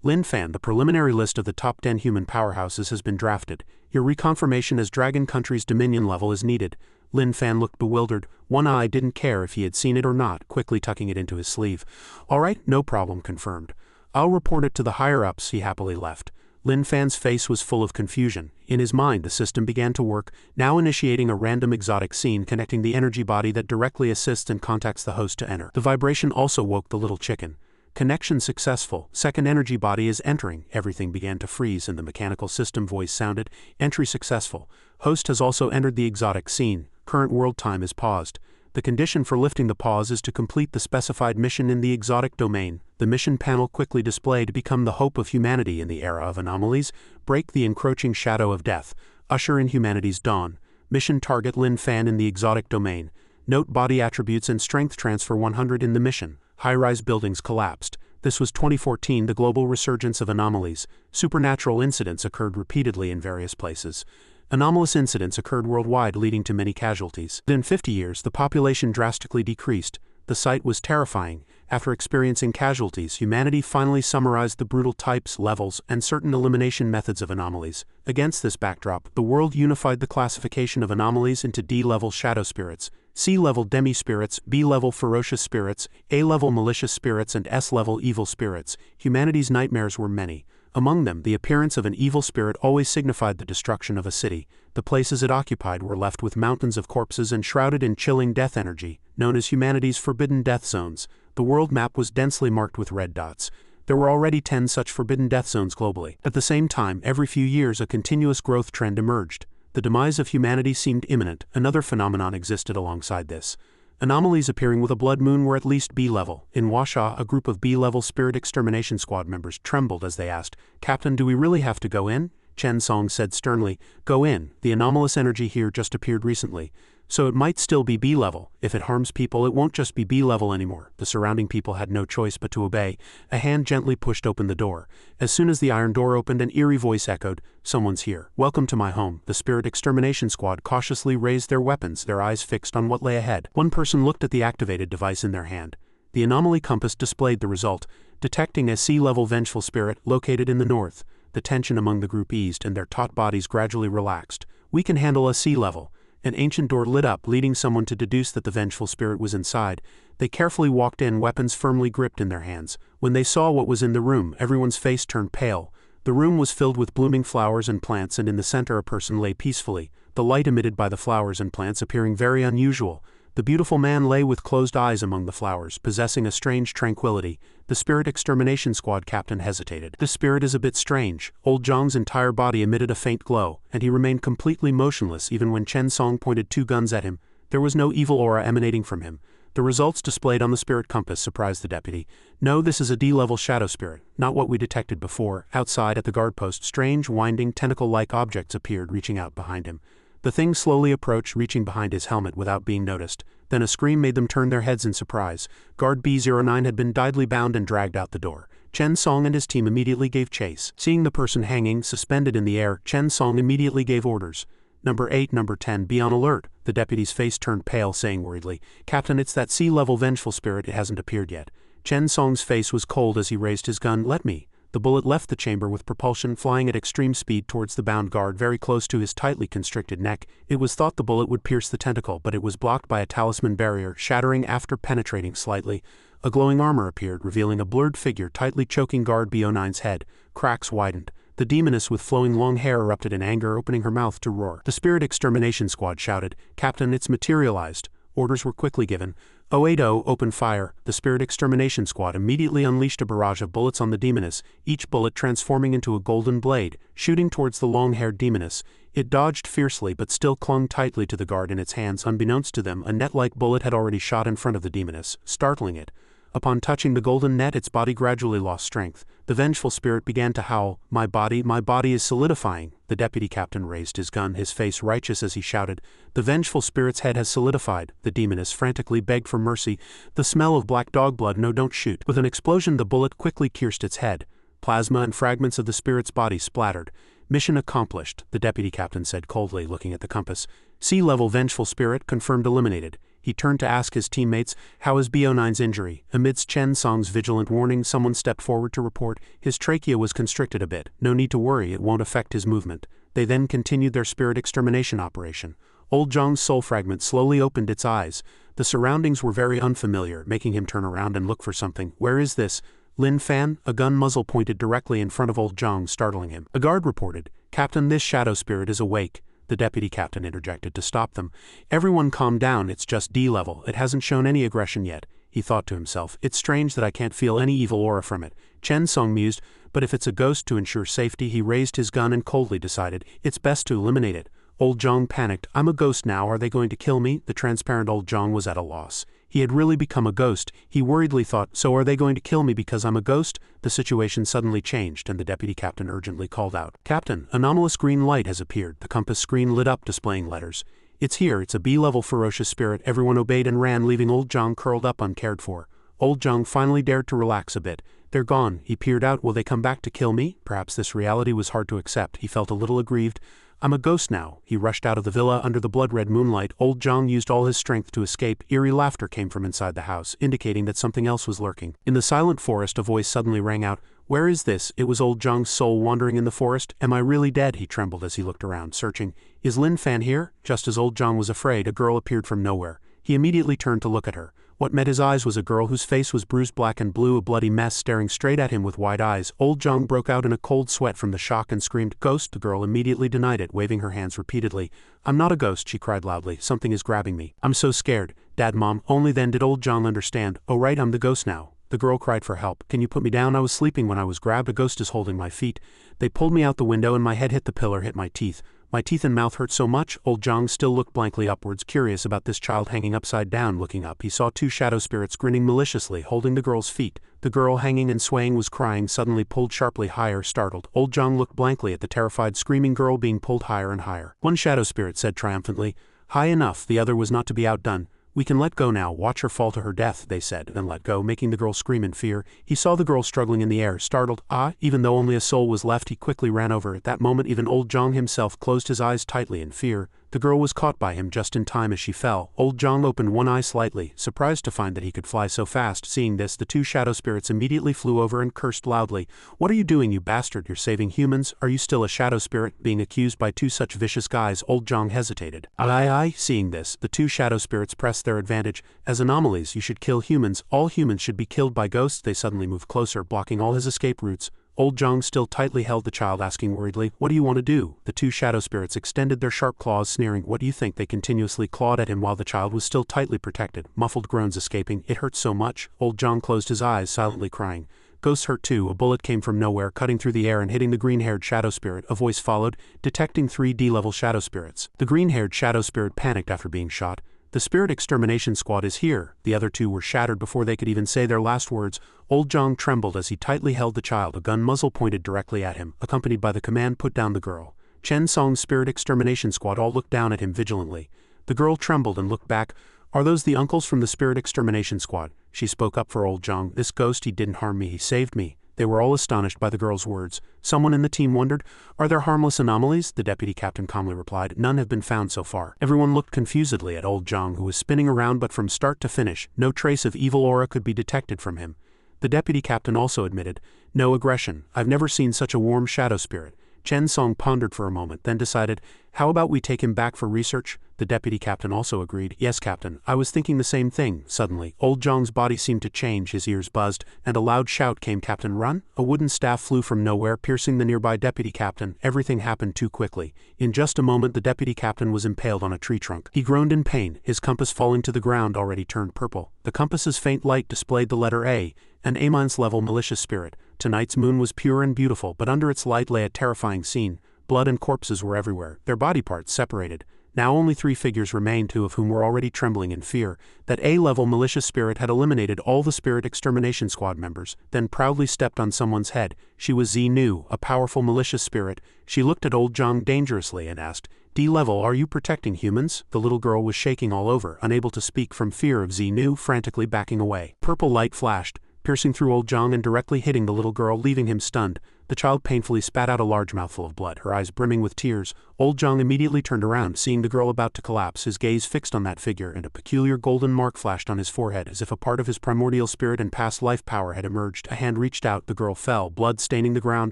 "Lin Fan, the preliminary list of the top 10 human powerhouses has been drafted. Your reconfirmation as Dragon Country's Dominion level is needed." Lin Fan looked bewildered. One Eye didn't care if he had seen it or not, quickly tucking it into his sleeve. "All right, no problem, confirmed. I'll report it to the higher-ups." He happily left. Lin Fan's face was full of confusion. In his mind, the system began to work, now initiating a random exotic scene connecting the energy body that directly assists and contacts the host to enter. The vibration also woke the little chicken. Connection successful. Second energy body is entering. Everything began to freeze and the mechanical system voice sounded. Entry successful. Host has also entered the exotic scene. Current world time is paused. The condition for lifting the pause is to complete the specified mission in the exotic domain. The mission panel quickly displayed. Become the hope of humanity in the era of anomalies. Break the encroaching shadow of death. Usher in humanity's dawn. Mission target Lin Fan in the exotic domain. Note body attributes and strength transfer 100 in the mission. High-rise buildings collapsed. This was 2014, the global resurgence of anomalies. Supernatural incidents occurred repeatedly in various places. Anomalous incidents occurred worldwide, leading to many casualties. Within 50 years, the population drastically decreased. The sight was terrifying. After experiencing casualties, humanity finally summarized the brutal types, levels, and certain elimination methods of anomalies. Against this backdrop, the world unified the classification of anomalies into D-level shadow spirits, C-level demi-spirits, B-level ferocious spirits, A-level malicious spirits, and S-level evil spirits. Humanity's nightmares were many. Among them, the appearance of an evil spirit always signified the destruction of a city. The places it occupied were left with mountains of corpses and shrouded in chilling death energy, known as humanity's forbidden death zones. The world map was densely marked with red dots. There were already 10 such forbidden death zones globally. At the same time, every few years a continuous growth trend emerged. The demise of humanity seemed imminent. Another phenomenon existed alongside this. Anomalies appearing with a blood moon were at least B-level. In Washa, a group of B-level spirit extermination squad members trembled as they asked, "Captain, do we really have to go in?" Chen Song said sternly, "Go in. The anomalous energy here just appeared recently. So it might still be B-level. If it harms people, it won't just be B-level anymore." The surrounding people had no choice but to obey. A hand gently pushed open the door. As soon as the iron door opened, an eerie voice echoed, "Someone's here. Welcome to my home." The spirit extermination squad cautiously raised their weapons, their eyes fixed on what lay ahead. One person looked at the activated device in their hand. The anomaly compass displayed the result, detecting a sea-level vengeful spirit located in the north. The tension among the group eased and their taut bodies gradually relaxed. We can handle a sea level. An ancient door lit up, leading someone to deduce that the vengeful spirit was inside. They carefully walked in, weapons firmly gripped in their hands. When they saw what was in the room, everyone's face turned pale. The room was filled with blooming flowers and plants, and in the center a person lay peacefully, the light emitted by the flowers and plants appearing very unusual. The beautiful man lay with closed eyes among the flowers, possessing a strange tranquility. The Spirit Extermination Squad captain hesitated. "This spirit is a bit strange." Old Zhang's entire body emitted a faint glow, and he remained completely motionless even when Chen Song pointed 2 guns at him. There was no evil aura emanating from him. The results displayed on the spirit compass surprised the deputy. "No, this is a D-level shadow spirit, not what we detected before." Outside at the guard post, strange, winding, tentacle-like objects appeared, reaching out behind him. The thing slowly approached, reaching behind his helmet without being noticed. Then a scream made them turn their heads in surprise. Guard B09 had been tidily bound and dragged out the door. Chen Song and his team immediately gave chase. Seeing the person hanging, suspended in the air, Chen Song immediately gave orders. "Number 8, Number 10, be on alert." The deputy's face turned pale, saying worriedly, "Captain, it's that sea-level vengeful spirit. It hasn't appeared yet." Chen Song's face was cold as he raised his gun. "Let me." The bullet left the chamber with propulsion, flying at extreme speed towards the bound guard very close to his tightly constricted neck. It was thought the bullet would pierce the tentacle, but it was blocked by a talisman barrier, shattering after penetrating slightly. A glowing armor appeared, revealing a blurred figure tightly choking guard B09's head. Cracks widened. The demoness with flowing long hair erupted in anger, opening her mouth to roar. The Spirit Extermination Squad shouted, "Captain, it's materialized." Orders were quickly given. 080, open fire. The Spirit Extermination Squad immediately unleashed a barrage of bullets on the demoness, each bullet transforming into a golden blade, shooting towards the long-haired demoness. It dodged fiercely but still clung tightly to the guard in its hands. Unbeknownst to them, a net-like bullet had already shot in front of the demoness, startling it. Upon touching the golden net, its body gradually lost strength. The vengeful spirit began to howl, my body is solidifying." The deputy captain raised his gun, his face righteous as he shouted, "The vengeful spirit's head has solidified." The demoness frantically begged for mercy. "The smell of black dog blood, no, don't shoot." With an explosion, the bullet quickly pierced its head. Plasma and fragments of the spirit's body splattered. "Mission accomplished," the deputy captain said coldly, looking at the compass. "Sea-level vengeful spirit confirmed eliminated." He turned to ask his teammates, "How is B09's injury?" Amidst Chen Song's vigilant warning, someone stepped forward to report, "His trachea was constricted a bit. No need to worry, it won't affect his movement." They then continued their spirit extermination operation. Old Zhang's soul fragment slowly opened its eyes. The surroundings were very unfamiliar, making him turn around and look for something. "Where is this?" "Lin Fan?" A gun muzzle pointed directly in front of Old Zhang, startling him. A guard reported, "Captain, this shadow spirit is awake." The deputy captain interjected to stop them. "Everyone calm down, it's just D-level, it hasn't shown any aggression yet." He thought to himself, "It's strange that I can't feel any evil aura from it." Chen Song mused, "But if it's a ghost, to ensure safety," he raised his gun and coldly decided, "It's best to eliminate it." Old Zhang panicked, "I'm a ghost now, are they going to kill me?" The transparent Old Zhang was at a loss. He had really become a ghost. He worriedly thought, "So are they going to kill me because I'm a ghost?" The situation suddenly changed, and the deputy captain urgently called out, "Captain, anomalous green light has appeared." The compass screen lit up, displaying letters. "It's here, it's a B-level ferocious spirit." Everyone obeyed and ran, leaving Old Zhang curled up uncared for. Old Zhang finally dared to relax a bit. "They're gone." He peered out. "Will they come back to kill me?" Perhaps this reality was hard to accept. He felt a little aggrieved. "I'm a ghost now." He rushed out of the villa under the blood-red moonlight. Old Zhang used all his strength to escape. Eerie laughter came from inside the house, indicating that something else was lurking. In the silent forest, a voice suddenly rang out, "Where is this?" It was Old Zhang's soul wandering in the forest. "Am I really dead?" He trembled as he looked around, searching. "Is Lin Fan here?" Just as Old Zhang was afraid, a girl appeared from nowhere. He immediately turned to look at her. What met his eyes was a girl whose face was bruised black and blue, a bloody mess, staring straight at him with wide eyes. Old Zhang broke out in a cold sweat from the shock and screamed, "Ghost!" The girl immediately denied it, waving her hands repeatedly. "I'm not a ghost," she cried loudly. "Something is grabbing me. I'm so scared. Dad, Mom." Only then did Old Zhang understand. "Oh right, I'm the ghost now." The girl cried for help. "Can you put me down? I was sleeping when I was grabbed. A ghost is holding my feet. They pulled me out the window and my head hit the pillar, hit my teeth. My teeth and mouth hurt so much." Old Zhang still looked blankly upwards, curious about this child hanging upside down. Looking up, he saw 2 shadow spirits grinning maliciously, holding the girl's feet. The girl, hanging and swaying, was crying, suddenly pulled sharply higher, startled. Old Zhang looked blankly at the terrified, screaming girl being pulled higher and higher. One shadow spirit said triumphantly, "High enough." The other was not to be outdone. "We can let go now, watch her fall to her death," they said, then let go, making the girl scream in fear. He saw the girl struggling in the air, startled. Even though only a soul was left, he quickly ran over. At that moment, even Old Zhang himself closed his eyes tightly in fear. The girl was caught by him just in time as she fell. Old Zhang opened one eye slightly, surprised to find that he could fly so fast. Seeing this, the two shadow spirits immediately flew over and cursed loudly. "What are you doing, you bastard? You're saving humans? Are you still a shadow spirit?" Being accused by two such vicious guys, Old Zhang hesitated. Aye. Seeing this, the two shadow spirits pressed their advantage. "As anomalies, you should kill humans. All humans should be killed by ghosts." They suddenly moved closer, blocking all his escape routes. Old Zhang still tightly held the child, asking worriedly, "What do you want to do?" The two shadow spirits extended their sharp claws, sneering. "What do you think?" They continuously clawed at him while the child was still tightly protected, muffled groans escaping. "It hurts so much." Old Zhang closed his eyes, silently crying. "Ghosts hurt too." A bullet came from nowhere, cutting through the air and hitting the green-haired shadow spirit. A voice followed, detecting 3 D-level shadow spirits. The green-haired shadow spirit panicked after being shot. "The spirit extermination squad is here." The other two were shattered before they could even say their last words. Old Zhang trembled as he tightly held the child, a gun muzzle pointed directly at him, accompanied by the command, "Put down the girl." Chen Song's spirit extermination squad all looked down at him vigilantly. The girl trembled and looked back. "Are those the uncles from the spirit extermination squad?" She spoke up for Old Zhang. "This ghost, he didn't harm me, he saved me." They were all astonished by the girl's words. Someone in the team wondered, "Are there harmless anomalies?" The deputy captain calmly replied, "None have been found so far." Everyone looked confusedly at Old Zhang, who was spinning around, but from start to finish, no trace of evil aura could be detected from him. The deputy captain also admitted, "No aggression. I've never seen such a warm shadow spirit." Chen Song pondered for a moment, then decided, "How about we take him back for research?" The deputy captain also agreed. "Yes, Captain, I was thinking the same thing." Suddenly, Old Zhang's body seemed to change, his ears buzzed, and a loud shout came. "Captain, run!" A wooden staff flew from nowhere, piercing the nearby deputy captain. Everything happened too quickly. In just a moment, the deputy captain was impaled on a tree trunk. He groaned in pain, his compass falling to the ground already turned purple. The compass's faint light displayed the letter A, an A-level malicious spirit. Tonight's moon was pure and beautiful, but under its light lay a terrifying scene. Blood and corpses were everywhere, their body parts separated. Now only 3 figures remained, 2 of whom were already trembling in fear. That A-level malicious spirit had eliminated all the spirit extermination squad members, then proudly stepped on someone's head. She was Xinu, a powerful malicious spirit. She looked at Old Zhang dangerously and asked, "D-level, are you protecting humans?" The little girl was shaking all over, unable to speak from fear of Xinu, frantically backing away. Purple light flashed, piercing through Old Zhang and directly hitting the little girl, leaving him stunned. The child painfully spat out a large mouthful of blood, her eyes brimming with tears. Old Zhang immediately turned around, seeing the girl about to collapse, his gaze fixed on that figure, and a peculiar golden mark flashed on his forehead, as if a part of his primordial spirit and past life power had emerged. A hand reached out, the girl fell, blood staining the ground.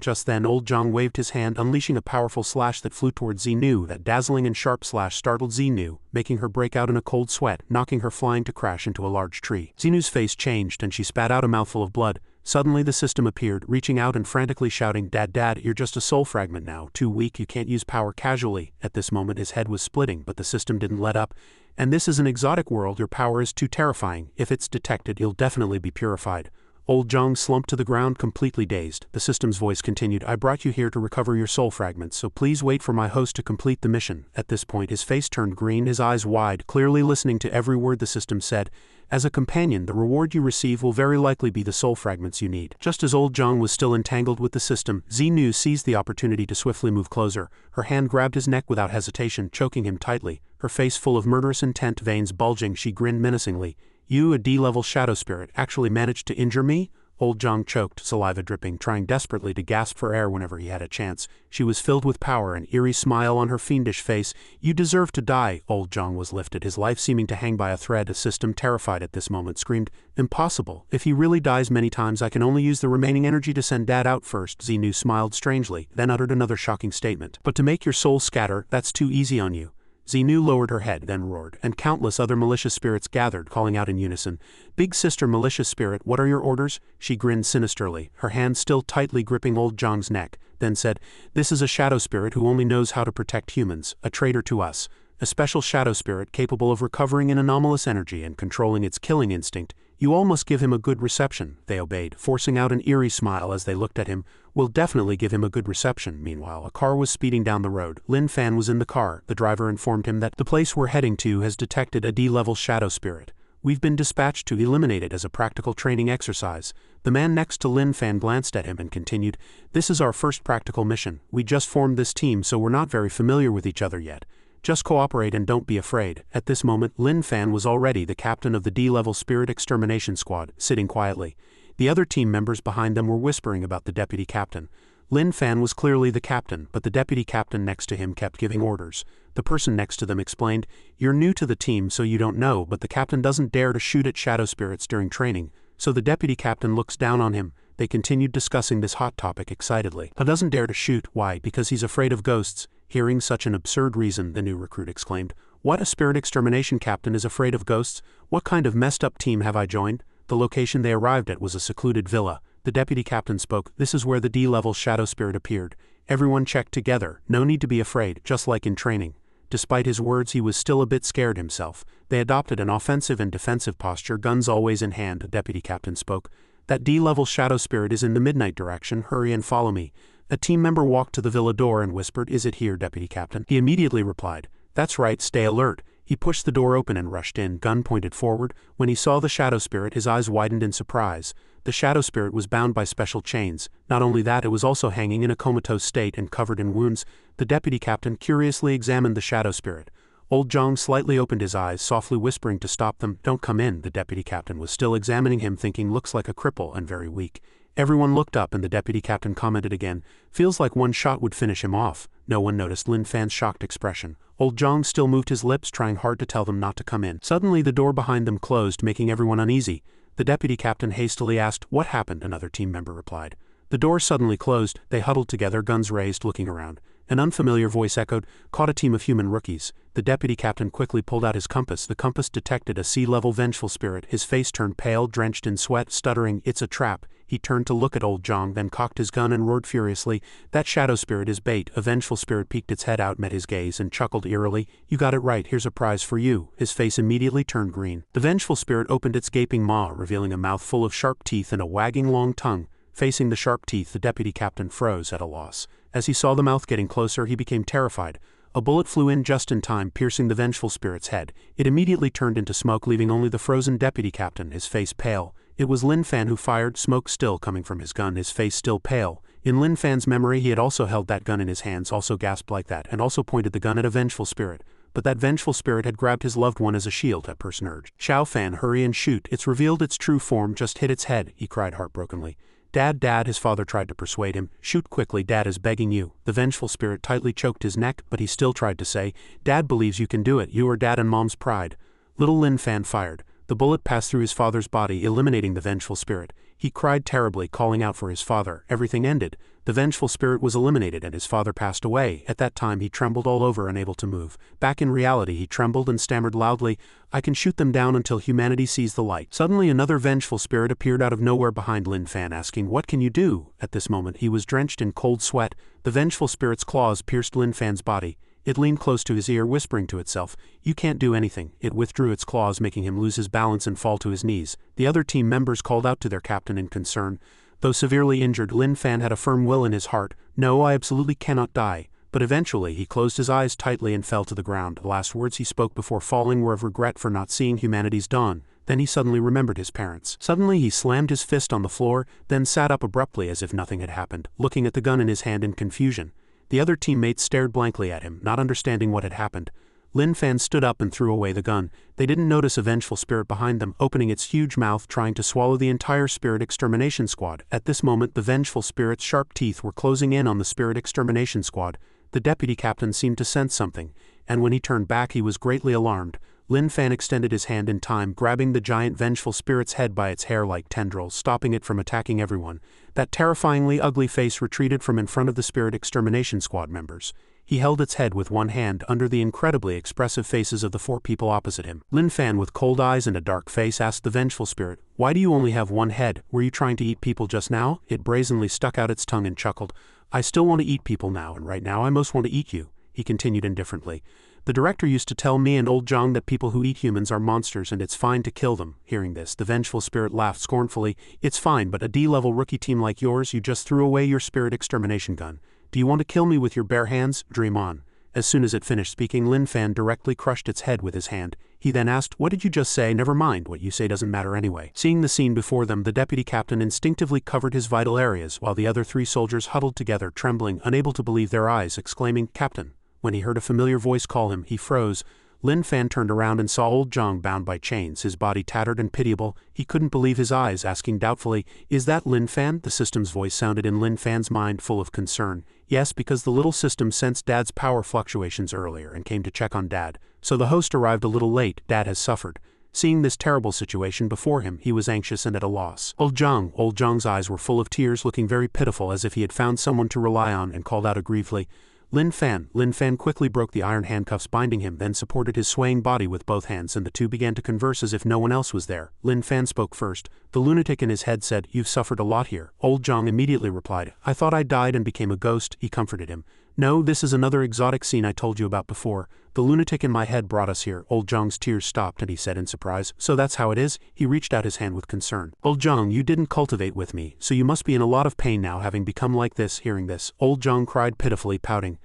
Just then, Old Zhang waved his hand, unleashing a powerful slash that flew towards Xinu. That dazzling and sharp slash startled Xinu, making her break out in a cold sweat, knocking her flying to crash into a large tree. Xenu's face changed, and she spat out a mouthful of blood. Suddenly the system appeared, reaching out and frantically shouting, Dad, you're just a soul fragment now, too weak, you can't use power casually." At this moment his head was splitting, but the system didn't let up. "And this is an exotic world, your power is too terrifying. If it's detected, you'll definitely be purified." Old Zhang slumped to the ground, completely dazed. The system's voice continued, "I brought you here to recover your soul fragments, so please wait for my host to complete the mission." At this point his face turned green, his eyes wide, clearly listening to every word the system said. "As a companion, the reward you receive will very likely be the soul fragments you need." Just as Old Zhang was still entangled with the system, Xinu seized the opportunity to swiftly move closer. Her hand grabbed his neck without hesitation, choking him tightly. Her face full of murderous intent, veins bulging, she grinned menacingly. "You, a D-level shadow spirit, actually managed to injure me?" Old Zhang choked, saliva dripping, trying desperately to gasp for air whenever he had a chance. She was filled with power, an eerie smile on her fiendish face. "You deserve to die." Old Zhang was lifted, his life seeming to hang by a thread. A system, terrified at this moment, screamed, "Impossible. If he really dies many times, I can only use the remaining energy to send Dad out first." Xinu smiled strangely, then uttered another shocking statement. "But to make your soul scatter, that's too easy on you." Xinu lowered her head, then roared, and countless other malicious spirits gathered, calling out in unison, "Big sister malicious spirit, what are your orders?" She grinned sinisterly, her hand still tightly gripping Old Zhang's neck, then said, "This is a shadow spirit who only knows how to protect humans, a traitor to us. A special shadow spirit capable of recovering an anomalous energy and controlling its killing instinct. You all must give him a good reception." They obeyed, forcing out an eerie smile as they looked at him. "We'll definitely give him a good reception." Meanwhile, a car was speeding down the road. Lin Fan was in the car. The driver informed him that the place we're heading to has detected a D-level shadow spirit. "We've been dispatched to eliminate it as a practical training exercise." The man next to Lin Fan glanced at him and continued, "This is our first practical mission. We just formed this team, so we're not very familiar with each other yet. Just cooperate and don't be afraid." At this moment, Lin Fan was already the captain of the D-level Spirit Extermination Squad, sitting quietly. The other team members behind them were whispering about the deputy captain. Lin Fan was clearly the captain, but the deputy captain next to him kept giving orders. The person next to them explained, "You're new to the team so you don't know, but the captain doesn't dare to shoot at shadow spirits during training." So the deputy captain looks down on him. They continued discussing this hot topic excitedly. "He doesn't dare to shoot, why? Because he's afraid of ghosts." Hearing such an absurd reason, the new recruit exclaimed, "What, a spirit extermination captain is afraid of ghosts? What kind of messed up team have I joined?" The location they arrived at was a secluded villa. The deputy captain spoke, "This is where the D-level shadow spirit appeared. Everyone checked together, no need to be afraid, just like in training." Despite his words, he was still a bit scared himself. They adopted an offensive and defensive posture, guns always in hand, the deputy captain spoke. "That D-level shadow spirit is in the midnight direction, hurry and follow me." A team member walked to the villa door and whispered, "Is it here, deputy captain?" He immediately replied, "That's right, stay alert." He pushed the door open and rushed in, gun pointed forward. When he saw the shadow spirit, his eyes widened in surprise. The shadow spirit was bound by special chains. Not only that, it was also hanging in a comatose state and covered in wounds. The deputy captain curiously examined the shadow spirit. Old Zhang slightly opened his eyes, softly whispering to stop them. "Don't come in." The deputy captain was still examining him, thinking, "Looks like a cripple and very weak." Everyone looked up and the deputy captain commented again, "Feels like one shot would finish him off." No one noticed Lin Fan's shocked expression. Old Zhang still moved his lips, trying hard to tell them not to come in. Suddenly the door behind them closed, making everyone uneasy. The deputy captain hastily asked, "What happened?" Another team member replied. The door suddenly closed. They huddled together, guns raised, looking around. An unfamiliar voice echoed, "Caught a team of human rookies." The deputy captain quickly pulled out his compass. The compass detected a sea-level vengeful spirit. His face turned pale, drenched in sweat, stuttering, "It's a trap." He turned to look at old Zhang, then cocked his gun and roared furiously, "That shadow spirit is bait." A vengeful spirit peeked its head out, met his gaze, and chuckled eerily, "You got it right, here's a prize for you." His face immediately turned green. The vengeful spirit opened its gaping maw, revealing a mouth full of sharp teeth and a wagging long tongue. Facing the sharp teeth, the deputy captain froze at a loss. As he saw the mouth getting closer, he became terrified. A bullet flew in just in time, piercing the vengeful spirit's head. It immediately turned into smoke, leaving only the frozen deputy captain, his face pale. It was Lin Fan who fired, smoke still coming from his gun, his face still pale. In Lin Fan's memory, he had also held that gun in his hands, also gasped like that, and also pointed the gun at a vengeful spirit. But that vengeful spirit had grabbed his loved one as a shield, that person urged. "Xiao Fan, hurry and shoot. It's revealed its true form, just hit its head," he cried heartbrokenly. Dad, his father tried to persuade him. "Shoot quickly, Dad is begging you." The vengeful spirit tightly choked his neck, but he still tried to say, "Dad believes you can do it, you are Dad and Mom's pride." Little Lin Fan fired. The bullet passed through his father's body, eliminating the vengeful spirit. He cried terribly, calling out for his father. Everything ended. The vengeful spirit was eliminated and his father passed away. At that time he trembled all over, unable to move. Back in reality he trembled and stammered loudly, "I can shoot them down until humanity sees the light." Suddenly another vengeful spirit appeared out of nowhere behind Lin Fan, asking, "What can you do?" At this moment he was drenched in cold sweat. The vengeful spirit's claws pierced Lin Fan's body. It leaned close to his ear, whispering to itself, "You can't do anything." It withdrew its claws, making him lose his balance and fall to his knees. The other team members called out to their captain in concern. Though severely injured, Lin Fan had a firm will in his heart. "No, I absolutely cannot die." But eventually he closed his eyes tightly and fell to the ground. The last words he spoke before falling were of regret for not seeing humanity's dawn. Then he suddenly remembered his parents. Suddenly he slammed his fist on the floor, then sat up abruptly as if nothing had happened, looking at the gun in his hand in confusion. The other teammates stared blankly at him, not understanding what had happened. Lin Fan stood up and threw away the gun. They didn't notice a vengeful spirit behind them, opening its huge mouth, trying to swallow the entire spirit extermination squad. At this moment, the vengeful spirit's sharp teeth were closing in on the spirit extermination squad. The deputy captain seemed to sense something, and when he turned back he was greatly alarmed. Lin Fan extended his hand in time, grabbing the giant vengeful spirit's head by its hair like tendrils, stopping it from attacking everyone. That terrifyingly ugly face retreated from in front of the spirit extermination squad members. He held its head with one hand under the incredibly expressive faces of the 4 people opposite him. Lin Fan, with cold eyes and a dark face, asked the vengeful spirit, "Why do you only have one head? Were you trying to eat people just now?" It brazenly stuck out its tongue and chuckled. "I still want to eat people now, and right now I most want to eat you," he continued indifferently. "The director used to tell me and old Zhang that people who eat humans are monsters and it's fine to kill them." Hearing this, the vengeful spirit laughed scornfully. "It's fine, but a D-level rookie team like yours, you just threw away your spirit extermination gun. Do you want to kill me with your bare hands? Dream on." As soon as it finished speaking, Lin Fan directly crushed its head with his hand. He then asked, "What did you just say?" "Never mind, what you say doesn't matter anyway." Seeing the scene before them, the deputy captain instinctively covered his vital areas, while the other 3 soldiers huddled together, trembling, unable to believe their eyes, exclaiming, "Captain." When he heard a familiar voice call him, he froze. Lin Fan turned around and saw old Zhang bound by chains, his body tattered and pitiable. He couldn't believe his eyes, asking doubtfully, "Is that Lin Fan?" The system's voice sounded in Lin Fan's mind, full of concern. Yes, because the little system sensed Dad's power fluctuations earlier and came to check on Dad. So the host arrived a little late. Dad has suffered. Seeing this terrible situation before him, he was anxious and at a loss. Old Zhang's eyes were full of tears, looking very pitiful, as if he had found someone to rely on, and called out aggrievedly, "Lin Fan." Lin Fan quickly broke the iron handcuffs binding him, then supported his swaying body with both hands, and the two began to converse as if no one else was there. Lin Fan spoke first. The lunatic in his head said, "You've suffered a lot here." Old Zhang immediately replied, "I thought I died and became a ghost." He comforted him. "No, this is another exotic scene I told you about before. The lunatic in my head brought us here." Old Zhang's tears stopped and he said in surprise, "So that's how it is?" He reached out his hand with concern. "Old Zhang, you didn't cultivate with me, so you must be in a lot of pain now, having become like this." Hearing this, Old Zhang cried pitifully, pouting,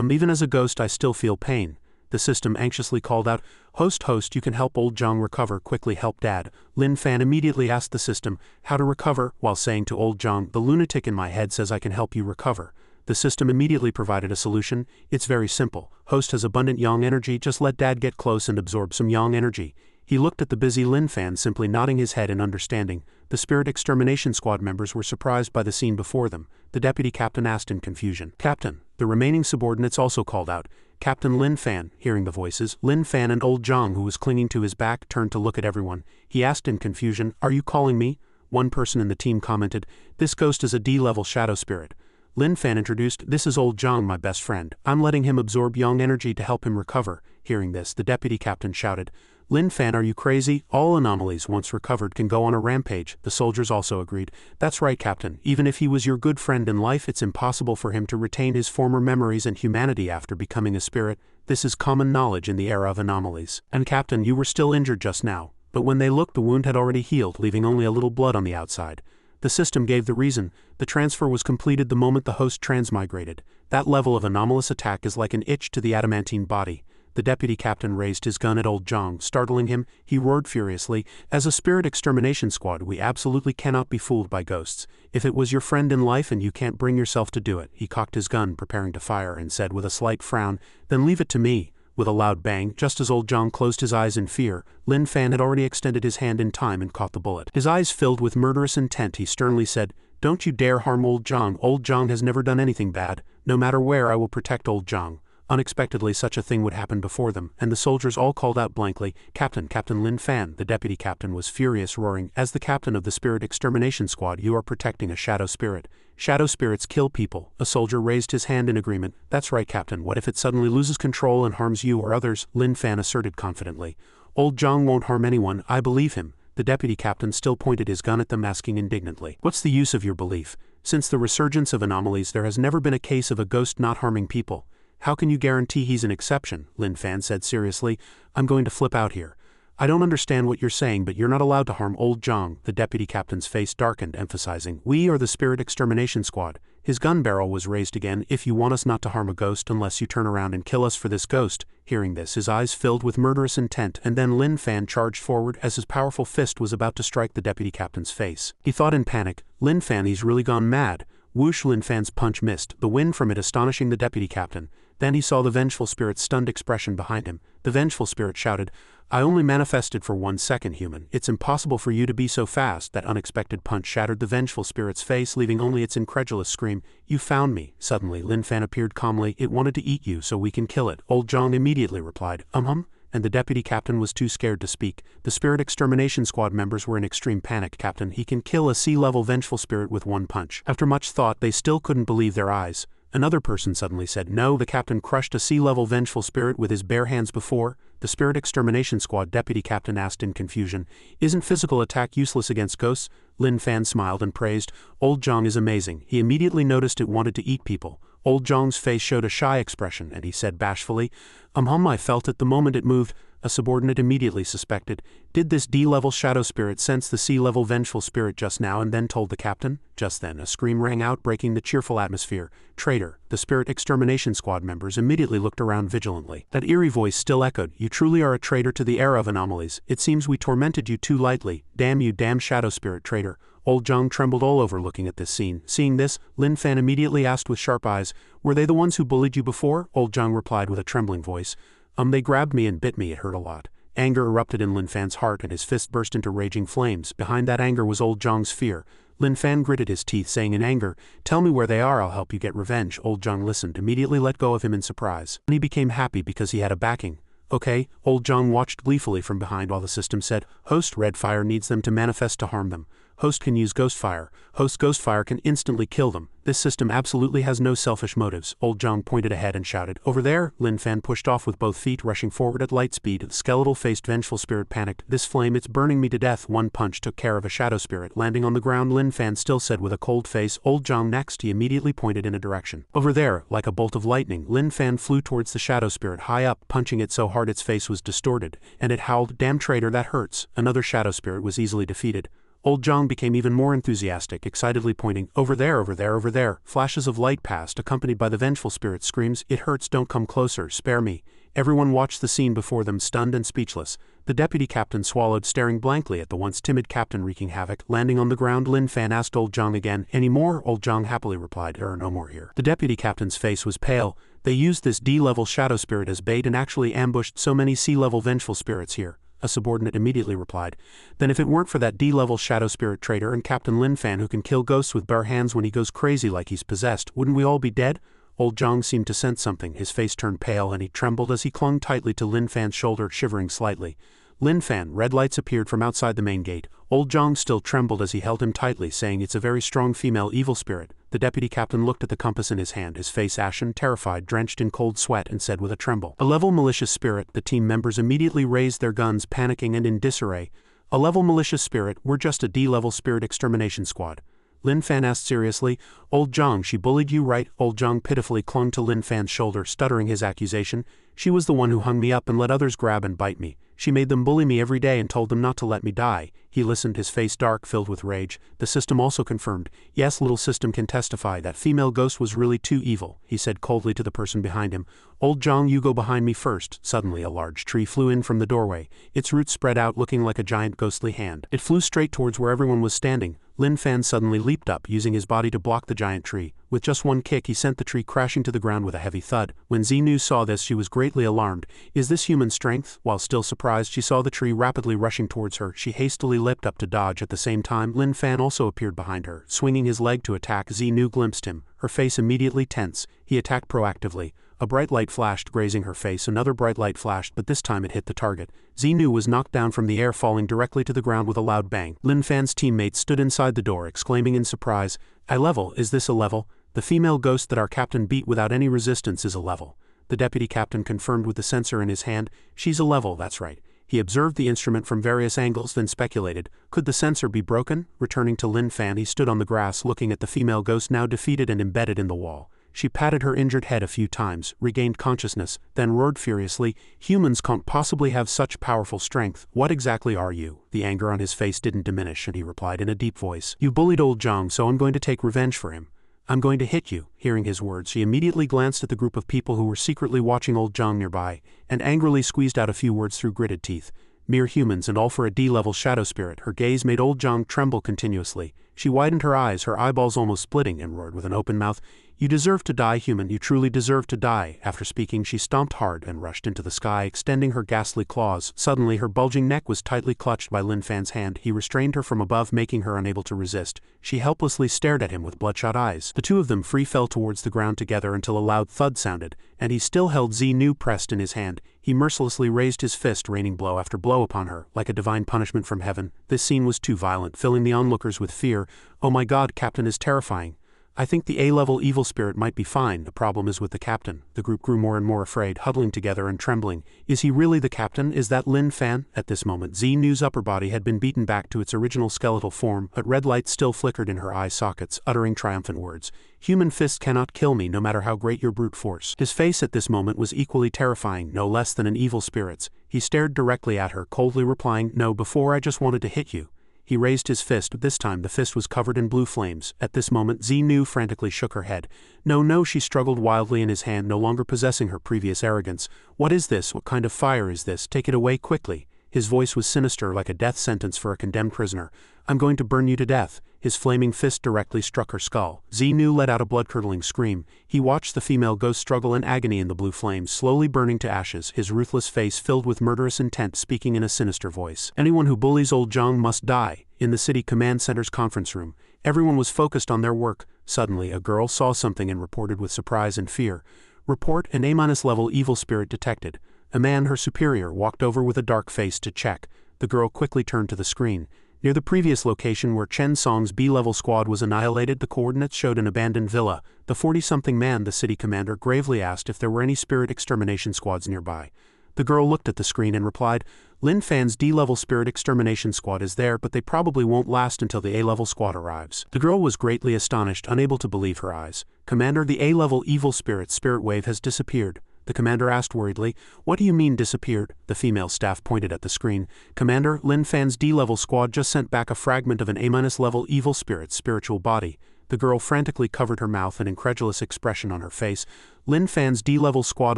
Even as a ghost I still feel pain." The system anxiously called out, Host, you can help old Zhang recover, quickly help Dad." Lin Fan immediately asked the system how to recover, while saying to old Zhang, "The lunatic in my head says I can help you recover." The system immediately provided a solution. "It's very simple. Host has abundant yang energy, just let Dad get close and absorb some yang energy." He looked at the busy Lin Fan, simply nodding his head in understanding. The Spirit Extermination Squad members were surprised by the scene before them. The deputy captain asked in confusion, "Captain?" The remaining subordinates also called out, "Captain Lin Fan." Hearing the voices, Lin Fan and old Zhang, who was clinging to his back, turned to look at everyone. He asked in confusion, "Are you calling me?" One person in the team commented, "This ghost is a D-level shadow spirit." Lin Fan introduced, "This is old Zhang, my best friend. I'm letting him absorb yang energy to help him recover." Hearing this, the deputy captain shouted, "Lin Fan, are you crazy? All anomalies, once recovered, can go on a rampage." The soldiers also agreed. "That's right, Captain. Even if he was your good friend in life, it's impossible for him to retain his former memories and humanity after becoming a spirit. This is common knowledge in the era of anomalies. And Captain, you were still injured just now." But when they looked, the wound had already healed, leaving only a little blood on the outside. The system gave the reason. The transfer was completed the moment the host transmigrated. That level of anomalous attack is like an itch to the adamantine body. The deputy captain raised his gun at old Zhang, startling him. He roared furiously, "As a Spirit Extermination Squad, we absolutely cannot be fooled by ghosts. If it was your friend in life and you can't bring yourself to do it." He cocked his gun, preparing to fire, and said with a slight frown, "Then leave it to me." With a loud bang, just as old Zhang closed his eyes in fear, Lin Fan had already extended his hand in time and caught the bullet. His eyes filled with murderous intent, he sternly said, "Don't you dare harm old Zhang. Old Zhang has never done anything bad. No matter where, I will protect old Zhang." Unexpectedly, such a thing would happen before them, and the soldiers all called out blankly, "Captain, Captain Lin Fan." The deputy captain was furious, roaring, "As the captain of the Spirit Extermination Squad, you are protecting a shadow spirit. Shadow spirits kill people." A soldier raised his hand in agreement. "That's right, Captain. What if it suddenly loses control and harms you or others?" Lin Fan asserted confidently. "Old Zhang won't harm anyone, I believe him." The deputy captain still pointed his gun at them, asking indignantly, "What's the use of your belief? Since the resurgence of anomalies, there has never been a case of a ghost not harming people. How can you guarantee he's an exception?" Lin Fan said seriously. "I'm going to flip out here. I don't understand what you're saying, but you're not allowed to harm old Zhang." The deputy captain's face darkened, emphasizing, "We are the Spirit Extermination Squad." His gun barrel was raised again. "If you want us not to harm a ghost unless you turn around and kill us for this ghost." Hearing this, his eyes filled with murderous intent, and then Lin Fan charged forward as his powerful fist was about to strike the deputy captain's face. He thought in panic, "Lin Fan, he's really gone mad." Whoosh! Lin Fan's punch missed, the wind from it astonishing the deputy captain. Then he saw the vengeful spirit's stunned expression behind him. The vengeful spirit shouted, "I only manifested for 1 second, human. It's impossible for you to be so fast." That unexpected punch shattered the vengeful spirit's face, leaving only its incredulous scream, "You found me." Suddenly, Lin Fan appeared calmly. "It wanted to eat you, so we can kill it." Old Zhang immediately replied, and the deputy captain was too scared to speak. The Spirit Extermination Squad members were in extreme panic. "Captain, he can kill a sea-level vengeful spirit with 1 punch." After much thought, they still couldn't believe their eyes. Another person suddenly said, "No, the captain crushed a sea-level vengeful spirit with his bare hands before." The Spirit Extermination Squad deputy captain asked in confusion, "Isn't physical attack useless against ghosts?" Lin Fan smiled and praised, "Old Zhang is amazing." He immediately noticed it wanted to eat people. Old Zhang's face showed a shy expression, and he said bashfully, I felt it the moment it moved." A subordinate immediately suspected, "Did this D-level shadow spirit sense the C-level vengeful spirit just now and then told the captain?" Just then, a scream rang out, breaking the cheerful atmosphere. "Traitor!" The Spirit Extermination Squad members immediately looked around vigilantly. That eerie voice still echoed, "You truly are a traitor to the era of anomalies. It seems we tormented you too lightly. Damn you, damn shadow spirit traitor." Old Zhang trembled all over looking at this scene. Seeing this, Lin Fan immediately asked with sharp eyes, "Were they the ones who bullied you before?" Old Zhang replied with a trembling voice, They grabbed me and bit me, it hurt a lot. Anger erupted in Lin Fan's heart and his fist burst into raging flames. Behind that anger was old Zhang's fear. Lin Fan gritted his teeth, saying in anger, "Tell me where they are, I'll help you get revenge." Old Zhang listened, immediately let go of him in surprise. He became happy because he had a backing. "Okay," Old Zhang watched gleefully from behind while the system said, "Host, red fire needs them to manifest to harm them. Host can use ghost fire. Host ghost fire can instantly kill them. This system absolutely has no selfish motives." Old Zhang pointed ahead and shouted, "Over there!" Lin Fan pushed off with both feet, rushing forward at light speed. The skeletal-faced vengeful spirit panicked. "This flame, it's burning me to death." One punch took care of a shadow spirit. Landing on the ground, Lin Fan still said with a cold face, "Old Zhang next." He immediately pointed in a direction. Over there, like a bolt of lightning, Lin Fan flew towards the shadow spirit high up, punching it so hard its face was distorted, and it howled, "Damn traitor, that hurts." Another shadow spirit was easily defeated. Old Zhang became even more enthusiastic, excitedly pointing, "Over there, over there, over there." Flashes of light passed, accompanied by the vengeful spirit's screams, "It hurts, don't come closer, spare me." Everyone watched the scene before them, stunned and speechless. The deputy captain swallowed, staring blankly at the once timid captain wreaking havoc. Landing on the ground, Lin Fan asked Old Zhang again, "Any more?" Old Zhang happily replied, "There are no more here." The deputy captain's face was pale. They used this D-level shadow spirit as bait and actually ambushed so many C-level vengeful spirits here. A subordinate immediately replied, "Then if it weren't for that D-level shadow spirit traitor and Captain Lin Fan who can kill ghosts with bare hands when he goes crazy like he's possessed, wouldn't we all be dead?" Old Zhang seemed to sense something. His face turned pale and he trembled as he clung tightly to Lin Fan's shoulder, shivering slightly. Lin Fan, red lights appeared from outside the main gate. Old Zhang still trembled as he held him tightly, saying, "It's a very strong female evil spirit." The deputy captain looked at the compass in his hand, his face ashen, terrified, drenched in cold sweat, and said with a tremble, "A level malicious spirit." The team members immediately raised their guns, panicking and in disarray. "A level malicious spirit? We're just a D-level spirit extermination squad." Lin Fan asked seriously, "Old Zhang, she bullied you, right?" Old Zhang pitifully clung to Lin Fan's shoulder, stuttering his accusation. "She was the one who hung me up and let others grab and bite me. She made them bully me every day and told them not to let me die." He listened, his face dark, filled with rage. The system also confirmed, "Yes, little system can testify that female ghost was really too evil," he said coldly to the person behind him. "Old Zhang, you go behind me first." Suddenly a large tree flew in from the doorway, its roots spread out looking like a giant ghostly hand. It flew straight towards where everyone was standing. Lin Fan suddenly leaped up, using his body to block the giant tree. With just one kick he sent the tree crashing to the ground with a heavy thud. When Xinu saw this, she was greatly alarmed. Is this human strength? While still surprised, she saw the tree rapidly rushing towards her. She hastily leapt up to dodge. At the same time, Lin Fan also appeared behind her. Swinging his leg to attack, Xinu glimpsed him, her face immediately tense. He attacked proactively. A bright light flashed, grazing her face. Another bright light flashed, but this time it hit the target. Xinu was knocked down from the air, falling directly to the ground with a loud bang. Lin Fan's teammates stood inside the door, exclaiming in surprise, "A level? Is this a level? The female ghost that our captain beat without any resistance is a level." The deputy captain confirmed with the sensor in his hand, "She's a level, that's right." He observed the instrument from various angles, then speculated, could the sensor be broken? Returning to Lin Fan, he stood on the grass looking at the female ghost now defeated and embedded in the wall. She patted her injured head a few times, regained consciousness, then roared furiously, "Humans can't possibly have such powerful strength. What exactly are you?" The anger on his face didn't diminish, and he replied in a deep voice, "You bullied old Zhang, so I'm going to take revenge for him. I'm going to hit you." Hearing his words, she immediately glanced at the group of people who were secretly watching old Zhang nearby, and angrily squeezed out a few words through gritted teeth. Mere humans, and all for a D-level shadow spirit. Her gaze made old Zhang tremble continuously. She widened her eyes, her eyeballs almost splitting, and roared with an open mouth, "You deserve to die, human, you truly deserve to die." After speaking, she stomped hard and rushed into the sky, extending her ghastly claws. Suddenly, her bulging neck was tightly clutched by Lin Fan's hand. He restrained her from above, making her unable to resist. She helplessly stared at him with bloodshot eyes. The two of them free fell towards the ground together until a loud thud sounded, and he still held Xinu pressed in his hand. He mercilessly raised his fist, raining blow after blow upon her, like a divine punishment from heaven. This scene was too violent, filling the onlookers with fear. "Oh my God, Captain is terrifying. I think the A-level evil spirit might be fine. The problem is with the captain." The group grew more and more afraid, huddling together and trembling. "Is he really the captain? Is that Lin Fan?" At this moment, Xenu's upper body had been beaten back to its original skeletal form, but red lights still flickered in her eye sockets, uttering triumphant words. "Human fists cannot kill me, no matter how great your brute force." His face at this moment was equally terrifying, no less than an evil spirit's. He stared directly at her, coldly replying, "No, before I just wanted to hit you." He raised his fist, but this time the fist was covered in blue flames. At this moment, Xinu frantically shook her head. "No, no," she struggled wildly in his hand, no longer possessing her previous arrogance. "What is this? What kind of fire is this? Take it away quickly." His voice was sinister, like a death sentence for a condemned prisoner. I'm going to burn you to death." His flaming fist directly struck her skull. Xenu let out a blood-curdling scream. He watched the female ghost struggle in agony in the blue flames, slowly burning to ashes, his ruthless face filled with murderous intent, speaking in a sinister voice. "Anyone who bullies old Zhang must die." In the city command center's conference room, everyone was focused on their work. Suddenly, a girl saw something and reported with surprise and fear. "Report, an A-level evil spirit detected." A man, her superior, walked over with a dark face to check. The girl quickly turned to the screen. Near the previous location where Chen Song's B-level squad was annihilated, the coordinates showed an abandoned villa. The 40-something man, the city commander, gravely asked if there were any spirit extermination squads nearby. The girl looked at the screen and replied, "Lin Fan's D-level spirit extermination squad is there, but they probably won't last until the A-level squad arrives." The girl was greatly astonished, unable to believe her eyes. "Commander, the A-level evil spirit wave has disappeared." The commander asked worriedly, "What do you mean disappeared?" The female staff pointed at the screen. "Commander, Lin Fan's D-level squad just sent back a fragment of an A-level evil spirit's spiritual body." The girl frantically covered her mouth, an incredulous expression on her face. "Lin Fan's D-level squad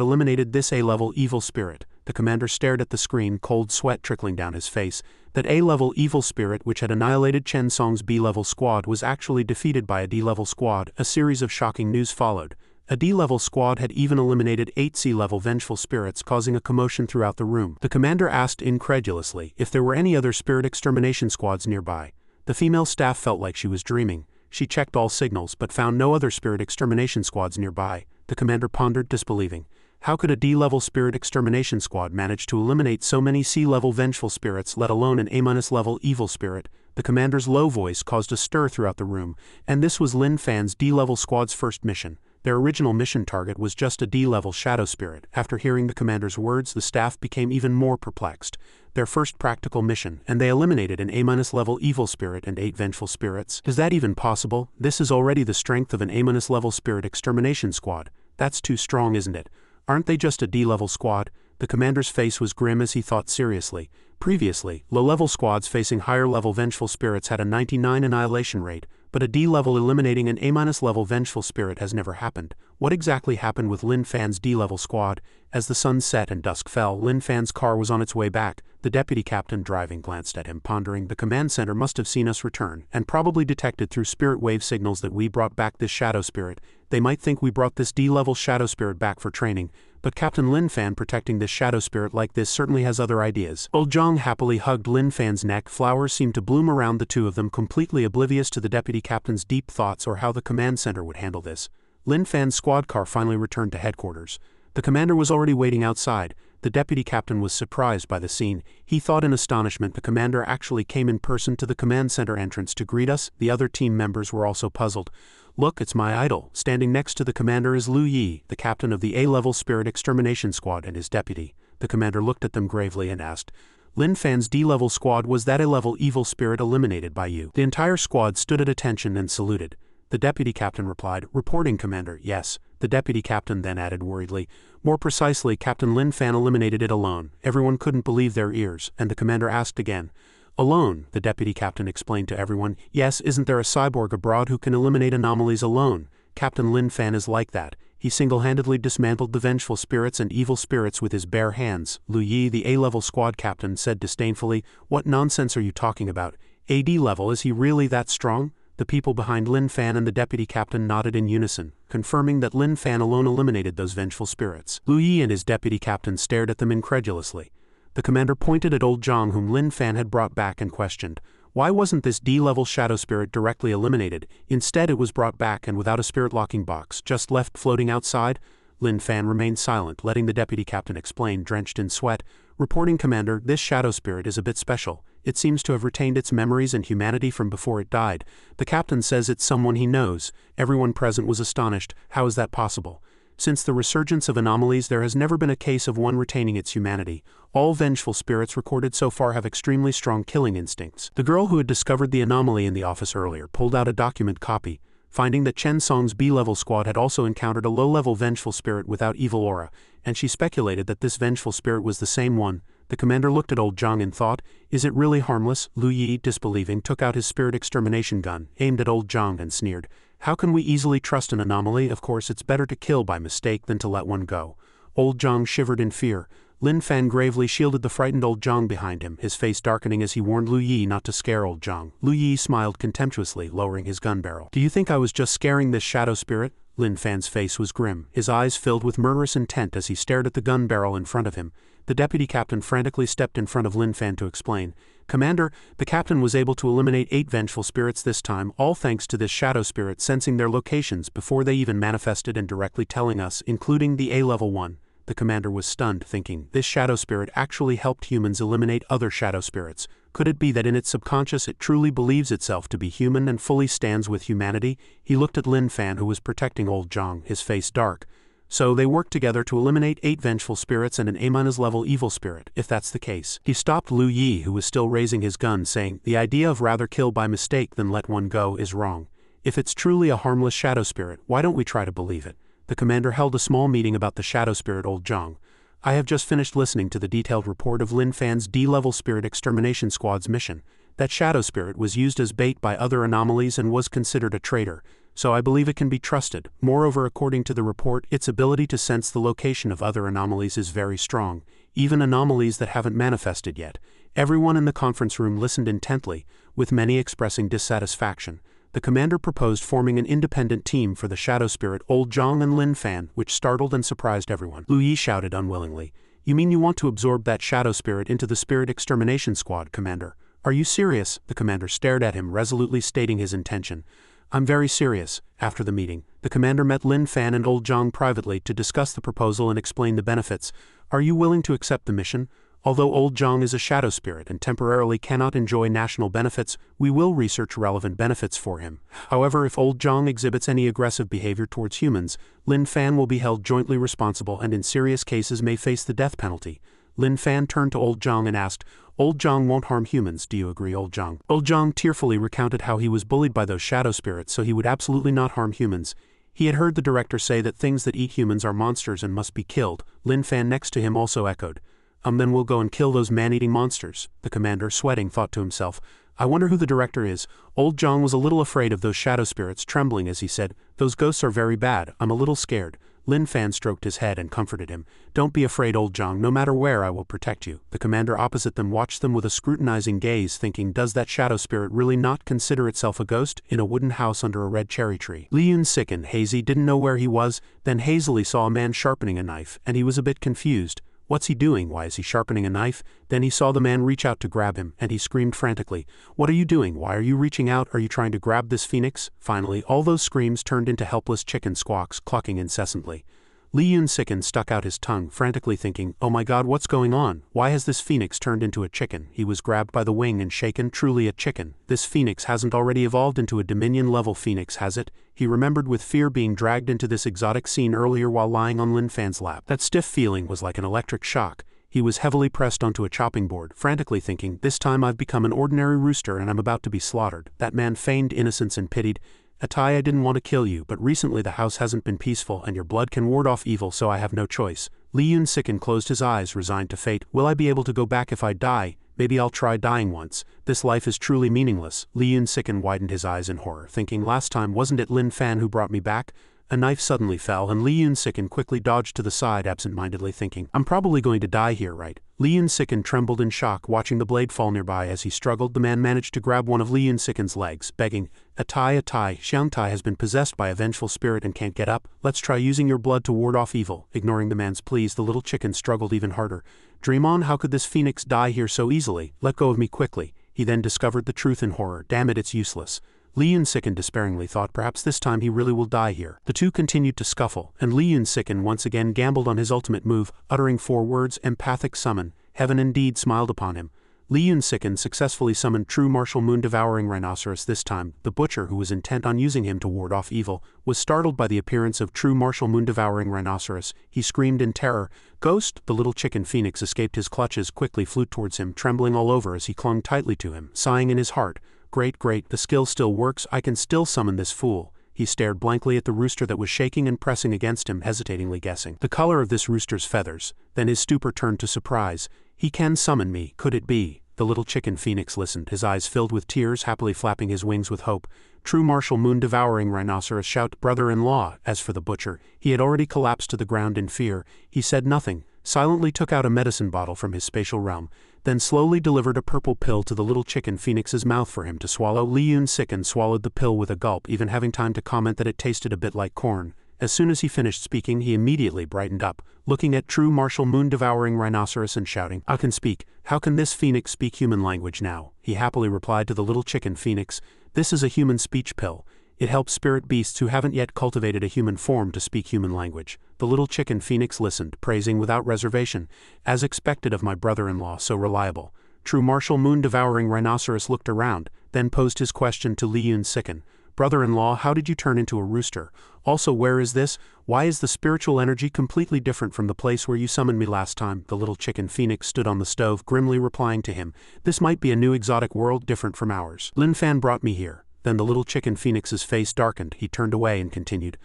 eliminated this A-level evil spirit." The commander stared at the screen, cold sweat trickling down his face. That A-level evil spirit which had annihilated Chen Song's B-level squad was actually defeated by a D-level squad. A series of shocking news followed. A D-level squad had even eliminated 8 C-level vengeful spirits, causing a commotion throughout the room. The commander asked incredulously if there were any other spirit extermination squads nearby. The female staff felt like she was dreaming. She checked all signals but found no other spirit extermination squads nearby. The commander pondered, disbelieving. How could a D-level spirit extermination squad manage to eliminate so many C-level vengeful spirits, let alone an A-level evil spirit? The commander's low voice caused a stir throughout the room, and this was Lin Fan's D-level squad's first mission. Their original mission target was just a D-level shadow spirit. After hearing the commander's words, the staff became even more perplexed. Their first practical mission, and they eliminated an A-level evil spirit and 8 vengeful spirits. Is that even possible? This is already the strength of an A-level spirit extermination squad. That's too strong, isn't it? Aren't they just a D-level squad? The commander's face was grim as he thought seriously. Previously, low-level squads facing higher-level vengeful spirits had a 99 annihilation rate, but a D-level eliminating an A-level vengeful spirit has never happened. What exactly happened with Lin Fan's D-level squad? As the sun set and dusk fell, Lin Fan's car was on its way back. The deputy captain driving glanced at him, pondering. The command center must have seen us return, and probably detected through spirit wave signals that we brought back this shadow spirit. They might think we brought this D-level shadow spirit back for training, but Captain Lin Fan protecting this shadow spirit like this certainly has other ideas. Old Zhang happily hugged Lin Fan's neck. Flowers seemed to bloom around the two of them, completely oblivious to the deputy captain's deep thoughts or how the command center would handle this. Lin Fan's squad car finally returned to headquarters. The commander was already waiting outside. The deputy captain was surprised by the scene. He thought in astonishment the commander actually came in person to the command center entrance to greet us. The other team members were also puzzled. "Look, it's my idol." Standing next to the commander is Lu Yi, the captain of the A-level spirit extermination squad, and his deputy. The commander looked at them gravely and asked, "Lin Fan's D-level squad, was that A-level evil spirit eliminated by you?" The entire squad stood at attention and saluted. The deputy captain replied, "Reporting, Commander, yes." The deputy captain then added worriedly, "More precisely, Captain Lin Fan eliminated it alone." Everyone couldn't believe their ears, and the commander asked again. "Alone," the deputy captain explained to everyone. "Yes, isn't there a cyborg abroad who can eliminate anomalies alone? Captain Lin Fan is like that. He single-handedly dismantled the vengeful spirits and evil spirits with his bare hands." Lu Yi, the A-level squad captain, said disdainfully, "What nonsense are you talking about? AD level, is he really that strong?" The people behind Lin Fan and the deputy captain nodded in unison, confirming that Lin Fan alone eliminated those vengeful spirits. Lu Yi and his deputy captain stared at them incredulously. The commander pointed at old Zhang, whom Lin Fan had brought back, and questioned, "Why wasn't this D-level shadow spirit directly eliminated? Instead it was brought back and without a spirit-locking box, just left floating outside?" Lin Fan remained silent, letting the deputy captain explain, drenched in sweat. "Reporting, Commander, this shadow spirit is a bit special. It seems to have retained its memories and humanity from before it died. The captain says it's someone he knows." Everyone present was astonished. How is that possible? Since the resurgence of anomalies, there has never been a case of one retaining its humanity. All vengeful spirits recorded so far have extremely strong killing instincts. The girl who had discovered the anomaly in the office earlier pulled out a document copy, finding that Chen Song's B-level squad had also encountered a low-level vengeful spirit without evil aura, and she speculated that this vengeful spirit was the same one. The commander looked at old Zhang and thought, "Is it really harmless?" Lu Yi, disbelieving, took out his spirit extermination gun, aimed at old Zhang, and sneered, "How can we easily trust an anomaly? Of course it's better to kill by mistake than to let one go." Old Zhang shivered in fear. Lin Fan gravely shielded the frightened old Zhang behind him, his face darkening as he warned Lu Yi not to scare old Zhang. Lu Yi smiled contemptuously, lowering his gun barrel. "Do you think I was just scaring this shadow spirit?" Lin Fan's face was grim, his eyes filled with murderous intent as he stared at the gun barrel in front of him. The deputy captain frantically stepped in front of Lin Fan to explain. "Commander, the captain was able to eliminate 8 vengeful spirits this time, all thanks to this shadow spirit sensing their locations before they even manifested and directly telling us, including the A-level one." The commander was stunned, thinking, this shadow spirit actually helped humans eliminate other shadow spirits. Could it be that in its subconscious it truly believes itself to be human and fully stands with humanity? He looked at Lin Fan, who was protecting old Zhang, his face dark. So they worked together to eliminate 8 vengeful spirits and an A-level evil spirit, if that's the case. He stopped Lu Yi, who was still raising his gun, saying, "The idea of rather kill by mistake than let one go is wrong. If it's truly a harmless shadow spirit, why don't we try to believe it?" The commander held a small meeting about the shadow spirit old Zhang. "I have just finished listening to the detailed report of Lin Fan's D-level spirit extermination squad's mission. That shadow spirit was used as bait by other anomalies and was considered a traitor, so I believe it can be trusted. Moreover, according to the report, its ability to sense the location of other anomalies is very strong, even anomalies that haven't manifested yet." Everyone in the conference room listened intently, with many expressing dissatisfaction. The commander proposed forming an independent team for the shadow spirit old Zhang and Lin Fan, which startled and surprised everyone. Lu Yi shouted unwillingly, "You mean you want to absorb that shadow spirit into the spirit extermination squad, Commander? Are you serious?" The commander stared at him, resolutely stating his intention. "I'm very serious." After the meeting, the commander met Lin Fan and old Zhang privately to discuss the proposal and explain the benefits. "Are you willing to accept the mission? Although old Zhang is a shadow spirit and temporarily cannot enjoy national benefits, we will research relevant benefits for him. However, if old Zhang exhibits any aggressive behavior towards humans, Lin Fan will be held jointly responsible and in serious cases may face the death penalty." Lin Fan turned to old Zhang and asked, "Old Zhang won't harm humans, do you agree, old Zhang?" Old Zhang tearfully recounted how he was bullied by those shadow spirits, so he would absolutely not harm humans. He had heard the director say that things that eat humans are monsters and must be killed. Lin Fan next to him also echoed, Then we'll go and kill those man-eating monsters." The commander, sweating, thought to himself, "I wonder who the director is." Old Zhang was a little afraid of those shadow spirits, trembling as he said, "Those ghosts are very bad, I'm a little scared." Lin Fan stroked his head and comforted him. "Don't be afraid, old Zhang, no matter where I will protect you." The commander opposite them watched them with a scrutinizing gaze, thinking, does that shadow spirit really not consider itself a ghost, in a wooden house under a red cherry tree? Li Yun sickened, hazy, didn't know where he was, then hazily saw a man sharpening a knife, and he was a bit confused. What's he doing? Why is he sharpening a knife? Then he saw the man reach out to grab him, and he screamed frantically, "What are you doing? Why are you reaching out? Are you trying to grab this phoenix?" Finally, all those screams turned into helpless chicken squawks, clucking incessantly. Li Yun sickened, stuck out his tongue, frantically thinking, "Oh my god, what's going on? Why has this phoenix turned into a chicken?" He was grabbed by the wing and shaken. Truly a chicken. This phoenix hasn't already evolved into a Dominion-level phoenix, has it? He remembered with fear being dragged into this exotic scene earlier while lying on Lin Fan's lap. That stiff feeling was like an electric shock. He was heavily pressed onto a chopping board, frantically thinking, this time I've become an ordinary rooster and I'm about to be slaughtered. That man feigned innocence and pitied, "Atai, I didn't want to kill you, but recently the house hasn't been peaceful and your blood can ward off evil, so I have no choice." Li Yun sickened, closed his eyes, resigned to fate. "Will I be able to go back if I die? Maybe I'll try dying once. This life is truly meaningless." Li Yun sickened widened his eyes in horror, thinking, last time wasn't it Lin Fan who brought me back? A knife suddenly fell and Li Yun sickened quickly dodged to the side, absent-mindedly thinking, I'm probably going to die here, right? Li Yun sickened trembled in shock, watching the blade fall nearby. As he struggled, the man managed to grab one of Li Yun sicken's legs, begging, Atai, Xiangtai has been possessed by a vengeful spirit and can't get up. Let's try using your blood to ward off evil. Ignoring the man's pleas, the little chicken struggled even harder. Dream on, how could this phoenix die here so easily? Let go of me quickly. He then discovered the truth in horror. Damn it, it's useless. Li Yun sickened despairingly, thought perhaps this time he really will die here. The two continued to scuffle, and Li Yun sickened once again gambled on his ultimate move, uttering 4 words, empathic summon. Heaven indeed smiled upon him. Li Yun sickened successfully summoned true martial moon-devouring rhinoceros this time. The butcher, who was intent on using him to ward off evil, was startled by the appearance of true martial moon-devouring rhinoceros. He screamed in terror. Ghost! The little chicken phoenix escaped his clutches, quickly flew towards him, trembling all over as he clung tightly to him, sighing in his heart. Great, the skill still works, I can still summon this fool. He stared blankly at the rooster that was shaking and pressing against him, hesitatingly guessing the color of this rooster's feathers. Then his stupor turned to surprise. He can summon me, could it be? The little chicken phoenix listened, his eyes filled with tears, happily flapping his wings with hope. True martial moon-devouring rhinoceros shout, brother-in-law. As for the butcher, he had already collapsed to the ground in fear. He said nothing, silently took out a medicine bottle from his spatial realm, then slowly delivered a purple pill to the little chicken phoenix's mouth for him to swallow. Li Yun-sicken swallowed the pill with a gulp, even having time to comment that it tasted a bit like corn. As soon as he finished speaking, he immediately brightened up, looking at true martial moon-devouring rhinoceros and shouting, "I can speak. How can this phoenix speak human language now?" He happily replied to the little chicken phoenix, "This is a human speech pill. It helps spirit beasts who haven't yet cultivated a human form to speak human language." The little chicken phoenix listened, praising without reservation, "As expected of my brother-in-law, so reliable." True martial moon-devouring rhinoceros looked around, then posed his question to Li Yun-sicken. "Brother-in-law, how did you turn into a rooster? Also, where is this? Why is the spiritual energy completely different from the place where you summoned me last time?" The little chicken phoenix stood on the stove, grimly replying to him, "This might be a new exotic world different from ours. Lin Fan brought me here." Then the little chicken phoenix's face darkened. He turned away and continued,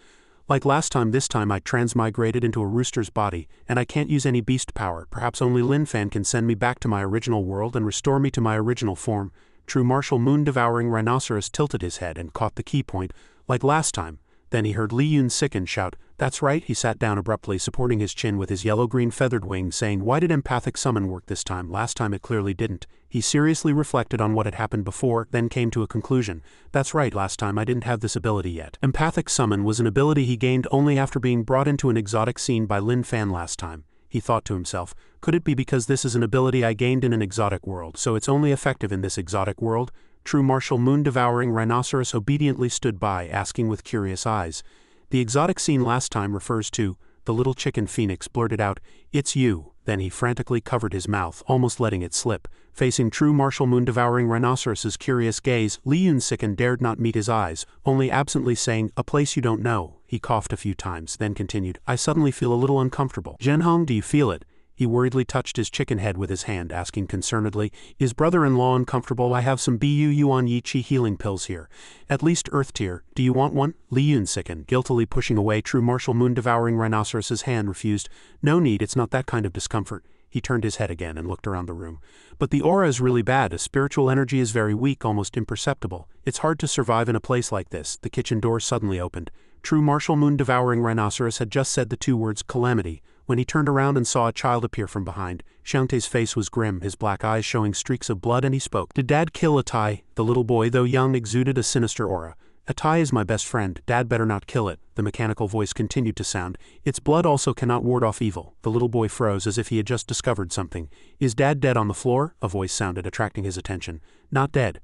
"Like last time, this time I transmigrated into a rooster's body, and I can't use any beast power. Perhaps only Lin Fan can send me back to my original world and restore me to my original form." True martial moon-devouring rhinoceros tilted his head and caught the key point, "Like last time." Then he heard Li Yun-sicken shout, "That's right." He sat down abruptly, supporting his chin with his yellow-green feathered wings, saying, "Why did empathic summon work this time? Last time it clearly didn't." He seriously reflected on what had happened before, then came to a conclusion. "That's right, last time I didn't have this ability yet." Empathic summon was an ability he gained only after being brought into an exotic scene by Lin Fan last time. He thought to himself, "Could it be because this is an ability I gained in an exotic world, so it's only effective in this exotic world?" True martial moon-devouring rhinoceros obediently stood by, asking with curious eyes. "The exotic scene last time refers to..." The little chicken phoenix blurted out, "It's you." Then he frantically covered his mouth, almost letting it slip. Facing true martial moon-devouring rhinoceros's curious gaze, Li Yun-sicken dared not meet his eyes, only absently saying, "A place you don't know." He coughed a few times, then continued, "I suddenly feel a little uncomfortable." "Zhenhong, do you feel it?" He worriedly touched his chicken head with his hand, asking concernedly, "Is brother-in-law uncomfortable? I have some Bu Yuan Yi Chi healing pills here. At least Earth tier. Do you want one?" Li Yun-sicken, guiltily pushing away true martial moon-devouring rhinoceros's hand, refused. "No need, it's not that kind of discomfort." He turned his head again and looked around the room. "But the aura is really bad. A spiritual energy is very weak, almost imperceptible. It's hard to survive in a place like this." The kitchen door suddenly opened. True martial moon-devouring rhinoceros had just said the two words calamity, when he turned around and saw a child appear from behind. Xiangte's face was grim, his black eyes showing streaks of blood, and he spoke. "Did Dad kill Atai?" The little boy, though young, exuded a sinister aura. "Atai is my best friend. Dad better not kill it." The mechanical voice continued to sound. "Its blood also cannot ward off evil." The little boy froze as if he had just discovered something. "Is Dad dead on the floor?" a voice sounded, attracting his attention. "Not dead."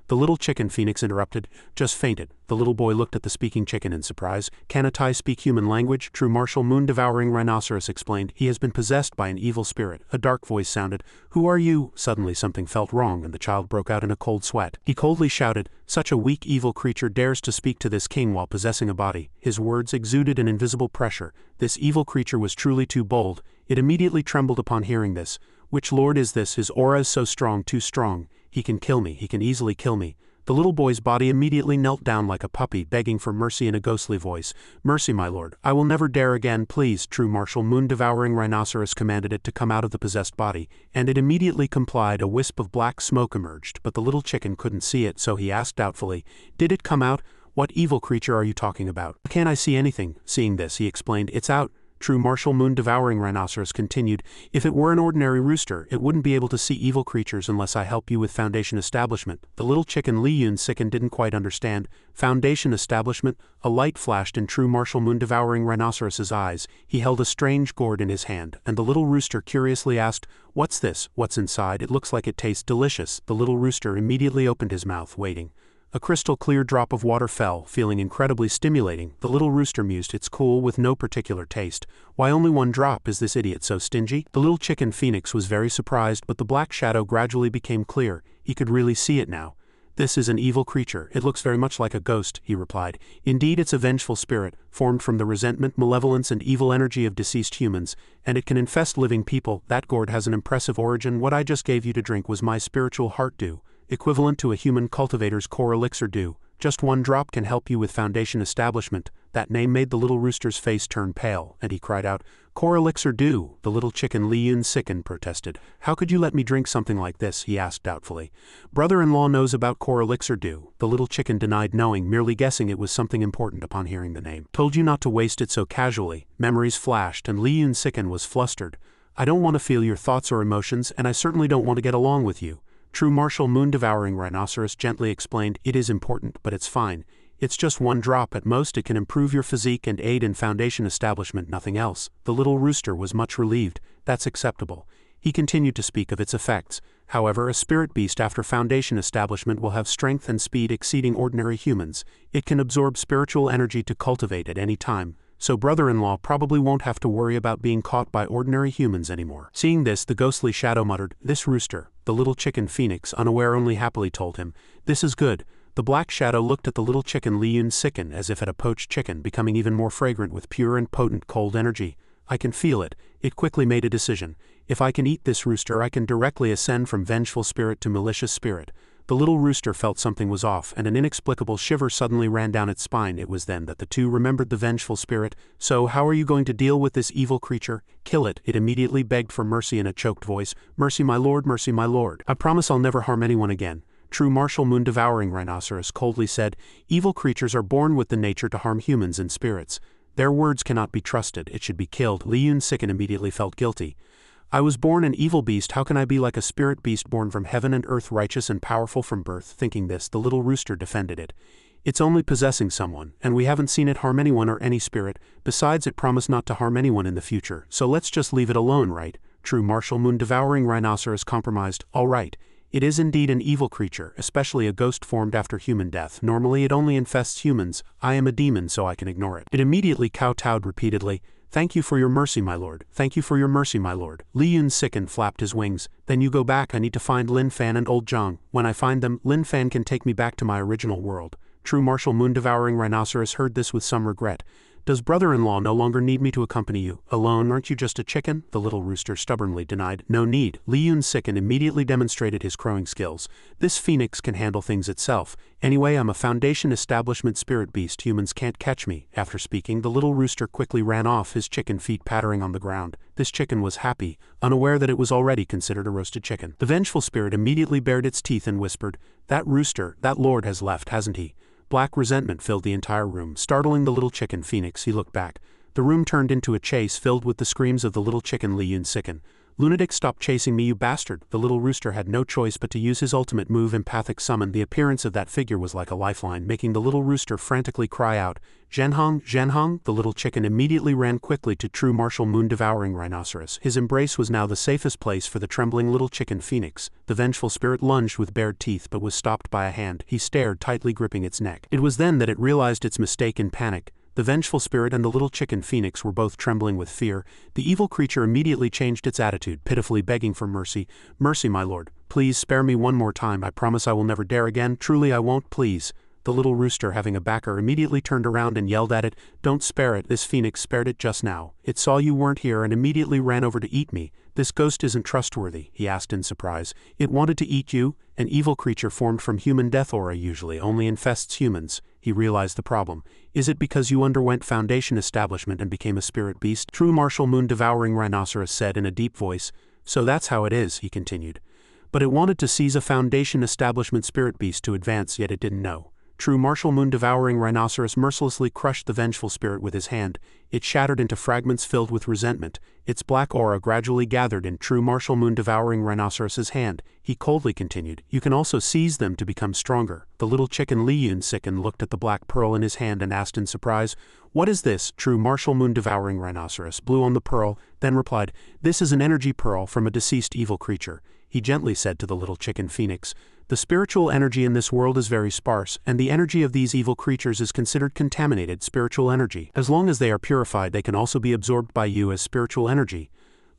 The little chicken phoenix interrupted, "Just fainted." The little boy looked at the speaking chicken in surprise. "Can Atai speak human language?" True martial moon-devouring rhinoceros explained. "He has been possessed by an evil spirit." A dark voice sounded. "Who are you?" Suddenly something felt wrong and the child broke out in a cold sweat. He coldly shouted, "Such a weak evil creature dares to speak to this king while possessing a body." His words exuded an invisible pressure. This evil creature was truly too bold. It immediately trembled upon hearing this. "Which lord is this? His aura is so strong, too strong. He can kill me. He can easily kill me." The little boy's body immediately knelt down like a puppy, begging for mercy in a ghostly voice. "Mercy, my lord. I will never dare again, please." True martial moon-devouring rhinoceros commanded it to come out of the possessed body, and it immediately complied. A wisp of black smoke emerged, but the little chicken couldn't see it, so he asked doubtfully, "Did it come out? What evil creature are you talking about?" "Can't I see anything?" Seeing this, he explained, "It's out." True martial moon-devouring rhinoceros continued, "If it were an ordinary rooster, it wouldn't be able to see evil creatures unless I help you with Foundation Establishment." The little chicken Li Yun-sicken didn't quite understand. Foundation Establishment? A light flashed in true martial moon-devouring rhinoceros's eyes. He held a strange gourd in his hand, and the little rooster curiously asked, "What's this? What's inside? It looks like it tastes delicious." The little rooster immediately opened his mouth, waiting. A crystal-clear drop of water fell, feeling incredibly stimulating. The little rooster mused, "It's cool with no particular taste. Why only one drop? Is this idiot so stingy?" The little chicken phoenix was very surprised, but the black shadow gradually became clear. He could really see it now. "This is an evil creature. It looks very much like a ghost," he replied. "Indeed, it's a vengeful spirit, formed from the resentment, malevolence, and evil energy of deceased humans, and it can infest living people. That gourd has an impressive origin. What I just gave you to drink was my spiritual heart dew, equivalent to a human cultivator's core elixir dew. Just one drop can help you with Foundation Establishment." That name made the little rooster's face turn pale, and he cried out, "Core elixir dew!" The little chicken Li Yun-sicken protested. "How could you let me drink something like this?" he asked doubtfully. "Brother-in-law knows about core elixir dew." The little chicken denied knowing, merely guessing it was something important upon hearing the name. "Told you not to waste it so casually." Memories flashed, and Li Yun-sicken was flustered. I don't want to feel your thoughts or emotions, and I certainly don't want to get along with you. True martial moon-devouring rhinoceros gently explained, it is important, but it's fine. It's just one drop at most. It can improve your physique and aid in foundation establishment, nothing else. The little rooster was much relieved. That's acceptable. He continued to speak of its effects. However, a spirit beast after foundation establishment will have strength and speed exceeding ordinary humans. It can absorb spiritual energy to cultivate at any time, so brother-in-law probably won't have to worry about being caught by ordinary humans anymore. Seeing this, the ghostly shadow muttered, "This rooster," the little chicken phoenix, unaware, only happily told him. "This is good." The black shadow looked at the little chicken Liyun sicken as if at a poached chicken becoming even more fragrant with pure and potent cold energy. "I can feel it." It quickly made a decision. "If I can eat this rooster, I can directly ascend from vengeful spirit to malicious spirit." The little rooster felt something was off, and an inexplicable shiver suddenly ran down its spine. It was then that the two remembered the vengeful spirit. "So how are you going to deal with this evil creature?" "Kill it." It immediately begged for mercy in a choked voice. "Mercy, my lord, mercy, my lord. I promise I'll never harm anyone again." True martial moon-devouring rhinoceros coldly said, "Evil creatures are born with the nature to harm humans and spirits. Their words cannot be trusted. It should be killed." Liyun sicken immediately felt guilty. "I was born an evil beast. How can I be like a spirit beast born from heaven and earth, righteous and powerful from birth?" Thinking this, the little rooster defended it. "It's only possessing someone, and we haven't seen it harm anyone or any spirit. Besides, it promised not to harm anyone in the future, so let's just leave it alone, right?" True martial moon-devouring rhinoceros compromised. "All right. It is indeed an evil creature, especially a ghost formed after human death. Normally it only infests humans. I am a demon, so I can ignore it." It immediately kowtowed repeatedly. "Thank you for your mercy, my lord. Thank you for your mercy, my lord." Liyun sicken flapped his wings. "Then you go back. I need to find Lin Fan and old Zhang. When I find them, Lin Fan can take me back to my original world." True martial moon-devouring rhinoceros heard this with some regret. "Does brother-in-law no longer need me to accompany you? Alone, aren't you just a chicken?" The little rooster stubbornly denied. "No need." Liyun sicken immediately demonstrated his crowing skills. "This phoenix can handle things itself. Anyway, I'm a foundation establishment spirit beast. Humans can't catch me." After speaking, the little rooster quickly ran off, his chicken feet pattering on the ground. This chicken was happy, unaware that it was already considered a roasted chicken. The vengeful spirit immediately bared its teeth and whispered, "That rooster, that lord has left, hasn't he?" Black resentment filled the entire room. Startling the little chicken phoenix, he looked back. The room turned into a chase filled with the screams of the little chicken Liyun sicken. "Lunatic, stop chasing me, you bastard!" The little rooster had no choice but to use his ultimate move, empathic summon. The appearance of that figure was like a lifeline, making the little rooster frantically cry out, "Zhenhong, Zhenhong!" The little chicken immediately ran quickly to true martial moon-devouring rhinoceros. His embrace was now the safest place for the trembling little chicken phoenix. The vengeful spirit lunged with bared teeth but was stopped by a hand. He stared, tightly gripping its neck. It was then that it realized its mistake in panic. The vengeful spirit and the little chicken phoenix were both trembling with fear. The evil creature immediately changed its attitude, pitifully begging for mercy. "Mercy, my lord. Please spare me one more time. I promise I will never dare again. Truly I won't, please." The little rooster, having a backer, immediately turned around and yelled at it, "Don't spare it. This phoenix spared it just now. It saw you weren't here and immediately ran over to eat me. This ghost isn't trustworthy," he asked in surprise. "It wanted to eat you? An evil creature formed from human death aura usually only infests humans." He realized the problem. "Is it because you underwent foundation establishment and became a spirit beast?" True martial moon-devouring rhinoceros said in a deep voice. "So that's how it is," he continued. "But it wanted to seize a foundation establishment spirit beast to advance, yet it didn't know." True martial moon-devouring rhinoceros mercilessly crushed the vengeful spirit with his hand. It shattered into fragments filled with resentment. Its black aura gradually gathered in true martial moon-devouring rhinoceros's hand. He coldly continued, "You can also seize them to become stronger." The little chicken Liyun sicken looked at the black pearl in his hand and asked in surprise, "What is this?" True martial moon-devouring rhinoceros blew on the pearl, then replied, "This is an energy pearl from a deceased evil creature." He gently said to the little chicken phoenix, "The spiritual energy in this world is very sparse, and the energy of these evil creatures is considered contaminated spiritual energy. As long as they are purified, they can also be absorbed by you as spiritual energy."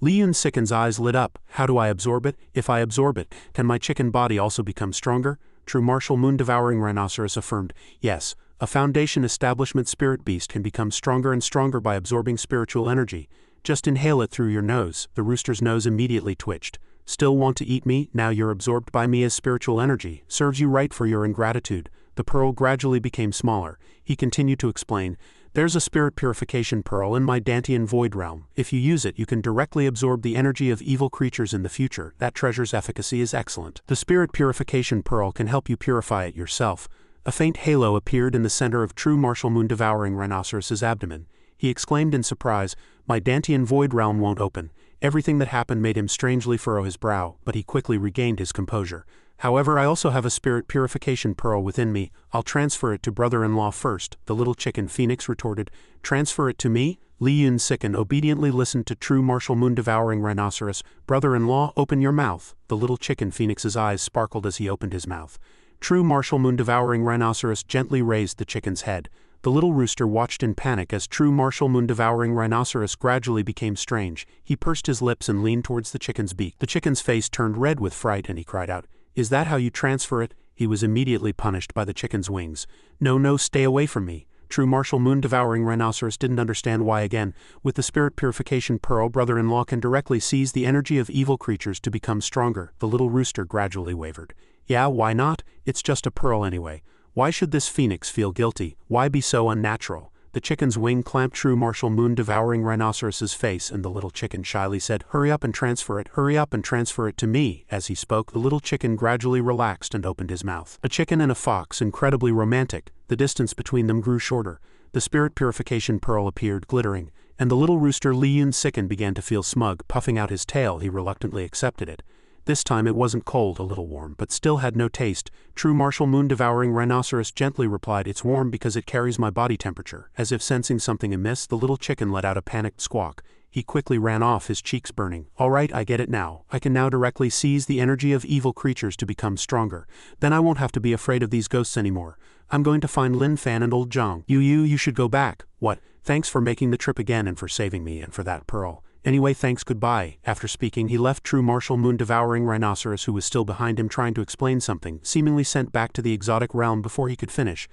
Liyun sicken's eyes lit up. "How do I absorb it? If I absorb it, can my chicken body also become stronger?" True martial moon-devouring rhinoceros affirmed, "Yes, a foundation establishment spirit beast can become stronger and stronger by absorbing spiritual energy. Just inhale it through your nose." The rooster's nose immediately twitched. "Still want to eat me? Now you're absorbed by me as spiritual energy. Serves you right for your ingratitude." The pearl gradually became smaller. He continued to explain, "There's a spirit purification pearl in my Dantean void realm. If you use it, you can directly absorb the energy of evil creatures in the future. That treasure's efficacy is excellent. The spirit purification pearl can help you purify it yourself." A faint halo appeared in the center of true martial moon-devouring rhinoceros's abdomen. He exclaimed in surprise, "My Dantean void realm won't open. Everything that happened made him strangely furrow his brow, but he quickly regained his composure. However, I also have a spirit purification pearl within me. I'll transfer it to brother-in-law first, the little chicken phoenix retorted. Transfer it to me? Li Yun-siken obediently listened to true martial moon-devouring rhinoceros. Brother-in-law, open your mouth. The little chicken phoenix's eyes sparkled as he opened his mouth. True martial moon-devouring rhinoceros gently raised the chicken's head. The little rooster watched in panic as true martial moon-devouring rhinoceros gradually became strange. He pursed his lips and leaned towards the chicken's beak. The chicken's face turned red with fright and he cried out, "Is that how you transfer it?" He was immediately punished by the chicken's wings. No, stay away from me. True martial moon-devouring rhinoceros didn't understand why again. With the spirit purification pearl, brother-in-law can directly seize the energy of evil creatures to become stronger. The little rooster gradually wavered. Yeah, why not? It's just a pearl anyway. Why should this phoenix feel guilty? Why be so unnatural? The chicken's wing clamped true martial moon-devouring rhinoceros's face and the little chicken shyly said, "Hurry up and transfer it, hurry up and transfer it to me." As he spoke, the little chicken gradually relaxed and opened his mouth. A chicken and a fox, incredibly romantic. The distance between them grew shorter. The spirit purification pearl appeared glittering, and the little rooster Li Yun-siken began to feel smug. Puffing out his tail, he reluctantly accepted it. This time it wasn't cold, a little warm, but still had no taste. True martial moon-devouring rhinoceros gently replied, "It's warm because it carries my body temperature." As if sensing something amiss, the little chicken let out a panicked squawk. He quickly ran off, his cheeks burning. "All right, I get it now. I can now directly seize the energy of evil creatures to become stronger. Then I won't have to be afraid of these ghosts anymore. I'm going to find Lin Fan and old Zhang. You should go back." "What? Thanks for making the trip again and for saving me and for that pearl. Anyway, thanks, goodbye." After speaking, he left true martial moon-devouring rhinoceros, who was still behind him trying to explain something, seemingly sent back to the exotic realm before he could finish.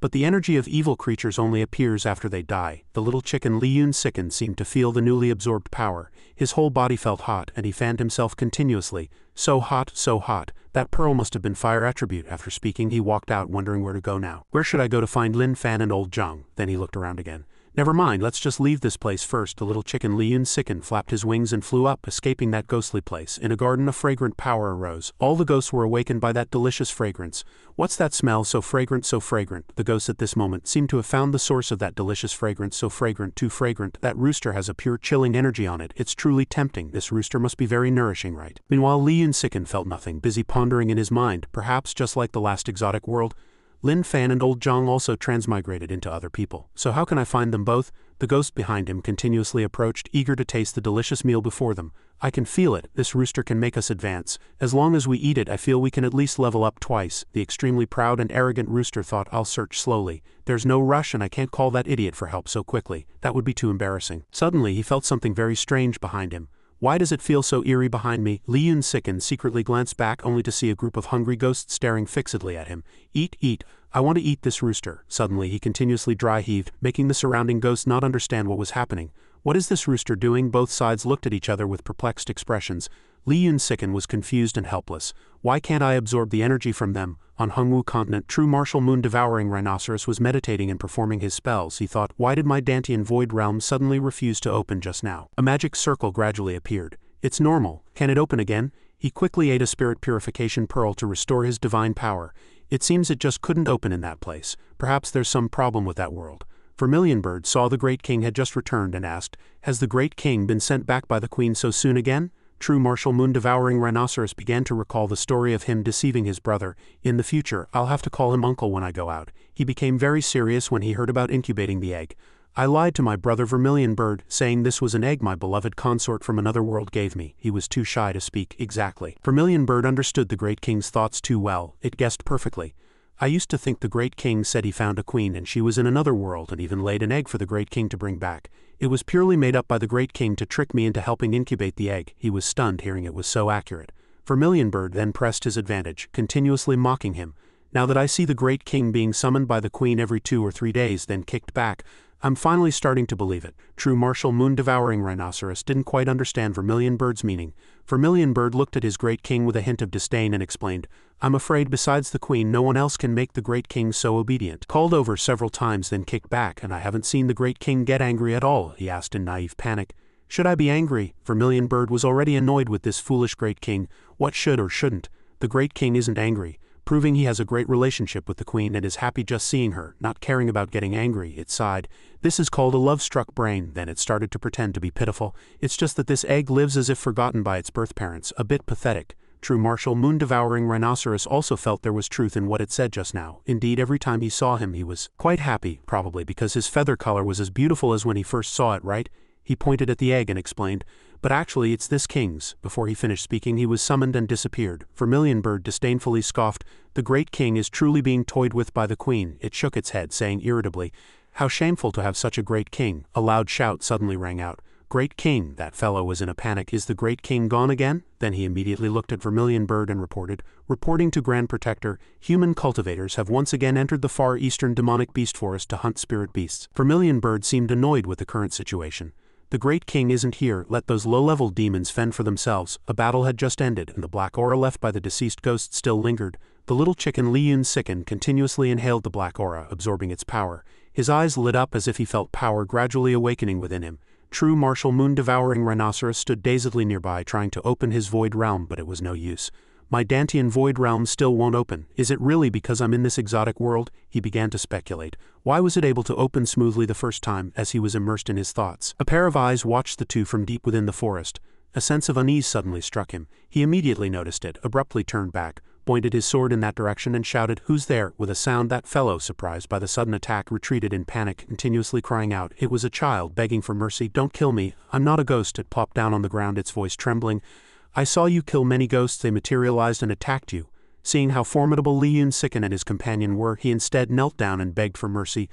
But the energy of evil creatures only appears after they die. The little chicken Li Yun-siken seemed to feel the newly absorbed power. His whole body felt hot, and he fanned himself continuously. So hot, so hot. That pearl must have been fire attribute. After speaking, he walked out, wondering where to go now. Where should I go to find Lin Fan and old Zhang? Then he looked around again. Never mind, let's just leave this place first. The little chicken Li Yun-siken flapped his wings and flew up, escaping that ghostly place. In a garden, a fragrant power arose. All the ghosts were awakened by that delicious fragrance. "What's that smell? So fragrant, so fragrant." The ghosts at this moment seemed to have found the source of that delicious fragrance. So fragrant, too fragrant. That rooster has a pure chilling energy on it. It's truly tempting. This rooster must be very nourishing, right? Meanwhile, Li Yun-siken felt nothing, busy pondering in his mind, perhaps just like the last exotic world. Lin Fan and old Zhang also transmigrated into other people. So how can I find them both? The ghost behind him continuously approached, eager to taste the delicious meal before them. "I can feel it. This rooster can make us advance. As long as we eat it, I feel we can at least level up twice." The extremely proud and arrogant rooster thought, "I'll search slowly. There's no rush and I can't call that idiot for help so quickly. That would be too embarrassing." Suddenly he felt something very strange behind him. "Why does it feel so eerie behind me?" Li Yun-siken secretly glanced back only to see a group of hungry ghosts staring fixedly at him. Eat. I want to eat this rooster." Suddenly he continuously dry-heaved, making the surrounding ghosts not understand what was happening. "What is this rooster doing?" Both sides looked at each other with perplexed expressions. Li Yun-siken was confused and helpless. "Why can't I absorb the energy from them?" On Hongwu continent, true martial moon-devouring rhinoceros was meditating and performing his spells. He thought, "Why did my Dantian void realm suddenly refuse to open just now?" A magic circle gradually appeared. "It's normal. Can it open again?" He quickly ate a spirit purification pearl to restore his divine power. It seems it just couldn't open in that place. Perhaps there's some problem with that world. Vermilionbird saw the Great King had just returned and asked, "Has the Great King been sent back by the Queen so soon again?" True martial moon-devouring rhinoceros began to recall the story of him deceiving his brother. "In the future, I'll have to call him uncle when I go out." He became very serious when he heard about incubating the egg. "I lied to my brother Vermilionbird, saying this was an egg my beloved consort from another world gave me." He was too shy to speak. Exactly. Vermilionbird understood the Great King's thoughts too well. It guessed perfectly. "I used to think the Great King said he found a queen and she was in another world and even laid an egg for the Great King to bring back. It was purely made up by the Great King to trick me into helping incubate the egg." He was stunned hearing it was so accurate. Vermilionbird then pressed his advantage, continuously mocking him. "Now that I see the Great King being summoned by the Queen every 2 or 3 days, then kicked back, I'm finally starting to believe it." True martial moon-devouring rhinoceros didn't quite understand Vermilionbird's meaning. Vermilionbird looked at his Great King with a hint of disdain and explained, "I'm afraid besides the Queen no one else can make the Great King so obedient." Called over several times then kicked back, "And I haven't seen the Great King get angry at all," he asked in naive panic. "Should I be angry?" Vermilionbird was already annoyed with this foolish Great King. What should or shouldn't? The Great King isn't angry. proving he has a great relationship with the queen and is happy just seeing her, not caring about getting angry. It sighed. This is called a love-struck brain. Then it started to pretend to be pitiful. It's just that this egg lives as if forgotten by its birth parents, a bit pathetic. True martial moon-devouring rhinoceros also felt there was truth in what it said just now. Indeed, every time he saw him he was quite happy, probably because his feather color was as beautiful as when he first saw it, right? He pointed at the egg and explained, but actually it's this king's. Before he finished speaking he was summoned and disappeared. Vermilion Bird disdainfully scoffed, the great king is truly being toyed with by the queen. It shook its head, saying irritably, how shameful to have such a great king. A loud shout suddenly rang out. Great king! That fellow was in a panic. Is the great king gone again? Then he immediately looked at Vermilion Bird and reporting to Grand Protector, human cultivators have once again entered the far eastern demonic beast forest to hunt spirit beasts. Vermilion Bird seemed annoyed with the current situation. The great king isn't here, let those low-level demons fend for themselves. A battle had just ended and the black aura left by the deceased ghost still lingered. The little chicken Liyun Sicken continuously inhaled the black aura, absorbing its power. His eyes lit up as if he felt power gradually awakening within him. True martial moon-devouring rhinoceros stood dazedly nearby trying to open his void realm, but it was no use. My Dantian void realm still won't open. Is it really because I'm in this exotic world? He began to speculate. Why was it able to open smoothly the first time, as he was immersed in his thoughts? A pair of eyes watched the two from deep within the forest. A sense of unease suddenly struck him. He immediately noticed it, abruptly turned back, pointed his sword in that direction and shouted, "Who's there?" With a sound that fellow, surprised by the sudden attack, retreated in panic, continuously crying out. It was a child, begging for mercy. "Don't kill me. I'm not a ghost." It plopped down on the ground, its voice trembling. "I saw you kill many ghosts. They materialized and attacked you." Seeing how formidable Liyun Sicken and his companion were, he instead knelt down and begged for mercy.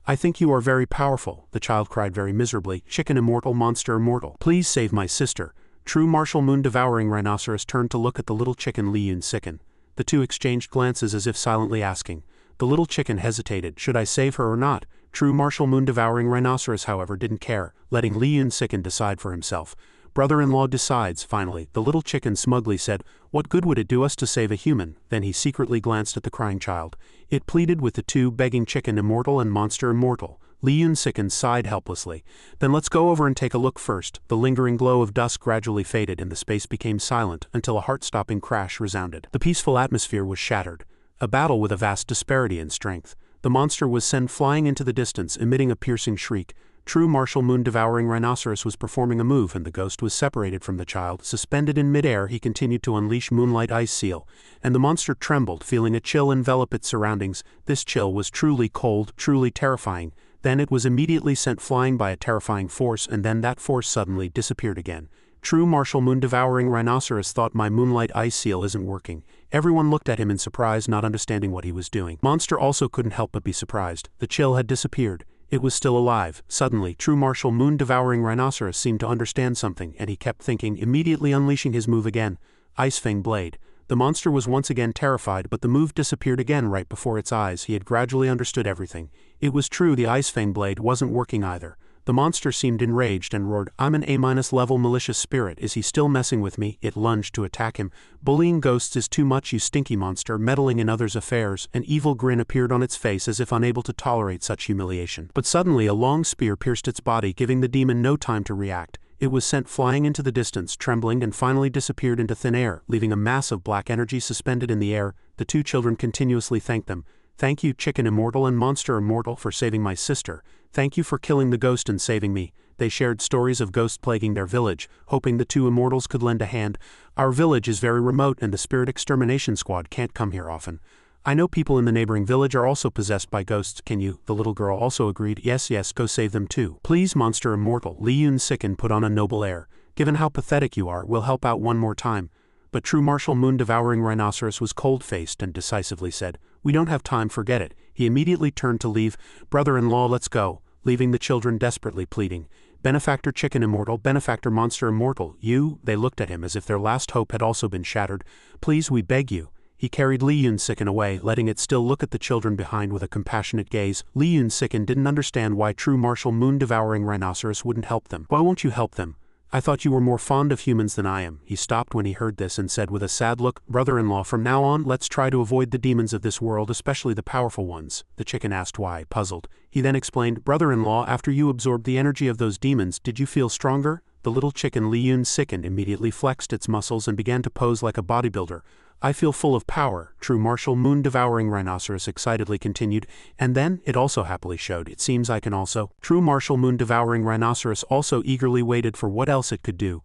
"I think you are very powerful," the child cried very miserably. "Chicken immortal, monster immortal. Please save my sister." True martial moon-devouring rhinoceros turned to look at the little chicken Liyun Sicken. The two exchanged glances as if silently asking. The little chicken hesitated, should I save her or not? True martial moon-devouring rhinoceros, however, didn't care, letting Liyun Sicken decide for himself. Brother-in-law decides, finally. The little chicken smugly said, "What good would it do us to save a human?" Then he secretly glanced at the crying child. It pleaded with the two, begging chicken immortal and monster immortal. Liyun Sicken sighed helplessly. "Then let's go over and take a look first." The lingering glow of dusk gradually faded and the space became silent until a heart-stopping crash resounded. The peaceful atmosphere was shattered. A battle with a vast disparity in strength. The monster was sent flying into the distance, emitting a piercing shriek. True martial moon-devouring rhinoceros was performing a move and the ghost was separated from the child. Suspended in midair, he continued to unleash Moonlight Ice Seal, and the monster trembled, feeling a chill envelop its surroundings. This chill was truly cold, truly terrifying. Then it was immediately sent flying by a terrifying force, and then that force suddenly disappeared again. True martial moon-devouring rhinoceros thought, my Moonlight Ice Seal isn't working. Everyone looked at him in surprise, not understanding what he was doing. Monster also couldn't help but be surprised. The chill had disappeared. It was still alive. Suddenly, true martial moon-devouring rhinoceros seemed to understand something, and he kept thinking, immediately unleashing his move again. Ice Fang Blade. The monster was once again terrified, but the move disappeared again right before its eyes. He had gradually understood everything. It was true, the Ice Fang Blade wasn't working either. The monster seemed enraged and roared, "I'm an A-level malicious spirit. Is he still messing with me?" It lunged to attack him. "Bullying ghosts is too much, you stinky monster, meddling in others' affairs." An evil grin appeared on its face as if unable to tolerate such humiliation. But suddenly a long spear pierced its body, giving the demon no time to react. It was sent flying into the distance, trembling, and finally disappeared into thin air, leaving a mass of black energy suspended in the air. The two children continuously thanked them. "Thank you, Chicken Immortal and Monster Immortal, for saving my sister. Thank you for killing the ghost and saving me." They shared stories of ghosts plaguing their village, hoping the two immortals could lend a hand. "Our village is very remote and the spirit extermination squad can't come here often. I know people in the neighboring village are also possessed by ghosts. Can you?" The little girl also agreed. Yes, go save them too. "Please, Monster Immortal." Liyun Sicken put on a noble air. "Given how pathetic you are, we'll help out one more time." But true martial moon-devouring rhinoceros was cold-faced and decisively said, "We don't have time, forget it." He immediately turned to leave. "Brother-in-law, let's go," leaving the children desperately pleading. "Benefactor Chicken Immortal, Benefactor Monster Immortal, you?" They looked at him as if their last hope had also been shattered. "Please, we beg you." He carried Liyun Sicken away, letting it still look at the children behind with a compassionate gaze. Liyun Sicken didn't understand why true martial moon-devouring rhinoceros wouldn't help them. "Why won't you help them? I thought you were more fond of humans than I am." He stopped when he heard this and said with a sad look, "Brother-in-law, from now on, let's try to avoid the demons of this world, especially the powerful ones." The chicken asked why, puzzled. He then explained, "Brother-in-law, after you absorbed the energy of those demons, did you feel stronger?" The little chicken Li Yun sickened immediately flexed its muscles and began to pose like a bodybuilder. I feel full of power, true martial moon-devouring rhinoceros excitedly continued, and then, it also happily showed, it seems I can also. True martial moon-devouring rhinoceros also eagerly waited for what else it could do.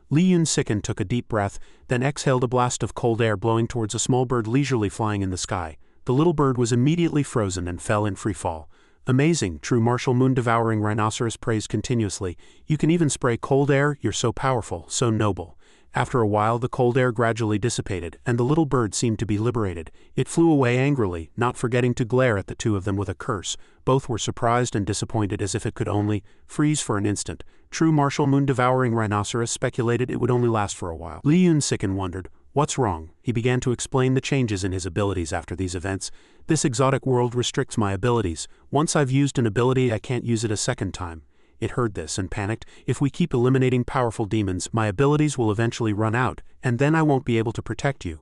Li Yun Sicken took a deep breath, then exhaled a blast of cold air blowing towards a small bird leisurely flying in the sky. The little bird was immediately frozen and fell in free fall. Amazing, true martial moon-devouring rhinoceros praised continuously. You can even spray cold air, you're so powerful, so noble. After a while the cold air gradually dissipated, and the little bird seemed to be liberated. It flew away angrily, not forgetting to glare at the two of them with a curse. Both were surprised and disappointed as if it could only freeze for an instant. True martial moon-devouring rhinoceros speculated it would only last for a while. Li Yun Sicken wondered, what's wrong? He began to explain the changes in his abilities after these events. This exotic world restricts my abilities. Once I've used an ability I can't use it a second time. It heard this and panicked. If we keep eliminating powerful demons, my abilities will eventually run out, and then I won't be able to protect you.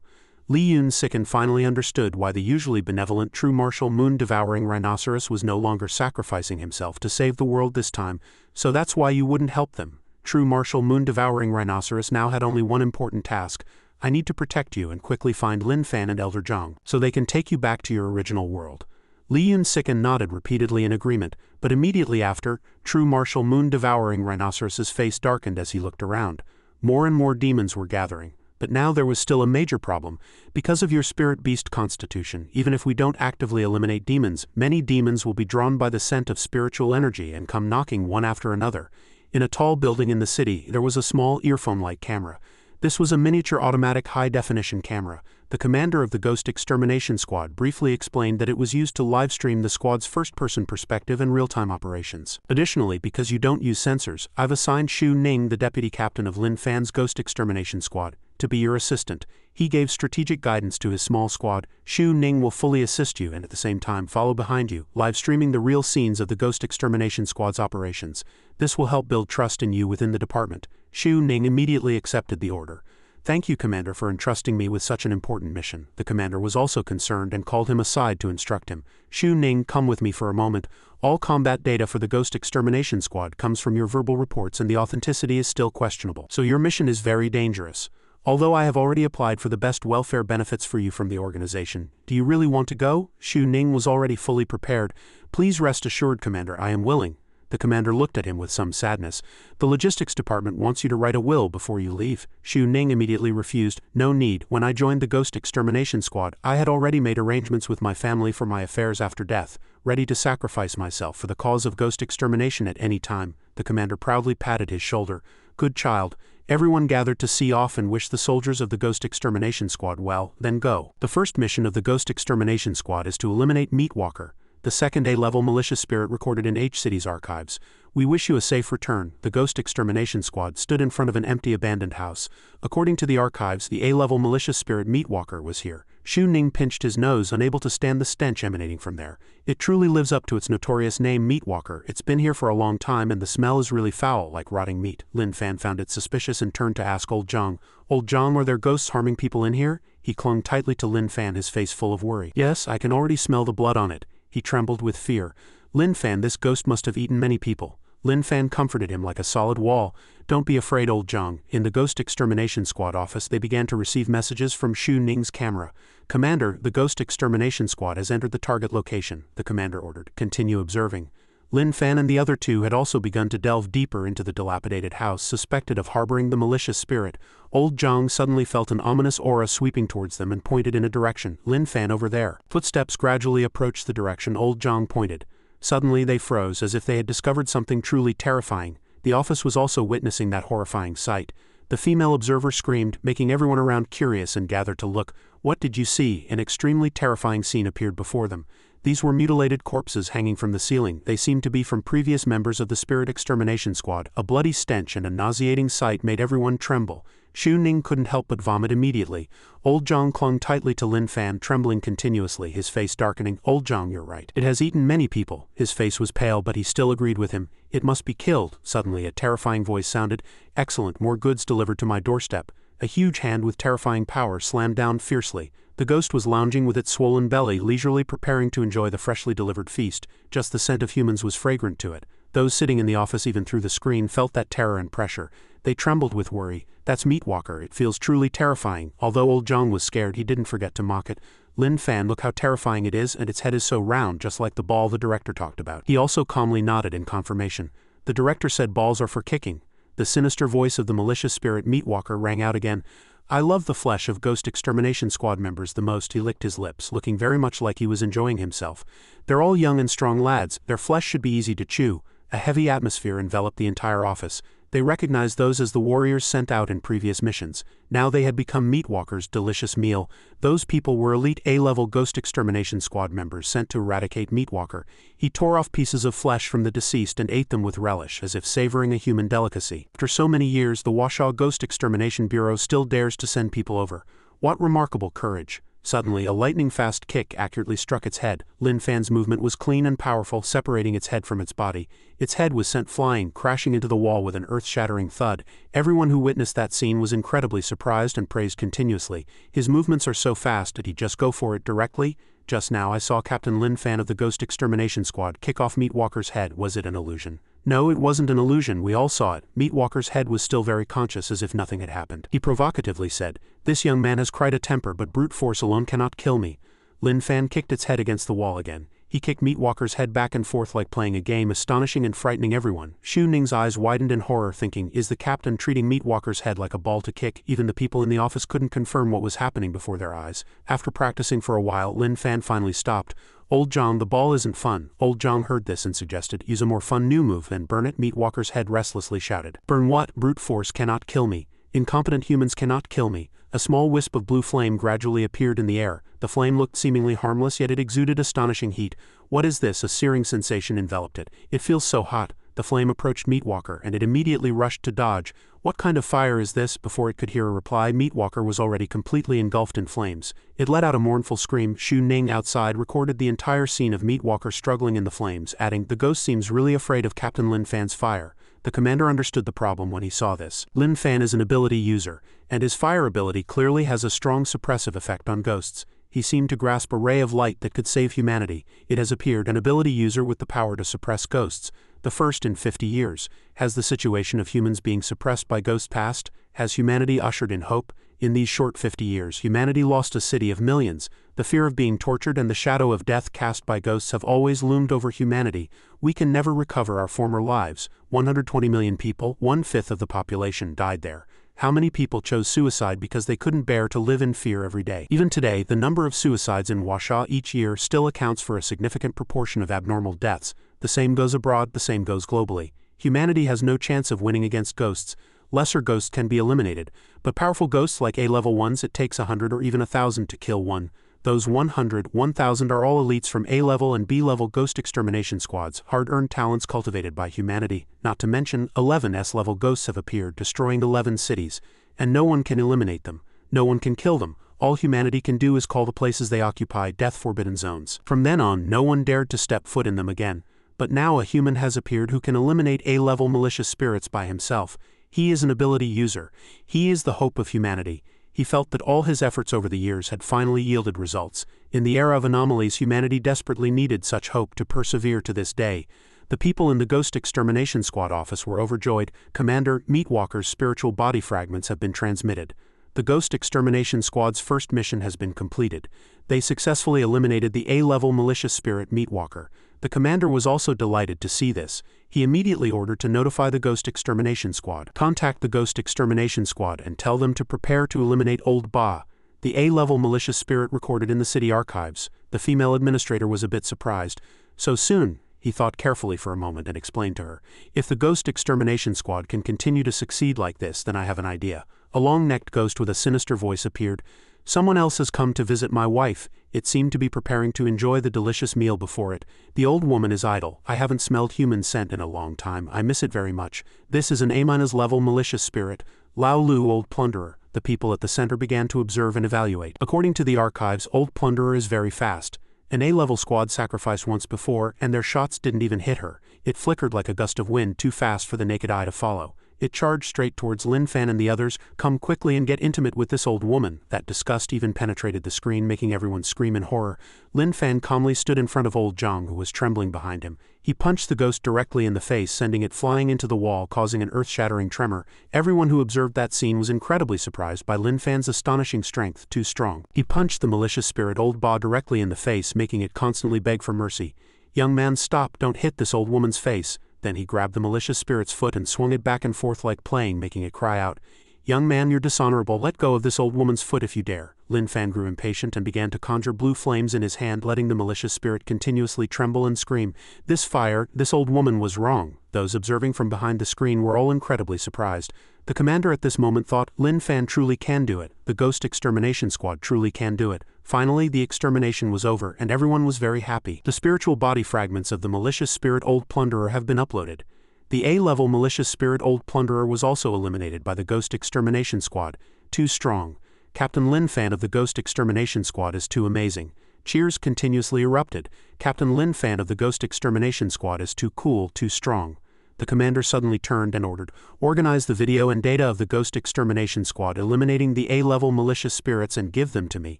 Li Yun Sicken finally understood why the usually benevolent true martial moon-devouring rhinoceros was no longer sacrificing himself to save the world this time, so that's why you wouldn't help them. True martial moon-devouring rhinoceros now had only one important task. I need to protect you and quickly find Lin Fan and Elder Zhang, so they can take you back to your original world. Li Yun Sicken nodded repeatedly in agreement, but immediately after, true martial moon-devouring rhinoceros's face darkened as he looked around. More and more demons were gathering, but now there was still a major problem. Because of your spirit beast constitution, even if we don't actively eliminate demons, many demons will be drawn by the scent of spiritual energy and come knocking one after another. In a tall building in the city, there was a small earphone-like camera. This was a miniature automatic high-definition camera. The commander of the Ghost Extermination Squad briefly explained that it was used to live-stream the squad's first-person perspective and real-time operations. Additionally, because you don't use sensors, I've assigned Xu Ning, the deputy captain of Lin Fan's Ghost Extermination Squad, to be your assistant. He gave strategic guidance to his small squad. Xu Ning will fully assist you and at the same time follow behind you, live-streaming the real scenes of the Ghost Extermination Squad's operations. This will help build trust in you within the department. Xu Ning immediately accepted the order. Thank you, Commander, for entrusting me with such an important mission. The commander was also concerned and called him aside to instruct him. Xu Ning, come with me for a moment. All combat data for the Ghost Extermination Squad comes from your verbal reports and the authenticity is still questionable. So your mission is very dangerous. Although I have already applied for the best welfare benefits for you from the organization, do you really want to go? Xu Ning was already fully prepared. Please rest assured, Commander, I am willing. The commander looked at him with some sadness. The logistics department wants you to write a will before you leave. Xu Ning immediately refused. No need. When I joined the Ghost Extermination Squad, I had already made arrangements with my family for my affairs after death, ready to sacrifice myself for the cause of ghost extermination at any time. The commander proudly patted his shoulder. Good child. Everyone gathered to see off and wish the soldiers of the Ghost Extermination Squad well, then go. The first mission of the Ghost Extermination Squad is to eliminate Meatwalker, the second A-level malicious spirit recorded in H-City's archives. We wish you a safe return. The Ghost Extermination Squad stood in front of an empty abandoned house. According to the archives, the A-level malicious spirit Meatwalker was here. Xu Ning pinched his nose, unable to stand the stench emanating from there. It truly lives up to its notorious name, Meatwalker. It's been here for a long time and the smell is really foul, like rotting meat. Lin Fan found it suspicious and turned to ask Old Zhang. Old Zhang, were there ghosts harming people in here? He clung tightly to Lin Fan, his face full of worry. Yes, I can already smell the blood on it. He trembled with fear. Lin Fan, this ghost must have eaten many people. Lin Fan comforted him like a solid wall. Don't be afraid, Old Zhang. In the Ghost Extermination Squad office, they began to receive messages from Xu Ning's camera. Commander, the Ghost Extermination Squad has entered the target location, the commander ordered. Continue observing. Lin Fan and the other two had also begun to delve deeper into the dilapidated house suspected of harboring the malicious spirit. Old Zhang suddenly felt an ominous aura sweeping towards them and pointed in a direction. Lin Fan, over there. Footsteps gradually approached the direction Old Zhang pointed. Suddenly they froze as if they had discovered something truly terrifying. The office was also witnessing that horrifying sight. The female observer screamed, making everyone around curious and gathered to look. What did you see? An extremely terrifying scene appeared before them. These were mutilated corpses hanging from the ceiling. They seemed to be from previous members of the Spirit Extermination Squad. A bloody stench and a nauseating sight made everyone tremble. Xu Ning couldn't help but vomit immediately. Old Zhang clung tightly to Lin Fan, trembling continuously, his face darkening. Old Zhang, you're right. It has eaten many people. His face was pale, but he still agreed with him. It must be killed. Suddenly a terrifying voice sounded. Excellent, more goods delivered to my doorstep. A huge hand with terrifying power slammed down fiercely. The The ghost was lounging with its swollen belly, leisurely preparing to enjoy the freshly delivered feast. Just the scent of humans was fragrant to it. Those sitting in the office, even through the screen, felt that terror and pressure. They trembled with worry. "That's Meatwalker. It feels truly terrifying." Although old John was scared, he didn't forget to mock it. "Lin Fan, look how terrifying it is, and its head is so round, just like the ball the director talked about." He also calmly nodded in confirmation. "The director said balls are for kicking." The sinister voice of the malicious spirit Meatwalker rang out again. "I love the flesh of Ghost Extermination Squad members the most." He licked his lips, looking very much like he was enjoying himself. "They're all young and strong lads. Their flesh should be easy to chew." A heavy atmosphere enveloped the entire office. They recognized those as the warriors sent out in previous missions. Now they had become Meatwalker's delicious meal. Those people were elite A-level Ghost Extermination Squad members sent to eradicate Meatwalker. He tore off pieces of flesh from the deceased and ate them with relish, as if savoring a human delicacy. After so many years, the Washaw Ghost Extermination Bureau still dares to send people over. What remarkable courage. Suddenly, a lightning-fast kick accurately struck its head. Lin Fan's movement was clean and powerful, separating its head from its body. Its head was sent flying, crashing into the wall with an earth-shattering thud. Everyone who witnessed that scene was incredibly surprised and praised continuously. "His movements are so fast. Did he just go for it directly? Just now I saw Captain Lin Fan of the Ghost Extermination Squad kick off Meatwalker's head. Was it an illusion?" "No, it wasn't an illusion. We all saw it." Meatwalker's head was still very conscious, as if nothing had happened. He provocatively said, "This young man has quite a temper, but brute force alone cannot kill me." Lin Fan kicked its head against the wall again. He kicked Meatwalker's head back and forth like playing a game, astonishing and frightening everyone. Xu Ning's eyes widened in horror, thinking, is the captain treating Meatwalker's head like a ball to kick? Even the people in the office couldn't confirm what was happening before their eyes. After practicing for a while, Lin Fan finally stopped. "Old John, the ball isn't fun." Old John heard this and suggested, "Use a more fun new move than burn it." Meatwalker's head restlessly shouted, "Burn what? Brute force cannot kill me. Incompetent humans cannot kill me." A small wisp of blue flame gradually appeared in the air. The flame looked seemingly harmless, yet it exuded astonishing heat. "What is this?" A searing sensation enveloped it. "It feels so hot." The flame approached Meatwalker, and it immediately rushed to dodge. "What kind of fire is this?" Before it could hear a reply, Meatwalker was already completely engulfed in flames. It let out a mournful scream. Xu Ning outside recorded the entire scene of Meatwalker struggling in the flames, adding, "The ghost seems really afraid of Captain Lin Fan's fire." The commander understood the problem when he saw this. Lin Fan is an ability user, and his fire ability clearly has a strong suppressive effect on ghosts. He seemed to grasp a ray of light that could save humanity. It has appeared, an ability user with the power to suppress ghosts. The first in 50 years. Has the situation of humans being suppressed by ghosts passed? Has humanity ushered in hope? In these short 50 years, humanity lost a city of millions. The fear of being tortured and the shadow of death cast by ghosts have always loomed over humanity. We can never recover our former lives. 120 million people, 1/5 of the population, died there. How many people chose suicide because they couldn't bear to live in fear every day? Even today, the number of suicides in Washaw each year still accounts for a significant proportion of abnormal deaths. The same goes abroad, the same goes globally. Humanity has no chance of winning against ghosts. Lesser ghosts can be eliminated, but powerful ghosts like A-level ones, it takes 100 or even 1,000 to kill one. Those 100, 1,000 are all elites from A-level and B-level ghost extermination squads, hard-earned talents cultivated by humanity. Not to mention, 11 S-level ghosts have appeared, destroying 11 cities. And no one can eliminate them. No one can kill them. All humanity can do is call the places they occupy death-forbidden zones. From then on, no one dared to step foot in them again. But now a human has appeared who can eliminate A-level malicious spirits by himself. He is an ability user. He is the hope of humanity. He felt that all his efforts over the years had finally yielded results. In the era of anomalies, humanity desperately needed such hope to persevere to this day. The people in the Ghost Extermination Squad office were overjoyed. "Commander, Meatwalker's spiritual body fragments have been transmitted. The Ghost Extermination Squad's first mission has been completed. They successfully eliminated the A-level malicious spirit Meatwalker." The commander was also delighted to see this. He immediately ordered to notify the Ghost Extermination Squad. "Contact the Ghost Extermination Squad and tell them to prepare to eliminate Old Ba, the A-level malicious spirit recorded in the city archives." The female administrator was a bit surprised. "So soon?" He thought carefully for a moment and explained to her. "If the Ghost Extermination Squad can continue to succeed like this, then I have an idea." A long-necked ghost with a sinister voice appeared. "Someone else has come to visit my wife." It seemed to be preparing to enjoy the delicious meal before it. "The old woman is idle. I haven't smelled human scent in a long time. I miss it very much. This is an A-level malicious spirit. Lao Lu, old plunderer." The people at the center began to observe and evaluate. According to the archives, old plunderer is very fast. An A-level squad sacrificed once before, and their shots didn't even hit her. It flickered like a gust of wind, too fast for the naked eye to follow. It charged straight towards Lin Fan and the others. "Come quickly and get intimate with this old woman." That disgust even penetrated the screen, making everyone scream in horror. Lin Fan calmly stood in front of old Zhang, who was trembling behind him. He punched the ghost directly in the face, sending it flying into the wall, causing an earth-shattering tremor. Everyone who observed that scene was incredibly surprised by Lin Fan's astonishing strength, too strong. He punched the malicious spirit old Ba directly in the face, making it constantly beg for mercy. "Young man, stop, don't hit this old woman's face." Then he grabbed the malicious spirit's foot and swung it back and forth like playing, making it cry out, "Young man, you're dishonorable, let go of this old woman's foot if you dare." Lin Fan grew impatient and began to conjure blue flames in his hand, letting the malicious spirit continuously tremble and scream. "This fire, this old woman was wrong." Those observing from behind the screen were all incredibly surprised. The commander at this moment thought, Lin Fan truly can do it. The Ghost Extermination Squad truly can do it. Finally, the extermination was over, and everyone was very happy. The spiritual body fragments of the malicious spirit Old Plunderer have been uploaded. The A-level malicious spirit Old Plunderer was also eliminated by the Ghost Extermination Squad. Too strong. Captain Lin Fan of the Ghost Extermination Squad is too amazing. Cheers continuously erupted. Captain Lin Fan of the Ghost Extermination Squad is too cool, too strong. The commander suddenly turned and ordered, "Organize the video and data of the Ghost Extermination Squad eliminating the A-level malicious spirits and give them to me.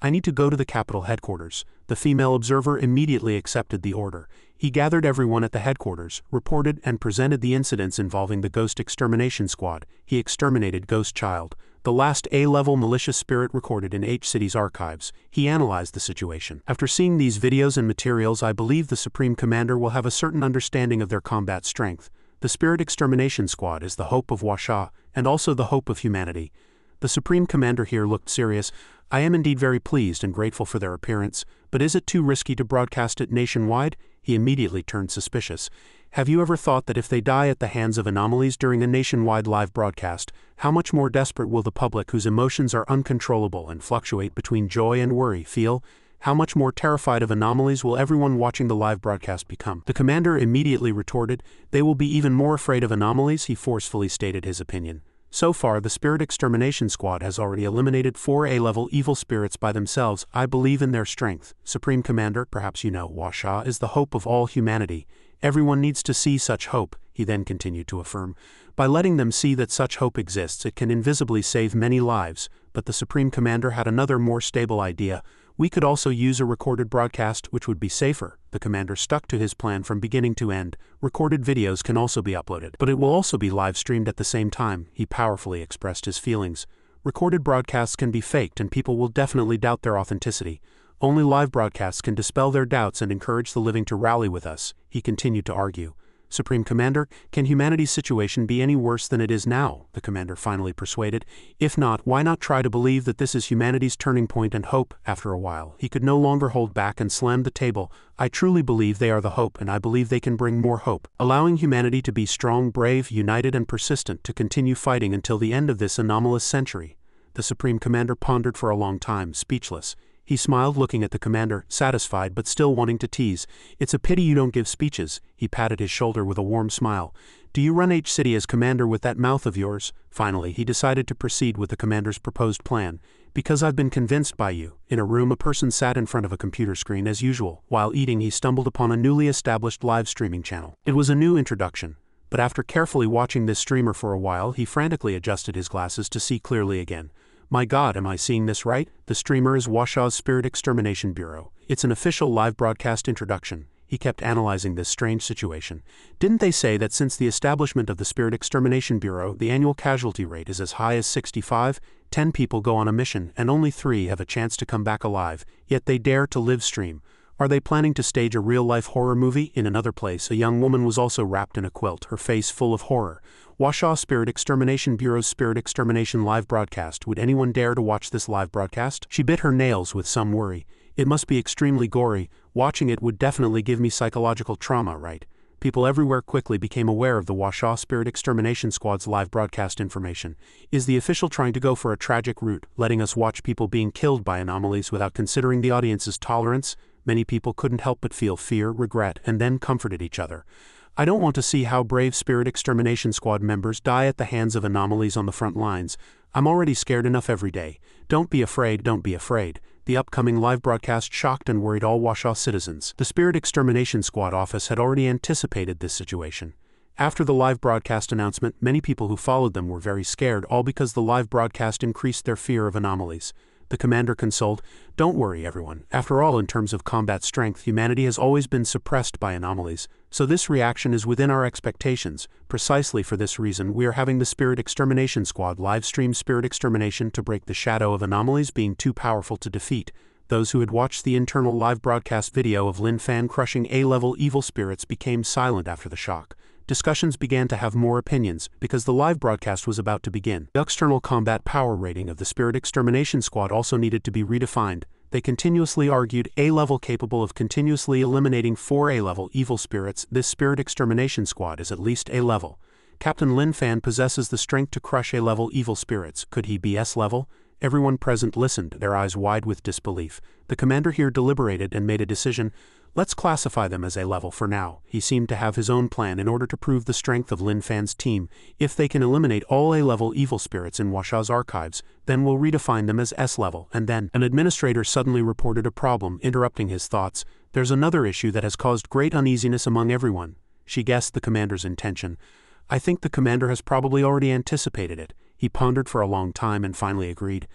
I need to go to the capital headquarters." The female observer immediately accepted the order. He gathered everyone at the headquarters, reported and presented the incidents involving the Ghost Extermination Squad. He exterminated Ghost Child, the last A-level malicious spirit recorded in H-City's archives. He analyzed the situation. "After seeing these videos and materials, I believe the Supreme Commander will have a certain understanding of their combat strength. The Spirit Extermination Squad is the hope of Huaxia, and also the hope of humanity." The Supreme Commander here looked serious. "I am indeed very pleased and grateful for their appearance, but is it too risky to broadcast it nationwide?" He immediately turned suspicious. "Have you ever thought that if they die at the hands of anomalies during a nationwide live broadcast, how much more desperate will the public, whose emotions are uncontrollable and fluctuate between joy and worry, feel? How much more terrified of anomalies will everyone watching the live broadcast become?" The commander immediately retorted, "They will be even more afraid of anomalies." He forcefully stated his opinion. "So far, the Spirit Extermination Squad has already eliminated 4 A-level evil spirits by themselves. I believe in their strength. Supreme Commander, perhaps you know, Huaxia is the hope of all humanity. Everyone needs to see such hope," he then continued to affirm. "By letting them see that such hope exists, it can invisibly save many lives." But the Supreme Commander had another more stable idea. "We could also use a recorded broadcast, which would be safer." The commander stuck to his plan from beginning to end. Recorded videos can also be uploaded, but it will also be live-streamed at the same time. He powerfully expressed his feelings. "Recorded broadcasts can be faked and people will definitely doubt their authenticity. Only live broadcasts can dispel their doubts and encourage the living to rally with us," he continued to argue. "Supreme Commander, can humanity's situation be any worse than it is now?" the commander finally persuaded. "If not, why not try to believe that this is humanity's turning point and hope?" After a while, he could no longer hold back and slammed the table. "I truly believe they are the hope, and I believe they can bring more hope, allowing humanity to be strong, brave, united and persistent, to continue fighting until the end of this anomalous century." The Supreme Commander pondered for a long time, speechless. He smiled, looking at the commander, satisfied but still wanting to tease. "It's a pity you don't give speeches." He patted his shoulder with a warm smile. "Do you run H-City as commander with that mouth of yours?" Finally, he decided to proceed with the commander's proposed plan. "Because I've been convinced by you." In a room, a person sat in front of a computer screen as usual. While eating, he stumbled upon a newly established live streaming channel. It was a new introduction, but after carefully watching this streamer for a while, he frantically adjusted his glasses to see clearly again. "My God, am I seeing this right? The streamer is Huaxia's Spirit Extermination Bureau. It's an official live broadcast introduction." He kept analyzing this strange situation. "Didn't they say that since the establishment of the Spirit Extermination Bureau, the annual casualty rate is as high as 65? 10 people go on a mission, and only 3 have a chance to come back alive, yet they dare to live stream. Are they planning to stage a real-life horror movie?" In another place, a young woman was also wrapped in a quilt, her face full of horror. "Huaxia Spirit Extermination Bureau's Spirit Extermination live broadcast. Would anyone dare to watch this live broadcast?" She bit her nails with some worry. "It must be extremely gory. Watching it would definitely give me psychological trauma, right?" People everywhere quickly became aware of the Huaxia Spirit Extermination Squad's live broadcast information. Is the official trying to go for a tragic route, letting us watch people being killed by anomalies without considering the audience's tolerance? Many people couldn't help but feel fear, regret, and then comforted each other. "I don't want to see how brave Spirit Extermination Squad members die at the hands of anomalies on the front lines. I'm already scared enough every day. Don't be afraid, don't be afraid." The upcoming live broadcast shocked and worried all Huaxia citizens. The Spirit Extermination Squad office had already anticipated this situation. After the live broadcast announcement, many people who followed them were very scared, all because the live broadcast increased their fear of anomalies. The commander consoled, "Don't worry, everyone. After all, in terms of combat strength, humanity has always been suppressed by anomalies, so this reaction is within our expectations. Precisely for this reason, we are having the Spirit Extermination Squad live stream Spirit Extermination to break the shadow of anomalies being too powerful to defeat." Those who had watched the internal live broadcast video of Lin Fan crushing A-level evil spirits became silent after the shock. Discussions began to have more opinions, because the live broadcast was about to begin. The external combat power rating of the Spirit Extermination Squad also needed to be redefined. They continuously argued A-level capable of continuously eliminating 4 A-level evil spirits. This Spirit Extermination Squad is at least A-level. Captain Lin Fan possesses the strength to crush A-level evil spirits. Could he be S-level? Everyone present listened, their eyes wide with disbelief. The commander here deliberated and made a decision. Let's classify them as A-level for now. He seemed to have his own plan in order to prove the strength of Lin Fan's team. If they can eliminate all A-level evil spirits in Washa's archives, then we'll redefine them as S-level. And then, an administrator suddenly reported a problem, interrupting his thoughts. There's another issue that has caused great uneasiness among everyone. She guessed the commander's intention. I think the commander has probably already anticipated it. He pondered for a long time and finally agreed.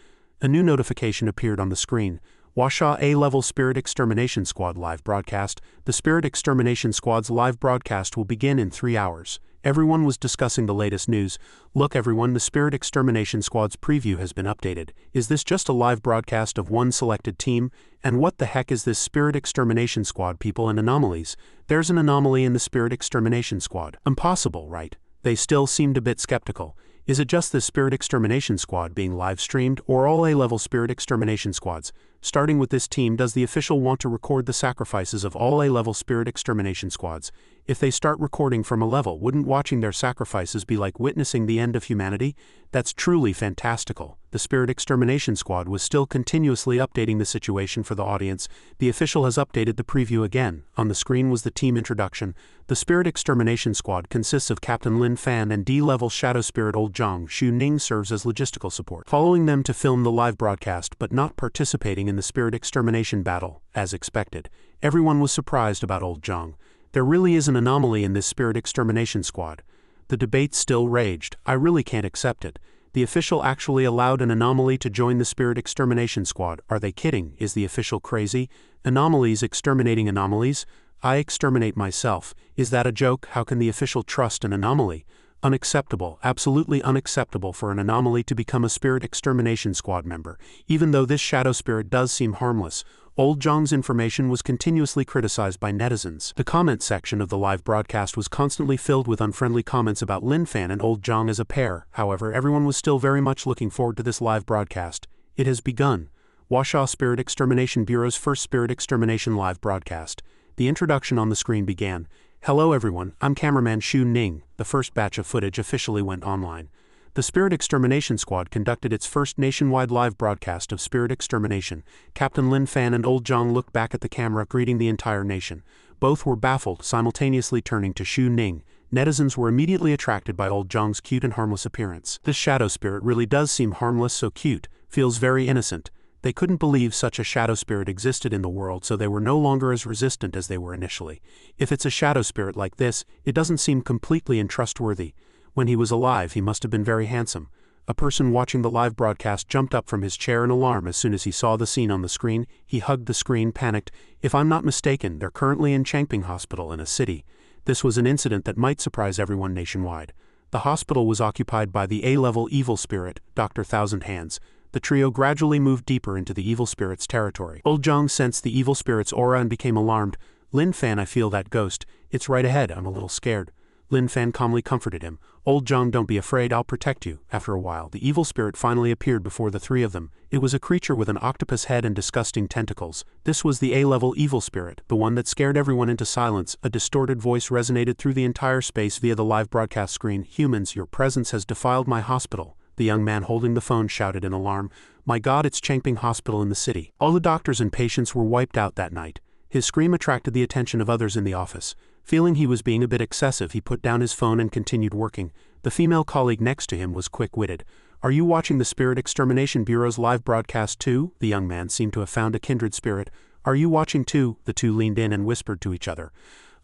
A new notification appeared on the screen. Washa A-level Spirit Extermination Squad live broadcast. The Spirit Extermination Squad's live broadcast will begin in 3 hours. Everyone was discussing the latest news. Look everyone, the Spirit Extermination Squad's preview has been updated. Is this just a live broadcast of one selected team? And what the heck is this Spirit Extermination Squad people and anomalies? There's an anomaly in the Spirit Extermination Squad. Impossible, right? They still seemed a bit skeptical. Is it just the Spirit Extermination Squad being live-streamed, or all A-level Spirit Extermination Squads? Starting with this team, does the official want to record the sacrifices of all A-level Spirit Extermination Squads? If they start recording from a level, wouldn't watching their sacrifices be like witnessing the end of humanity? That's truly fantastical. The Spirit Extermination Squad was still continuously updating the situation for the audience. The official has updated the preview again. On the screen was the team introduction. The Spirit Extermination Squad consists of Captain Lin Fan and D-level Shadow Spirit Old Zhang. Xu Ning serves as logistical support, following them to film the live broadcast but not participating in the Spirit Extermination battle, as expected. Everyone was surprised about Old Zhang. There really is an anomaly in this Spirit Extermination Squad. The debate still raged. I really can't accept it. The official actually allowed an anomaly to join the Spirit Extermination Squad. Are they kidding? Is the official crazy? Anomalies exterminating anomalies? I exterminate myself. Is that a joke? How can the official trust an anomaly? Unacceptable, absolutely unacceptable for an anomaly to become a Spirit Extermination Squad member, even though this shadow spirit does seem harmless. Old Zhang's information was continuously criticized by netizens. The comment section of the live broadcast was constantly filled with unfriendly comments about Lin Fan and Old Zhang as a pair. However, everyone was still very much looking forward to this live broadcast. It has begun. Washa Spirit Extermination Bureau's first Spirit Extermination live broadcast. The introduction on the screen began. Hello everyone, I'm cameraman Xu Ning. The first batch of footage officially went online. The Spirit Extermination Squad conducted its first nationwide live broadcast of Spirit Extermination. Captain Lin Fan and Old Zhang looked back at the camera, greeting the entire nation. Both were baffled, simultaneously turning to Xu Ning. Netizens were immediately attracted by Old Zhang's cute and harmless appearance. This shadow spirit really does seem harmless, so cute, feels very innocent. They couldn't believe such a shadow spirit existed in the world, so they were no longer as resistant as they were initially. If it's a shadow spirit like this, it doesn't seem completely untrustworthy. When he was alive, he must have been very handsome. A person watching the live broadcast jumped up from his chair in alarm as soon as he saw the scene on the screen. He hugged the screen, panicked. If I'm not mistaken, they're currently in Changping Hospital in a city. This was an incident that might surprise everyone nationwide. The hospital was occupied by the A-level evil spirit, Dr. Thousand Hands. The trio gradually moved deeper into the evil spirit's territory. Old Zhang sensed the evil spirit's aura and became alarmed. Lin Fan, I feel that ghost. It's right ahead, I'm a little scared. Lin Fan calmly comforted him. Old Zhang, don't be afraid, I'll protect you. After a while, the evil spirit finally appeared before the three of them. It was a creature with an octopus head and disgusting tentacles. This was the A-level evil spirit, the one that scared everyone into silence. A distorted voice resonated through the entire space via the live broadcast screen. Humans, your presence has defiled my hospital. The young man holding the phone shouted in alarm. My God, it's Changping Hospital in the city. All the doctors and patients were wiped out that night. His scream attracted the attention of others in the office. Feeling he was being a bit excessive, he put down his phone and continued working. The female colleague next to him was quick-witted. Are you watching the Spirit Extermination Bureau's live broadcast too? The young man seemed to have found a kindred spirit. Are you watching too? The two leaned in and whispered to each other.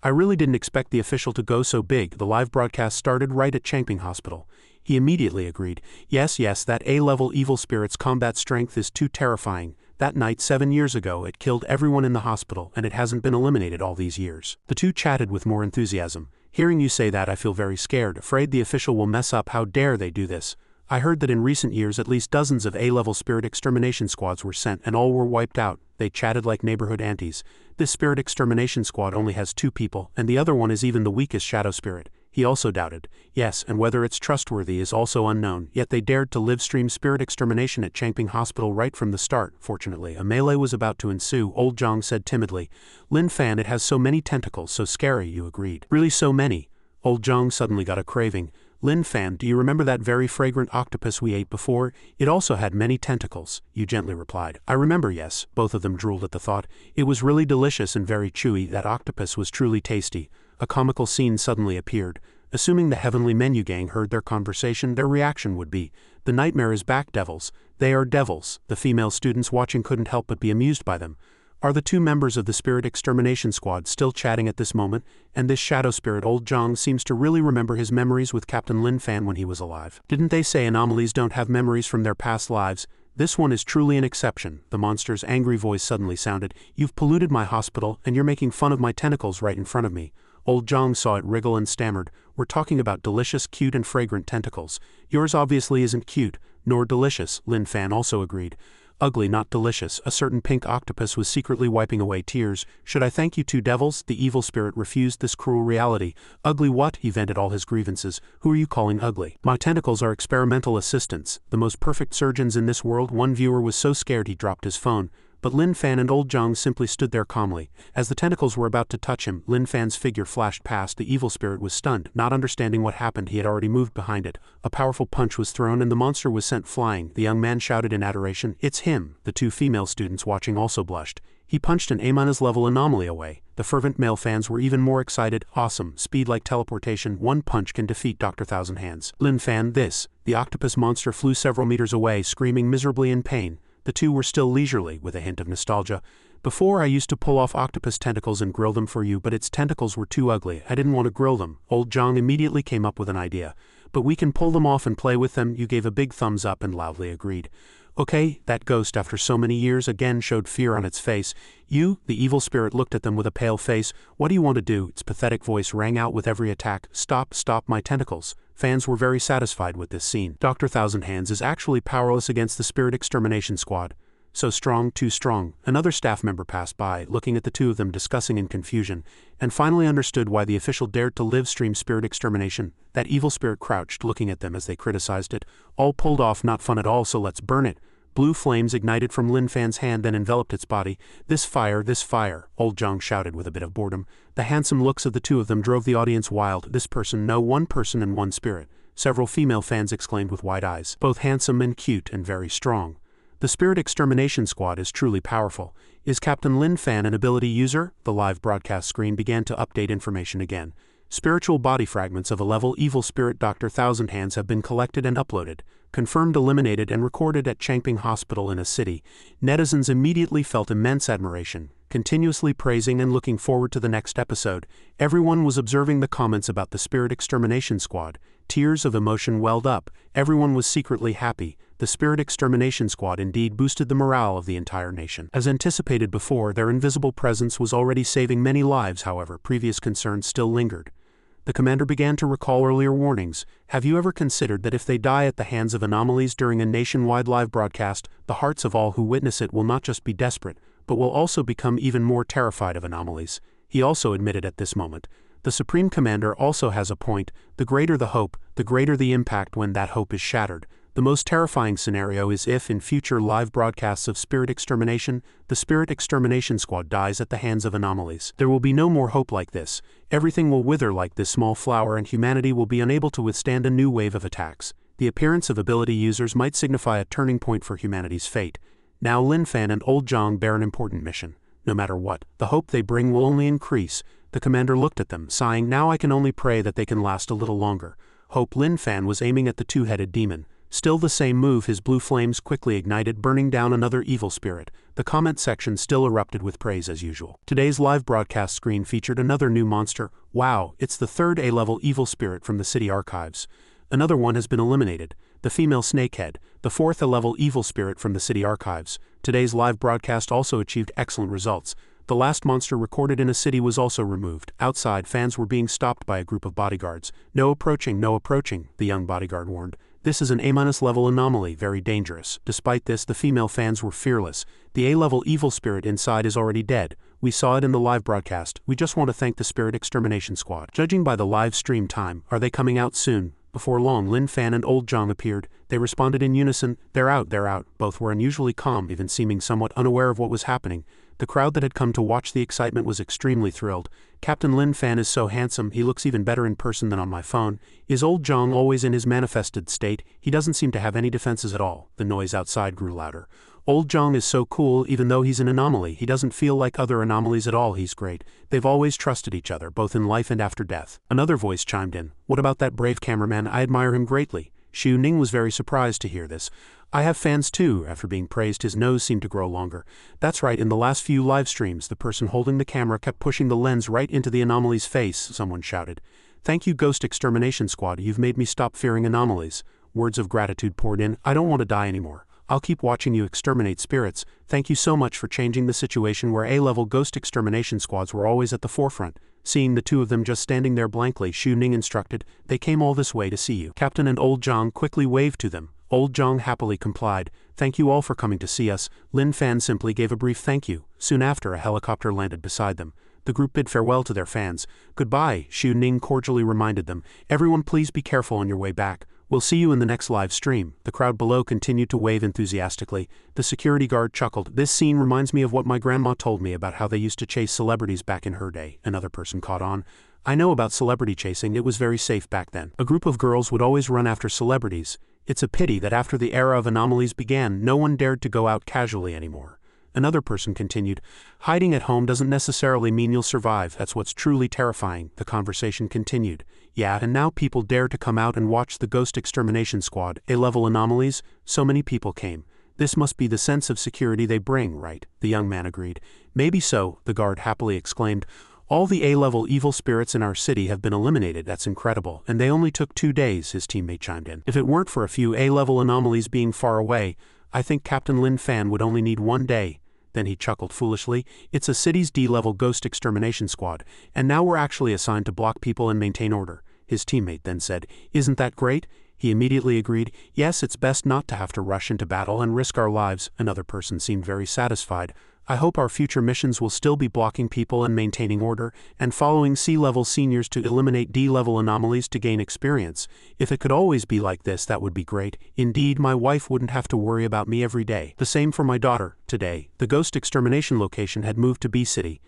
I really didn't expect the official to go so big. The live broadcast started right at Changping Hospital. He immediately agreed. Yes, that A-level evil spirit's combat strength is too terrifying. That night 7 years ago it killed everyone in the hospital and it hasn't been eliminated all these years. The two chatted with more enthusiasm. Hearing you say that I feel very scared, afraid the official will mess up. How dare they do this? I heard that in recent years at least dozens of A-level spirit extermination squads were sent and all were wiped out. They chatted like neighborhood aunties. This spirit extermination squad only has 2 people and the other one is even the weakest shadow spirit. He also doubted. Yes, and whether it's trustworthy is also unknown, yet they dared to live stream spirit extermination at Changping Hospital right from the start. Fortunately, a melee was about to ensue. Old Zhang said timidly. Lin Fan, it has so many tentacles, so scary, you agreed. Really so many? Old Zhang suddenly got a craving. Lin Fan, do you remember that very fragrant octopus we ate before? It also had many tentacles, you gently replied. I remember, yes. Both of them drooled at the thought. It was really delicious and very chewy. That octopus was truly tasty. A comical scene suddenly appeared. Assuming the Heavenly Menu Gang heard their conversation, their reaction would be, the nightmare is back, devils. They are devils. The female students watching couldn't help but be amused by them. Are the 2 members of the Spirit Extermination Squad still chatting at this moment? And this shadow spirit Old Zhang seems to really remember his memories with Captain Lin Fan when he was alive. Didn't they say anomalies don't have memories from their past lives? This one is truly an exception. The monster's angry voice suddenly sounded. You've polluted my hospital and you're making fun of my tentacles right in front of me. Old Zhang saw it wriggle and stammered. We're talking about delicious, cute and fragrant tentacles. Yours obviously isn't cute, nor delicious, Lin Fan also agreed. Ugly, not delicious. A certain pink octopus was secretly wiping away tears. Should I thank you 2 devils? The evil spirit refused this cruel reality. Ugly what? He vented all his grievances. Who are you calling ugly? My tentacles are experimental assistants, the most perfect surgeons in this world. One viewer was so scared he dropped his phone. But Lin Fan and Old Zhang simply stood there calmly. As the tentacles were about to touch him, Lin Fan's figure flashed past. The evil spirit was stunned. Not understanding what happened, he had already moved behind it. A powerful punch was thrown and the monster was sent flying. The young man shouted in adoration, "It's him!" The 2 female students watching also blushed. He punched an A-level anomaly away. The fervent male fans were even more excited. Awesome, speed like teleportation. 1 punch can defeat Dr. Thousand Hands. Lin Fan, this. The octopus monster flew several meters away, screaming miserably in pain. The 2 were still leisurely, with a hint of nostalgia. Before I used to pull off octopus tentacles and grill them for you, but its tentacles were too ugly. I didn't want to grill them. Old Zhang immediately came up with an idea. But we can pull them off and play with them. You gave a big thumbs up and loudly agreed. Okay, that ghost after so many years again showed fear on its face. You, the evil spirit looked at them with a pale face. What do you want to do? Its pathetic voice rang out with every attack. Stop my tentacles. Fans were very satisfied with this scene. Dr. Thousand Hands is actually powerless against the Spirit Extermination Squad. So strong, too strong. Another staff member passed by, looking at the 2 of them discussing in confusion, and finally understood why the official dared to live stream spirit extermination. That evil spirit crouched, looking at them as they criticized it. All pulled off, not fun at all, so let's burn it. Blue flames ignited from Lin Fan's hand then enveloped its body. This fire, Old Zhang shouted with a bit of boredom. The handsome looks of the 2 of them drove the audience wild. This person, no, 1 person and 1 spirit. Several female fans exclaimed with wide eyes. Both handsome and cute and very strong. The Spirit Extermination Squad is truly powerful. Is Captain Lin Fan an ability user? The live broadcast screen began to update information again. Spiritual body fragments of a level evil spirit Dr. Thousand Hands have been collected and uploaded, confirmed, eliminated and recorded at Changping Hospital in a city. Netizens immediately felt immense admiration, continuously praising and looking forward to the next episode. Everyone was observing the comments about the Spirit Extermination Squad. Tears of emotion welled up. Everyone was secretly happy. The Spirit Extermination Squad indeed boosted the morale of the entire nation. As anticipated before, their invisible presence was already saving many lives. However, previous concerns still lingered. The commander began to recall earlier warnings. Have you ever considered that if they die at the hands of anomalies during a nationwide live broadcast, the hearts of all who witness it will not just be desperate, but will also become even more terrified of anomalies? He also admitted at this moment. The Supreme Commander also has a point. The greater the hope, the greater the impact when that hope is shattered. The most terrifying scenario is if, in future live broadcasts of Spirit Extermination, the Spirit Extermination Squad dies at the hands of anomalies. There will be no more hope like this. Everything will wither like this small flower and humanity will be unable to withstand a new wave of attacks. The appearance of ability users might signify a turning point for humanity's fate. Now Lin Fan and Old Zhang bear an important mission. No matter what, the hope they bring will only increase. The commander looked at them, sighing, now I can only pray that they can last a little longer. Hope. Lin Fan was aiming at the 2-headed demon. Still the same move, his blue flames quickly ignited, burning down another evil spirit. The comment section still erupted with praise as usual. Today's live broadcast screen featured another new monster. Wow, it's the third A-level evil spirit from the city archives. Another one has been eliminated, the female snakehead, the fourth A-level evil spirit from the city archives. Today's live broadcast also achieved excellent results. The last monster recorded in a city was also removed. Outside, fans were being stopped by a group of bodyguards. No approaching, the young bodyguard warned. This is an A-level anomaly, very dangerous. Despite this, the female fans were fearless. The A-level evil spirit inside is already dead. We saw it in the live broadcast. We just want to thank the Spirit Extermination Squad. Judging by the live stream time, are they coming out soon? Before long, Lin Fan and Old Zhang appeared. They responded in unison, they're out, they're out. Both were unusually calm, even seeming somewhat unaware of what was happening. The crowd that had come to watch the excitement was extremely thrilled. Captain Lin Fan is so handsome, he looks even better in person than on my phone. Is Old Zhang always in his manifested state? He doesn't seem to have any defenses at all. The noise outside grew louder. Old Zhang is so cool, even though he's an anomaly. He doesn't feel like other anomalies at all. He's great. They've always trusted each other, both in life and after death. Another voice chimed in. What about that brave cameraman? I admire him greatly. Xu Ning was very surprised to hear this. I have fans too. After being praised, his nose seemed to grow longer. That's right, in the last few live streams, the person holding the camera kept pushing the lens right into the anomaly's face, someone shouted. Thank you, Ghost Extermination Squad, you've made me stop fearing anomalies. Words of gratitude poured in. I don't want to die anymore. I'll keep watching you exterminate spirits. Thank you so much for changing the situation where A-level Ghost Extermination Squads were always at the forefront. Seeing the two of them just standing there blankly, Xu Ning instructed, they came all this way to see you. Captain and Old Zhang quickly waved to them. Old Zhang happily complied. Thank you all for coming to see us. Lin Fan simply gave a brief thank you. Soon after, a helicopter landed beside them. The group bid farewell to their fans. Goodbye, Xu Ning cordially reminded them. Everyone please be careful on your way back. We'll see you in the next live stream. The crowd below continued to wave enthusiastically. The security guard chuckled. This scene reminds me of what my grandma told me about how they used to chase celebrities back in her day. Another person caught on. I know about celebrity chasing, it was very safe back then. A group of girls would always run after celebrities. It's a pity that after the era of anomalies began, no one dared to go out casually anymore. Another person continued, hiding at home doesn't necessarily mean you'll survive, that's what's truly terrifying. The conversation continued. Yeah, and now people dare to come out and watch the Ghost Extermination Squad, A-level anomalies, so many people came. This must be the sense of security they bring, right? The young man agreed. Maybe so, the guard happily exclaimed. All the A-level evil spirits in our city have been eliminated, that's incredible, and they only took 2 days, his teammate chimed in. If it weren't for a few A-level anomalies being far away, I think Captain Lin Fan would only need 1 day. Then he chuckled foolishly. It's a city's D-level Ghost Extermination Squad, and now we're actually assigned to block people and maintain order. His teammate then said, Isn't that great? He immediately agreed, yes, it's best not to have to rush into battle and risk our lives. Another person seemed very satisfied. I hope our future missions will still be blocking people and maintaining order, and following C-level seniors to eliminate D-level anomalies to gain experience. If it could always be like this, that would be great. Indeed, my wife wouldn't have to worry about me every day. The same for my daughter. Today, the Ghost Extermination location had moved to B City.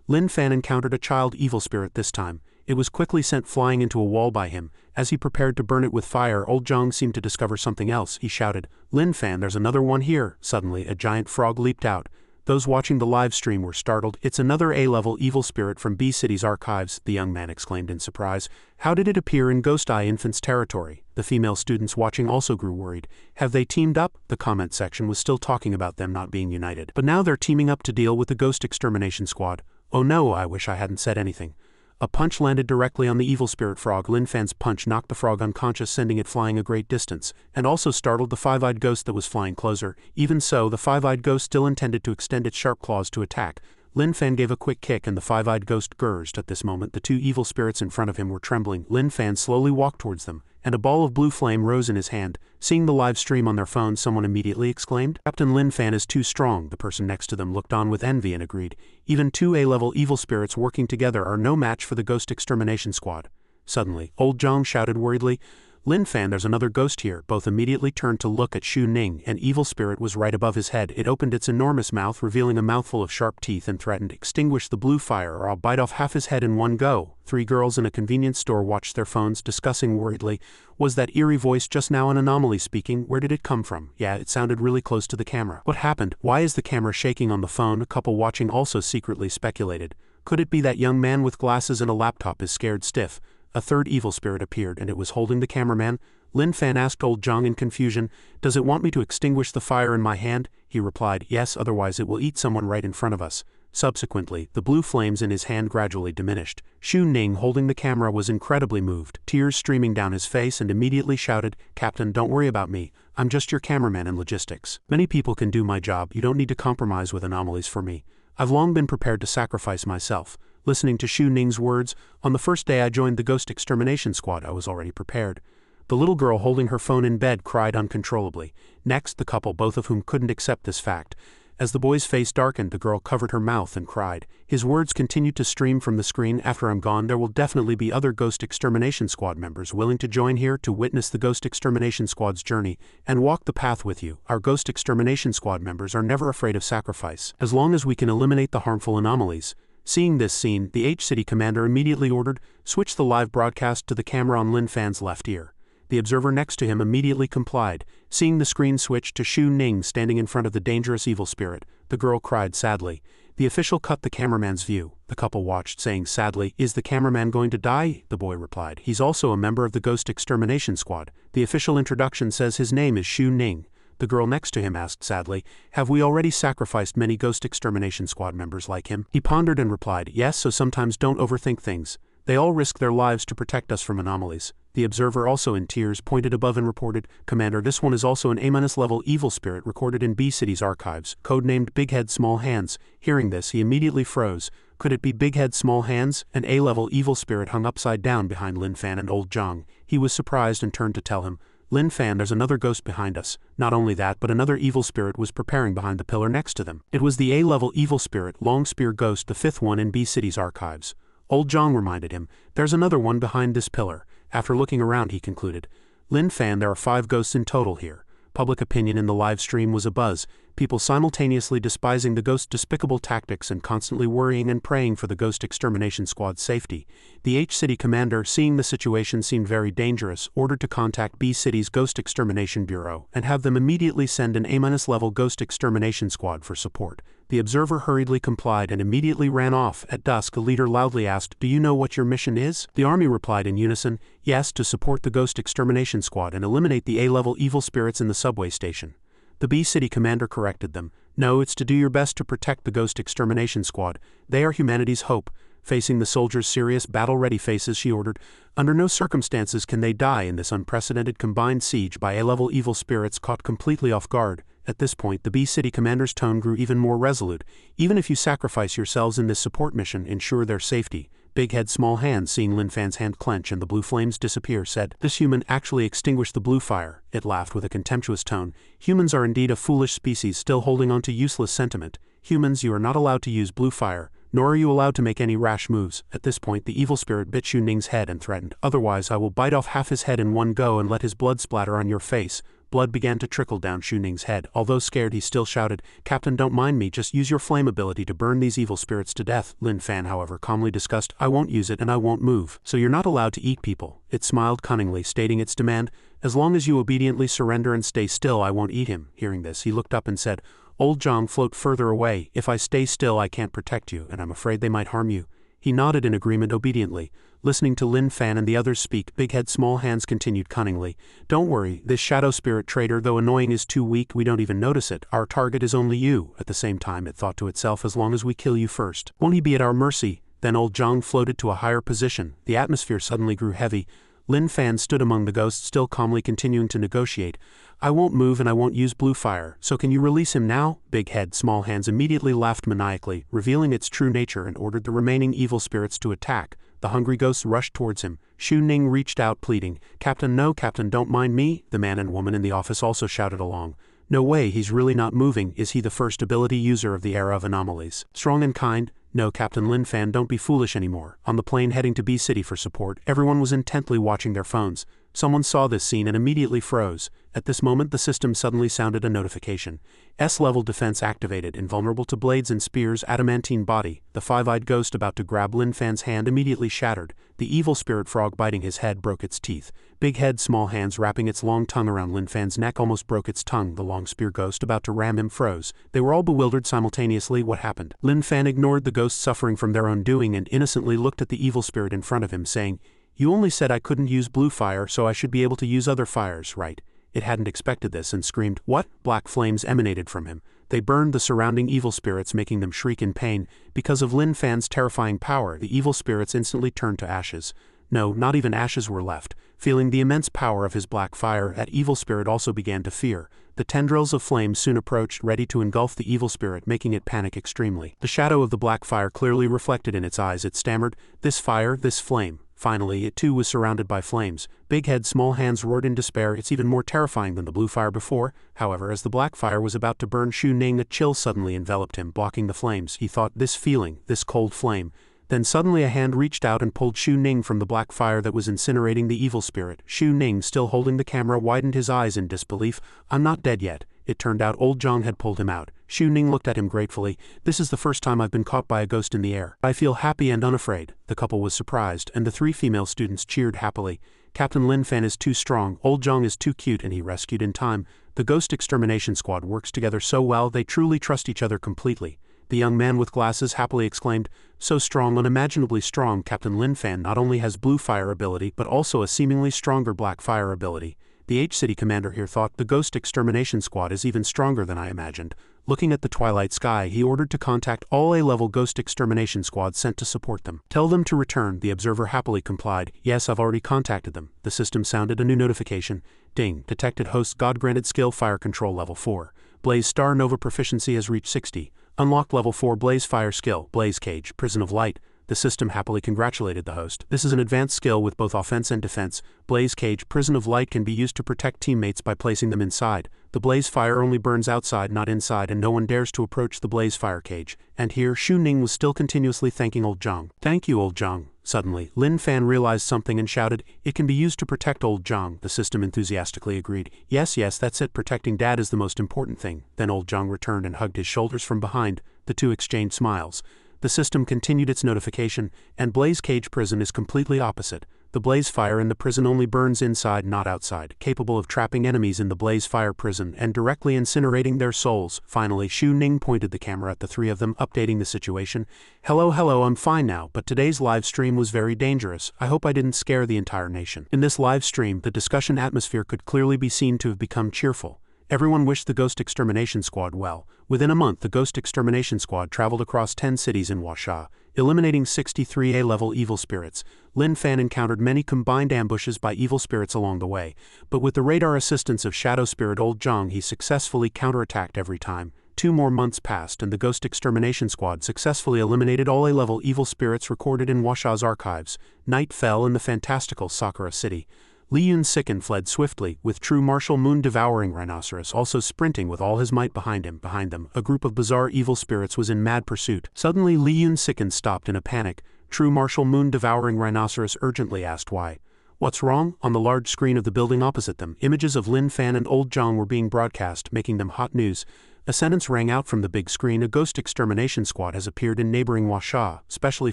Lin Fan encountered a child evil spirit this time. It was quickly sent flying into a wall by him. As he prepared to burn it with fire, Old Zhang seemed to discover something else. He shouted, Lin Fan, there's another one here. Suddenly, a giant frog leaped out. Those watching the live stream were startled. It's another A-level evil spirit from B City's archives, the young man exclaimed in surprise. How did it appear in Ghost Eye Infant's territory? The female students watching also grew worried. Have they teamed up? The comment section was still talking about them not being united. But now they're teaming up to deal with the Ghost Extermination Squad. Oh no, I wish I hadn't said anything. A punch landed directly on the evil spirit frog. Lin Fan's punch knocked the frog unconscious, sending it flying a great distance, and also startled the five-eyed ghost that was flying closer. Even so, the five-eyed ghost still intended to extend its sharp claws to attack. Lin Fan gave a quick kick and the five-eyed ghost gurged. At this moment, the two evil spirits in front of him were trembling. Lin Fan slowly walked towards them, and a ball of blue flame rose in his hand. Seeing the live stream on their phone, someone immediately exclaimed, Captain Lin Fan is too strong. The person next to them looked on with envy and agreed. Even 2 A-level evil spirits working together are no match for the Ghost Extermination Squad. Suddenly, Old Zhang shouted worriedly, Lin Fan, there's another ghost here. Both immediately turned to look at Xu Ning. An evil spirit was right above his head. It opened its enormous mouth, revealing a mouthful of sharp teeth, and threatened, extinguish the blue fire or I'll bite off half his head in one go. 3 girls in a convenience store watched their phones, discussing worriedly, was that eerie voice just now an anomaly speaking? Where did it come from? Yeah, it sounded really close to the camera. What happened? Why is the camera shaking on the phone? A couple watching also secretly speculated. Could it be that young man with glasses and a laptop is scared stiff? A third evil spirit appeared, and it was holding the cameraman. Lin Fan asked old Zhang in confusion. Does it want me to extinguish the fire in my hand? He replied, yes, otherwise it will eat someone right in front of us. Subsequently, the blue flames in his hand gradually diminished. Xu Ning, holding the camera, was incredibly moved, tears streaming down his face, and immediately shouted, Captain, don't worry about me. I'm just your cameraman in logistics. Many people can do my job. You don't need to compromise with anomalies for me. I've long been prepared to sacrifice myself. Listening to Xu Ning's words, on the first day I joined the Ghost Extermination Squad, I was already prepared. The little girl holding her phone in bed cried uncontrollably. Next, the couple, both of whom couldn't accept this fact. As the boy's face darkened, the girl covered her mouth and cried. His words continued to stream from the screen. After I'm gone, there will definitely be other Ghost Extermination Squad members willing to join here to witness the Ghost Extermination Squad's journey and walk the path with you. Our Ghost Extermination Squad members are never afraid of sacrifice, as long as we can eliminate the harmful anomalies. Seeing this scene, the H-City commander immediately ordered, switch the live broadcast to the camera on Lin Fan's left ear. The observer next to him immediately complied. Seeing the screen switch to Xu Ning standing in front of the dangerous evil spirit, the girl cried sadly. The official cut the cameraman's view. The couple watched, saying sadly, is the cameraman going to die? The boy replied, he's also a member of the Ghost Extermination Squad. The official introduction says his name is Xu Ning. The girl next to him asked sadly, have we already sacrificed many Ghost Extermination Squad members like him? He pondered and replied, yes, so sometimes don't overthink things. They all risk their lives to protect us from anomalies. The observer, also in tears, pointed above and reported, Commander, this one is also an A-level evil spirit recorded in B-City's archives, codenamed Big Head Small Hands. Hearing this, he immediately froze. Could it be Big Head Small Hands? An A-level evil spirit hung upside down behind Lin Fan and old Zhang. He was surprised and turned to tell him, Lin Fan, there's another ghost behind us. Not only that, but another evil spirit was preparing behind the pillar next to them. It was the A-level evil spirit, Long Spear Ghost, the fifth one in B-City's archives. Old Zhang reminded him, there's another one behind this pillar. After looking around, he concluded, Lin Fan, there are 5 ghosts in total here. Public opinion in the live stream was abuzz, people simultaneously despising the Ghost's despicable tactics and constantly worrying and praying for the Ghost Extermination Squad's safety. The H-City commander, seeing the situation seemed very dangerous, ordered to contact B-City's Ghost Extermination Bureau and have them immediately send an A-level Ghost Extermination Squad for support. The observer hurriedly complied and immediately ran off. At dusk, the leader loudly asked, do you know what your mission is? The army replied in unison, yes, to support the Ghost Extermination Squad and eliminate the A-level evil spirits in the subway station. The B-City commander corrected them. No, it's to do your best to protect the Ghost Extermination Squad. They are humanity's hope. Facing the soldiers' serious, battle-ready faces, she ordered, under no circumstances can they die in this unprecedented combined siege by A-level evil spirits caught completely off guard. At this point, the B-City commander's tone grew even more resolute. Even if you sacrifice yourselves in this support mission, ensure their safety. Big Head Small Hands, seeing Lin Fan's hand clench and the blue flames disappear, said, this human actually extinguished the blue fire. It laughed with a contemptuous tone. Humans are indeed a foolish species still holding on to useless sentiment. Humans, you are not allowed to use blue fire, nor are you allowed to make any rash moves. At this point, the evil spirit bit Xu Ning's head and threatened, otherwise I will bite off half his head in one go and let his blood splatter on your face. Blood began to trickle down Xu Ning's head. Although scared, he still shouted, Captain, don't mind me, just use your flame ability to burn these evil spirits to death. Lin Fan, however, calmly discussed, I won't use it and I won't move. So you're not allowed to eat people. It smiled cunningly, stating its demand, as long as you obediently surrender and stay still, I won't eat him. Hearing this, he looked up and said, Old Zhang, float further away. If I stay still, I can't protect you, and I'm afraid they might harm you. He nodded in agreement obediently. Listening to Lin Fan and the others speak, Big Head Small Hands continued cunningly, don't worry, this shadow spirit traitor, though annoying, is too weak, we don't even notice it. Our target is only you. At the same time, it thought to itself, as long as we kill you first, won't he be at our mercy? Then old Zhang floated to a higher position. The atmosphere suddenly grew heavy. Lin Fan stood among the ghosts, still calmly continuing to negotiate. I won't move and I won't use blue fire, so can you release him now? Big Head Small Hands immediately laughed maniacally, revealing its true nature, and ordered the remaining evil spirits to attack. The hungry ghosts rushed towards him. Xu Ning reached out, pleading, Captain, no, Captain, don't mind me. The man and woman in the office also shouted along. No way, he's really not moving. Is he the first ability user of the era of anomalies? Strong and kind? No, Captain. Lin Fan, don't be foolish anymore. On the plane heading to B-City for support, everyone was intently watching their phones. Someone saw this scene and immediately froze. At this moment, the system suddenly sounded a notification. S-level defense activated, invulnerable to blades and spears, adamantine body. The five-eyed ghost about to grab Lin Fan's hand immediately shattered. The evil spirit frog biting his head broke its teeth. Big Head Small Hands wrapping its long tongue around Lin Fan's neck almost broke its tongue. The long spear ghost about to ram him froze. They were all bewildered simultaneously. What happened? Lin Fan ignored the ghosts suffering from their own doing and innocently looked at the evil spirit in front of him, saying, You only said I couldn't use blue fire, so I should be able to use other fires, right? It hadn't expected this and screamed, "What?" Black flames emanated from him. They burned the surrounding evil spirits, making them shriek in pain. Because of Lin Fan's terrifying power, the evil spirits instantly turned to ashes. No, not even ashes were left. Feeling the immense power of his black fire, that evil spirit also began to fear. The tendrils of flame soon approached, ready to engulf the evil spirit, making it panic extremely. The shadow of the black fire clearly reflected in its eyes. It stammered, "This fire, this flame." Finally, it too was surrounded by flames. Big head, small hands roared in despair. It's even more terrifying than the blue fire before. However, as the black fire was about to burn Xu Ning, a chill suddenly enveloped him, blocking the flames. He thought, this feeling, this cold flame. Then suddenly a hand reached out and pulled Xu Ning from the black fire that was incinerating the evil spirit. Xu Ning, still holding the camera, widened his eyes in disbelief. "I'm not dead yet." It turned out old Zhang had pulled him out. Xu Ning looked at him gratefully. "This is the first time I've been caught by a ghost in the air. I feel happy and unafraid." The couple was surprised, and the 3 female students cheered happily. "Captain Lin Fan is too strong, old Zhang is too cute, and he rescued in time. The Ghost Extermination Squad works together so well, they truly trust each other completely." The young man with glasses happily exclaimed, "So strong, unimaginably strong. Captain Lin Fan not only has blue fire ability, but also a seemingly stronger black fire ability." The H-City commander here thought, "The Ghost Extermination Squad is even stronger than I imagined." Looking at the twilight sky, he ordered to contact all A-level Ghost Extermination Squads sent to support them. "Tell them to return." The observer happily complied. "Yes, I've already contacted them." The system sounded a new notification. Ding. Detected host God-granted skill fire control level 4. Blaze Star Nova proficiency has reached 60. Unlocked level 4 Blaze Fire skill, Blaze Cage, Prison of Light. The system happily congratulated the host. This is an advanced skill with both offense and defense. Blaze Cage, Prison of Light can be used to protect teammates by placing them inside. The blaze fire only burns outside, not inside, and no one dares to approach the blaze fire cage. And here, Xu Ning was still continuously thanking old Zhang. "Thank you, old Zhang." Suddenly, Lin Fan realized something and shouted, "It can be used to protect old Zhang." The system enthusiastically agreed. Yes, that's it. Protecting Dad is the most important thing." Then old Zhang returned and hugged his shoulders from behind. The two exchanged smiles. The system continued its notification, and Blaze Cage Prison is completely opposite. The blaze fire in the prison only burns inside, not outside, capable of trapping enemies in the blaze fire prison and directly incinerating their souls. Finally, Xu Ning pointed the camera at the 3 of them, updating the situation. Hello, I'm fine now, but today's live stream was very dangerous. I hope I didn't scare the entire nation." In this live stream, the discussion atmosphere could clearly be seen to have become cheerful. Everyone wished the Ghost Extermination Squad well. Within a month, the Ghost Extermination Squad traveled across 10 cities in Huaxia, eliminating 63 A-level evil spirits. Lin Fan encountered many combined ambushes by evil spirits along the way, but with the radar assistance of Shadow Spirit Old Zhang, he successfully counterattacked every time. 2 more months passed and the Ghost Extermination Squad successfully eliminated all A-level evil spirits recorded in Huaxia's archives. Night fell in the fantastical Sakura City. Li Yun Siken fled swiftly, with true martial moon-devouring rhinoceros also sprinting with all his might behind him. Behind them, a group of bizarre evil spirits was in mad pursuit. Suddenly Li Yun Siken stopped in a panic. True martial moon-devouring rhinoceros urgently asked why. "What's wrong?" On the large screen of the building opposite them, images of Lin Fan and old Zhang were being broadcast, making them hot news. A sentence rang out from the big screen. "A Ghost Extermination Squad has appeared in neighboring Huaxia, specially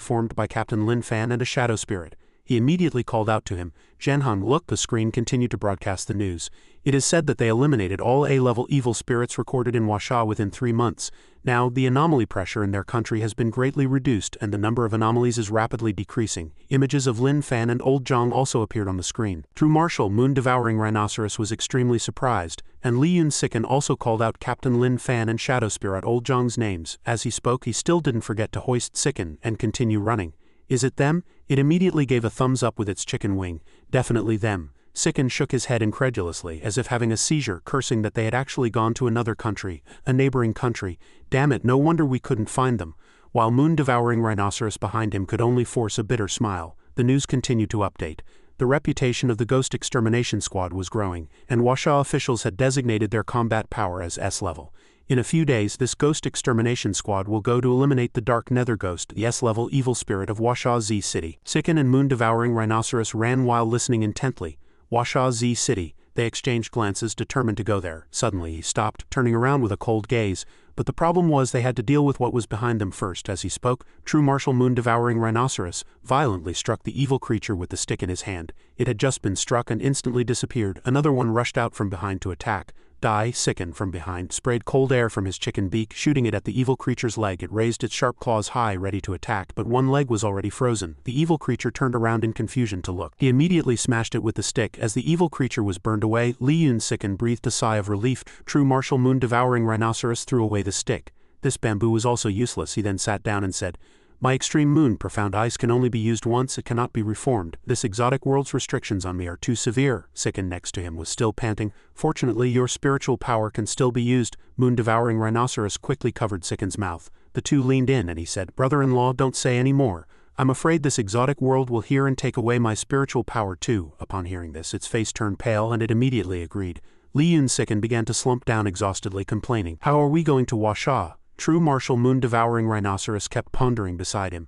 formed by Captain Lin Fan and a shadow spirit." He immediately called out to him, "Zhenhan, look." The screen continued to broadcast the news. "It is said that they eliminated all A-level evil spirits recorded in Huaxia within 3 months. Now, the anomaly pressure in their country has been greatly reduced and the number of anomalies is rapidly decreasing." Images of Lin Fan and old Zhang also appeared on the screen. True martial moon-devouring rhinoceros was extremely surprised, and Li Yun Siken also called out Captain Lin Fan and Shadow Spirit old Zhang's names. As he spoke, he still didn't forget to hoist Siken and continue running. "Is it them?" It immediately gave a thumbs up with its chicken wing. "Definitely them." Siken shook his head incredulously, as if having a seizure, cursing that they had actually gone to another country, a neighboring country. Damn it, no wonder we couldn't find them. While moon-devouring rhinoceros behind him could only force a bitter smile, the news continued to update. The reputation of the Ghost Extermination Squad was growing, and Huaxia officials had designated their combat power as S-level. In a few days, this Ghost Extermination Squad will go to eliminate the Dark Nether Ghost, the S-level evil spirit of Huaxia Z City. Siken and moon-devouring rhinoceros ran while listening intently. Huaxia Z City. They exchanged glances, determined to go there. Suddenly he stopped, turning around with a cold gaze. But the problem was they had to deal with what was behind them first. As he spoke, true martial moon-devouring rhinoceros violently struck the evil creature with the stick in his hand. It had just been struck and instantly disappeared. Another one rushed out from behind to attack. Die, Sicken from behind, sprayed cold air from his chicken beak, shooting it at the evil creature's leg. It raised its sharp claws high, ready to attack, but one leg was already frozen. The evil creature turned around in confusion to look. He immediately smashed it with the stick. As the evil creature was burned away, Liyun Sicken breathed a sigh of relief. True martial moon-devouring rhinoceros threw away the stick. This bamboo was also useless. He then sat down and said, "My extreme moon, profound ice can only be used once, it cannot be reformed. This exotic world's restrictions on me are too severe." Sicken next to him was still panting. "Fortunately, your spiritual power can still be used." Moon-devouring rhinoceros quickly covered Sicken's mouth. The two leaned in and he said, "Brother-in-law, don't say any more. I'm afraid this exotic world will hear and take away my spiritual power too." Upon hearing this, its face turned pale and it immediately agreed. Liyun Sicken began to slump down exhaustedly, complaining, "How are we going to wash off?" True martial moon-devouring rhinoceros kept pondering beside him.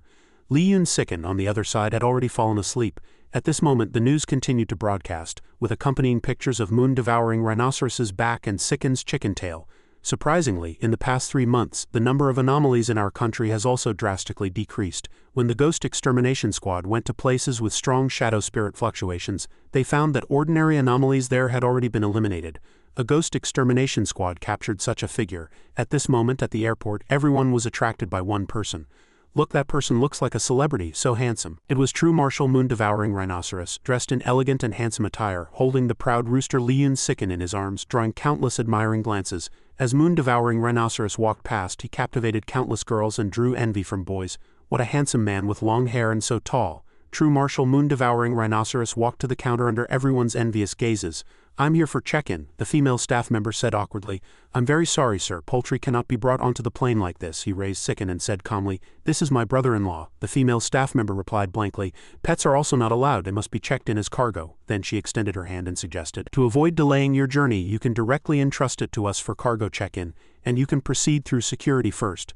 Liyun Sicken, on the other side, had already fallen asleep. At this moment the news continued to broadcast, with accompanying pictures of moon-devouring rhinoceros's back and Sicken's chicken tail. Surprisingly, in the past 3 months, the number of anomalies in our country has also drastically decreased. When the Ghost Extermination Squad went to places with strong shadow spirit fluctuations, they found that ordinary anomalies there had already been eliminated. A Ghost Extermination Squad captured such a figure. At this moment at the airport, everyone was attracted by one person. "Look, that person looks like a celebrity, so handsome." It was true martial moon-devouring rhinoceros, dressed in elegant and handsome attire, holding the proud rooster Liyun Sicken in his arms, drawing countless admiring glances. As moon-devouring rhinoceros walked past, he captivated countless girls and drew envy from boys. What a handsome man with long hair and so tall. True martial moon-devouring rhinoceros walked to the counter under everyone's envious gazes. "I'm here for check-in," the female staff member said awkwardly. "I'm very sorry, sir, poultry cannot be brought onto the plane like this." He raised Sicken and said calmly, "This is my brother-in-law." The female staff member replied blankly, "Pets are also not allowed, they must be checked in as cargo." Then she extended her hand and suggested, "To avoid delaying your journey, you can directly entrust it to us for cargo check-in, and you can proceed through security first."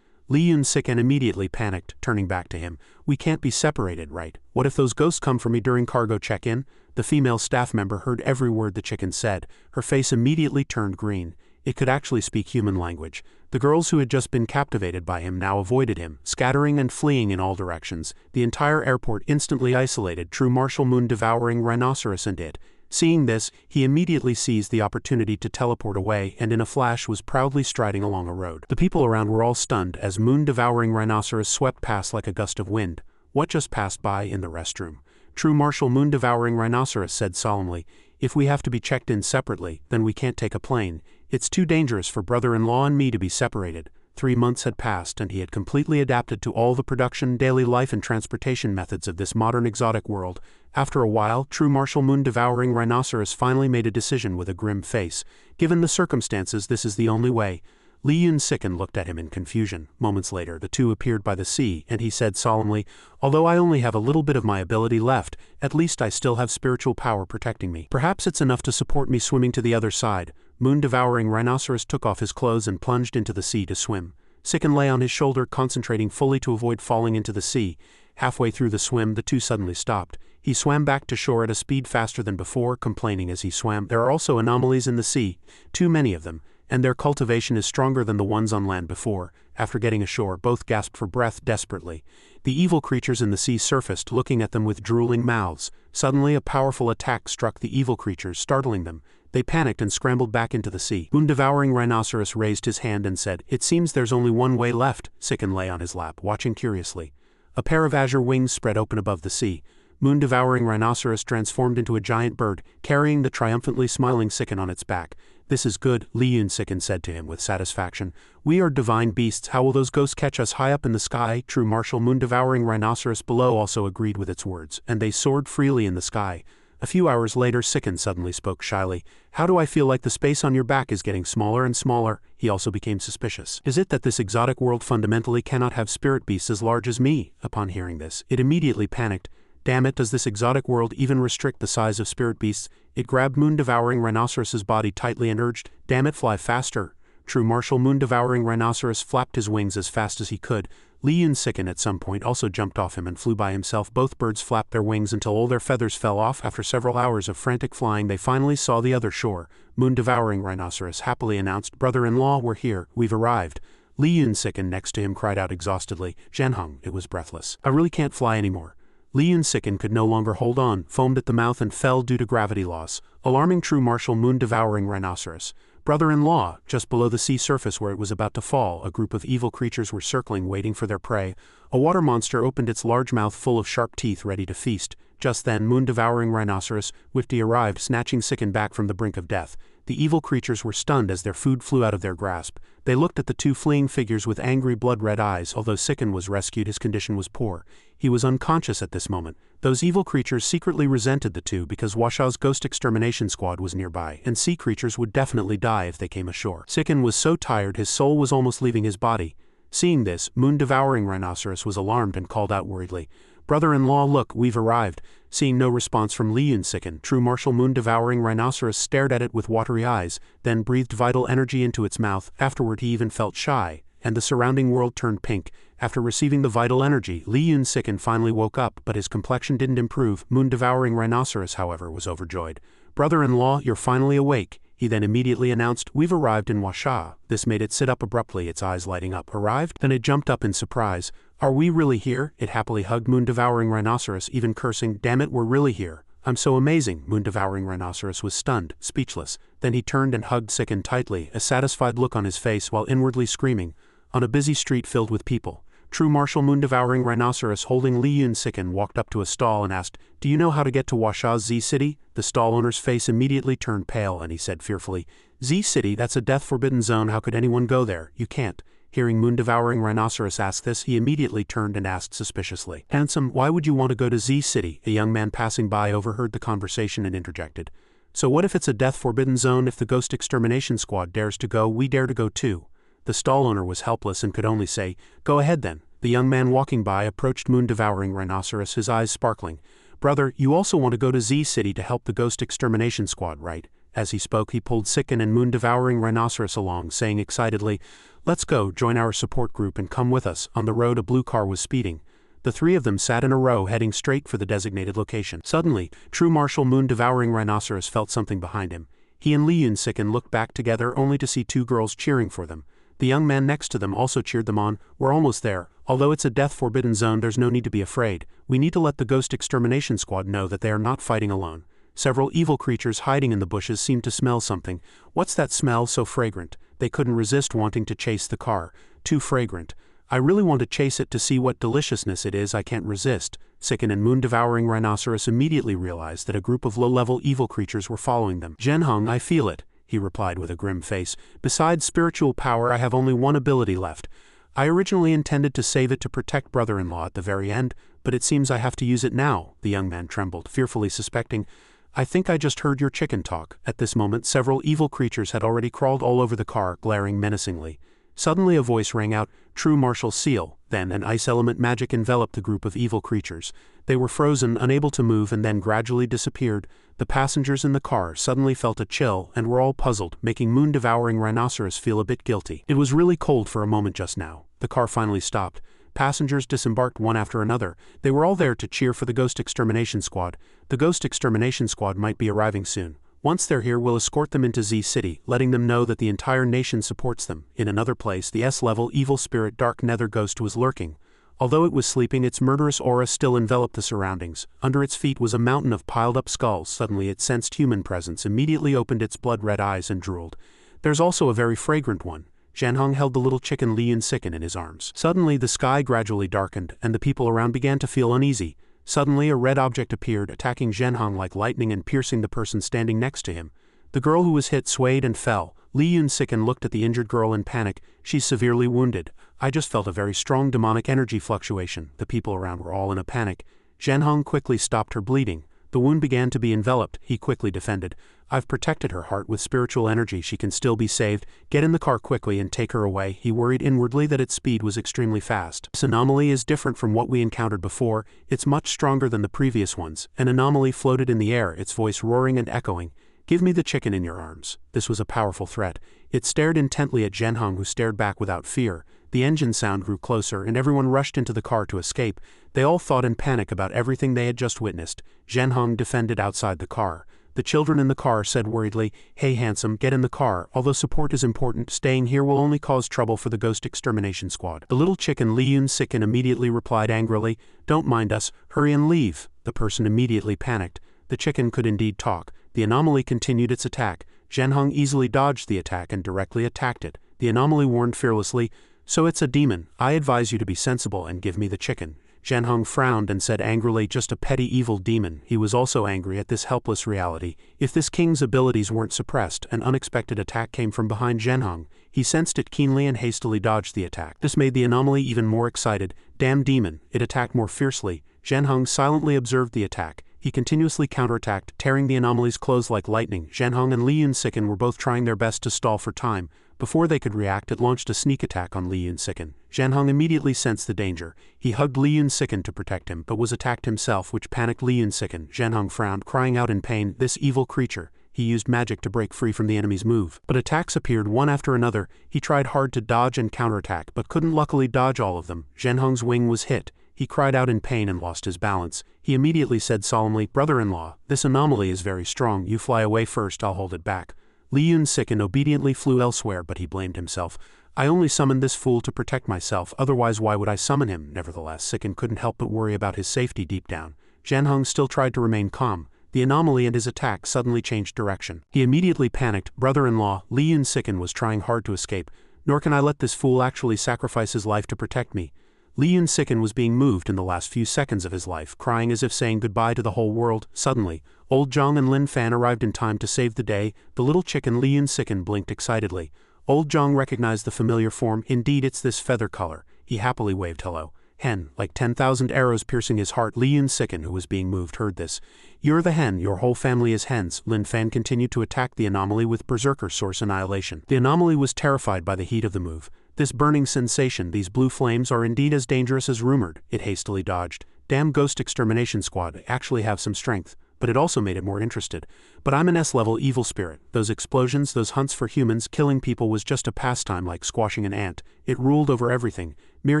Liyun Sicken immediately panicked, turning back to him. "We can't be separated, right? What if those ghosts come for me during cargo check-in?" The female staff member heard every word the chicken said. Her face immediately turned green. It could actually speak human language. The girls who had just been captivated by him now avoided him, scattering and fleeing in all directions. The entire airport instantly isolated true martial moon-devouring rhinoceros and it. Seeing this, he immediately seized the opportunity to teleport away and in a flash was proudly striding along a road. The people around were all stunned as moon-devouring rhinoceros swept past like a gust of wind. What just passed by in the restroom? True martial moon-devouring rhinoceros said solemnly, "If we have to be checked in separately, then we can't take a plane. It's too dangerous for brother-in-law and me to be separated." 3 months had passed and he had completely adapted to all the production, daily life and transportation methods of this modern exotic world. After a while, true martial moon-devouring rhinoceros finally made a decision with a grim face. "Given the circumstances, this is the only way." Liyun Sicken looked at him in confusion. Moments later, the two appeared by the sea, and he said solemnly, "Although I only have a little bit of my ability left, at least I still have spiritual power protecting me. Perhaps it's enough to support me swimming to the other side." Moon-devouring rhinoceros took off his clothes and plunged into the sea to swim. Sicken lay on his shoulder, concentrating fully to avoid falling into the sea. Halfway through the swim, the two suddenly stopped. He swam back to shore at a speed faster than before, complaining as he swam, "There are also anomalies in the sea, too many of them, and their cultivation is stronger than the ones on land before." After getting ashore, both gasped for breath desperately. The evil creatures in the sea surfaced, looking at them with drooling mouths. Suddenly a powerful attack struck the evil creatures, startling them. They panicked and scrambled back into the sea. Moon-devouring rhinoceros raised his hand and said, "It seems there's only one way left." Sicken lay on his lap, watching curiously. A pair of azure wings spread open above the sea. Moon-devouring rhinoceros transformed into a giant bird, carrying the triumphantly smiling Sicken on its back. "This is good," Liyun Sicken said to him with satisfaction. "We are divine beasts. How will those ghosts catch us high up in the sky?" True martial moon-devouring rhinoceros below also agreed with its words, and they soared freely in the sky. A few hours later, Sicken suddenly spoke shyly. "How do I feel like the space on your back is getting smaller and smaller?" He also became suspicious. "Is it that this exotic world fundamentally cannot have spirit beasts as large as me?" Upon hearing this, it immediately panicked. "Damn it, does this exotic world even restrict the size of spirit beasts?" It grabbed moon-devouring rhinoceros's body tightly and urged, "Damn it, fly faster." True martial moon-devouring rhinoceros flapped his wings as fast as he could. Liyun Sicken at some point also jumped off him and flew by himself. Both birds flapped their wings until all their feathers fell off. After several hours of frantic flying, they finally saw the other shore. Moon-devouring rhinoceros happily announced, "Brother-in-law, we're here. We've arrived." Liyun Sicken next to him cried out exhaustedly, "Zhenheng," it was breathless. "I really can't fly anymore." Liyun Sicken could no longer hold on, foamed at the mouth and fell due to gravity loss, alarming true martial moon-devouring rhinoceros. Brother-in-law, just below the sea surface where it was about to fall, a group of evil creatures were circling, waiting for their prey. A water monster opened its large mouth full of sharp teeth, ready to feast. Just then, moon-devouring rhinoceros, Wifty arrived, snatching Sicken back from the brink of death. The evil creatures were stunned as their food flew out of their grasp. They looked at the two fleeing figures with angry blood-red eyes. Although Sicken was rescued, his condition was poor. He was unconscious at this moment. Those evil creatures secretly resented the two because Washa's ghost extermination squad was nearby, and sea creatures would definitely die if they came ashore. Sicken was so tired his soul was almost leaving his body. Seeing this, moon-devouring rhinoceros was alarmed and called out worriedly, "Brother-in-law, look, we've arrived." Seeing no response from Sicken, true martial moon-devouring rhinoceros stared at it with watery eyes, then breathed vital energy into its mouth. Afterward he even felt shy, and the surrounding world turned pink. After receiving the vital energy, Sicken finally woke up, but his complexion didn't improve. Moon-devouring rhinoceros, however, was overjoyed. "Brother-in-law, you're finally awake." He then immediately announced, "We've arrived in Washa." This made it sit up abruptly, its eyes lighting up. "Arrived?" Then it jumped up in surprise. "Are we really here?" It happily hugged moon-devouring rhinoceros, even cursing, "Damn it, we're really here. I'm so amazing." Moon-devouring rhinoceros was stunned, speechless. Then he turned and hugged Sicken tightly, a satisfied look on his face while inwardly screaming. On a busy street filled with people, true martial moon-devouring rhinoceros holding Sicken walked up to a stall and asked, "Do you know how to get to Washa's Z-City?" The stall owner's face immediately turned pale and he said fearfully, "Z-City, that's a death-forbidden zone, how could anyone go there? You can't." Hearing moon-devouring rhinoceros ask this, he immediately turned and asked suspiciously, "Handsome, why would you want to go to Z-City?" A young man passing by overheard the conversation and interjected, "So what if it's a death-forbidden zone? If the ghost extermination squad dares to go, we dare to go too." The stall owner was helpless and could only say, "Go ahead then." The young man walking by approached moon-devouring rhinoceros, his eyes sparkling. "Brother, you also want to go to Z-City to help the ghost extermination squad, right?" As he spoke, he pulled Sicken and moon-devouring rhinoceros along, saying excitedly, "Let's go, join our support group and come with us." On the road a blue car was speeding. The three of them sat in a row, heading straight for the designated location. Suddenly, true martial moon-devouring rhinoceros felt something behind him. He and Sicken looked back together only to see two girls cheering for them. The young man next to them also cheered them on. "We're almost there. Although it's a death-forbidden zone, there's no need to be afraid. We need to let the ghost extermination squad know that they are not fighting alone." Several evil creatures hiding in the bushes seemed to smell something. "What's that smell so fragrant?" They couldn't resist wanting to chase the car. "Too fragrant. I really want to chase it to see what deliciousness it is. I can't resist." Sicken and moon-devouring rhinoceros immediately realized that a group of low-level evil creatures were following them. "Zhenhong, I feel it," he replied with a grim face. "Besides spiritual power, I have only one ability left. I originally intended to save it to protect brother-in-law at the very end, but it seems I have to use it now." The young man trembled, fearfully suspecting, "I think I just heard your chicken talk." At this moment, several evil creatures had already crawled all over the car, glaring menacingly. Suddenly a voice rang out, "True martial seal." Then an ice element magic enveloped the group of evil creatures. They were frozen, unable to move, and then gradually disappeared. The passengers in the car suddenly felt a chill and were all puzzled, making moon-devouring rhinoceros feel a bit guilty. It was really cold for a moment just now. The car finally stopped. Passengers disembarked one after another. They were all there to cheer for the ghost extermination squad. The ghost extermination squad might be arriving soon. Once they're here, we'll escort them into Z-City, letting them know that the entire nation supports them. In another place, the S-level evil spirit Dark Nether Ghost was lurking. Although it was sleeping, its murderous aura still enveloped the surroundings. Under its feet was a mountain of piled-up skulls. Suddenly it sensed human presence, immediately opened its blood-red eyes and drooled. "There's also a very fragrant one." Zhenhong held the little chicken Sicken in his arms. Suddenly the sky gradually darkened, and the people around began to feel uneasy. Suddenly a red object appeared, attacking Zhenhong like lightning and piercing the person standing next to him. The girl who was hit swayed and fell. Sicken looked at the injured girl in panic. "She's severely wounded. I just felt a very strong demonic energy fluctuation." The people around were all in a panic. Zhenhong quickly stopped her bleeding. The wound began to be enveloped. He quickly defended. "I've protected her heart with spiritual energy. She can still be saved. Get in the car quickly and take her away." He worried inwardly that its speed was extremely fast. "This anomaly is different from what we encountered before. It's much stronger than the previous ones." An anomaly floated in the air, its voice roaring and echoing. "Give me the chicken in your arms." This was a powerful threat. It stared intently at Zhenhong, who stared back without fear. The engine sound grew closer and everyone rushed into the car to escape. They all thought in panic about everything they had just witnessed. Zhenhong defended outside the car. The children in the car said worriedly, "Hey handsome, get in the car. Although support is important, staying here will only cause trouble for the ghost extermination squad." The little chicken Sicken immediately replied angrily, "Don't mind us, hurry and leave." The person immediately panicked. The chicken could indeed talk. The anomaly continued its attack. Zhenhong easily dodged the attack and directly attacked it. The anomaly warned fearlessly, "So it's a demon. I advise you to be sensible and give me the chicken." Zhenhong frowned and said angrily, "Just a petty evil demon." He was also angry at this helpless reality. If this king's abilities weren't suppressed, an unexpected attack came from behind Zhenhong. He sensed it keenly and hastily dodged the attack. This made the anomaly even more excited. "Damn demon." It attacked more fiercely. Zhenhong silently observed the attack. He continuously counterattacked, tearing the anomaly's clothes like lightning. Zhenhong and Li Yunsiken were both trying their best to stall for time. Before they could react, it launched a sneak attack on Li Yunsiken. Zhenhong immediately sensed the danger. He hugged Li Yunsiken to protect him, but was attacked himself, which panicked Li Yunsiken. Zhenhong frowned, crying out in pain, "This evil creature." He used magic to break free from the enemy's move. But attacks appeared one after another. He tried hard to dodge and counterattack, but couldn't luckily dodge all of them. Zhenhong's wing was hit. He cried out in pain and lost his balance. He immediately said solemnly, "Brother-in-law, this anomaly is very strong. You fly away first, I'll hold it back." Li Yunsiken obediently flew elsewhere, but he blamed himself. "I only summoned this fool to protect myself, otherwise why would I summon him?" Nevertheless, Siken couldn't help but worry about his safety deep down. Zhenhong still tried to remain calm. The anomaly and his attack suddenly changed direction. He immediately panicked. "Brother-in-law, Li Yunsiken was trying hard to escape. Nor can I let this fool actually sacrifice his life to protect me." Li Yunsiken was being moved in the last few seconds of his life, crying as if saying goodbye to the whole world. Suddenly, Old Zhang and Lin Fan arrived in time to save the day. The little chicken Li Yunsiken blinked excitedly. Old Zhang recognized the familiar form. "Indeed, it's this feather color." He happily waved hello. "Hen," like 10,000 arrows piercing his heart. Li Yunsiken, who was being moved, heard this. "You're the hen, your whole family is hens." Lin Fan continued to attack the anomaly with berserker source annihilation. The anomaly was terrified by the heat of the move. "This burning sensation, these blue flames are indeed as dangerous as rumored." It hastily dodged. "Damn ghost extermination squad, actually have some strength." But it also made it more interested. "But I'm an S-level evil spirit. Those explosions, those hunts for humans, killing people was just a pastime like squashing an ant. It ruled over everything. Mere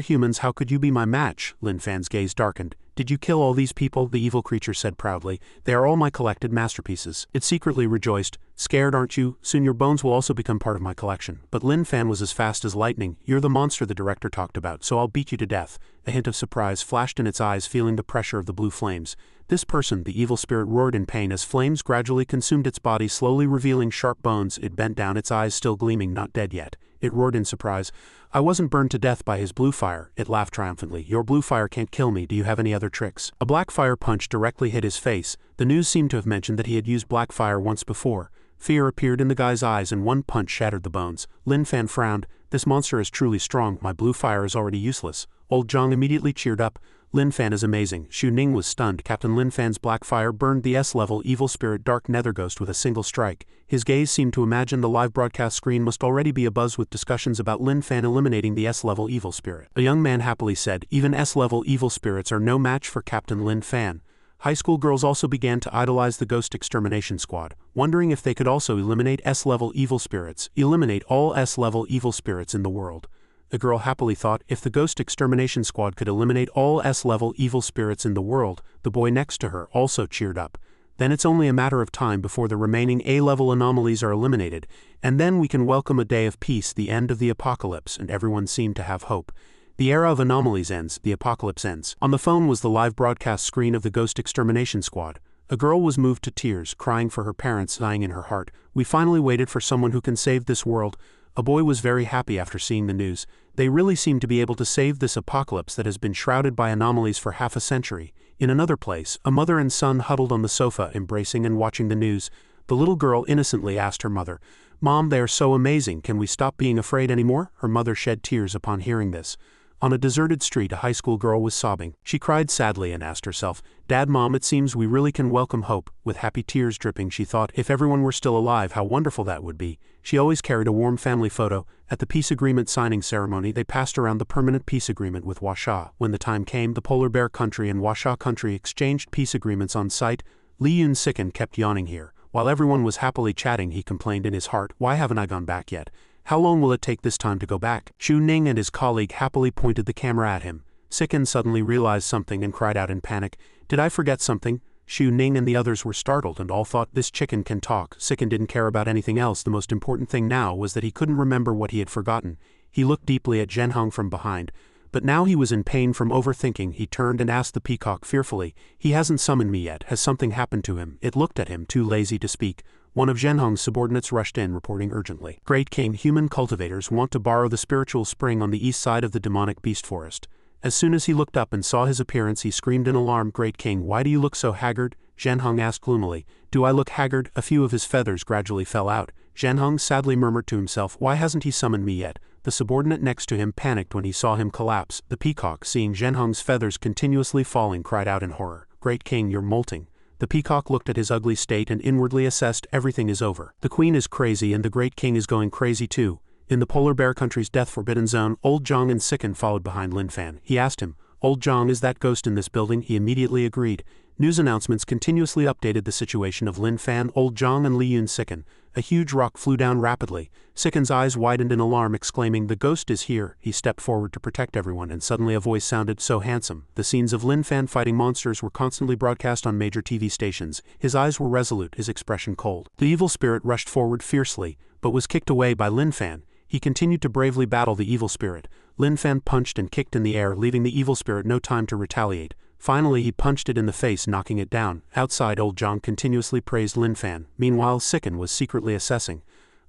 humans, how could you be my match?" Lin Fan's gaze darkened. "Did you kill all these people?" the evil creature said proudly. "They are all my collected masterpieces." It secretly rejoiced. "Scared, aren't you? Soon your bones will also become part of my collection." But Lin Fan was as fast as lightning. "You're the monster the director talked about, so I'll beat you to death." A hint of surprise flashed in its eyes, feeling the pressure of the blue flames. "This person," the evil spirit roared in pain as flames gradually consumed its body, slowly revealing sharp bones. It bent down, its eyes still gleaming, "Not dead yet." It roared in surprise. "I wasn't burned to death by his blue fire." It laughed triumphantly. "Your blue fire can't kill me. Do you have any other tricks?" A black fire punch directly hit his face. The news seemed to have mentioned that he had used black fire once before. Fear appeared in the guy's eyes and one punch shattered the bones. Lin Fan frowned. "This monster is truly strong. My blue fire is already useless." Old Zhang immediately cheered up. "Lin Fan is amazing." Xu Ning was stunned. Captain Lin Fan's black fire burned the S-level evil spirit Dark Nether Ghost with a single strike. His gaze seemed to imagine the live broadcast screen must already be abuzz with discussions about Lin Fan eliminating the S-level evil spirit. A young man happily said, "Even S-level evil spirits are no match for Captain Lin Fan." High school girls also began to idolize the Ghost Extermination Squad, wondering if they could also eliminate S-level evil spirits, eliminate all S-level evil spirits in the world. The girl happily thought, if the Ghost Extermination Squad could eliminate all S-level evil spirits in the world, the boy next to her also cheered up. Then it's only a matter of time before the remaining A-level anomalies are eliminated, and then we can welcome a day of peace, the end of the apocalypse, and everyone seemed to have hope. The era of anomalies ends, the apocalypse ends. On the phone was the live broadcast screen of the Ghost Extermination Squad. A girl was moved to tears, crying for her parents, dying in her heart. "We finally waited for someone who can save this world." A boy was very happy after seeing the news. They really seem to be able to save this apocalypse that has been shrouded by anomalies for half a century. In another place, a mother and son huddled on the sofa, embracing and watching the news. The little girl innocently asked her mother, "Mom, they are so amazing, can we stop being afraid anymore?" Her mother shed tears upon hearing this. On a deserted street, a high school girl was sobbing. She cried sadly and asked herself, "Dad, Mom, it seems we really can welcome hope." With happy tears dripping, she thought, if everyone were still alive, how wonderful that would be. She always carried a warm family photo. At the peace agreement signing ceremony, they passed around the permanent peace agreement with Huasha. When the time came, the Polar Bear Country and Huasha Country exchanged peace agreements on site. Li Yunsiken kept yawning here. While everyone was happily chatting, he complained in his heart, "Why haven't I gone back yet? How long will it take this time to go back?" Xu Ning and his colleague happily pointed the camera at him. Siken suddenly realized something and cried out in panic, "Did I forget something?" Xu Ning and the others were startled and all thought, this chicken can talk. Siken didn't care about anything else. The most important thing now was that he couldn't remember what he had forgotten. He looked deeply at Zhenhong from behind. But now he was in pain from overthinking. He turned and asked the peacock fearfully, "He hasn't summoned me yet. Has something happened to him?" It looked at him, too lazy to speak. One of Zhenhong's subordinates rushed in, reporting urgently. Great King, human cultivators want to borrow the spiritual spring on the east side of the demonic beast forest. As soon as he looked up and saw his appearance, he screamed in alarm. Great King, why do you look so haggard? Zhenhong asked gloomily. Do I look haggard? A few of his feathers gradually fell out. Zhenhong sadly murmured to himself, why hasn't he summoned me yet? The subordinate next to him panicked when he saw him collapse. The peacock, seeing Zhenhong's feathers continuously falling, cried out in horror. Great King, you're molting. The peacock looked at his ugly state and inwardly assessed, everything is over. The queen is crazy and the Great King is going crazy too. In the polar bear country's death-forbidden zone, Old Zhang and Sicken followed behind Lin Fan. He asked him, Old Zhang, is that ghost in this building? He immediately agreed. News announcements continuously updated the situation of Lin Fan, Old Zhang and Li Yun Sicken. A huge rock flew down rapidly. Sicken's eyes widened in alarm, exclaiming, the ghost is here. He stepped forward to protect everyone, and suddenly a voice sounded, so handsome. The scenes of Lin Fan fighting monsters were constantly broadcast on major TV stations. His eyes were resolute, his expression cold. The evil spirit rushed forward fiercely, but was kicked away by Lin Fan. He continued to bravely battle the evil spirit. Lin Fan punched and kicked in the air, leaving the evil spirit no time to retaliate. Finally, he punched it in the face, knocking it down. Outside, Old Zhang continuously praised Lin Fan. Meanwhile, Sicken was secretly assessing.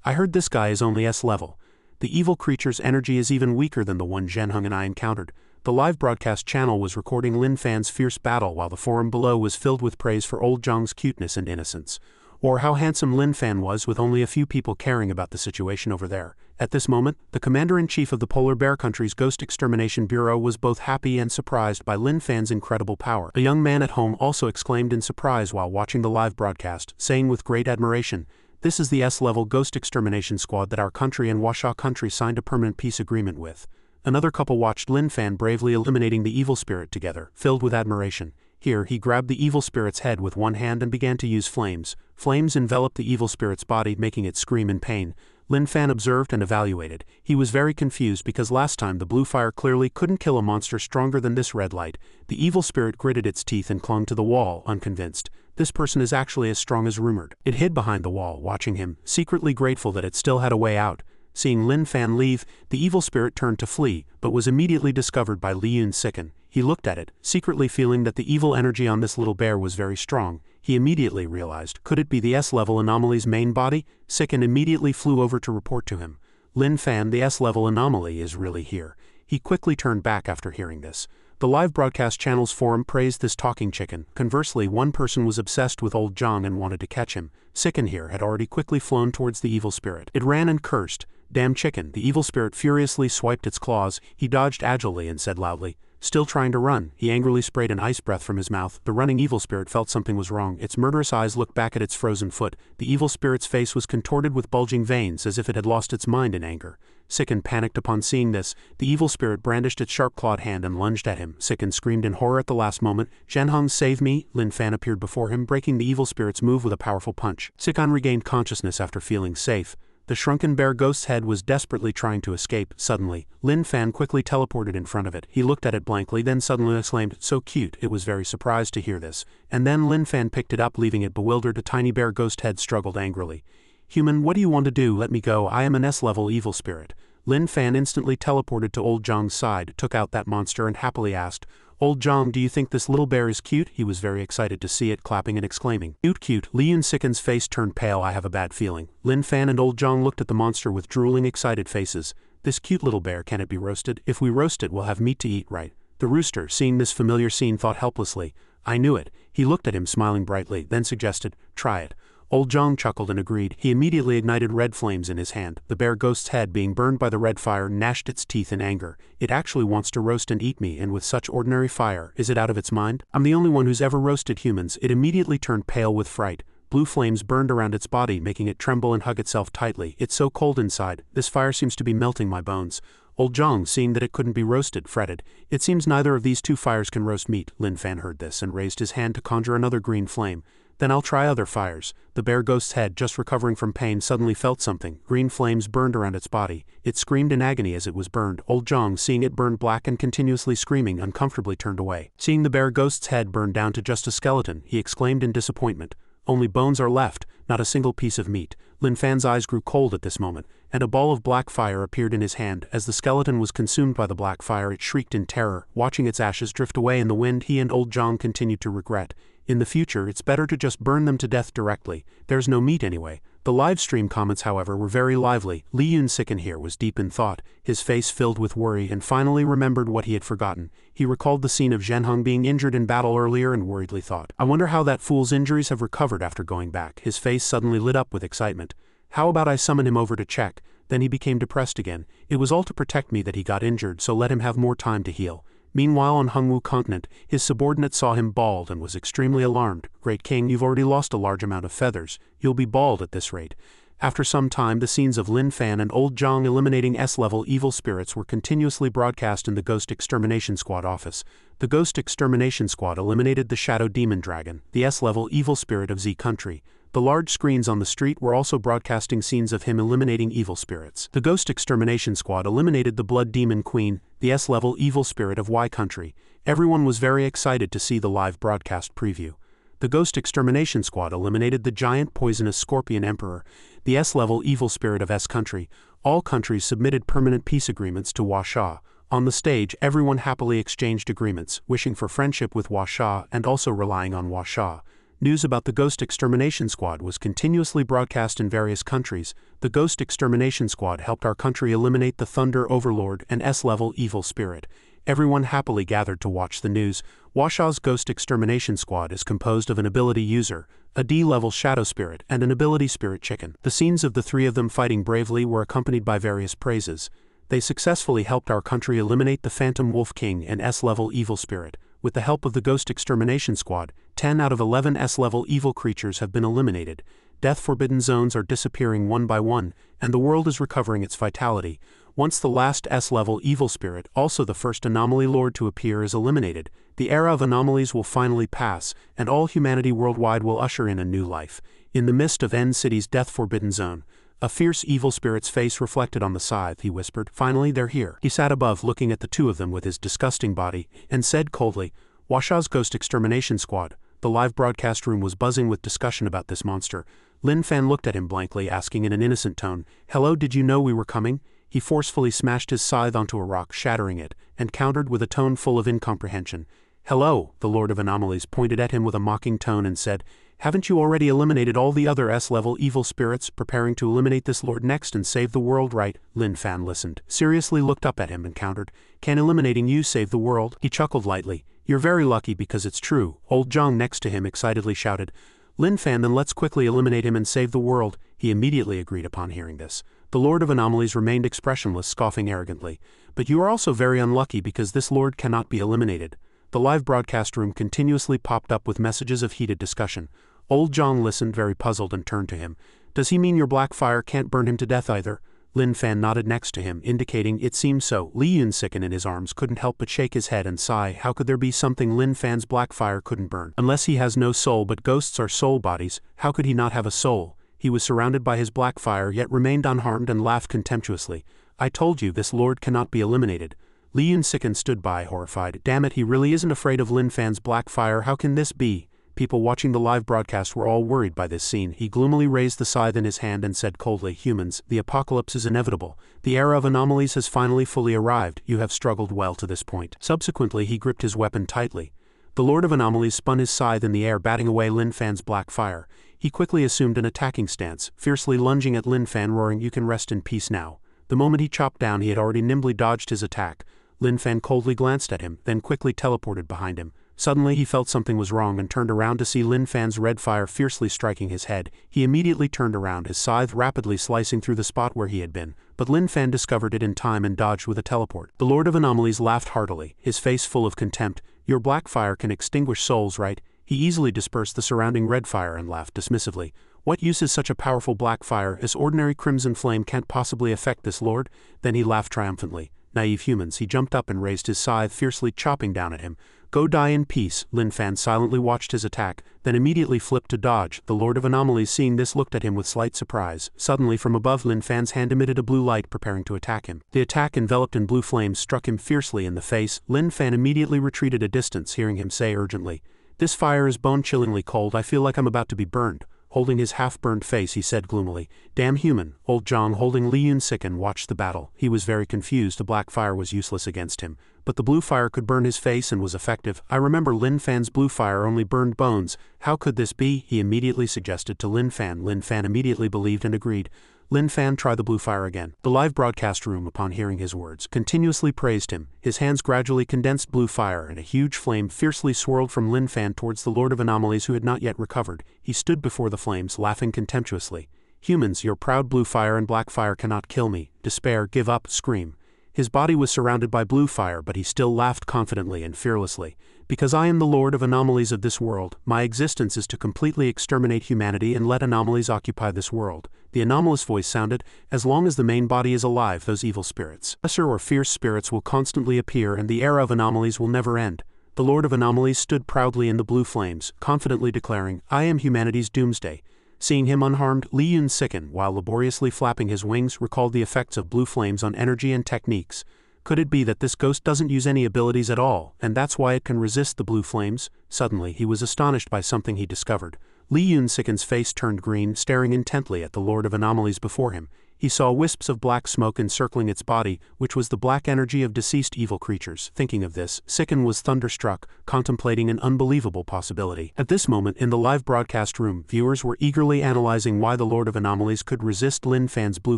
I heard this guy is only S level. The evil creature's energy is even weaker than the one Zhenhong and I encountered. The live broadcast channel was recording Lin Fan's fierce battle, while the forum below was filled with praise for Old Zhang's cuteness and innocence. Or how handsome Lin Fan was, with only a few people caring about the situation over there. At this moment, the commander-in-chief of the Polar Bear Country's Ghost Extermination Bureau was both happy and surprised by Lin Fan's incredible power. A young man at home also exclaimed in surprise while watching the live broadcast, saying with great admiration, this is the S-level Ghost Extermination Squad that our country and Washa country signed a permanent peace agreement with. Another couple watched Lin Fan bravely eliminating the evil spirit together, filled with admiration. Here, he grabbed the evil spirit's head with one hand and began to use flames. Flames enveloped the evil spirit's body, making it scream in pain. Lin Fan observed and evaluated. He was very confused because last time the blue fire clearly couldn't kill a monster stronger than this red light. The evil spirit gritted its teeth and clung to the wall, unconvinced. This person is actually as strong as rumored. It hid behind the wall, watching him, secretly grateful that it still had a way out. Seeing Lin Fan leave, the evil spirit turned to flee, but was immediately discovered by Li Yun Sicken. He looked at it, secretly feeling that the evil energy on this little bear was very strong. He immediately realized, could it be the S-level anomaly's main body? Sicken immediately flew over to report to him. Lin Fan, the S-level anomaly is really here. He quickly turned back after hearing this. The live broadcast channel's forum praised this talking chicken. Conversely, one person was obsessed with Old Zhang and wanted to catch him. Sicken here had already quickly flown towards the evil spirit. It ran and cursed. Damn chicken. The evil spirit furiously swiped its claws. He dodged agilely and said loudly, still trying to run. He angrily sprayed an ice breath from his mouth. The running evil spirit felt something was wrong. Its murderous eyes looked back at its frozen foot. The evil spirit's face was contorted with bulging veins, as if it had lost its mind in anger. Sicken panicked upon seeing this. The evil spirit brandished its sharp-clawed hand and lunged at him. Sicken screamed in horror at the last moment. Zhenhong, save me! Lin Fan appeared before him, breaking the evil spirit's move with a powerful punch. Sicken regained consciousness after feeling safe. The shrunken bear ghost's head was desperately trying to escape. Suddenly, Lin Fan quickly teleported in front of it. He looked at it blankly, then suddenly exclaimed, so cute. It was very surprised to hear this. And then Lin Fan picked it up, leaving it bewildered. A tiny bear ghost head struggled angrily. Human, what do you want to do? Let me go. I am an S-level evil spirit. Lin Fan instantly teleported to Old Zhang's side, took out that monster and happily asked, Old Zhang, do you think this little bear is cute? He was very excited to see it, clapping and exclaiming, cute, cute. Li Yun Sicken's face turned pale. I have a bad feeling. Lin Fan and Old Zhang looked at the monster with drooling, excited faces. This cute little bear, can it be roasted? If we roast it, we'll have meat to eat, right? The rooster, seeing this familiar scene, thought helplessly, I knew it. He looked at him, smiling brightly, then suggested, try it. Old Zhang chuckled and agreed. He immediately ignited red flames in his hand. The bear ghost's head, being burned by the red fire, gnashed its teeth in anger. It actually wants to roast and eat me, and with such ordinary fire, is it out of its mind? I'm the only one who's ever roasted humans. It immediately turned pale with fright. Blue flames burned around its body, making it tremble and hug itself tightly. It's so cold inside. This fire seems to be melting my bones. Old Zhang, seeing that it couldn't be roasted, fretted. It seems neither of these two fires can roast meat. Lin Fan heard this and raised his hand to conjure another green flame. Then I'll try other fires. The bear ghost's head, just recovering from pain, suddenly felt something. Green flames burned around its body. It screamed in agony as it was burned. Old Zhang, seeing it burn black and continuously screaming, uncomfortably turned away. Seeing the bear ghost's head burn down to just a skeleton, he exclaimed in disappointment. Only bones are left, not a single piece of meat. Lin Fan's eyes grew cold at this moment, and a ball of black fire appeared in his hand. As the skeleton was consumed by the black fire, it shrieked in terror. Watching its ashes drift away in the wind, he and Old Zhang continued to regret. In the future, it's better to just burn them to death directly. There's no meat anyway. The live stream comments, however, were very lively. Li Yunsiken here was deep in thought, his face filled with worry, and finally remembered what he had forgotten. He recalled the scene of Zhenheng being injured in battle earlier and worriedly thought, I wonder how that fool's injuries have recovered after going back. His face suddenly lit up with excitement. How about I summon him over to check? Then he became depressed again. It was all to protect me that he got injured, so let him have more time to heal. Meanwhile, on Hengwu continent, his subordinate saw him bald and was extremely alarmed. Great king, you've already lost a large amount of feathers. You'll be bald at this rate. After some time, the scenes of Lin Fan and Old Zhang eliminating S-level evil spirits were continuously broadcast in the Ghost Extermination Squad office. The Ghost Extermination Squad eliminated the Shadow Demon Dragon, the S-level evil spirit of Z country. The large screens on the street were also broadcasting scenes of him eliminating evil spirits. The Ghost Extermination Squad eliminated the Blood Demon Queen, the S-level evil spirit of Y country. Everyone was very excited to see the live broadcast preview. The Ghost Extermination Squad eliminated the giant poisonous Scorpion Emperor, the S-level evil spirit of S country. All countries submitted permanent peace agreements to Huasha. On the stage, everyone happily exchanged agreements, wishing for friendship with Huasha and also relying on Huasha. News about the Ghost Extermination Squad was continuously broadcast in various countries. The Ghost Extermination Squad helped our country eliminate the Thunder Overlord and S-level evil spirit. Everyone happily gathered to watch the news. Huasha's Ghost Extermination Squad is composed of an ability user, a D-level shadow spirit, and an ability spirit chicken. The scenes of the three of them fighting bravely were accompanied by various praises. They successfully helped our country eliminate the Phantom Wolf King and S-level evil spirit. With the help of the Ghost Extermination Squad, 10 out of 11 S-level evil creatures have been eliminated. Death-forbidden zones are disappearing one by one, and the world is recovering its vitality. Once the last S-level evil spirit, also the first anomaly lord to appear, is eliminated, the era of anomalies will finally pass, and all humanity worldwide will usher in a new life. In the midst of N City's death-forbidden zone, a fierce evil spirit's face reflected on the scythe. He whispered, finally they're here. He sat above looking at the two of them with his disgusting body, and said coldly, Huasha's Ghost Extermination Squad. The live broadcast room was buzzing with discussion about this monster. Lin Fan looked at him blankly, asking in an innocent tone, hello, did you know we were coming? He forcefully smashed his scythe onto a rock, shattering it, and countered with a tone full of incomprehension. Hello, the Lord of Anomalies pointed at him with a mocking tone and said, haven't you already eliminated all the other S-level evil spirits, preparing to eliminate this lord next and save the world, right? Lin Fan listened, seriously looked up at him and countered, can eliminating you save the world? He chuckled lightly. You're very lucky because it's true. Old Zhang next to him excitedly shouted, Lin Fan, then let's quickly eliminate him and save the world. He immediately agreed upon hearing this. The Lord of Anomalies remained expressionless, scoffing arrogantly. But you are also very unlucky because this lord cannot be eliminated. The live broadcast room continuously popped up with messages of heated discussion. Old Zhang listened, very puzzled, and turned to him. Does he mean your black fire can't burn him to death either? Lin Fan nodded next to him, indicating it seemed so. Li Yunsiken in his arms couldn't help but shake his head and sigh. How could there be something Lin Fan's black fire couldn't burn? Unless he has no soul, but ghosts are soul bodies, how could he not have a soul? He was surrounded by his black fire yet remained unharmed and laughed contemptuously. I told you this lord cannot be eliminated. Li Yunsiken stood by, horrified. Damn it, he really isn't afraid of Lin Fan's black fire. How can this be? People watching the live broadcast were all worried by this scene. He gloomily raised the scythe in his hand and said coldly, humans, the apocalypse is inevitable. The era of anomalies has finally fully arrived. You have struggled well to this point. Subsequently, he gripped his weapon tightly. The Lord of Anomalies spun his scythe in the air, batting away Lin Fan's black fire. He quickly assumed an attacking stance, fiercely lunging at Lin Fan, roaring, you can rest in peace now. The moment he chopped down, he had already nimbly dodged his attack. Lin Fan coldly glanced at him, then quickly teleported behind him. Suddenly he felt something was wrong and turned around to see Lin Fan's red fire fiercely striking his head. He immediately turned around, his scythe rapidly slicing through the spot where he had been, but Lin Fan discovered it in time and dodged with a teleport. The Lord of Anomalies laughed heartily, his face full of contempt. Your black fire can extinguish souls, right? He easily dispersed the surrounding red fire and laughed dismissively. What use is such a powerful black fire? This ordinary crimson flame can't possibly affect this lord? Then he laughed triumphantly. Naive humans. He jumped up and raised his scythe, fiercely chopping down at him. Go die in peace. Lin Fan silently watched his attack, then immediately flipped to dodge. The Lord of Anomalies, seeing this, looked at him with slight surprise. Suddenly from above, Lin Fan's hand emitted a blue light, preparing to attack him. The attack, enveloped in blue flames, struck him fiercely in the face. Lin Fan immediately retreated a distance, hearing him say urgently, this fire is bone-chillingly cold. I feel like I'm about to be burned. Holding his half-burned face, he said gloomily, damn human. Old Zhang, holding Li Yunsiken, watched the battle. He was very confused. The black fire was useless against him. but the blue fire could burn his face and was effective. I remember Lin Fan's blue fire only burned bones. How could this be? He immediately suggested to Lin Fan. Lin Fan immediately believed and agreed. Lin Fan, try the blue fire again. The live broadcast room, upon hearing his words, continuously praised him. His hands gradually condensed blue fire, and a huge flame fiercely swirled from Lin Fan towards the Lord of Anomalies, who had not yet recovered. He stood before the flames, laughing contemptuously. Humans, your proud blue fire and black fire cannot kill me. Despair, give up, scream. His body was surrounded by blue fire, but he still laughed confidently and fearlessly. Because I am the Lord of Anomalies of this world, my existence is to completely exterminate humanity and let anomalies occupy this world. The anomalous voice sounded, as long as the main body is alive, those evil spirits, lesser or fierce spirits, will constantly appear and the era of anomalies will never end. The Lord of Anomalies stood proudly in the blue flames, confidently declaring, I am humanity's doomsday. Seeing him unharmed, Li Yun-siken, while laboriously flapping his wings, recalled the effects of blue flames on energy and techniques. Could it be that this ghost doesn't use any abilities at all, and that's why it can resist the blue flames? Suddenly, he was astonished by something he discovered. Li Yun-siken's face turned green, staring intently at the Lord of Anomalies before him. He saw wisps of black smoke encircling its body, which was the black energy of deceased evil creatures. Thinking of this, Siken was thunderstruck, contemplating an unbelievable possibility. At this moment in the live broadcast room, viewers were eagerly analyzing why the Lord of Anomalies could resist Lin Fan's blue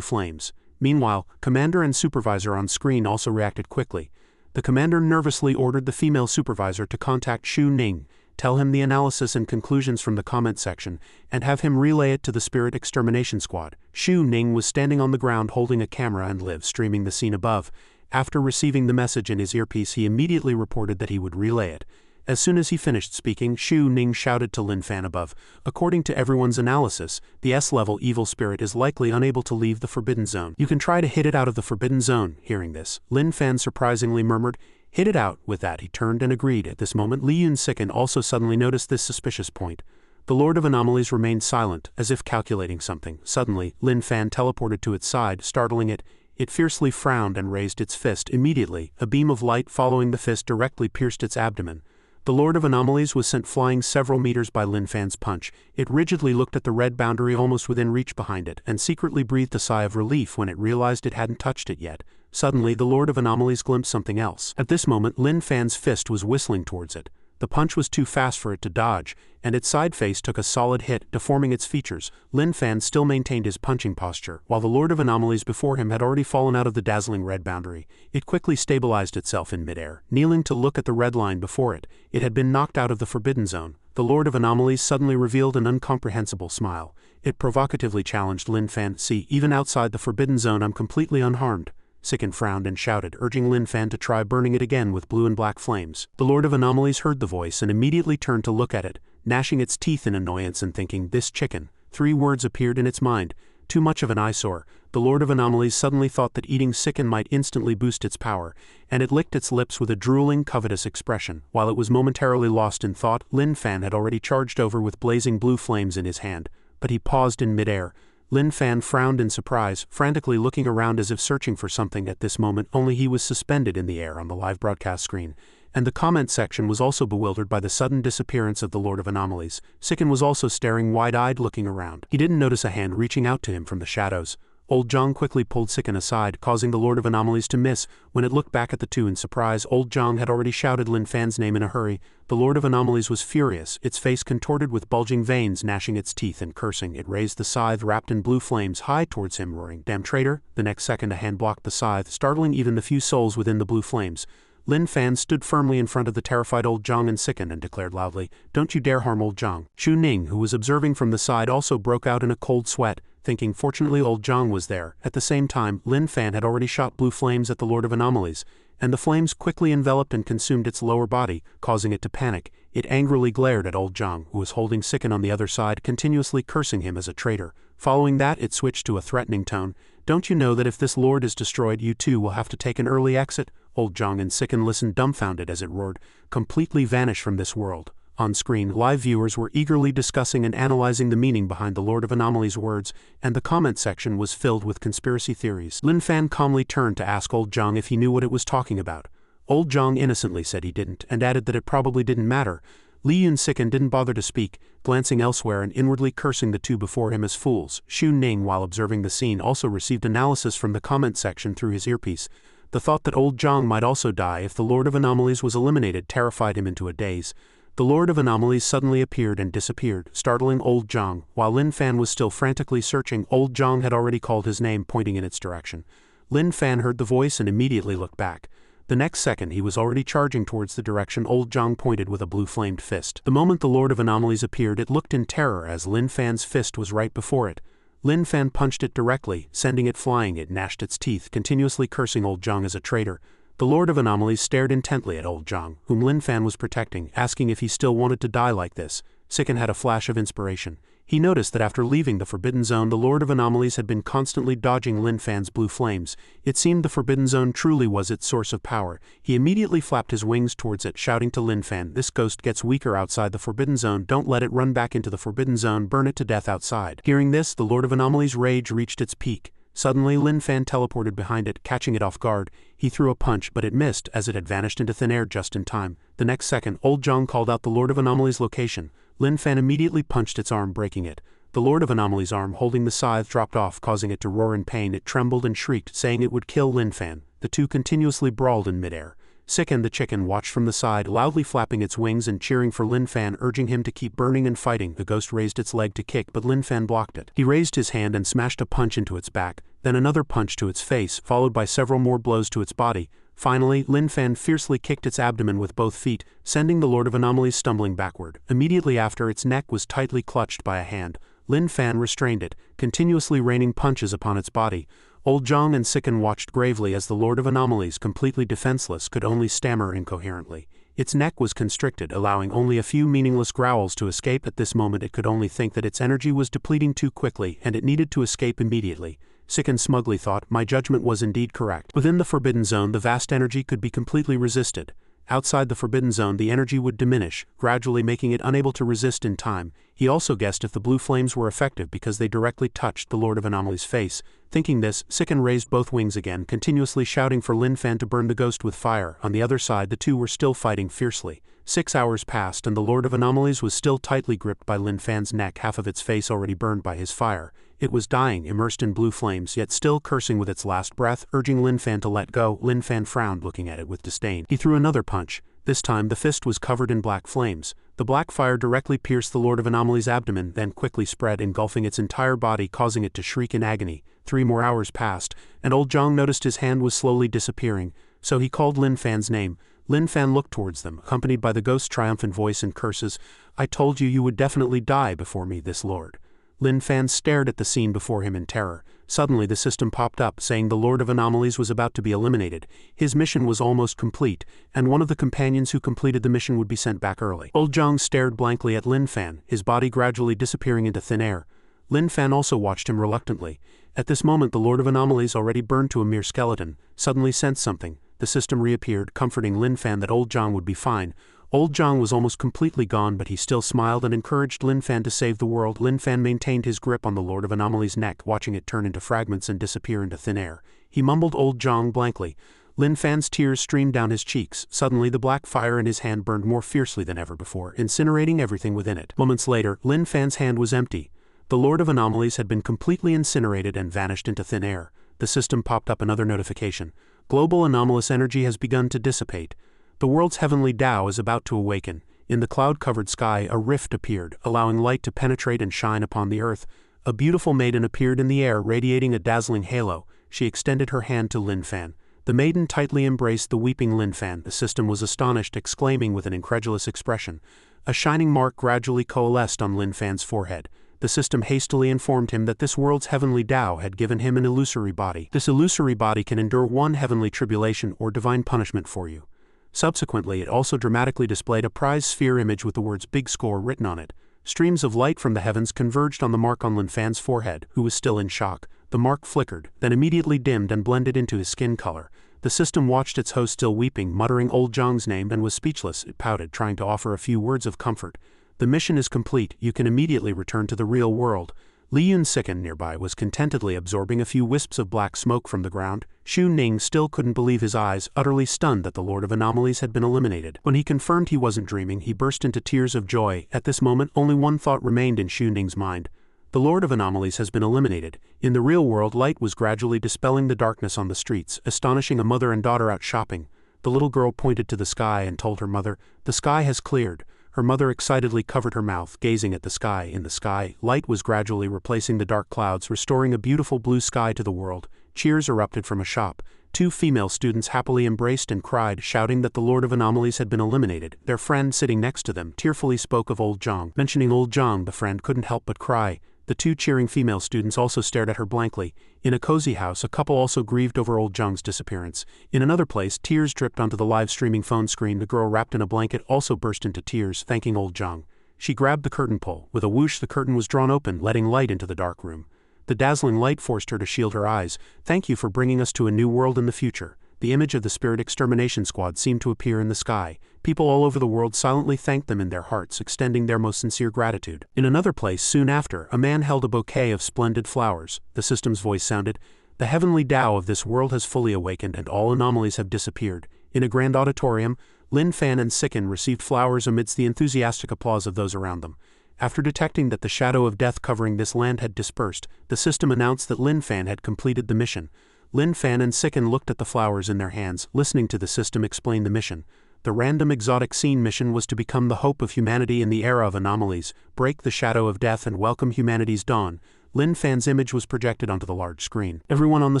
flames. Meanwhile, Commander and Supervisor on screen also reacted quickly. The Commander nervously ordered the female Supervisor to contact Shu Ning, tell him the analysis and conclusions from the comment section, and have him relay it to the Spirit Extermination Squad. Shu Ning was standing on the ground holding a camera and live streaming the scene above. After receiving the message in his earpiece, he immediately reported that he would relay it. As soon as he finished speaking, Shu Ning shouted to Lin Fan above, according to everyone's analysis, the S-level evil spirit is likely unable to leave the Forbidden Zone. You can try to hit it out of the Forbidden Zone. Hearing this, Lin Fan surprisingly murmured, hit it out. With that, he turned and agreed. At this moment, Li Yun-siken also suddenly noticed this suspicious point. The Lord of Anomalies remained silent, as if calculating something. Suddenly, Lin Fan teleported to its side, startling it. It fiercely frowned and raised its fist. Immediately, a beam of light following the fist directly pierced its abdomen. The Lord of Anomalies was sent flying several meters by Lin Fan's punch. It rigidly looked at the red boundary almost within reach behind it, and secretly breathed a sigh of relief when it realized it hadn't touched it yet. Suddenly, the Lord of Anomalies glimpsed something else. At this moment, Lin Fan's fist was whistling towards it. The punch was too fast for it to dodge, and its side face took a solid hit, deforming its features. Lin Fan still maintained his punching posture, while the Lord of Anomalies before him had already fallen out of the dazzling red boundary. It quickly stabilized itself in midair, kneeling to look at the red line before it. It had been knocked out of the Forbidden Zone. The Lord of Anomalies suddenly revealed an incomprehensible smile. It provocatively challenged Lin Fan, see, even outside the Forbidden Zone I'm completely unharmed. Siken frowned and shouted, urging Lin Fan to try burning it again with blue and black flames. The Lord of Anomalies heard the voice and immediately turned to look at it, gnashing its teeth in annoyance and thinking, this chicken. 3 words appeared in its mind. Too much of an eyesore. The Lord of Anomalies suddenly thought that eating Siken might instantly boost its power, and it licked its lips with a drooling, covetous expression. While it was momentarily lost in thought, Lin Fan had already charged over with blazing blue flames in his hand, but he paused in midair. Lin Fan frowned in surprise, frantically looking around as if searching for something. At this moment, only he was suspended in the air on the live broadcast screen, and the comment section was also bewildered by the sudden disappearance of the Lord of Anomalies. Siken was also staring wide-eyed, looking around. He didn't notice a hand reaching out to him from the shadows. Old Zhang quickly pulled Siken aside, causing the Lord of Anomalies to miss. When it looked back at the two in surprise, Old Zhang had already shouted Lin Fan's name in a hurry. The Lord of Anomalies was furious, its face contorted with bulging veins, gnashing its teeth and cursing. It raised the scythe wrapped in blue flames high towards him, roaring, damn traitor! The next second a hand blocked the scythe, startling even the few souls within the blue flames. Lin Fan stood firmly in front of the terrified Old Zhang and Siken and declared loudly, don't you dare harm Old Zhang. Shu Ning, who was observing from the side, also broke out in a cold sweat, thinking fortunately Old Zhang was there. At the same time, Lin Fan had already shot blue flames at the Lord of Anomalies, and the flames quickly enveloped and consumed its lower body, causing it to panic. It angrily glared at Old Zhang, who was holding Siken on the other side, continuously cursing him as a traitor. Following that, it switched to a threatening tone. Don't you know that if this lord is destroyed, you too will have to take an early exit? Old Zhang and Siken listened dumbfounded as it roared, completely vanish from this world. On screen, live viewers were eagerly discussing and analyzing the meaning behind the Lord of Anomalies' words, and the comment section was filled with conspiracy theories. Lin Fan calmly turned to ask Old Zhang if he knew what it was talking about. Old Zhang innocently said he didn't, and added that it probably didn't matter. Li Yun-siken didn't bother to speak, glancing elsewhere and inwardly cursing the two before him as fools. Shu Ning, while observing the scene, also received analysis from the comment section through his earpiece. The thought that old Zhang might also die if the Lord of Anomalies was eliminated terrified him into a daze. The Lord of Anomalies suddenly appeared and disappeared, startling old Zhang. While Lin Fan was still frantically searching, old Zhang had already called his name, pointing in its direction. Lin Fan heard the voice and immediately looked back. The next second he was already charging towards the direction old Zhang pointed with a blue-flamed fist. The moment the Lord of Anomalies appeared, it looked in terror as Lin Fan's fist was right before it. Lin Fan punched it directly, sending it flying. It gnashed its teeth, continuously cursing old Zhang as a traitor. The Lord of Anomalies stared intently at old Zhang, whom Lin Fan was protecting, asking if he still wanted to die like this. Sicken had a flash of inspiration. He noticed that after leaving the Forbidden Zone, the Lord of Anomalies had been constantly dodging Lin Fan's blue flames. It seemed the Forbidden Zone truly was its source of power. He immediately flapped his wings towards it, shouting to Lin Fan, "This ghost gets weaker outside the Forbidden Zone. Don't let it run back into the Forbidden Zone. Burn it to death outside." Hearing this, the Lord of Anomalies' rage reached its peak. Suddenly, Lin Fan teleported behind it, catching it off guard. He threw a punch, but it missed as it had vanished into thin air just in time. The next second, old Zhang called out the Lord of Anomalies' location. Lin Fan immediately punched its arm, breaking it. The Lord of Anomalies' arm holding the scythe dropped off, causing it to roar in pain. It trembled and shrieked, saying it would kill Lin Fan. The two continuously brawled in midair. Sicken the chicken watched from the side, loudly flapping its wings and cheering for Lin Fan, urging him to keep burning and fighting. The ghost raised its leg to kick, but Lin Fan blocked it. He raised his hand and smashed a punch into its back, then another punch to its face, followed by several more blows to its body. Finally, Lin Fan fiercely kicked its abdomen with both feet, sending the Lord of Anomalies stumbling backward. Immediately after, its neck was tightly clutched by a hand. Lin Fan restrained it, continuously raining punches upon its body. Old Zhang and Sicken watched gravely as the Lord of Anomalies, completely defenseless, could only stammer incoherently. Its neck was constricted, allowing only a few meaningless growls to escape. At this moment it could only think that its energy was depleting too quickly, and it needed to escape immediately. Sicken smugly thought, "My judgment was indeed correct." Within the Forbidden Zone, the vast energy could be completely resisted. Outside the Forbidden Zone, the energy would diminish, gradually making it unable to resist in time. He also guessed if the blue flames were effective because they directly touched the Lord of Anomalies' face. Thinking this, Sicken raised both wings again, continuously shouting for Lin Fan to burn the ghost with fire. On the other side, the two were still fighting fiercely. 6 hours passed and the Lord of Anomalies was still tightly gripped by Lin Fan's neck, half of its face already burned by his fire. It was dying, immersed in blue flames, yet still cursing with its last breath, urging Lin Fan to let go. Lin Fan frowned, looking at it with disdain. He threw another punch. This time the fist was covered in black flames. The black fire directly pierced the Lord of Anomalies' abdomen, then quickly spread, engulfing its entire body, causing it to shriek in agony. 3 more hours passed, and old Zhang noticed his hand was slowly disappearing, so he called Lin Fan's name. Lin Fan looked towards them, accompanied by the ghost's triumphant voice and curses. "I told you would definitely die before me, this lord." Lin Fan stared at the scene before him in terror. Suddenly the system popped up, saying the Lord of Anomalies was about to be eliminated. His mission was almost complete, and one of the companions who completed the mission would be sent back early. Old Zhang stared blankly at Lin Fan, his body gradually disappearing into thin air. Lin Fan also watched him reluctantly. At this moment the Lord of Anomalies, already burned to a mere skeleton, suddenly sensed something. The system reappeared, comforting Lin Fan that old Zhang would be fine. Old Zhang was almost completely gone, but he still smiled and encouraged Lin Fan to save the world. Lin Fan maintained his grip on the Lord of Anomalies' neck, watching it turn into fragments and disappear into thin air. He mumbled old Zhang blankly. Lin Fan's tears streamed down his cheeks. Suddenly the black fire in his hand burned more fiercely than ever before, incinerating everything within it. Moments later, Lin Fan's hand was empty. The Lord of Anomalies had been completely incinerated and vanished into thin air. The system popped up another notification. Global anomalous energy has begun to dissipate. The world's heavenly Tao is about to awaken. In the cloud-covered sky, a rift appeared, allowing light to penetrate and shine upon the earth. A beautiful maiden appeared in the air, radiating a dazzling halo. She extended her hand to Lin Fan. The maiden tightly embraced the weeping Lin Fan. The system was astonished, exclaiming with an incredulous expression. A shining mark gradually coalesced on Lin Fan's forehead. The system hastily informed him that this world's heavenly Tao had given him an illusory body. This illusory body can endure one heavenly tribulation or divine punishment for you. Subsequently, it also dramatically displayed a prize sphere image with the words "Big Score" written on it. Streams of light from the heavens converged on the mark on Lin Fan's forehead, who was still in shock. The mark flickered, then immediately dimmed and blended into his skin color. The system watched its host still weeping, muttering old Zhang's name, and was speechless. It pouted, trying to offer a few words of comfort. "The mission is complete. You can immediately return to the real world." Li Yun Sicken nearby was contentedly absorbing a few wisps of black smoke from the ground. Xu Ning still couldn't believe his eyes, utterly stunned that the Lord of Anomalies had been eliminated. When he confirmed he wasn't dreaming, he burst into tears of joy. At this moment, only one thought remained in Xu Ning's mind. The Lord of Anomalies has been eliminated. In the real world, light was gradually dispelling the darkness on the streets, astonishing a mother and daughter out shopping. The little girl pointed to the sky and told her mother, "The sky has cleared." Her mother excitedly covered her mouth, gazing at the sky. In the sky, light was gradually replacing the dark clouds, restoring a beautiful blue sky to the world. Cheers erupted from a shop. Two female students happily embraced and cried, shouting that the Lord of Anomalies had been eliminated. Their friend sitting next to them tearfully spoke of old Zhang. Mentioning old Zhang, the friend couldn't help but cry. The two cheering female students also stared at her blankly. In a cozy house, a couple also grieved over old Zhang's disappearance. In another place, tears dripped onto the live streaming phone screen. The girl wrapped in a blanket also burst into tears, thanking old Zhang. She grabbed the curtain pole. With a whoosh, the curtain was drawn open, letting light into the dark room. The dazzling light forced her to shield her eyes. "Thank you for bringing us to a new world in the future." The image of the Spirit Extermination Squad seemed to appear in the sky. People all over the world silently thanked them in their hearts, extending their most sincere gratitude. In another place, soon after, a man held a bouquet of splendid flowers. The system's voice sounded, "The heavenly Tao of this world has fully awakened and all anomalies have disappeared." In a grand auditorium, Lin Fan and Sicken received flowers amidst the enthusiastic applause of those around them. After detecting that the shadow of death covering this land had dispersed, the system announced that Lin Fan had completed the mission. Lin Fan and Sicken looked at the flowers in their hands, listening to the system explain the mission. The random exotic scene mission was to become the hope of humanity in the era of anomalies, break the shadow of death and welcome humanity's dawn. Lin Fan's image was projected onto the large screen. Everyone on the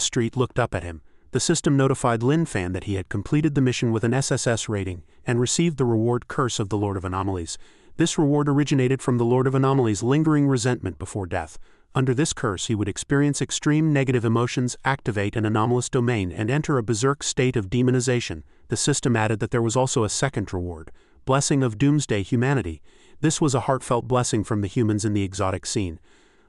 street looked up at him. The system notified Lin Fan that he had completed the mission with an SSS rating, and received the reward Curse of the Lord of Anomalies. This reward originated from the Lord of Anomalies' lingering resentment before death. Under this curse he would experience extreme negative emotions, activate an anomalous domain, and enter a berserk state of demonization. The system added that there was also a second reward, Blessing of Doomsday Humanity. This was a heartfelt blessing from the humans in the exotic scene.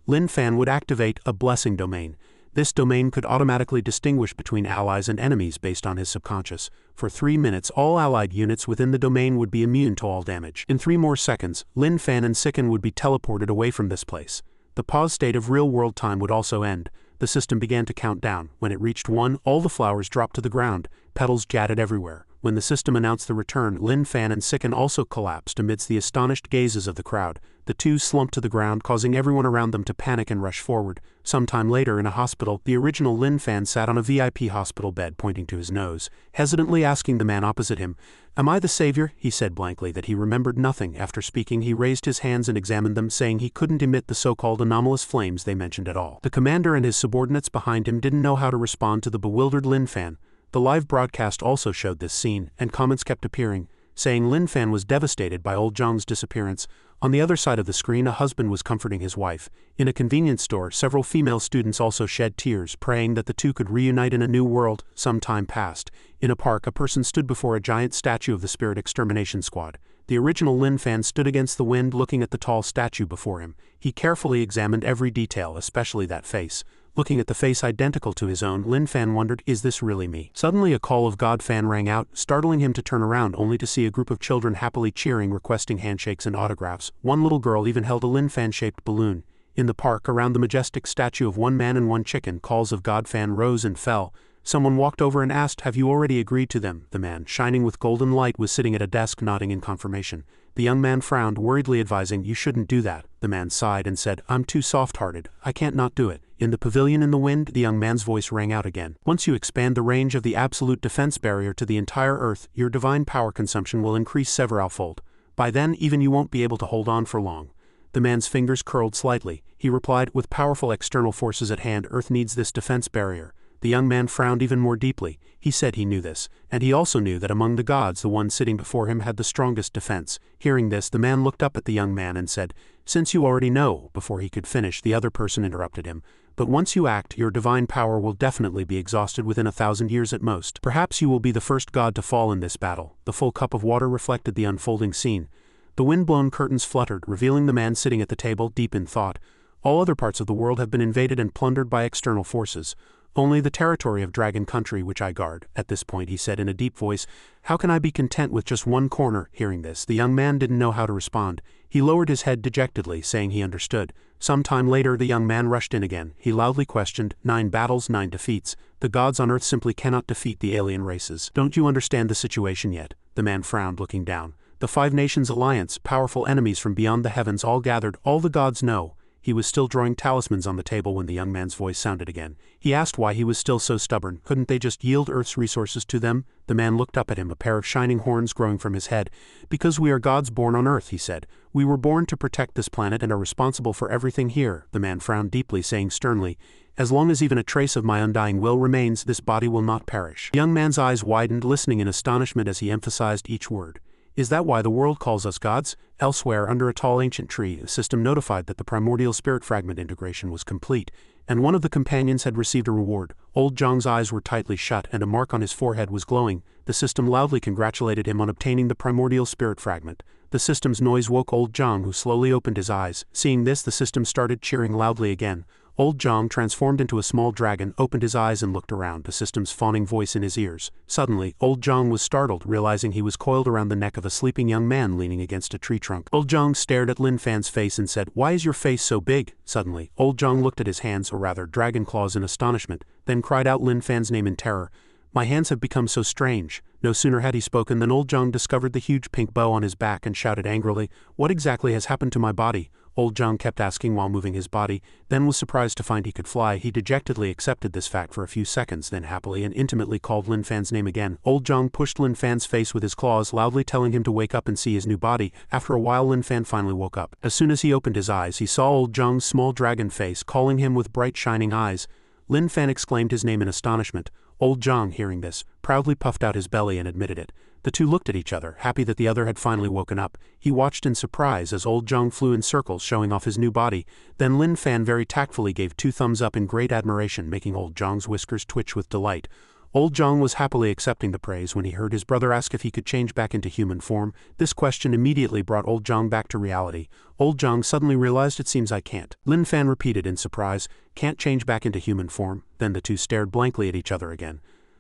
Lin Fan would activate a blessing domain. This domain could automatically distinguish between allies and enemies based on his subconscious. For 3 minutes, all allied units within the domain would be immune to all damage. In 3 more seconds, Lin Fan and Sicken would be teleported away from this place. The pause state of real-world time would also end. The system began to count down. When it reached 1, all the flowers dropped to the ground. Petals jetted everywhere. When the system announced the return, Lin Fan and Sicken also collapsed amidst the astonished gazes of the crowd. The two slumped to the ground, causing everyone around them to panic and rush forward. Sometime later in a hospital, the original Lin Fan sat on a VIP hospital bed pointing to his nose, hesitantly asking the man opposite him, "Am I the savior?" He said blankly that he remembered nothing. After speaking, he raised his hands and examined them, saying he couldn't emit the so-called anomalous flames they mentioned at all. The commander and his subordinates behind him didn't know how to respond to the bewildered Lin Fan. The live broadcast also showed this scene, and comments kept appearing, saying Lin Fan was devastated by old Zhang's disappearance. On the other side of the screen, a husband was comforting his wife. In a convenience store, several female students also shed tears, praying that the two could reunite in a new world. Some time passed. In a park, a person stood before a giant statue of the Spirit Extermination Squad. The original Lin Fan stood against the wind, looking at the tall statue before him. He carefully examined every detail, especially that face. Looking at the face identical to his own, Lin Fan wondered, "Is this really me?" Suddenly a call of God Fan rang out, startling him to turn around only to see a group of children happily cheering, requesting handshakes and autographs. One little girl even held a Lin Fan-shaped balloon. In the park, around the majestic statue of one man and one chicken, calls of God Fan rose and fell. Someone walked over and asked, "Have you already agreed to them?" The man, shining with golden light, was sitting at a desk nodding in confirmation. The young man frowned, worriedly advising, "You shouldn't do that." The man sighed and said, "I'm too soft-hearted. I can't not do it." In the pavilion in the wind, the young man's voice rang out again. "Once you expand the range of the absolute defense barrier to the entire Earth, your divine power consumption will increase several-fold. By then, even you won't be able to hold on for long." The man's fingers curled slightly. He replied, "With powerful external forces at hand, Earth needs this defense barrier." The young man frowned even more deeply. He said he knew this, and he also knew that among the gods the one sitting before him had the strongest defense. Hearing this, the man looked up at the young man and said, "Since you already know," before he could finish, the other person interrupted him, "but once you act, your divine power will definitely be exhausted within 1,000 years at most. Perhaps you will be the first god to fall in this battle." The full cup of water reflected the unfolding scene. The wind-blown curtains fluttered, revealing the man sitting at the table, deep in thought. All other parts of the world have been invaded and plundered by external forces. "Only the territory of Dragon Country which I guard." At this point he said in a deep voice, "How can I be content with just one corner?" Hearing this, the young man didn't know how to respond. He lowered his head dejectedly, saying he understood. Some time later the young man rushed in again. He loudly questioned, 9 battles, 9 defeats. The gods on Earth simply cannot defeat the alien races. Don't you understand the situation yet?" The man frowned, looking down. "The 5 Nations Alliance, powerful enemies from beyond the heavens all gathered, all the gods know." He was still drawing talismans on the table when the young man's voice sounded again. He asked why he was still so stubborn. Couldn't they just yield Earth's resources to them? The man looked up at him, a pair of shining horns growing from his head. Because we are gods born on Earth, he said. We were born to protect this planet and are responsible for everything here. The man frowned deeply, saying sternly, as long as even a trace of my undying will remains, this body will not perish. The young man's eyes widened, listening in astonishment as he emphasized each word. Is that why the world calls us gods? Elsewhere, under a tall ancient tree, the system notified that the primordial spirit fragment integration was complete, and one of the companions had received a reward. Old Zhang's eyes were tightly shut and a mark on his forehead was glowing. The system loudly congratulated him on obtaining the primordial spirit fragment. The system's noise woke Old Zhang, who slowly opened his eyes. Seeing this, the system started cheering loudly again. Old Zhang, transformed into a small dragon, opened his eyes and looked around, the system's fawning voice in his ears. Suddenly, Old Zhang was startled, realizing he was coiled around the neck of a sleeping young man leaning against a tree trunk. Old Zhang stared at Lin Fan's face and said, "Why is your face so big?" Suddenly, Old Zhang looked at his hands, or rather dragon claws, in astonishment, then cried out Lin Fan's name in terror. "My hands have become so strange." No sooner had he spoken than Old Zhang discovered the huge pink bow on his back and shouted angrily, "What exactly has happened to my body?" Old Zhang kept asking while moving his body, then was surprised to find he could fly. He dejectedly accepted this fact for a few seconds, then happily and intimately called Lin Fan's name again. Old Zhang pushed Lin Fan's face with his claws, loudly telling him to wake up and see his new body. After a while, Lin Fan finally woke up. As soon as he opened his eyes, he saw Old Zhang's small dragon face, calling him with bright shining eyes. Lin Fan exclaimed his name in astonishment. Old Zhang, hearing this, proudly puffed out his belly and admitted it. The two looked at each other, happy that the other had finally woken up. He watched in surprise as Old Zhang flew in circles, showing off his new body. Then Lin Fan very tactfully gave 2 thumbs up in great admiration, making Old Zhang's whiskers twitch with delight. Old Zhang was happily accepting the praise when he heard his brother ask if he could change back into human form. This question immediately brought Old Zhang back to reality. Old Zhang suddenly realized, "It seems I can't." Lin Fan repeated in surprise, "Can't change back into human form?" Then the two stared blankly at each other again.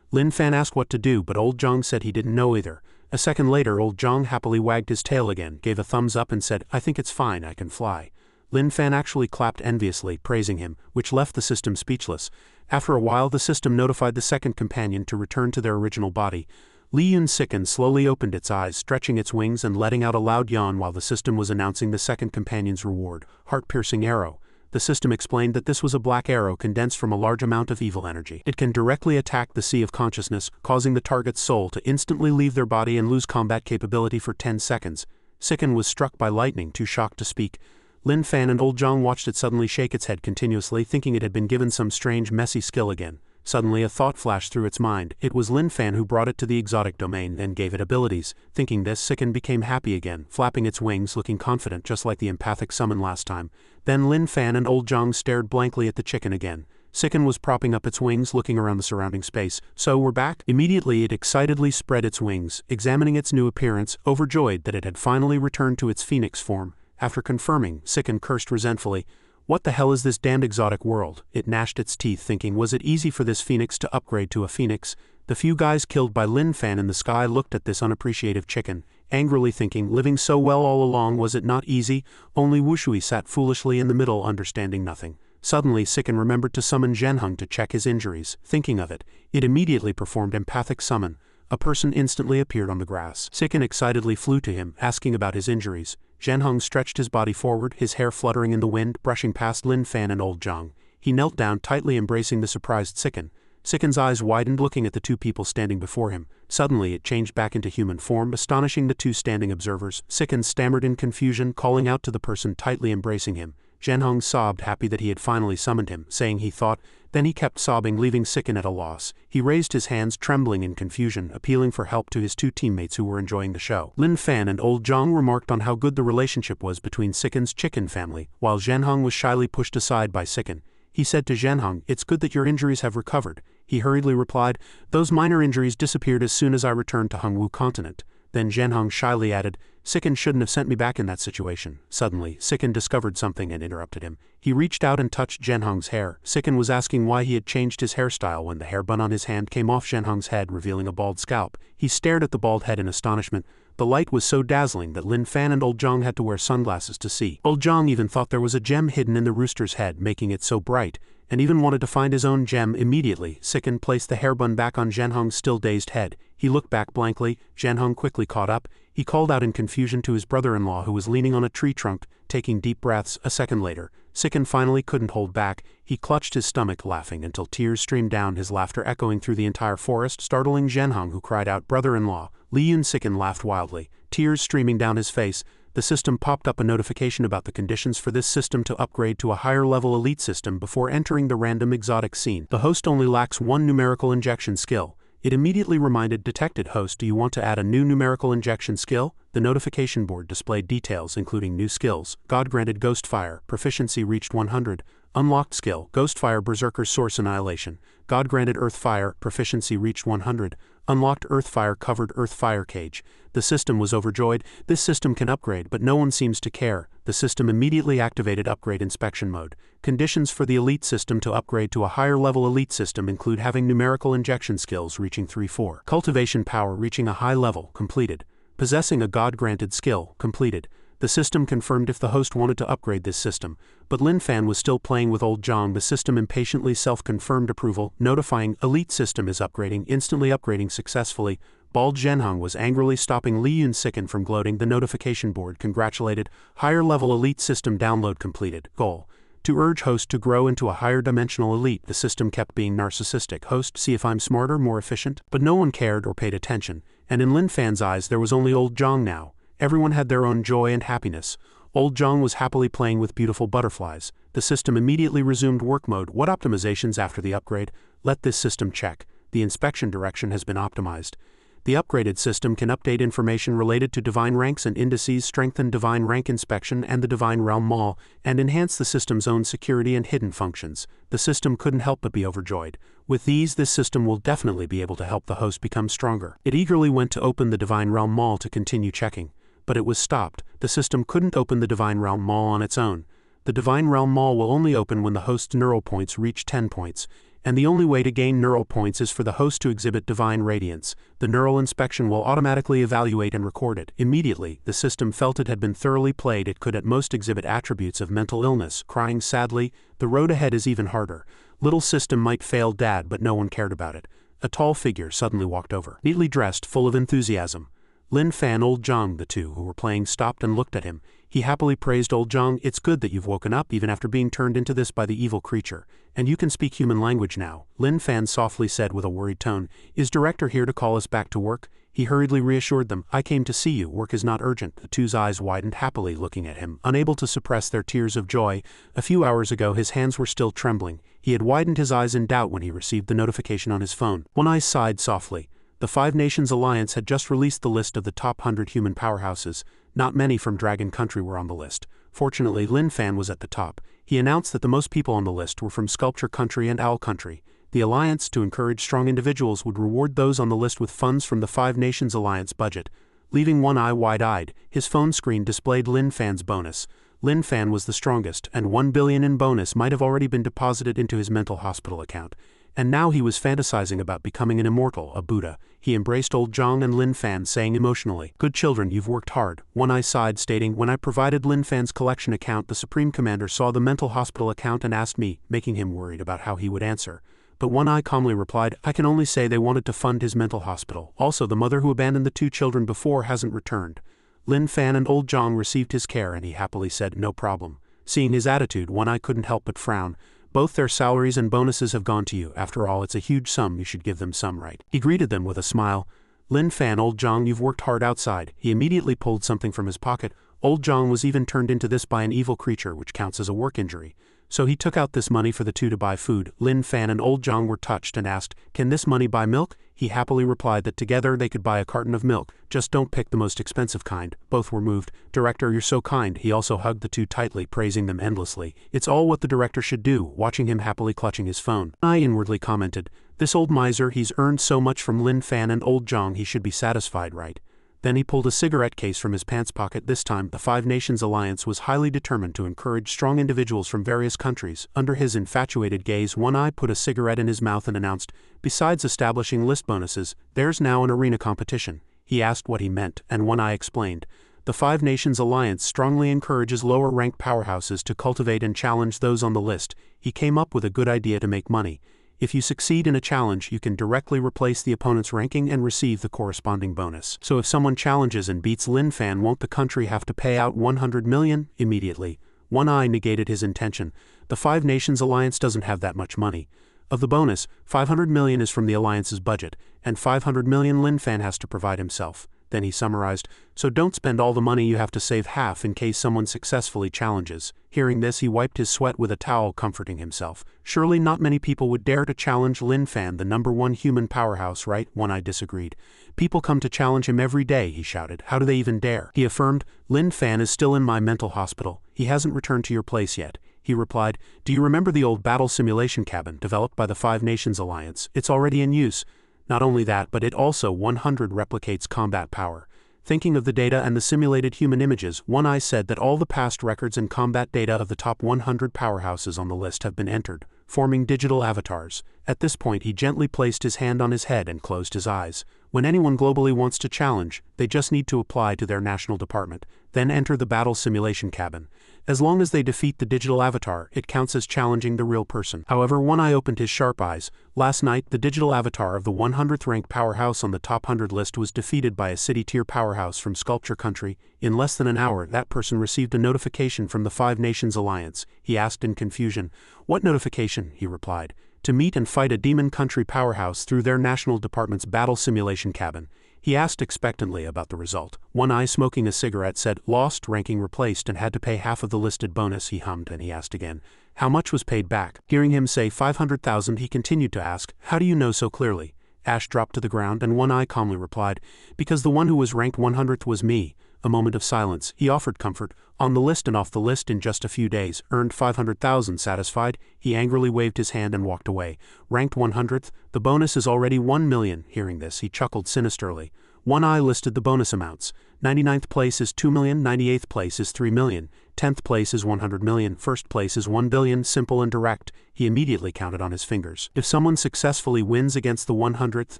Lin Fan asked what to do, but Old Zhang said he didn't know either. A second later, Old Zhang happily wagged his tail again, gave a thumbs up and said, "I think it's fine, I can fly." Lin Fan actually clapped enviously, praising him, which left the system speechless. After a while, the system notified the second companion to return to their original body. Li Yun sickened, slowly opened its eyes, stretching its wings and letting out a loud yawn while the system was announcing the second companion's reward, heart-piercing arrow. The system explained that this was a black arrow condensed from a large amount of evil energy. It can directly attack the sea of consciousness, causing the target's soul to instantly leave their body and lose combat capability for 10 seconds. Sicken was struck by lightning, too shocked to speak. Lin Fan and Old Zhang watched it suddenly shake its head continuously, thinking it had been given some strange, messy skill again. Suddenly a thought flashed through its mind. It was Lin Fan who brought it to the exotic domain and gave it abilities. Thinking this, Sicken became happy again, flapping its wings, looking confident just like the empathic summon last time. Then Lin Fan and Old Zhang stared blankly at the chicken again. Sicken was propping up its wings, looking around the surrounding space. "So we're back?" Immediately it excitedly spread its wings, examining its new appearance, overjoyed that it had finally returned to its phoenix form. After confirming, Sicken cursed resentfully. "What the hell is this damned exotic world?" It gnashed its teeth, thinking, was it easy for this phoenix to upgrade to a phoenix? The few guys killed by Lin Fan in the sky looked at this unappreciative chicken, angrily thinking, living so well all along, was it not easy? Only Wushui sat foolishly in the middle, understanding nothing. Suddenly Sicken remembered to summon Zhenheng to check his injuries. Thinking of it, it immediately performed empathic summon. A person instantly appeared on the grass. Sicken excitedly flew to him, asking about his injuries. Zhenheng stretched his body forward, his hair fluttering in the wind, brushing past Lin Fan and Old Zhang. He knelt down, tightly embracing the surprised Sicken. Sicken's eyes widened, looking at the two people standing before him. Suddenly it changed back into human form, astonishing the two standing observers. Sicken stammered in confusion, calling out to the person tightly embracing him. Zhenheng sobbed, happy that he had finally summoned him, saying he thought. Then he kept sobbing, leaving Sicken at a loss. He raised his hands, trembling in confusion, appealing for help to his two teammates who were enjoying the show. Lin Fan and Old Zhang remarked on how good the relationship was between Sicken's chicken family, while Zhenheng was shyly pushed aside by Sicken. He said to Zhenheng, "It's good that your injuries have recovered." He hurriedly replied, "Those minor injuries disappeared as soon as I returned to Hongwu continent." Then Zhenheng shyly added, "Sicken shouldn't have sent me back in that situation." Suddenly, Sicken discovered something and interrupted him. He reached out and touched Zhenheng's hair. Sicken was asking why he had changed his hairstyle when the hair bun on his hand came off Zhenheng's head, revealing a bald scalp. He stared at the bald head in astonishment. The light was so dazzling that Lin Fan and Old Zhang had to wear sunglasses to see. Old Zhang even thought there was a gem hidden in the rooster's head, making it so bright, and even wanted to find his own gem immediately. Sicken placed the hair bun back on Zhenheng's still dazed head. He looked back blankly. Zhenheng quickly caught up. He called out in confusion to his brother-in-law, who was leaning on a tree trunk, taking deep breaths. A second later, Sicken finally couldn't hold back. He clutched his stomach, laughing until tears streamed down, his laughter echoing through the entire forest, startling Zhenhong, who cried out, "Brother-in-law!" Li Yun Sicken laughed wildly, tears streaming down his face. The system popped up a notification about the conditions for this system to upgrade to a higher-level elite system before entering the random exotic scene. The host only lacks one numerical injection skill. It immediately reminded detected host, "Do you want to add a new numerical injection skill?" The notification board displayed details including new skills: God-granted Ghostfire, proficiency reached 100, unlocked skill, Ghostfire Berserker's Source Annihilation, God-granted Earthfire, proficiency reached 100, unlocked Earthfire covered Earthfire Cage. The system was overjoyed. This system can upgrade, but no one seems to care. The system immediately activated upgrade inspection mode. Conditions for the elite system to upgrade to a higher level elite system include having numerical injection skills reaching 3-4, cultivation power reaching a high level, completed, possessing a god-granted skill, completed. The system confirmed if the host wanted to upgrade this system, but Lin Fan was still playing with old Zhang. The system impatiently self-confirmed approval, notifying elite system is upgrading, instantly upgrading successfully. Bald Zhenhong was angrily stopping Li Yun Sicken from gloating. The notification board congratulated, higher level elite system download completed. Goal: to urge host to grow into a higher dimensional elite. The system kept being narcissistic. Host, see if I'm smarter, more efficient? But no one cared or paid attention, and in Lin Fan's eyes there was only old Zhang now. Everyone had their own joy and happiness. Old Zhang was happily playing with beautiful butterflies. The system immediately resumed work mode. What optimizations after the upgrade? Let this system check. The inspection direction has been optimized. The upgraded system can update information related to divine ranks and indices, strengthen divine rank inspection and the divine realm mall, and enhance the system's own security and hidden functions. The system couldn't help but be overjoyed. With these, this system will definitely be able to help the host become stronger. It eagerly went to open the divine realm mall to continue checking, but it was stopped. The system couldn't open the divine realm mall on its own. The divine realm mall will only open when the host's neural points reach 10 points. And the only way to gain neural points is for the host to exhibit divine radiance. The neural inspection will automatically evaluate and record it. Immediately, the system felt it had been thoroughly played. It could at most exhibit attributes of mental illness, crying sadly. The road ahead is even harder. Little system might fail Dad, but no one cared about it. A tall figure suddenly walked over, neatly dressed, full of enthusiasm. Lin Fan, old Zhang, the two who were playing, stopped and looked at him. He happily praised old Zhang. "It's good that you've woken up even after being turned into this by the evil creature. And you can speak human language now," Lin Fan softly said with a worried tone. "Is Director here to call us back to work?" He hurriedly reassured them. "I came to see you. Work is not urgent." The two's eyes widened happily, looking at him, unable to suppress their tears of joy. A few hours ago his hands were still trembling. He had widened his eyes in doubt when he received the notification on his phone. One Eye sighed softly. The Five Nations Alliance had just released the list of the top 100 human powerhouses. Not many from Dragon Country were on the list. Fortunately, Lin Fan was at the top. He announced that the most people on the list were from Sculpture Country and Owl Country. The Alliance, to encourage strong individuals, would reward those on the list with funds from the Five Nations Alliance budget. Leaving One Eye wide-eyed, his phone screen displayed Lin Fan's bonus. Lin Fan was the strongest, and 1 billion in bonus might have already been deposited into his mental hospital account. And now he was fantasizing about becoming an immortal, a Buddha. He embraced old Zhang and Lin Fan, saying emotionally, "Good children, you've worked hard." One Eye sighed, stating, "When I provided Lin Fan's collection account, the Supreme Commander saw the mental hospital account and asked me," making him worried about how he would answer. But One Eye calmly replied, "I can only say they wanted to fund his mental hospital. Also, the mother who abandoned the two children before hasn't returned." Lin Fan and old Zhang received his care and he happily said, "No problem." Seeing his attitude, One Eye couldn't help but frown. "Both their salaries and bonuses have gone to you. After all, it's a huge sum. You should give them some, right?" He greeted them with a smile. "Lin Fan, old Zhang, you've worked hard outside." He immediately pulled something from his pocket. Old Zhang was even turned into this by an evil creature, which counts as a work injury. So he took out this money for the two to buy food. Lin Fan and old Zhang were touched and asked, "Can this money buy milk?" He happily replied that together they could buy a carton of milk. "Just don't pick the most expensive kind." Both were moved. "Director, you're so kind." He also hugged the two tightly, praising them endlessly. It's all what the director should do. Watching him happily clutching his phone, I inwardly commented, "This old miser, he's earned so much from Lin Fan and old Zhang, he should be satisfied, right?" Then he pulled a cigarette case from his pants pocket. This time, the Five Nations Alliance was highly determined to encourage strong individuals from various countries. Under his infatuated gaze, One Eye put a cigarette in his mouth and announced, "Besides establishing list bonuses, there's now an arena competition." He asked what he meant, and One Eye explained. The Five Nations Alliance strongly encourages lower-ranked powerhouses to cultivate and challenge those on the list. He came up with a good idea to make money. If you succeed in a challenge, you can directly replace the opponent's ranking and receive the corresponding bonus. So if someone challenges and beats Lin Fan, won't the country have to pay out 100 million? Immediately, One Eye negated his intention. The Five Nations Alliance doesn't have that much money. Of the bonus, 500 million is from the Alliance's budget, and 500 million Lin Fan has to provide himself. Then he summarized, so don't spend all the money, you have to save half in case someone successfully challenges. Hearing this, he wiped his sweat with a towel, comforting himself. Surely not many people would dare to challenge Lin Fan, the #1 human powerhouse, right? One Eye disagreed. People come to challenge him every day, he shouted. How do they even dare? He affirmed, Lin Fan is still in my mental hospital. He hasn't returned to your place yet. He replied, do you remember the old battle simulation cabin developed by the Five Nations Alliance? It's already in use. Not only that, but it also 100 replicates combat power. Thinking of the data and the simulated human images, One Eye said that all the past records and combat data of the top 100 powerhouses on the list have been entered, forming digital avatars. At this point, he gently placed his hand on his head and closed his eyes. When anyone globally wants to challenge, they just need to apply to their national department, then enter the battle simulation cabin. As long as they defeat the digital avatar, it counts as challenging the real person. However, One Eye opened his sharp eyes. Last night, the digital avatar of the 100th ranked powerhouse on the top 100 list was defeated by a city-tier powerhouse from Sculpture Country. In less than an hour, that person received a notification from the Five Nations Alliance. He asked in confusion. What notification? He replied. To meet and fight a demon country powerhouse through their national department's battle simulation cabin. He asked expectantly about the result. One Eye, smoking a cigarette, said, lost, ranking replaced, and had to pay half of the listed bonus. He hummed, and he asked again, how much was paid back? Hearing him say 500,000, he continued to ask, how do you know so clearly? Ash dropped to the ground, and One Eye calmly replied, because the one who was ranked 100th was me. A moment of silence. He offered comfort. On the list and off the list in just a few days, earned 500,000. Satisfied, he angrily waved his hand and walked away. Ranked 100th, the bonus is already 1 million. Hearing this, he chuckled sinisterly. One Eye listed the bonus amounts. 99th place is 2 million, 98th place is 3 million, 10th place is 100 million, 1st place is 1 billion, simple and direct. He immediately counted on his fingers. If someone successfully wins against the 100th,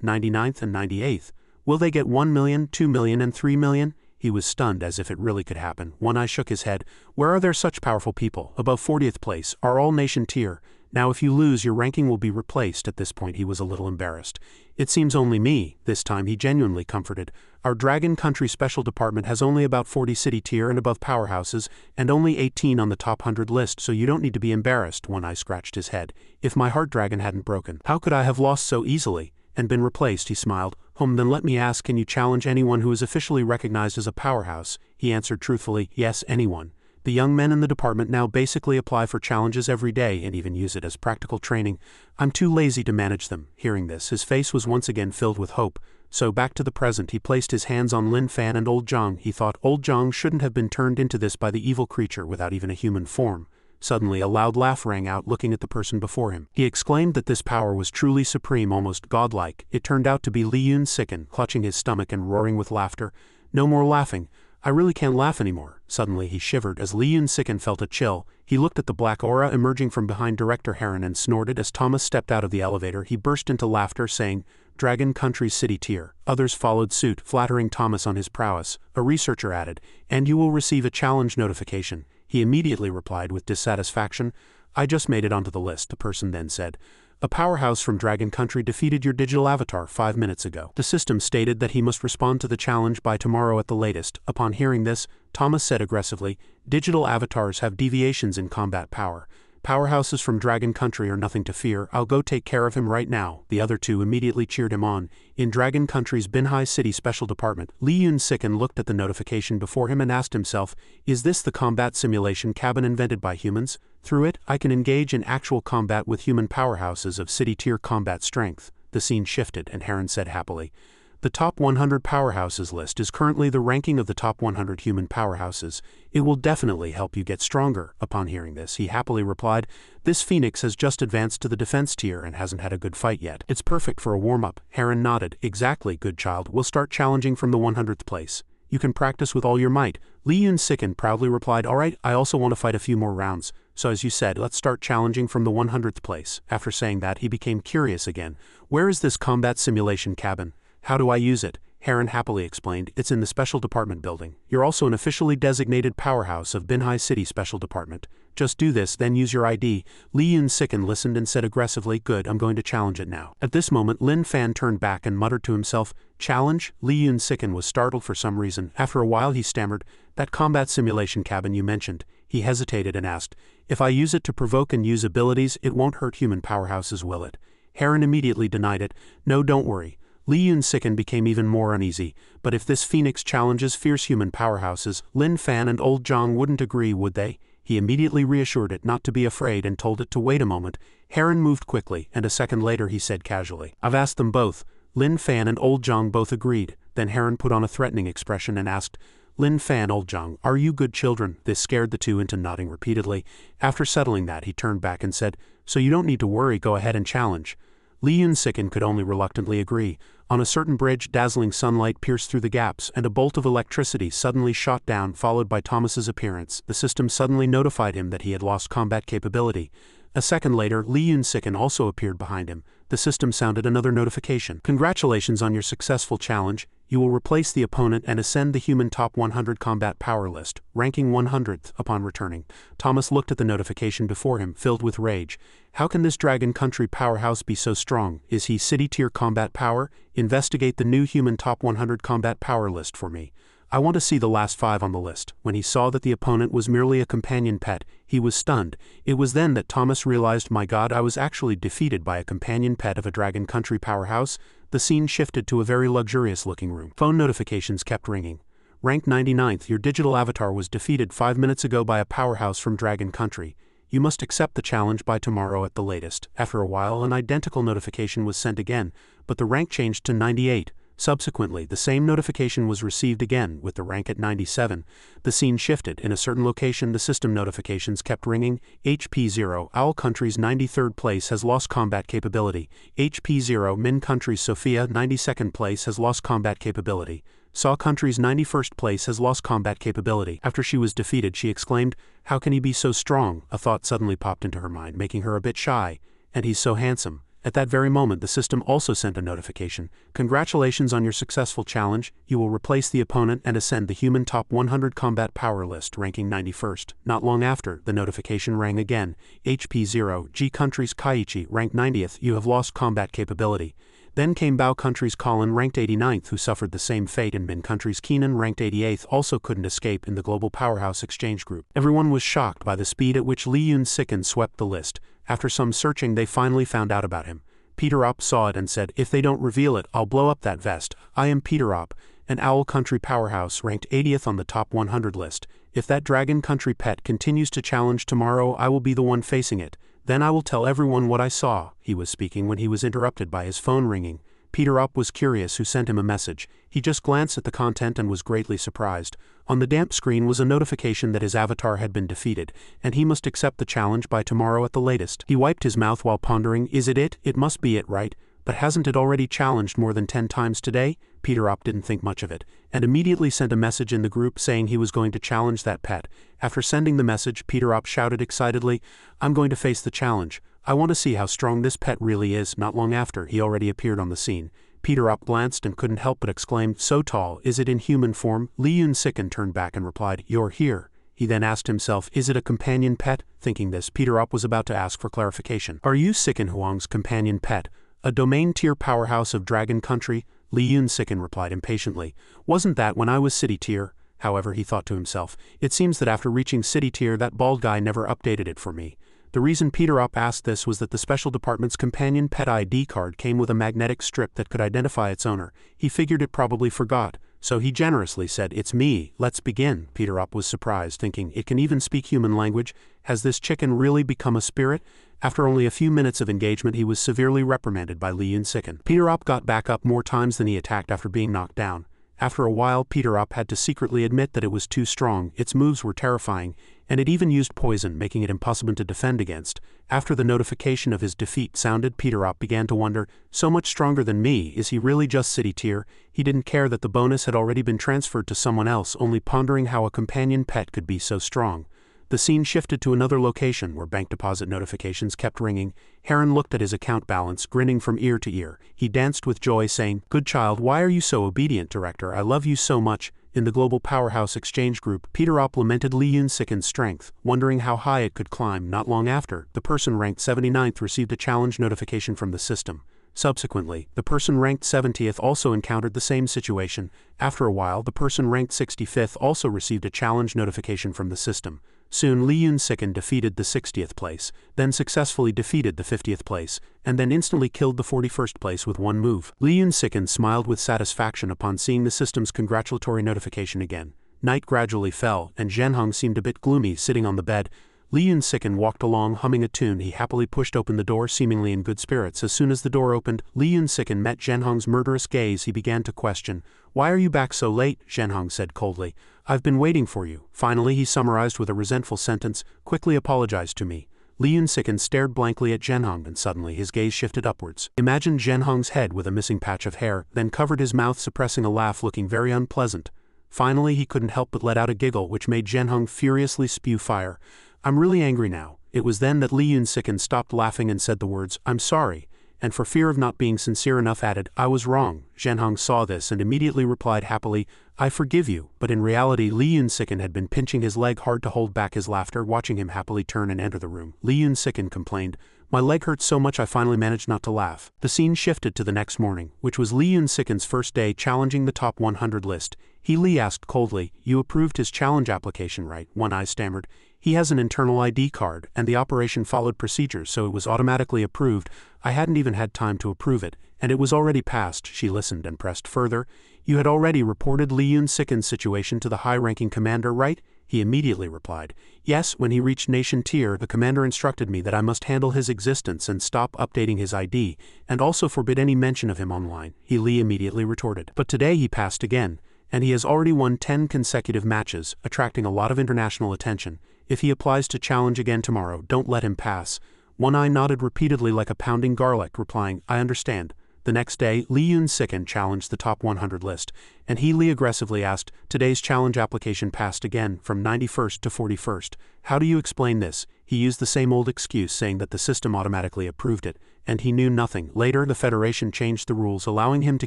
99th, and 98th, will they get 1 million, 2 million, and 3 million? He was stunned as if it really could happen. One Eye shook his head. Where are there such powerful people? Above 40th place, are all nation tier. Now if you lose, your ranking will be replaced. At this point he was a little embarrassed. It seems only me. This time he genuinely comforted. Our Dragon Country Special Department has only about 40 city tier and above powerhouses, and only 18 on the top 100 list, so you don't need to be embarrassed. One Eye scratched his head. If my heart dragon hadn't broken, how could I have lost so easily? And been replaced, he smiled. Then let me ask, can you challenge anyone who is officially recognized as a powerhouse? He answered truthfully, yes, anyone. The young men in the department now basically apply for challenges every day and even use it as practical training. I'm too lazy to manage them. Hearing this, his face was once again filled with hope. So back to the present, he placed his hands on Lin Fan and Old Zhang. He thought Old Zhang shouldn't have been turned into this by the evil creature without even a human form. Suddenly a loud laugh rang out, looking at the person before him. He exclaimed that this power was truly supreme, almost godlike. It turned out to be Li Yun Sicken, clutching his stomach and roaring with laughter. No more laughing. I really can't laugh anymore. Suddenly he shivered as Li Yun Sicken felt a chill. He looked at the black aura emerging from behind Director Heron and snorted as Thomas stepped out of the elevator. He burst into laughter, saying, Dragon Country City Tier. Others followed suit, flattering Thomas on his prowess. A researcher added, and you will receive a challenge notification. He immediately replied with dissatisfaction, I just made it onto the list. The person then said, a powerhouse from Dragon Country defeated your digital avatar 5 minutes ago. The system stated that he must respond to the challenge by tomorrow at the latest. Upon hearing this, Thomas said aggressively, digital avatars have deviations in combat power. Powerhouses from Dragon Country are nothing to fear. I'll go take care of him right now. The other two immediately cheered him on. In Dragon Country's Binhai City Special Department, Li Yun Sicken looked at the notification before him and asked himself, is this the combat simulation cabin invented by humans? Through it, I can engage in actual combat with human powerhouses of city-tier combat strength. The scene shifted, and Heron said happily, the top 100 powerhouses list is currently the ranking of the top 100 human powerhouses. It will definitely help you get stronger. Upon hearing this, he happily replied, this Phoenix has just advanced to the defense tier and hasn't had a good fight yet. It's perfect for a warm-up. Heron nodded. Exactly, good child. We'll start challenging from the 100th place. You can practice with all your might. Li Yun Sicken proudly replied, alright, I also want to fight a few more rounds. So as you said, let's start challenging from the 100th place. After saying that, he became curious again. Where is this combat simulation cabin? How do I use it? Heron happily explained, it's in the Special Department building. You're also an officially designated powerhouse of Binhai City Special Department. Just do this, then use your ID. Li Yun Sicken listened and said aggressively, good, I'm going to challenge it now. At this moment, Lin Fan turned back and muttered to himself, challenge? Li Yun Sicken was startled for some reason. After a while he stammered, that combat simulation cabin you mentioned. He hesitated and asked, "If I use it to provoke and use abilities, it won't hurt human powerhouses, will it?" Heron immediately denied it. "No, don't worry." Li Yun-siken became even more uneasy. "But if this phoenix challenges fierce human powerhouses, Lin Fan and old Zhang wouldn't agree, would they?" He immediately reassured it not to be afraid and told it to wait a moment. Heron moved quickly, and a second later he said casually, "I've asked them both." Lin Fan and old Zhang both agreed. Then Heron put on a threatening expression and asked, "Lin Fan, old Zhang, are you good children?" This scared the two into nodding repeatedly. After settling that, he turned back and said, "So you don't need to worry, go ahead and challenge." Li Yun-siken could only reluctantly agree. On a certain bridge, dazzling sunlight pierced through the gaps, and a bolt of electricity suddenly shot down, followed by Thomas's appearance. The system suddenly notified him that he had lost combat capability. A second later, Li Yun-siken also appeared behind him. The system sounded another notification. "Congratulations on your successful challenge. You will replace the opponent and ascend the human top 100 combat power list, ranking 100th upon returning." Thomas looked at the notification before him, filled with rage. How can this Dragon Country powerhouse be so strong? Is he city-tier combat power? Investigate the new human top 100 combat power list for me. I want to see the last 5 on the list. When he saw that the opponent was merely a companion pet, he was stunned. It was then that Thomas realized, my God, I was actually defeated by a companion pet of a Dragon Country powerhouse. The scene shifted to a very luxurious-looking room. Phone notifications kept ringing. Rank 99th, your digital avatar was defeated 5 minutes ago by a powerhouse from Dragon Country. You must accept the challenge by tomorrow at the latest. After a while, an identical notification was sent again, but the rank changed to 98. Subsequently, the same notification was received again, with the rank at 97. The scene shifted. In a certain location, the system notifications kept ringing. HP0, Owl Country's 93rd place has lost combat capability. HP0, Min Country's Sophia, 92nd place has lost combat capability. Saw Country's 91st place has lost combat capability. After she was defeated, she exclaimed, "How can he be so strong?" A thought suddenly popped into her mind, making her a bit shy. "And he's so handsome." At that very moment, the system also sent a notification. "Congratulations on your successful challenge. You will replace the opponent and ascend the human top 100 combat power list, ranking 91st. Not long after, the notification rang again. HP0, G Country's Kaiichi, ranked 90th. You have lost combat capability. Then came Bao Country's Colin, ranked 89th, who suffered the same fate, and Min Country's Keenan, ranked 88th, also couldn't escape in the Global Powerhouse Exchange Group. Everyone was shocked by the speed at which Li Yun-siken swept the list. After some searching, they finally found out about him. Peter Opp saw it and said, "If they don't reveal it, I'll blow up that vest. I am Peter Opp, an Owl Country powerhouse, ranked 80th on the top 100 list. If that Dragon Country pet continues to challenge tomorrow, I will be the one facing it. Then I will tell everyone what I saw." He was speaking when he was interrupted by his phone ringing. Peter Opp was curious who sent him a message. He just glanced at the content and was greatly surprised. On the damp screen was a notification that his avatar had been defeated, and he must accept the challenge by tomorrow at the latest. He wiped his mouth while pondering, "Is it it? It must be it, right? But hasn't it already challenged more than 10 times today?" Peter Opp didn't think much of it, and immediately sent a message in the group saying he was going to challenge that pet. After sending the message, Peter Opp shouted excitedly, "I'm going to face the challenge. I want to see how strong this pet really is." Not long after, he already appeared on the scene. Peter Opp glanced and couldn't help but exclaim, "So tall, is it in human form?" Li Yun-siken turned back and replied, "You're here." He then asked himself, "Is it a companion pet?" Thinking this, Peter Opp was about to ask for clarification. "Are you Siken Huang's companion pet? A domain-tier powerhouse of Dragon Country?" Li Yun-siken replied impatiently, "Wasn't that when I was city-tier?" However, he thought to himself, "It seems that after reaching city-tier, that bald guy never updated it for me." The reason Peter Opp asked this was that the special department's companion pet ID card came with a magnetic strip that could identify its owner. He figured it probably forgot, so he generously said, "It's me, let's begin." Peter Opp was surprised, thinking, "It can even speak human language? Has this chicken really become a spirit?" After only a few minutes of engagement, he was severely reprimanded by Li Yun-siken. Peter Opp got back up more times than he attacked after being knocked down. After a while, Peter Opp had to secretly admit that it was too strong. Its moves were terrifying, and it even used poison, making it impossible to defend against. After the notification of his defeat sounded, Peter Opp began to wonder, so much stronger than me, is he really just city tier? He didn't care that the bonus had already been transferred to someone else, only pondering how a companion pet could be so strong. The scene shifted to another location where bank deposit notifications kept ringing. Heron looked at his account balance, grinning from ear to ear. He danced with joy, saying, "Good child, why are you so obedient, Director? I love you so much." In the Global Powerhouse Exchange Group, Peter Opp lamented Li Yun-siken's strength, wondering how high it could climb. Not long after, the person ranked 79th received a challenge notification from the system. Subsequently, the person ranked 70th also encountered the same situation. After a while, the person ranked 65th also received a challenge notification from the system. Soon Li Yun-siken defeated the 60th place, then successfully defeated the 50th place, and then instantly killed the 41st place with one move. Li Yun-siken smiled with satisfaction upon seeing the system's congratulatory notification again. Night gradually fell, and Zhenhong seemed a bit gloomy sitting on the bed. Li Yun-siken walked along humming a tune. He happily pushed open the door, seemingly in good spirits. As soon as the door opened, Li Yun-siken met Zhenhong's murderous gaze. He began to question. "Why are you back so late?" Zhenhong said coldly. "I've been waiting for you." Finally he summarized with a resentful sentence, "Quickly apologize to me." Li Yun-siken stared blankly at Zhenhong, and suddenly his gaze shifted upwards. Imagined Zhenhong's head with a missing patch of hair, then covered his mouth, suppressing a laugh looking very unpleasant. Finally he couldn't help but let out a giggle which made Zhenhong furiously spew fire. "I'm really angry now." It was then that Li Yun-siken stopped laughing and said the words, "I'm sorry," and for fear of not being sincere enough added, "I was wrong." Zhenhong saw this and immediately replied happily, "I forgive you," but in reality Li Yun-siken had been pinching his leg hard to hold back his laughter. Watching him happily turn and enter the room, Li Yun-siken complained, "My leg hurt so much I finally managed not to laugh." The scene shifted to the next morning, which was Li Yun-siken's first day challenging the top 100 list. Li asked coldly, "You approved his challenge application, right?" One Eye stammered, "He has an internal ID card, and the operation followed procedures, so it was automatically approved. I hadn't even had time to approve it, and it was already passed." She listened and pressed further. "You had already reported Li Yun-siken's situation to the high-ranking commander, right?" He immediately replied, "Yes, when he reached Nation Tier, the commander instructed me that I must handle his existence and stop updating his ID, and also forbid any mention of him online." Li immediately retorted, "But today he passed again, and he has already won 10 consecutive matches, attracting a lot of international attention. If he applies to challenge again tomorrow, don't let him pass." One Eye nodded repeatedly like a pounding garlic, replying, "I understand." The next day, Li Yun-siken challenged the top 100 list, and Li aggressively asked, "Today's challenge application passed again, from 91st to 41st. How do you explain this?" He used the same old excuse, saying that the system automatically approved it, and he knew nothing. Later, the Federation changed the rules, allowing him to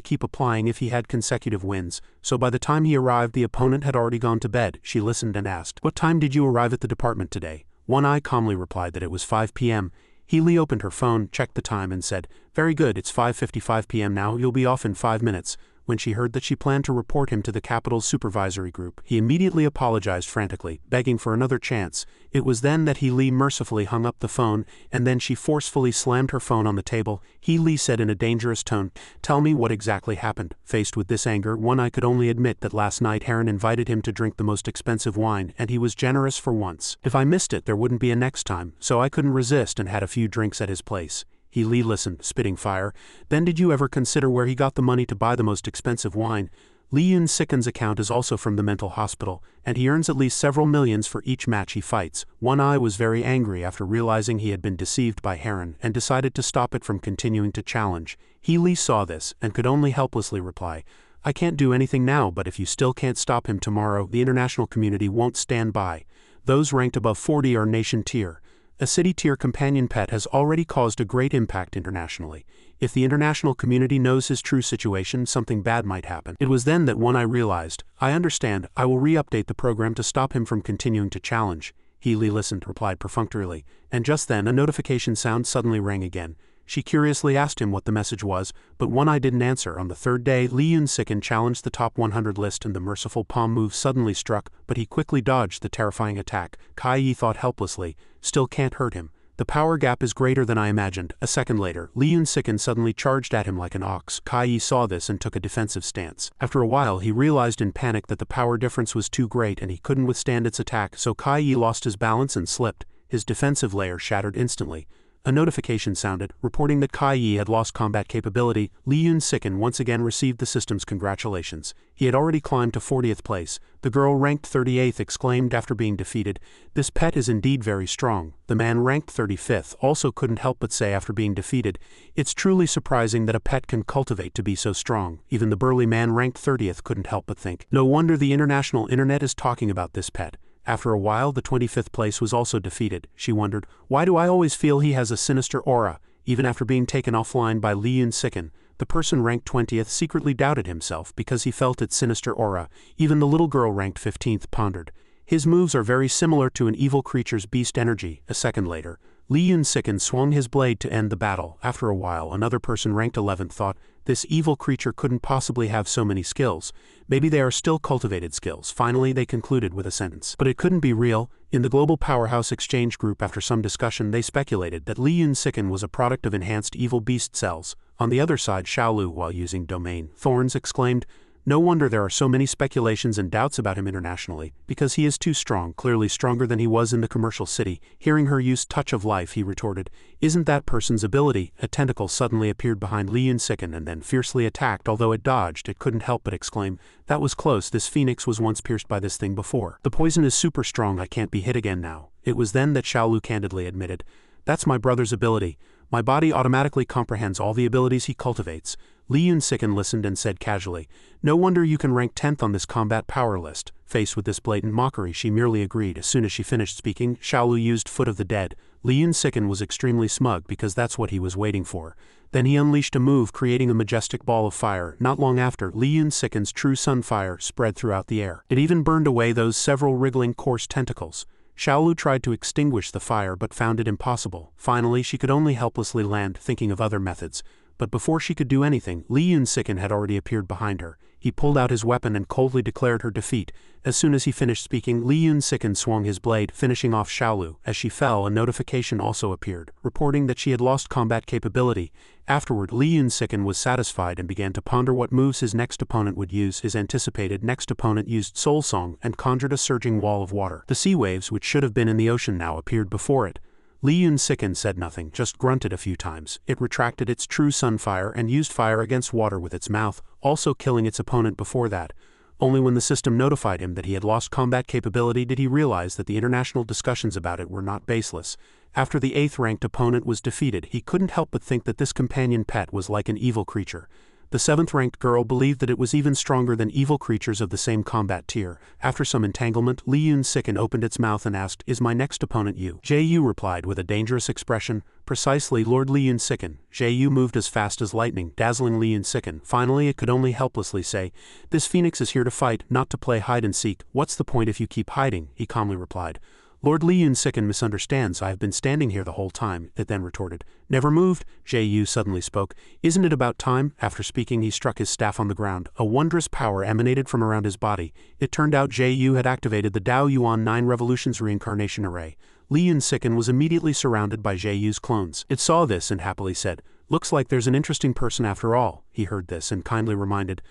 keep applying if he had consecutive wins, so by the time he arrived the opponent had already gone to bed. She listened and asked, "What time did you arrive at the department today?" One Eye calmly replied that it was 5 p.m. Li opened her phone, checked the time and said, "Very good, it's 5:55 p.m. now, you'll be off in 5 minutes. When she heard that she planned to report him to the capital's supervisory group, he immediately apologized frantically, begging for another chance. It was then that Li mercifully hung up the phone, and then she forcefully slammed her phone on the table. Li said in a dangerous tone, "Tell me what exactly happened." Faced with this anger, One Eye could only admit that last night Heron invited him to drink the most expensive wine, and he was generous for once. "If I missed it, there wouldn't be a next time, so I couldn't resist and had a few drinks at his place." Li listened, spitting fire. "Then did you ever consider where he got the money to buy the most expensive wine?" Li Yun-siken's account is also from the mental hospital, and he earns at least several millions for each match he fights. One Eye was very angry after realizing he had been deceived by Heron and decided to stop it from continuing to challenge. Li saw this and could only helplessly reply, "I can't do anything now, but if you still can't stop him tomorrow, the international community won't stand by. Those ranked above 40 are Nation Tier. A City Tier companion pet has already caused a great impact internationally. If the international community knows his true situation, something bad might happen." It was then that One Eye realized, "I understand, I will re-update the program to stop him from continuing to challenge." Li listened, replied perfunctorily, and just then a notification sound suddenly rang again. She curiously asked him what the message was, but One Eye didn't answer. On the third day, Li Yun-siken challenged the top 100 list and the merciful palm move suddenly struck, but he quickly dodged the terrifying attack. Yi thought helplessly, "Still can't hurt him. The power gap is greater than I imagined." A second later, Li Yun-siken suddenly charged at him like an ox. Yi saw this and took a defensive stance. After a while he realized in panic that the power difference was too great and he couldn't withstand its attack, so Yi lost his balance and slipped. His defensive layer shattered instantly. A notification sounded, reporting that Yi had lost combat capability. Li Yun-siken once again received the system's congratulations. He had already climbed to 40th place. The girl ranked 38th exclaimed after being defeated, "This pet is indeed very strong." The man ranked 35th also couldn't help but say after being defeated, "It's truly surprising that a pet can cultivate to be so strong." Even the burly man ranked 30th couldn't help but think, "No wonder the international internet is talking about this pet." After a while, the 25th place was also defeated. She wondered, "Why do I always feel he has a sinister aura?" Even after being taken offline by Li Yun-siken, the person ranked 20th secretly doubted himself because he felt its sinister aura. Even the little girl ranked 15th pondered, "His moves are very similar to an evil creature's beast energy." A second later, Li Yun-siken swung his blade to end the battle. After a while, another person ranked 11th thought, This evil creature couldn't possibly have so many skills. Maybe they are still cultivated skills. Finally, they concluded with a sentence. But it couldn't be real. In the Global Powerhouse Exchange Group, after some discussion, they speculated that Li Yunsiken was a product of enhanced evil beast cells. On the other side, Xiaolu, while using domain thorns, exclaimed, "No wonder there are so many speculations and doubts about him internationally, because he is too strong, clearly stronger than he was in the commercial city." Hearing her use Touch of Life, he retorted, "Isn't that person's ability?" A tentacle suddenly appeared behind Li Yunsiken and then fiercely attacked. Although it dodged, it couldn't help but exclaim, "That was close. This phoenix was once pierced by this thing before. The poison is super strong. I can't be hit again now." It was then that Xiaolu candidly admitted, "That's my brother's ability. My body automatically comprehends all the abilities he cultivates." Li Yunsiken listened and said casually, "No wonder you can rank 10th on this combat power list." Faced with this blatant mockery, she merely agreed. As soon as she finished speaking, Xiaolu used Foot of the Dead. Li Yunsiken was extremely smug because that's what he was waiting for. Then he unleashed a move, creating a majestic ball of fire. Not long after, Li Yunsiken's true sunfire spread throughout the air. It even burned away those several wriggling coarse tentacles. Xiaolu tried to extinguish the fire but found it impossible. Finally, she could only helplessly land, thinking of other methods. But before she could do anything, Li Yunsiken had already appeared behind her. He pulled out his weapon and coldly declared her defeat. As soon as he finished speaking, Li Yunsiken swung his blade, finishing off Xiaolu. As she fell, a notification also appeared, reporting that she had lost combat capability. Afterward, Li Yunsiken was satisfied and began to ponder what moves his next opponent would use. His anticipated next opponent used Soul Song and conjured a surging wall of water. The sea waves, which should have been in the ocean, now appeared before it. Li Yunsiken said nothing, just grunted a few times. It retracted its true sunfire and used fire against water with its mouth, also killing its opponent before that. Only when the system notified him that he had lost combat capability did he realize that the international discussions about it were not baseless. After the 8th-ranked opponent was defeated, he couldn't help but think that this companion pet was like an evil creature. The 7th-ranked girl believed that it was even stronger than evil creatures of the same combat tier. After some entanglement, Li Yunsiken opened its mouth and asked, "Is my next opponent you?" Yu replied with a dangerous expression, "Precisely, Lord Li Yunsiken." Yu moved as fast as lightning, dazzling Li Yunsiken. Finally, it could only helplessly say, "This phoenix is here to fight, not to play hide-and-seek. What's the point if you keep hiding?" He calmly replied, "Lord Li Yunsiken misunderstands. I have been standing here the whole time." It then retorted, "Never moved?" Yu suddenly spoke, "Isn't it about time?" After speaking, he struck his staff on the ground. A wondrous power emanated from around his body. It turned out Yu had activated the Dao Yuan 9 Revolutions Reincarnation Array. Li Yunsiken was immediately surrounded by Yu's clones. It saw this and happily said, "Looks like there's an interesting person after all." He heard this and kindly reminded,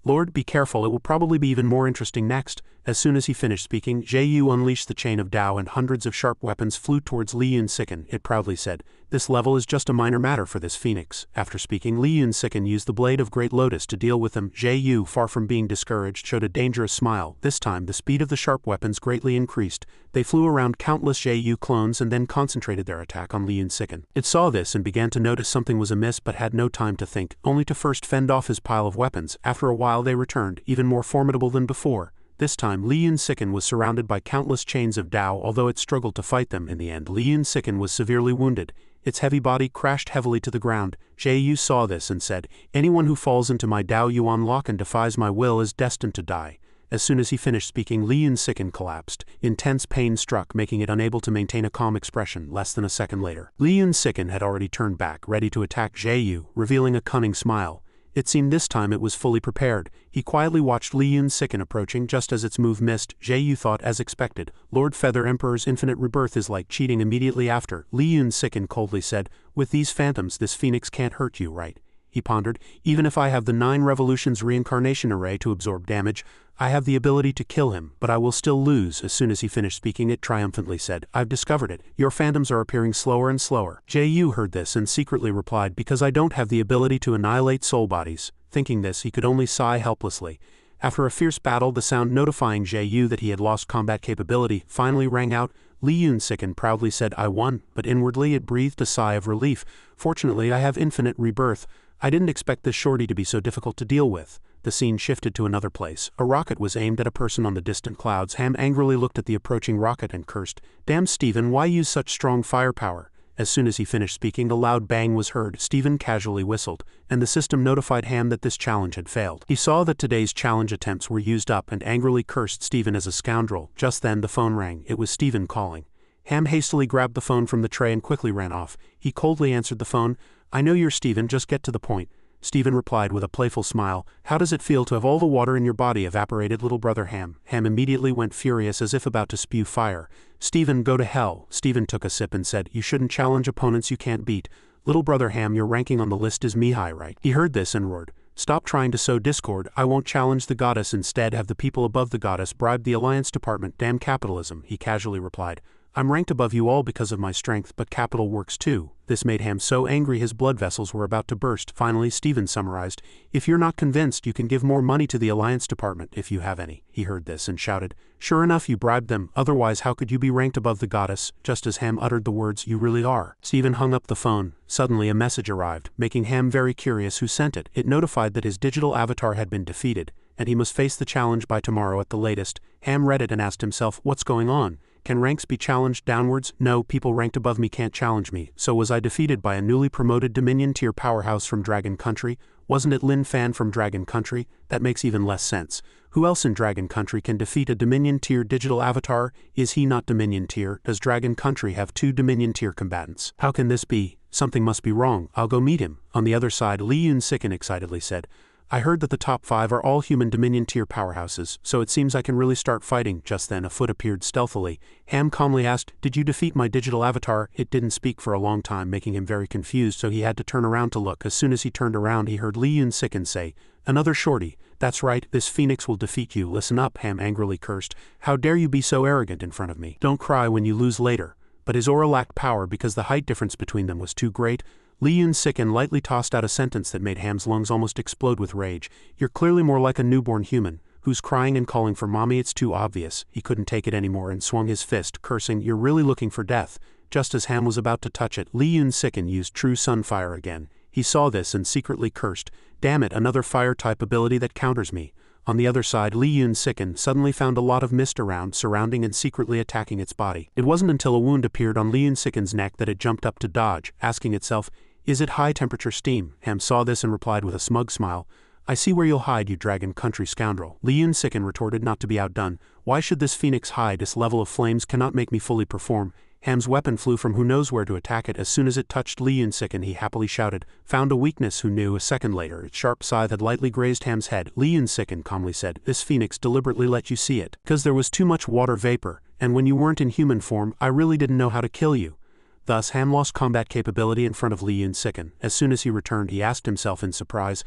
"Lord, be careful, it will probably be even more interesting next." As soon as he finished speaking, Yu unleashed the chain of Dao and hundreds of sharp weapons flew towards Li Yunsiken. It proudly said, "This level is just a minor matter for this phoenix." After speaking, Li Yunsiken used the Blade of Great Lotus to deal with them. Yu, far from being discouraged, showed a dangerous smile. This time, the speed of the sharp weapons greatly increased. They flew around countless Yu clones and then concentrated their attack on Li Yunsiken. It saw this and began to notice something was amiss but had no time to think, only to first fend off his pile of weapons. After a while they returned, even more formidable than before. This time, Li Yunsiken was surrounded by countless chains of Dao. Although it struggled to fight them, in the end Li Yunsiken was severely wounded. Its heavy body crashed heavily to the ground. Yu saw this and said, "Anyone who falls into my Dao Yuan lock and defies my will is destined to die." As soon as he finished speaking, Li Yunsiken collapsed. Intense pain struck, making it unable to maintain a calm expression. Less than a second later, Li Yunsiken had already turned back, ready to attack Yu, revealing a cunning smile. It seemed this time it was fully prepared. He quietly watched Li Yunsiken approaching. Just as its move missed, Yu thought as expected, "Lord Feather Emperor's infinite rebirth is like cheating." Immediately after, Li Yunsiken coldly said, "With these phantoms this phoenix can't hurt you, right?" He pondered, "Even if I have the 9 Revolutions Reincarnation Array to absorb damage, I have the ability to kill him, but I will still lose." As soon as he finished speaking, it triumphantly said, "I've discovered it. Your phantoms are appearing slower and slower." Yu heard this and secretly replied, "Because I don't have the ability to annihilate soul bodies." Thinking this, he could only sigh helplessly. After a fierce battle, the sound notifying Yu that he had lost combat capability finally rang out. Li Yunsiken proudly said, "I won," but inwardly it breathed a sigh of relief. "Fortunately, I have infinite rebirth. I didn't expect this shorty to be so difficult to deal with." The scene shifted to another place. A rocket was aimed at a person on the distant clouds. Ham angrily looked at the approaching rocket and cursed, "Damn Stephen, why use such strong firepower?" As soon as he finished speaking, a loud bang was heard. Stephen casually whistled, and the system notified Ham that this challenge had failed. He saw that today's challenge attempts were used up and angrily cursed Stephen as a scoundrel. Just then the phone rang. It was Stephen calling. Ham hastily grabbed the phone from the tray and quickly ran off. He coldly answered the phone. "I know you're Stephen, just get to the point." Stephen replied with a playful smile. How does it feel to have all the water in your body evaporated, little brother Ham? Ham immediately went furious as if about to spew fire. Stephen, go to hell. Stephen took a sip and said, you shouldn't challenge opponents you can't beat. Little brother Ham, your ranking on the list is Mihai, right? He heard this and roared. Stop trying to sow discord. I won't challenge the goddess, instead have the people above the goddess bribe the alliance department. Damn capitalism, he casually replied. I'm ranked above you all because of my strength, but capital works too. This made Ham so angry his blood vessels were about to burst. Finally, Stephen summarized, if you're not convinced, you can give more money to the alliance department if you have any. He heard this and shouted, sure enough, you bribed them, otherwise how could you be ranked above the goddess? Just as Ham uttered the words, you really are. Stephen hung up the phone. Suddenly a message arrived, making Ham very curious who sent it. It notified that his digital avatar had been defeated, and he must face the challenge by tomorrow at the latest. Ham read it and asked himself, what's going on? Can ranks be challenged downwards? No, people ranked above me can't challenge me. So was I defeated by a newly promoted Dominion tier powerhouse from Dragon Country? Wasn't it Lin Fan from Dragon Country? That makes even less sense. Who else in Dragon Country can defeat a Dominion tier digital avatar? Is he not Dominion tier? Does Dragon Country have 2 Dominion tier combatants? How can this be? Something must be wrong. I'll go meet him. On the other side, Li Yun-siken excitedly said, I heard that the top 5 are all human Dominion tier powerhouses, so it seems I can really start fighting. Just then a foot appeared stealthily. Ham calmly asked, did you defeat my digital avatar? It didn't speak for a long time, making him very confused, so he had to turn around to look. As soon as he turned around, he heard Li Yun-siken say, another shorty. That's right, this phoenix will defeat you. Listen up, Ham angrily cursed. How dare you be so arrogant in front of me? Don't cry when you lose later. But his aura lacked power because the height difference between them was too great. Li Yun-siken lightly tossed out a sentence that made Ham's lungs almost explode with rage. You're clearly more like a newborn human, who's crying and calling for mommy. It's too obvious. He couldn't take it anymore and swung his fist, cursing, you're really looking for death. Just as Ham was about to touch it, Li Yun-siken used True Sun Fire again. He saw this and secretly cursed, damn it, another fire-type ability that counters me. On the other side, Li Yun-siken suddenly found a lot of mist around, surrounding and secretly attacking its body. It wasn't until a wound appeared on Li Yun-siken's neck that it jumped up to dodge, asking itself, is it high-temperature steam? Ham saw this and replied with a smug smile, I see where you'll hide, you Dragon Country scoundrel. Li Yun-siken retorted, not to be outdone, why should this phoenix hide? This level of flames cannot make me fully perform. Ham's weapon flew from who knows where to attack it. As soon as it touched Li Yun-siken, he happily shouted, found a weakness. Who knew? A second later, its sharp scythe had lightly grazed Ham's head. Li Yun-siken calmly said, this phoenix deliberately let you see it, 'cause there was too much water vapor, and when you weren't in human form, I really didn't know how to kill you. Thus, Ham lost combat capability in front of Li Yun-siken. As soon as he returned, he asked himself in surprise,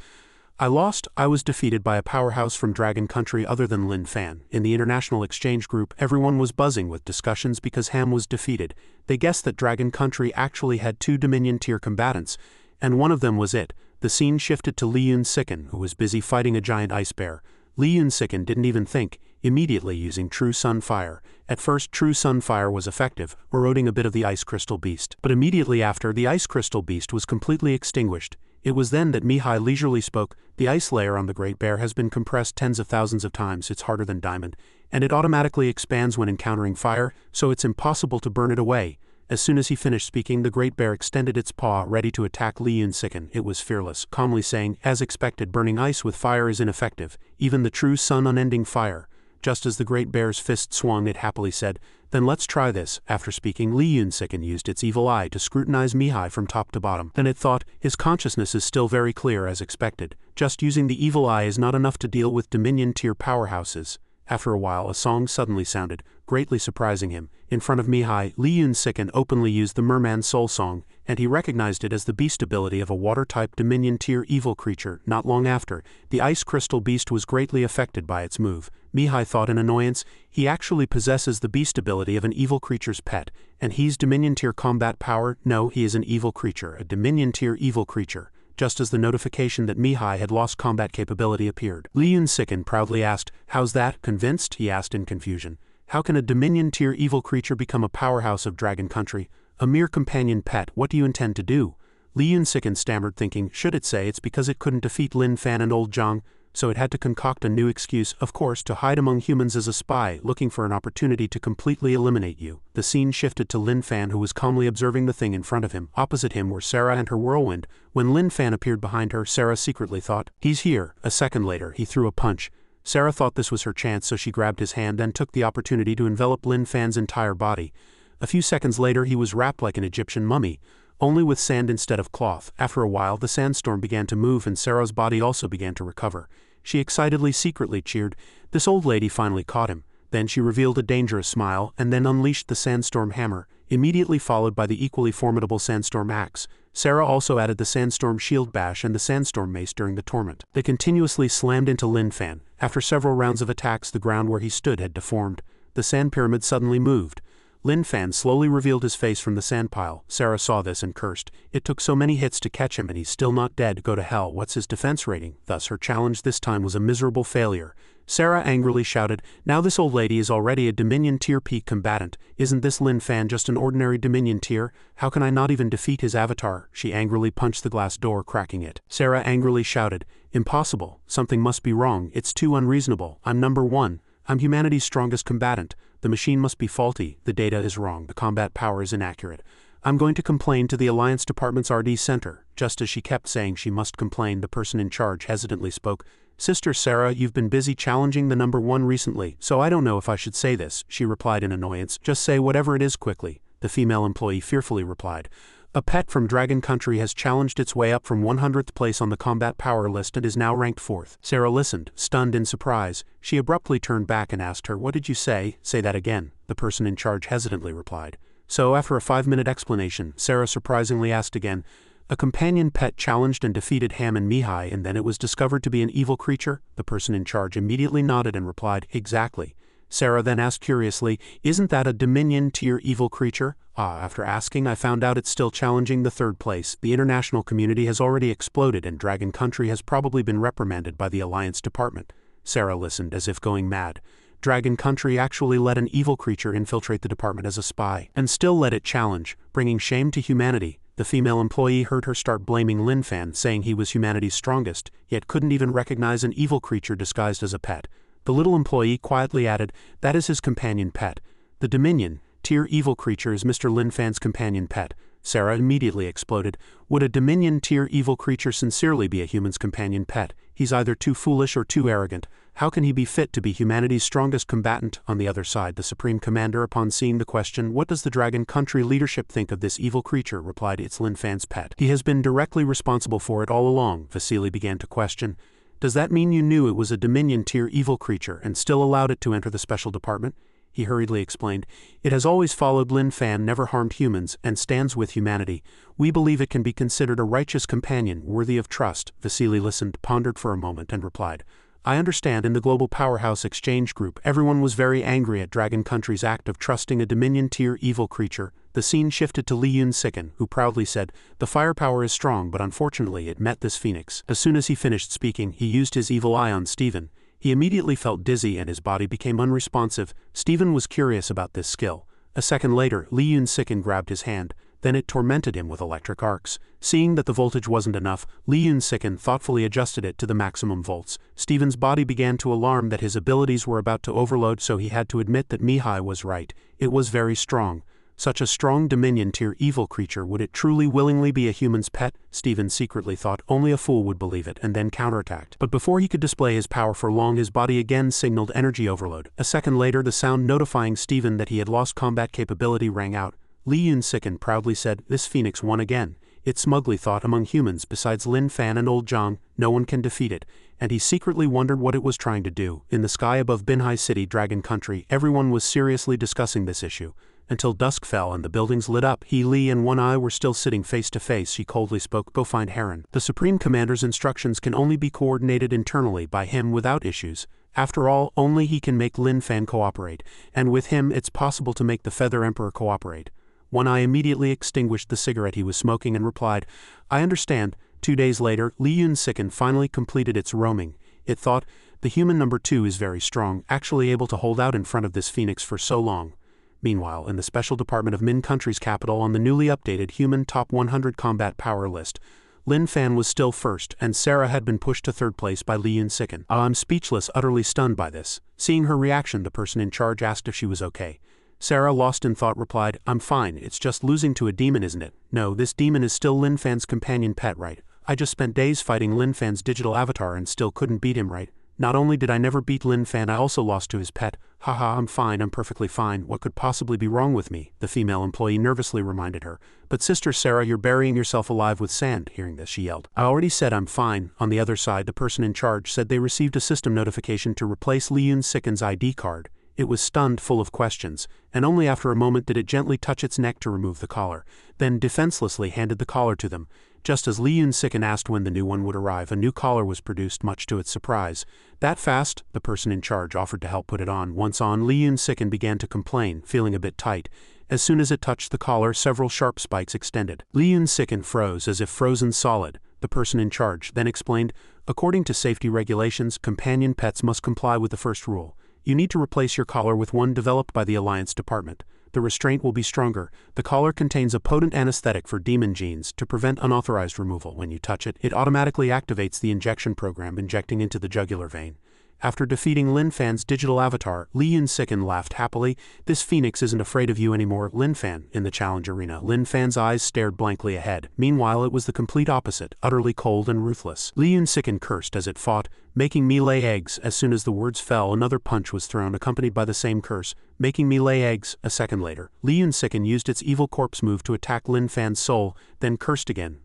I lost? I was defeated by a powerhouse from Dragon Country other than Lin Fan. In the international exchange group, everyone was buzzing with discussions because Ham was defeated. They guessed that Dragon Country actually had 2 Dominion tier combatants, and one of them was it. The scene shifted to Li Yun-siken, who was busy fighting a giant ice bear. Li Yun-siken didn't even think, immediately using True Sun Fire. At first, True Sun Fire was effective, eroding a bit of the ice crystal beast. But immediately after, the ice crystal beast was completely extinguished. It was then that Mihai leisurely spoke, the ice layer on the Great Bear has been compressed tens of thousands of times. It's harder than diamond, and it automatically expands when encountering fire, so it's impossible to burn it away. As soon as he finished speaking, the Great Bear extended its paw, ready to attack Li Yun-siken. It was fearless, calmly saying, as expected, burning ice with fire is ineffective, even the True Sun unending fire. Just as the Great Bear's fist swung, it happily said, then let's try this. After speaking, Li Yun-siken used its evil eye to scrutinize Mihai from top to bottom. Then it thought, his consciousness is still very clear as expected. Just using the evil eye is not enough to deal with Dominion tier powerhouses. After a while, a song suddenly sounded, greatly surprising him. In front of Mihai, Li Yun-siken openly used the Merman Soul Song, and he recognized it as the beast ability of a water-type Dominion tier evil creature. Not long after, the ice crystal beast was greatly affected by its move. Mihai thought in annoyance, he actually possesses the beast ability of an evil creature's pet, and he's Dominion tier combat power? No, he is an evil creature, a Dominion tier evil creature. Just as the notification that Mihai had lost combat capability appeared, Li Yun-siken proudly asked, how's that? Convinced? He asked in confusion. How can a Dominion tier evil creature become a powerhouse of Dragon Country? A mere companion pet, what do you intend to do? Li Yun-siken stammered, thinking, should it say it's because it couldn't defeat Lin Fan and old Zhang, so it had to concoct a new excuse, of course, to hide among humans as a spy, looking for an opportunity to completely eliminate you. The scene shifted to Lin Fan, who was calmly observing the thing in front of him. Opposite him were Sarah and her whirlwind. When Lin Fan appeared behind her, Sarah secretly thought, he's here. A second later, he threw a punch. Sarah thought this was her chance, so she grabbed his hand and took the opportunity to envelop Lin Fan's entire body. A few seconds later, he was wrapped like an Egyptian mummy. only with sand instead of cloth. After a while, the sandstorm began to move and Sarah's body also began to recover. She excitedly secretly cheered. This old lady finally caught him. Then she revealed a dangerous smile and then unleashed the sandstorm hammer, immediately followed by the equally formidable sandstorm axe. Sarah also added the sandstorm shield bash and the sandstorm mace during the torment. They continuously slammed into Lin Fan. After several rounds of attacks, the ground where he stood had deformed. The sand pyramid suddenly moved. Lin Fan slowly revealed his face from the sand pile. Sarah saw this and cursed. It took so many hits to catch him and he's still not dead. Go to hell. What's his defense rating? Thus her challenge this time was a miserable failure. Sarah angrily shouted, now this old lady is already a Dominion Tier P combatant. Isn't this Lin Fan just an ordinary Dominion Tier? How can I not even defeat his avatar? She angrily punched the glass door, cracking it. Sarah angrily shouted, impossible. Something must be wrong. It's too unreasonable. I'm number 1. I'm humanity's strongest combatant. The machine must be faulty. The data is wrong. The combat power is inaccurate. I'm going to complain to the Alliance Department's RD Center. Just as she kept saying she must complain, the person in charge hesitantly spoke. Sister Sarah, you've been busy challenging the number 1 recently, so I don't know if I should say this, she replied in annoyance. Just say whatever it is quickly, the female employee fearfully replied. A pet from Dragon Country has challenged its way up from 100th place on the combat power list and is now ranked 4th. Sarah listened, stunned in surprise. She abruptly turned back and asked her, what did you say? Say that again, the person in charge hesitantly replied. So after a 5-minute explanation, Sarah surprisingly asked again, a companion pet challenged and defeated Ham and Mihai and then it was discovered to be an evil creature? The person in charge immediately nodded and replied, exactly. Sarah then asked curiously, isn't that a Dominion Tier evil creature? After asking I found out it's still challenging the 3rd place. The international community has already exploded and Dragon Country has probably been reprimanded by the Alliance Department. Sarah listened as if going mad. Dragon Country actually let an evil creature infiltrate the department as a spy, and still let it challenge, bringing shame to humanity. The female employee heard her start blaming Lin Fan, saying he was humanity's strongest, yet couldn't even recognize an evil creature disguised as a pet. The little employee quietly added, that is his companion pet. The Dominion Tier evil creature is Mr. Lin Fan's companion pet. Sarah immediately exploded. Would a Dominion Tier evil creature sincerely be a human's companion pet? He's either too foolish or too arrogant. How can he be fit to be humanity's strongest combatant? On the other side, the Supreme Commander, upon seeing the question, what does the Dragon Country leadership think of this evil creature, replied, it's Lin Fan's pet. He has been directly responsible for it all along. Vasily began to question. Does that mean you knew it was a Dominion Tier evil creature and still allowed it to enter the special department? He hurriedly explained, it has always followed Lin Fan, never harmed humans, and stands with humanity. We believe it can be considered a righteous companion, worthy of trust. Vasily listened, pondered for a moment, and replied, I understand in the Global Powerhouse Exchange Group everyone was very angry at Dragon Country's act of trusting a Dominion Tier evil creature. The scene shifted to Li Yun-Siken, who proudly said, the firepower is strong but unfortunately it met this phoenix. As soon as he finished speaking, he used his evil eye on Stephen. He immediately felt dizzy and his body became unresponsive. Stephen was curious about this skill. A second later, Li Yun-Siken grabbed his hand. Then it tormented him with electric arcs. Seeing that the voltage wasn't enough, Li Yun-Siken thoughtfully adjusted it to the maximum volts. Stephen's body began to alarm that his abilities were about to overload, so he had to admit that Mihai was right. It was very strong. Such a strong Dominion Tier evil creature, would it truly willingly be a human's pet? Stephen secretly thought only a fool would believe it and then counterattacked. But before he could display his power for long, his body again signaled energy overload. A second later, the sound notifying Stephen that he had lost combat capability rang out. Li Yun-Siken proudly said, this phoenix won again. It smugly thought among humans, besides Lin Fan and old Zhang, no one can defeat it, and he secretly wondered what it was trying to do. In the sky above Binhai City, Dragon Country, everyone was seriously discussing this issue. Until dusk fell and the buildings lit up, he, Li, and One Eye were still sitting face to face. She coldly spoke, go find Heron. The Supreme Commander's instructions can only be coordinated internally by him without issues. After all, only he can make Lin Fan cooperate, and with him it's possible to make the Feather Emperor cooperate. One Eye immediately extinguished the cigarette he was smoking and replied, I understand. 2 days later, Li Yun-Siken finally completed its roaming. It thought, the human number 2 is very strong, actually able to hold out in front of this phoenix for so long. Meanwhile, in the special department of Min Country's capital on the newly updated human top 100 combat power list, Lin Fan was still first, and Sarah had been pushed to 3rd place by Li Yun-Siken. I'm speechless, utterly stunned by this. Seeing her reaction, the person in charge asked if she was okay. Sarah, lost in thought, replied, I'm fine, it's just losing to a demon, isn't it? No, this demon is still Lin Fan's companion pet, right? I just spent days fighting Lin Fan's digital avatar and still couldn't beat him, right? Not only did I never beat Lin Fan, I also lost to his pet. Haha, I'm fine, I'm perfectly fine. What could possibly be wrong with me? The female employee nervously reminded her. But Sister Sarah, you're burying yourself alive with sand. Hearing this, she yelled. I already said I'm fine. On the other side, the person in charge said they received a system notification to replace Li Yun-siken's ID card. It was stunned, full of questions, and only after a moment did it gently touch its neck to remove the collar, then defenselessly handed the collar to them. Just as Li Yun-siken asked when the new one would arrive, a new collar was produced, much to its surprise. That fast? The person in charge offered to help put it on. Once on, Li Yun-siken began to complain, feeling a bit tight. As soon as it touched the collar, several sharp spikes extended. Li Yun-siken froze as if frozen solid. The person in charge then explained, according to safety regulations, companion pets must comply with the first rule. You need to replace your collar with one developed by the Alliance Department. The restraint will be stronger. The collar contains a potent anesthetic for demon genes to prevent unauthorized removal. When you touch it, it automatically activates the injection program, injecting into the jugular vein. After defeating Lin Fan's digital avatar, Li Yun-siken laughed happily. This phoenix isn't afraid of you anymore, Lin Fan. In the challenge arena, Lin Fan's eyes stared blankly ahead. Meanwhile, it was the complete opposite, utterly cold and ruthless. Li Yun-siken cursed as it fought, making me lay eggs. As soon as the words fell, another punch was thrown, accompanied by the same curse, making me lay eggs. A second later, Li Yun-siken used its evil corpse move to attack Lin Fan's soul, then cursed again,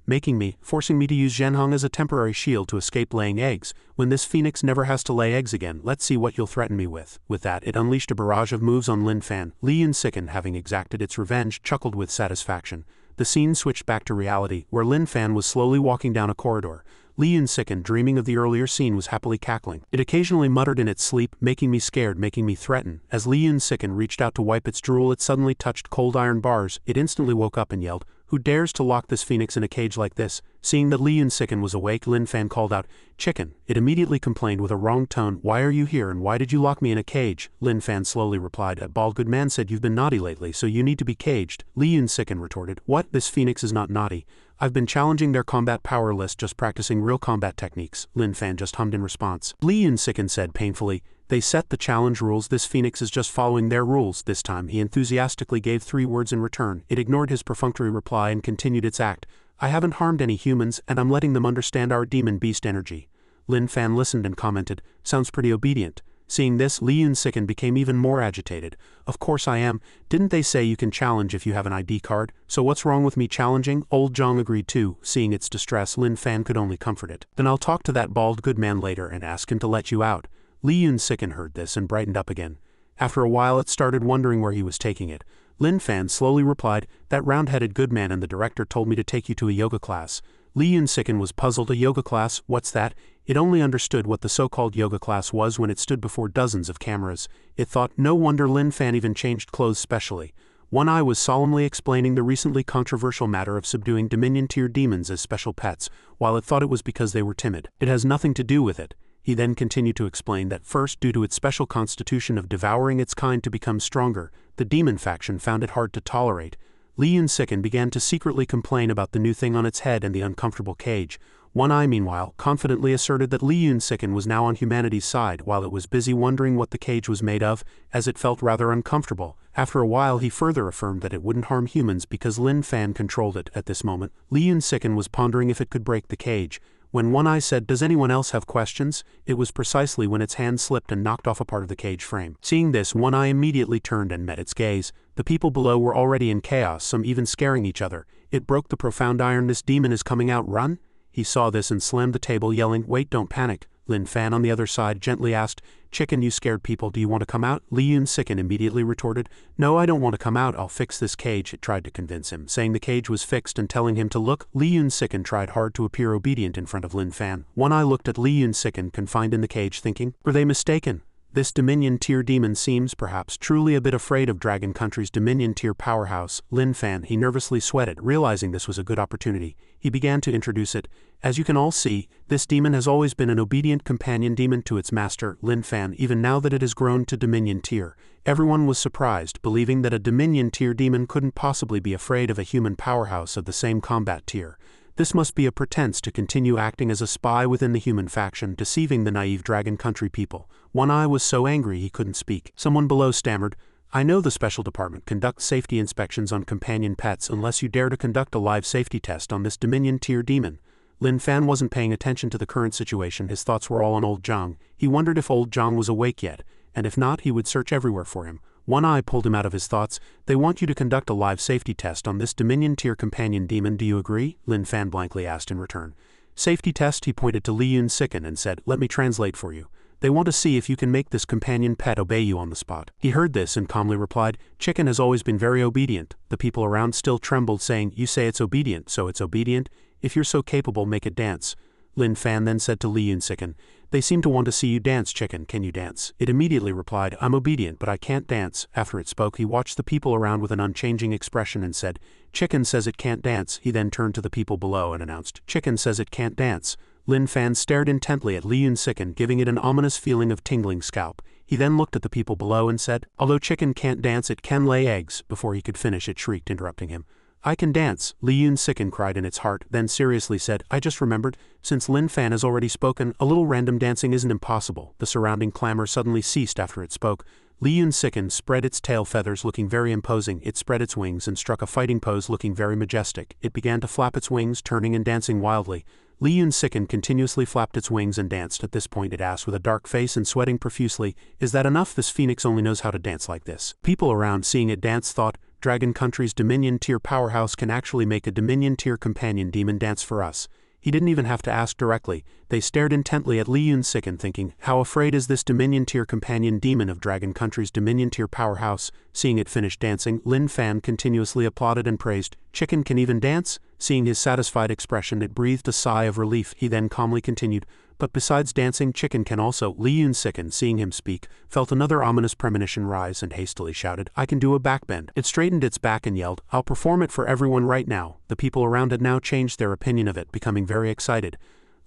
forcing me to use Zhenhong as a temporary shield to escape laying eggs. When this phoenix never has to lay eggs again, let's see what you'll threaten me with. With that, it unleashed a barrage of moves on Lin Fan. Li Yun-siken, having exacted its revenge, chuckled with satisfaction. The scene switched back to reality, where Lin Fan was slowly walking down a corridor. Li Yun-siken, dreaming of the earlier scene, was happily cackling. It occasionally muttered in its sleep, making me scared, making me threaten. As Li Yun-siken reached out to wipe its drool, it suddenly touched cold iron bars. It instantly woke up and yelled, "Who dares to lock this phoenix in a cage like this?" Seeing that Li Yun-siken was awake, Lin Fan called out, "Chicken." It immediately complained with a wrong tone, "Why are you here and why did you lock me in a cage?" Lin Fan slowly replied, "A bald good man said you've been naughty lately, so you need to be caged." Li Yun-siken retorted, "What? This phoenix is not naughty. I've been challenging their combat power list, just practicing real combat techniques." Lin Fan just hummed in response. Li Yun-siken said painfully, "They set the challenge rules, this phoenix is just following their rules." This time he enthusiastically gave 3 words in return. It ignored his perfunctory reply and continued its act. "I haven't harmed any humans, and I'm letting them understand our demon beast energy." Lin Fan listened and commented, "Sounds pretty obedient." Seeing this, Li Yun-siken became even more agitated. "Of course I am. Didn't they say you can challenge if you have an ID card? So what's wrong with me challenging?" Old Zhang agreed too. Seeing its distress, Lin Fan could only comfort it. "Then I'll talk to that bald good man later and ask him to let you out." Li Yun-siken heard this and brightened up again. After a while it started wondering where he was taking it. Lin Fan slowly replied, "That round-headed good man and the director told me to take you to a yoga class." Li Yun-siken was puzzled. A yoga class? What's that? It only understood what the so-called yoga class was when it stood before dozens of cameras. It thought, no wonder Lin Fan even changed clothes specially. One Eye was solemnly explaining the recently controversial matter of subduing Dominion-tier demons as special pets, while it thought it was because they were timid. It has nothing to do with it. He then continued to explain that first, due to its special constitution of devouring its kind to become stronger, the demon faction found it hard to tolerate. Li Yun-siken began to secretly complain about the new thing on its head and the uncomfortable cage. One Eye, meanwhile, confidently asserted that Li Yun-siken was now on humanity's side while it was busy wondering what the cage was made of, as it felt rather uncomfortable. After a while he further affirmed that it wouldn't harm humans because Lin Fan controlled it. At this moment, Li Yun-siken was pondering if it could break the cage. When One Eye said, "Does anyone else have questions?" it was precisely when its hand slipped and knocked off a part of the cage frame. Seeing this, One Eye immediately turned and met its gaze. The people below were already in chaos, some even scaring each other. It broke the profound iron. "This demon is coming out, run!" He saw this and slammed the table, yelling, "Wait, don't panic." Lin Fan on the other side gently asked, "Chicken, you scared people, do you want to come out?" Li Yun-siken immediately retorted, "No, I don't want to come out, I'll fix this cage." It tried to convince him, saying the cage was fixed and telling him to look. Li Yun-siken tried hard to appear obedient in front of Lin Fan. One Eye looked at Li Yun-siken confined in the cage, thinking, were they mistaken? This Dominion-tier demon seems, perhaps, truly a bit afraid of Dragon Country's Dominion-tier powerhouse, Lin Fan. He nervously sweated, realizing this was a good opportunity. He began to introduce it. "As you can all see, this demon has always been an obedient companion demon to its master, Lin Fan, even now that it has grown to Dominion-tier." Everyone was surprised, believing that a Dominion-tier demon couldn't possibly be afraid of a human powerhouse of the same combat tier. This must be a pretense to continue acting as a spy within the human faction, deceiving the naive Dragon Country people. One Eye was so angry he couldn't speak. Someone below stammered, "I know the special department conducts safety inspections on companion pets unless you dare to conduct a live safety test on this Dominion-tier demon." Lin Fan wasn't paying attention to the current situation, his thoughts were all on old Zhang. He wondered if old Zhang was awake yet, and if not he would search everywhere for him. One eye pulled him out of his thoughts. They want you to conduct a live safety test on this Dominion tier companion demon, do you agree? Lin Fan blankly asked in return. Safety test? He pointed to Li Yun-siken and said, let me translate for you. They want to see if you can make this companion pet obey you on the spot. He heard this and calmly replied, Chicken has always been very obedient. The people around still trembled, saying, you say it's obedient, so it's obedient? If you're so capable, make it dance. Lin Fan then said to Li Yun-siken, they seem to want to see you dance, Chicken, can you dance? It immediately replied, I'm obedient, but I can't dance. After it spoke, he watched the people around with an unchanging expression and said, Chicken says it can't dance. He then turned to the people below and announced, Chicken says it can't dance. Lin Fan stared intently at Li Yun-siken, giving it an ominous feeling of tingling scalp. He then looked at the people below and said, although Chicken can't dance, it can lay eggs. Before he could finish, it shrieked, interrupting him. I can dance, Li Yun-siken cried in its heart, then seriously said, I just remembered, since Lin Fan has already spoken, a little random dancing isn't impossible. The surrounding clamor suddenly ceased after it spoke. Li Yun-siken spread its tail feathers, looking very imposing. It spread its wings and struck a fighting pose, looking very majestic. It began to flap its wings, turning and dancing wildly. Li Yun-siken continuously flapped its wings and danced. At this point it asked with a dark face and sweating profusely, is that enough? This phoenix only knows how to dance like this. People around, seeing it dance, thought, Dragon Country's Dominion tier powerhouse can actually make a Dominion tier companion demon dance for us. He didn't even have to ask directly. They stared intently at Li Yun-siken, thinking, how afraid is this Dominion tier companion demon of Dragon Country's Dominion tier powerhouse? Seeing it finish dancing, Lin Fan continuously applauded and praised, Chicken can even dance? Seeing his satisfied expression, it breathed a sigh of relief. He then calmly continued, but besides dancing, Chicken can also. Li Yun-siken, seeing him speak, felt another ominous premonition rise and hastily shouted, I can do a backbend. It straightened its back and yelled, I'll perform it for everyone right now. The people around had now changed their opinion of it, becoming very excited.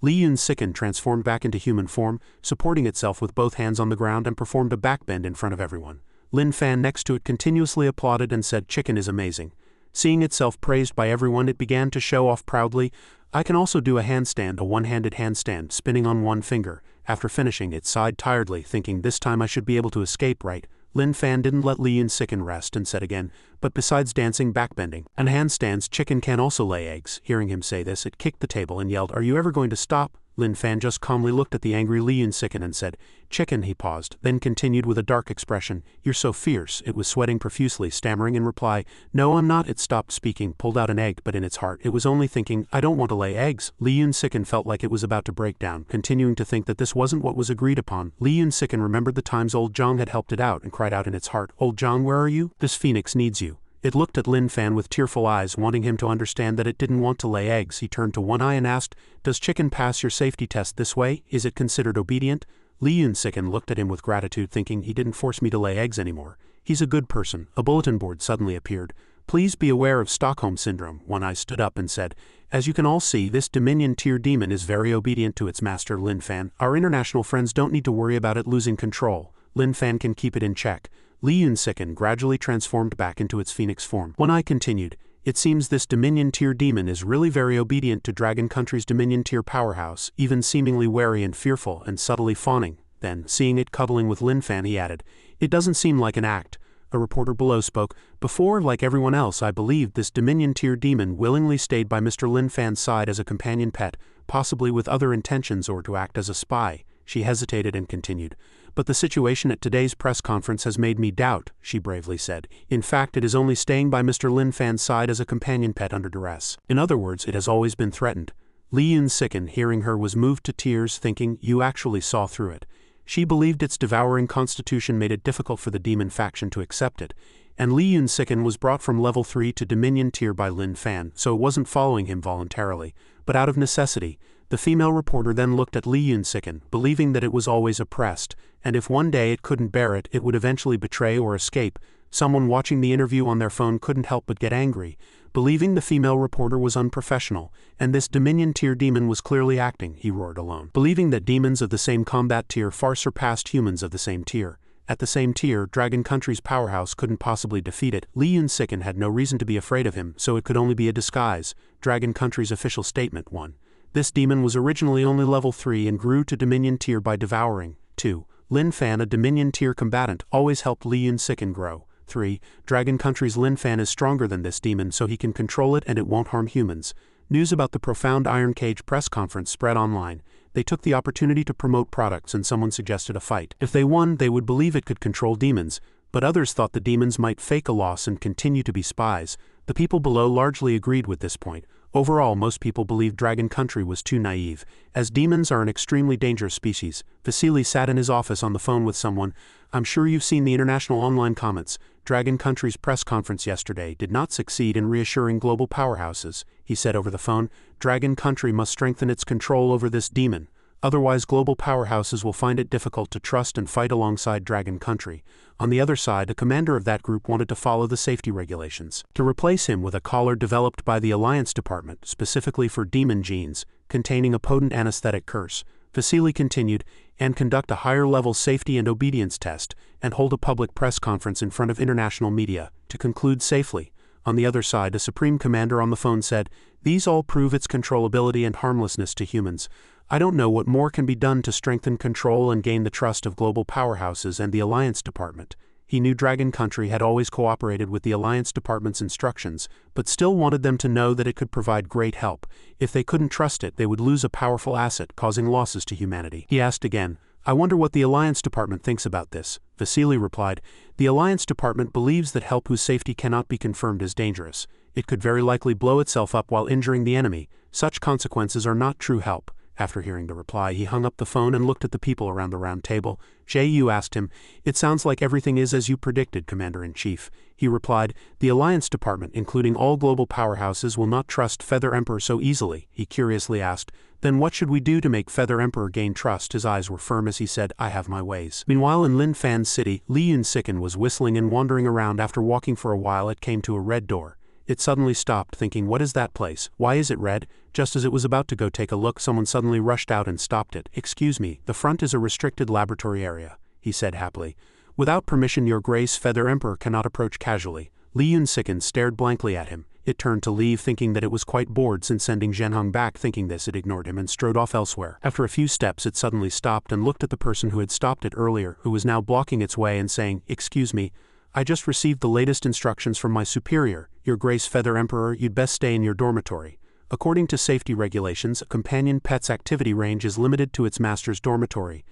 Li Yun-siken transformed back into human form, supporting itself with both hands on the ground, and performed a backbend in front of everyone. Lin Fan next to it continuously applauded and said, Chicken is amazing. Seeing itself praised by everyone, it began to show off proudly, I can also do a handstand, a one-handed handstand, spinning on one finger. After finishing, it sighed tiredly, thinking, this time I should be able to escape, right? Lin Fan didn't let Li Yun-siken rest and said again, but besides dancing, backbending, and handstands, Chicken can also lay eggs. Hearing him say this, it kicked the table and yelled, are you ever going to stop? Lin Fan just calmly looked at the angry Li Yun-siken and said, Chicken, he paused, then continued with a dark expression, you're so fierce. It was sweating profusely, stammering in reply, no I'm not. It stopped speaking, pulled out an egg, but in its heart it was only thinking, I don't want to lay eggs. Li Yun-siken felt like it was about to break down, continuing to think that this wasn't what was agreed upon. Li Yun-siken remembered the times old Zhang had helped it out and cried out in its heart, old Zhang, where are you? This phoenix needs you. It looked at Lin Fan with tearful eyes, wanting him to understand that it didn't want to lay eggs. He turned to One Eye and asked, does Chicken pass your safety test this way? Is it considered obedient? Li Yun-siken looked at him with gratitude, thinking, he didn't force me to lay eggs anymore. He's a good person. A bulletin board suddenly appeared. Please be aware of Stockholm Syndrome. One Eye stood up and said, as you can all see, this Dominion tier demon is very obedient to its master, Lin Fan. Our international friends don't need to worry about it losing control. Lin Fan can keep it in check. Li Yun-siken gradually transformed back into its phoenix form. One Eye continued, it seems this Dominion tier demon is really very obedient to Dragon Country's Dominion tier powerhouse, even seemingly wary and fearful and subtly fawning. Then, seeing it cuddling with Lin Fan, he added, it doesn't seem like an act. A reporter below spoke, before, like everyone else, I believed this Dominion tier demon willingly stayed by Mr. Lin Fan's side as a companion pet, possibly with other intentions or to act as a spy. She hesitated and continued, but the situation at today's press conference has made me doubt, she bravely said. In fact, it is only staying by Mr. Lin Fan's side as a companion pet under duress. In other words, it has always been threatened. Li Yun-siken, hearing her, was moved to tears, thinking, you actually saw through it. She believed its devouring constitution made it difficult for the demon faction to accept it, and Li Yun-siken was brought from level 3 to Dominion tier by Lin Fan, so it wasn't following him voluntarily, but out of necessity. The female reporter then looked at Li Yun-siken, believing that it was always oppressed, and if one day it couldn't bear it, it would eventually betray or escape. Someone watching the interview on their phone couldn't help but get angry, believing the female reporter was unprofessional, and this Dominion tier demon was clearly acting, he roared alone, believing that demons of the same combat tier far surpassed humans of the same tier. At the same tier, Dragon Country's powerhouse couldn't possibly defeat it. Li Yun-siken had no reason to be afraid of him, so it could only be a disguise. Dragon Country's official statement. 1. This demon was originally only level 3 and grew to Dominion tier by devouring. 2. Lin Fan, a Dominion tier combatant, always helped Li Yun-siken grow. 3. Dragon Country's Lin Fan is stronger than this demon, so he can control it and it won't harm humans. News about the profound Iron Cage press conference spread online. They took the opportunity to promote products and someone suggested a fight. If they won, they would believe it could control demons, but others thought the demons might fake a loss and continue to be spies. The people below largely agreed with this point. Overall, most people believed Dragon Country was too naive. As demons are an extremely dangerous species, Vasily sat in his office on the phone with someone. I'm sure you've seen the international online comments. Dragon Country's press conference yesterday did not succeed in reassuring global powerhouses, he said over the phone. Dragon Country must strengthen its control over this demon. Otherwise, global powerhouses will find it difficult to trust and fight alongside Dragon Country. On the other side, a commander of that group wanted to follow the safety regulations. To replace him with a collar developed by the Alliance Department, specifically for demon genes, containing a potent anesthetic curse, Vasily continued, and conduct a higher-level safety and obedience test, and hold a public press conference in front of international media, to conclude safely. On the other side, a Supreme Commander on the phone said, these all prove its controllability and harmlessness to humans. I don't know what more can be done to strengthen control and gain the trust of global powerhouses and the Alliance Department. He knew Dragon Country had always cooperated with the Alliance Department's instructions, but still wanted them to know that it could provide great help. If they couldn't trust it, they would lose a powerful asset, causing losses to humanity. He asked again, I wonder what the Alliance Department thinks about this. Vasily replied, the Alliance Department believes that help whose safety cannot be confirmed is dangerous. It could very likely blow itself up while injuring the enemy. Such consequences are not true help. After hearing the reply, he hung up the phone and looked at the people around the round table. J.U. asked him, it sounds like everything is as you predicted, Commander-in-Chief. He replied, the Alliance Department, including all global powerhouses, will not trust Feather Emperor so easily. He curiously asked, then what should we do to make Feather Emperor gain trust? His eyes were firm as he said, I have my ways. Meanwhile, in Lin Fan's city, Li Yun-Siken was whistling and wandering around. After walking for a while, it came to a red door. It suddenly stopped, thinking, what is that place? Why is it red? Just as it was about to go take a look, someone suddenly rushed out and stopped it. Excuse me, the front is a restricted laboratory area, he said happily. Without permission, Your Grace, Feather Emperor cannot approach casually. Li Yun-Siken stared blankly at him. It turned to leave, thinking that it was quite bored since sending Zhenhong back. Thinking this, it ignored him and strode off elsewhere. After a few steps, it suddenly stopped and looked at the person who had stopped it earlier, who was now blocking its way and saying, excuse me, I just received the latest instructions from my superior, Your Grace Feather Emperor, you'd best stay in your dormitory. According to safety regulations, a companion pet's activity range is limited to its master's dormitory.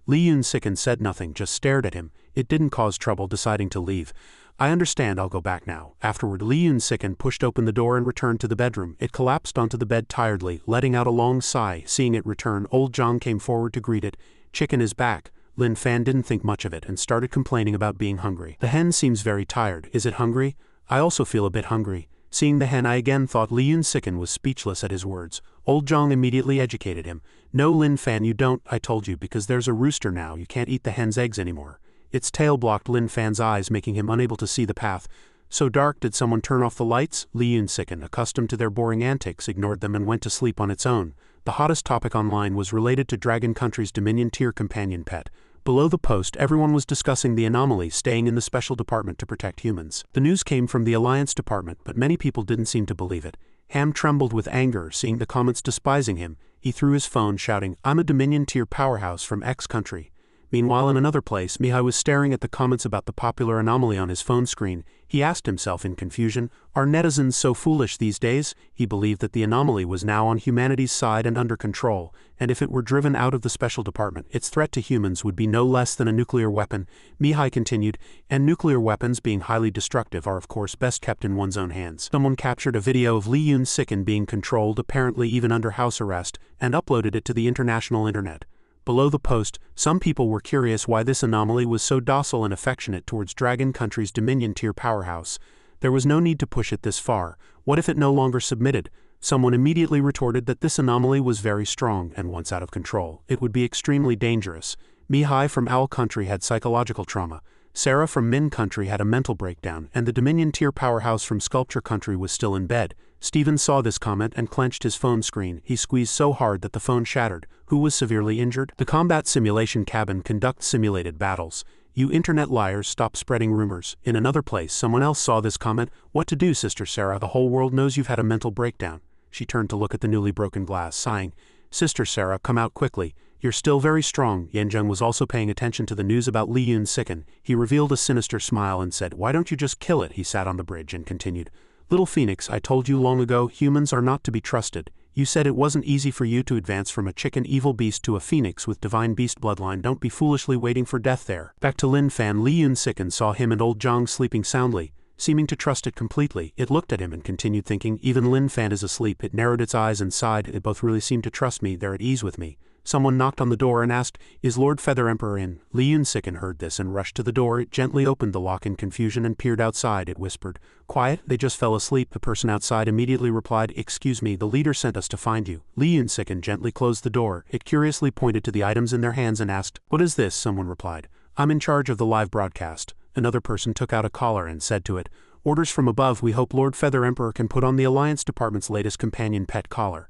Li Yun-Siken said nothing, just stared at him. It didn't cause trouble deciding to leave. I understand, I'll go back now. Afterward, Li Yun-Siken pushed open the door and returned to the bedroom. It collapsed onto the bed tiredly, letting out a long sigh. Seeing it return, old Zhang came forward to greet it. Chicken is back. Lin Fan didn't think much of it and started complaining about being hungry. The hen seems very tired. Is it hungry? I also feel a bit hungry. Seeing the hen, I again thought. Li Yun-Siken was speechless at his words. Old Zhang immediately educated him. No, Lin Fan, you don't. I told you, because there's a rooster now, you can't eat the hen's eggs anymore. Its tail blocked Lin Fan's eyes, making him unable to see the path. So dark, did someone turn off the lights? Li Yun-Siken, accustomed to their boring antics, ignored them and went to sleep on its own. The hottest topic online was related to Dragon Country's Dominion tier companion pet. Below the post, everyone was discussing the anomaly staying in the special department to protect humans. The news came from the Alliance Department, but many people didn't seem to believe it. Ham trembled with anger, seeing the comments despising him. He threw his phone, shouting, I'm a Dominion tier powerhouse from X country. Meanwhile, in another place, Mihai was staring at the comments about the popular anomaly on his phone screen. He asked himself in confusion, are netizens so foolish these days? He believed that the anomaly was now on humanity's side and under control, and if it were driven out of the special department, its threat to humans would be no less than a nuclear weapon. Mihai continued, and nuclear weapons, being highly destructive, are of course best kept in one's own hands. Someone captured a video of Li Yun-Siken being controlled, apparently even under house arrest, and uploaded it to the international internet. Below the post, some people were curious why this anomaly was so docile and affectionate towards Dragon Country's Dominion tier powerhouse. There was no need to push it this far. What if it no longer submitted? Someone immediately retorted that this anomaly was very strong, and once out of control, it would be extremely dangerous. Mihai from Owl Country had psychological trauma. Sarah from Min Country had a mental breakdown, and the Dominion tier powerhouse from Sculpture Country was still in bed. Steven saw this comment and clenched his phone screen. He squeezed so hard that the phone shattered. Who was severely injured? The combat simulation cabin conducts simulated battles. You internet liars, stop spreading rumors. In another place, someone else saw this comment. What to do, Sister Sarah? The whole world knows you've had a mental breakdown. She turned to look at the newly broken glass, sighing. Sister Sarah, come out quickly. You're still very strong. Yanzheng was also paying attention to the news about Li Yun-Siken. He revealed a sinister smile and said, why don't you just kill it? He sat on the bridge and continued. Little Phoenix, I told you long ago, humans are not to be trusted. You said it wasn't easy for you to advance from a chicken evil beast to a phoenix with divine beast bloodline. Don't be foolishly waiting for death there. Back to Lin Fan. Li Yun Sicken saw him and old Zhang sleeping soundly, seeming to trust it completely. It looked at him and continued thinking, even Lin Fan is asleep. It narrowed its eyes and sighed, they both really seem to trust me, they're at ease with me. Someone knocked on the door and asked, is Lord Feather Emperor in? Li Yun Sicken heard this and rushed to the door. It gently opened the lock in confusion and peered outside. It whispered, quiet, they just fell asleep. The person outside immediately replied, excuse me, the leader sent us to find you. Li Yun Sicken gently closed the door. It curiously pointed to the items in their hands and asked, what is this? Someone replied, I'm in charge of the live broadcast. Another person took out a collar and said to it, orders from above, we hope Lord Feather Emperor can put on the Alliance Department's latest companion pet collar.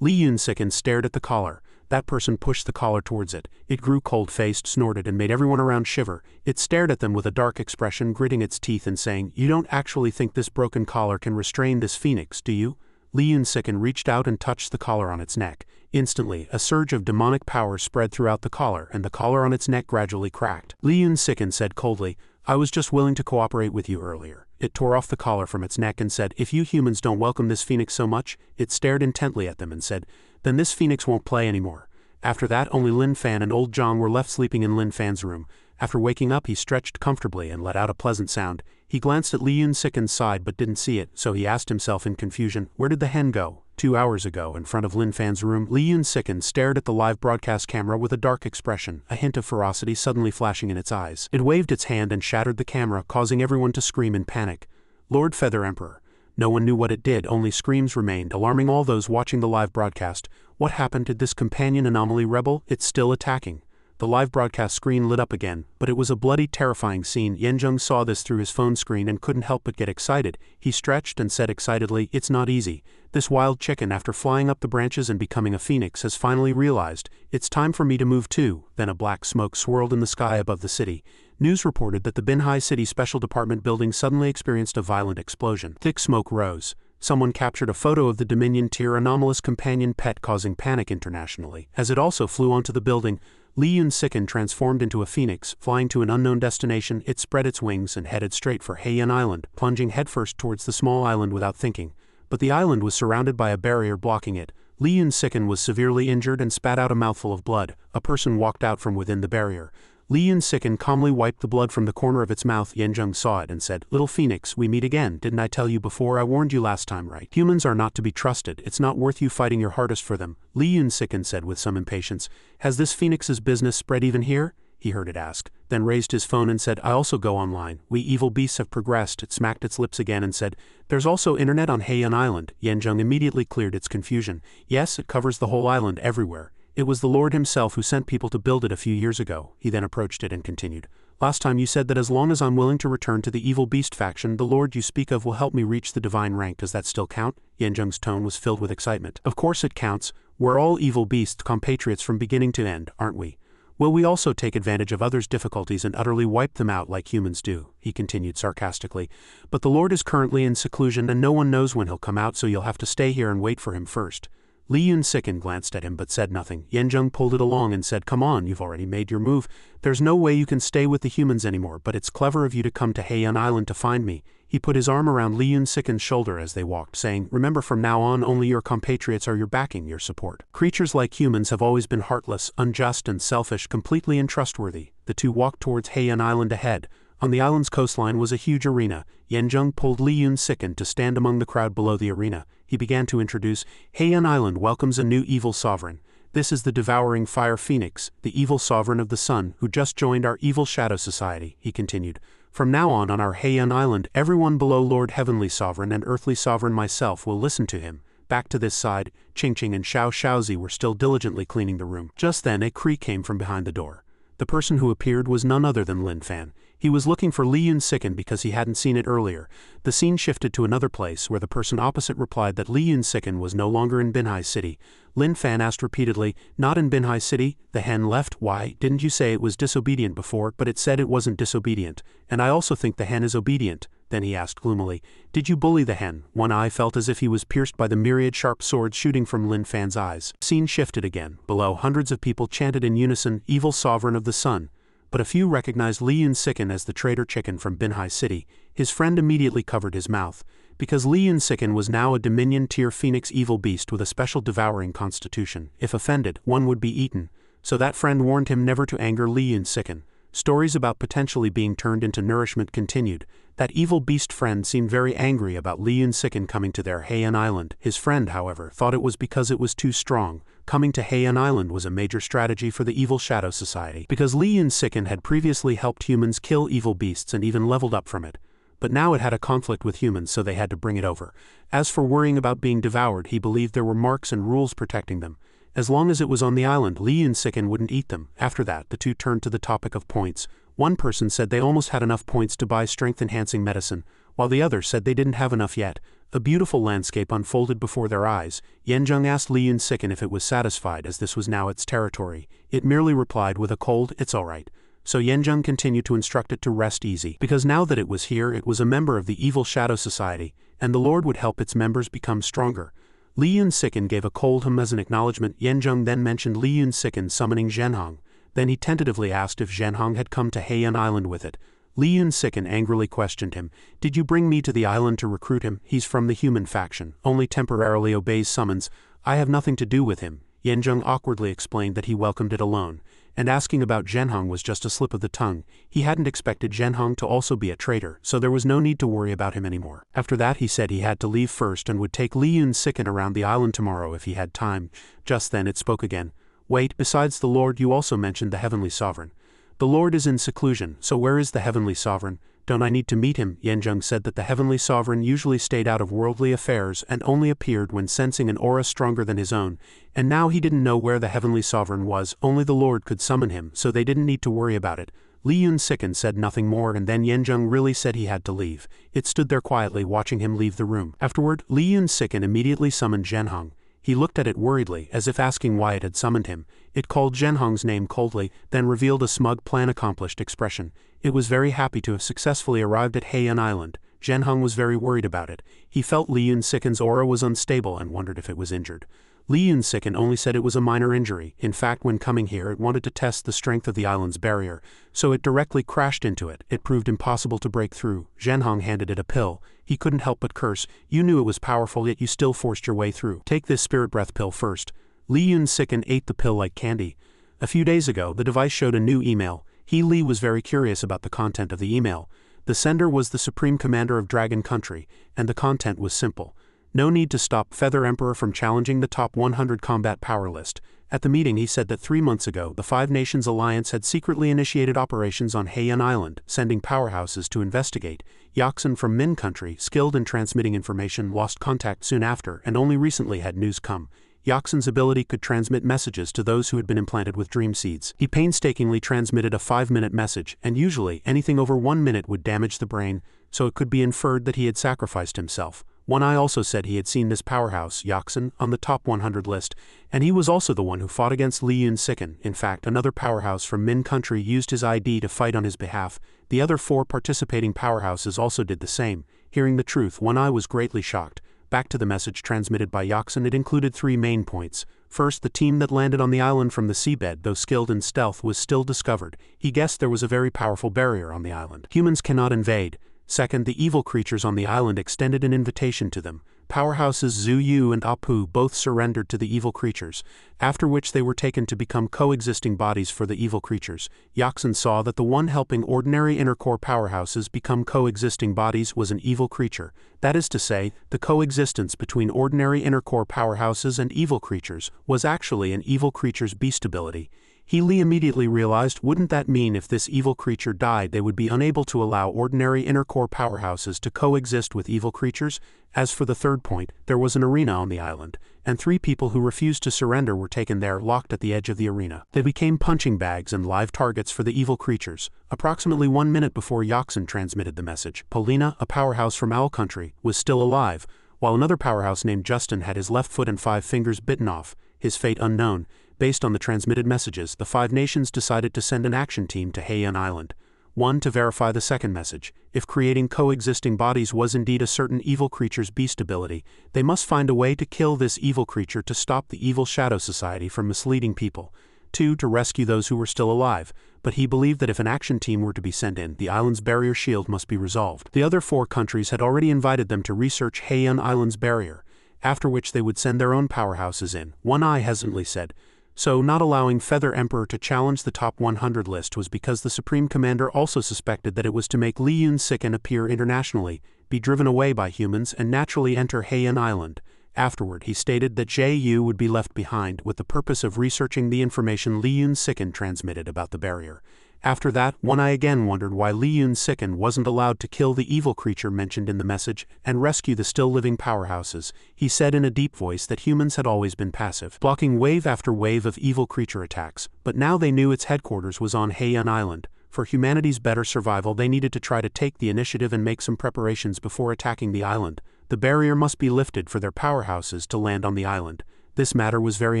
Li Yun Sicken stared at the collar. That person pushed the collar towards it. It grew cold-faced, snorted, and made everyone around shiver. It stared at them with a dark expression, gritting its teeth and saying, you don't actually think this broken collar can restrain this phoenix, do you? Li Yun Sicken reached out and touched the collar on its neck. Instantly, a surge of demonic power spread throughout the collar, and the collar on its neck gradually cracked. Li Yun Sicken said coldly, I was just willing to cooperate with you earlier. It tore off the collar from its neck and said, if you humans don't welcome this phoenix so much, it stared intently at them and said, then this phoenix won't play anymore. After that, only Lin Fan and old Zhang were left sleeping in Lin Fan's room. After waking up, he stretched comfortably and let out a pleasant sound. He glanced at Li Yun Sicken's side but didn't see it, so he asked himself in confusion, where did the hen go? 2 hours ago, in front of Lin Fan's room, Li Yun Sicken stared at the live broadcast camera with a dark expression, a hint of ferocity suddenly flashing in its eyes. It waved its hand and shattered the camera, causing everyone to scream in panic. Lord Feather Emperor. No one knew what it did, only screams remained, alarming all those watching the live broadcast. What happened to this companion anomaly rebel? It's still attacking. The live broadcast screen lit up again, but it was a bloody, terrifying scene. Yanzheng saw this through his phone screen and couldn't help but get excited. He stretched and said excitedly, it's not easy. This wild chicken, after flying up the branches and becoming a phoenix, has finally realized, it's time for me to move too. Then a black smoke swirled in the sky above the city. News reported that the Binhai City Special Department building suddenly experienced a violent explosion. Thick smoke rose. Someone captured a photo of the Dominion Tier anomalous companion pet, causing panic internationally. As it also flew onto the building, Li Yun Sicken transformed into a phoenix, flying to an unknown destination. It spread its wings and headed straight for Heian Island, plunging headfirst towards the small island without thinking. But the island was surrounded by a barrier blocking it. Li Yun Sicken was severely injured and spat out a mouthful of blood. A person walked out from within the barrier. Li Yun Sicken calmly wiped the blood from the corner of its mouth. Yanzheng saw it and said, little phoenix, we meet again. Didn't I tell you before? I warned you last time, right? Humans are not to be trusted. It's not worth you fighting your hardest for them. Li Yun Sicken said with some impatience, has this phoenix's business spread even here? He heard it ask, then raised his phone and said, I also go online. We evil beasts have progressed. It smacked its lips again and said, there's also internet on Heian Island. Yanzheng immediately cleared its confusion. Yes, it covers the whole island everywhere. It was the Lord himself who sent people to build it a few years ago. He then approached it and continued, last time you said that as long as I'm willing to return to the evil beast faction, the Lord you speak of will help me reach the divine rank. Does that still count? Yanzheng's tone was filled with excitement. Of course it counts. We're all evil beasts compatriots from beginning to end, aren't we? Will we also take advantage of others' difficulties and utterly wipe them out like humans do? He continued sarcastically. But the Lord is currently in seclusion and no one knows when he'll come out, so you'll have to stay here and wait for him first. Li Yun Sicken glanced at him but said nothing. Yanzheng pulled it along and said, come on, you've already made your move. There's no way you can stay with the humans anymore, but it's clever of you to come to Heian Island to find me. He put his arm around Li Yun Sicken's shoulder as they walked, saying, remember, from now on only your compatriots are your backing, your support. Creatures like humans have always been heartless, unjust and selfish, completely untrustworthy. The two walked towards Heian Island ahead. On the island's coastline was a huge arena. Yanzheng pulled Li Yun Sicken to stand among the crowd below the arena. He began to introduce, Heian Island welcomes a new evil sovereign. This is the devouring fire phoenix, the evil sovereign of the sun, who just joined our evil shadow society. He continued, from now on our Heian Island, everyone below Lord Heavenly Sovereign and Earthly Sovereign myself will listen to him. Back to this side, Ching Ching and Xiao Xiaozi were still diligently cleaning the room. Just then a creak came from behind the door. The person who appeared was none other than Lin Fan. He was looking for Li Yun Sicken because he hadn't seen it earlier. The scene shifted to another place where the person opposite replied that Li Yun Sicken was no longer in Binhai City. Lin Fan asked repeatedly, not in Binhai City? The hen left? Why, didn't you say it was disobedient before? But it said it wasn't disobedient. And I also think the hen is obedient. Then he asked gloomily, did you bully the hen? One eye felt as if he was pierced by the myriad sharp swords shooting from Lin Fan's eyes. Scene shifted again. Below, hundreds of people chanted in unison, evil sovereign of the sun. But a few recognized Li Yun Sicken as the traitor chicken from Binhai City. His friend immediately covered his mouth. because Li Yunsiken was now a Dominion tier Phoenix evil beast with a special devouring constitution. If offended, one would be eaten, so that friend warned him never to anger Li Yunsiken. Stories about potentially being turned into nourishment continued. That evil beast friend seemed very angry about Li Yunsiken coming to their Heian Island. His friend, however, thought it was because it was too strong. Coming to Heian Island was a major strategy for the Evil Shadow Society, because Li Yunsiken had previously helped humans kill evil beasts and even leveled up from it. But now it had a conflict with humans, so they had to bring it over. As for worrying about being devoured, he believed there were marks and rules protecting them. As long as it was on the island, Li Yunsiken wouldn't eat them. After that, the two turned to the topic of points. One person said they almost had enough points to buy strength-enhancing medicine, while the other said they didn't have enough yet. A beautiful landscape unfolded before their eyes. Yanzheng asked Li Yunsiken if it was satisfied, as this was now its territory. It merely replied with a cold, "It's alright." So Yanzheng continued to instruct it to rest easy, because now that it was here, it was a member of the Evil Shadow Society, and the Lord would help its members become stronger. Li Yunsiken gave a cold hum as an acknowledgement. Yanzheng then mentioned Li Yunsiken summoning Zhenhong. Then he tentatively asked if Zhenhong had come to Heian Island with it. Li Yunsiken angrily questioned him. "Did you bring me to the island to recruit him? He's from the human faction, only temporarily obeys summons. I have nothing to do with him." Yanzheng awkwardly explained that he welcomed it alone, and asking about Zhenhong was just a slip of the tongue. He hadn't expected Zhenhong to also be a traitor, so there was no need to worry about him anymore. After that, he said he had to leave first and would take Li Yunsiken around the island tomorrow if he had time. Just then it spoke again. "Wait, besides the Lord, you also mentioned the Heavenly Sovereign. The Lord is in seclusion, so where is the Heavenly Sovereign? Don't I need to meet him?" Yanzheng said that the Heavenly Sovereign usually stayed out of worldly affairs and only appeared when sensing an aura stronger than his own, and now he didn't know where the Heavenly Sovereign was. Only the Lord could summon him, so they didn't need to worry about it. Li Yunsiken said nothing more, and then Yanzheng really said he had to leave. It stood there quietly watching him leave the room. Afterward, Li Yunsiken immediately summoned Zhenhong. He looked at it worriedly, as if asking why it had summoned him. It called Zhenhong's name coldly, then revealed a smug plan-accomplished expression. It was very happy to have successfully arrived at Heian Island. Zhenhong was very worried about it. He felt Li Yunsiken's aura was unstable and wondered if it was injured. Li Yunsiken only said it was a minor injury. In fact, when coming here, it wanted to test the strength of the island's barrier, so it directly crashed into it. It proved impossible to break through. Zhenhong handed it a pill. He couldn't help but curse. "You knew it was powerful, yet you still forced your way through. Take this spirit breath pill first." Li Yunsiken ate the pill like candy. A few days ago, the device showed a new email. Li was very curious about the content of the email. The sender was the Supreme Commander of Dragon Country, and the content was simple. No need to stop Feather Emperor from challenging the top 100 combat power list. At the meeting, he said that 3 months ago, the Five Nations Alliance had secretly initiated operations on Heian Island, sending powerhouses to investigate. Yaxin from Min Country, skilled in transmitting information, lost contact soon after, and only recently had news come. Yaxin's ability could transmit messages to those who had been implanted with dream seeds. He painstakingly transmitted a 5-minute message, and usually anything over 1 minute would damage the brain, so it could be inferred that he had sacrificed himself. One Eye also said he had seen this powerhouse, Yaxin, on the top 100 list, and he was also the one who fought against Li Yunsiken. In fact, another powerhouse from Min Country used his ID to fight on his behalf. The other 4 participating powerhouses also did the same. Hearing the truth, One Eye was greatly shocked. Back to the message transmitted by Yaxin, it included 3 main points. First, the team that landed on the island from the seabed, though skilled in stealth, was still discovered. He guessed there was a very powerful barrier on the island. Humans cannot invade. Second, the evil creatures on the island extended an invitation to them. Powerhouses Zhu Yu and Apu both surrendered to the evil creatures, after which they were taken to become coexisting bodies for the evil creatures. Yaxin saw that the one helping ordinary inner core powerhouses become coexisting bodies was an evil creature. That is to say, the coexistence between ordinary inner core powerhouses and evil creatures was actually an evil creature's beast ability. Li immediately realized, wouldn't that mean if this evil creature died they would be unable to allow ordinary inner core powerhouses to coexist with evil creatures? As for the third point, there was an arena on the island, and 3 people who refused to surrender were taken there, locked at the edge of the arena. They became punching bags and live targets for the evil creatures. Approximately 1 minute before Yaxin transmitted the message, Polina, a powerhouse from Owl Country, was still alive, while another powerhouse named Justin had his left foot and 5 fingers bitten off, his fate unknown. Based on the transmitted messages, the 5 nations decided to send an action team to Heian Island. 1. To verify the second message. If creating coexisting bodies was indeed a certain evil creature's beast ability, they must find a way to kill this evil creature to stop the Evil Shadow Society from misleading people. 2 to rescue those who were still alive, but he believed that if an action team were to be sent in, the island's barrier shield must be resolved. The other 4 countries had already invited them to research Heian Island's barrier, after which they would send their own powerhouses in. One Eye hesitantly said, "So not allowing Feather Emperor to challenge the top 100 list was because the Supreme Commander also suspected that it was to make Li Yun-Sicken appear internationally, be driven away by humans, and naturally enter Heian Island." Afterward, he stated that J.U. would be left behind with the purpose of researching the information Li Yun-Sicken transmitted about the barrier. After that, One Eye again wondered why Li Yun-Sicken wasn't allowed to kill the evil creature mentioned in the message and rescue the still-living powerhouses. He said in a deep voice that humans had always been passive, blocking wave after wave of evil creature attacks, but now they knew its headquarters was on Heian Island. For humanity's better survival, they needed to try to take the initiative and make some preparations before attacking the island. The barrier must be lifted for their powerhouses to land on the island. This matter was very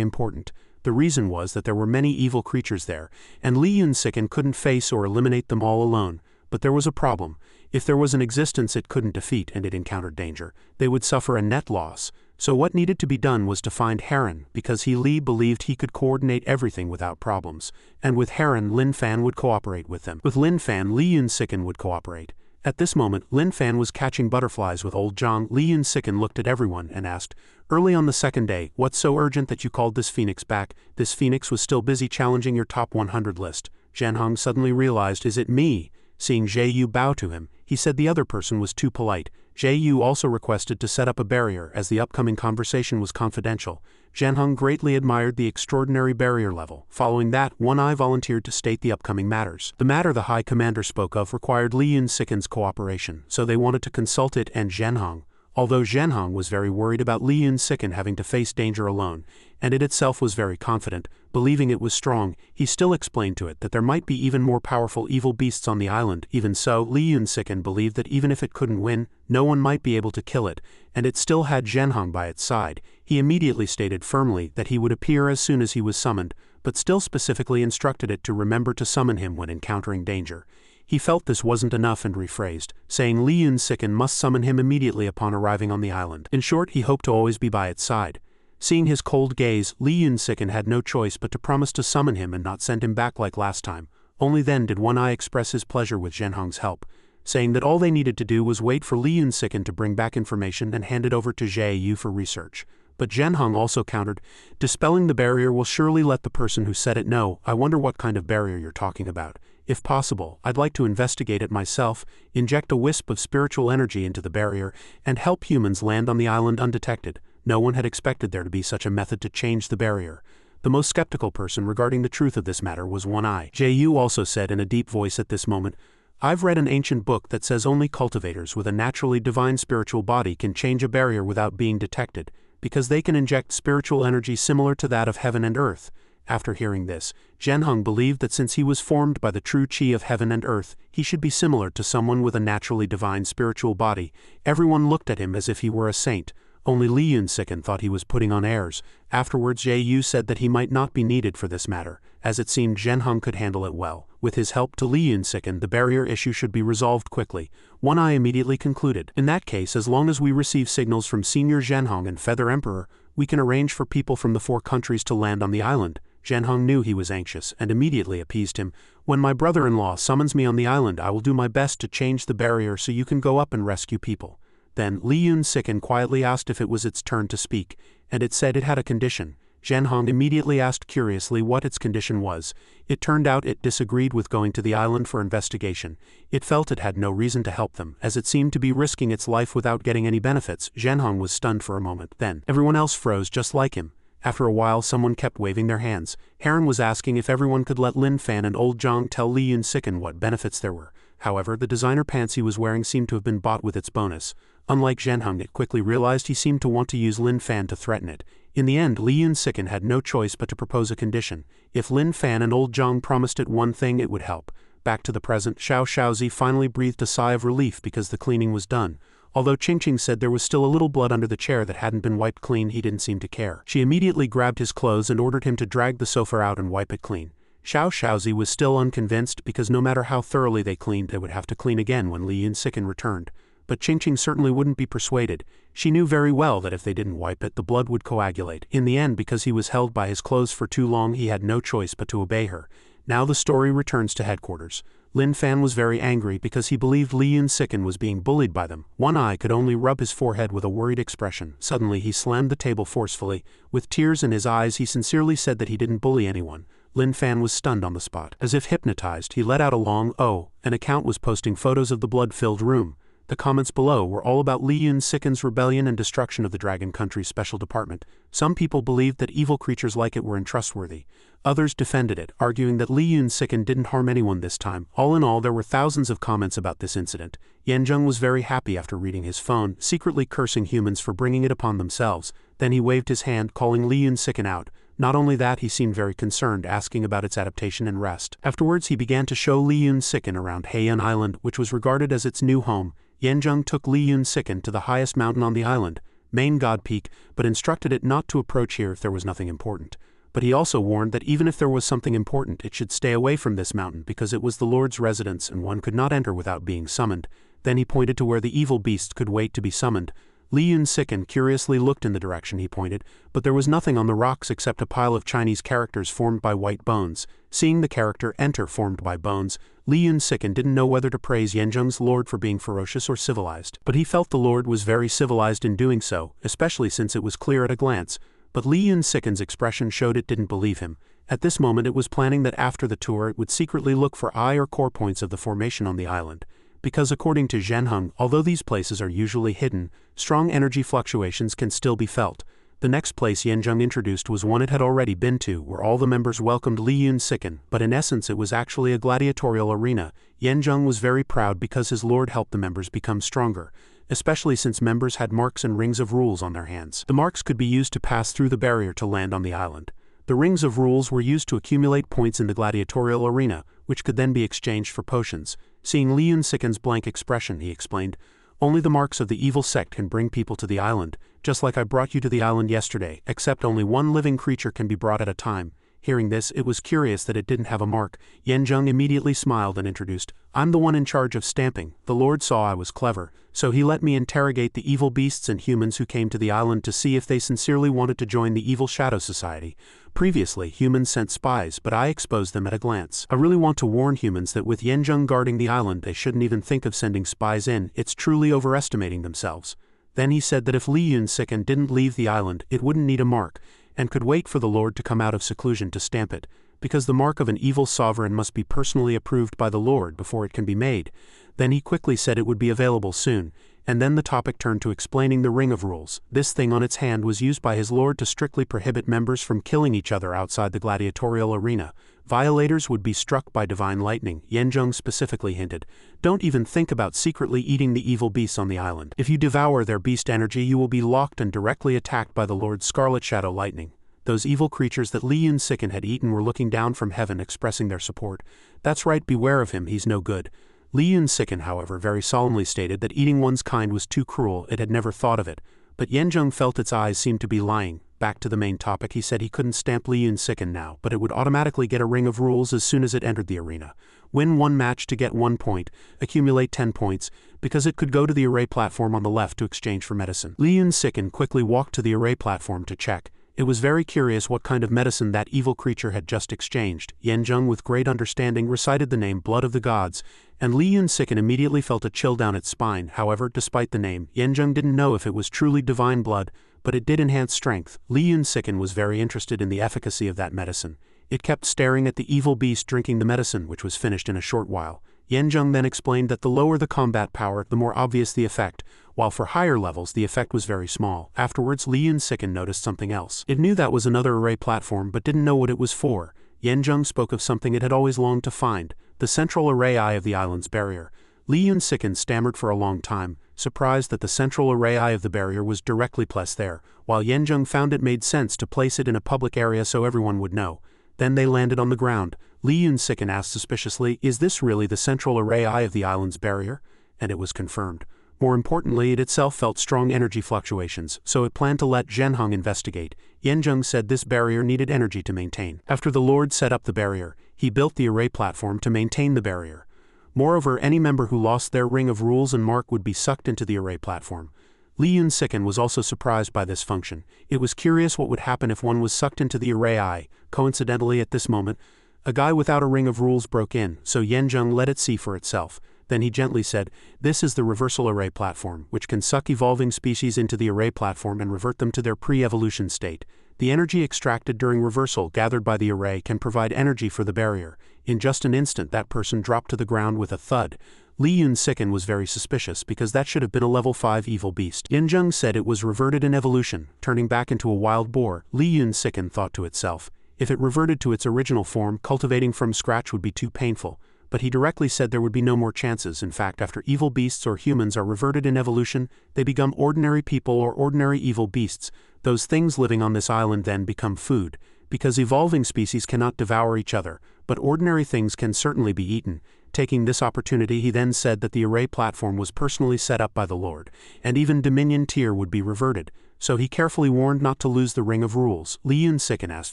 important. The reason was that there were many evil creatures there, and Li Yun-Sicken couldn't face or eliminate them all alone. But there was a problem. If there was an existence it couldn't defeat and it encountered danger, they would suffer a net loss. So what needed to be done was to find Heron, because Li believed he could coordinate everything without problems. And with Heron, Lin Fan would cooperate with them. With Lin Fan, Li Yun-Sicken would cooperate. At this moment, Lin Fan was catching butterflies with old Zhang. Li Yun-Sicken looked at everyone and asked, "Early on the second day, what's so urgent that you called this phoenix back?" This phoenix was still busy challenging your top 100 list. Zhenhong suddenly realized, "Is it me?" Seeing Jie-Yu bow to him, he said the other person was too polite. Jie-Yu also requested to set up a barrier as the upcoming conversation was confidential. Zhenhong greatly admired the extraordinary barrier level. Following that, One Eye volunteered to state the upcoming matters. The matter the High Commander spoke of required Li Yun-Sicken's cooperation, so they wanted to consult it and Zhenhong. Although Zhenhong was very worried about Li Yun-Sicken having to face danger alone, and it itself was very confident, believing it was strong, he still explained to it that there might be even more powerful evil beasts on the island. Even so, Li Yun-Sicken believed that even if it couldn't win, no one might be able to kill it, and it still had Zhenhong by its side. He immediately stated firmly that he would appear as soon as he was summoned, but still specifically instructed it to remember to summon him when encountering danger. He felt this wasn't enough and rephrased, saying Li Yun-Sicken must summon him immediately upon arriving on the island. In short, he hoped to always be by its side. Seeing his cold gaze, Li Yun-Sicken had no choice but to promise to summon him and not send him back like last time. Only then did One Eye express his pleasure with Zhenhong's help, saying that all they needed to do was wait for Li Yun-Sicken to bring back information and hand it over to Jie-Yu for research. But Zhenhong also countered, "Dispelling the barrier will surely let the person who said it know. I wonder what kind of barrier you're talking about. If possible, I'd like to investigate it myself, inject a wisp of spiritual energy into the barrier, and help humans land on the island undetected." No one had expected there to be such a method to change the barrier. The most skeptical person regarding the truth of this matter was One Eye. Jie-Yu also said in a deep voice at this moment, "I've read an ancient book that says only cultivators with a naturally divine spiritual body can change a barrier without being detected, because they can inject spiritual energy similar to that of heaven and earth." After hearing this, Zhenhong believed that since he was formed by the true chi of heaven and earth, he should be similar to someone with a naturally divine spiritual body. Everyone looked at him as if he were a saint. Only Li Yun-Sicken thought he was putting on airs. Afterwards, Jie-Yu said that he might not be needed for this matter, as it seemed Zhenhong could handle it well. With his help to Li Yun-Sicken, the barrier issue should be resolved quickly. One Eye immediately concluded, "In that case, as long as we receive signals from Senior Zhenhong and Feather Emperor, we can arrange for people from the 4 countries to land on the island." Zhenhong knew he was anxious and immediately appeased him. "When my brother-in-law summons me on the island, I will do my best to change the barrier so you can go up and rescue people." Then Li Yun-Sicken quietly asked if it was its turn to speak, and it said it had a condition. Zhenhong immediately asked curiously what its condition was. It turned out it disagreed with going to the island for investigation. It felt it had no reason to help them, as it seemed to be risking its life without getting any benefits. Zhenhong was stunned for a moment. Then, everyone else froze just like him. After a while, someone kept waving their hands. Heron was asking if everyone could let Lin Fan and old Zhang tell Li Yun-Sicken what benefits there were. However, the designer pants he was wearing seemed to have been bought with its bonus. Unlike Zhenhong, it quickly realized he seemed to want to use Lin Fan to threaten it. In the end, Li Yun-Sicken had no choice but to propose a condition. If Lin Fan and old Zhang promised it one thing, it would help. Back to the present, Xiao Shaozi finally breathed a sigh of relief because the cleaning was done. Although Qingqing said there was still a little blood under the chair that hadn't been wiped clean, he didn't seem to care. She immediately grabbed his clothes and ordered him to drag the sofa out and wipe it clean. Xiao Shaozi was still unconvinced because no matter how thoroughly they cleaned, they would have to clean again when Li Yun-Sicken returned. but Qingqing certainly wouldn't be persuaded. She knew very well that if they didn't wipe it, the blood would coagulate. In the end, because he was held by his clothes for too long, he had no choice but to obey her. Now the story returns to headquarters. Lin Fan was very angry because he believed Li Yun-siken was being bullied by them. One Eye could only rub his forehead with a worried expression. Suddenly he slammed the table forcefully. With tears in his eyes, he sincerely said that he didn't bully anyone. Lin Fan was stunned on the spot. As if hypnotized, he let out a long "oh." An account was posting photos of the blood-filled room. The comments below were all about Li Yun-siken's rebellion and destruction of the Dragon Country's special department. Some people believed that evil creatures like it were untrustworthy. Others defended it, arguing that Li Yun-siken didn't harm anyone this time. All in all, there were thousands of comments about this incident. Yanzheng was very happy after reading his phone, secretly cursing humans for bringing it upon themselves. Then he waved his hand, calling Li Yun-siken out. Not only that, he seemed very concerned, asking about its adaptation and rest. Afterwards, he began to show Li Yun-siken around Heian Island, which was regarded as its new home. Yanzheng took Li Yun-siken to the highest mountain on the island, Main God Peak, but instructed it not to approach here if there was nothing important. But he also warned that even if there was something important, it should stay away from this mountain because it was the Lord's residence and one could not enter without being summoned. Then he pointed to where the evil beasts could wait to be summoned. Li Yun-siken curiously looked in the direction he pointed, but there was nothing on the rocks except a pile of Chinese characters formed by white bones. Seeing the character "Enter" formed by bones, Li Yun-siken didn't know whether to praise Yanzheng's lord for being ferocious or civilized. But he felt the lord was very civilized in doing so, especially since it was clear at a glance. But Li Yun-siken's expression showed it didn't believe him. At this moment it was planning that after the tour it would secretly look for eye or core points of the formation on the island. Because according to Zhenheng, although these places are usually hidden, strong energy fluctuations can still be felt. The next place Yanzheng introduced was one it had already been to, where all the members welcomed Li Yun-siken, but in essence it was actually a gladiatorial arena. Yanzheng was very proud because his lord helped the members become stronger, especially since members had marks and rings of rules on their hands. The marks could be used to pass through the barrier to land on the island. The rings of rules were used to accumulate points in the gladiatorial arena, which could then be exchanged for potions. Seeing Li Yun-siken's blank expression, he explained, "Only the marks of the evil sect can bring people to the island, just like I brought you to the island yesterday, except only one living creature can be brought at a time." Hearing this, it was curious that it didn't have a mark. Yanzheng immediately smiled and introduced, "I'm the one in charge of stamping. The Lord saw I was clever, so he let me interrogate the evil beasts and humans who came to the island to see if they sincerely wanted to join the evil Shadow Society. Previously, humans sent spies, but I exposed them at a glance. I really want to warn humans that with Yanzheng guarding the island, they shouldn't even think of sending spies in. It's truly overestimating themselves." Then he said that if Li Yun-siken didn't leave the island, it wouldn't need a mark, and could wait for the Lord to come out of seclusion to stamp it, because the mark of an evil sovereign must be personally approved by the Lord before it can be made. Then he quickly said it would be available soon, and then the topic turned to explaining the Ring of Rules. This thing on its hand was used by his lord to strictly prohibit members from killing each other outside the gladiatorial arena. Violators would be struck by divine lightning. Yanzheng specifically hinted, "Don't even think about secretly eating the evil beasts on the island. If you devour their beast energy, you will be locked and directly attacked by the Lord's Scarlet Shadow Lightning." Those evil creatures that Li Yun-siken had eaten were looking down from heaven, expressing their support. "That's right, beware of him, he's no good." Li Yun-siken, however, very solemnly stated that eating one's kind was too cruel, it had never thought of it. But Yanzheng felt its eyes seemed to be lying. Back to the main topic, he said he couldn't stamp Li Yun-siken now, but it would automatically get a Ring of Rules as soon as it entered the arena. Win one match to get 1 point, accumulate 10 points, because it could go to the array platform on the left to exchange for medicine. Li Yun-siken quickly walked to the array platform to check. It was very curious what kind of medicine that evil creature had just exchanged. Yanzheng, with great understanding, recited the name Blood of the Gods, and Li Yun-siken immediately felt a chill down its spine. However, despite the name, Yanzheng didn't know if it was truly divine blood, but it did enhance strength. Li Yun-siken was very interested in the efficacy of that medicine. It kept staring at the evil beast drinking the medicine, which was finished in a short while. Yanzheng then explained that the lower the combat power, the more obvious the effect, while for higher levels the effect was very small. Afterwards, Li Yun-siken noticed something else. It knew that was another array platform but didn't know what it was for. Yanzheng spoke of something it had always longed to find, the central array eye of the island's barrier. Li Yun-siken stammered for a long time, surprised that the central array eye of the barrier was directly placed there, while Yanzheng found it made sense to place it in a public area so everyone would know. Then they landed on the ground. Li Yun-siken asked suspiciously, "Is this really the central array eye of the island's barrier?" And it was confirmed. More importantly, it itself felt strong energy fluctuations, so it planned to let Zhenheng investigate. Yanzheng said this barrier needed energy to maintain. After the Lord set up the barrier, he built the array platform to maintain the barrier. Moreover, any member who lost their ring of rules and mark would be sucked into the array platform. Li Yun-siken was also surprised by this function. It was curious what would happen if one was sucked into the array. Coincidentally, at this moment, a guy without a ring of rules broke in, so Yanzheng let it see for itself. Then he gently said, "This is the reversal array platform, which can suck evolving species into the array platform and revert them to their pre-evolution state. The energy extracted during reversal gathered by the array can provide energy for the barrier. In just an instant that person dropped to the ground with a thud." Li Yun-siken was very suspicious because that should have been a level 5 evil beast. Yanzheng said it was reverted in evolution, turning back into a wild boar. Li Yun-siken thought to itself, if it reverted to its original form, cultivating from scratch would be too painful. But he directly said there would be no more chances. In fact, after evil beasts or humans are reverted in evolution, they become ordinary people or ordinary evil beasts. Those things living on this island then become food, because evolving species cannot devour each other, but ordinary things can certainly be eaten. Taking this opportunity, he then said that the array platform was personally set up by the Lord, and even Dominion tier would be reverted, so he carefully warned not to lose the ring of rules. Li Yun-siken asked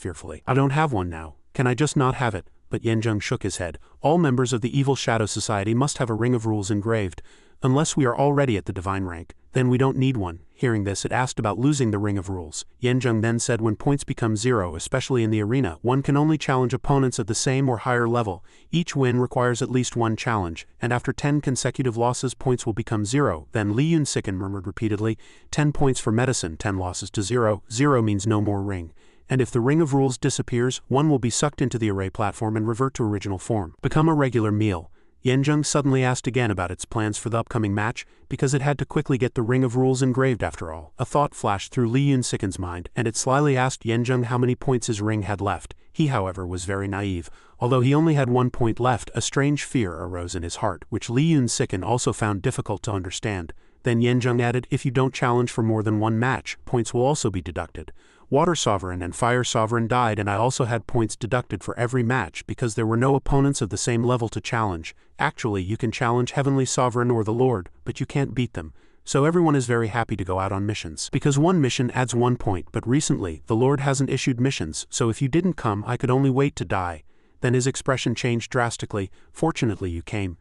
fearfully, "I don't have one now. Can I just not have it?" But Yanzheng shook his head. "All members of the Evil Shadow Society must have a ring of rules engraved. Unless we are already at the divine rank, then we don't need one." Hearing this, it asked about losing the ring of rules. Yanzheng then said when points become 0, especially in the arena, one can only challenge opponents at the same or higher level. Each win requires at least one challenge, and after 10 consecutive losses, points will become 0. Then Li Yun-siken murmured repeatedly, 10 points for medicine, 10 losses to 0. 0 means no more ring. And if the ring of rules disappears, one will be sucked into the array platform and revert to original form. Become a regular meal. Yanzheng suddenly asked again about its plans for the upcoming match, because it had to quickly get the ring of rules engraved after all. A thought flashed through Li Yun-siken's mind, and it slyly asked Yanzheng how many points his ring had left. He, however, was very naive. Although he only had 1 point left, a strange fear arose in his heart, which Li Yun-siken also found difficult to understand. Then Yanzheng added, "If you don't challenge for more than one match, points will also be deducted. Water Sovereign and Fire Sovereign died, and I also had points deducted for every match because there were no opponents of the same level to challenge. Actually, you can challenge Heavenly Sovereign or the Lord, but you can't beat them. So everyone is very happy to go out on missions, because one mission adds 1 point, but recently, the Lord hasn't issued missions, so if you didn't come, I could only wait to die." Then his expression changed drastically. "Fortunately you came."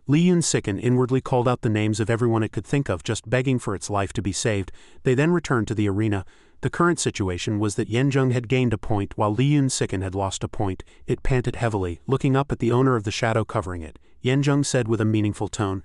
Li Yun-siken inwardly called out the names of everyone it could think of, just begging for its life to be saved. They then returned to the arena. The current situation was that Yanzheng had gained a point while Li Yun-siken had lost a point. It panted heavily, looking up at the owner of the shadow covering it. Yanzheng said with a meaningful tone,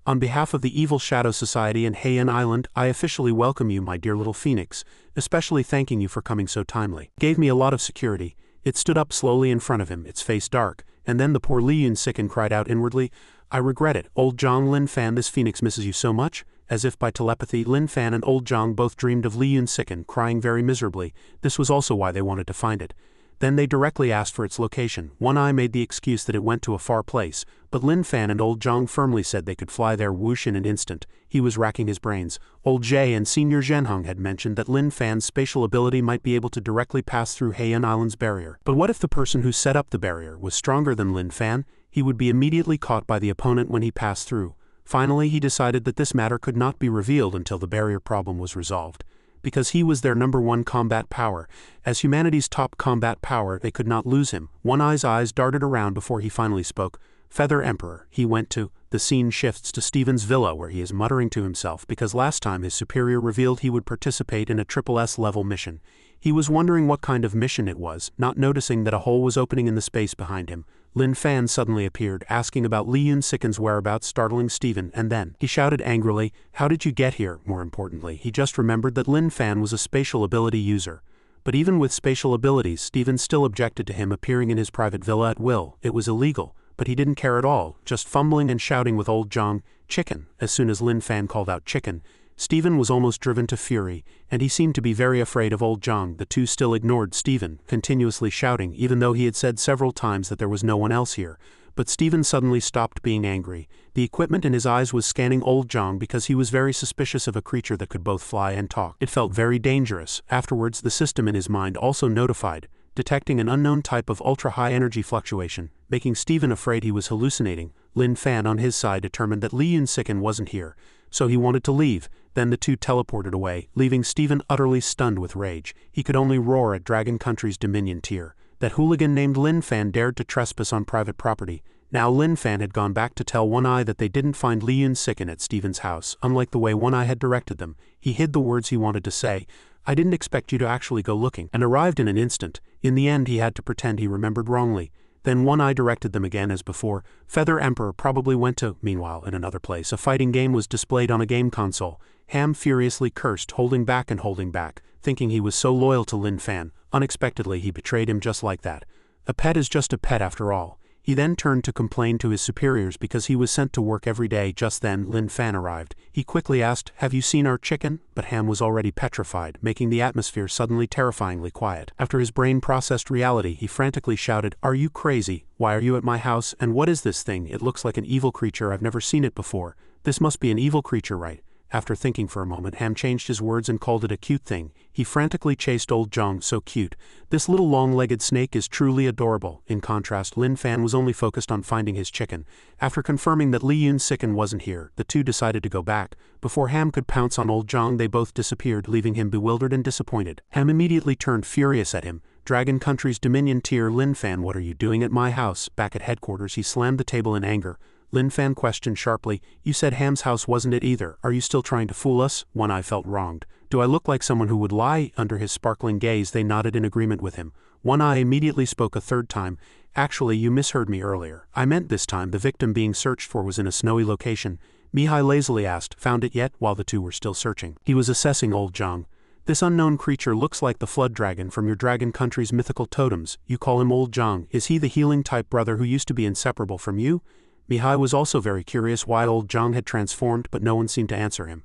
"On behalf of the Evil Shadow Society and Heian Island, I officially welcome you, my dear little phoenix, especially thanking you for coming so timely. It gave me a lot of security." It stood up slowly in front of him, its face dark, and then the poor Li Yun-siken cried out inwardly, "I regret it. Old Zhang Lin Fan, this phoenix misses you so much." As if by telepathy, Lin Fan and Old Zhang both dreamed of Li Yun-siken crying very miserably. This was also why they wanted to find it. Then they directly asked for its location. One Eye made the excuse that it went to a far place, but Lin Fan and Old Zhang firmly said they could fly there whoosh in an instant. He was racking his brains. Old Jay and Senior Zhenheng had mentioned that Lin Fan's spatial ability might be able to directly pass through Heian Island's barrier. But what if the person who set up the barrier was stronger than Lin Fan? He would be immediately caught by the opponent when he passed through. Finally, he decided that this matter could not be revealed until the barrier problem was resolved. Because he was their #1 combat power. As humanity's top combat power, they could not lose him. One Eye's eyes darted around before he finally spoke. "Feather Emperor," he went to. The scene shifts to Steven's villa where he is muttering to himself because last time his superior revealed he would participate in a SSS level mission. He was wondering what kind of mission it was, not noticing that a hole was opening in the space behind him. Lin Fan suddenly appeared, asking about Li Yun-siken's whereabouts, startling Steven, and then he shouted angrily, "How did you get here?" More importantly, he just remembered that Lin Fan was a spatial ability user. But even with spatial abilities, Steven still objected to him appearing in his private villa at will. It was illegal, but he didn't care at all, just fumbling and shouting with Old Zhang, "Chicken." As soon as Lin Fan called out chicken, Steven was almost driven to fury, and he seemed to be very afraid of Old Zhang. The two still ignored Steven, continuously shouting, even though he had said several times that there was no one else here. But Steven suddenly stopped being angry. The equipment in his eyes was scanning Old Zhang because he was very suspicious of a creature that could both fly and talk. It felt very dangerous. Afterwards, the system in his mind also notified, detecting an unknown type of ultra-high energy fluctuation, making Steven afraid he was hallucinating. Lin Fan on his side determined that Li Yun-siken wasn't here, so he wanted to leave. Then the two teleported away, leaving Steven utterly stunned with rage. He could only roar at Dragon Country's Dominion tier. That hooligan named Lin Fan dared to trespass on private property. Now Lin Fan had gone back to tell One Eye that they didn't find Li Yun-siken at Steven's house. Unlike the way One Eye had directed them, he hid the words he wanted to say. I didn't expect you to actually go looking, and arrived in an instant. In the end he had to pretend he remembered wrongly. Then One Eye directed them again as before. Feather Emperor probably went to. Meanwhile, in another place, a fighting game was displayed on a game console. Ham furiously cursed, holding back, thinking he was so loyal to Lin Fan. Unexpectedly he betrayed him just like that. A pet is just a pet after all. He then turned to complain to his superiors because he was sent to work every day. Just then Lin Fan arrived. He quickly asked, "Have you seen our chicken?" But Ham was already petrified, making the atmosphere suddenly terrifyingly quiet. After his brain processed reality, he frantically shouted, "Are you crazy? Why are you at my house? And what is this thing? It looks like an evil creature. I've never seen it before. This must be an evil creature, right?" After thinking for a moment, Ham changed his words and called it a cute thing. He frantically chased old Zhang. So cute. This little long-legged snake is truly adorable. In contrast, Lin Fan was only focused on finding his chicken. After confirming that Li Yun-siken wasn't here, the two decided to go back. Before Ham could pounce on old Zhang, they both disappeared, leaving him bewildered and disappointed. Ham immediately turned furious at him. Dragon Country's Dominion tier, Lin Fan, what are you doing at my house? Back at headquarters, he slammed the table in anger. Lin Fan questioned sharply, "You said Ham's house wasn't it either. Are you still trying to fool us?" One Eye felt wronged. "Do I look like someone who would lie?" Under his sparkling gaze they nodded in agreement with him. One Eye immediately spoke a third time. "Actually, you misheard me earlier. I meant this time the victim being searched for was in a snowy location." Mihai lazily asked, "Found it yet?" While the two were still searching. He was assessing old Zhang. "This unknown creature looks like the flood dragon from your Dragon Country's mythical totems. You call him old Zhang. Is he the healing-type brother who used to be inseparable from you?" Mihai was also very curious why old Zhang had transformed, but no one seemed to answer him.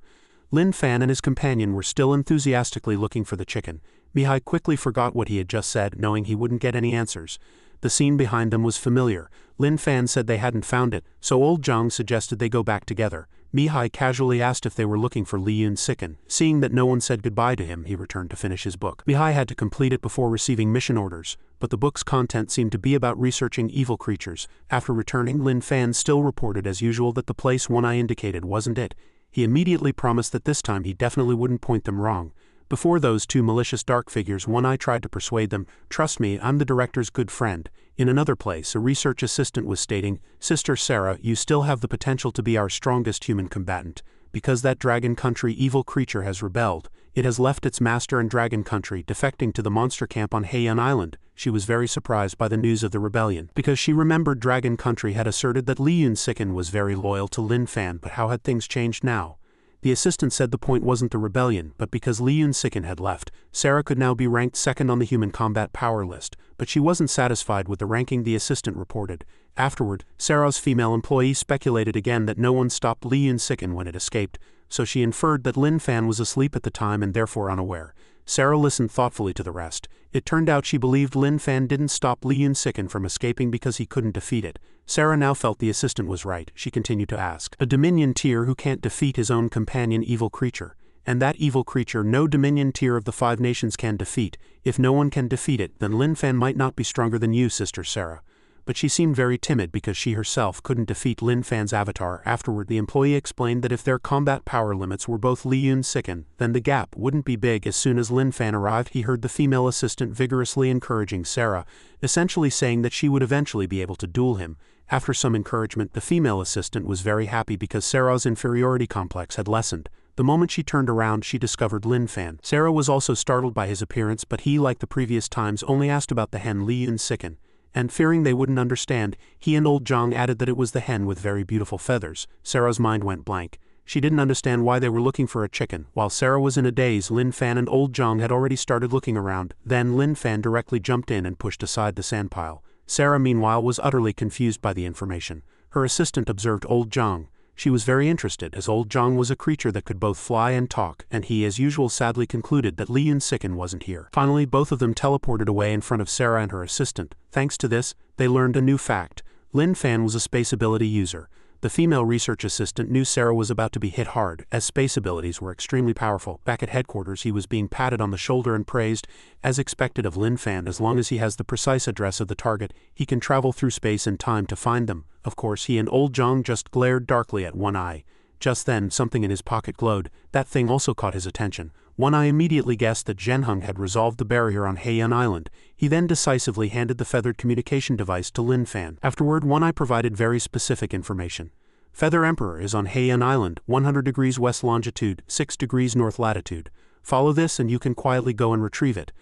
Lin Fan and his companion were still enthusiastically looking for the chicken. Mihai quickly forgot what he had just said, knowing he wouldn't get any answers. The scene behind them was familiar. Lin Fan said they hadn't found it, so old Zhang suggested they go back together. Mihai casually asked if they were looking for Li Yun-siken. Seeing that no one said goodbye to him, he returned to finish his book. Mihai had to complete it before receiving mission orders, but the book's content seemed to be about researching evil creatures. After returning, Lin Fan still reported as usual that the place One Eye indicated wasn't it. He immediately promised that this time he definitely wouldn't point them wrong. Before those two malicious dark figures, One Eye tried to persuade them, "Trust me, I'm the director's good friend." In another place, a research assistant was stating, "Sister Sarah, you still have the potential to be our strongest human combatant. Because that Dragon Country evil creature has rebelled, it has left its master in Dragon Country, defecting to the monster camp on Heian Island." She was very surprised by the news of the rebellion, because she remembered Dragon Country had asserted that Li Yun-siken was very loyal to Lin Fan, but how had things changed now? The assistant said the point wasn't the rebellion, but because Li Yun-siken had left, Sarah could now be ranked second on the human combat power list, but she wasn't satisfied with the ranking the assistant reported. Afterward, Sarah's female employee speculated again that no one stopped Li Yun-siken when it escaped, so she inferred that Lin Fan was asleep at the time and therefore unaware. Sarah listened thoughtfully to the rest. It turned out she believed Lin Fan didn't stop Li Yun-siken from escaping because he couldn't defeat it. Sarah now felt the assistant was right. She continued to ask, "A Dominion tier who can't defeat his own companion evil creature. And that evil creature no Dominion tier of the 5 nations can defeat. If no one can defeat it, then Lin Fan might not be stronger than you, Sister Sarah." But she seemed very timid because she herself couldn't defeat Lin Fan's avatar. Afterward, the employee explained that if their combat power limits were both Li Yun-siken, then the gap wouldn't be big. As soon as Lin Fan arrived, he heard the female assistant vigorously encouraging Sarah, essentially saying that she would eventually be able to duel him. After some encouragement, the female assistant was very happy because Sarah's inferiority complex had lessened. The moment she turned around, she discovered Lin Fan. Sarah was also startled by his appearance, but he, like the previous times, only asked about the hen Li Yun-siken. And fearing they wouldn't understand, he and old Zhang added that it was the hen with very beautiful feathers. Sarah's mind went blank. She didn't understand why they were looking for a chicken. While Sarah was in a daze, Lin Fan and old Zhang had already started looking around. Then Lin Fan directly jumped in and pushed aside the sand pile. Sarah, meanwhile, was utterly confused by the information. Her assistant observed old Zhang. She was very interested, as old Zhang was a creature that could both fly and talk, and he as usual sadly concluded that Li Yun-siken wasn't here. Finally, both of them teleported away in front of Sarah and her assistant. Thanks to this, they learned a new fact. Lin Fan was a space ability user. The female research assistant knew Sarah was about to be hit hard, as space abilities were extremely powerful. Back at headquarters, he was being patted on the shoulder and praised, as expected of Lin Fan. As long as he has the precise address of the target, he can travel through space and time to find them. Of course, he and old Zhang just glared darkly at One Eye. Just then, something in his pocket glowed. That thing also caught his attention. One Eye immediately guessed that Zhenheng had resolved the barrier on Heian Island. He then decisively handed the feathered communication device to Lin Fan. Afterward, One Eye provided very specific information. Feather Emperor is on Heian Island, 100 degrees west longitude, 6 degrees north latitude. Follow this and you can quietly go and retrieve it.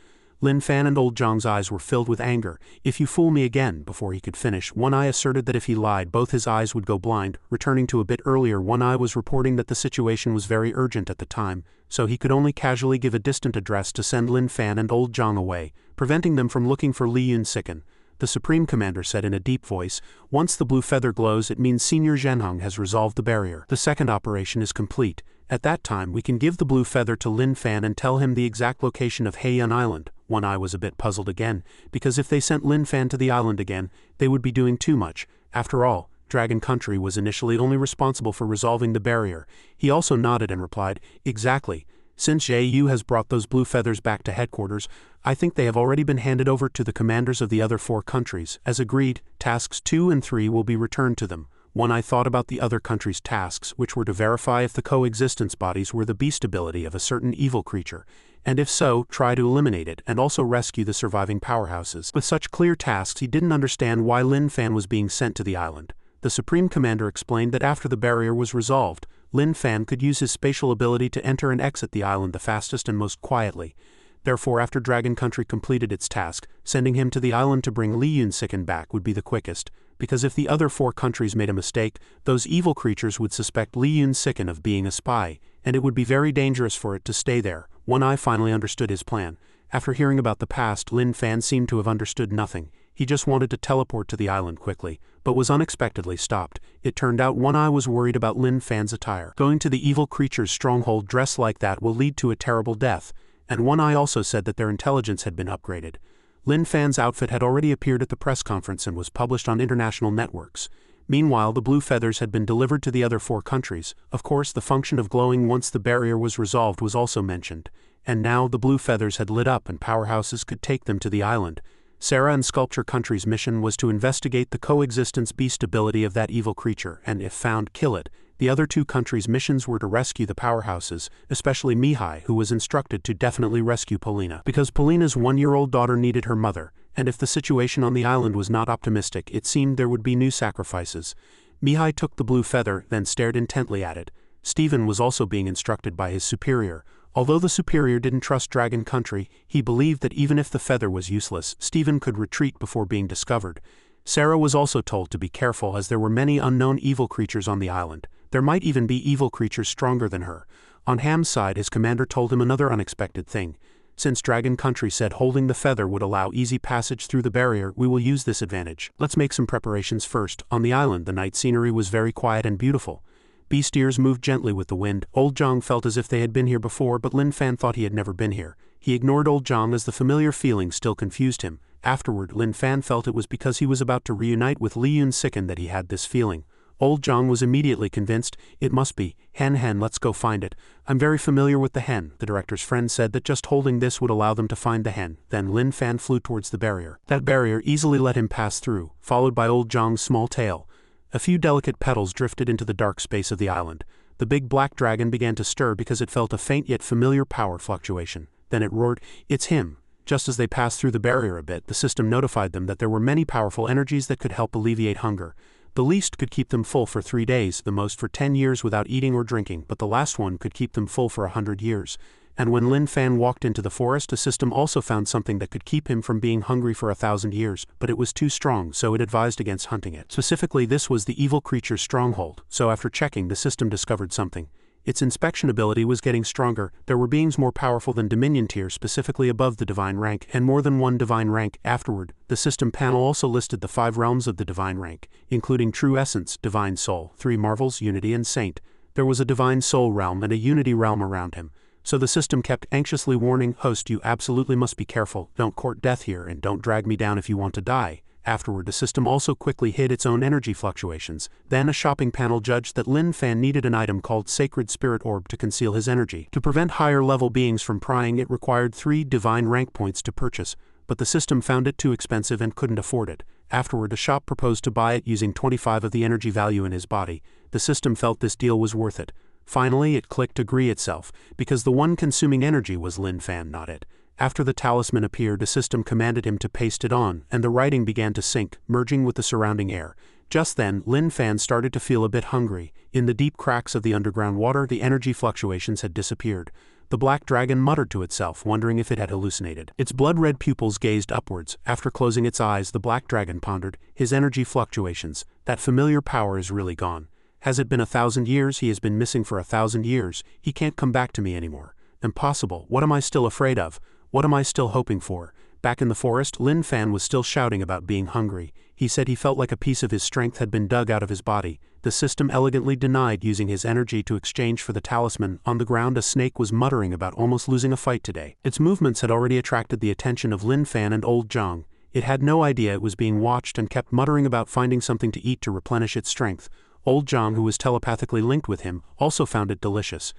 Lin Fan and old Zhang's eyes were filled with anger. If you fool me again, before he could finish, One Eye asserted that if he lied, both his eyes would go blind. Returning to a bit earlier, One Eye was reporting that the situation was very urgent at the time, so he could only casually give a distant address to send Lin Fan and old Zhang away, preventing them from looking for Li Yunsiken. The Supreme Commander said in a deep voice, "Once the blue feather glows, it means Senior Zhenheng has resolved the barrier. The second operation is complete. At that time, we can give the blue feather to Lin Fan and tell him the exact location of Heian Island." One Eye was a bit puzzled again, because if they sent Lin Fan to the island again, they would be doing too much. After all, Dragon Country was initially only responsible for resolving the barrier. He also nodded and replied, "Exactly. Since Jie Yu has brought those blue feathers back to headquarters, I think they have already been handed over to the commanders of the other 4 countries. As agreed, tasks 2 and 3 will be returned to them." One Eye thought about the other countries' tasks, which were to verify if the coexistence bodies were the beast ability of a certain evil creature, and if so, try to eliminate it, and also rescue the surviving powerhouses. With such clear tasks, he didn't understand why Lin Fan was being sent to the island. The Supreme Commander explained that after the barrier was resolved, Lin Fan could use his spatial ability to enter and exit the island the fastest and most quietly. Therefore, after Dragon Country completed its task, sending him to the island to bring Li Yunsiken back would be the quickest, because if the other 4 countries made a mistake, those evil creatures would suspect Li Yunsiken of being a spy, and it would be very dangerous for it to stay there. One Eye finally understood his plan. After hearing about the past, Lin Fan seemed to have understood nothing. He just wanted to teleport to the island quickly, but was unexpectedly stopped. It turned out One Eye was worried about Lin Fan's attire. Going to the evil creature's stronghold dressed like that will lead to a terrible death, and One Eye also said that their intelligence had been upgraded. Lin Fan's outfit had already appeared at the press conference and was published on international networks. Meanwhile, the blue feathers had been delivered to the other 4 countries. Of course, the function of glowing once the barrier was resolved was also mentioned. And now the blue feathers had lit up and powerhouses could take them to the island. Sarah and Sculpture Country's mission was to investigate the coexistence beast ability of that evil creature and, if found, kill it. The other 2 countries' missions were to rescue the powerhouses, especially Mihai, who was instructed to definitely rescue Polina, because Polina's 1-year-old daughter needed her mother, and if the situation on the island was not optimistic, it seemed there would be new sacrifices. Mihai took the blue feather, then stared intently at it. Stephen was also being instructed by his superior. Although the superior didn't trust Dragon Country, he believed that even if the feather was useless, Stephen could retreat before being discovered. Sarah was also told to be careful as there were many unknown evil creatures on the island. There might even be evil creatures stronger than her. On Ham's side, his commander told him another unexpected thing. Since Dragon Country said holding the feather would allow easy passage through the barrier, we will use this advantage. Let's make some preparations first. On the island, the night scenery was very quiet and beautiful. Beast ears moved gently with the wind. Old Zhang felt as if they had been here before, but Lin Fan thought he had never been here. He ignored Old Zhang as the familiar feeling still confused him. Afterward, Lin Fan felt it was because he was about to reunite with Li Yunsiken that he had this feeling. Old Zhang was immediately convinced. It must be. Hen, let's go find it. I'm very familiar with the hen. The director's friend said that just holding this would allow them to find the hen. Then Lin Fan flew towards the barrier. That barrier easily let him pass through, followed by Old Zhang's small tail. A few delicate petals drifted into the dark space of the island. The big black dragon began to stir because it felt a faint yet familiar power fluctuation. Then it roared, "It's him!" Just as they passed through the barrier a bit, the system notified them that there were many powerful energies that could help alleviate hunger. The least could keep them full for 3 days, the most for 10 years without eating or drinking, but the last one could keep them full for 100 years. And when Lin Fan walked into the forest, a system also found something that could keep him from being hungry for 1,000 years, but it was too strong, so it advised against hunting it. Specifically, this was the evil creature's stronghold, so after checking, the system discovered something. Its inspection ability was getting stronger. There were beings more powerful than Dominion tier, specifically above the divine rank, and more than one divine rank. Afterward, the system panel also listed the 5 realms of the divine rank, including True Essence, Divine Soul, 3 Marvels, Unity and Saint. There was a Divine Soul realm and a Unity realm around him. So the system kept anxiously warning, "Host, you absolutely must be careful, don't court death here, and don't drag me down if you want to die." Afterward, the system also quickly hid its own energy fluctuations. Then a shopping panel judged that Lin Fan needed an item called Sacred Spirit Orb to conceal his energy. To prevent higher-level beings from prying, it required 3 divine rank points to purchase, but the system found it too expensive and couldn't afford it. Afterward, a shop proposed to buy it using 25 of the energy value in his body. The system felt this deal was worth it. Finally, it clicked to agree itself, because the one consuming energy was Lin Fan, not it. After the talisman appeared, the system commanded him to paste it on, and the writing began to sink, merging with the surrounding air. Just then, Lin Fan started to feel a bit hungry. In the deep cracks of the underground water, the energy fluctuations had disappeared. The black dragon muttered to itself, wondering if it had hallucinated. Its blood-red pupils gazed upwards. After closing its eyes, the black dragon pondered, his energy fluctuations. That familiar power is really gone. Has it been 1,000 years? He has been missing for 1,000 years. He can't come back to me anymore. Impossible. What am I still afraid of? What am I still hoping for? Back in the forest, Lin Fan was still shouting about being hungry. He said he felt like a piece of his strength had been dug out of his body. The system elegantly denied using his energy to exchange for the talisman. On the ground, a snake was muttering about almost losing a fight today. Its movements had already attracted the attention of Lin Fan and Old Zhang. It had no idea it was being watched and kept muttering about finding something to eat to replenish its strength. Old Zhang, who was telepathically linked with him, also found it delicious.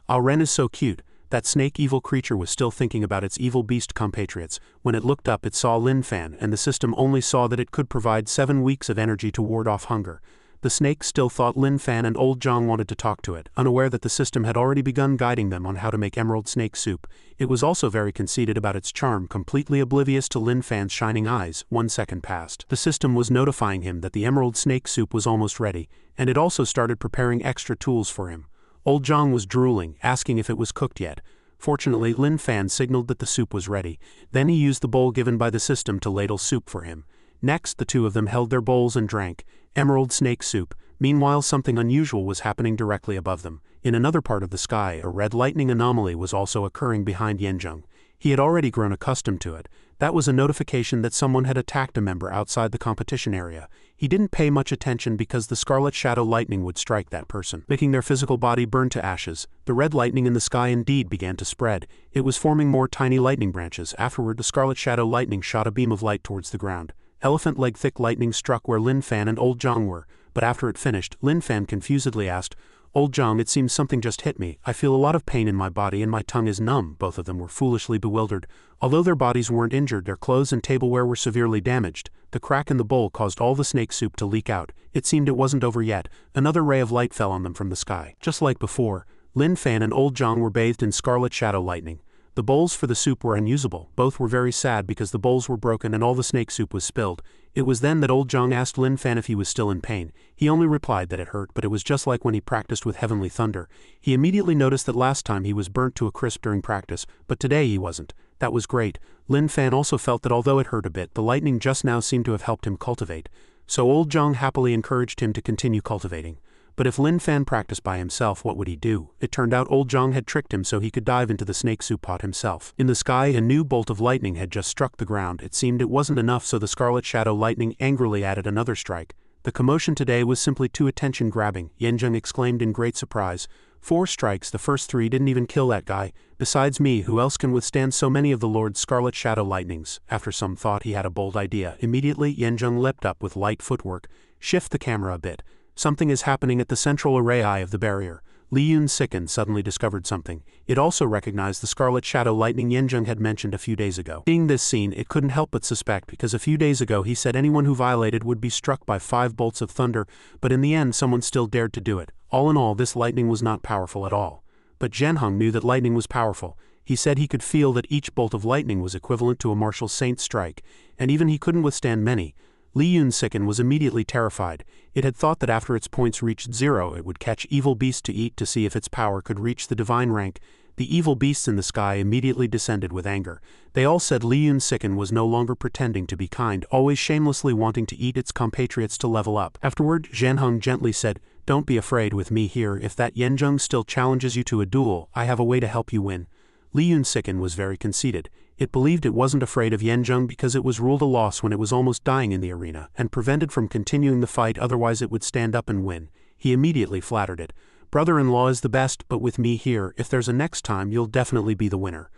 "Ah, Ren is so cute." That snake evil creature was still thinking about its evil beast compatriots. When it looked up, it saw Lin Fan, and the system only saw that it could provide 7 weeks of energy to ward off hunger. The snake still thought Lin Fan and Old Zhang wanted to talk to it, unaware that the system had already begun guiding them on how to make emerald snake soup. It was also very conceited about its charm, completely oblivious to Lin Fan's shining eyes. 1 second passed. The system was notifying him that the emerald snake soup was almost ready, and it also started preparing extra tools for him. Old Zhang was drooling, asking if it was cooked yet. Fortunately, Lin Fan signaled that the soup was ready. Then he used the bowl given by the system to ladle soup for him. Next, the two of them held their bowls and drank emerald snake soup. Meanwhile, something unusual was happening directly above them. In another part of the sky, a red lightning anomaly was also occurring behind Yanzheng. He had already grown accustomed to it. That was a notification that someone had attacked a member outside the competition area. He didn't pay much attention because the scarlet shadow lightning would strike that person, making their physical body burn to ashes. The red lightning in the sky indeed began to spread. It was forming more tiny lightning branches. Afterward, the scarlet shadow lightning shot a beam of light towards the ground. Elephant leg thick lightning struck where Lin Fan and Old Zhang were, but after it finished, Lin Fan confusedly asked, "Old Zhang, it seems something just hit me. I feel a lot of pain in my body and my tongue is numb." Both of them were foolishly bewildered. Although their bodies weren't injured, their clothes and tableware were severely damaged. The crack in the bowl caused all the snake soup to leak out. It seemed it wasn't over yet. Another ray of light fell on them from the sky. Just like before, Lin Fan and Old Zhang were bathed in scarlet shadow lightning. The bowls for the soup were unusable. Both were very sad because the bowls were broken and all the snake soup was spilled. It was then that Old Zhang asked Lin Fan if he was still in pain. He only replied that it hurt, but it was just like when he practiced with Heavenly Thunder. He immediately noticed that last time he was burnt to a crisp during practice, but today he wasn't. That was great. Lin Fan also felt that although it hurt a bit, the lightning just now seemed to have helped him cultivate. So Old Zhang happily encouraged him to continue cultivating. But if Lin Fan practiced by himself, what would he do? It turned out Old Zhang had tricked him so he could dive into the snake soup pot himself. In the sky, a new bolt of lightning had just struck the ground. It seemed it wasn't enough, so the scarlet shadow lightning angrily added another strike. The commotion today was simply too attention-grabbing, Yanzheng exclaimed in great surprise. 4 strikes, the first 3 didn't even kill that guy. Besides me, who else can withstand so many of the Lord's scarlet shadow lightnings? After some thought, he had a bold idea. Immediately, Yanzheng leapt up with light footwork. Shift the camera a bit. Something is happening at the central array eye of the barrier. Li Yun Sicken suddenly discovered something. It also recognized the scarlet shadow lightning Yanzheng had mentioned a few days ago. Seeing this scene, it couldn't help but suspect, because a few days ago he said anyone who violated would be struck by 5 bolts of thunder, but in the end someone still dared to do it. All in all, this lightning was not powerful at all. But Zhenheng knew that lightning was powerful. He said he could feel that each bolt of lightning was equivalent to a martial saint's strike, and even he couldn't withstand many. Li Yun Sicken was immediately terrified. It had thought that after its points reached 0, it would catch evil beasts to eat to see if its power could reach the divine rank. The evil beasts in the sky immediately descended with anger. They all said Li Yun Sicken was no longer pretending to be kind, always shamelessly wanting to eat its compatriots to level up. Afterward, Zhenheng gently said, "Don't be afraid with me here. If that Yanzheng still challenges you to a duel, I have a way to help you win." Li Yun Sicken was very conceited. It believed it wasn't afraid of Yanzheng because it was ruled a loss when it was almost dying in the arena, and prevented from continuing the fight, otherwise it would stand up and win. He immediately flattered it. "Brother-in-law is the best, but with me here, if there's a next time, you'll definitely be the winner."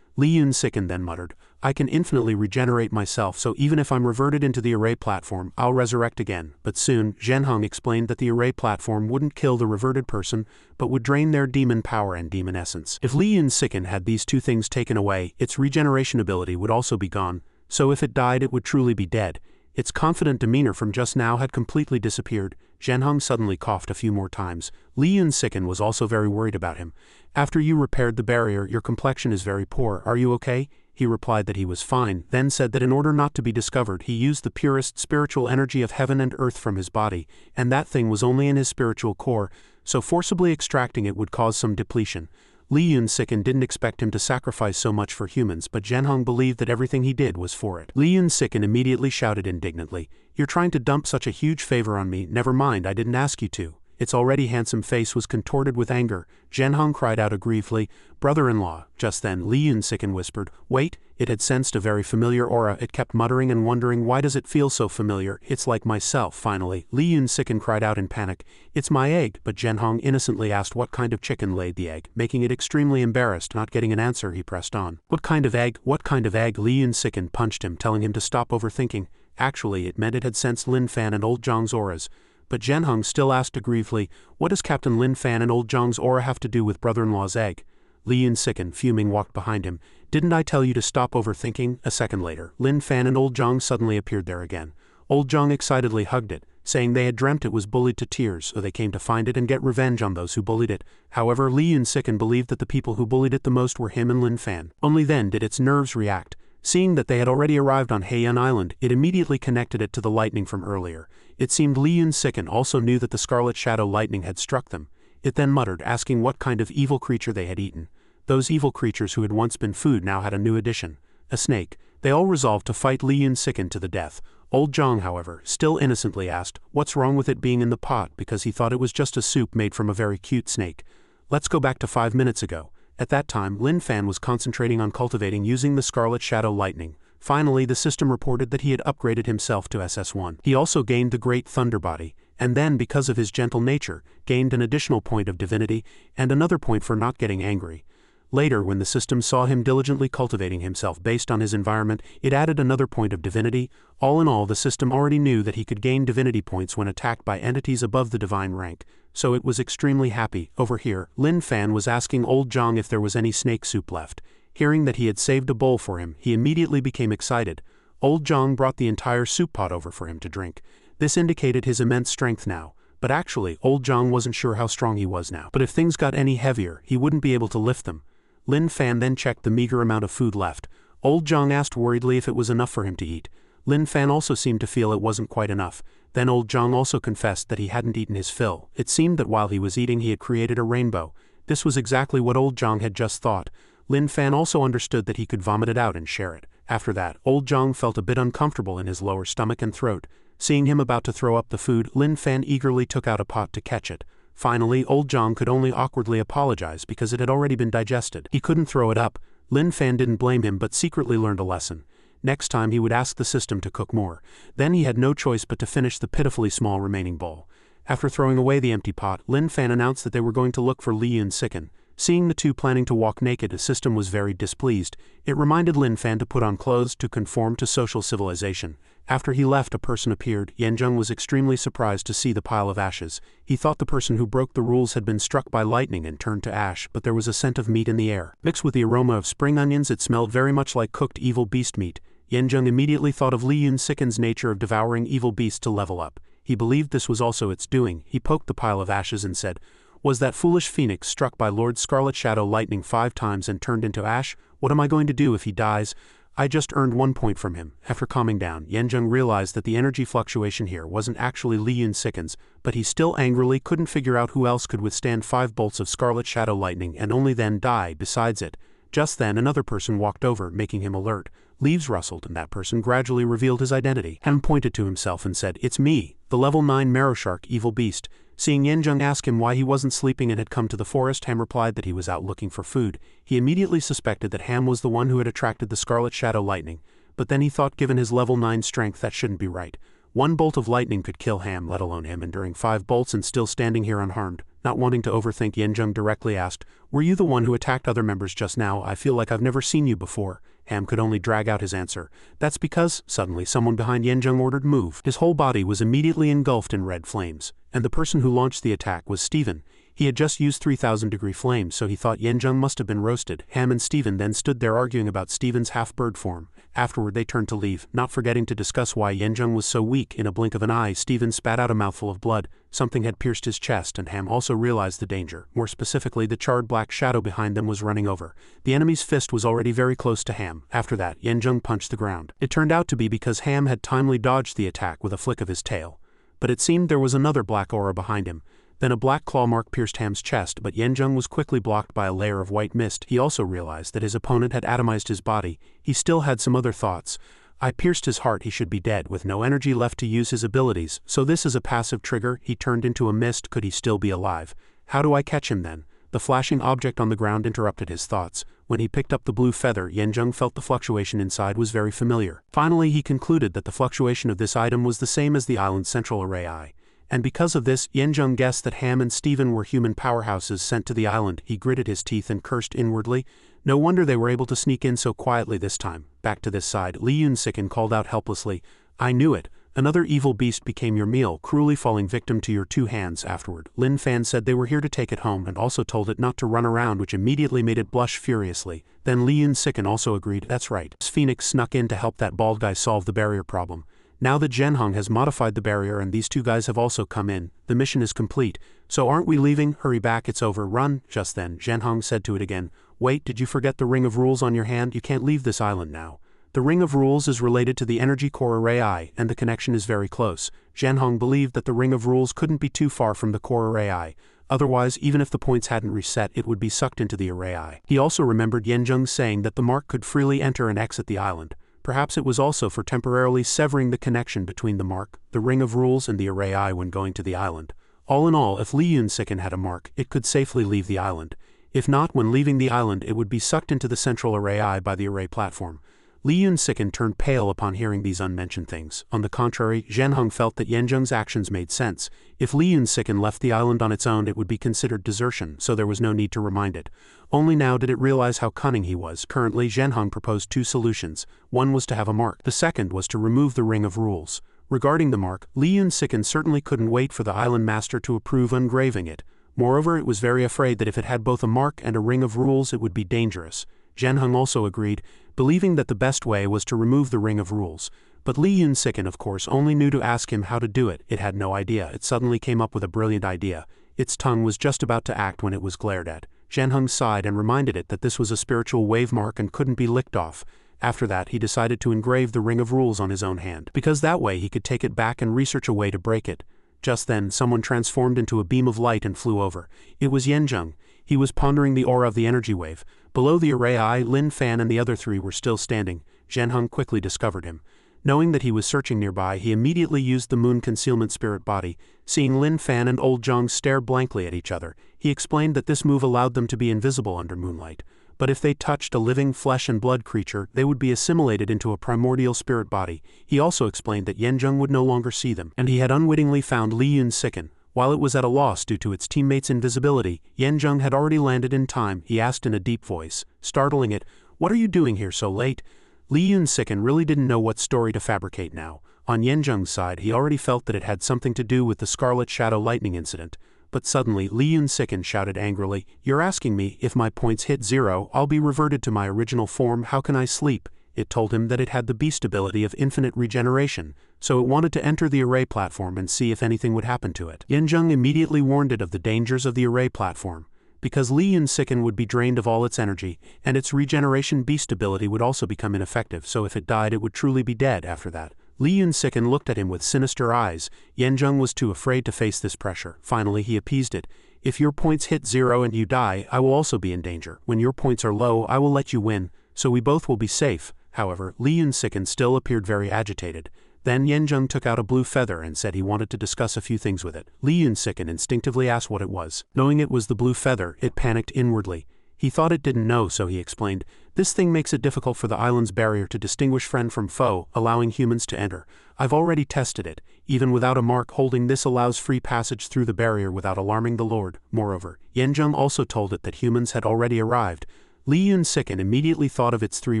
Li Yun Sicken then muttered, "I can infinitely regenerate myself, so even if I'm reverted into the array platform, I'll resurrect again." But soon, Zhenheng explained that the array platform wouldn't kill the reverted person, but would drain their demon power and demon essence. If Li Yun Sicken had these two things taken away, its regeneration ability would also be gone, so if it died it would truly be dead. Its confident demeanor from just now had completely disappeared. Zhenhong suddenly coughed a few more times. Li Yunsiken was also very worried about him. After you repaired the barrier, your complexion is very poor. Are you okay? He replied that he was fine, then said that in order not to be discovered he used the purest spiritual energy of heaven and earth from his body, and that thing was only in his spiritual core, so forcibly extracting it would cause some depletion. Li Yunsiken didn't expect him to sacrifice so much for humans, but Zhenhong believed that everything he did was for it. Li Yunsiken immediately shouted indignantly, "You're trying to dump such a huge favor on me. Never mind, I didn't ask you to." Its already handsome face was contorted with anger. Zhenhong cried out aggrievedly, "Brother-in-law." Just then Li Yunsiken whispered, "Wait." It had sensed a very familiar aura. It kept muttering and wondering, why does it feel so familiar? It's like myself. Finally, Li Yunsiken cried out in panic, "It's my egg." But Zhenhong innocently asked what kind of chicken laid the egg. Making it extremely embarrassed, not getting an answer, he pressed on. "What kind of egg? What kind of egg?" Li Yunsiken punched him, telling him to stop overthinking. Actually, it meant it had sensed Lin Fan and old Zhang's auras. But Zhenhong still asked aggrievedly, "What does Captain Lin Fan and old Zhang's aura have to do with brother-in-law's egg?" Li Yunsiken, fuming, walked behind him. "Didn't I tell you to stop overthinking?" A second later, Lin Fan and old Zhang suddenly appeared there again. Old Zhang excitedly hugged it, saying they had dreamt it was bullied to tears, so they came to find it and get revenge on those who bullied it. However, Li Yunsiken believed that the people who bullied it the most were him and Lin Fan. Only then did its nerves react. Seeing that they had already arrived on Heian Island, it immediately connected it to the lightning from earlier. It seemed Li Yunsiken also knew that the Scarlet Shadow lightning had struck them. It then muttered, asking what kind of evil creature they had eaten. Those evil creatures who had once been food now had a new addition, a snake. They all resolved to fight Li Yunsiken to the death. Old Zhang, however, still innocently asked, "What's wrong with it being in the pot?" because he thought it was just a soup made from a very cute snake. Let's go back to 5 minutes ago. At that time, Lin Fan was concentrating on cultivating using the Scarlet Shadow lightning. Finally, the system reported that he had upgraded himself to SS1. He also gained the Great Thunder Body, and then, because of his gentle nature, gained an additional point of divinity, and another point for not getting angry. Later, when the system saw him diligently cultivating himself based on his environment, it added another point of divinity. All in all, the system already knew that he could gain divinity points when attacked by entities above the divine rank, so it was extremely happy. Over here, Lin Fan was asking old Zhang if there was any snake soup left. Hearing that he had saved a bowl for him, he immediately became excited. Old Zhang brought the entire soup pot over for him to drink. This indicated his immense strength now. But actually, old Zhang wasn't sure how strong he was now. But if things got any heavier, he wouldn't be able to lift them. Lin Fan then checked the meager amount of food left. Old Zhang asked worriedly if it was enough for him to eat. Lin Fan also seemed to feel it wasn't quite enough. Then old Zhang also confessed that he hadn't eaten his fill. It seemed that while he was eating he had created a rainbow. This was exactly what old Zhang had just thought. Lin Fan also understood that he could vomit it out and share it. After that, old Zhang felt a bit uncomfortable in his lower stomach and throat. Seeing him about to throw up the food, Lin Fan eagerly took out a pot to catch it. Finally, old Zhang could only awkwardly apologize because it had already been digested. He couldn't throw it up. Lin Fan didn't blame him but secretly learned a lesson. Next time he would ask the system to cook more. Then he had no choice but to finish the pitifully small remaining bowl. After throwing away the empty pot, Lin Fan announced that they were going to look for Li Yunsiken. Seeing the two planning to walk naked, the system was very displeased. It reminded Lin Fan to put on clothes to conform to social civilization. After he left, a person appeared. Yanzheng was extremely surprised to see the pile of ashes. He thought the person who broke the rules had been struck by lightning and turned to ash, but there was a scent of meat in the air. Mixed with the aroma of spring onions, it smelled very much like cooked evil beast meat. Yanzheng immediately thought of Li Yunsiken's nature of devouring evil beasts to level up. He believed this was also its doing. He poked the pile of ashes and said, "Was that foolish phoenix struck by Lord Scarlet Shadow lightning 5 times and turned into ash? What am I going to do if he dies? I just earned 1 point from him." After calming down, Yanzheng realized that the energy fluctuation here wasn't actually Li Yunsiken's, but he still angrily couldn't figure out who else could withstand 5 bolts of Scarlet Shadow lightning and only then die besides it. Just then another person walked over, making him alert. Leaves rustled and that person gradually revealed his identity. Ham pointed to himself and said, "It's me, the level 9 Marrow Shark evil beast." Seeing Yanzheng ask him why he wasn't sleeping and had come to the forest, Ham replied that he was out looking for food. He immediately suspected that Ham was the one who had attracted the Scarlet Shadow lightning, but then he thought given his level 9 strength that shouldn't be right. 1 bolt of lightning could kill Ham, let alone him enduring 5 bolts and still standing here unharmed. Not wanting to overthink, Yanzheng directly asked, "Were you the one who attacked other members just now? I feel like I've never seen you before." Ham could only drag out his answer. "That's because..." Suddenly someone behind Yanzheng ordered, "Move." His whole body was immediately engulfed in red flames, and the person who launched the attack was Steven. He had just used 3,000-degree flames, so he thought Yanjung must have been roasted. Ham and Steven then stood there arguing about Steven's half-bird form. Afterward they turned to leave, not forgetting to discuss why Yanjung was so weak. In a blink of an eye, Steven spat out a mouthful of blood. Something had pierced his chest, and Ham also realized the danger. More specifically, the charred black shadow behind them was running over. The enemy's fist was already very close to Ham. After that, Yanjung punched the ground. It turned out to be because Ham had timely dodged the attack with a flick of his tail. But it seemed there was another black aura behind him. Then a black claw mark pierced Ham's chest, but Yanjung was quickly blocked by a layer of white mist. He also realized that his opponent had atomized his body. He still had some other thoughts. I pierced his heart, he should be dead, with no energy left to use his abilities. So this is a passive trigger. He turned into a mist. Could he still be alive? How do I catch him then? The flashing object on the ground interrupted his thoughts. When he picked up the blue feather, Yanjung felt the fluctuation inside was very familiar. Finally he concluded that the fluctuation of this item was the same as the island's central array eye. And because of this, Yanjung guessed that Ham and Steven were human powerhouses sent to the island. He gritted his teeth and cursed inwardly. No wonder they were able to sneak in so quietly this time. Back to this side, Li Yunsiken called out helplessly, "I knew it. Another evil beast became your meal, cruelly falling victim to your 2 hands afterward." Lin Fan said they were here to take it home and also told it not to run around, which immediately made it blush furiously. Then Li Yunsiken also agreed, "That's right. Phoenix snuck in to help that bald guy solve the barrier problem. Now that Zhenhong has modified the barrier and these 2 guys have also come in, the mission is complete. So aren't we leaving? Hurry back, it's over, run." Just then, Zhenhong said to it again, "Wait, did you forget the ring of rules on your hand? You can't leave this island now." The ring of rules is related to the energy core array eye, and the connection is very close. Zhenhong believed that the ring of rules couldn't be too far from the core array eye. Otherwise, even if the points hadn't reset, it would be sucked into the array eye. He also remembered Yanjung saying that the mark could freely enter and exit the island. Perhaps it was also for temporarily severing the connection between the mark, the ring of rules, and the array eye when going to the island. All in all, if Li Yunsiken had a mark, it could safely leave the island. If not, when leaving the island, it would be sucked into the central array eye by the array platform. Li Yunsiken turned pale upon hearing these unmentioned things. On the contrary, Zhenhong felt that Yanjung's actions made sense. If Li Yunsiken left the island on its own, it would be considered desertion, so there was no need to remind it. Only now did it realize how cunning he was. Currently, Zhenhong proposed 2 solutions. One was to have a mark. The second was to remove the ring of rules. Regarding the mark, Li Yunsiken certainly couldn't wait for the island master to approve engraving it. Moreover, it was very afraid that if it had both a mark and a ring of rules, it would be dangerous. Zhenhong also agreed, believing that the best way was to remove the ring of rules. But Li Yunsiken, of course, only knew to ask him how to do it. It had no idea. It suddenly came up with a brilliant idea. Its tongue was just about to act when it was glared at. Zhenhong sighed and reminded it that this was a spiritual wave mark and couldn't be licked off. After that, he decided to engrave the ring of rules on his own hand, because that way he could take it back and research a way to break it. Just then, someone transformed into a beam of light and flew over. It was Yanjung. He was pondering the aura of the energy wave. Below the array eye, Lin Fan and the other 3 were still standing. Zhenhong quickly discovered him. Knowing that he was searching nearby, he immediately used the moon concealment spirit body. Seeing Lin Fan and old Zhang stare blankly at each other, he explained that this move allowed them to be invisible under moonlight. But if they touched a living flesh and blood creature, they would be assimilated into a primordial spirit body. He also explained that Yanjung would no longer see them, and he had unwittingly found Li Yunsiken. While it was at a loss due to its teammates' invisibility, Yanjung had already landed in time. He asked in a deep voice, startling it, "What are you doing here so late?" Li Yunsiken really didn't know what story to fabricate now. On Yanjung's side, he already felt that it had something to do with the Scarlet Shadow lightning incident. But suddenly, Li Yunsiken shouted angrily, "You're asking me, if my points hit 0, I'll be reverted to my original form. How can I sleep?" It told him that it had the beast ability of infinite regeneration, so it wanted to enter the array platform and see if anything would happen to it. Yanjung immediately warned it of the dangers of the array platform. Because Li Yunsiken would be drained of all its energy, and its regeneration beast ability would also become ineffective, so if it died it would truly be dead after that. Li Yunsiken looked at him with sinister eyes. Yanjung was too afraid to face this pressure. Finally he appeased it. "If your points hit 0 and you die, I will also be in danger. When your points are low, I will let you win, so we both will be safe." However, Li Yunsiken still appeared very agitated. Then Yanjung took out a blue feather and said he wanted to discuss a few things with it. Li Yunsiken instinctively asked what it was. Knowing it was the blue feather, it panicked inwardly. He thought it didn't know, so he explained, "This thing makes it difficult for the island's barrier to distinguish friend from foe, allowing humans to enter. I've already tested it. Even without a mark holding this allows free passage through the barrier without alarming the Lord." Moreover, Yanjung also told it that humans had already arrived. Li Yunsiken immediately thought of its 3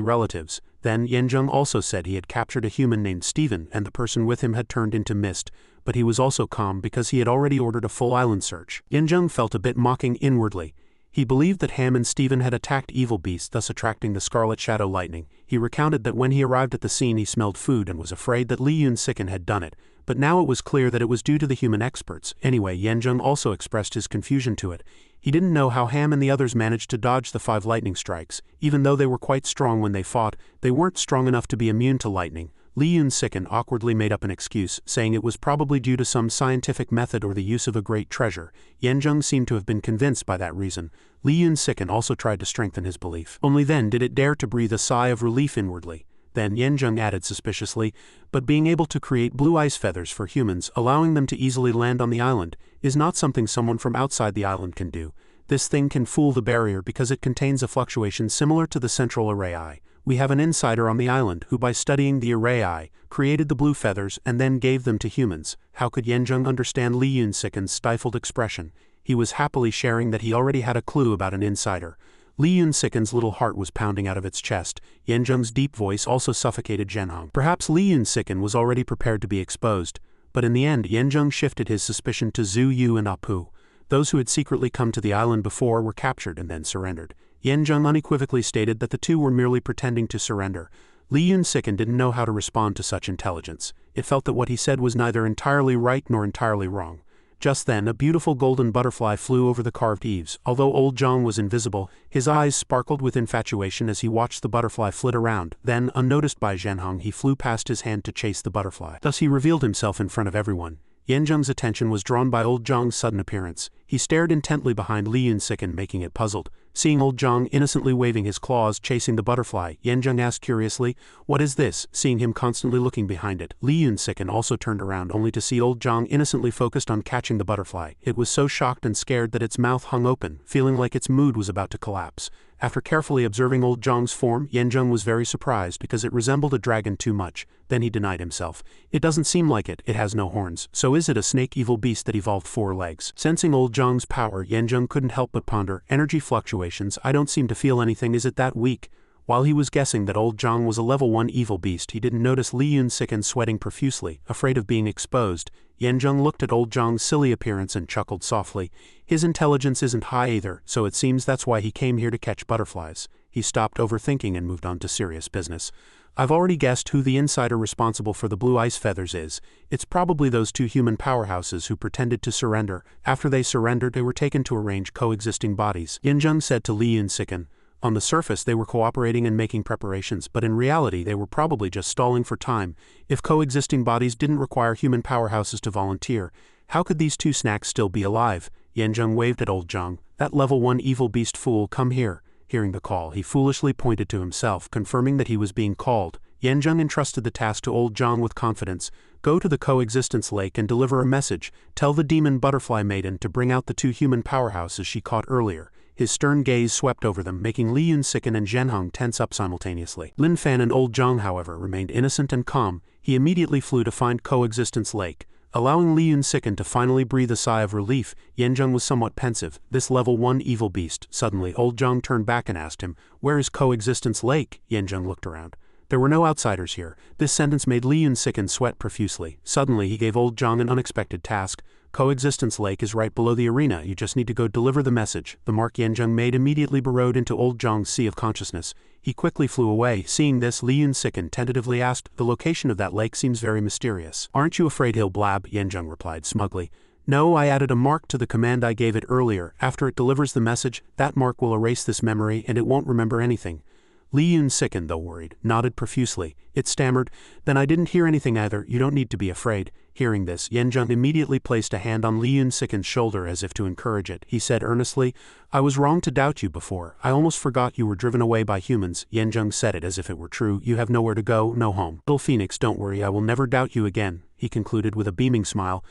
relatives, Then Yanjung also said he had captured a human named Steven and the person with him had turned into mist, but he was also calm because he had already ordered a full island search. Yanjung felt a bit mocking inwardly. He believed that Ham and Steven had attacked evil beasts, thus attracting the Scarlet Shadow Lightning. He recounted that when he arrived at the scene he smelled food and was afraid that Li Yun-siken had done it, but now it was clear that it was due to the human experts. Anyway, Yanjung also expressed his confusion to it. He didn't know how Ham and the others managed to dodge the 5 lightning strikes. Even though they were quite strong when they fought, they weren't strong enough to be immune to lightning. Li Yun-siken awkwardly made up an excuse, saying it was probably due to some scientific method or the use of a great treasure. Yanjung seemed to have been convinced by that reason. Li Yun-siken also tried to strengthen his belief. Only then did it dare to breathe a sigh of relief inwardly. Then Yanjung added suspiciously, but being able to create blue ice feathers for humans, allowing them to easily land on the island, is not something someone from outside the island can do. This thing can fool the barrier because it contains a fluctuation similar to the central array eye. We have an insider on the island who, by studying the array eye, created the blue feathers and then gave them to humans. How could Yanjung understand Li Yun-siken's stifled expression? He was happily sharing that he already had a clue about an insider. Li Yun-siken's little heart was pounding out of its chest. Yanjung's deep voice also suffocated Zhenhong. Perhaps Li Yun-siken was already prepared to be exposed, but in the end Yanjung shifted his suspicion to Zhu Yu and Apu. Those who had secretly come to the island before were captured and then surrendered. Yanjung unequivocally stated that the two were merely pretending to surrender. Li Yun-siken didn't know how to respond to such intelligence. It felt that what he said was neither entirely right nor entirely wrong. Just then, a beautiful golden butterfly flew over the carved eaves. Although old Zhang was invisible, his eyes sparkled with infatuation as he watched the butterfly flit around. Then, unnoticed by Zhenhong, he flew past his hand to chase the butterfly. Thus he revealed himself in front of everyone. Yanjung's attention was drawn by old Zhang's sudden appearance. He stared intently behind Li Yun-siken, making it puzzled. Seeing old Zhang innocently waving his claws chasing the butterfly, Yanjung asked curiously, "What is this?" Seeing him constantly looking behind it, Li Yun-siken also turned around only to see old Zhang innocently focused on catching the butterfly. It was so shocked and scared that its mouth hung open, feeling like its mood was about to collapse. After carefully observing old Zhang's form, Yanjung was very surprised because it resembled a dragon too much. Then he denied himself. "It doesn't seem like it, it has no horns. So is it a snake evil beast that evolved 4 legs? Sensing old Zhang's power, Yanjung couldn't help but ponder, energy fluctuations, I don't seem to feel anything, is it that weak? While he was guessing that old Zhang was a level 1 evil beast, he didn't notice Li Yun-siken sweating profusely, afraid of being exposed. Yanjung looked at old Zhang's silly appearance and chuckled softly. His intelligence isn't high either, so it seems that's why he came here to catch butterflies. He stopped overthinking and moved on to serious business. I've already guessed who the insider responsible for the blue ice feathers is. It's probably those 2 human powerhouses who pretended to surrender. After they surrendered, they were taken to arrange coexisting bodies. Yanjung said to Li Yun-siken. On the surface they were cooperating and making preparations, but in reality they were probably just stalling for time. If coexisting bodies didn't require human powerhouses to volunteer, how could these 2 snacks still be alive? Yanjung waved at old Zhang. "That level 1 evil beast fool, come here." Hearing the call, he foolishly pointed to himself, confirming that he was being called. Yanjung entrusted the task to old Zhang with confidence. "Go to the coexistence lake and deliver a message. Tell the demon butterfly maiden to bring out the 2 human powerhouses she caught earlier." His stern gaze swept over them, making Li Yun-siken and Zhenhong tense up simultaneously. Lin Fan and old Zhang, however, remained innocent and calm. He immediately flew to find Coexistence Lake. Allowing Li Yun-siken to finally breathe a sigh of relief, Yanjung was somewhat pensive. This level 1 evil beast. Suddenly, old Zhang turned back and asked him, "Where is Coexistence Lake?" Yanjung looked around. There were no outsiders here. This sentence made Li Yun-siken sweat profusely. Suddenly, he gave old Zhang an unexpected task. "Coexistence Lake is right below the arena. You just need to go deliver the message." The mark Yanjung made immediately burrowed into old Zhang's sea of consciousness. He quickly flew away. Seeing this, Li Yun-siken tentatively asked, "The location of that lake seems very mysterious." "Aren't you afraid he'll blab?" Yanjung replied smugly. "No, I added a mark to the command I gave it earlier. After it delivers the message, that mark will erase this memory and it won't remember anything." Li Yun-siken, though worried, nodded profusely. It stammered, "Then I didn't hear anything either. You don't need to be afraid." Hearing this, Yanjung immediately placed a hand on Li Yun-siken's shoulder as if to encourage it. He said earnestly, "I was wrong to doubt you before. I almost forgot you were driven away by humans." Yanjung said it as if it were true. "You have nowhere to go, no home. Little Phoenix, don't worry, I will never doubt you again," he concluded with a beaming smile.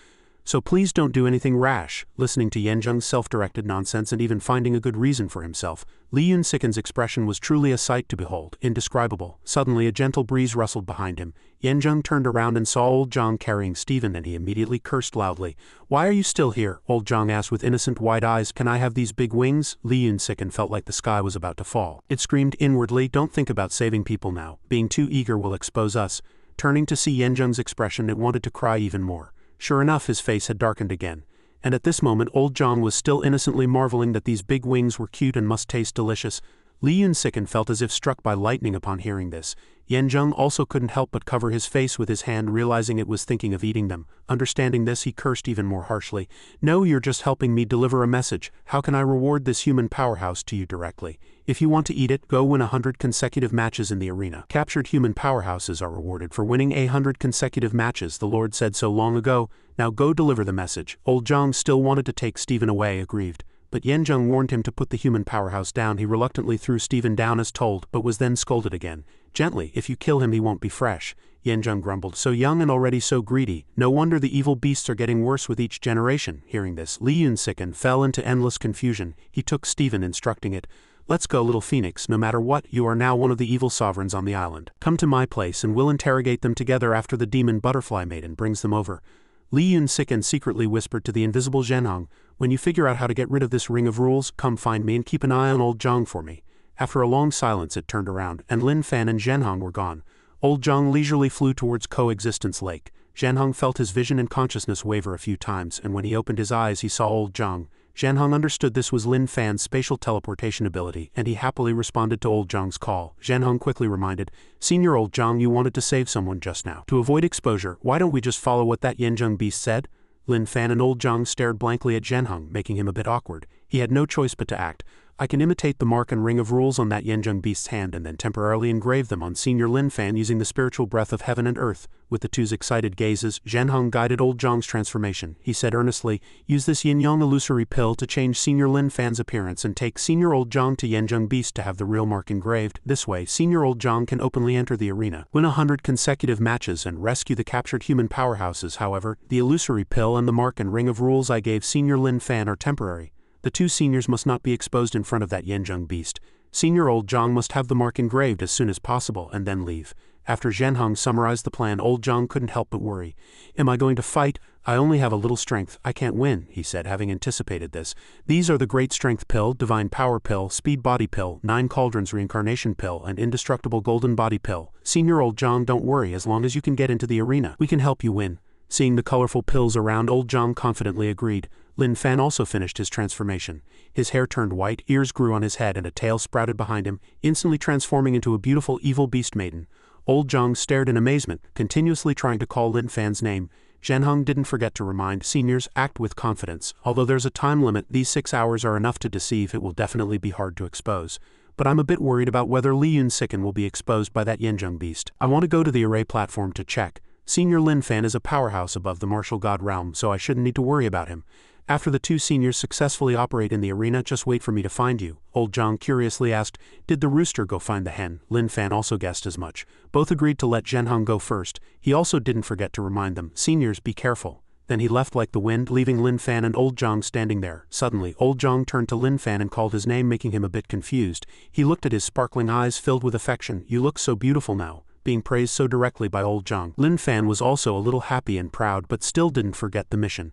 So please don't do anything rash. Listening to Yanzheng's self-directed nonsense and even finding a good reason for himself, Li Yunsiken's expression was truly a sight to behold, indescribable. Suddenly a gentle breeze rustled behind him. Yanzheng turned around and saw old Zhang carrying Stephen, and he immediately cursed loudly. "Why are you still here?" old Zhang asked with innocent wide eyes. "Can I have these big wings?" Li Yunsiken felt like the sky was about to fall. It screamed inwardly, "Don't think about saving people now. Being too eager will expose us." Turning to see Yanzheng's expression, it wanted to cry even more. Sure enough, his face had darkened again. And at this moment old Zhang was still innocently marveling that these big wings were cute and must taste delicious. Li Yunsiken felt as if struck by lightning upon hearing this. Yanzheng also couldn't help but cover his face with his hand, realizing it was thinking of eating them. Understanding this, he cursed even more harshly. "No, you're just helping me deliver a message. How can I reward this human powerhouse to you directly? If you want to eat it, go win 100 consecutive matches in the arena. Captured human powerhouses are rewarded for winning 100 consecutive matches. The Lord said so long ago. Now go deliver the message." Old Zhang still wanted to take Stephen away, aggrieved. But Yanzheng warned him to put the human powerhouse down. He reluctantly threw Stephen down as told, but was then scolded again. "Gently, if you kill him he won't be fresh." Yanzheng grumbled. "So young and already so greedy. No wonder the evil beasts are getting worse with each generation." Hearing this, Li Yunsiken fell into endless confusion. He took Stephen, instructing it. "Let's go, little phoenix. No matter what, you are now one of the evil sovereigns on the island. Come to my place and we'll interrogate them together after the demon butterfly maiden brings them over." Li Yunsiken secretly whispered to the invisible Zhenhong, "When you figure out how to get rid of this ring of rules, come find me and keep an eye on old Zhang for me." After a long silence it turned around, and Lin Fan and Zhenhong were gone. Old Zhang leisurely flew towards Coexistence Lake. Zhenhong felt his vision and consciousness waver a few times, and when he opened his eyes he saw old Zhang. Zhenhong understood this was Lin Fan's spatial teleportation ability, and he happily responded to old Zhang's call. Zhenhong quickly reminded, "Senior old Zhang, you wanted to save someone just now. To avoid exposure, why don't we just follow what that Yanzheng beast said?" Lin Fan and old Zhang stared blankly at Zhenhong, making him a bit awkward. He had no choice but to act. "I can imitate the mark and ring of rules on that Yanzheng beast's hand and then temporarily engrave them on Senior Lin Fan using the spiritual breath of heaven and earth." With the two's excited gazes, Zhenhong guided old Zhang's transformation. He said earnestly, "Use this yin-yang illusory pill to change Senior Lin Fan's appearance and take Senior old Zhang to Yanzheng beast to have the real mark engraved. This way, Senior old Zhang can openly enter the arena, win 100 consecutive matches and rescue the captured human powerhouses. However, the illusory pill and the mark and ring of rules I gave Senior Lin Fan are temporary. The two seniors must not be exposed in front of that Yanzheng beast. Senior old Zhang must have the mark engraved as soon as possible and then leave." After Zhenhong summarized the plan, old Zhang couldn't help but worry. "Am I going to fight? I only have a little strength. I can't win," he said, having anticipated this. "These are the Great Strength Pill, Divine Power Pill, Speed Body Pill, 9 Cauldrons Reincarnation Pill, and Indestructible Golden Body Pill. Senior old Zhang, don't worry, as long as you can get into the arena, we can help you win." Seeing the colorful pills around, old Zhang confidently agreed. Lin Fan also finished his transformation. His hair turned white, ears grew on his head, and a tail sprouted behind him, instantly transforming into a beautiful evil beast maiden. Old Zhang stared in amazement, continuously trying to call Lin Fan's name. Zhenhong didn't forget to remind, "Seniors, act with confidence. Although there's a time limit, these 6 hours are enough to deceive. It will definitely be hard to expose. But I'm a bit worried about whether Li Yunsiken will be exposed by that Yanzheng beast. I want to go to the array platform to check. Senior Lin Fan is a powerhouse above the martial god realm, so I shouldn't need to worry about him. After the two seniors successfully operate in the arena, just wait for me to find you." Old Zhang curiously asked, "Did the rooster go find the hen?" Lin Fan also guessed as much. Both agreed to let Zhenhong go first. He also didn't forget to remind them, "Seniors, be careful." Then he left like the wind, leaving Lin Fan and old Zhang standing there. Suddenly, old Zhang turned to Lin Fan and called his name, making him a bit confused. He looked at his sparkling eyes filled with affection. "You look so beautiful now." Being praised so directly by old Zhang, Lin Fan was also a little happy and proud, but still didn't forget the mission.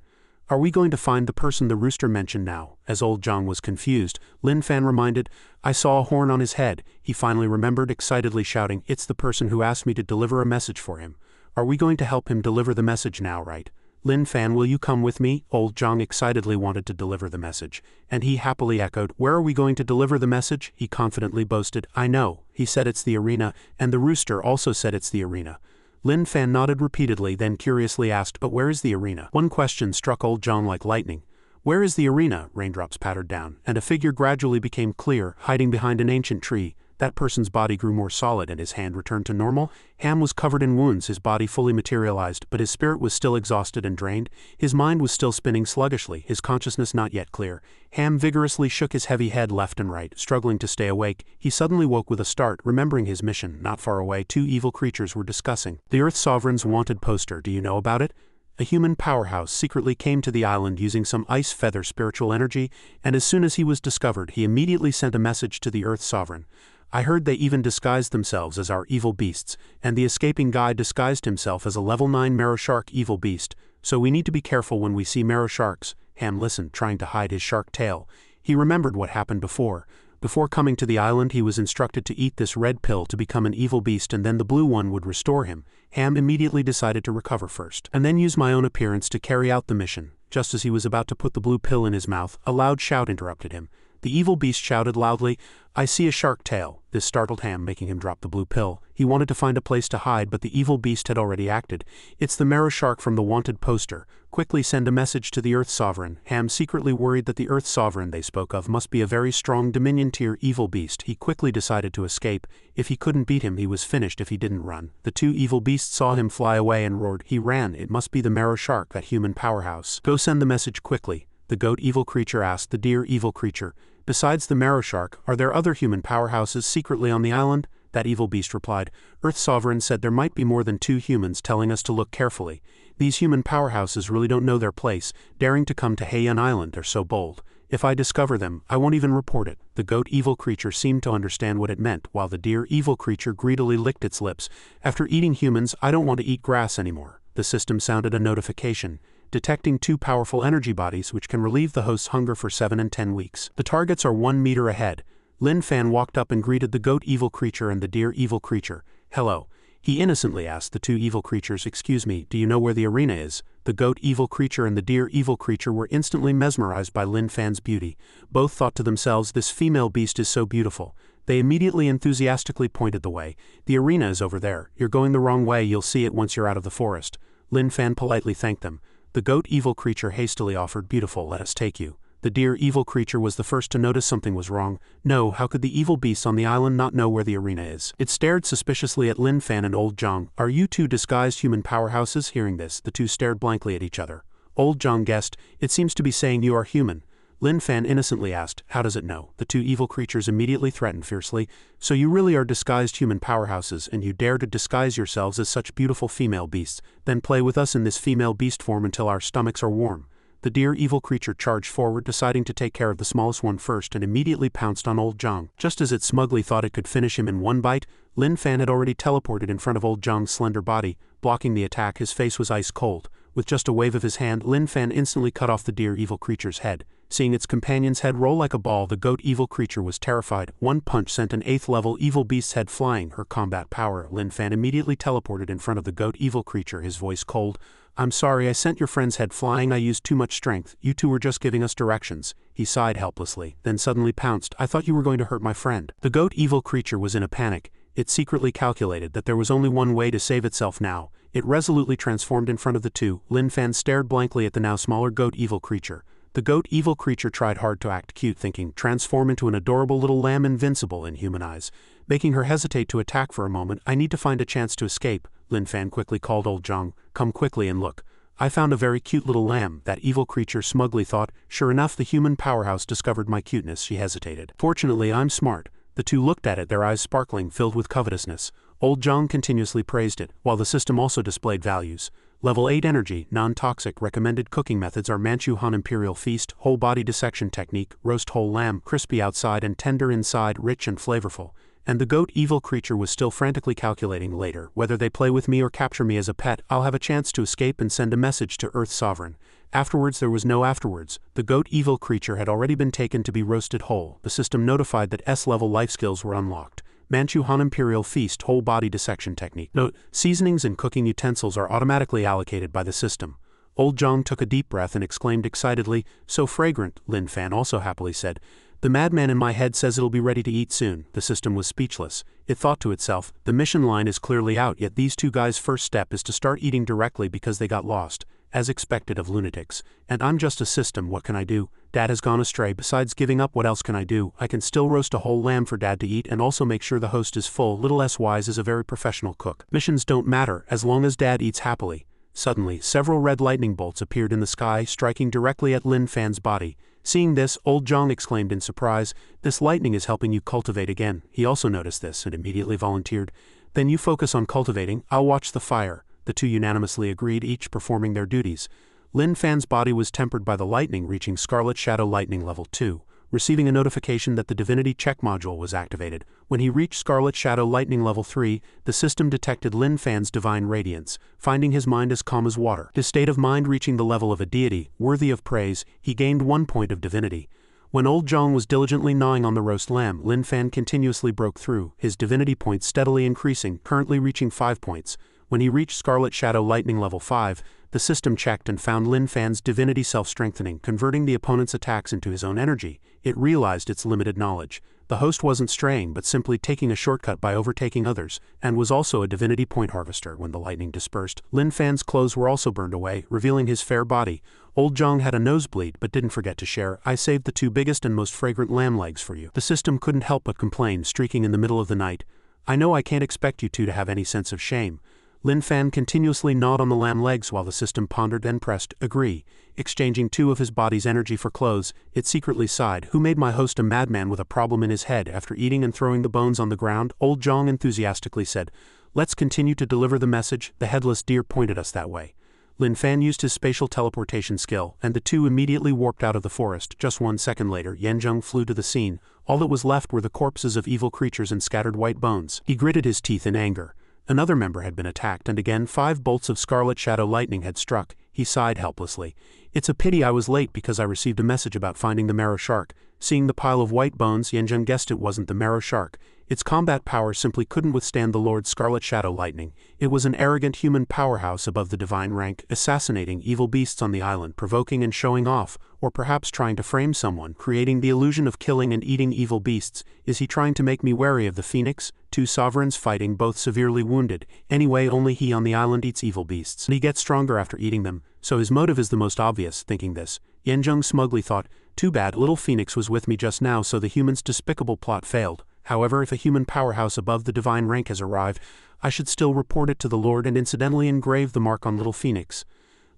"Are we going to find the person the rooster mentioned now?" As old Zhang was confused, Lin Fan reminded, "I saw a horn on his head." He finally remembered, excitedly shouting, "It's the person who asked me to deliver a message for him. Are we going to help him deliver the message now, right? Lin Fan, will you come with me?" Old Zhang excitedly wanted to deliver the message, and he happily echoed, "Where are we going to deliver the message?" He confidently boasted, "I know." He said it's the arena, and the rooster also said it's the arena. Lin Fan nodded repeatedly, then curiously asked, "But where is the arena?" One question struck old Zhang like lightning. "Where is the arena?" Raindrops pattered down, and a figure gradually became clear, hiding behind an ancient tree. That person's body grew more solid and his hand returned to normal. Ham was covered in wounds, his body fully materialized, but his spirit was still exhausted and drained. His mind was still spinning sluggishly, his consciousness not yet clear. Ham vigorously shook his heavy head left and right, struggling to stay awake. He suddenly woke with a start, remembering his mission. Not far away, two evil creatures were discussing. "The Earth Sovereign's wanted poster, do you know about it?" A human powerhouse secretly came to the island using some ice feather spiritual energy, and as soon as he was discovered, he immediately sent a message to the Earth Sovereign. I heard they even disguised themselves as our evil beasts, and the escaping guy disguised himself as a level 9 Marrow Shark evil beast, so we need to be careful when we see Marrow Sharks. Ham listened, trying to hide his shark tail. He remembered what happened before. Before coming to the island, he was instructed to eat this red pill to become an evil beast, and then the blue one would restore him. Ham immediately decided to recover first, and then use my own appearance to carry out the mission. Just as he was about to put the blue pill in his mouth, a loud shout interrupted him. The evil beast shouted loudly, "I see a shark tail." This startled Ham, making him drop the blue pill. He wanted to find a place to hide, but the evil beast had already acted. "It's the Marrow Shark from the wanted poster. Quickly send a message to the Earth Sovereign." Ham, secretly worried that the Earth Sovereign they spoke of must be a very strong Dominion-tier evil beast, he quickly decided to escape. If he couldn't beat him, he was finished if he didn't run. The two evil beasts saw him fly away and roared. He ran. It must be the Marrow Shark, that human powerhouse. "Go send the message quickly," the goat evil creature asked the deer evil creature. "Besides the Marrow Shark, are there other human powerhouses secretly on the island?" That evil beast replied. "Earth Sovereign said there might be more than 2 humans, telling us to look carefully. These human powerhouses really don't know their place, daring to come to Heian Island. They're so bold. If I discover them, I won't even report it." The goat evil creature seemed to understand what it meant, while the deer evil creature greedily licked its lips. "After eating humans, I don't want to eat grass anymore." The system sounded a notification, detecting 2 powerful energy bodies which can relieve the host's hunger for 7 and 10 weeks. The targets are 1 meter ahead. Lin Fan walked up and greeted the goat evil creature and the deer evil creature. "Hello." He innocently asked the 2 evil creatures, "Excuse me, do you know where the arena is?" The goat evil creature and the deer evil creature were instantly mesmerized by Lin Fan's beauty. Both thought to themselves, "This female beast is so beautiful." They immediately enthusiastically pointed the way. "The arena is over there. You're going the wrong way. You'll see it once you're out of the forest." Lin Fan politely thanked them. The goat evil creature hastily offered, "Beautiful, let us take you." The deer evil creature was the first to notice something was wrong. No, how could the evil beasts on the island not know where the arena is? It stared suspiciously at Lin Fan and Old Zhang. "Are you 2 disguised human powerhouses?" Hearing this, the 2 stared blankly at each other. Old Zhang guessed, "It seems to be saying you are human." Lin Fan innocently asked, "How does it know?" The 2 evil creatures immediately threatened fiercely. "So you really are disguised human powerhouses, and you dare to disguise yourselves as such beautiful female beasts, then play with us in this female beast form until our stomachs are warm." The deer evil creature charged forward, deciding to take care of the smallest one first, and immediately pounced on Old Zhang. Just as it smugly thought it could finish him in one bite, Lin Fan had already teleported in front of Old Zhang's slender body, blocking the attack. His face was ice cold. With just a wave of his hand, Lin Fan instantly cut off the deer evil creature's head. Seeing its companion's head roll like a ball, the goat evil creature was terrified. One punch sent an 8th level evil beast's head flying. Her combat power, Lin Fan immediately teleported in front of the goat evil creature, his voice cold. "I'm sorry I sent your friend's head flying. I used too much strength. You 2 were just giving us directions." He sighed helplessly, then suddenly pounced. "I thought you were going to hurt my friend." The goat evil creature was in a panic. It secretly calculated that there was only one way to save itself now. It resolutely transformed in front of the 2. Lin Fan stared blankly at the now smaller goat evil creature. The goat evil creature tried hard to act cute, thinking, "Transform into an adorable little lamb, invincible in human eyes," making her hesitate to attack for a moment. "I need to find a chance to escape." Lin Fan quickly called Old Zhang. "Come quickly and look. I found a very cute little lamb." That evil creature smugly thought. Sure enough, the human powerhouse discovered my cuteness. She hesitated. "Fortunately, I'm smart." The 2 looked at it, their eyes sparkling, filled with covetousness. Old Zhang continuously praised it, while the system also displayed values. Level 8 energy, non-toxic. Recommended cooking methods are Manchu Han Imperial Feast, whole body dissection technique, roast whole lamb, crispy outside and tender inside, rich and flavorful. And the goat evil creature was still frantically calculating. "Later, whether they play with me or capture me as a pet, I'll have a chance to escape and send a message to Earth Sovereign." Afterwards there was no afterwards. The goat evil creature had already been taken to be roasted whole. The system notified that S-level life skills were unlocked. Manchu Han Imperial Feast, whole body dissection technique. Note, seasonings and cooking utensils are automatically allocated by the system. Old Zhang took a deep breath and exclaimed excitedly, "So fragrant." Lin Fan also happily said, "The madman in my head says it'll be ready to eat soon." The system was speechless. It thought to itself, "The mission line is clearly out, yet these 2 guys' first step is to start eating directly because they got lost. As expected of lunatics. And I'm just a system, what can I do? Dad has gone astray. Besides giving up, what else can I do? I can still roast a whole lamb for Dad to eat and also make sure the host is full." Little S. Wise is a very professional cook. Missions don't matter, as long as Dad eats happily. Suddenly, several red lightning bolts appeared in the sky, striking directly at Lin Fan's body. Seeing this, Old Zhang exclaimed in surprise, "This lightning is helping you cultivate again." He also noticed this and immediately volunteered. "Then you focus on cultivating, I'll watch the fire." the two unanimously agreed, each performing their duties. Lin Fan's body was tempered by the lightning, reaching Scarlet Shadow Lightning Level 2, receiving a notification that the Divinity Check module was activated. When he reached Scarlet Shadow Lightning Level 3, the system detected Lin Fan's divine radiance, finding his mind as calm as water. His state of mind reaching the level of a deity, worthy of praise, he gained 1 point of divinity. When old Zhang was diligently gnawing on the roast lamb, Lin Fan continuously broke through, his divinity points steadily increasing, currently reaching 5 points. When he reached Scarlet Shadow Lightning Level 5, the system checked and found Lin Fan's divinity self-strengthening, converting the opponent's attacks into his own energy. It realized its limited knowledge. The host wasn't straying but simply taking a shortcut by overtaking others, and was also a divinity point harvester. When the lightning dispersed, Lin Fan's clothes were also burned away, revealing his fair body. Old Zhang had a nosebleed but didn't forget to share. "I saved the 2 biggest and most fragrant lamb legs for you." The system couldn't help but complain, streaking in the middle of the night. "I know I can't expect you two to have any sense of shame." Lin Fan continuously gnawed on the lamb legs while the system pondered and pressed agree. Exchanging 2 of his body's energy for clothes, it secretly sighed. "Who made my host a madman with a problem in his head?" After eating and throwing the bones on the ground, old Zhang enthusiastically said, "Let's continue to deliver the message. The headless deer pointed us that way." Lin Fan used his spatial teleportation skill, and the two immediately warped out of the forest. Just 1 second later, Yanzheng flew to the scene. All that was left were the corpses of evil creatures and scattered white bones. He gritted his teeth in anger. Another member had been attacked, and again 5 bolts of Scarlet Shadow Lightning had struck. He sighed helplessly. "It's a pity I was late because I received a message about finding the marrow shark." Seeing the pile of white bones, Yanzheng guessed it wasn't the marrow shark. Its combat power simply couldn't withstand the Lord's Scarlet Shadow Lightning. It was an arrogant human powerhouse above the divine rank, assassinating evil beasts on the island, provoking and showing off, or perhaps trying to frame someone, creating the illusion of killing and eating evil beasts. Is he trying to make me wary of the phoenix? 2 sovereigns fighting, both severely wounded. Anyway, only he on the island eats evil beasts. He gets stronger after eating them, so his motive is the most obvious. Thinking this, Yanzheng smugly thought, "Too bad, little phoenix was with me just now, so the human's despicable plot failed. However, if a human powerhouse above the divine rank has arrived, I should still report it to the Lord and incidentally engrave the mark on little phoenix."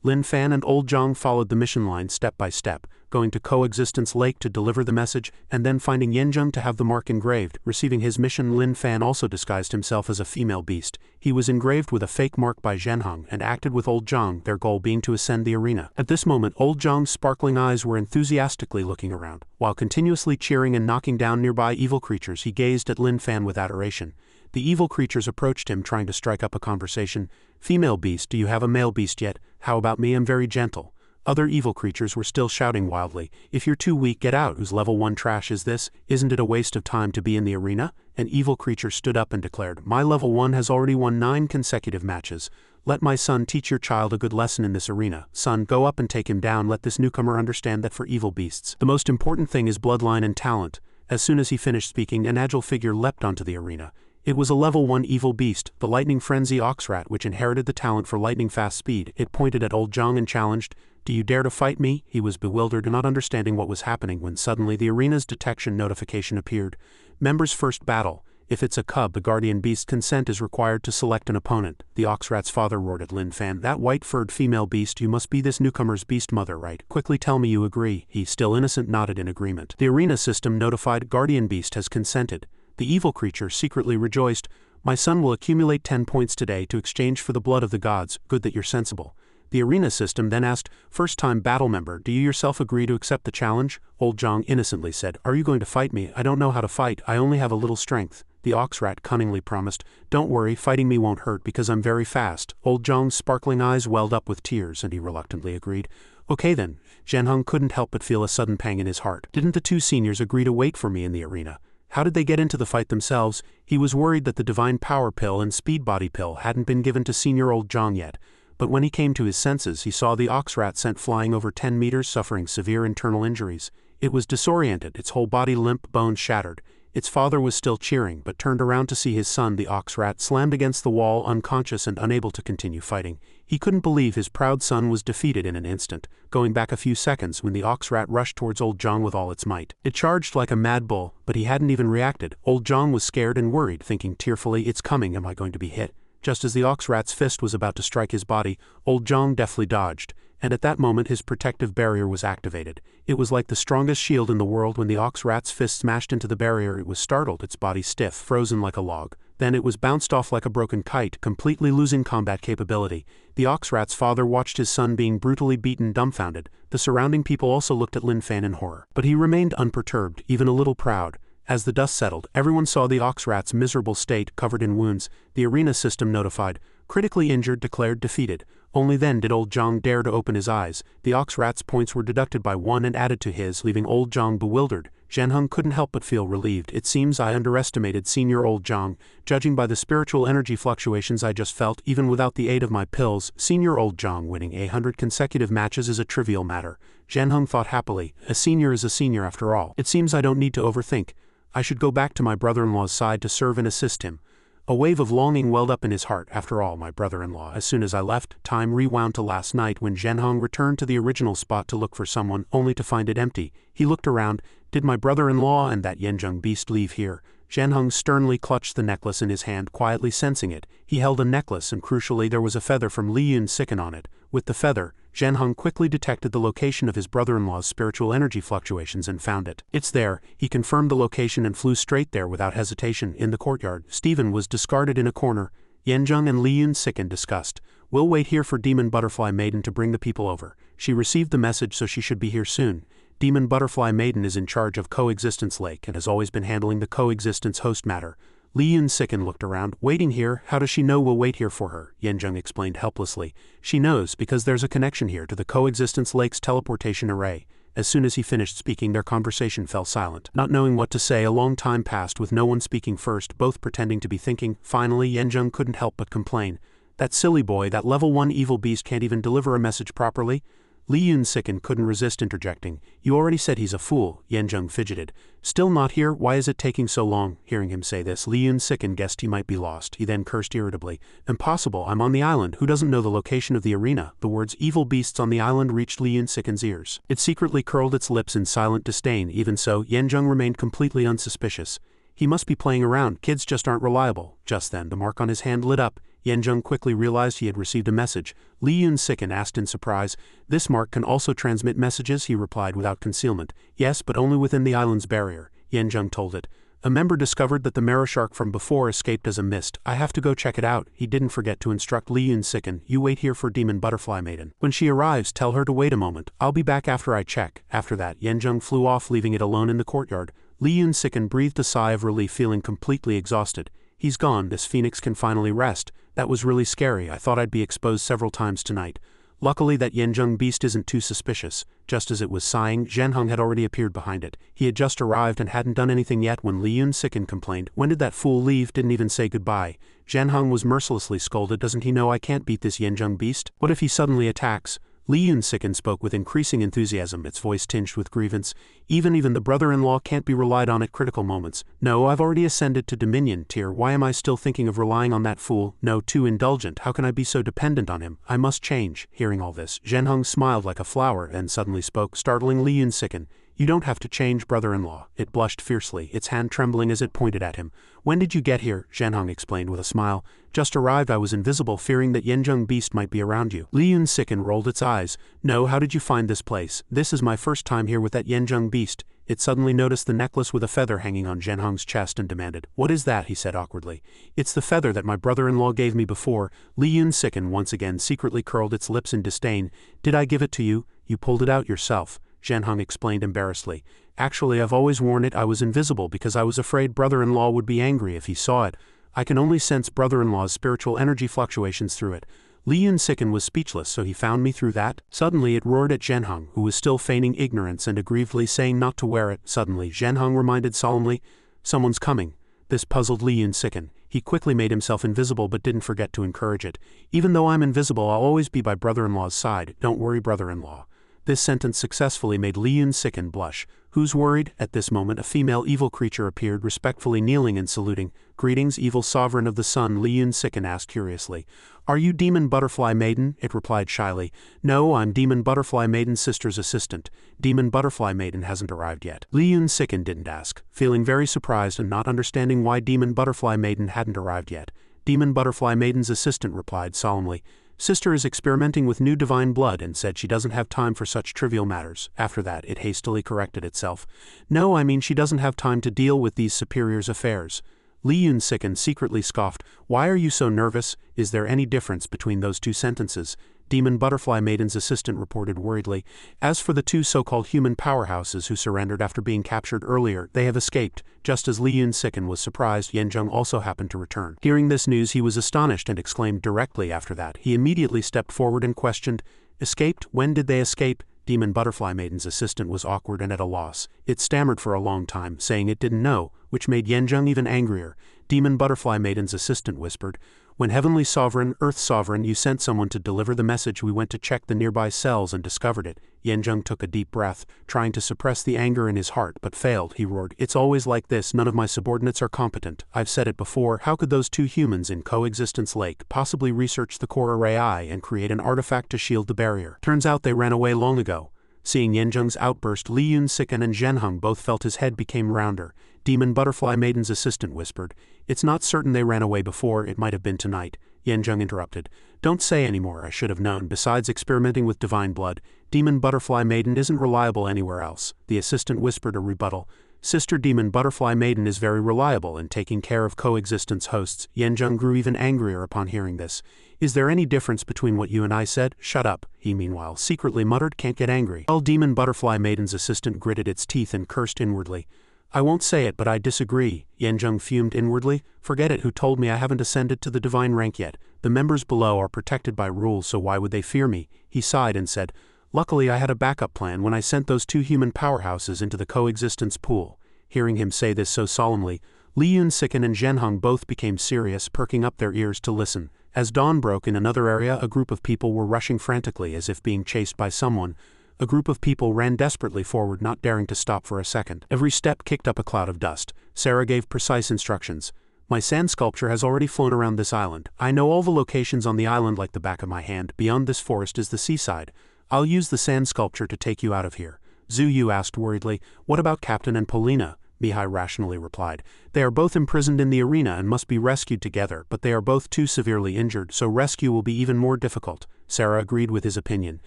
Lin Fan and old Zhang followed the mission line step by step, going to Coexistence Lake to deliver the message, and then finding Yanzheng to have the mark engraved. Receiving his mission, Lin Fan also disguised himself as a female beast. He was engraved with a fake mark by Zhenheng and acted with old Zhang, their goal being to ascend the arena. At this moment, old Zhang's sparkling eyes were enthusiastically looking around. While continuously cheering and knocking down nearby evil creatures, he gazed at Lin Fan with adoration. The evil creatures approached him, trying to strike up a conversation. "Female beast, do you have a male beast yet? How about me? I'm very gentle." Other evil creatures were still shouting wildly, "If you're too weak, get out. Whose level 1 trash is this? Isn't it a waste of time to be in the arena?" An evil creature stood up and declared, "My level 1 has already won 9 consecutive matches. Let my son teach your child a good lesson in this arena. Son, go up and take him down. Let this newcomer understand that for evil beasts, the most important thing is bloodline and talent." As soon as he finished speaking, an agile figure leapt onto the arena. It was a level 1 evil beast, the Lightning Frenzy Oxrat, which inherited the talent for lightning-fast speed. It pointed at old Zhang and challenged, "Do you dare to fight me?" He was bewildered, not understanding what was happening, when suddenly the arena's detection notification appeared. Members first battle. If it's a cub, the guardian beast's consent is required to select an opponent. The Oxrat's father roared at Lin Fan, "That white-furred female beast, you must be this newcomer's beast mother, right? Quickly tell me you agree." He, still innocent, nodded in agreement. The arena system notified guardian beast has consented. The evil creature secretly rejoiced, "My son will accumulate 10 points today to exchange for the blood of the gods. Good that you're sensible." The arena system then asked, "First-time battle member, do you yourself agree to accept the challenge?" Old Zhang innocently said, "Are you going to fight me? I don't know how to fight. I only have a little strength." The Oxrat cunningly promised, "Don't worry, fighting me won't hurt because I'm very fast." Old Zhang's sparkling eyes welled up with tears, and he reluctantly agreed. "Okay then." Zhenheng couldn't help but feel a sudden pang in his heart. Didn't the 2 seniors agree to wait for me in the arena? How did they get into the fight themselves? He was worried that the Divine Power Pill and Speed Body Pill hadn't been given to senior old Zhang yet. But when he came to his senses, he saw the Oxrat sent flying over 10 meters, suffering severe internal injuries. It was disoriented, its whole body limp, bones shattered. Its father was still cheering, but turned around to see his son, the Oxrat, slammed against the wall, unconscious and unable to continue fighting. He couldn't believe his proud son was defeated in an instant, going back a few seconds when the Oxrat rushed towards old Zhang with all its might. It charged like a mad bull, but he hadn't even reacted. Old Zhang was scared and worried, thinking tearfully, "It's coming, am I going to be hit?" Just as the Oxrat's fist was about to strike his body, old Zhang deftly dodged, and at that moment his protective barrier was activated. It was like the strongest shield in the world. When the Oxrat's fist smashed into the barrier, it was startled, its body stiff, frozen like a log. Then it was bounced off like a broken kite, completely losing combat capability. The Oxrat's father watched his son being brutally beaten dumbfounded. The surrounding people also looked at Lin Fan in horror. But he remained unperturbed, even a little proud. As the dust settled, everyone saw the Oxrat's miserable state, covered in wounds. The arena system notified. Critically injured, declared defeated. Only then did old Zhang dare to open his eyes. The Oxrat's points were deducted by 1 and added to his, leaving old Zhang bewildered. Zhenheng couldn't help but feel relieved. It seems I underestimated senior old Zhang. Judging by the spiritual energy fluctuations I just felt, even without the aid of my pills, senior old Zhang winning 100 consecutive matches is a trivial matter. Zhenheng thought happily. A senior is a senior after all. It seems I don't need to overthink. I should go back to my brother-in-law's side to serve and assist him. A wave of longing welled up in his heart. After all, my brother-in-law. As soon as I left, time rewound to last night when Zhenheng returned to the original spot to look for someone, only to find it empty. He looked around. Did my brother-in-law and that Yanzheng beast leave here? Zhenheng sternly clutched the necklace in his hand, quietly sensing it. He held a necklace, and crucially there was a feather from Li Yun's sicken on it. With the feather, Zhenheng quickly detected the location of his brother-in-law's spiritual energy fluctuations and found it. It's there. He confirmed the location and flew straight there without hesitation. In the courtyard, Stephen was discarded in a corner. Yanzheng and Li Yun sicken discussed. We'll wait here for Demon Butterfly Maiden to bring the people over. She received the message, so she should be here soon. Demon Butterfly Maiden is in charge of Coexistence Lake and has always been handling the Coexistence host matter. Li Yun sicken looked around. Waiting here? How does she know we'll wait here for her? Yanzheng explained helplessly. She knows because there's a connection here to the Coexistence Lake's teleportation array. As soon as he finished speaking, their conversation fell silent. Not knowing what to say, a long time passed with no one speaking first, both pretending to be thinking. Finally, Yanzheng couldn't help but complain. That silly boy, that level 1 evil beast can't even deliver a message properly? Li Yun sicken couldn't resist interjecting. You already said he's a fool. Yanzheng fidgeted. Still not here? Why is it taking so long? Hearing him say this, Li Yun sicken guessed he might be lost. He then cursed irritably. Impossible, I'm on the island. Who doesn't know the location of the arena? The words evil beasts on the island reached Li Yun sicken's ears. It secretly curled its lips in silent disdain. Even so, Yanzheng remained completely unsuspicious. He must be playing around. Kids just aren't reliable. Just then, the mark on his hand lit up. Yanzheng quickly realized he had received a message. Li Yun sicken asked in surprise. This mark can also transmit messages, he replied without concealment. Yes, but only within the island's barrier. Yanzheng told it. A member discovered that the marrow shark from before escaped as a mist. I have to go check it out. He didn't forget to instruct Li Yun sicken. You wait here for Demon Butterfly Maiden. When she arrives, tell her to wait a moment. I'll be back after I check. After that, Yanzheng flew off, leaving it alone in the courtyard. Li Yun sicken breathed a sigh of relief, feeling completely exhausted. He's gone. This phoenix can finally rest. That was really scary. I thought I'd be exposed several times tonight. Luckily that Yanzheng beast isn't too suspicious. Just as it was sighing, Zhenheng had already appeared behind it. He had just arrived and hadn't done anything yet when Li Yun sicken complained. When did that fool leave? Didn't even say goodbye. Zhenheng was mercilessly scolded. Doesn't he know I can't beat this Yanzheng beast? What if he suddenly attacks? Li Yun sicken spoke with increasing enthusiasm, its voice tinged with grievance. Even the brother-in-law can't be relied on at critical moments. No, I've already ascended to Dominion tier. Why am I still thinking of relying on that fool? No, too indulgent. How can I be so dependent on him? I must change. Hearing all this, Zhenheng smiled like a flower and suddenly spoke, startling Li Yun sicken. You don't have to change, brother-in-law. It blushed fiercely, its hand trembling as it pointed at him. When did you get here? Zhenheng explained with a smile. Just arrived. I was invisible, fearing that Yanzheng beast might be around you. Li Yun sicken rolled its eyes. No, how did you find this place? This is my first time here with that Yanzheng beast. It suddenly noticed the necklace with a feather hanging on Zhenheng's chest and demanded. What is that? He said awkwardly. It's the feather that my brother-in-law gave me before. Li Yun sicken once again secretly curled its lips in disdain. Did I give it to you? You pulled it out yourself. Zhenheng explained embarrassedly. Actually, I've always worn it. I was invisible because I was afraid brother-in-law would be angry if he saw it. I can only sense brother-in-law's spiritual energy fluctuations through it. Li Yun sicken was speechless, so he found me through that? Suddenly it roared at Zhenheng, who was still feigning ignorance and aggrievedly saying not to wear it. Suddenly, Zhenheng reminded solemnly, someone's coming. This puzzled Li Yun sicken. He quickly made himself invisible but didn't forget to encourage it. Even though I'm invisible, I'll always be by brother-in-law's side. Don't worry, brother-in-law. This sentence successfully made Li Yun sicken blush. Who's worried? At this moment a female evil creature appeared, respectfully kneeling and saluting. Greetings, evil sovereign of the sun, Li Yun sicken asked curiously. Are you Demon Butterfly Maiden? It replied shyly. No, I'm Demon Butterfly Maiden's sister's assistant. Demon Butterfly Maiden hasn't arrived yet. Li Yun sicken didn't ask, feeling very surprised and not understanding why Demon Butterfly Maiden hadn't arrived yet. Demon Butterfly Maiden's assistant replied solemnly. Sister is experimenting with new divine blood and said she doesn't have time for such trivial matters. After that, it hastily corrected itself. No, I mean she doesn't have time to deal with these superiors' affairs. Li Yun-siken secretly scoffed. Why are you so nervous? Is there any difference between those two sentences? Demon Butterfly Maiden's assistant reported worriedly. As for the two so-called human powerhouses who surrendered after being captured earlier, they have escaped. Just as Li Yun-siken was surprised, Yanjung also happened to return. Hearing this news, he was astonished and exclaimed directly after that. He immediately stepped forward and questioned, "Escaped? When did they escape?" Demon Butterfly Maiden's assistant was awkward and at a loss. It stammered for a long time, saying it didn't know, which made Yanjung even angrier. Demon Butterfly Maiden's assistant whispered, "When Heavenly Sovereign, Earth Sovereign, you sent someone to deliver the message, we went to check the nearby cells and discovered it." Yanjung took a deep breath, trying to suppress the anger in his heart, but failed. He roared, "It's always like this, none of my subordinates are competent. I've said it before, how could those two humans in Coexistence Lake possibly research the core array eye and create an artifact to shield the barrier? Turns out they ran away long ago." Seeing Yanjung's outburst, Li Yun-siken and Zhenheng both felt his head became rounder. Demon Butterfly Maiden's assistant whispered, "It's not certain they ran away before, it might have been tonight." Yanjung interrupted, "Don't say anymore, I should have known. Besides experimenting with divine blood, Demon Butterfly Maiden isn't reliable anywhere else." The assistant whispered a rebuttal. "Sister Demon Butterfly Maiden is very reliable in taking care of Coexistence hosts." Yanjung grew even angrier upon hearing this. "Is there any difference between what you and I said?" "Shut up," he meanwhile secretly muttered, "can't get angry." Well, Demon Butterfly Maiden's assistant gritted its teeth and cursed inwardly. "I won't say it, but I disagree." Yanjung fumed inwardly. "Forget it, who told me I haven't ascended to the divine rank yet? The members below are protected by rules, so why would they fear me?" He sighed and said, "Luckily I had a backup plan when I sent those two human powerhouses into the coexistence pool." Hearing him say this so solemnly, Li Yun-siken and Zhenheng both became serious, perking up their ears to listen. As dawn broke in another area, a group of people were rushing frantically as if being chased by someone. A group of people ran desperately forward, not daring to stop for a second. Every step kicked up a cloud of dust. Sarah gave precise instructions. "My sand sculpture has already flown around this island. I know all the locations on the island like the back of my hand. Beyond this forest is the seaside. I'll use the sand sculpture to take you out of here." Zhu Yu asked worriedly, "What about Captain and Polina?" Mihai rationally replied, "They are both imprisoned in the arena and must be rescued together, but they are both too severely injured, so rescue will be even more difficult." Sarah agreed with his opinion.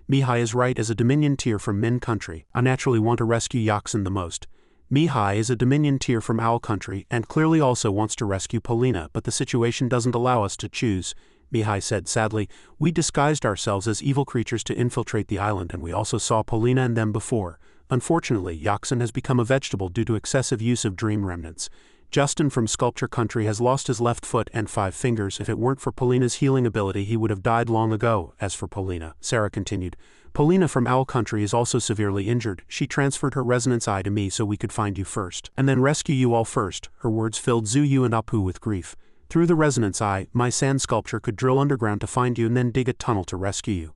"Mihai is right. As a Dominion tier from Min Country, I naturally want to rescue Yaxin the most. Mihai is a Dominion tier from Owl Country and clearly also wants to rescue Polina, but the situation doesn't allow us to choose." Mihai said sadly, "We disguised ourselves as evil creatures to infiltrate the island, and we also saw Polina and them before. Unfortunately, Yaxin has become a vegetable due to excessive use of dream remnants. Justin from Sculpture Country has lost his left foot and 5 fingers. If it weren't for Polina's healing ability, he would have died long ago." As for Polina, Sarah continued, "Polina from Owl Country is also severely injured. She transferred her resonance eye to me so we could find you first, and then rescue you all first." Her words filled Zhu Yu and Apu with grief. "Through the resonance eye, my sand sculpture could drill underground to find you and then dig a tunnel to rescue you."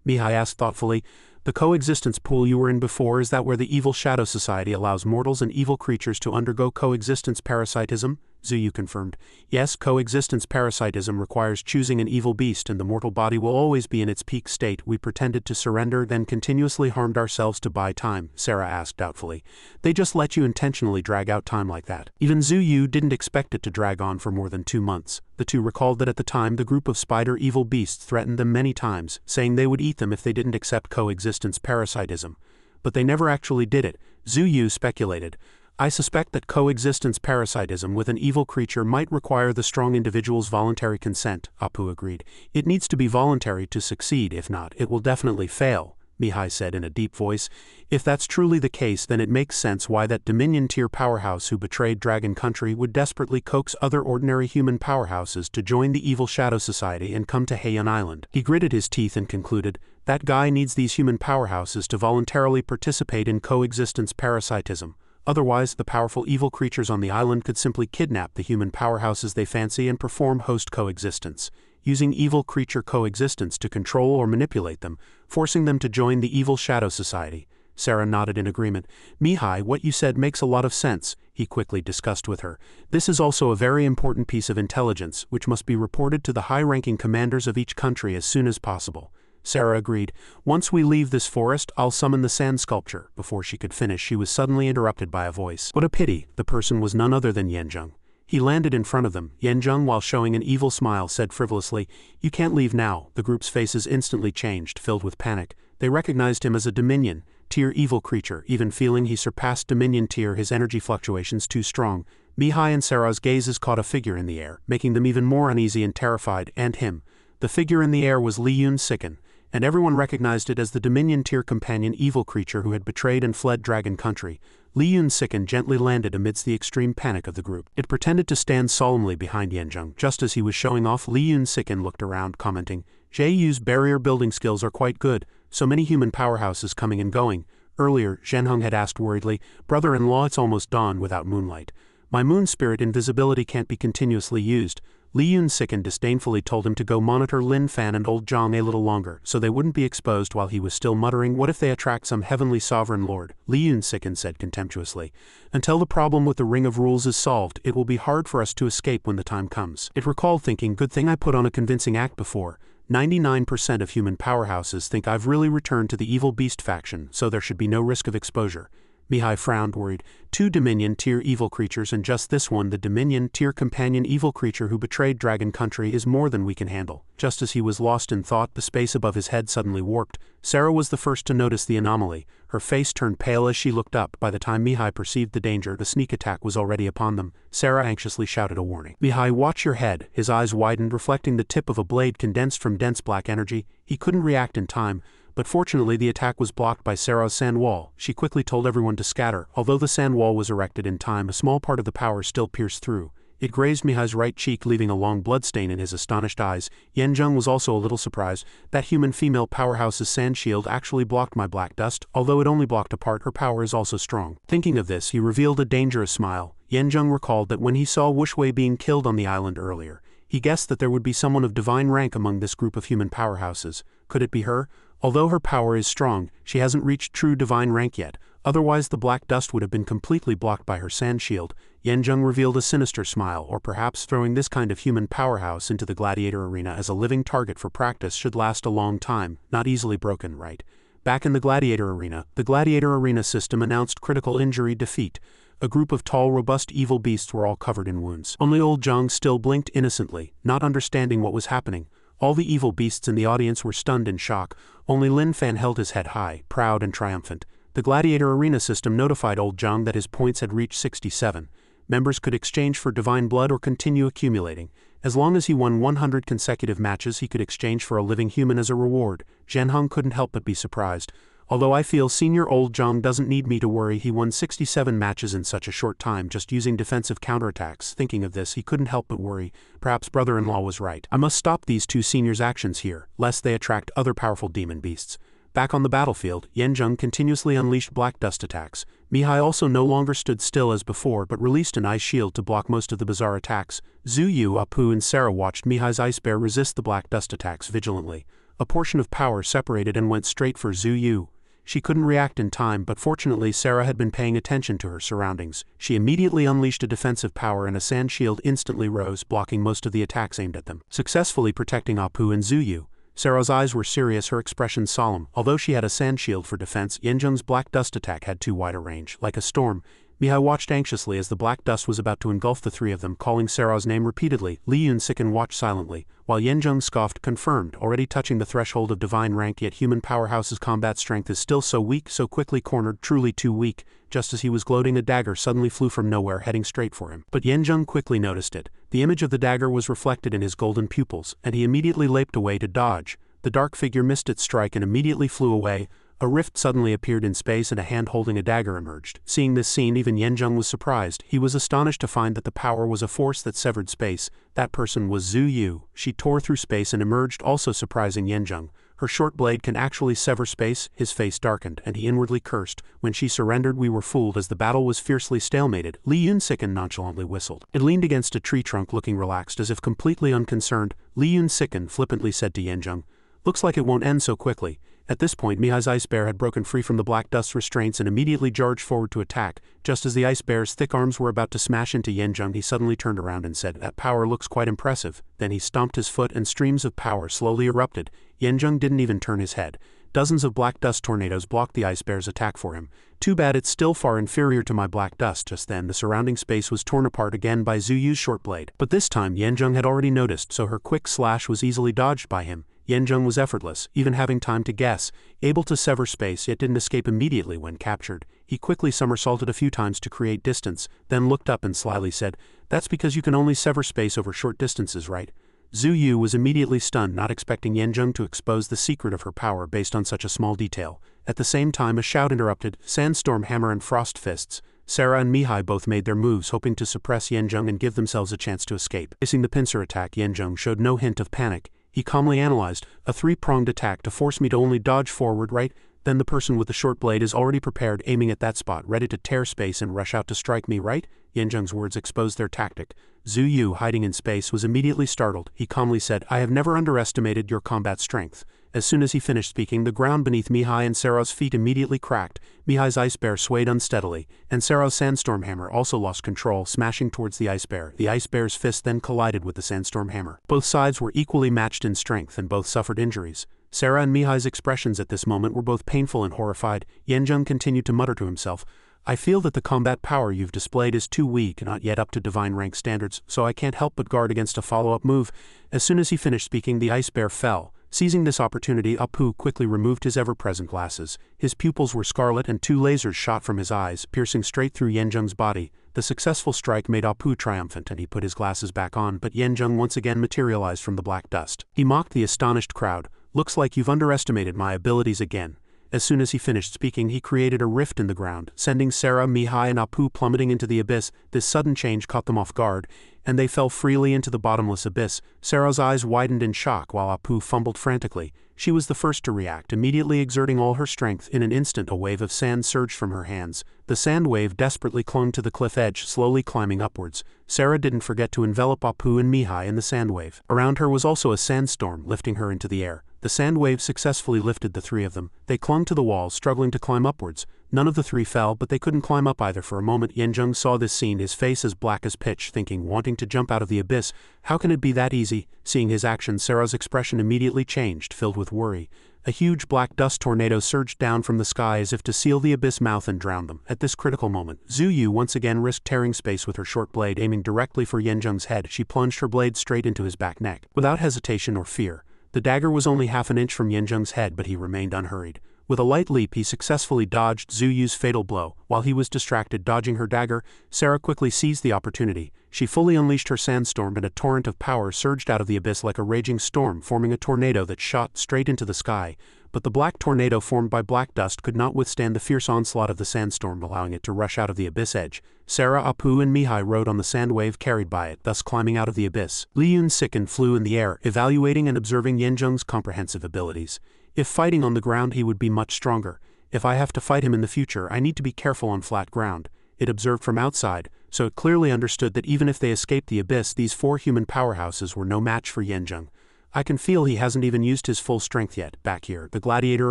Mihai asked thoughtfully, "The coexistence pool you were in before, is that where the Evil Shadow Society allows mortals and evil creatures to undergo coexistence parasitism?" Zhu Yu confirmed. "Yes, coexistence parasitism requires choosing an evil beast, and the mortal body will always be in its peak state. We pretended to surrender, then continuously harmed ourselves to buy time," Sarah asked doubtfully. "They just let you intentionally drag out time like that?" Even Zhu Yu didn't expect it to drag on for more than 2 months. The two recalled that at the time the group of spider evil beasts threatened them many times, saying they would eat them if they didn't accept coexistence parasitism. But they never actually did it. Zhu Yu speculated, "I suspect that coexistence parasitism with an evil creature might require the strong individual's voluntary consent." Apu agreed. "It needs to be voluntary to succeed, if not, it will definitely fail," Mihai said in a deep voice. "If that's truly the case, then it makes sense why that Dominion tier powerhouse who betrayed Dragon Country would desperately coax other ordinary human powerhouses to join the Evil Shadow Society and come to Heian Island." He gritted his teeth and concluded, "That guy needs these human powerhouses to voluntarily participate in coexistence parasitism. Otherwise, the powerful evil creatures on the island could simply kidnap the human powerhouses they fancy and perform host coexistence, using evil creature coexistence to control or manipulate them, forcing them to join the Evil Shadow Society." Sarah nodded in agreement. "Mihai, what you said makes a lot of sense," he quickly discussed with her. "This is also a very important piece of intelligence, which must be reported to the high-ranking commanders of each country as soon as possible." Sarah agreed. "Once we leave this forest, I'll summon the sand sculpture." Before she could finish, she was suddenly interrupted by a voice. What a pity! The person was none other than Yanjung. He landed in front of them. Yanjung, while showing an evil smile, said frivolously, "You can't leave now." The group's faces instantly changed, filled with panic. They recognized him as a Dominion tier evil creature. Even feeling he surpassed Dominion tier, his energy fluctuations too strong. Mihai and Sarah's gazes caught a figure in the air, making them even more uneasy and terrified, and him. The figure in the air was Li Yun-siken, and everyone recognized it as the Dominion tier companion evil creature who had betrayed and fled Dragon Country. Li Yun-siken gently landed amidst the extreme panic of the group. It pretended to stand solemnly behind Yanjung. Just as he was showing off, Li Yun-siken looked around, commenting, "Jeyu's barrier building skills are quite good, so many human powerhouses coming and going." Earlier, Zhenheng had asked worriedly, "Brother-in-law, it's almost dawn without moonlight. My moon spirit invisibility can't be continuously used." Li Yun-siken disdainfully told him to go monitor Lin Fan and old Zhang a little longer, so they wouldn't be exposed, while he was still muttering, "What if they attract some heavenly sovereign lord?" Li Yun-siken said contemptuously, "Until the problem with the Ring of Rules is solved, it will be hard for us to escape when the time comes." It recalled thinking, "Good thing I put on a convincing act before. 99% of human powerhouses think I've really returned to the evil beast faction, so there should be no risk of exposure." Mihai frowned, worried. 2 Dominion tier evil creatures and just this one, the Dominion tier companion evil creature who betrayed Dragon Country, is more than we can handle. Just as he was lost in thought, the space above his head suddenly warped. Sarah was the first to notice the anomaly. Her face turned pale as she looked up. By the time Mihai perceived the danger, the sneak attack was already upon them. Sarah anxiously shouted a warning. "Mihai, watch your head." His eyes widened, reflecting the tip of a blade condensed from dense black energy. He couldn't react in time, but fortunately the attack was blocked by Sarah's sand wall. She quickly told everyone to scatter. Although the sand wall was erected in time, a small part of the power still pierced through. It grazed Mihai's right cheek, leaving a long bloodstain in his astonished eyes. Yanjung was also a little surprised. That human female powerhouse's sand shield actually blocked my black dust. Although it only blocked a part, her power is also strong. Thinking of this, he revealed a dangerous smile. Yanjung recalled that when he saw Wuxwei being killed on the island earlier, he guessed that there would be someone of divine rank among this group of human powerhouses. Could it be her? Although her power is strong, she hasn't reached true divine rank yet. Otherwise the black dust would have been completely blocked by her sand shield. Yanjung revealed a sinister smile, or perhaps throwing this kind of human powerhouse into the gladiator arena as a living target for practice should last a long time, not easily broken, right? Back in the gladiator arena, the gladiator arena system announced critical injury defeat. A group of tall, robust evil beasts were all covered in wounds. Only old Zhang still blinked innocently, not understanding what was happening. All the evil beasts in the audience were stunned in shock. Only Lin Fan held his head high, proud and triumphant. The gladiator arena system notified old Zhang that his points had reached 67. Members could exchange for divine blood or continue accumulating. As long as he won 100 consecutive matches, he could exchange for a living human as a reward. Zhenheng couldn't help but be surprised. "Although I feel senior old Zhang doesn't need me to worry. He won 67 matches in such a short time just using defensive counterattacks." Thinking of this, he couldn't help but worry. Perhaps brother-in-law was right. "I must stop these 2 seniors' actions here, lest they attract other powerful demon beasts." Back on the battlefield, Yanjung continuously unleashed black dust attacks. Mihai also no longer stood still as before but released an ice shield to block most of the bizarre attacks. Zhu Yu, Apu and Sarah watched Mihai's ice bear resist the black dust attacks vigilantly. A portion of power separated and went straight for Zhu Yu. She couldn't react in time, but fortunately Sarah had been paying attention to her surroundings. She immediately unleashed a defensive power and a sand shield instantly rose, blocking most of the attacks aimed at them, successfully protecting Apu and Zhu Yu. Sarah's eyes were serious, her expression solemn. Although she had a sand shield for defense, Yanjung's black dust attack had too wide a range. Like a storm, Mihai watched anxiously as the black dust was about to engulf the 3 of them, calling Sarah's name repeatedly. Li Yun-siken watched silently, while Yanjung scoffed, confirmed, already touching the threshold of divine rank, yet human powerhouse's combat strength is still so weak, so quickly cornered, truly too weak. Just as he was gloating, a dagger suddenly flew from nowhere, heading straight for him. But Yanjung quickly noticed it. The image of the dagger was reflected in his golden pupils, and he immediately leaped away to dodge. The dark figure missed its strike and immediately flew away. A rift suddenly appeared in space and a hand holding a dagger emerged. Seeing this scene, even Yanjung was surprised. He was astonished to find that the power was a force that severed space. That person was Zhu Yu. She tore through space and emerged, also surprising Yanjung. Her short blade can actually sever space. His face darkened, and he inwardly cursed. "When she surrendered, we were fooled." As the battle was fiercely stalemated, Li Yun-siken nonchalantly whistled. It leaned against a tree trunk, looking relaxed, as if completely unconcerned. Li Yun-siken flippantly said to Yanjung, "Looks like it won't end so quickly." At this point, Mihai's ice bear had broken free from the black dust restraints and immediately charged forward to attack. Just as the ice bear's thick arms were about to smash into Yanjung, he suddenly turned around and said, "That power looks quite impressive." Then he stomped his foot and streams of power slowly erupted. Yanjung didn't even turn his head. Dozens of black dust tornadoes blocked the ice bear's attack for him. "Too bad, it's still far inferior to my black dust." Just then, the surrounding space was torn apart again by Zhu Yu's short blade. But this time, Yanjung had already noticed, so her quick slash was easily dodged by him. Yanjung was effortless, even having time to guess, able to sever space yet didn't escape immediately when captured. He quickly somersaulted a few times to create distance, then looked up and slyly said, "That's because you can only sever space over short distances, right?" Zhu Yu was immediately stunned, not expecting Yanjung to expose the secret of her power based on such a small detail. At the same time, a shout interrupted, "Sandstorm Hammer and Frost Fists." Sarah and Mihai both made their moves, hoping to suppress Yanjung and give themselves a chance to escape. Facing the pincer attack, Yanjung showed no hint of panic. He calmly analyzed, "A three-pronged attack to force me to only dodge forward, right? Then the person with the short blade is already prepared, aiming at that spot, ready to tear space and rush out to strike me, right?" Yanjung's words exposed their tactic. Zhu Yu, hiding in space, was immediately startled. He calmly said, "I have never underestimated your combat strength." As soon as he finished speaking, the ground beneath Mihai and Sarah's feet immediately cracked. Mihai's ice bear swayed unsteadily, and Sarah's sandstorm hammer also lost control, smashing towards the ice bear. The ice bear's fist then collided with the sandstorm hammer. Both sides were equally matched in strength, and both suffered injuries. Sarah and Mihai's expressions at this moment were both painful and horrified. Yanjung continued to mutter to himself, "I feel that the combat power you've displayed is too weak and not yet up to divine rank standards, so I can't help but guard against a follow-up move." As soon as he finished speaking, the ice bear fell. Seizing this opportunity, Apu quickly removed his ever-present glasses. His pupils were scarlet and two lasers shot from his eyes, piercing straight through Yanjung's body. The successful strike made Apu triumphant and he put his glasses back on, but Yanjung once again materialized from the black dust. He mocked the astonished crowd. "Looks like you've underestimated my abilities again." As soon as he finished speaking, he created a rift in the ground, sending Sarah, Mihai, and Apu plummeting into the abyss. This sudden change caught them off guard, and they fell freely into the bottomless abyss. Sarah's eyes widened in shock while Apu fumbled frantically. She was the first to react, immediately exerting all her strength. In an instant, a wave of sand surged from her hands. The sand wave desperately clung to the cliff edge, slowly climbing upwards. Sarah didn't forget to envelop Apu and Mihai in the sand wave. Around her was also a sandstorm, lifting her into the air. The sand wave successfully lifted the three of them. They clung to the walls, struggling to climb upwards. None of the three fell, but they couldn't climb up either. For a moment, Yanjung saw this scene, his face as black as pitch, thinking, wanting to jump out of the abyss. How can it be that easy? Seeing his action, Sarah's expression immediately changed, filled with worry. A huge black dust tornado surged down from the sky as if to seal the abyss mouth and drown them. At this critical moment, Zhu Yu once again risked tearing space with her short blade, aiming directly for Yanjung's head. She plunged her blade straight into his back neck. Without hesitation or fear, the dagger was only half an inch from Yanjung's head, but he remained unhurried. With a light leap, he successfully dodged Zhu Yu's fatal blow. While he was distracted dodging her dagger, Sarah quickly seized the opportunity. She fully unleashed her sandstorm, and a torrent of power surged out of the abyss like a raging storm, forming a tornado that shot straight into the sky. But the black tornado formed by black dust could not withstand the fierce onslaught of the sandstorm, allowing it to rush out of the abyss edge. Sarah, Apu, and Mihai rode on the sand wave carried by it, thus climbing out of the abyss. Li Yun sickened flew in the air, evaluating and observing Yanjung's comprehensive abilities. If fighting on the ground, he would be much stronger. If I have to fight him in the future, I need to be careful on flat ground. It observed from outside, so it clearly understood that even if they escaped the abyss, these four human powerhouses were no match for Yanjung. I can feel he hasn't even used his full strength yet. Back here, the Gladiator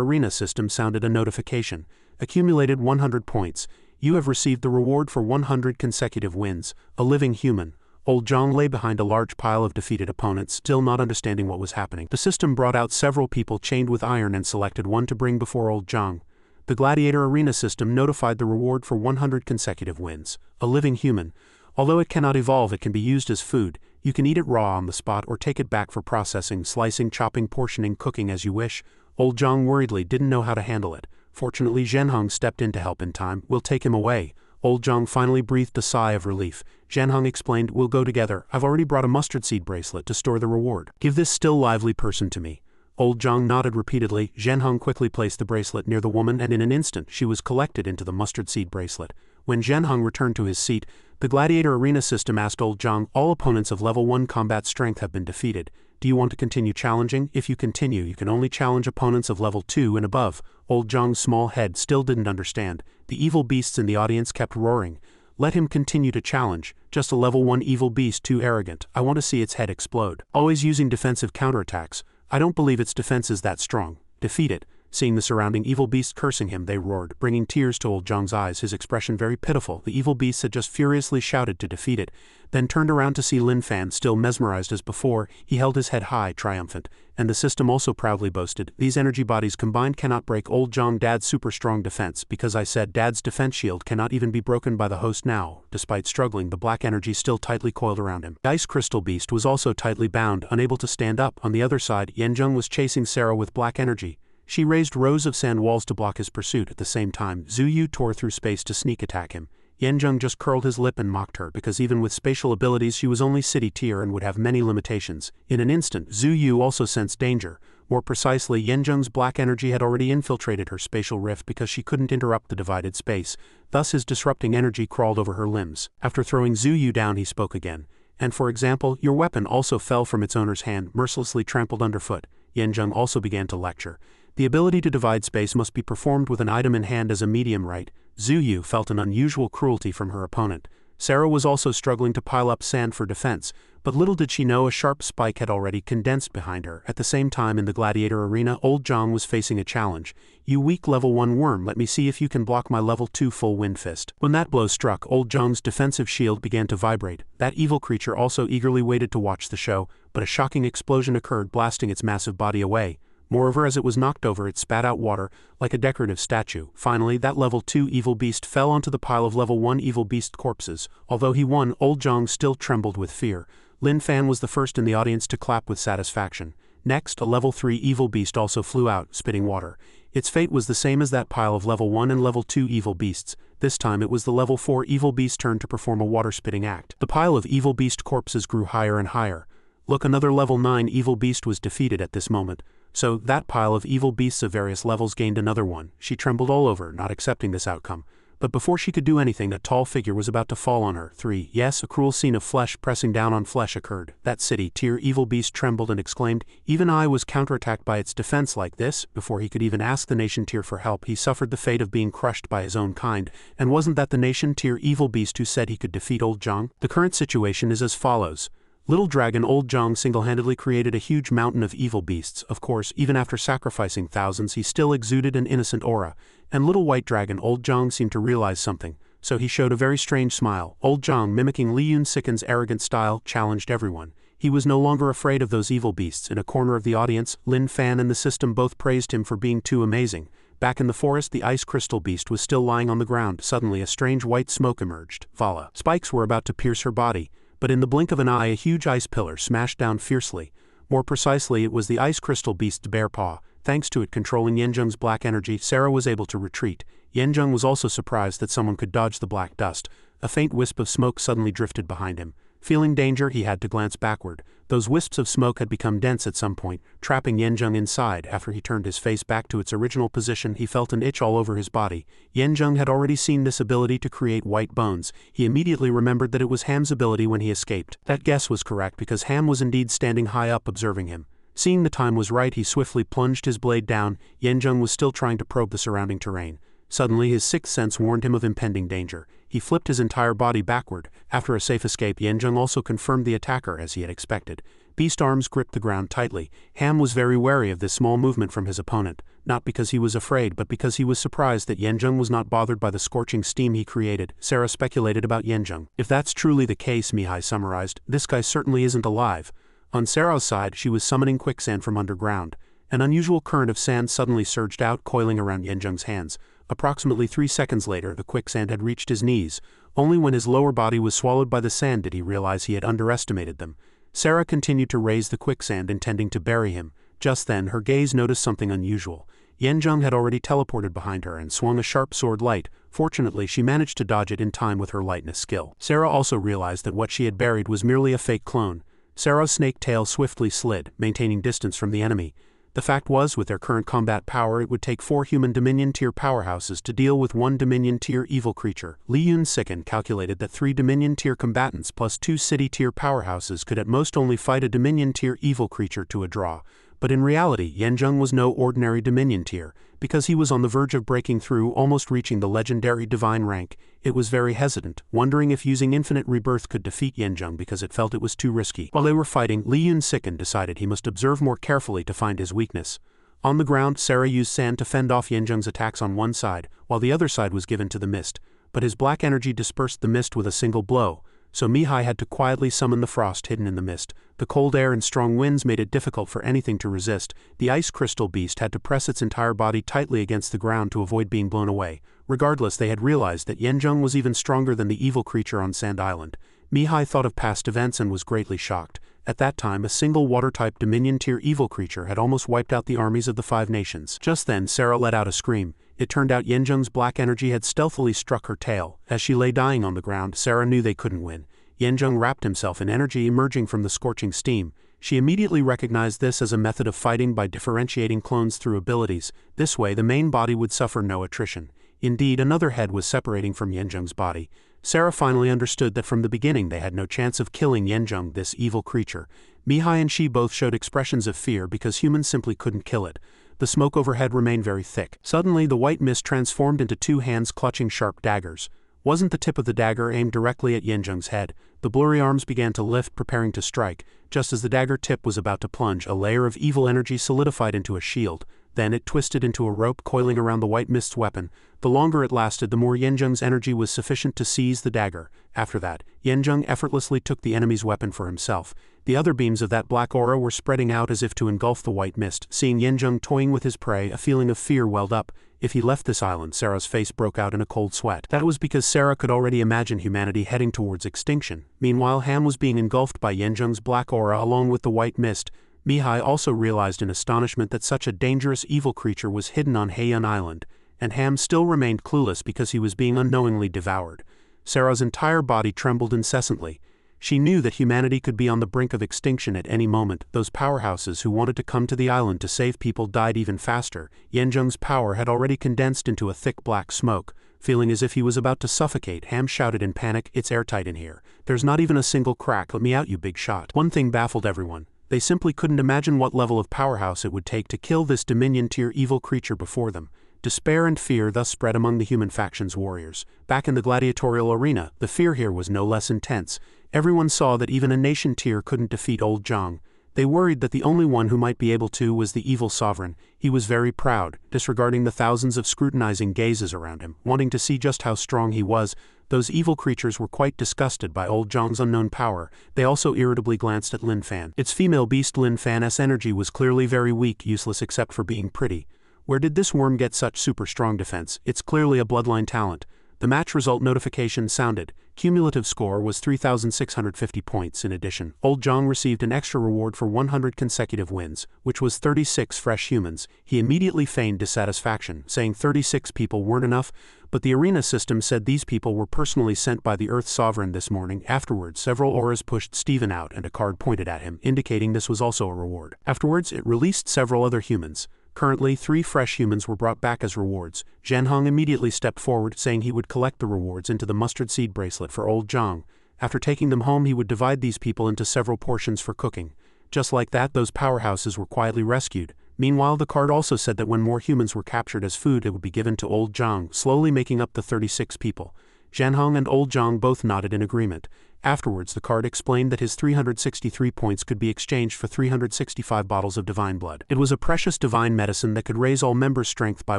Arena system sounded a notification. Accumulated 100 points. You have received the reward for 100 consecutive wins. A living human. Old Zhang lay behind a large pile of defeated opponents, still not understanding what was happening. The system brought out several people chained with iron and selected one to bring before Old Zhang. The Gladiator Arena system notified the reward for 100 consecutive wins. A living human. Although it cannot evolve, it can be used as food. You can eat it raw on the spot or take it back for processing, slicing, chopping, portioning, cooking as you wish. Old Zhang worriedly didn't know how to handle it. Fortunately, Zhenheng stepped in to help in time. We'll take him away. Old Zhang finally breathed a sigh of relief. Zhenheng explained, we'll go together. I've already brought a mustard seed bracelet to store the reward. Give this still lively person to me. Old Zhang nodded repeatedly. Zhenheng quickly placed the bracelet near the woman, and in an instant she was collected into the mustard seed bracelet. When Zhenheng returned to his seat, the Gladiator Arena system asked Old Zhang, all opponents of level 1 combat strength have been defeated. Do you want to continue challenging? If you continue, you can only challenge opponents of level 2 and above. Old Zhang's small head still didn't understand. The evil beasts in the audience kept roaring. Let him continue to challenge. Just a level 1 evil beast, too arrogant. I want to see its head explode. Always using defensive counterattacks. I don't believe its defense is that strong. Defeat it. Seeing the surrounding evil beasts cursing him, they roared, bringing tears to old Zhang's eyes, his expression very pitiful. The evil beasts had just furiously shouted to defeat it, then turned around to see Lin Fan still mesmerized as before. He held his head high, triumphant, and the system also proudly boasted, "These energy bodies combined cannot break old Zhang Dad's super strong defense, because I said Dad's defense shield cannot even be broken by the host now." Despite struggling, the black energy still tightly coiled around him. The ice crystal beast was also tightly bound, unable to stand up. On the other side, Yanzheng was chasing Sarah with black energy. She raised rows of sand walls to block his pursuit. At the same time, Zhu Yu tore through space to sneak attack him. Yanzheng just curled his lip and mocked her, because even with spatial abilities she was only city tier and would have many limitations. In an instant, Zhu Yu also sensed danger. More precisely, Yanzheng's black energy had already infiltrated her spatial rift because she couldn't interrupt the divided space. Thus his disrupting energy crawled over her limbs. After throwing Zhu Yu down, he spoke again. "And for example, your weapon also fell from its owner's hand, mercilessly trampled underfoot." Yanzheng also began to lecture. The ability to divide space must be performed with an item in hand as a medium right. Zhu Yu felt an unusual cruelty from her opponent. Sarah was also struggling to pile up sand for defense, but little did she know a sharp spike had already condensed behind her. At the same time, in the gladiator arena, old Zhang was facing a challenge. "You weak level 1 worm, let me see if you can block my level 2 full wind fist." When that blow struck, old Zhang's defensive shield began to vibrate. That evil creature also eagerly waited to watch the show, but a shocking explosion occurred, blasting its massive body away. Moreover, as it was knocked over, it spat out water, like a decorative statue. Finally, that level 2 evil beast fell onto the pile of level 1 evil beast corpses. Although he won, old Zhang still trembled with fear. Lin Fan was the first in the audience to clap with satisfaction. Next, a level 3 evil beast also flew out, spitting water. Its fate was the same as that pile of level 1 and level 2 evil beasts. This time it was the level 4 evil beast's turn to perform a water-spitting act. The pile of evil beast corpses grew higher and higher. Look, another level 9 evil beast was defeated at this moment. So, that pile of evil beasts of various levels gained another one. She trembled all over, not accepting this outcome. But before she could do anything, a tall figure was about to fall on her. 3. Yes, a cruel scene of flesh pressing down on flesh occurred. That city tier evil beast trembled and exclaimed, "Even I was counterattacked by its defense like this." Before he could even ask the nation tier for help, he suffered the fate of being crushed by his own kind. And wasn't that the nation tier evil beast who said he could defeat old Zhang? The current situation is as follows. Little Dragon old Zhang single-handedly created a huge mountain of evil beasts. Of course, even after sacrificing thousands, he still exuded an innocent aura. And Little White Dragon old Zhang seemed to realize something, so he showed a very strange smile. Old Zhang, mimicking Li Yunsiken's arrogant style, challenged everyone. He was no longer afraid of those evil beasts. In a corner of the audience, Lin Fan and the system both praised him for being too amazing. Back in the forest, the ice crystal beast was still lying on the ground. Suddenly, a strange white smoke emerged. Vala. Spikes were about to pierce her body. But in the blink of an eye, a huge ice pillar smashed down fiercely. More precisely, it was the ice crystal beast's bare paw. Thanks to it controlling Yanzheng's black energy, Sarah was able to retreat. Yanzheng was also surprised that someone could dodge the black dust. A faint wisp of smoke suddenly drifted behind him. Feeling danger, he had to glance backward. Those wisps of smoke had become dense at some point, trapping Yanzheng inside. After he turned his face back to its original position, he felt an itch all over his body. Yanzheng had already seen this ability to create white bones. He immediately remembered that it was Ham's ability when he escaped. That guess was correct because Ham was indeed standing high up observing him. Seeing the time was right, he swiftly plunged his blade down. Yanzheng was still trying to probe the surrounding terrain. Suddenly, his sixth sense warned him of impending danger. He flipped his entire body backward. After a safe escape, Yanzheng also confirmed the attacker as he had expected. Beast arms gripped the ground tightly. Ham was very wary of this small movement from his opponent, not because he was afraid but because he was surprised that Yanzheng was not bothered by the scorching steam he created. Sarah speculated about Yanzheng. "If that's truly the case," Mihai summarized, "this guy certainly isn't alive." On Sarah's side, she was summoning quicksand from underground. An unusual current of sand suddenly surged out, coiling around Yanzheng's hands. Approximately 3 seconds later, the quicksand had reached his knees. Only when his lower body was swallowed by the sand did he realize he had underestimated them. Sarah continued to raise the quicksand, intending to bury him. Just then, her gaze noticed something unusual. Yanzheng had already teleported behind her and swung a sharp sword light. Fortunately, she managed to dodge it in time with her lightness skill. Sarah also realized that what she had buried was merely a fake clone. Sarah's snake tail swiftly slid, maintaining distance from the enemy. The fact was, with their current combat power, it would take 4 human Dominion tier powerhouses to deal with 1 Dominion tier evil creature. Li Yunsiken calculated that 3 Dominion tier combatants plus 2 city tier powerhouses could at most only fight a Dominion tier evil creature to a draw. But in reality, Yanzheng was no ordinary Dominion tier. Because he was on the verge of breaking through, almost reaching the legendary divine rank, it was very hesitant, wondering if using infinite rebirth could defeat Yanzheng because it felt it was too risky. While they were fighting, Li Yunsiken decided he must observe more carefully to find his weakness. On the ground, Sarah used sand to fend off Yanzheng's attacks on one side, while the other side was given to the mist, but his black energy dispersed the mist with a single blow, so Mihai had to quietly summon the frost hidden in the mist. The cold air and strong winds made it difficult for anything to resist. The ice crystal beast had to press its entire body tightly against the ground to avoid being blown away. Regardless, they had realized that Yanzheng was even stronger than the evil creature on Sand Island. Mihai thought of past events and was greatly shocked. At that time, a single water-type Dominion-tier evil creature had almost wiped out the armies of the 5 nations. Just then, Sarah let out a scream. It turned out Yanzheng's black energy had stealthily struck her tail. As she lay dying on the ground, Sarah knew they couldn't win. Yanzheng wrapped himself in energy emerging from the scorching steam. She immediately recognized this as a method of fighting by differentiating clones through abilities. This way, the main body would suffer no attrition. Indeed, another head was separating from Yanzheng's body. Sarah finally understood that from the beginning they had no chance of killing Yanzheng, this evil creature. Mihai and she both showed expressions of fear because humans simply couldn't kill it. The smoke overhead remained very thick. Suddenly, the white mist transformed into 2 hands clutching sharp daggers. Wasn't the tip of the dagger aimed directly at Yanzheng's head? The blurry arms began to lift, preparing to strike. Just as the dagger tip was about to plunge, a layer of evil energy solidified into a shield. Then it twisted into a rope coiling around the white mist's weapon. The longer it lasted, the more Yanzheng's energy was sufficient to seize the dagger. After that, Yanzheng effortlessly took the enemy's weapon for himself. The other beams of that black aura were spreading out as if to engulf the white mist. Seeing Yanzheng toying with his prey, a feeling of fear welled up. If he left this island, Sarah's face broke out in a cold sweat. That was because Sarah could already imagine humanity heading towards extinction. Meanwhile, Ham was being engulfed by Yanzheng's black aura along with the white mist. Mihai also realized in astonishment that such a dangerous evil creature was hidden on Heian Island, and Ham still remained clueless because he was being unknowingly devoured. Sarah's entire body trembled incessantly. She knew that humanity could be on the brink of extinction at any moment. Those powerhouses who wanted to come to the island to save people died even faster. Yanzheng's power had already condensed into a thick black smoke. Feeling as if he was about to suffocate, Ham shouted in panic, "It's airtight in here. There's not even a single crack. Let me out, you big shot." One thing baffled everyone. They simply couldn't imagine what level of powerhouse it would take to kill this Dominion-tier evil creature before them. Despair and fear thus spread among the human faction's warriors. Back in the gladiatorial arena, the fear here was no less intense. Everyone saw that even a nation tier couldn't defeat old Zhang. They worried that the only one who might be able to was the evil sovereign. He was very proud, disregarding the thousands of scrutinizing gazes around him, wanting to see just how strong he was. Those evil creatures were quite disgusted by old Zhang's unknown power. They also irritably glanced at Lin Fan. Its female beast Lin Fan's energy was clearly very weak, useless except for being pretty. Where did this worm get such super strong defense? It's clearly a bloodline talent. The match result notification sounded. Cumulative score was 3,650 points. In addition, old Zhang received an extra reward for 100 consecutive wins, which was 36 fresh humans. He immediately feigned dissatisfaction, saying 36 people weren't enough, but the arena system said these people were personally sent by the Earth Sovereign this morning. Afterwards, several auras pushed Steven out and a card pointed at him, indicating this was also a reward. Afterwards, it released several other humans. Currently, 3 fresh humans were brought back as rewards. Zhenheng immediately stepped forward, saying he would collect the rewards into the mustard seed bracelet for old Zhang. After taking them home, he would divide these people into several portions for cooking. Just like that, those powerhouses were quietly rescued. Meanwhile, the card also said that when more humans were captured as food, it would be given to old Zhang, slowly making up the 36 people. Zhenheng and old Zhang both nodded in agreement. Afterwards, the card explained that his 363 points could be exchanged for 365 bottles of divine blood. It was a precious divine medicine that could raise all members' strength by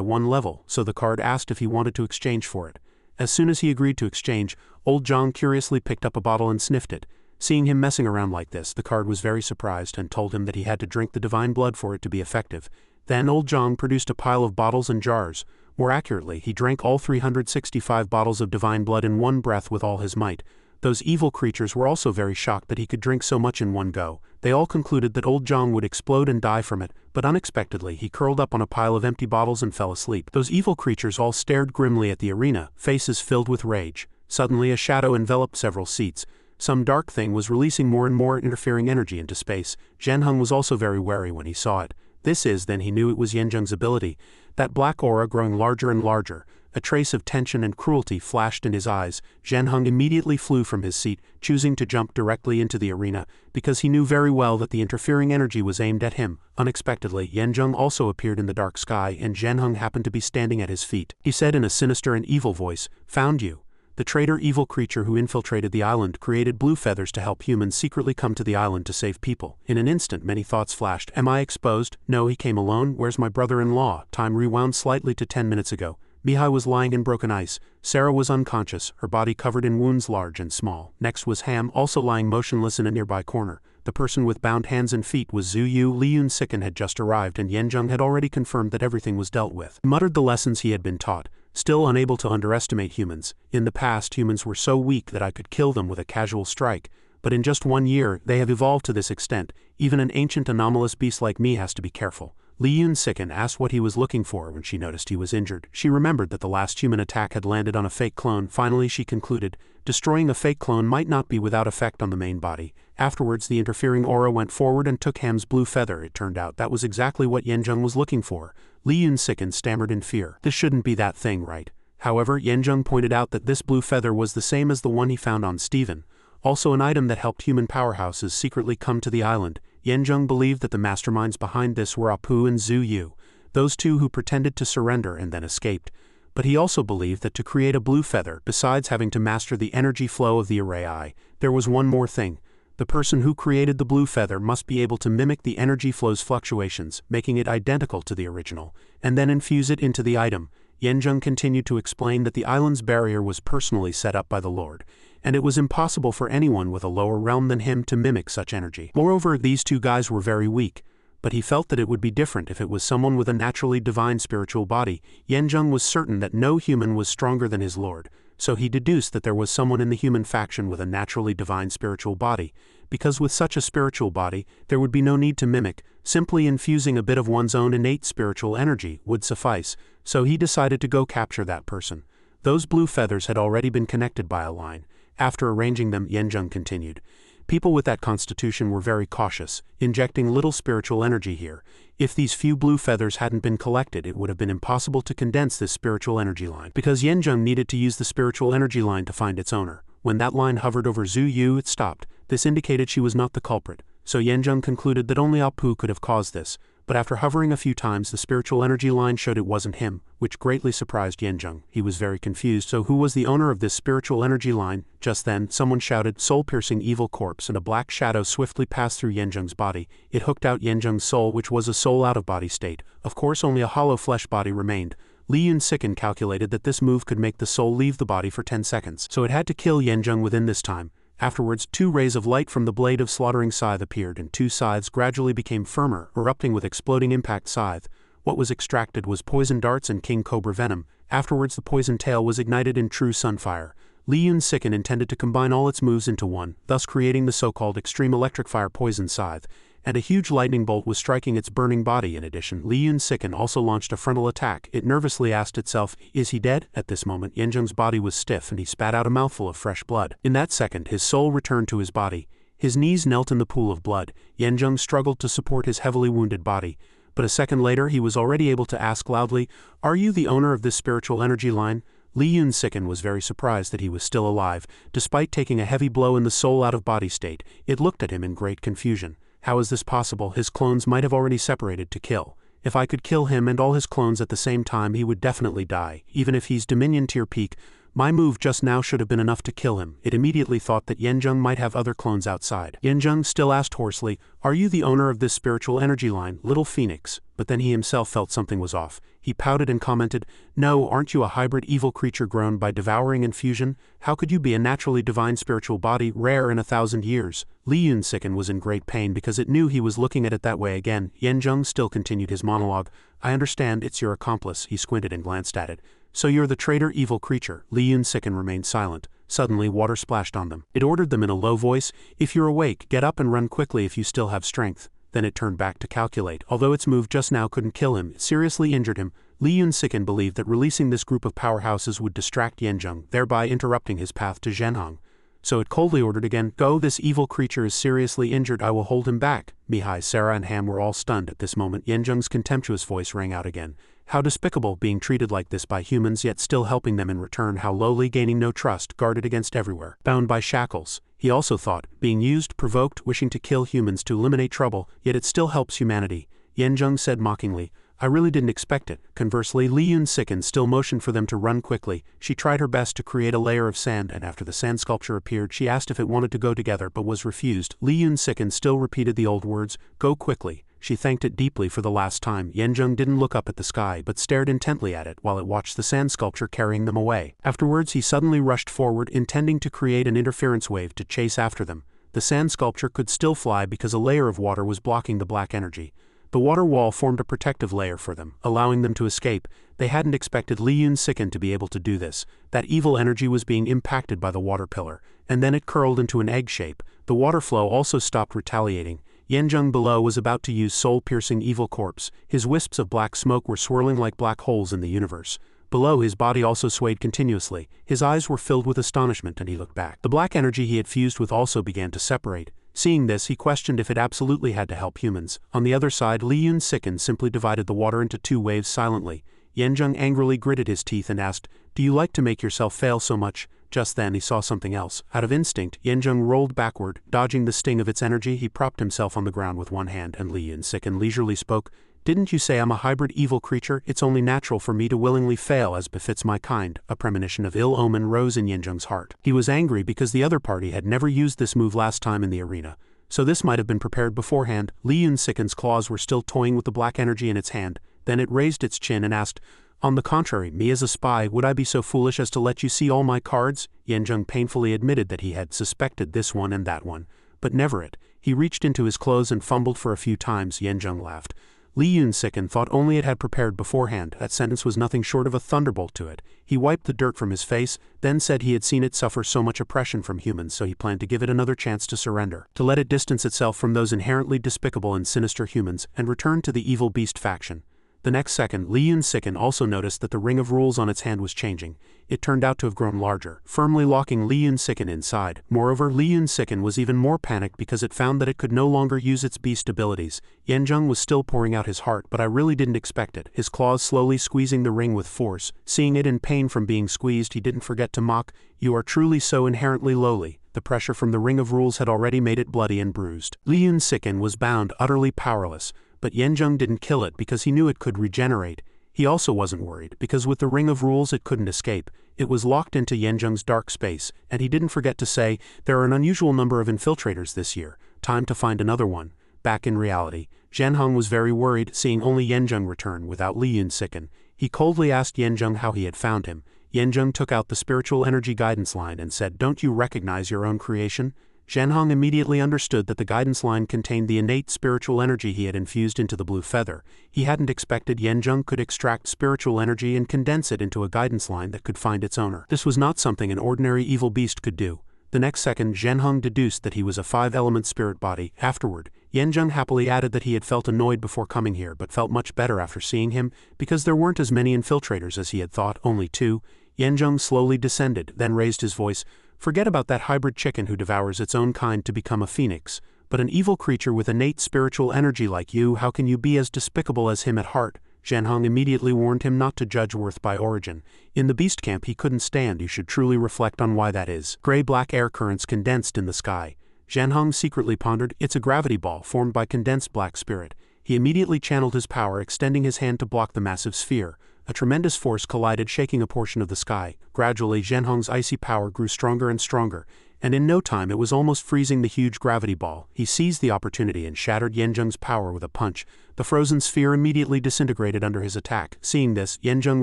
1 level, so the card asked if he wanted to exchange for it. As soon as he agreed to exchange, old Zhang curiously picked up a bottle and sniffed it. Seeing him messing around like this, the card was very surprised and told him that he had to drink the divine blood for it to be effective. Then old Zhang produced a pile of bottles and jars. More accurately, he drank all 365 bottles of divine blood in one breath with all his might. Those evil creatures were also very shocked that he could drink so much in one go. They all concluded that old Zhang would explode and die from it, but unexpectedly he curled up on a pile of empty bottles and fell asleep. Those evil creatures all stared grimly at the arena, faces filled with rage. Suddenly a shadow enveloped several seats. Some dark thing was releasing more and more interfering energy into space. Zhenheng was also very wary when he saw it. Then he knew it was Yanzheng's ability. That black aura growing larger and larger. A trace of tension and cruelty flashed in his eyes. Zhenheng immediately flew from his seat, choosing to jump directly into the arena, because he knew very well that the interfering energy was aimed at him. Unexpectedly, Yanzheng also appeared in the dark sky, and Zhenheng happened to be standing at his feet. He said in a sinister and evil voice, "Found you." The traitor evil creature who infiltrated the island created blue feathers to help humans secretly come to the island to save people. In an instant many thoughts flashed. Am I exposed? No, he came alone. Where's my brother-in-law? Time rewound slightly to 10 minutes ago. Mihai was lying in broken ice. Sarah was unconscious, her body covered in wounds large and small. Next was Ham, also lying motionless in a nearby corner. The person with bound hands and feet was Zhu Yu. Li Yun-siken had just arrived and Yanjung had already confirmed that everything was dealt with. He muttered the lessons he had been taught, still unable to underestimate humans. In the past, humans were so weak that I could kill them with a casual strike, but in just 1 year, they have evolved to this extent. Even an ancient anomalous beast like me has to be careful. Li Yun-siken asked what he was looking for when she noticed he was injured. She remembered that the last human attack had landed on a fake clone. Finally, she concluded, destroying a fake clone might not be without effect on the main body. Afterwards, the interfering aura went forward and took Ham's blue feather. It turned out that was exactly what Yanjung was looking for. Li Yun-siken stammered in fear. This shouldn't be that thing, right? However, Yanjung pointed out that this blue feather was the same as the one he found on Steven, also an item that helped human powerhouses secretly come to the island. Yanjung believed that the masterminds behind this were Apu and Zhu Yu, those two who pretended to surrender and then escaped. But he also believed that to create a blue feather, besides having to master the energy flow of the array eye, there was one more thing. The person who created the blue feather must be able to mimic the energy flow's fluctuations, making it identical to the original, and then infuse it into the item. Yanjung continued to explain that the island's barrier was personally set up by the Lord, and it was impossible for anyone with a lower realm than him to mimic such energy. Moreover, these two guys were very weak, but he felt that it would be different if it was someone with a naturally divine spiritual body. Yanjung was certain that no human was stronger than his Lord, so he deduced that there was someone in the human faction with a naturally divine spiritual body, because with such a spiritual body, there would be no need to mimic. Simply infusing a bit of one's own innate spiritual energy would suffice, so he decided to go capture that person. Those blue feathers had already been connected by a line. After arranging them, Yanjung continued, people with that constitution were very cautious, injecting little spiritual energy here. If these few blue feathers hadn't been collected, it would have been impossible to condense this spiritual energy line, because Yanjung needed to use the spiritual energy line to find its owner. When that line hovered over Zhu Yu, it stopped. This indicated she was not the culprit, so Yanjung concluded that only Apu could have caused this. But after hovering a few times, the spiritual energy line showed it wasn't him, which greatly surprised Yanjung. He was very confused. So who was the owner of this spiritual energy line? Just then, someone shouted, soul-piercing evil corpse, and a black shadow swiftly passed through Yanjung's body. It hooked out Yanjung's soul, which was a soul out-of-body state. Of course, only a hollow flesh body remained. Li Yun-siken calculated that this move could make the soul leave the body for 10 seconds, so it had to kill Yanjung within this time. Afterwards, 2 rays of light from the blade of slaughtering scythe appeared, and 2 scythes gradually became firmer, erupting with exploding impact scythe. What was extracted was poison darts and king cobra venom. Afterwards, the poison tail was ignited in true sunfire. Li Yun-siken intended to combine all its moves into one, thus creating the so-called extreme electric fire poison scythe, and a huge lightning bolt was striking its burning body. In addition, Li Yun-siken also launched a frontal attack. It nervously asked itself, is he dead? At this moment, Yanjung's body was stiff and he spat out a mouthful of fresh blood. In that second, his soul returned to his body. His knees knelt in the pool of blood. Yanjung struggled to support his heavily wounded body, but a second later he was already able to ask loudly, are you the owner of this spiritual energy line? Li Yun-siken was very surprised that he was still alive, despite taking a heavy blow in the soul out-of-body state. It looked at him in great confusion. How is this possible? His clones might have already separated to kill. If I could kill him and all his clones at the same time, he would definitely die. Even if he's Dominion tier peak, my move just now should have been enough to kill him. It immediately thought that Yanjung might have other clones outside. Yanjung still asked hoarsely, are you the owner of this spiritual energy line, little phoenix? But then he himself felt something was off. He pouted and commented, no, aren't you a hybrid evil creature grown by devouring infusion? How could you be a naturally divine spiritual body, rare in 1,000 years? Li Yun-siken was in great pain because it knew he was looking at it that way again. Yanjung still continued his monologue. I understand, it's your accomplice. He squinted and glanced at it. So you're the traitor evil creature. Li Yun-siken remained silent. Suddenly, water splashed on them. It ordered them in a low voice, if you're awake, get up and run quickly if you still have strength. Then it turned back to calculate. Although its move just now couldn't kill him, it seriously injured him. Li Yun-siken believed that releasing this group of powerhouses would distract Yanjung, thereby interrupting his path to Zhenhong. So it coldly ordered again, go, this evil creature is seriously injured, I will hold him back. Mihai, Sarah and Ham were all stunned at this moment. Yanjung's contemptuous voice rang out again. How despicable, being treated like this by humans yet still helping them in return. How lowly, gaining no trust, guarded against everywhere, bound by shackles. He also thought, being used, provoked, wishing to kill humans to eliminate trouble, yet it still helps humanity. Yanjung said mockingly, I really didn't expect it. Conversely, Li Yun sickened, still motioned for them to run quickly. She tried her best to create a layer of sand, and after the sand sculpture appeared, she asked if it wanted to go together but was refused. Li Yun sickened still repeated the old words, "Go quickly." She thanked it deeply for the last time. Yanzheng didn't look up at the sky but stared intently at it while it watched the sand sculpture carrying them away. Afterwards he suddenly rushed forward, intending to create an interference wave to chase after them. The sand sculpture could still fly because a layer of water was blocking the black energy. The water wall formed a protective layer for them, allowing them to escape. They hadn't expected Li Yun sickened to be able to do this. That evil energy was being impacted by the water pillar, and then it curled into an egg shape. The water flow also stopped retaliating. Yanzheng below was about to use soul-piercing evil corpse. His wisps of black smoke were swirling like black holes in the universe. Below, his body also swayed continuously. His eyes were filled with astonishment and he looked back. The black energy he had fused with also began to separate. Seeing this, he questioned if it absolutely had to help humans. On the other side, Li Yun sickened simply divided the water into two waves silently. Yanzheng angrily gritted his teeth and asked, "Do you like to make yourself fail so much?" Just then he saw something else. Out of instinct, Yanzheng rolled backward. Dodging the sting of its energy, he propped himself on the ground with one hand, and Li Yun sickened leisurely spoke, "Didn't you say I'm a hybrid evil creature? It's only natural for me to willingly fail as befits my kind." A premonition of ill omen rose in Yanzheng's heart. He was angry because the other party had never used this move last time in the arena. So this might have been prepared beforehand. Li Yun sickened's claws were still toying with the black energy in its hand. Then it raised its chin and asked, "On the contrary, me as a spy, would I be so foolish as to let you see all my cards?" Yanzheng painfully admitted that he had suspected this one and that one, but never it. He reached into his clothes and fumbled for a few times. Yanzheng laughed. Li Yun sickened thought only it had prepared beforehand. That sentence was nothing short of a thunderbolt to it. He wiped the dirt from his face, then said he had seen it suffer so much oppression from humans, so he planned to give it another chance to surrender, to let it distance itself from those inherently despicable and sinister humans, and return to the evil beast faction. The next second, Li Yun sickened also noticed that the ring of rules on its hand was changing. It turned out to have grown larger, firmly locking Li Yun sickened inside. Moreover, Li Yun sickened was even more panicked because it found that it could no longer use its beast abilities. Yanzheng was still pouring out his heart, but I really didn't expect it. His claws slowly squeezing the ring with force. Seeing it in pain from being squeezed, he didn't forget to mock, "You are truly so inherently lowly." The pressure from the ring of rules had already made it bloody and bruised. Li Yun sickened was bound, utterly powerless. But Yanzheng didn't kill it because he knew it could regenerate. He also wasn't worried, because with the ring of rules it couldn't escape. It was locked into Yanzheng's dark space, and he didn't forget to say, "There are an unusual number of infiltrators this year. Time to find another one." Back in reality, Zhenheng was very worried, seeing only Yanzheng return without Li Yun sickened. He coldly asked Yanzheng how he had found him. Yanzheng took out the spiritual energy guidance line and said, "Don't you recognize your own creation?" Zhenheng immediately understood that the guidance line contained the innate spiritual energy he had infused into the blue feather. He hadn't expected Yanzheng could extract spiritual energy and condense it into a guidance line that could find its owner. This was not something an ordinary evil beast could do. The next second, Zhenheng deduced that he was a 5-element spirit body. Afterward, Yanzheng happily added that he had felt annoyed before coming here but felt much better after seeing him, because there weren't as many infiltrators as he had thought, only 2. Yanzheng slowly descended, then raised his voice, "Forget about that hybrid chicken who devours its own kind to become a phoenix. But an evil creature with innate spiritual energy like you, how can you be as despicable as him at heart?" Zhenheng immediately warned him not to judge worth by origin. In the beast camp he couldn't stand. You should truly reflect on why that is. Gray-black air currents condensed in the sky. Zhenheng secretly pondered, "It's a gravity ball formed by condensed black spirit." He immediately channeled his power, extending his hand to block the massive sphere. A tremendous force collided, shaking a portion of the sky. Gradually, Zhenheng's icy power grew stronger and stronger, and in no time it was almost freezing the huge gravity ball. He seized the opportunity and shattered Yanzheng's power with a punch. The frozen sphere immediately disintegrated under his attack. Seeing this, Yanzheng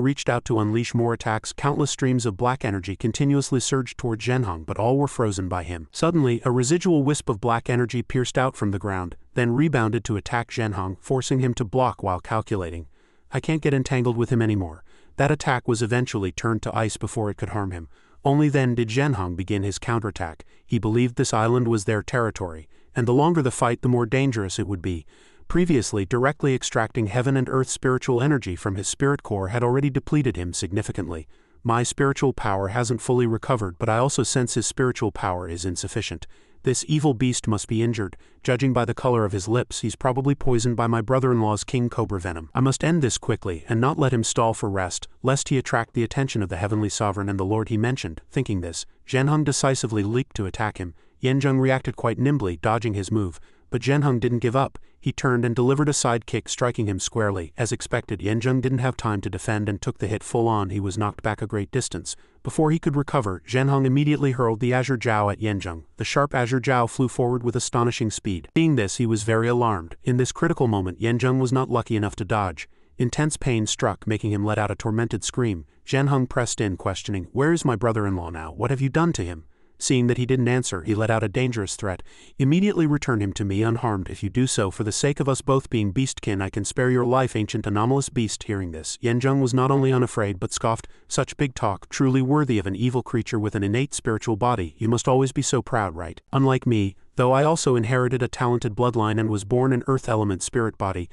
reached out to unleash more attacks. Countless streams of black energy continuously surged toward Zhenheng, but all were frozen by him. Suddenly, a residual wisp of black energy pierced out from the ground, then rebounded to attack Zhenheng, forcing him to block while calculating. "I can't get entangled with him anymore." That attack was eventually turned to ice before it could harm him. Only then did Zhenheng begin his counterattack. He believed this island was their territory, and the longer the fight, the more dangerous it would be. Previously, directly extracting heaven and earth spiritual energy from his spirit core had already depleted him significantly. "My spiritual power hasn't fully recovered, but I also sense his spiritual power is insufficient. This evil beast must be injured. Judging by the color of his lips, he's probably poisoned by my brother-in-law's king cobra venom. I must end this quickly and not let him stall for rest, lest he attract the attention of the heavenly sovereign and the lord he mentioned." Thinking this, Zhenheng decisively leaped to attack him. Yanzheng reacted quite nimbly, dodging his move, But Zhenheng didn't give up. He turned and delivered a side kick, striking him squarely. As expected, Yanzheng didn't have time to defend and took the hit full on. He was knocked back a great distance. Before he could recover, Zhenheng immediately hurled the Azure Jiao at Yanzheng. The sharp Azure Jiao flew forward with astonishing speed. Seeing this, he was very alarmed. In this critical moment, Yanzheng was not lucky enough to dodge. Intense pain struck, making him let out a tormented scream. Zhenheng pressed in, questioning, "Where is my brother-in-law now? What have you done to him?" Seeing that he didn't answer, he let out a dangerous threat. "Immediately return him to me unharmed. If you do so, for the sake of us both being beastkin, I can spare your life, ancient anomalous beast." Hearing this, Yanzheng was not only unafraid but scoffed. "Such big talk, truly worthy of an evil creature with an innate spiritual body. You must always be so proud, right? Unlike me, though I also inherited a talented bloodline and was born an earth element spirit body,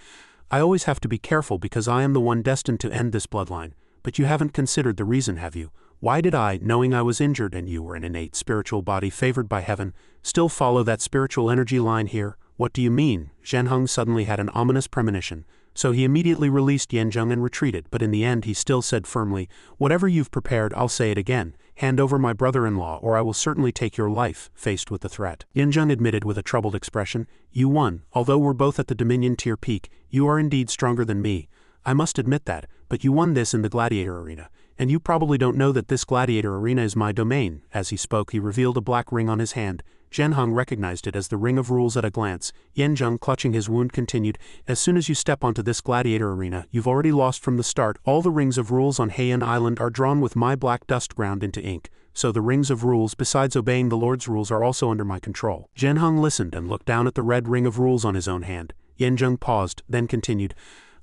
I always have to be careful because I am the one destined to end this bloodline. But you haven't considered the reason, have you? Why did I, knowing I was injured and you were an innate spiritual body favored by heaven, still follow that spiritual energy line here? What do you mean?" Zhenheng suddenly had an ominous premonition, so he immediately released Yanzheng and retreated, but in the end he still said firmly, "Whatever you've prepared, I'll say it again. Hand over my brother-in-law or I will certainly take your life." Faced with the threat, Yanzheng admitted with a troubled expression, "You won. Although we're both at the Dominion tier peak, you are indeed stronger than me. I must admit that, but you won this in the gladiator arena. And you probably don't know that this gladiator arena is my domain." As he spoke, he revealed a black ring on his hand. Zhenheng recognized it as the Ring of Rules at a glance. Yanzheng, clutching his wound, continued, "As soon as you step onto this gladiator arena, you've already lost from the start. All the rings of rules on Heian Island are drawn with my black dust ground into ink. So the rings of rules, besides obeying the Lord's rules, are also under my control." Zhenheng listened and looked down at the red ring of rules on his own hand. Yanzheng paused, then continued,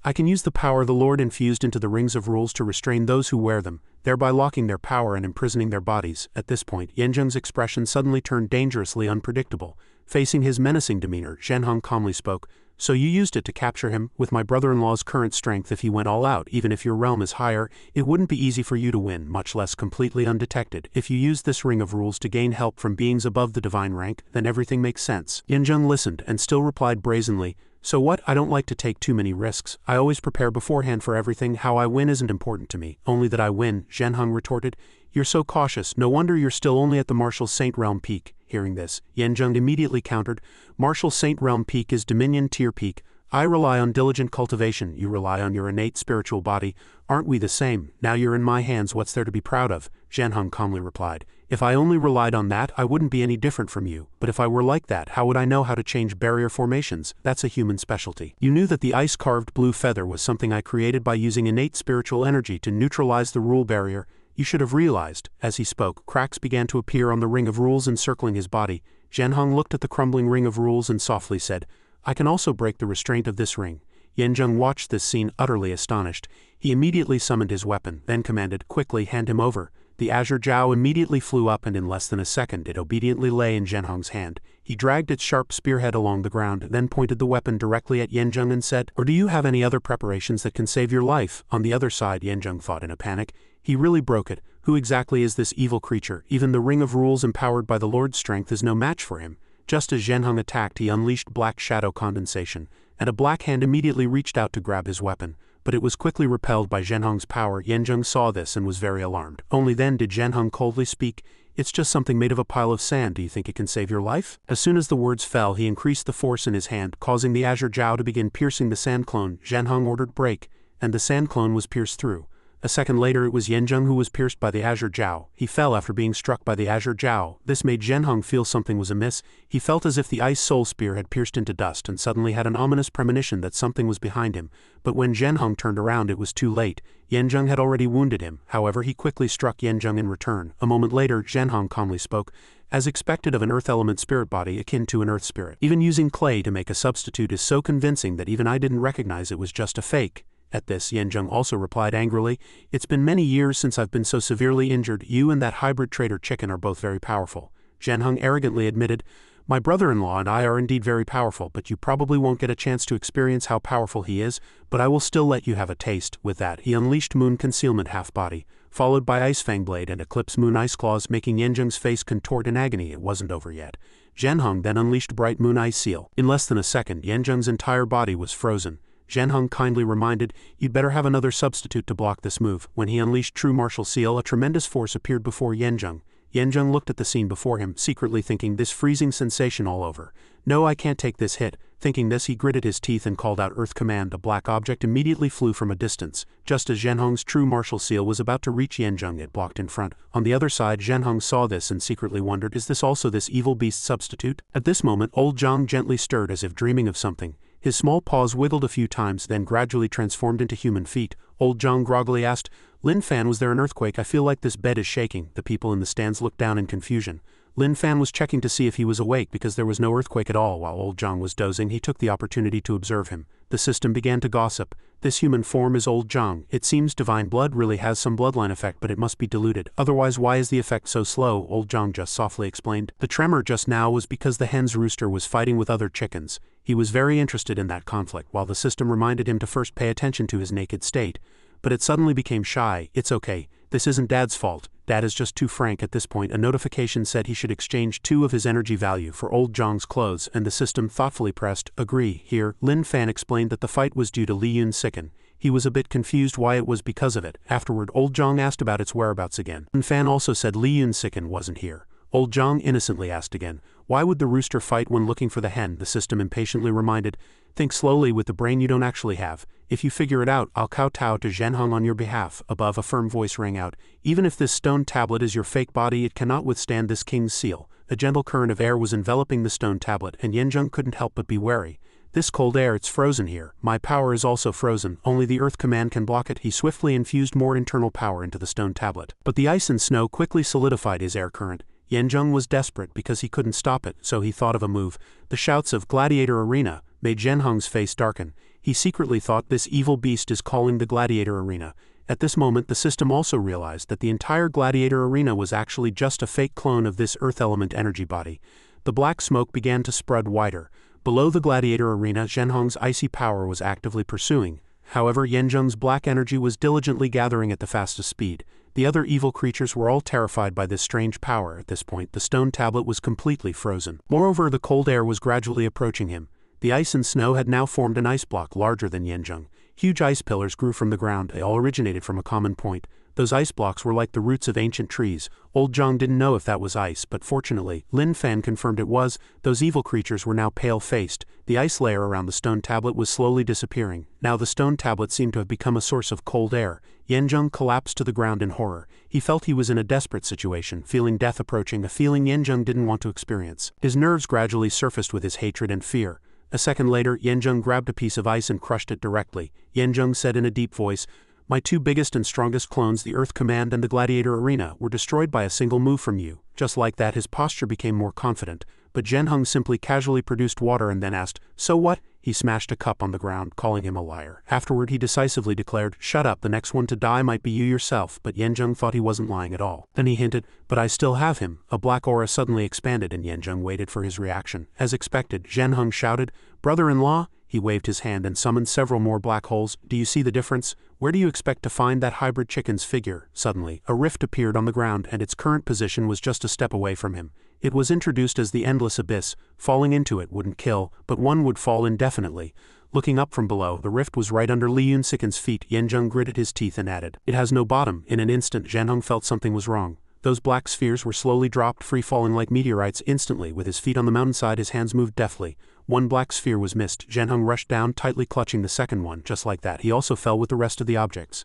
"I can use the power the Lord infused into the rings of rules to restrain those who wear them, thereby locking their power and imprisoning their bodies." At this point, Yanzheng's expression suddenly turned dangerously unpredictable. Facing his menacing demeanor, Zhenheng calmly spoke, "So you used it to capture him? With my brother-in-law's current strength, if he went all out, even if your realm is higher, it wouldn't be easy for you to win, much less completely undetected. If you use this ring of rules to gain help from beings above the divine rank, then everything makes sense." Yanzheng listened and still replied brazenly, "So what? I don't like to take too many risks. I always prepare beforehand for everything. How I win isn't important to me, only that I win," Zhenheng retorted. "You're so cautious. No wonder you're still only at the Martial Saint Realm peak." Hearing this, Yanzheng immediately countered, "Martial Saint Realm peak is Dominion tier peak. I rely on diligent cultivation, you rely on your innate spiritual body. Aren't we the same? Now you're in my hands, what's there to be proud of?" Zhenheng calmly replied, "If I only relied on that, I wouldn't be any different from you. But if I were like that, how would I know how to change barrier formations? That's a human specialty. You knew that the ice-carved blue feather was something I created by using innate spiritual energy to neutralize the rule barrier. You should have realized." As he spoke, cracks began to appear on the ring of rules encircling his body. Zhenheng looked at the crumbling ring of rules and softly said, "I can also break the restraint of this ring." Yanzheng watched this scene utterly astonished. He immediately summoned his weapon, then commanded, "Quickly, hand him over." The Azure Jiao immediately flew up and in less than a second it obediently lay in Zhenheng's hand. He dragged its sharp spearhead along the ground, then pointed the weapon directly at Yanzheng and said, "Or do you have any other preparations that can save your life?" On the other side, Yanzheng thought in a panic. He really broke it. Who exactly is this evil creature? Even the Ring of Rules empowered by the Lord's strength is no match for him. Just as Zhenheng attacked, he unleashed black shadow condensation, and a black hand immediately reached out to grab his weapon. But it was quickly repelled by Zhenheng's power. Yanzheng saw this and was very alarmed. Only then did Zhenheng coldly speak, "It's just something made of a pile of sand. Do you think it can save your life?" As soon as the words fell, he increased the force in his hand, causing the Azure Jiao to begin piercing the sand clone. Zhenheng ordered break, and the sand clone was pierced through. A second later it was Yanzheng who was pierced by the Azure Jiao. He fell after being struck by the Azure Jiao. This made Zhenheng feel something was amiss. He felt as if the ice soul spear had pierced into dust and suddenly had an ominous premonition that something was behind him. But when Zhenheng turned around it was too late. Yanzheng had already wounded him. However, he quickly struck Yanzheng in return. A moment later, Zhenheng calmly spoke, "As expected of an earth element spirit body akin to an earth spirit. Even using clay to make a substitute is so convincing that even I didn't recognize it was just a fake." At this, Yanzheng also replied angrily, "It's been many years since I've been so severely injured. You and that hybrid traitor chicken are both very powerful." Zhenheng arrogantly admitted, "My brother-in-law and I are indeed very powerful, but you probably won't get a chance to experience how powerful he is, but I will still let you have a taste." With that, he unleashed Moon Concealment Half-Body, followed by Ice Fang Blade and Eclipse Moon Ice Claws, making Yanzheng's face contort in agony. It wasn't over yet. Zhenheng then unleashed Bright Moon Ice Seal. In less than a second, Yanzheng's entire body was frozen. Zhenheng kindly reminded, "You'd better have another substitute to block this move." When he unleashed True Martial Seal, a tremendous force appeared before Yanzheng. Yanjung looked at the scene before him, secretly thinking this freezing sensation all over. No, I can't take this hit. Thinking this, he gritted his teeth and called out Earth Command. A black object immediately flew from a distance. Just as Zhenhong's true martial seal was about to reach Yanjung, it blocked in front. On the other side, Zhenhong saw this and secretly wondered, is this also this evil beast's substitute? At this moment, old Zhang gently stirred as if dreaming of something. His small paws wiggled a few times, then gradually transformed into human feet. Old Zhang groggily asked, Lin Fan, was there an earthquake? I feel like this bed is shaking. The people in the stands looked down in confusion. Lin Fan was checking to see if he was awake because there was no earthquake at all. While old Zhang was dozing, he took the opportunity to observe him. The system began to gossip. This human form is old Zhang. It seems divine blood really has some bloodline effect, but it must be diluted. Otherwise, why is the effect so slow? Old Zhang just softly explained. The tremor just now was because the hen's rooster was fighting with other chickens. He was very interested in that conflict, while the system reminded him to first pay attention to his naked state. But it suddenly became shy. It's okay. This isn't Dad's fault. Dad is just too frank. At this point, a notification said he should exchange 2 of his energy value for old Zhang's clothes, and the system thoughtfully pressed agree. Here, Lin Fan explained that the fight was due to Li Yun's sicken. He was a bit confused why it was because of it. Afterward, old Zhang asked about its whereabouts again. Lin Fan also said Li Yun's sicken wasn't here. Old Zhang innocently asked again, why would the rooster fight when looking for the hen? The system impatiently reminded, think slowly with the brain you don't actually have. If you figure it out, I'll kowtow to Zhenhong on your behalf. Above, a firm voice rang out, even if this stone tablet is your fake body, it cannot withstand this king's seal. A gentle current of air was enveloping the stone tablet, and Yanjung couldn't help but be wary. This cold air, it's frozen here. My power is also frozen. Only the Earth Command can block it. He swiftly infused more internal power into the stone tablet. But the ice and snow quickly solidified his air current. Yanjung was desperate because he couldn't stop it, so he thought of a move. The shouts of Gladiator Arena made Zhenhong's face darken. He secretly thought this evil beast is calling the Gladiator Arena. At this moment, the system also realized that the entire Gladiator Arena was actually just a fake clone of this Earth element energy body. The black smoke began to spread wider. Below the Gladiator Arena, Zhenhong's icy power was actively pursuing. However, Yanjung's black energy was diligently gathering at the fastest speed. The other evil creatures were all terrified by this strange power. At this point, the stone tablet was completely frozen. Moreover, the cold air was gradually approaching him. The ice and snow had now formed an ice block larger than Yanjung. Huge ice pillars grew from the ground. They all originated from a common point. Those ice blocks were like the roots of ancient trees. Old Zhang didn't know if that was ice, but fortunately, Lin Fan confirmed it was. Those evil creatures were now pale-faced. The ice layer around the stone tablet was slowly disappearing. Now the stone tablet seemed to have become a source of cold air. Yanjung collapsed to the ground in horror. He felt he was in a desperate situation, feeling death approaching, a feeling Yanjung didn't want to experience. His nerves gradually surfaced with his hatred and fear. A second later, Yanjung grabbed a piece of ice and crushed it directly. Yanjung said in a deep voice, my 2 biggest and strongest clones, the Earth Command and the Gladiator Arena, were destroyed by a single move from you. Just like that, his posture became more confident. But Zhenhong simply casually produced water and then asked, so what? He smashed a cup on the ground, calling him a liar. Afterward, he decisively declared, shut up, the next one to die might be you yourself. But Yanjung thought he wasn't lying at all. Then he hinted, but I still have him. A black aura suddenly expanded and Yanjung waited for his reaction. As expected, Zhenhong shouted, brother-in-law? He waved his hand and summoned several more black holes. Do you see the difference? Where do you expect to find that hybrid chicken's figure? Suddenly, a rift appeared on the ground and its current position was just a step away from him. It was introduced as the endless abyss. Falling into it wouldn't kill, but one would fall indefinitely. Looking up from below, the rift was right under Li Yunsiken's feet. Yanjung gritted his teeth and added, it has no bottom. In an instant, Zhenhong felt something was wrong. Those black spheres were slowly dropped, free-falling like meteorites. Instantly, with his feet on the mountainside, his hands moved deftly. One black sphere was missed. Zhenhong rushed down, tightly clutching the second one. Just like that, he also fell with the rest of the objects.